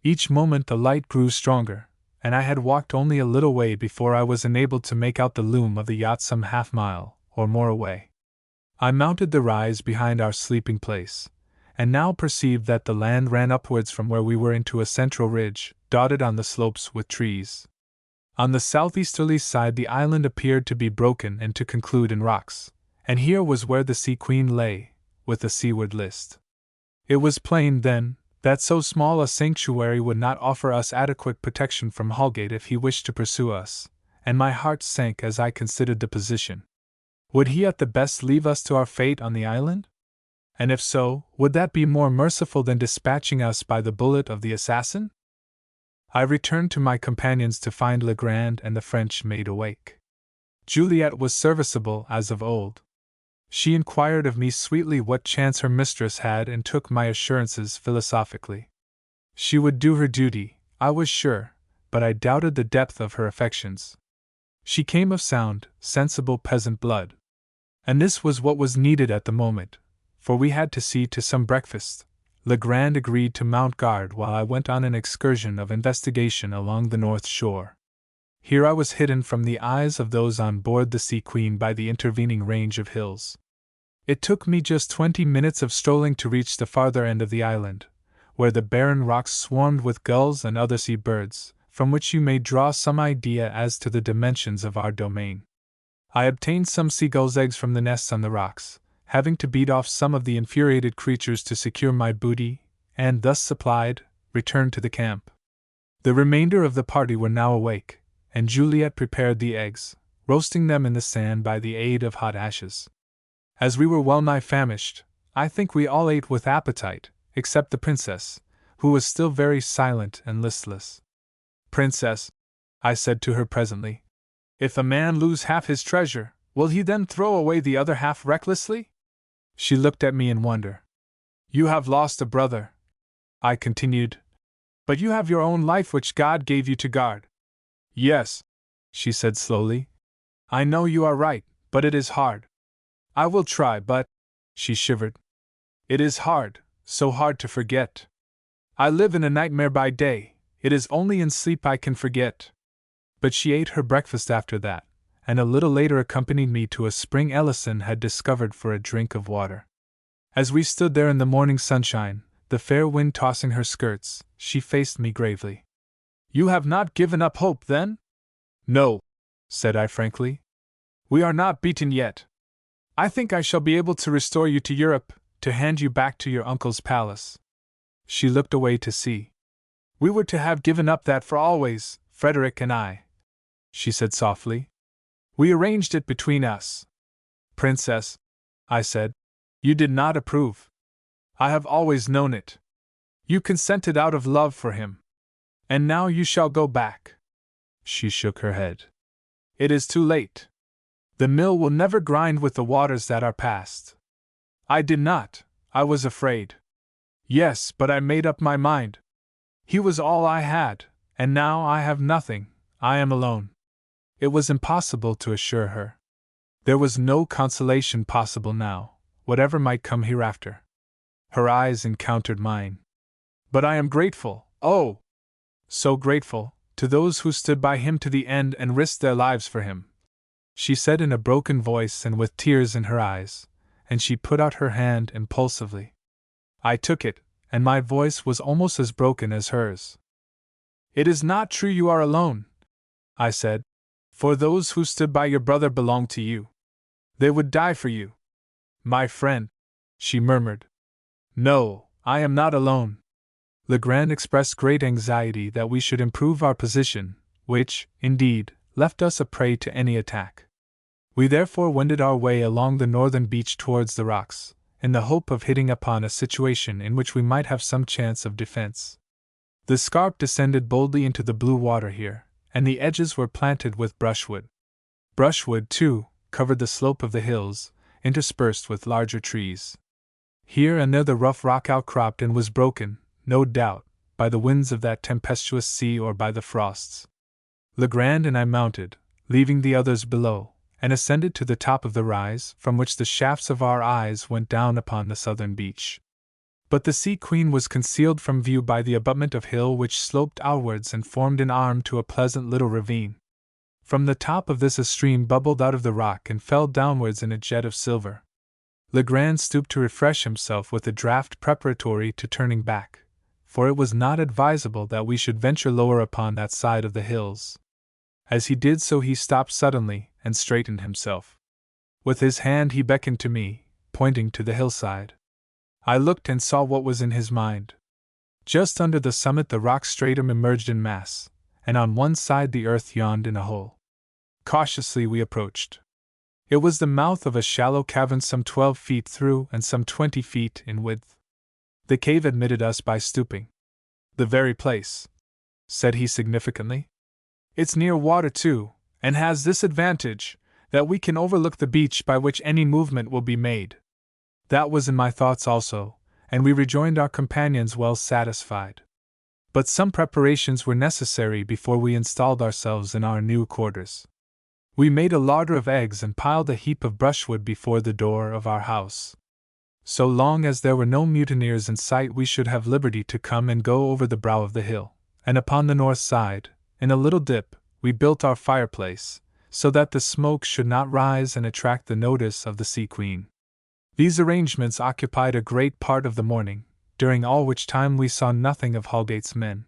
Each moment the light grew stronger, and I had walked only a little way before I was enabled to make out the loom of the yacht some half-mile or more away. I mounted the rise behind our sleeping place, and now perceived that the land ran upwards from where we were into a central ridge, dotted on the slopes with trees. On the southeasterly side the island appeared to be broken and to conclude in rocks, and here was where the Sea Queen lay, with the seaward list. It was plain, then, that so small a sanctuary would not offer us adequate protection from Holgate if he wished to pursue us, and my heart sank as I considered the position. Would he at the best leave us to our fate on the island? And if so, would that be more merciful than dispatching us by the bullet of the assassin? I returned to my companions to find Legrand and the French maid awake. Juliet was serviceable as of old. She inquired of me sweetly what chance her mistress had and took my assurances philosophically. She would do her duty, I was sure, but I doubted the depth of her affections. She came of sound, sensible peasant blood. And this was what was needed at the moment, for we had to see to some breakfast. Legrand agreed to mount guard while I went on an excursion of investigation along the north shore. Here I was hidden from the eyes of those on board the Sea Queen by the intervening range of hills. It took me just 20 minutes of strolling to reach the farther end of the island, where the barren rocks swarmed with gulls and other sea birds, from which you may draw some idea as to the dimensions of our domain. I obtained some seagulls' eggs from the nests on the rocks, having to beat off some of the infuriated creatures to secure my booty, and, thus supplied, returned to the camp. The remainder of the party were now awake, and Juliet prepared the eggs, roasting them in the sand by the aid of hot ashes. As we were well-nigh famished, I think we all ate with appetite, except the princess, who was still very silent and listless. "Princess," I said to her presently, "if a man lose half his treasure, will he then throw away the other half recklessly?" She looked at me in wonder. "You have lost a brother," I continued, "but you have your own life which God gave you to guard." "Yes," she said slowly, "I know you are right, but it is hard. I will try, but," she shivered, "it is hard, so hard to forget. I live in a nightmare by day, it is only in sleep I can forget." But she ate her breakfast after that, and a little later accompanied me to a spring Ellison had discovered for a drink of water. As we stood there in the morning sunshine, the fair wind tossing her skirts, she faced me gravely. "You have not given up hope, then?" "No," said I frankly. "We are not beaten yet. I think I shall be able to restore you to Europe, to hand you back to your uncle's palace." She looked away to sea. "We were to have given up that for always, Frederick and I," she said softly. "We arranged it between us." "Princess," I said, "you did not approve. I have always known it. You consented out of love for him. And now you shall go back." She shook her head. "It is too late. The mill will never grind with the waters that are past." "I did not, I was afraid." "Yes, but I made up my mind. He was all I had, and now I have nothing, I am alone." It was impossible to assure her. There was no consolation possible now, whatever might come hereafter. Her eyes encountered mine. "But I am grateful, oh, so grateful, to those who stood by him to the end and risked their lives for him," she said in a broken voice and with tears in her eyes, and she put out her hand impulsively. I took it, and my voice was almost as broken as hers. "It is not true you are alone," I said, "for those who stood by your brother belong to you. They would die for you." "My friend," she murmured. "No, I am not alone." Legrand expressed great anxiety that we should improve our position, which, indeed, left us a prey to any attack. We therefore wended our way along the northern beach towards the rocks, in the hope of hitting upon a situation in which we might have some chance of defense. The scarp descended boldly into the blue water here, and the edges were planted with brushwood. Brushwood, too, covered the slope of the hills, interspersed with larger trees. Here and there the rough rock outcropped and was broken, no doubt, by the winds of that tempestuous sea or by the frosts. Legrand and I mounted, leaving the others below, and ascended to the top of the rise, from which the shafts of our eyes went down upon the southern beach. But the Sea Queen was concealed from view by the abutment of hill which sloped outwards and formed an arm to a pleasant little ravine. From the top of this a stream bubbled out of the rock and fell downwards in a jet of silver. Legrand stooped to refresh himself with a draught preparatory to turning back, for it was not advisable that we should venture lower upon that side of the hills. As he did so he stopped suddenly and straightened himself. With his hand he beckoned to me, pointing to the hillside. I looked and saw what was in his mind. Just under the summit the rock stratum emerged in mass, and on one side the earth yawned in a hole. Cautiously we approached. It was the mouth of a shallow cavern some 12 feet through and some 20 feet in width. The cave admitted us by stooping. "The very place," said he significantly. "It's near water too, and has this advantage, that we can overlook the beach by which any movement will be made." That was in my thoughts also, and we rejoined our companions well satisfied. But some preparations were necessary before we installed ourselves in our new quarters. We made a larder of eggs and piled a heap of brushwood before the door of our house. So long as there were no mutineers in sight we should have liberty to come and go over the brow of the hill, and upon the north side, in a little dip, we built our fireplace, so that the smoke should not rise and attract the notice of the Sea Queen. These arrangements occupied a great part of the morning, during all which time we saw nothing of Holgate's men.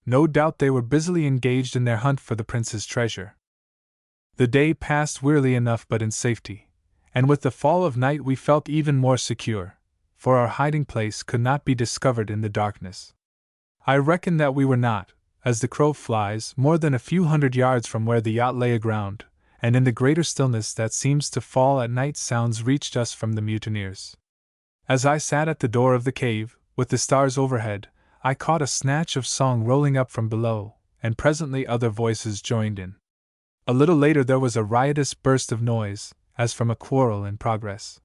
No doubt they were busily engaged in their hunt for the prince's treasure. The day passed wearily enough but in safety, and with the fall of night we felt even more secure, for our hiding place could not be discovered in the darkness. I reckon that we were not, as the crow flies, more than a few hundred yards from where the yacht lay aground, and in the greater stillness that seems to fall at night sounds reached us from the mutineers. As I sat at the door of the cave, with the stars overhead, I caught a snatch of song rolling up from below, and presently other voices joined in. A little later there was a riotous burst of noise, as from a quarrel in progress.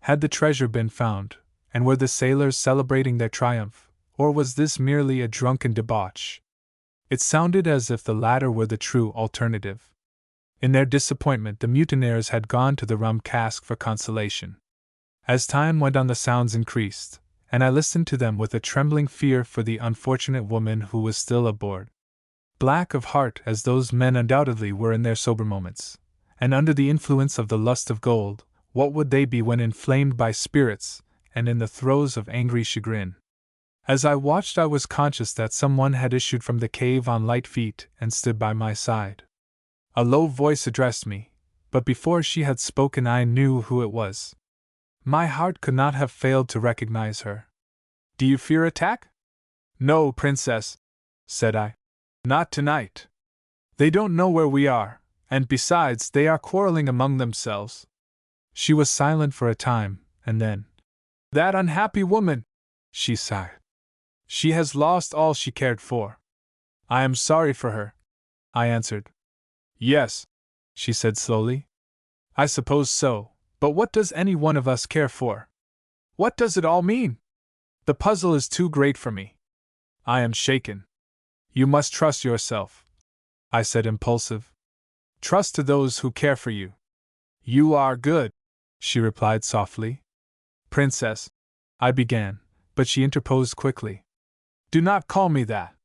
Had the treasure been found, and were the sailors celebrating their triumph, or was this merely a drunken debauch? It sounded as if the latter were the true alternative. In their disappointment the mutineers had gone to the rum cask for consolation. As time went on the sounds increased, and I listened to them with a trembling fear for the unfortunate woman who was still aboard. Black of heart as those men undoubtedly were in their sober moments, and under the influence of the lust of gold, what would they be when inflamed by spirits, and in the throes of angry chagrin? As I watched I was conscious that someone had issued from the cave on light feet and stood by my side. A low voice addressed me, but before she had spoken I knew who it was. My heart could not have failed to recognize her. "Do you fear attack?" "No, Princess," said I. "Not tonight. They don't know where we are, and besides, they are quarreling among themselves." She was silent for a time, and then, "That unhappy woman!" she sighed. "She has lost all she cared for." "I am sorry for her," I answered. "Yes," she said slowly. "I suppose so, but what does any one of us care for? What does it all mean? The puzzle is too great for me. I am shaken." "You must trust yourself," I said, impulsive. "Trust to those who care for you." "You are good," she replied softly. "Princess," I began, but she interposed quickly. "Do not call me that.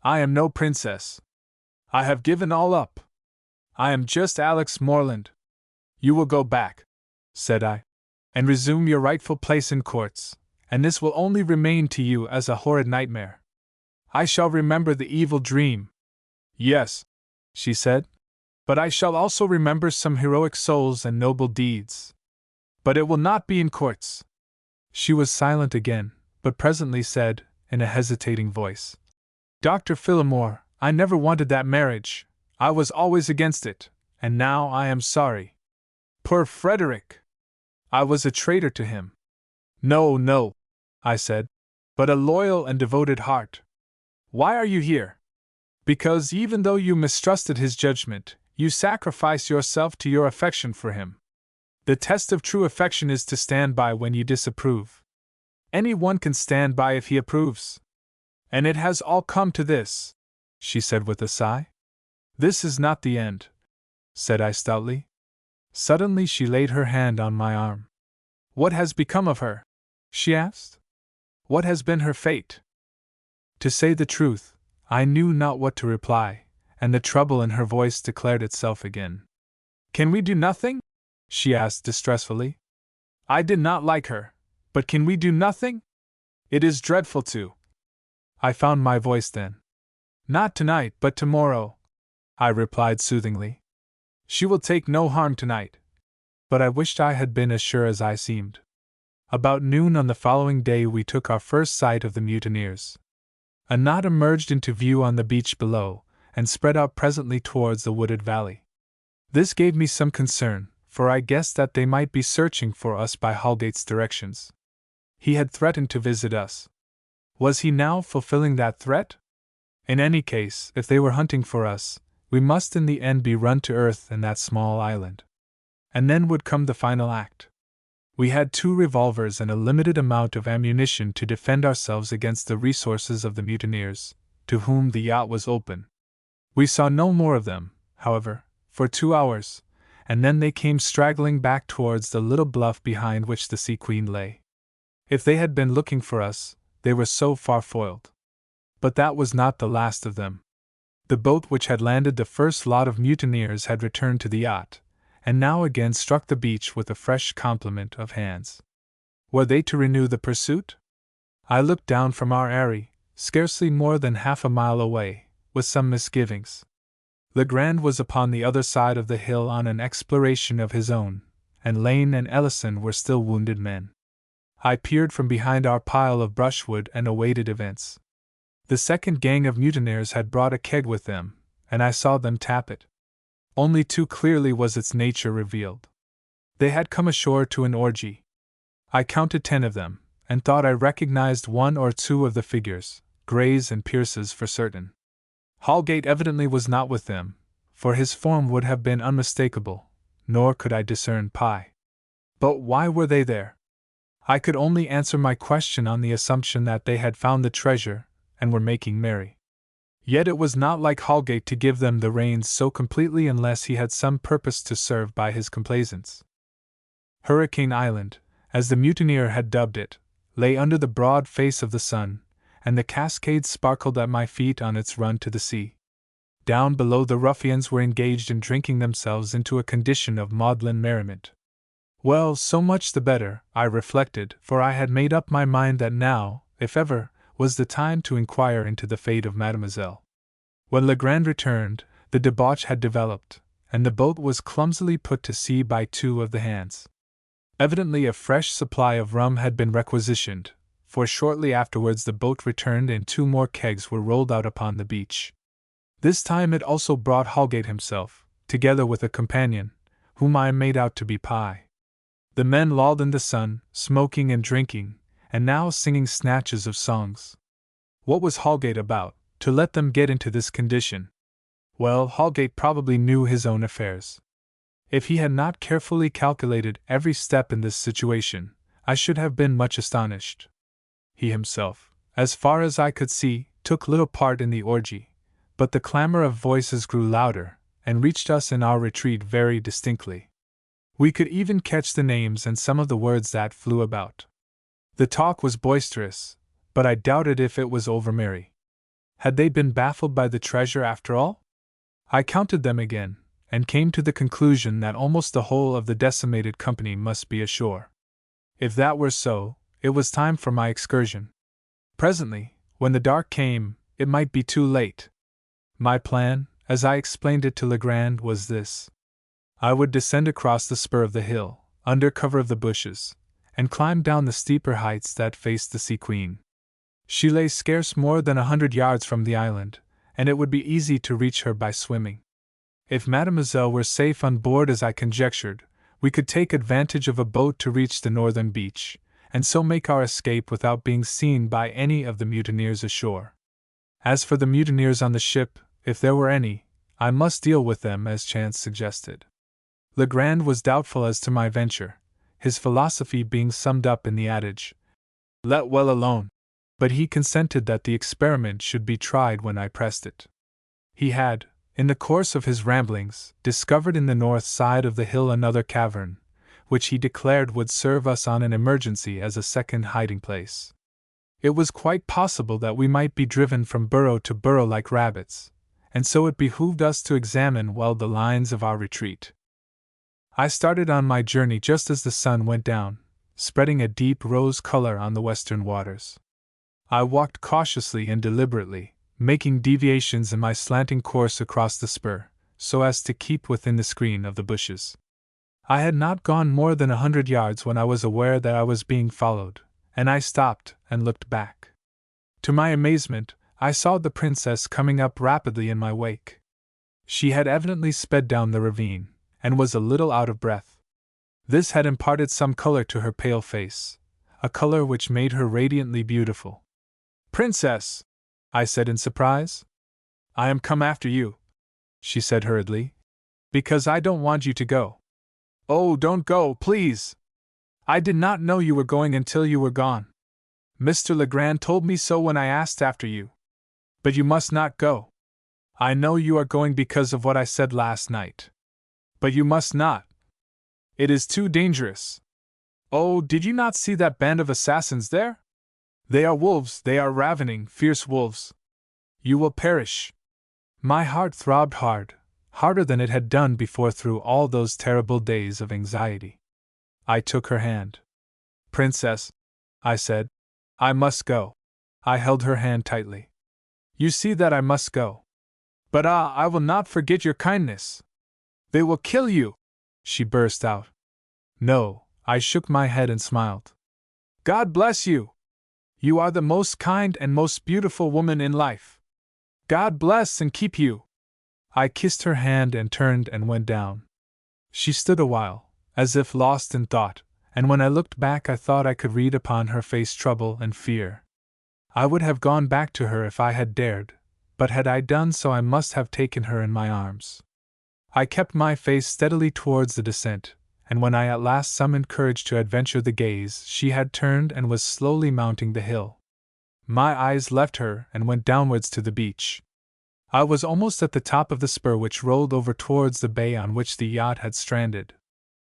I am no princess. I have given all up. I am just Alex Morland." "You will go back," said I, "and resume your rightful place in courts, and this will only remain to you as a horrid nightmare." "I shall remember the evil dream." "Yes," she said, "but I shall also remember some heroic souls and noble deeds. But it will not be in courts." She was silent again, but presently said, in a hesitating voice, "Dr. Phillimore, I never wanted that marriage. I was always against it, and now I am sorry. Poor Frederick! I was a traitor to him." "No, no," I said, "but a loyal and devoted heart. Why are you here?" "Because even though you mistrusted his judgment, you sacrifice yourself to your affection for him. The test of true affection is to stand by when you disapprove. Any one can stand by if he approves. And it has all come to this," she said with a sigh. "This is not the end," said I stoutly. Suddenly she laid her hand on my arm. "What has become of her?" she asked. What has been her fate? To say the truth, I knew not what to reply, and the trouble in her voice declared itself again. Can we do nothing? She asked distressfully. I did not like her, but can we do nothing? It is dreadful to. I found my voice then. Not tonight, but tomorrow, I replied soothingly. She will take no harm tonight. But I wished I had been as sure as I seemed. About noon on the following day we took our first sight of the mutineers. A knot emerged into view on the beach below, and spread out presently towards the wooded valley. This gave me some concern, for I guessed that they might be searching for us by Holgate's directions. He had threatened to visit us. Was he now fulfilling that threat? In any case, if they were hunting for us, we must in the end be run to earth in that small island. And then would come the final act. We had 2 revolvers and a limited amount of ammunition to defend ourselves against the resources of the mutineers, to whom the yacht was open. We saw no more of them, however, for 2 hours, and then they came straggling back towards the little bluff behind which the Sea Queen lay. If they had been looking for us, they were so far foiled. But that was not the last of them. The boat which had landed the first lot of mutineers had returned to the yacht, and now again struck the beach with a fresh complement of hands. Were they to renew the pursuit? I looked down from our eyrie, scarcely more than half a mile away, with some misgivings. Legrand was upon the other side of the hill on an exploration of his own, and Lane and Ellison were still wounded men. I peered from behind our pile of brushwood and awaited events. The second gang of mutineers had brought a keg with them, and I saw them tap it. Only too clearly was its nature revealed. They had come ashore to an orgy. I counted 10 of them, and thought I recognized 1 or 2 of the figures, Gray's and Pierce's for certain. Holgate evidently was not with them, for his form would have been unmistakable, nor could I discern Pye. But why were they there? I could only answer my question on the assumption that they had found the treasure, and were making merry. Yet it was not like Holgate to give them the reins so completely unless he had some purpose to serve by his complaisance. Hurricane Island, as the mutineer had dubbed it, lay under the broad face of the sun, and the cascade sparkled at my feet on its run to the sea. Down below the ruffians were engaged in drinking themselves into a condition of maudlin merriment. Well, so much the better, I reflected, for I had made up my mind that now, if ever, was the time to inquire into the fate of Mademoiselle. When Legrand returned, the debauch had developed, and the boat was clumsily put to sea by 2 of the hands. Evidently a fresh supply of rum had been requisitioned, for shortly afterwards the boat returned and 2 more kegs were rolled out upon the beach. This time it also brought Holgate himself, together with a companion, whom I made out to be Pye. The men lolled in the sun, smoking and drinking, and now singing snatches of songs. What was Holgate about, to let them get into this condition? Well, Holgate probably knew his own affairs. If he had not carefully calculated every step in this situation, I should have been much astonished. He himself, as far as I could see, took little part in the orgy, but the clamor of voices grew louder, and reached us in our retreat very distinctly. We could even catch the names and some of the words that flew about. The talk was boisterous, but I doubted if it was over-merry. Had they been baffled by the treasure after all? I counted them again, and came to the conclusion that almost the whole of the decimated company must be ashore. If that were so, it was time for my excursion. Presently, when the dark came, it might be too late. My plan, as I explained it to Legrand, was this. I would descend across the spur of the hill, under cover of the bushes, and climb down the steeper heights that faced the Sea Queen. She lay scarce more than 100 yards from the island, and it would be easy to reach her by swimming. If Mademoiselle were safe on board as I conjectured, we could take advantage of a boat to reach the northern beach, and so make our escape without being seen by any of the mutineers ashore. As for the mutineers on the ship, if there were any, I must deal with them as chance suggested. Legrand was doubtful as to my venture, his philosophy being summed up in the adage, "Let well alone," but he consented that the experiment should be tried when I pressed it. He had, in the course of his ramblings, discovered in the north side of the hill another cavern, which he declared would serve us on an emergency as a second hiding place. It was quite possible that we might be driven from burrow to burrow like rabbits, and so it behooved us to examine well the lines of our retreat. I started on my journey just as the sun went down, spreading a deep rose color on the western waters. I walked cautiously and deliberately, making deviations in my slanting course across the spur, so as to keep within the screen of the bushes. I had not gone more than 100 yards when I was aware that I was being followed, and I stopped and looked back. To my amazement, I saw the princess coming up rapidly in my wake. She had evidently sped down the ravine, and was a little out of breath. This had imparted some color to her pale face, a color which made her radiantly beautiful. "Princess!" I said in surprise. "I am come after you," she said hurriedly, "because I don't want you to go." "Oh, don't go, please! I did not know you were going until you were gone. Mr. Legrand told me so when I asked after you. But you must not go. I know you are going because of what I said last night. But you must not. It is too dangerous. Oh, did you not see that band of assassins there? They are wolves, they are ravening, fierce wolves. You will perish." My heart throbbed hard, harder than it had done before through all those terrible days of anxiety. I took her hand. "Princess," I said, "I must go." I held her hand tightly. "You see that I must go. But I will not forget your kindness. They will kill you," she burst out. "No," I shook my head and smiled. "God bless you! You are the most kind and most beautiful woman in life. God bless and keep you." I kissed her hand and turned and went down. She stood a while, as if lost in thought, and when I looked back I thought I could read upon her face trouble and fear. I would have gone back to her if I had dared, but had I done so I must have taken her in my arms. I kept my face steadily towards the descent, and when I at last summoned courage to adventure the gaze, she had turned and was slowly mounting the hill. My eyes left her and went downwards to the beach. I was almost at the top of the spur which rolled over towards the bay on which the yacht had stranded.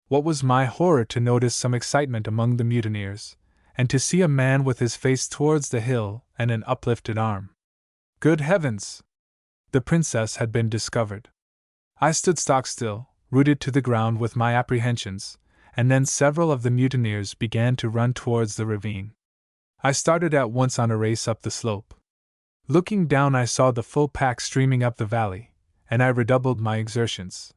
What was my horror to notice some excitement among the mutineers, and to see a man with his face towards the hill and an uplifted arm. Good heavens! The princess had been discovered. I stood stock still, rooted to the ground with my apprehensions, and then several of the mutineers began to run towards the ravine. I started at once on a race up the slope. Looking down I saw the full pack streaming up the valley, and I redoubled my exertions.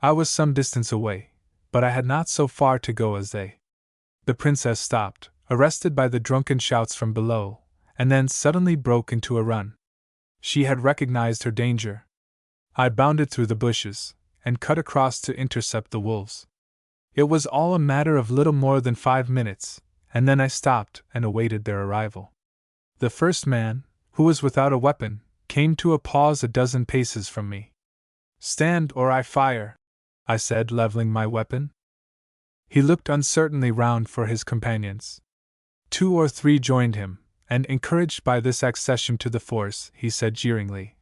I was some distance away, but I had not so far to go as they. The princess stopped, arrested by the drunken shouts from below, and then suddenly broke into a run. She had recognized her danger. I bounded through the bushes, and cut across to intercept the wolves. It was all a matter of little more than 5 minutes, and then I stopped and awaited their arrival. The first man, who was without a weapon, came to a pause a dozen paces from me. "Stand or I fire," I said, leveling my weapon. He looked uncertainly round for his companions. 2 or 3 joined him, and encouraged by this accession to the force, he said jeeringly,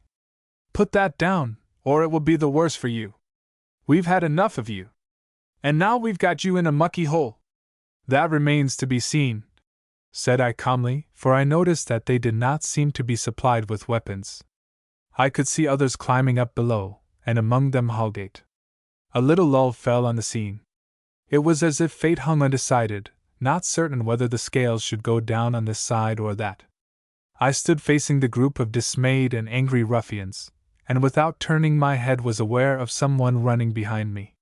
"Put that down, or it will be the worse for you. We've had enough of you. And now we've got you in a mucky hole." "That remains to be seen," said I calmly, for I noticed that they did not seem to be supplied with weapons. I could see others climbing up below, and among them Holgate. A little lull fell on the scene. It was as if fate hung undecided, not certain whether the scales should go down on this side or that. I stood facing the group of dismayed and angry ruffians, and without turning my head was aware of someone running behind me.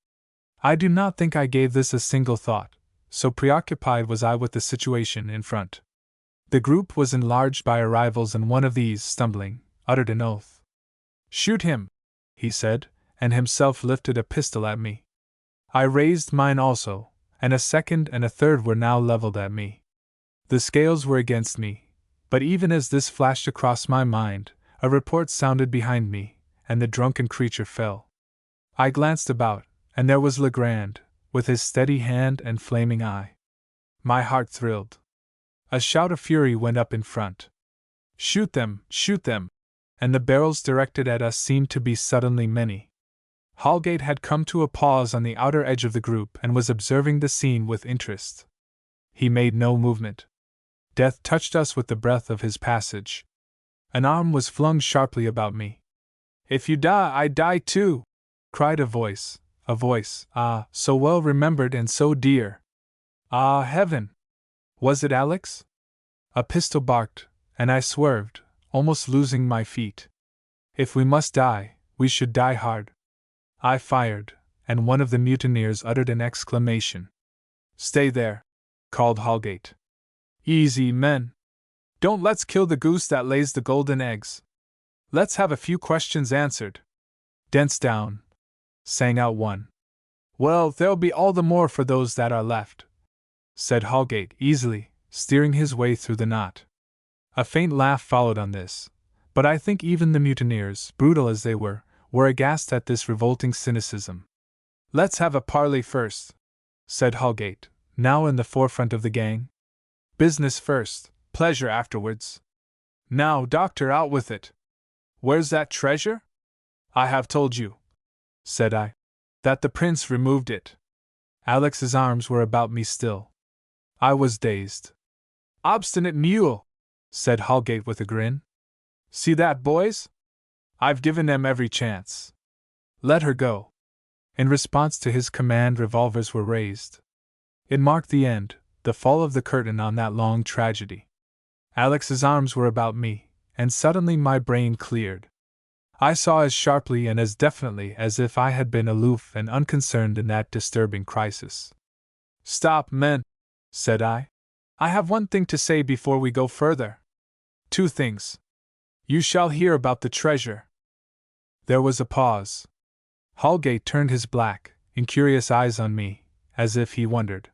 I do not think I gave this a single thought, so preoccupied was I with the situation in front. The group was enlarged by arrivals, and one of these, stumbling, uttered an oath. "Shoot him," he said, and himself lifted a pistol at me. I raised mine also, and a second and a third were now leveled at me. The scales were against me, but even as this flashed across my mind, a report sounded behind me, and the drunken creature fell. I glanced about, and there was Legrand, with his steady hand and flaming eye. My heart thrilled. A shout of fury went up in front. "Shoot them! Shoot them!" And the barrels directed at us seemed to be suddenly many. Holgate had come to a pause on the outer edge of the group and was observing the scene with interest. He made no movement. Death touched us with the breath of his passage. An arm was flung sharply about me. "If you die, I die too!" cried a voice, ah, so well remembered and so dear. Ah, heaven! Was it Alex? A pistol barked, and I swerved, almost losing my feet. If we must die, we should die hard. I fired, and one of the mutineers uttered an exclamation. "Stay there," called Holgate. "Easy, men. Don't let's kill the goose that lays the golden eggs. Let's have a few questions answered." "Dents down," sang out one. "Well, there'll be all the more for those that are left," said Holgate easily, steering his way through the knot. A faint laugh followed on this, but I think even the mutineers, brutal as they were aghast at this revolting cynicism. "Let's have a parley first," said Holgate, now in the forefront of the gang. "Business first, pleasure afterwards. Now, doctor, out with it. Where's that treasure?" "I have told you," said I, "that the prince removed it." Alex's arms were about me still. I was dazed. "Obstinate mule," said Holgate with a grin. "See that, boys? I've given them every chance. Let her go." In response to his command, revolvers were raised. It marked the end, the fall of the curtain on that long tragedy. Alex's arms were about me, and suddenly my brain cleared. I saw as sharply and as definitely as if I had been aloof and unconcerned in that disturbing crisis. "Stop, men," said I. "I have one thing to say before we go further. Two things. You shall hear about the treasure." There was a pause. Holgate turned his black, incurious eyes on me, as if he wondered.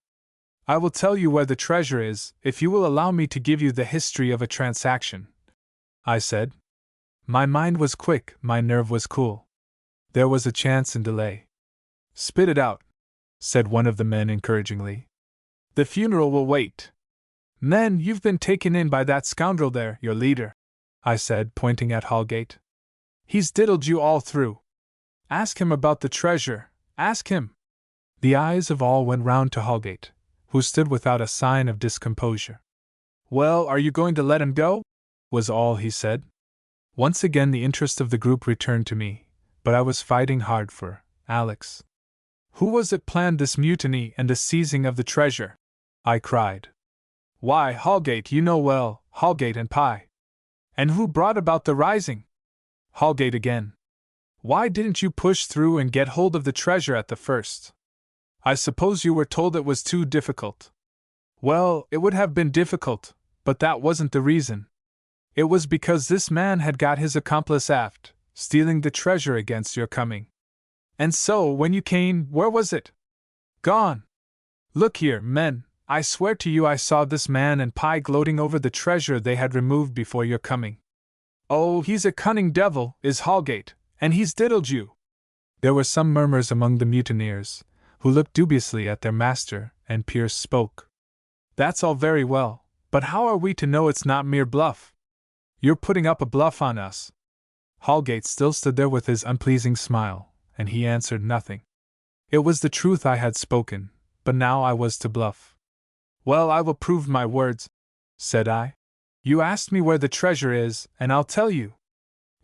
"I will tell you where the treasure is, if you will allow me to give you the history of a transaction," I said. My mind was quick, my nerve was cool. There was a chance in delay. "Spit it out," said one of the men encouragingly. "The funeral will wait." "Men, you've been taken in by that scoundrel there, your leader," I said, pointing at Holgate. "He's diddled you all through. Ask him about the treasure, ask him." The eyes of all went round to Holgate, who stood without a sign of discomposure. "Well, are you going to let him go?" was all he said. Once again the interest of the group returned to me, but I was fighting hard for Alex. "Who was it planned this mutiny and the seizing of the treasure?" I cried. "Why, Holgate, you know well, Holgate and Pye." "And who brought about the rising?" "Holgate again." "Why didn't you push through and get hold of the treasure at the first?" "I suppose you were told it was too difficult." "Well, it would have been difficult, but that wasn't the reason. It was because this man had got his accomplice aft, stealing the treasure against your coming. And so, when you came, where was it? Gone. Look here, men, I swear to you I saw this man and Pye gloating over the treasure they had removed before your coming. Oh, he's a cunning devil, is Holgate, and he's diddled you." There were some murmurs among the mutineers, who looked dubiously at their master, and Pierce spoke. "That's all very well, but how are we to know it's not mere bluff? You're putting up a bluff on us." Holgate still stood there with his unpleasing smile, and he answered nothing. It was the truth I had spoken, but now I was to bluff. "Well, I will prove my words," said I. "You asked me where the treasure is, and I'll tell you.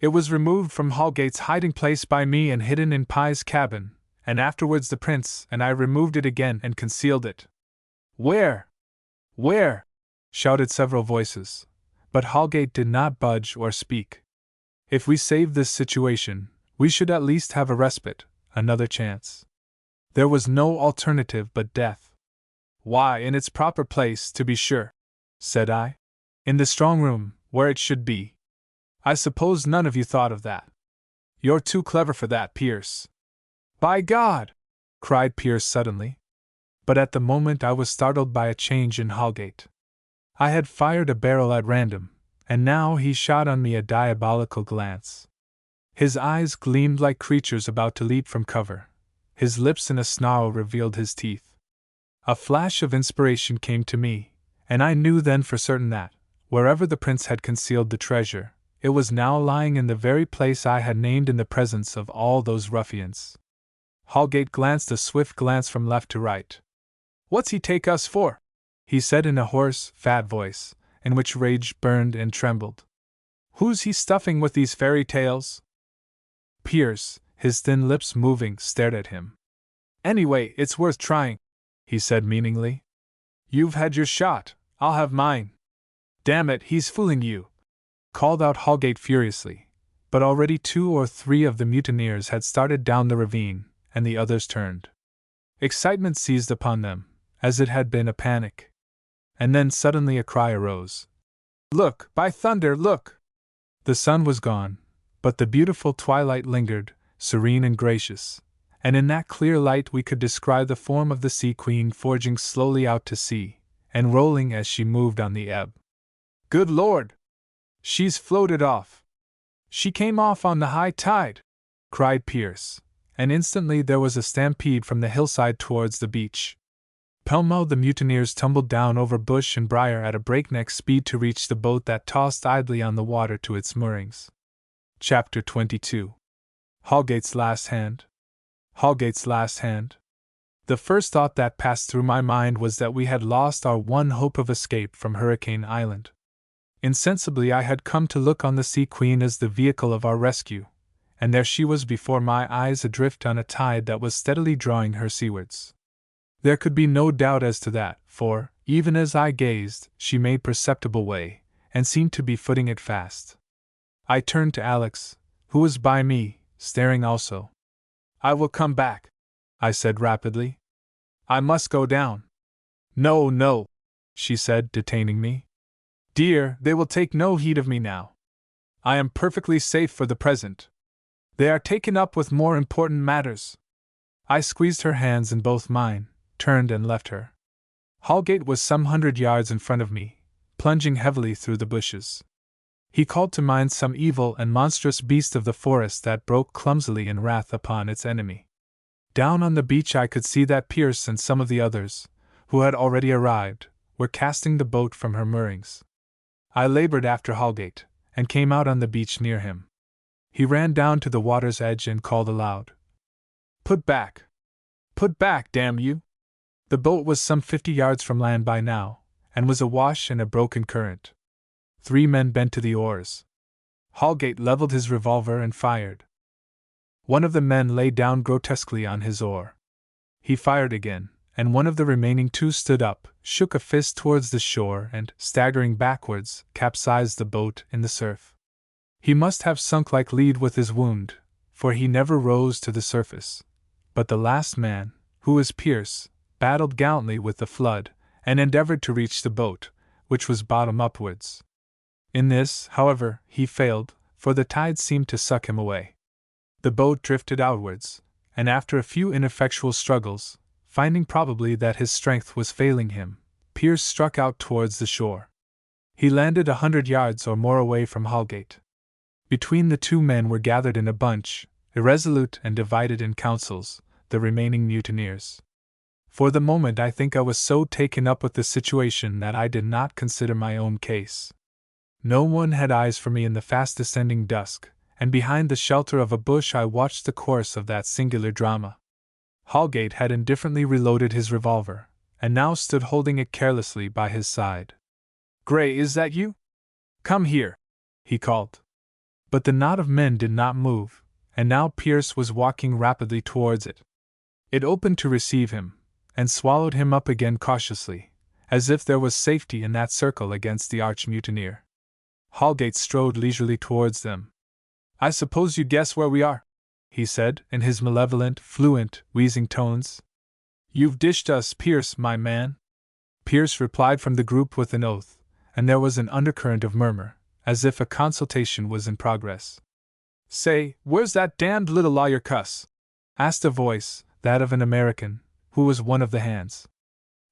It was removed from Holgate's hiding place by me and hidden in Pye's cabin, and afterwards the prince and I removed it again and concealed it." "Where? Where?" shouted several voices, but Holgate did not budge or speak. If we saved this situation, we should at least have a respite, another chance. There was no alternative but death. "Why, in its proper place, to be sure," said I. "In the strong room, where it should be. I suppose none of you thought of that. You're too clever for that, Pierce." "By God!" cried Pierce suddenly. But at the moment I was startled by a change in Holgate. I had fired a barrel at random, and now he shot on me a diabolical glance. His eyes gleamed like creatures about to leap from cover. His lips in a snarl revealed his teeth. A flash of inspiration came to me, and I knew then for certain that, wherever the prince had concealed the treasure, it was now lying in the very place I had named in the presence of all those ruffians. Holgate glanced a swift glance from left to right. "What's he take us for?" he said in a hoarse, fat voice, in which rage burned and trembled. "Who's he stuffing with these fairy tales?" Pierce, his thin lips moving, stared at him. "Anyway, it's worth trying," he said meaningly. "You've had your shot, I'll have mine." "Damn it, he's fooling you!" called out Holgate furiously, but already 2 or 3 of the mutineers had started down the ravine, and the others turned. Excitement seized upon them, as it had been a panic. And then suddenly a cry arose. "Look, by thunder, look!" The sun was gone, but the beautiful twilight lingered, serene and gracious, and in that clear light we could descry the form of the Sea Queen forging slowly out to sea, and rolling as she moved on the ebb. "Good Lord! She's floated off! She came off on the high tide!" cried Pierce, and instantly there was a stampede from the hillside towards the beach. Pell-mell the mutineers tumbled down over bush and briar at a breakneck speed to reach the boat that tossed idly on the water to its moorings. Chapter 22. Holgate's Last Hand. Holgate's last hand. The first thought that passed through my mind was that we had lost our one hope of escape from Hurricane Island. Insensibly I had come to look on the Sea Queen as the vehicle of our rescue, and there she was before my eyes adrift on a tide that was steadily drawing her seawards. There could be no doubt as to that, for, even as I gazed, she made perceptible way, and seemed to be footing it fast. I turned to Alex, who was by me, staring also. "I will come back," I said rapidly. "I must go down." "No, no," she said, detaining me. "Dear, they will take no heed of me now. I am perfectly safe for the present. They are taken up with more important matters." I squeezed her hands in both mine, turned and left her. Holgate was some 100 yards in front of me, plunging heavily through the bushes. He called to mind some evil and monstrous beast of the forest that broke clumsily in wrath upon its enemy. Down on the beach I could see that Pierce and some of the others, who had already arrived, were casting the boat from her moorings. I labored after Holgate, and came out on the beach near him. He ran down to the water's edge and called aloud. "Put back! Put back, damn you!" The boat was some 50 yards from land by now, and was awash in a broken current. 3 men bent to the oars. Holgate leveled his revolver and fired. One of the men lay down grotesquely on his oar. He fired again, and one of the remaining 2 stood up, shook a fist towards the shore, and, staggering backwards, capsized the boat in the surf. He must have sunk like lead with his wound, for he never rose to the surface. But the last man, who was Pierce, battled gallantly with the flood, and endeavored to reach the boat, which was bottom upwards. In this, however, he failed, for the tide seemed to suck him away. The boat drifted outwards, and after a few ineffectual struggles, finding probably that his strength was failing him, Pierce struck out towards the shore. He landed 100 yards or more away from Holgate. Between the 2 men were gathered in a bunch, irresolute and divided in counsels, the remaining mutineers. For the moment I think I was so taken up with the situation that I did not consider my own case. No one had eyes for me in the fast descending dusk, and behind the shelter of a bush I watched the course of that singular drama. Holgate had indifferently reloaded his revolver, and now stood holding it carelessly by his side. "Gray, is that you? Come here," he called. But the knot of men did not move, and now Pierce was walking rapidly towards it. It opened to receive him, and swallowed him up again cautiously, as if there was safety in that circle against the arch-mutineer. Holgate strode leisurely towards them. "I suppose you guess where we are?" he said, in his malevolent, fluent, wheezing tones. "You've dished us, Pierce, my man." Pierce replied from the group with an oath, and there was an undercurrent of murmur, as if a consultation was in progress. "Say, where's that damned little lawyer cuss?" asked a voice, that of an American, who was one of the hands.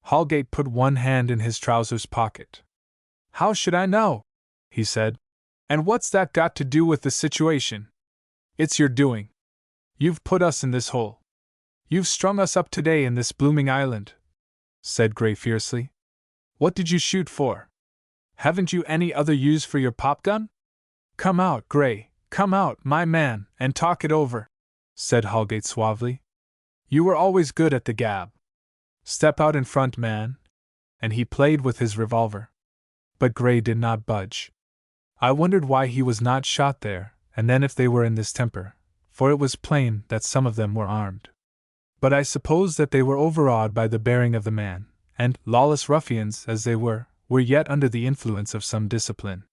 Holgate put one hand in his trousers pocket. "How should I know?" he said. "And what's that got to do with the situation? It's your doing. You've put us in this hole. You've strung us up today in this blooming island," said Gray fiercely. "What did you shoot for? Haven't you any other use for your popgun? Come out, Gray, come out, my man, and talk it over," said Holgate suavely. "You were always good at the gab. Step out in front, man." And he played with his revolver. But Gray did not budge. I wondered why he was not shot there, and then if they were in this temper, for it was plain that some of them were armed. But I suppose that they were overawed by the bearing of the man, and, lawless ruffians as they were yet under the influence of some discipline.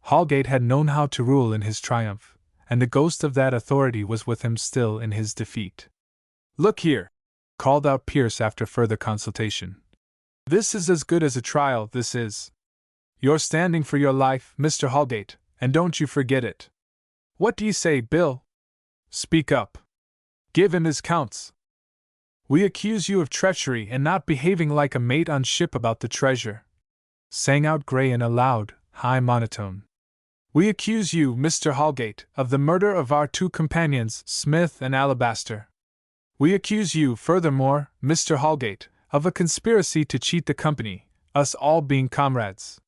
Holgate had known how to rule in his triumph, and the ghost of that authority was with him still in his defeat. "Look here!" called out Pierce after further consultation. "This is as good as a trial, this is. You're standing for your life, Mr. Holgate, and don't you forget it. What do you say, Bill? Speak up. Give him his counts. We accuse you of treachery and not behaving like a mate on ship about the treasure," sang out Gray in a loud, high monotone. "We accuse you, Mr. Holgate, of the murder of our 2 companions, Smith and Alabaster. We accuse you, furthermore, Mr. Holgate, of a conspiracy to cheat the company, us all being comrades."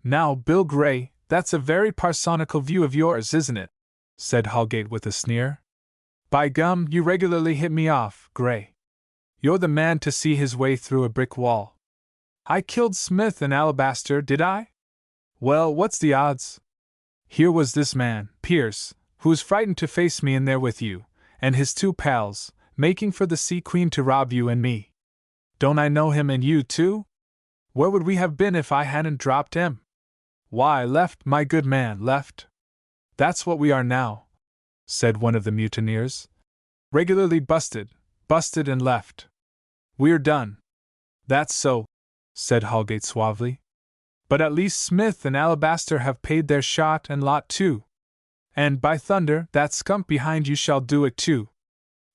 "Now, Bill Gray, that's a very parsonical view of yours, isn't it?" said Holgate with a sneer. "By gum, you regularly hit me off, Gray. You're the man to see his way through a brick wall. I killed Smith and Alabaster, did I? Well, what's the odds? Here was this man, Pierce, who was frightened to face me in there with you, and his 2 pals, making for the Sea Queen to rob you and me. Don't I know him and you too? Where would we have been if I hadn't dropped him? Why, left, my good man, left. That's what we are now," said one of the mutineers. "Regularly busted and left. We're done." "That's so," said Holgate suavely. "But at least Smith and Alabaster have paid their shot and lot too. And, by thunder, that skunk behind you shall do it too.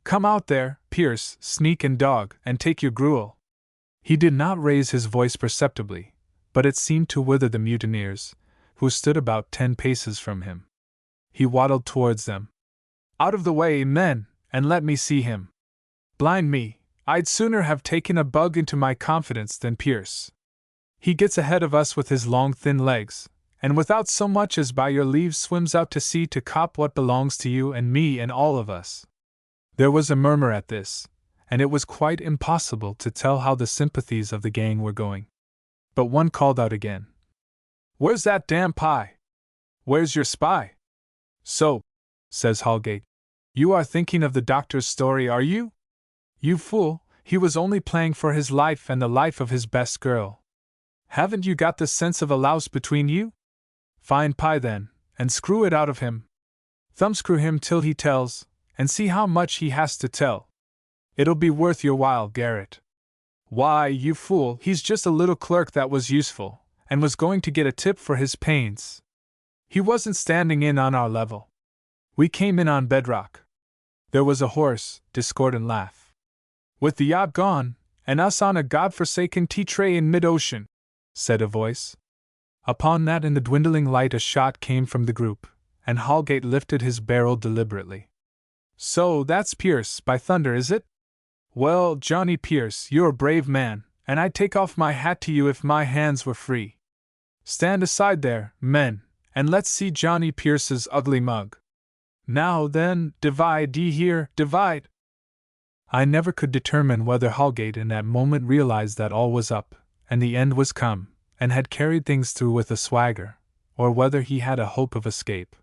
Come out there, Pierce, sneak and dog, and take your gruel." He did not raise his voice perceptibly, but it seemed to wither the mutineers, who stood about 10 paces from him. He waddled towards them. "Out of the way, men, and let me see him. Blind me, I'd sooner have taken a bug into my confidence than Pierce. He gets ahead of us with his long thin legs, and without so much as by your leave swims out to sea to cop what belongs to you and me and all of us." There was a murmur at this, and it was quite impossible to tell how the sympathies of the gang were going. But one called out again, "Where's that damn pie? Where's your spy?" "So," says Holgate, "you are thinking of the doctor's story, are you? You fool, he was only playing for his life and the life of his best girl. Haven't you got the sense of a louse between you? Fine pie then, and screw it out of him. Thumbscrew him till he tells, and see how much he has to tell. It'll be worth your while, Garrett. Why, you fool, he's just a little clerk that was useful, and was going to get a tip for his pains. He wasn't standing in on our level. We came in on bedrock." There was a hoarse, discordant laugh. "With the yacht gone, and us on a godforsaken tea-tray in mid-ocean," said a voice. Upon that in the dwindling light a shot came from the group, and Holgate lifted his barrel deliberately. "So that's Pierce, by thunder, is it? Well, Johnny Pierce, you're a brave man, and I'd take off my hat to you if my hands were free. Stand aside there, men, and let's see Johnny Pierce's ugly mug. Now then, divide, ye hear, divide." I never could determine whether Holgate in that moment realized that all was up, and the end was come, and had carried things through with a swagger, or whether he had a hope of escape.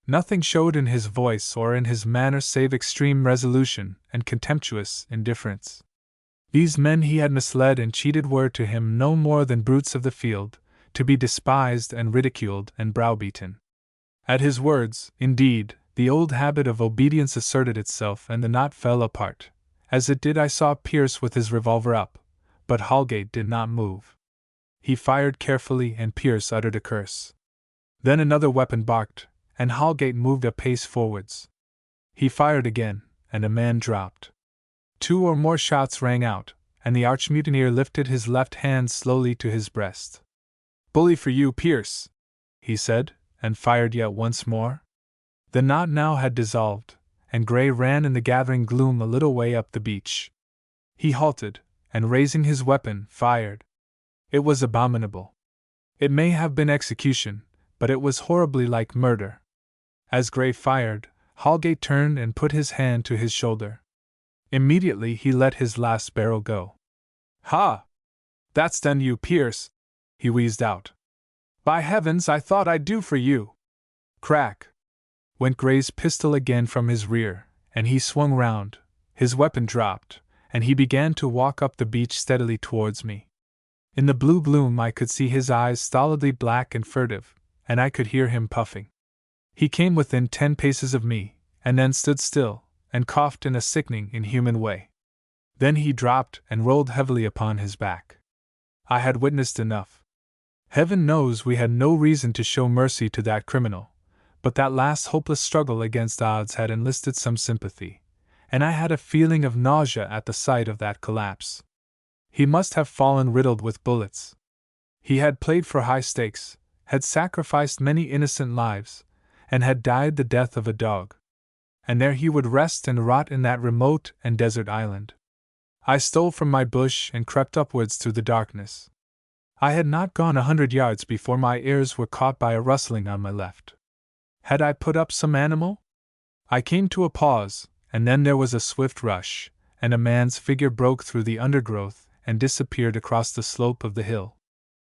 Nothing showed in his voice or in his manner save extreme resolution and contemptuous indifference. These men he had misled and cheated were to him no more than brutes of the field, to be despised and ridiculed and browbeaten. At his words, indeed, the old habit of obedience asserted itself and the knot fell apart. As it did I saw Pierce with his revolver up, but Holgate did not move. He fired carefully and Pierce uttered a curse. Then another weapon barked, and Holgate moved a pace forwards. He fired again, and a man dropped. 2 or more shots rang out, and the arch-mutineer lifted his left hand slowly to his breast. "Bully for you, Pierce," he said, and fired yet once more. The knot now had dissolved, and Gray ran in the gathering gloom a little way up the beach. He halted, and raising his weapon, fired. It was abominable. It may have been execution, but it was horribly like murder. As Gray fired, Holgate turned and put his hand to his shoulder. Immediately he let his last barrel go. "Ha! That's done you, Pierce," he wheezed out. By heavens, I thought I'd do for you! Crack! Went Gray's pistol again from his rear, and he swung round, his weapon dropped, and he began to walk up the beach steadily towards me. In the blue gloom I could see his eyes stolidly black and furtive, and I could hear him puffing. He came within 10 paces of me, and then stood still, and coughed in a sickening, inhuman way. Then he dropped and rolled heavily upon his back. I had witnessed enough. Heaven knows we had no reason to show mercy to that criminal, but that last hopeless struggle against odds had enlisted some sympathy, and I had a feeling of nausea at the sight of that collapse. He must have fallen riddled with bullets. He had played for high stakes, had sacrificed many innocent lives, and had died the death of a dog. And there he would rest and rot in that remote and desert island. I stole from my bush and crept upwards through the darkness. I had not gone 100 yards before my ears were caught by a rustling on my left. Had I put up some animal? I came to a pause, and then there was a swift rush, and a man's figure broke through the undergrowth and disappeared across the slope of the hill.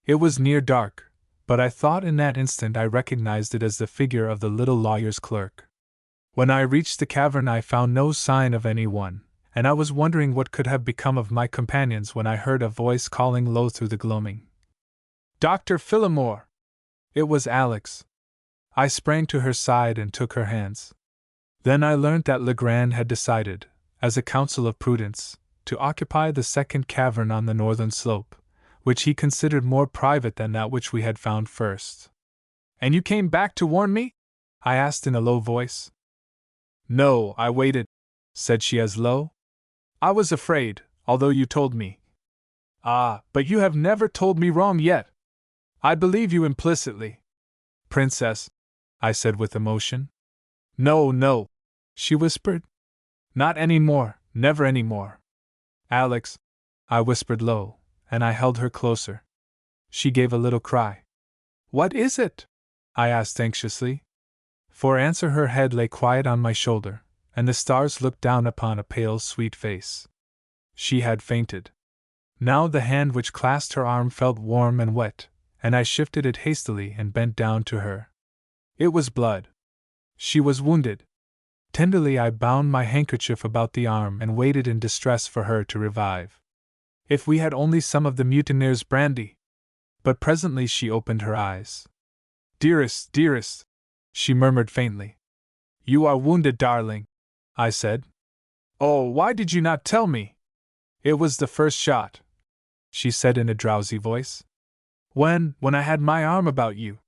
It was near dark, but I thought in that instant I recognized it as the figure of the little lawyer's clerk. When I reached the cavern I found no sign of anyone, and I was wondering what could have become of my companions when I heard a voice calling low through the gloaming. "Dr. Phillimore!" It was Alex. I sprang to her side and took her hands. Then I learnt that Legrand had decided, as a counsel of prudence, to occupy the second cavern on the northern slope, which he considered more private than that which we had found first. "And you came back to warn me?" I asked in a low voice. "No, I waited," said she as low. "I was afraid, although you told me." "Ah, but you have never told me wrong yet. I believe you implicitly." "Princess," I said with emotion. "No, no," she whispered. "Not any more, never any more." "Alex," I whispered low, and I held her closer. She gave a little cry. "What is it?" I asked anxiously. For answer her head lay quiet on my shoulder, and the stars looked down upon a pale, sweet face. She had fainted. Now the hand which clasped her arm felt warm and wet, and I shifted it hastily and bent down to her. It was blood. She was wounded. Tenderly I bound my handkerchief about the arm and waited in distress for her to revive. If we had only some of the mutineers' brandy! But presently she opened her eyes. "Dearest, dearest," she murmured faintly. "You are wounded, darling," I said. "Oh, why did you not tell me?" "It was the first shot," she said in a drowsy voice. When I had my arm about you."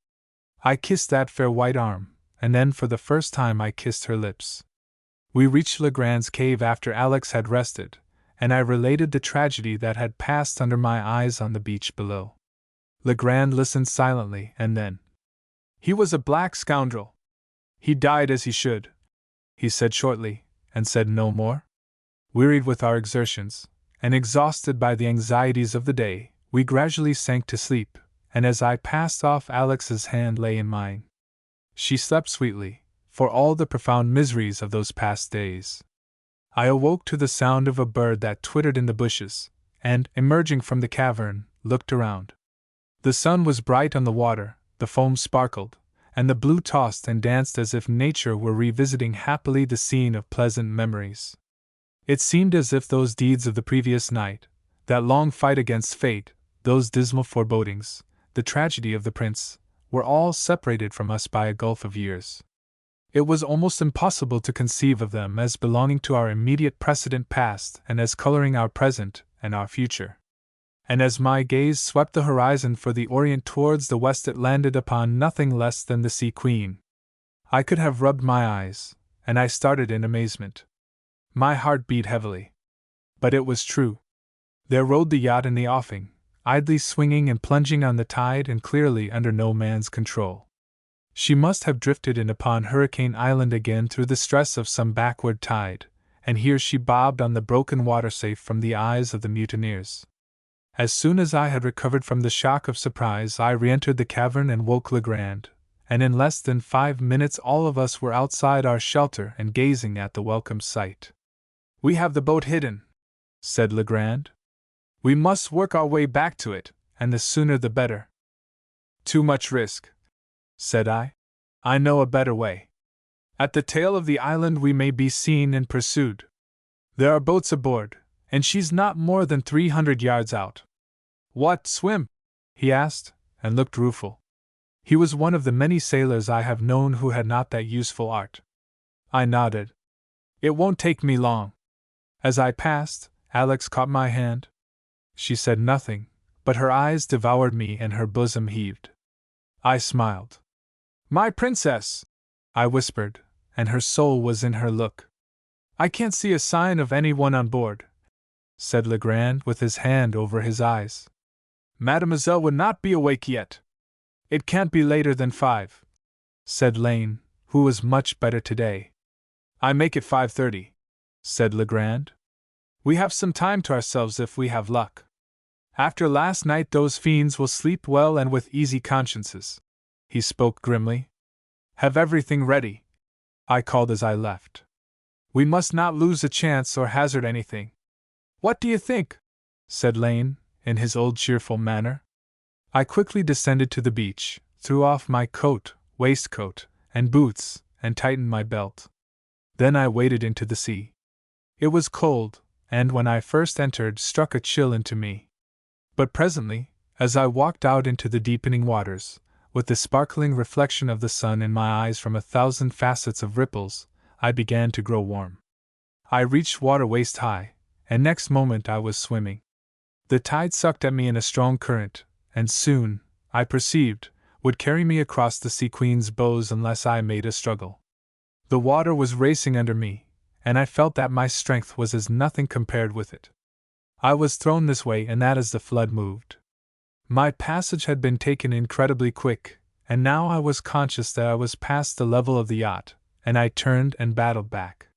I kissed that fair white arm, and then for the first time I kissed her lips. We reached Legrand's cave after Alex had rested, and I related the tragedy that had passed under my eyes on the beach below. Legrand listened silently, and then, "He was a black scoundrel. He died as he should," he said shortly, and said no more. Wearied with our exertions, and exhausted by the anxieties of the day, we gradually sank to sleep, and as I passed off Alex's hand lay in mine. She slept sweetly, for all the profound miseries of those past days. I awoke to the sound of a bird that twittered in the bushes, and, emerging from the cavern, looked around. The sun was bright on the water, the foam sparkled, and the blue tossed and danced as if nature were revisiting happily the scene of pleasant memories. It seemed as if those deeds of the previous night, that long fight against fate, those dismal forebodings, the tragedy of the prince, were all separated from us by a gulf of years. It was almost impossible to conceive of them as belonging to our immediate precedent past and as coloring our present and our future. And as my gaze swept the horizon for the Orient towards the west, it landed upon nothing less than the Sea Queen. I could have rubbed my eyes, and I started in amazement. My heart beat heavily. But it was true. There rode the yacht in the offing, idly swinging and plunging on the tide and clearly under no man's control. She must have drifted in upon Hurricane Island again through the stress of some backward tide, and here she bobbed on the broken water safe from the eyes of the mutineers. As soon as I had recovered from the shock of surprise, I re-entered the cavern and woke Legrand, and in less than 5 minutes all of us were outside our shelter and gazing at the welcome sight. "We have the boat hidden," said Legrand. "We must work our way back to it, and the sooner the better." Too much risk, said I. I know a better way. At the tail of the island we may be seen and pursued. There are boats aboard, and she's not more than 300 yards out. What, swim? He asked, and looked rueful. He was one of the many sailors I have known who had not that useful art. I nodded. It won't take me long. As I passed, Alex caught my hand. She said nothing, but her eyes devoured me and her bosom heaved. I smiled. My princess, I whispered, and her soul was in her look. I can't see a sign of anyone on board, said Legrand with his hand over his eyes. Mademoiselle would not be awake yet. It can't be later than 5, said Lane, who was much better today. I make it 5:30, said Legrand. We have some time to ourselves if we have luck. After last night those fiends will sleep well and with easy consciences. He spoke grimly. Have everything ready, I called as I left. We must not lose a chance or hazard anything. What do you think? Said Lane, in his old cheerful manner. I quickly descended to the beach, threw off my coat, waistcoat, and boots, and tightened my belt. Then I waded into the sea. It was cold, and when I first entered struck a chill into me. But presently, as I walked out into the deepening waters, with the sparkling reflection of the sun in my eyes from 1,000 facets of ripples, I began to grow warm. I reached water waist high, and next moment I was swimming. The tide sucked at me in a strong current, and soon, I perceived, would carry me across the Sea Queen's bows unless I made a struggle. The water was racing under me, and I felt that my strength was as nothing compared with it. I was thrown this way and that as the flood moved. My passage had been taken incredibly quick, and now I was conscious that I was past the level of the yacht, and I turned and battled back.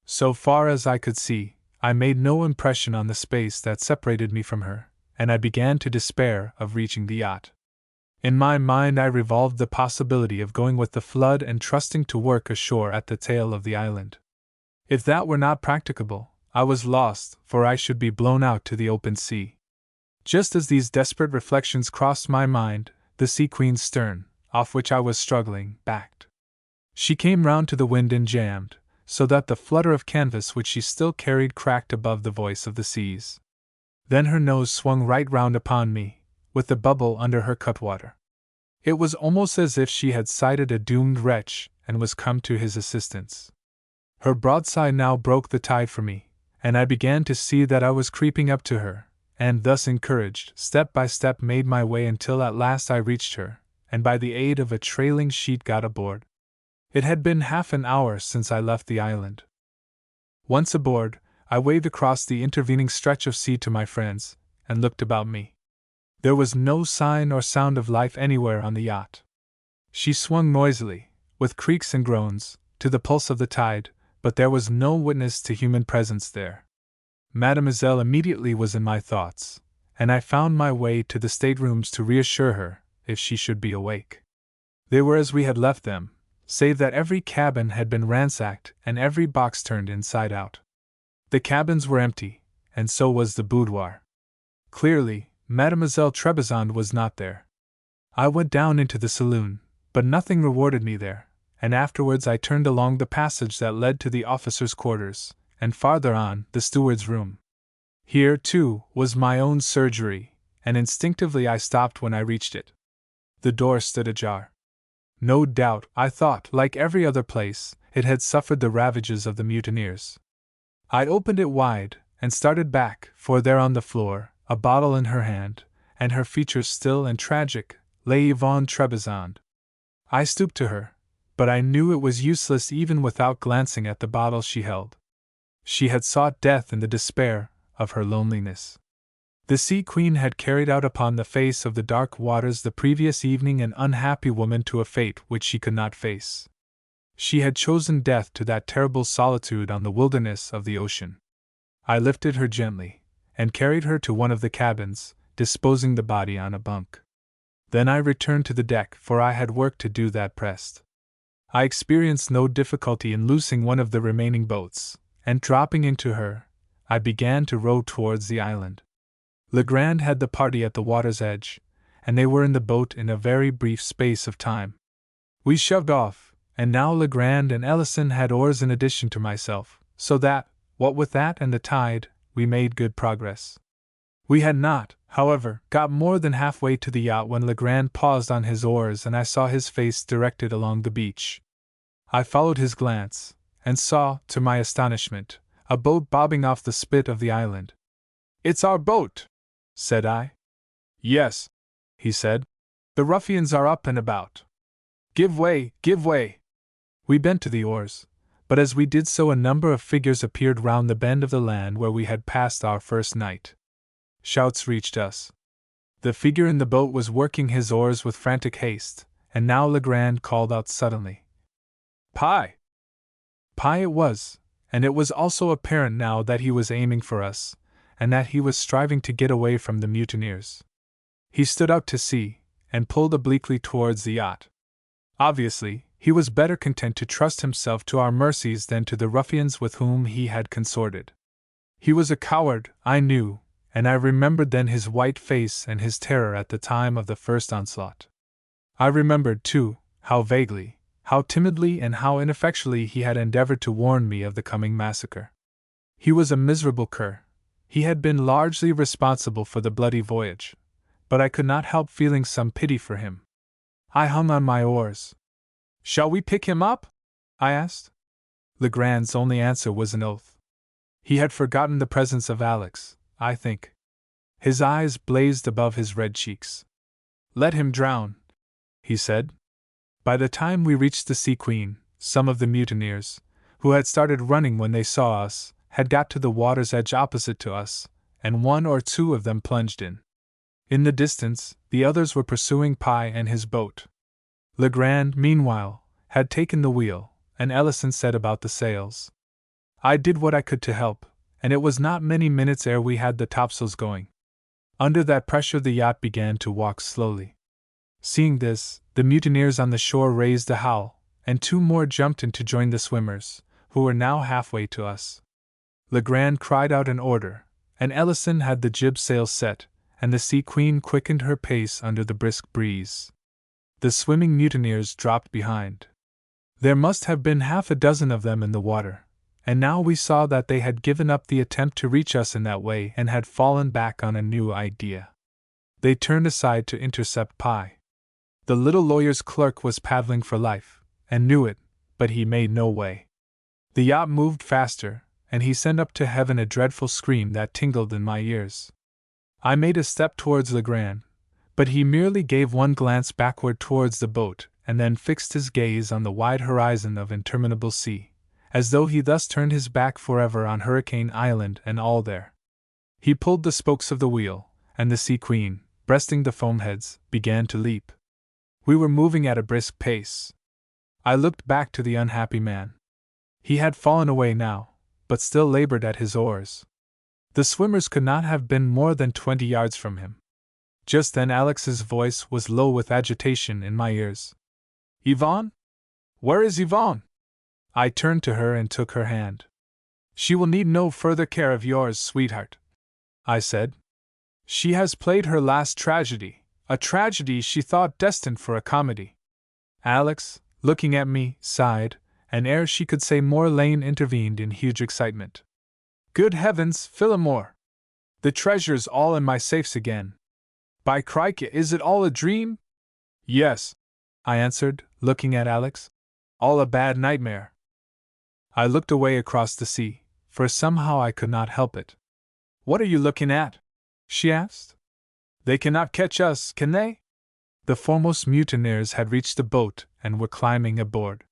So far as I could see, I made no impression on the space that separated me from her, and I began to despair of reaching the yacht. In my mind I revolved the possibility of going with the flood and trusting to work ashore at the tail of the island. If that were not practicable, I was lost, for I should be blown out to the open sea. Just as these desperate reflections crossed my mind, the Sea Queen's stern, off which I was struggling, backed. She came round to the wind and jammed, so that the flutter of canvas which she still carried cracked above the voice of the seas. Then her nose swung right round upon me, with the bubble under her cutwater. It was almost as if she had sighted a doomed wretch and was come to his assistance. Her broadside now broke the tide for me, and I began to see that I was creeping up to her, and thus encouraged, step by step made my way until at last I reached her, and by the aid of a trailing sheet got aboard. It had been half an hour since I left the island. Once aboard, I waved across the intervening stretch of sea to my friends, and looked about me. There was no sign or sound of life anywhere on the yacht. She swung noisily, with creaks and groans, to the pulse of the tide, but there was no witness to human presence there. Mademoiselle immediately was in my thoughts, and I found my way to the staterooms to reassure her, if she should be awake. They were as we had left them, save that every cabin had been ransacked and every box turned inside out. The cabins were empty, and so was the boudoir. Clearly, Mademoiselle Trebizond was not there. I went down into the saloon, but nothing rewarded me there, and afterwards I turned along the passage that led to the officers' quarters, and farther on, the steward's room. Here, too, was my own surgery, and instinctively I stopped when I reached it. The door stood ajar. No doubt, I thought, like every other place, it had suffered the ravages of the mutineers. I opened it wide, and started back, for there on the floor, a bottle in her hand, and her features still and tragic, lay Yvonne Trebizond. I stooped to her, but I knew it was useless even without glancing at the bottle she held. She had sought death in the despair of her loneliness. The Sea Queen had carried out upon the face of the dark waters the previous evening an unhappy woman to a fate which she could not face. She had chosen death to that terrible solitude on the wilderness of the ocean. I lifted her gently, and carried her to one of the cabins, disposing the body on a bunk. Then I returned to the deck, for I had work to do that pressed. I experienced no difficulty in loosing one of the remaining boats, and dropping into her, I began to row towards the island. Legrand had the party at the water's edge, and they were in the boat in a very brief space of time. We shoved off, and now Legrand and Ellison had oars in addition to myself, so that, what with that and the tide, we made good progress. We had not, however, got more than halfway to the yacht when Legrand paused on his oars and I saw his face directed along the beach. I followed his glance, and saw, to my astonishment, a boat bobbing off the spit of the island. "It's our boat," said I. "Yes," he said. "The ruffians are up and about. Give way, give way!" We bent to the oars, but as we did so a number of figures appeared round the bend of the land where we had passed our first night. Shouts reached us. The figure in the boat was working his oars with frantic haste, and now Legrand called out suddenly, "Pie!" Pie it was, and it was also apparent now that he was aiming for us, and that he was striving to get away from the mutineers. He stood out to sea, and pulled obliquely towards the yacht. Obviously, he was better content to trust himself to our mercies than to the ruffians with whom he had consorted. He was a coward, I knew, and I remembered then his white face and his terror at the time of the first onslaught. I remembered, too, how vaguely, how timidly and how ineffectually he had endeavored to warn me of the coming massacre. He was a miserable cur. He had been largely responsible for the bloody voyage, but I could not help feeling some pity for him. I hung on my oars. "Shall we pick him up?" I asked. Legrand's only answer was an oath. He had forgotten the presence of Alex, I think. His eyes blazed above his red cheeks. "Let him drown," he said. By the time we reached the Sea Queen, some of the mutineers, who had started running when they saw us, had got to the water's edge opposite to us, and one or two of them plunged in. In the distance, the others were pursuing Pye and his boat. Legrand, meanwhile, had taken the wheel, and Ellison set about the sails. I did what I could to help, and it was not many minutes ere we had the topsails going. Under that pressure the yacht began to walk slowly. Seeing this, the mutineers on the shore raised a howl, and two more jumped in to join the swimmers, who were now halfway to us. Legrand cried out an order, and Ellison had the jib sail set, and the Sea Queen quickened her pace under the brisk breeze. The swimming mutineers dropped behind. There must have been half a dozen of them in the water, and now we saw that they had given up the attempt to reach us in that way and had fallen back on a new idea. They turned aside to intercept Pye. The little lawyer's clerk was paddling for life, and knew it, but he made no way. The yacht moved faster, and he sent up to heaven a dreadful scream that tingled in my ears. I made a step towards Legrand, but he merely gave one glance backward towards the boat and then fixed his gaze on the wide horizon of interminable sea, as though he thus turned his back forever on Hurricane Island and all there. He pulled the spokes of the wheel, and the Sea Queen, breasting the foamheads, began to leap. We were moving at a brisk pace. I looked back to the unhappy man. He had fallen away now, but still labored at his oars. The swimmers could not have been more than 20 yards from him. Just then Alex's voice was low with agitation in my ears. "Yvonne? Where is Yvonne?" I turned to her and took her hand. "She will need no further care of yours, sweetheart," I said. "She has played her last tragedy, a tragedy she thought destined for a comedy." Alex, looking at me, sighed, and ere she could say more Lane intervened in huge excitement. "Good heavens, Phillimore! The treasure's all in my safes again. By crikey, is it all a dream?" "Yes," I answered, looking at Alex. "All a bad nightmare." I looked away across the sea, for somehow I could not help it. "What are you looking at?" she asked. "They cannot catch us, can they?" The foremost mutineers had reached the boat and were climbing aboard.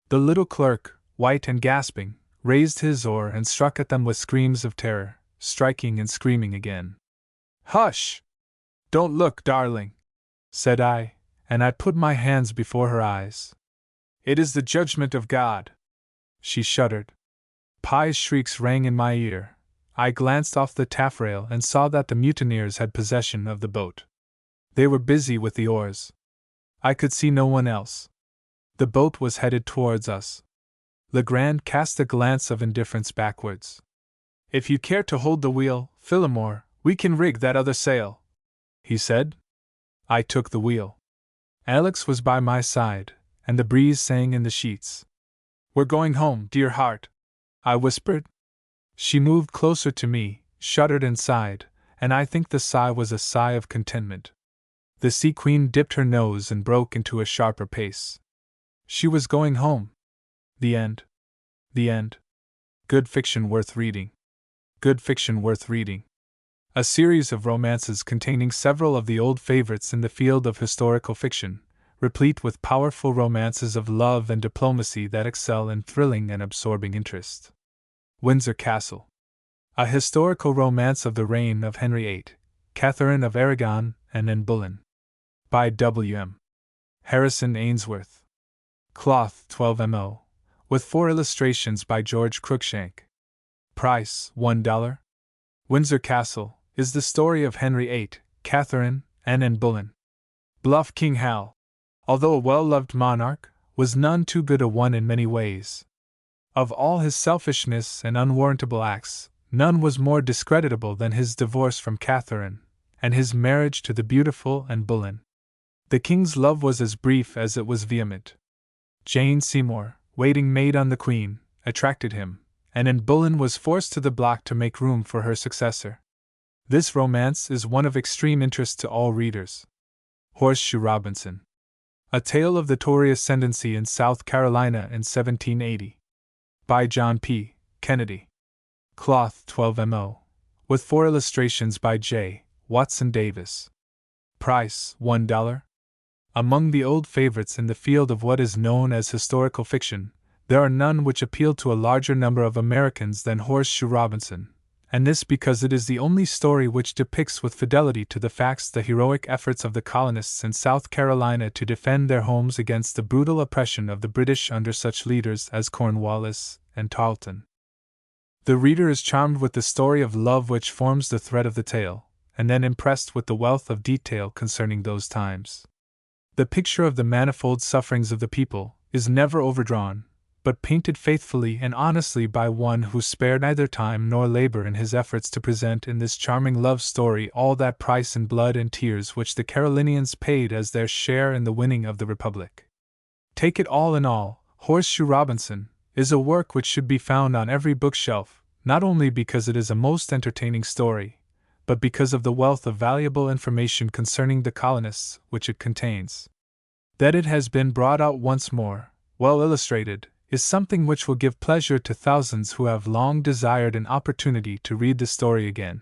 The little clerk, white and gasping, raised his oar and struck at them with screams of terror, striking and screaming again. "Hush! Don't look, darling," said I, and I put my hands before her eyes. "It is the judgment of God." She shuddered. Pye's shrieks rang in my ear. I glanced off the taffrail and saw that the mutineers had possession of the boat. They were busy with the oars. I could see no one else. The boat was headed towards us. Legrand cast a glance of indifference backwards. "If you care to hold the wheel, Phillimore, we can rig that other sail," he said. I took the wheel. Alex was by my side, and the breeze sang in the sheets. "We're going home, dear heart," I whispered. She moved closer to me, shuddered and sighed, and I think the sigh was a sigh of contentment. The Sea Queen dipped her nose and broke into a sharper pace. She was going home. The end. The end. Good fiction worth reading. Good fiction worth reading. A series of romances containing several of the old favorites in the field of historical fiction, replete with powerful romances of love and diplomacy that excel in thrilling and absorbing interest. Windsor Castle. A historical romance of the reign of Henry VIII, Catherine of Aragon, and Anne Boleyn. By W.M. Harrison Ainsworth. Cloth 12mo, with 4 illustrations by George Cruikshank. Price $1. Windsor Castle is the story of Henry VIII, Catherine, and Anne Boleyn. Bluff King Hal, although a well-loved monarch, was none too good a one in many ways. Of all his selfishness and unwarrantable acts, none was more discreditable than his divorce from Catherine, and his marriage to the beautiful Anne Boleyn. The king's love was as brief as it was vehement. Jane Seymour, waiting maid on the Queen, attracted him, and Anne Boleyn was forced to the block to make room for her successor. This romance is one of extreme interest to all readers. Horseshoe Robinson. A Tale of the Tory Ascendancy in South Carolina in 1780. By John P. Kennedy. Cloth 12mo, with 4 illustrations by J. Watson Davis. Price $1. Among the old favorites in the field of what is known as historical fiction, there are none which appeal to a larger number of Americans than Horseshoe Robinson, and this because it is the only story which depicts with fidelity to the facts the heroic efforts of the colonists in South Carolina to defend their homes against the brutal oppression of the British under such leaders as Cornwallis and Tarleton. The reader is charmed with the story of love which forms the thread of the tale, and then impressed with the wealth of detail concerning those times. The picture of the manifold sufferings of the people is never overdrawn, but painted faithfully and honestly by one who spared neither time nor labor in his efforts to present in this charming love story all that price in blood and tears which the Carolinians paid as their share in the winning of the Republic. Take it all in all, Horseshoe Robinson is a work which should be found on every bookshelf, not only because it is a most entertaining story, but because of the wealth of valuable information concerning the colonists which it contains. That it has been brought out once more, well illustrated, is something which will give pleasure to thousands who have long desired an opportunity to read the story again,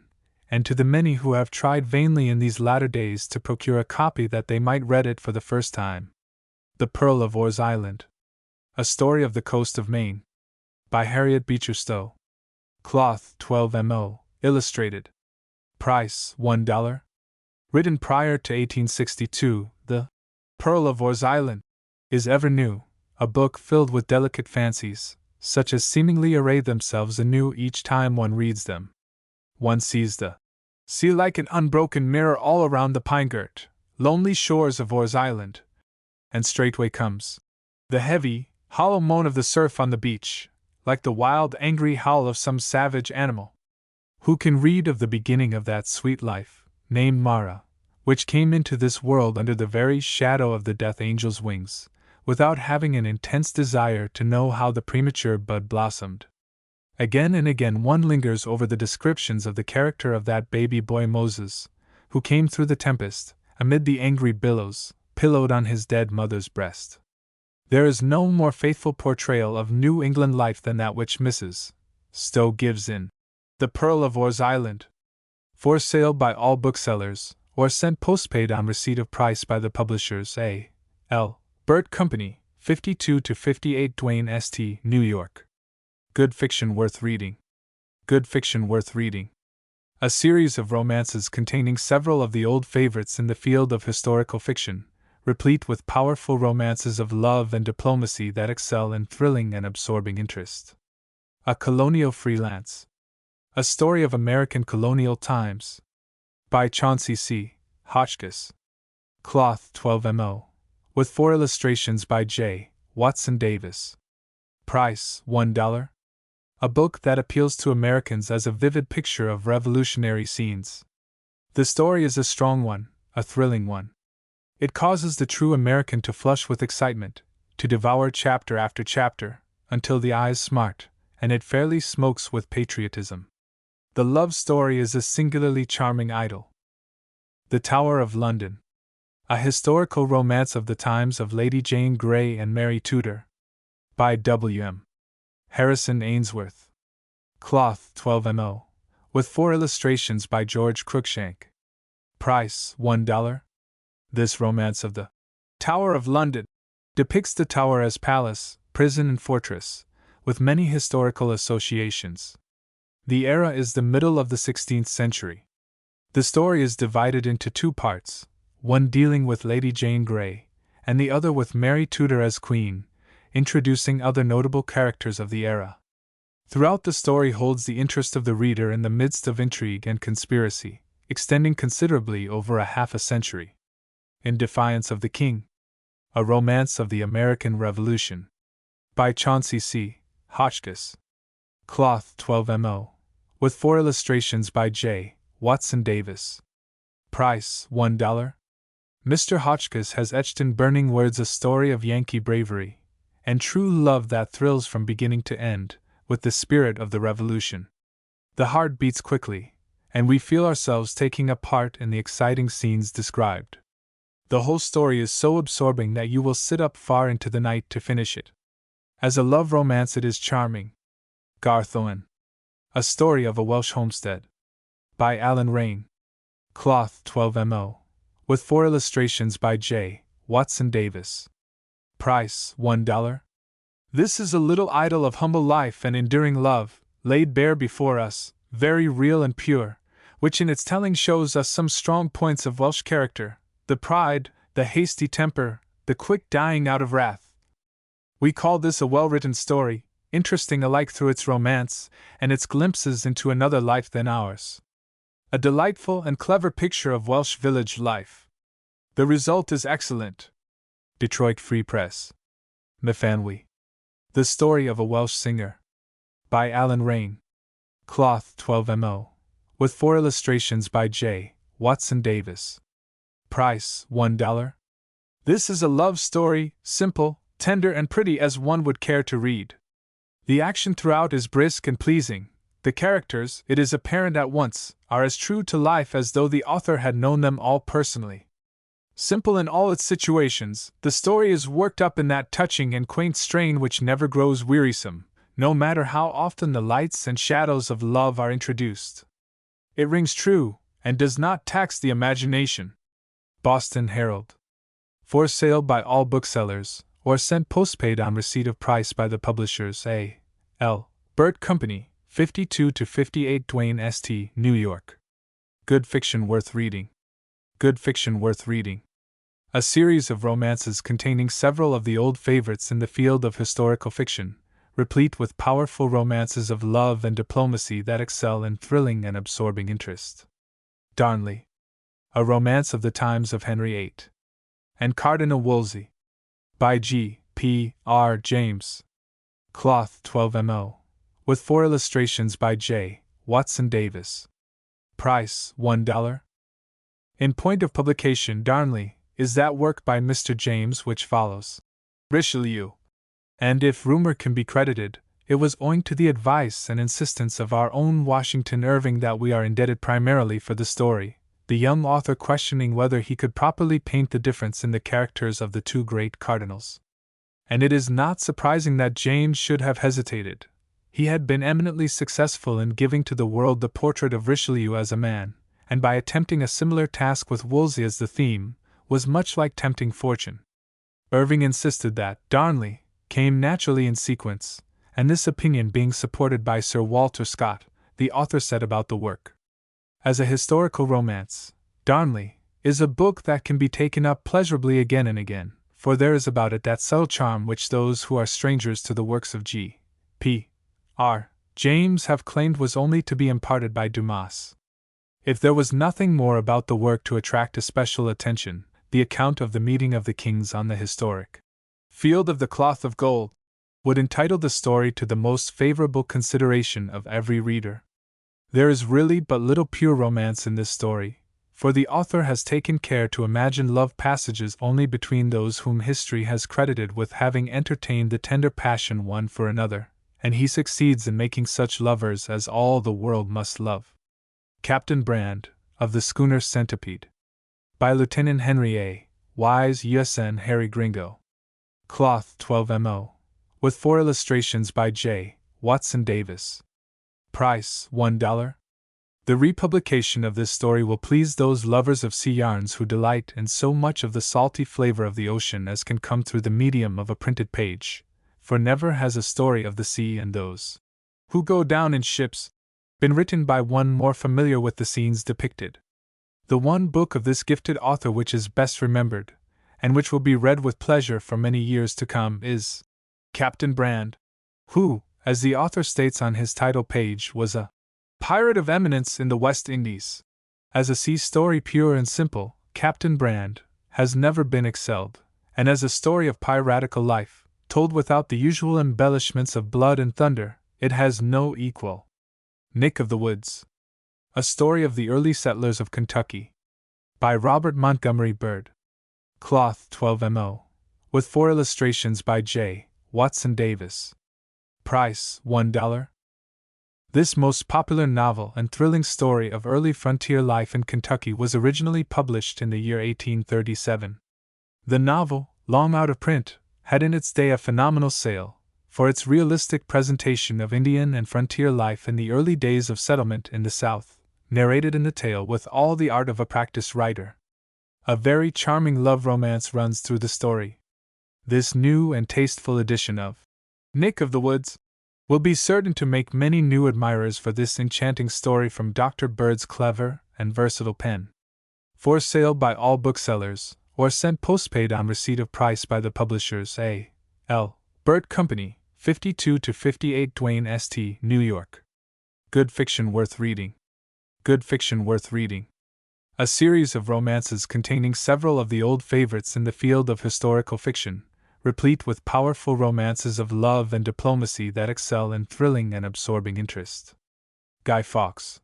and to the many who have tried vainly in these latter days to procure a copy that they might read it for the first time. The Pearl of Orr's Island. A Story of the Coast of Maine. By Harriet Beecher Stowe. Cloth 12mo, illustrated. Price $1. Written prior to 1862, The Pearl of Orr's Island is ever new, a book filled with delicate fancies, such as seemingly array themselves anew each time one reads them. One sees the sea like an unbroken mirror all around the pine-girt, lonely shores of Orr's Island, and straightway comes the heavy, hollow moan of the surf on the beach, like the wild, angry howl of some savage animal. Who can read of the beginning of that sweet life, named Mara, which came into this world under the very shadow of the death angel's wings, without having an intense desire to know how the premature bud blossomed? Again and again one lingers over the descriptions of the character of that baby boy Moses, who came through the tempest, amid the angry billows, pillowed on his dead mother's breast. There is no more faithful portrayal of New England life than that which Mrs. Stowe gives in The Pearl of Orr's Island. For sale by all booksellers, or sent postpaid on receipt of price by the publishers A. L. Burt Company, 52 to 58 Duane St., New York. Good fiction worth reading. Good fiction worth reading. A series of romances containing several of the old favorites in the field of historical fiction, replete with powerful romances of love and diplomacy that excel in thrilling and absorbing interest. A Colonial Freelance. A Story of American Colonial Times. By Chauncey C. Hotchkiss. Cloth 12mo, with 4 illustrations by J. Watson Davis. Price $1. A book that appeals to Americans as a vivid picture of revolutionary scenes. The story is a strong one, a thrilling one. It causes the true American to flush with excitement, to devour chapter after chapter, until the eyes smart, and it fairly smokes with patriotism. The love story is a singularly charming idyll. The Tower of London. A historical romance of the times of Lady Jane Grey and Mary Tudor. By W.M. Harrison Ainsworth. Cloth 12mo. With 4 illustrations by George Cruikshank. Price $1. This romance of the Tower of London depicts the tower as palace, prison, and fortress, with many historical associations. The era is the middle of the 16th century. The story is divided into 2 parts, one dealing with Lady Jane Grey, and the other with Mary Tudor as Queen, introducing other notable characters of the era. Throughout, the story holds the interest of the reader in the midst of intrigue and conspiracy, extending considerably over a half a century. In Defiance of the King. A Romance of the American Revolution. By Chauncey C. Hotchkiss. Cloth 12mo. With 4 illustrations by J. Watson Davis. Price $1. Mr. Hotchkiss has etched in burning words a story of Yankee bravery and true love that thrills from beginning to end with the spirit of the Revolution. The heart beats quickly, and we feel ourselves taking a part in the exciting scenes described. The whole story is so absorbing that you will sit up far into the night to finish it. As a love romance, it is charming. Garth Owen. A Story of a Welsh Homestead. By Alan Raine. Cloth 12mo. With 4 illustrations by J. Watson Davis. Price $1. This is a little idyll of humble life and enduring love, laid bare before us, very real and pure, which in its telling shows us some strong points of Welsh character, the pride, the hasty temper, the quick dying out of wrath. We call this a well-written story, interesting alike through its romance and its glimpses into another life than ours. A delightful and clever picture of Welsh village life. The result is excellent. Detroit Free Press. Myfanwy. The Story of a Welsh Singer. By Alan Raine. Cloth 12mo. With 4 illustrations by J. Watson Davis. Price $1. This is a love story, simple, tender, and pretty as one would care to read. The action throughout is brisk and pleasing. The characters, it is apparent at once, are as true to life as though the author had known them all personally. Simple in all its situations, the story is worked up in that touching and quaint strain which never grows wearisome, no matter how often the lights and shadows of love are introduced. It rings true, and does not tax the imagination. Boston Herald. For sale by all booksellers, or sent postpaid on receipt of price by the publishers A. L. Burt Company, 52 to 58 Duane St., New York. Good fiction worth reading. Good fiction worth reading. A series of romances containing several of the old favorites in the field of historical fiction, replete with powerful romances of love and diplomacy that excel in thrilling and absorbing interest. Darnley. A Romance of the Times of Henry VIII. And Cardinal Wolsey. By G. P. R. James. Cloth 12mo. With 4 illustrations by J. Watson Davis. Price $1. In point of publication, Darnley is that work by Mr. James which follows. Richelieu. And if rumor can be credited, it was owing to the advice and insistence of our own Washington Irving that we are indebted primarily for the story, the young author questioning whether he could properly paint the difference in the characters of the 2 great cardinals. And it is not surprising that James should have hesitated. He had been eminently successful in giving to the world the portrait of Richelieu as a man, and by attempting a similar task with Wolsey as the theme, was much like tempting fortune. Irving insisted that Darnley came naturally in sequence, and this opinion being supported by Sir Walter Scott, the author set about the work. As a historical romance, Darnley is a book that can be taken up pleasurably again and again, for there is about it that subtle charm which those who are strangers to the works of G. P. R. James have claimed was only to be imparted by Dumas. If there was nothing more about the work to attract especial attention, the account of the meeting of the kings on the historic field of the cloth of gold would entitle the story to the most favorable consideration of every reader. There is really but little pure romance in this story, for the author has taken care to imagine love passages only between those whom history has credited with having entertained the tender passion one for another, and he succeeds in making such lovers as all the world must love. Captain Brand, of the schooner Centipede. By Lieutenant Henry A. Wise, USN Harry Gringo. Cloth 12mo. With 4 illustrations by J. Watson Davis. Price $1. The republication of this story will please those lovers of sea yarns who delight in so much of the salty flavor of the ocean as can come through the medium of a printed page, for never has a story of the sea and those who go down in ships been written by one more familiar with the scenes depicted. The one book of this gifted author which is best remembered, and which will be read with pleasure for many years to come, is Captain Brand, who, as the author states on his title page, was a pirate of eminence in the West Indies. As a sea story pure and simple, Captain Brand has never been excelled, and as a story of piratical life, told without the usual embellishments of blood and thunder, it has no equal. Nick of the Woods. A story of the early settlers of Kentucky. By Robert Montgomery Bird. Cloth 12mo. With 4 illustrations by J. Watson Davis. Price $1. This most popular novel and thrilling story of early frontier life in Kentucky was originally published in the year 1837. The novel, long out of print, had in its day a phenomenal sale, for its realistic presentation of Indian and frontier life in the early days of settlement in the South, narrated in the tale with all the art of a practiced writer. A very charming love romance runs through the story. This new and tasteful edition of Nick of the Woods will be certain to make many new admirers for this enchanting story from Dr. Bird's clever and versatile pen. For sale by all booksellers, or sent postpaid on receipt of price by the publishers A. L. Bird Company, 52 to 58 Duane St., New York. Good fiction worth reading. Good fiction worth reading. A series of romances containing several of the old favorites in the field of historical fiction, replete with powerful romances of love and diplomacy that excel in thrilling and absorbing interest. Guy Fawkes.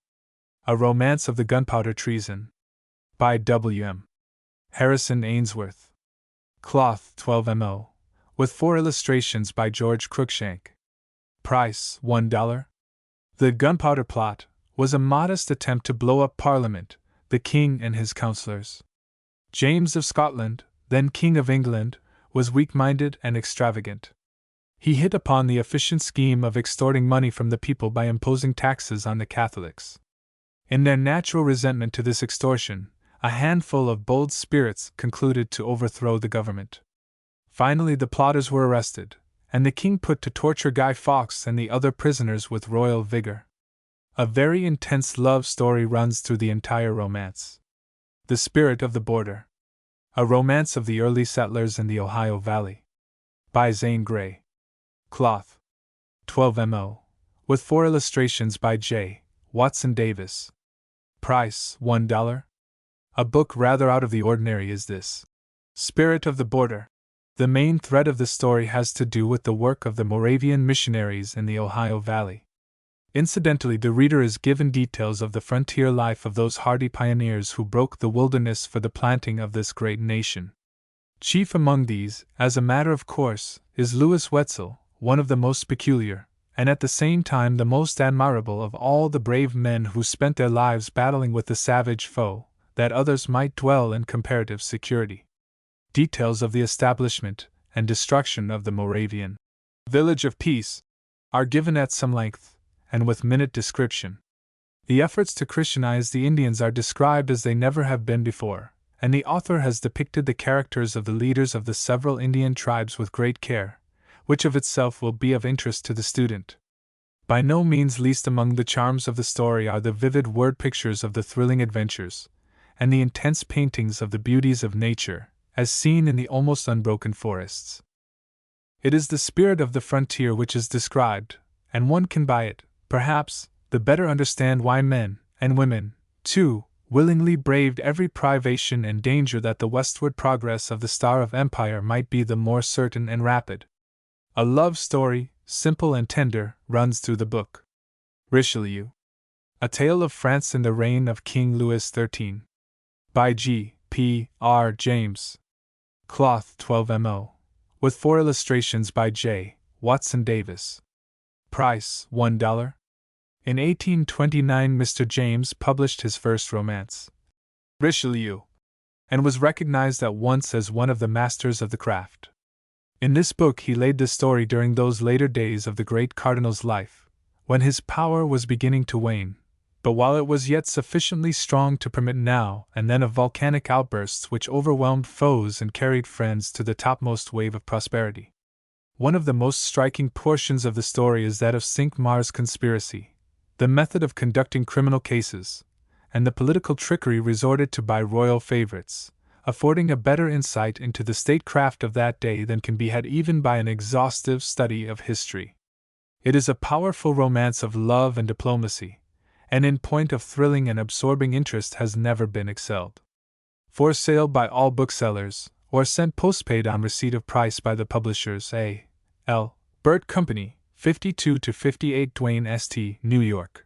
A Romance of the Gunpowder Treason. By W.M. Harrison Ainsworth. Cloth 12mo. With 4 illustrations by George Cruikshank. Price $1. The Gunpowder Plot was a modest attempt to blow up Parliament, the King and his councillors. James of Scotland, then King of England, was weak-minded and extravagant. He hit upon the efficient scheme of extorting money from the people by imposing taxes on the Catholics. In their natural resentment to this extortion, a handful of bold spirits concluded to overthrow the government. Finally, the plotters were arrested, and the king put to torture Guy Fawkes and the other prisoners with royal vigor. A very intense love story runs through the entire romance. The Spirit of the Border. A Romance of the Early Settlers in the Ohio Valley. By Zane Grey. Cloth 12mo. With 4 illustrations by J. Watson Davis. Price $1. A book rather out of the ordinary is this Spirit of the Border. The main thread of the story has to do with the work of the Moravian missionaries in the Ohio Valley. Incidentally, the reader is given details of the frontier life of those hardy pioneers who broke the wilderness for the planting of this great nation. Chief among these, as a matter of course, is Louis Wetzel, one of the most peculiar, and at the same time the most admirable of all the brave men who spent their lives battling with the savage foe, that others might dwell in comparative security. Details of the establishment and destruction of the Moravian Village of Peace are given at some length, and with minute description. The efforts to Christianize the Indians are described as they never have been before, and the author has depicted the characters of the leaders of the several Indian tribes with great care, which of itself will be of interest to the student. By no means least among the charms of the story are the vivid word pictures of the thrilling adventures, and the intense paintings of the beauties of nature, as seen in the almost unbroken forests. It is the spirit of the frontier which is described, and one can by it, perhaps, the better understand why men, and women, too, willingly braved every privation and danger that the westward progress of the Star of Empire might be the more certain and rapid. A love story, simple and tender, runs through the book. Richelieu. A tale of France in the reign of King Louis XIII. By G. P. R. James. Cloth 12mo. With 4 illustrations by J. Watson Davis. Price $1. In 1829, Mr. James published his first romance, Richelieu, and was recognized at once as one of the masters of the craft. In this book he laid the story during those later days of the great cardinal's life, when his power was beginning to wane, but while it was yet sufficiently strong to permit now and then of volcanic outbursts which overwhelmed foes and carried friends to the topmost wave of prosperity. One of the most striking portions of the story is that of Cinq-Mars conspiracy, the method of conducting criminal cases, and the political trickery resorted to by royal favorites, affording a better insight into the statecraft of that day than can be had even by an exhaustive study of history. It is a powerful romance of love and diplomacy, and in point of thrilling and absorbing interest has never been excelled. For sale by all booksellers, or sent postpaid on receipt of price by the publishers A. L. Burt Company, 52 to 58 Duane St., New York.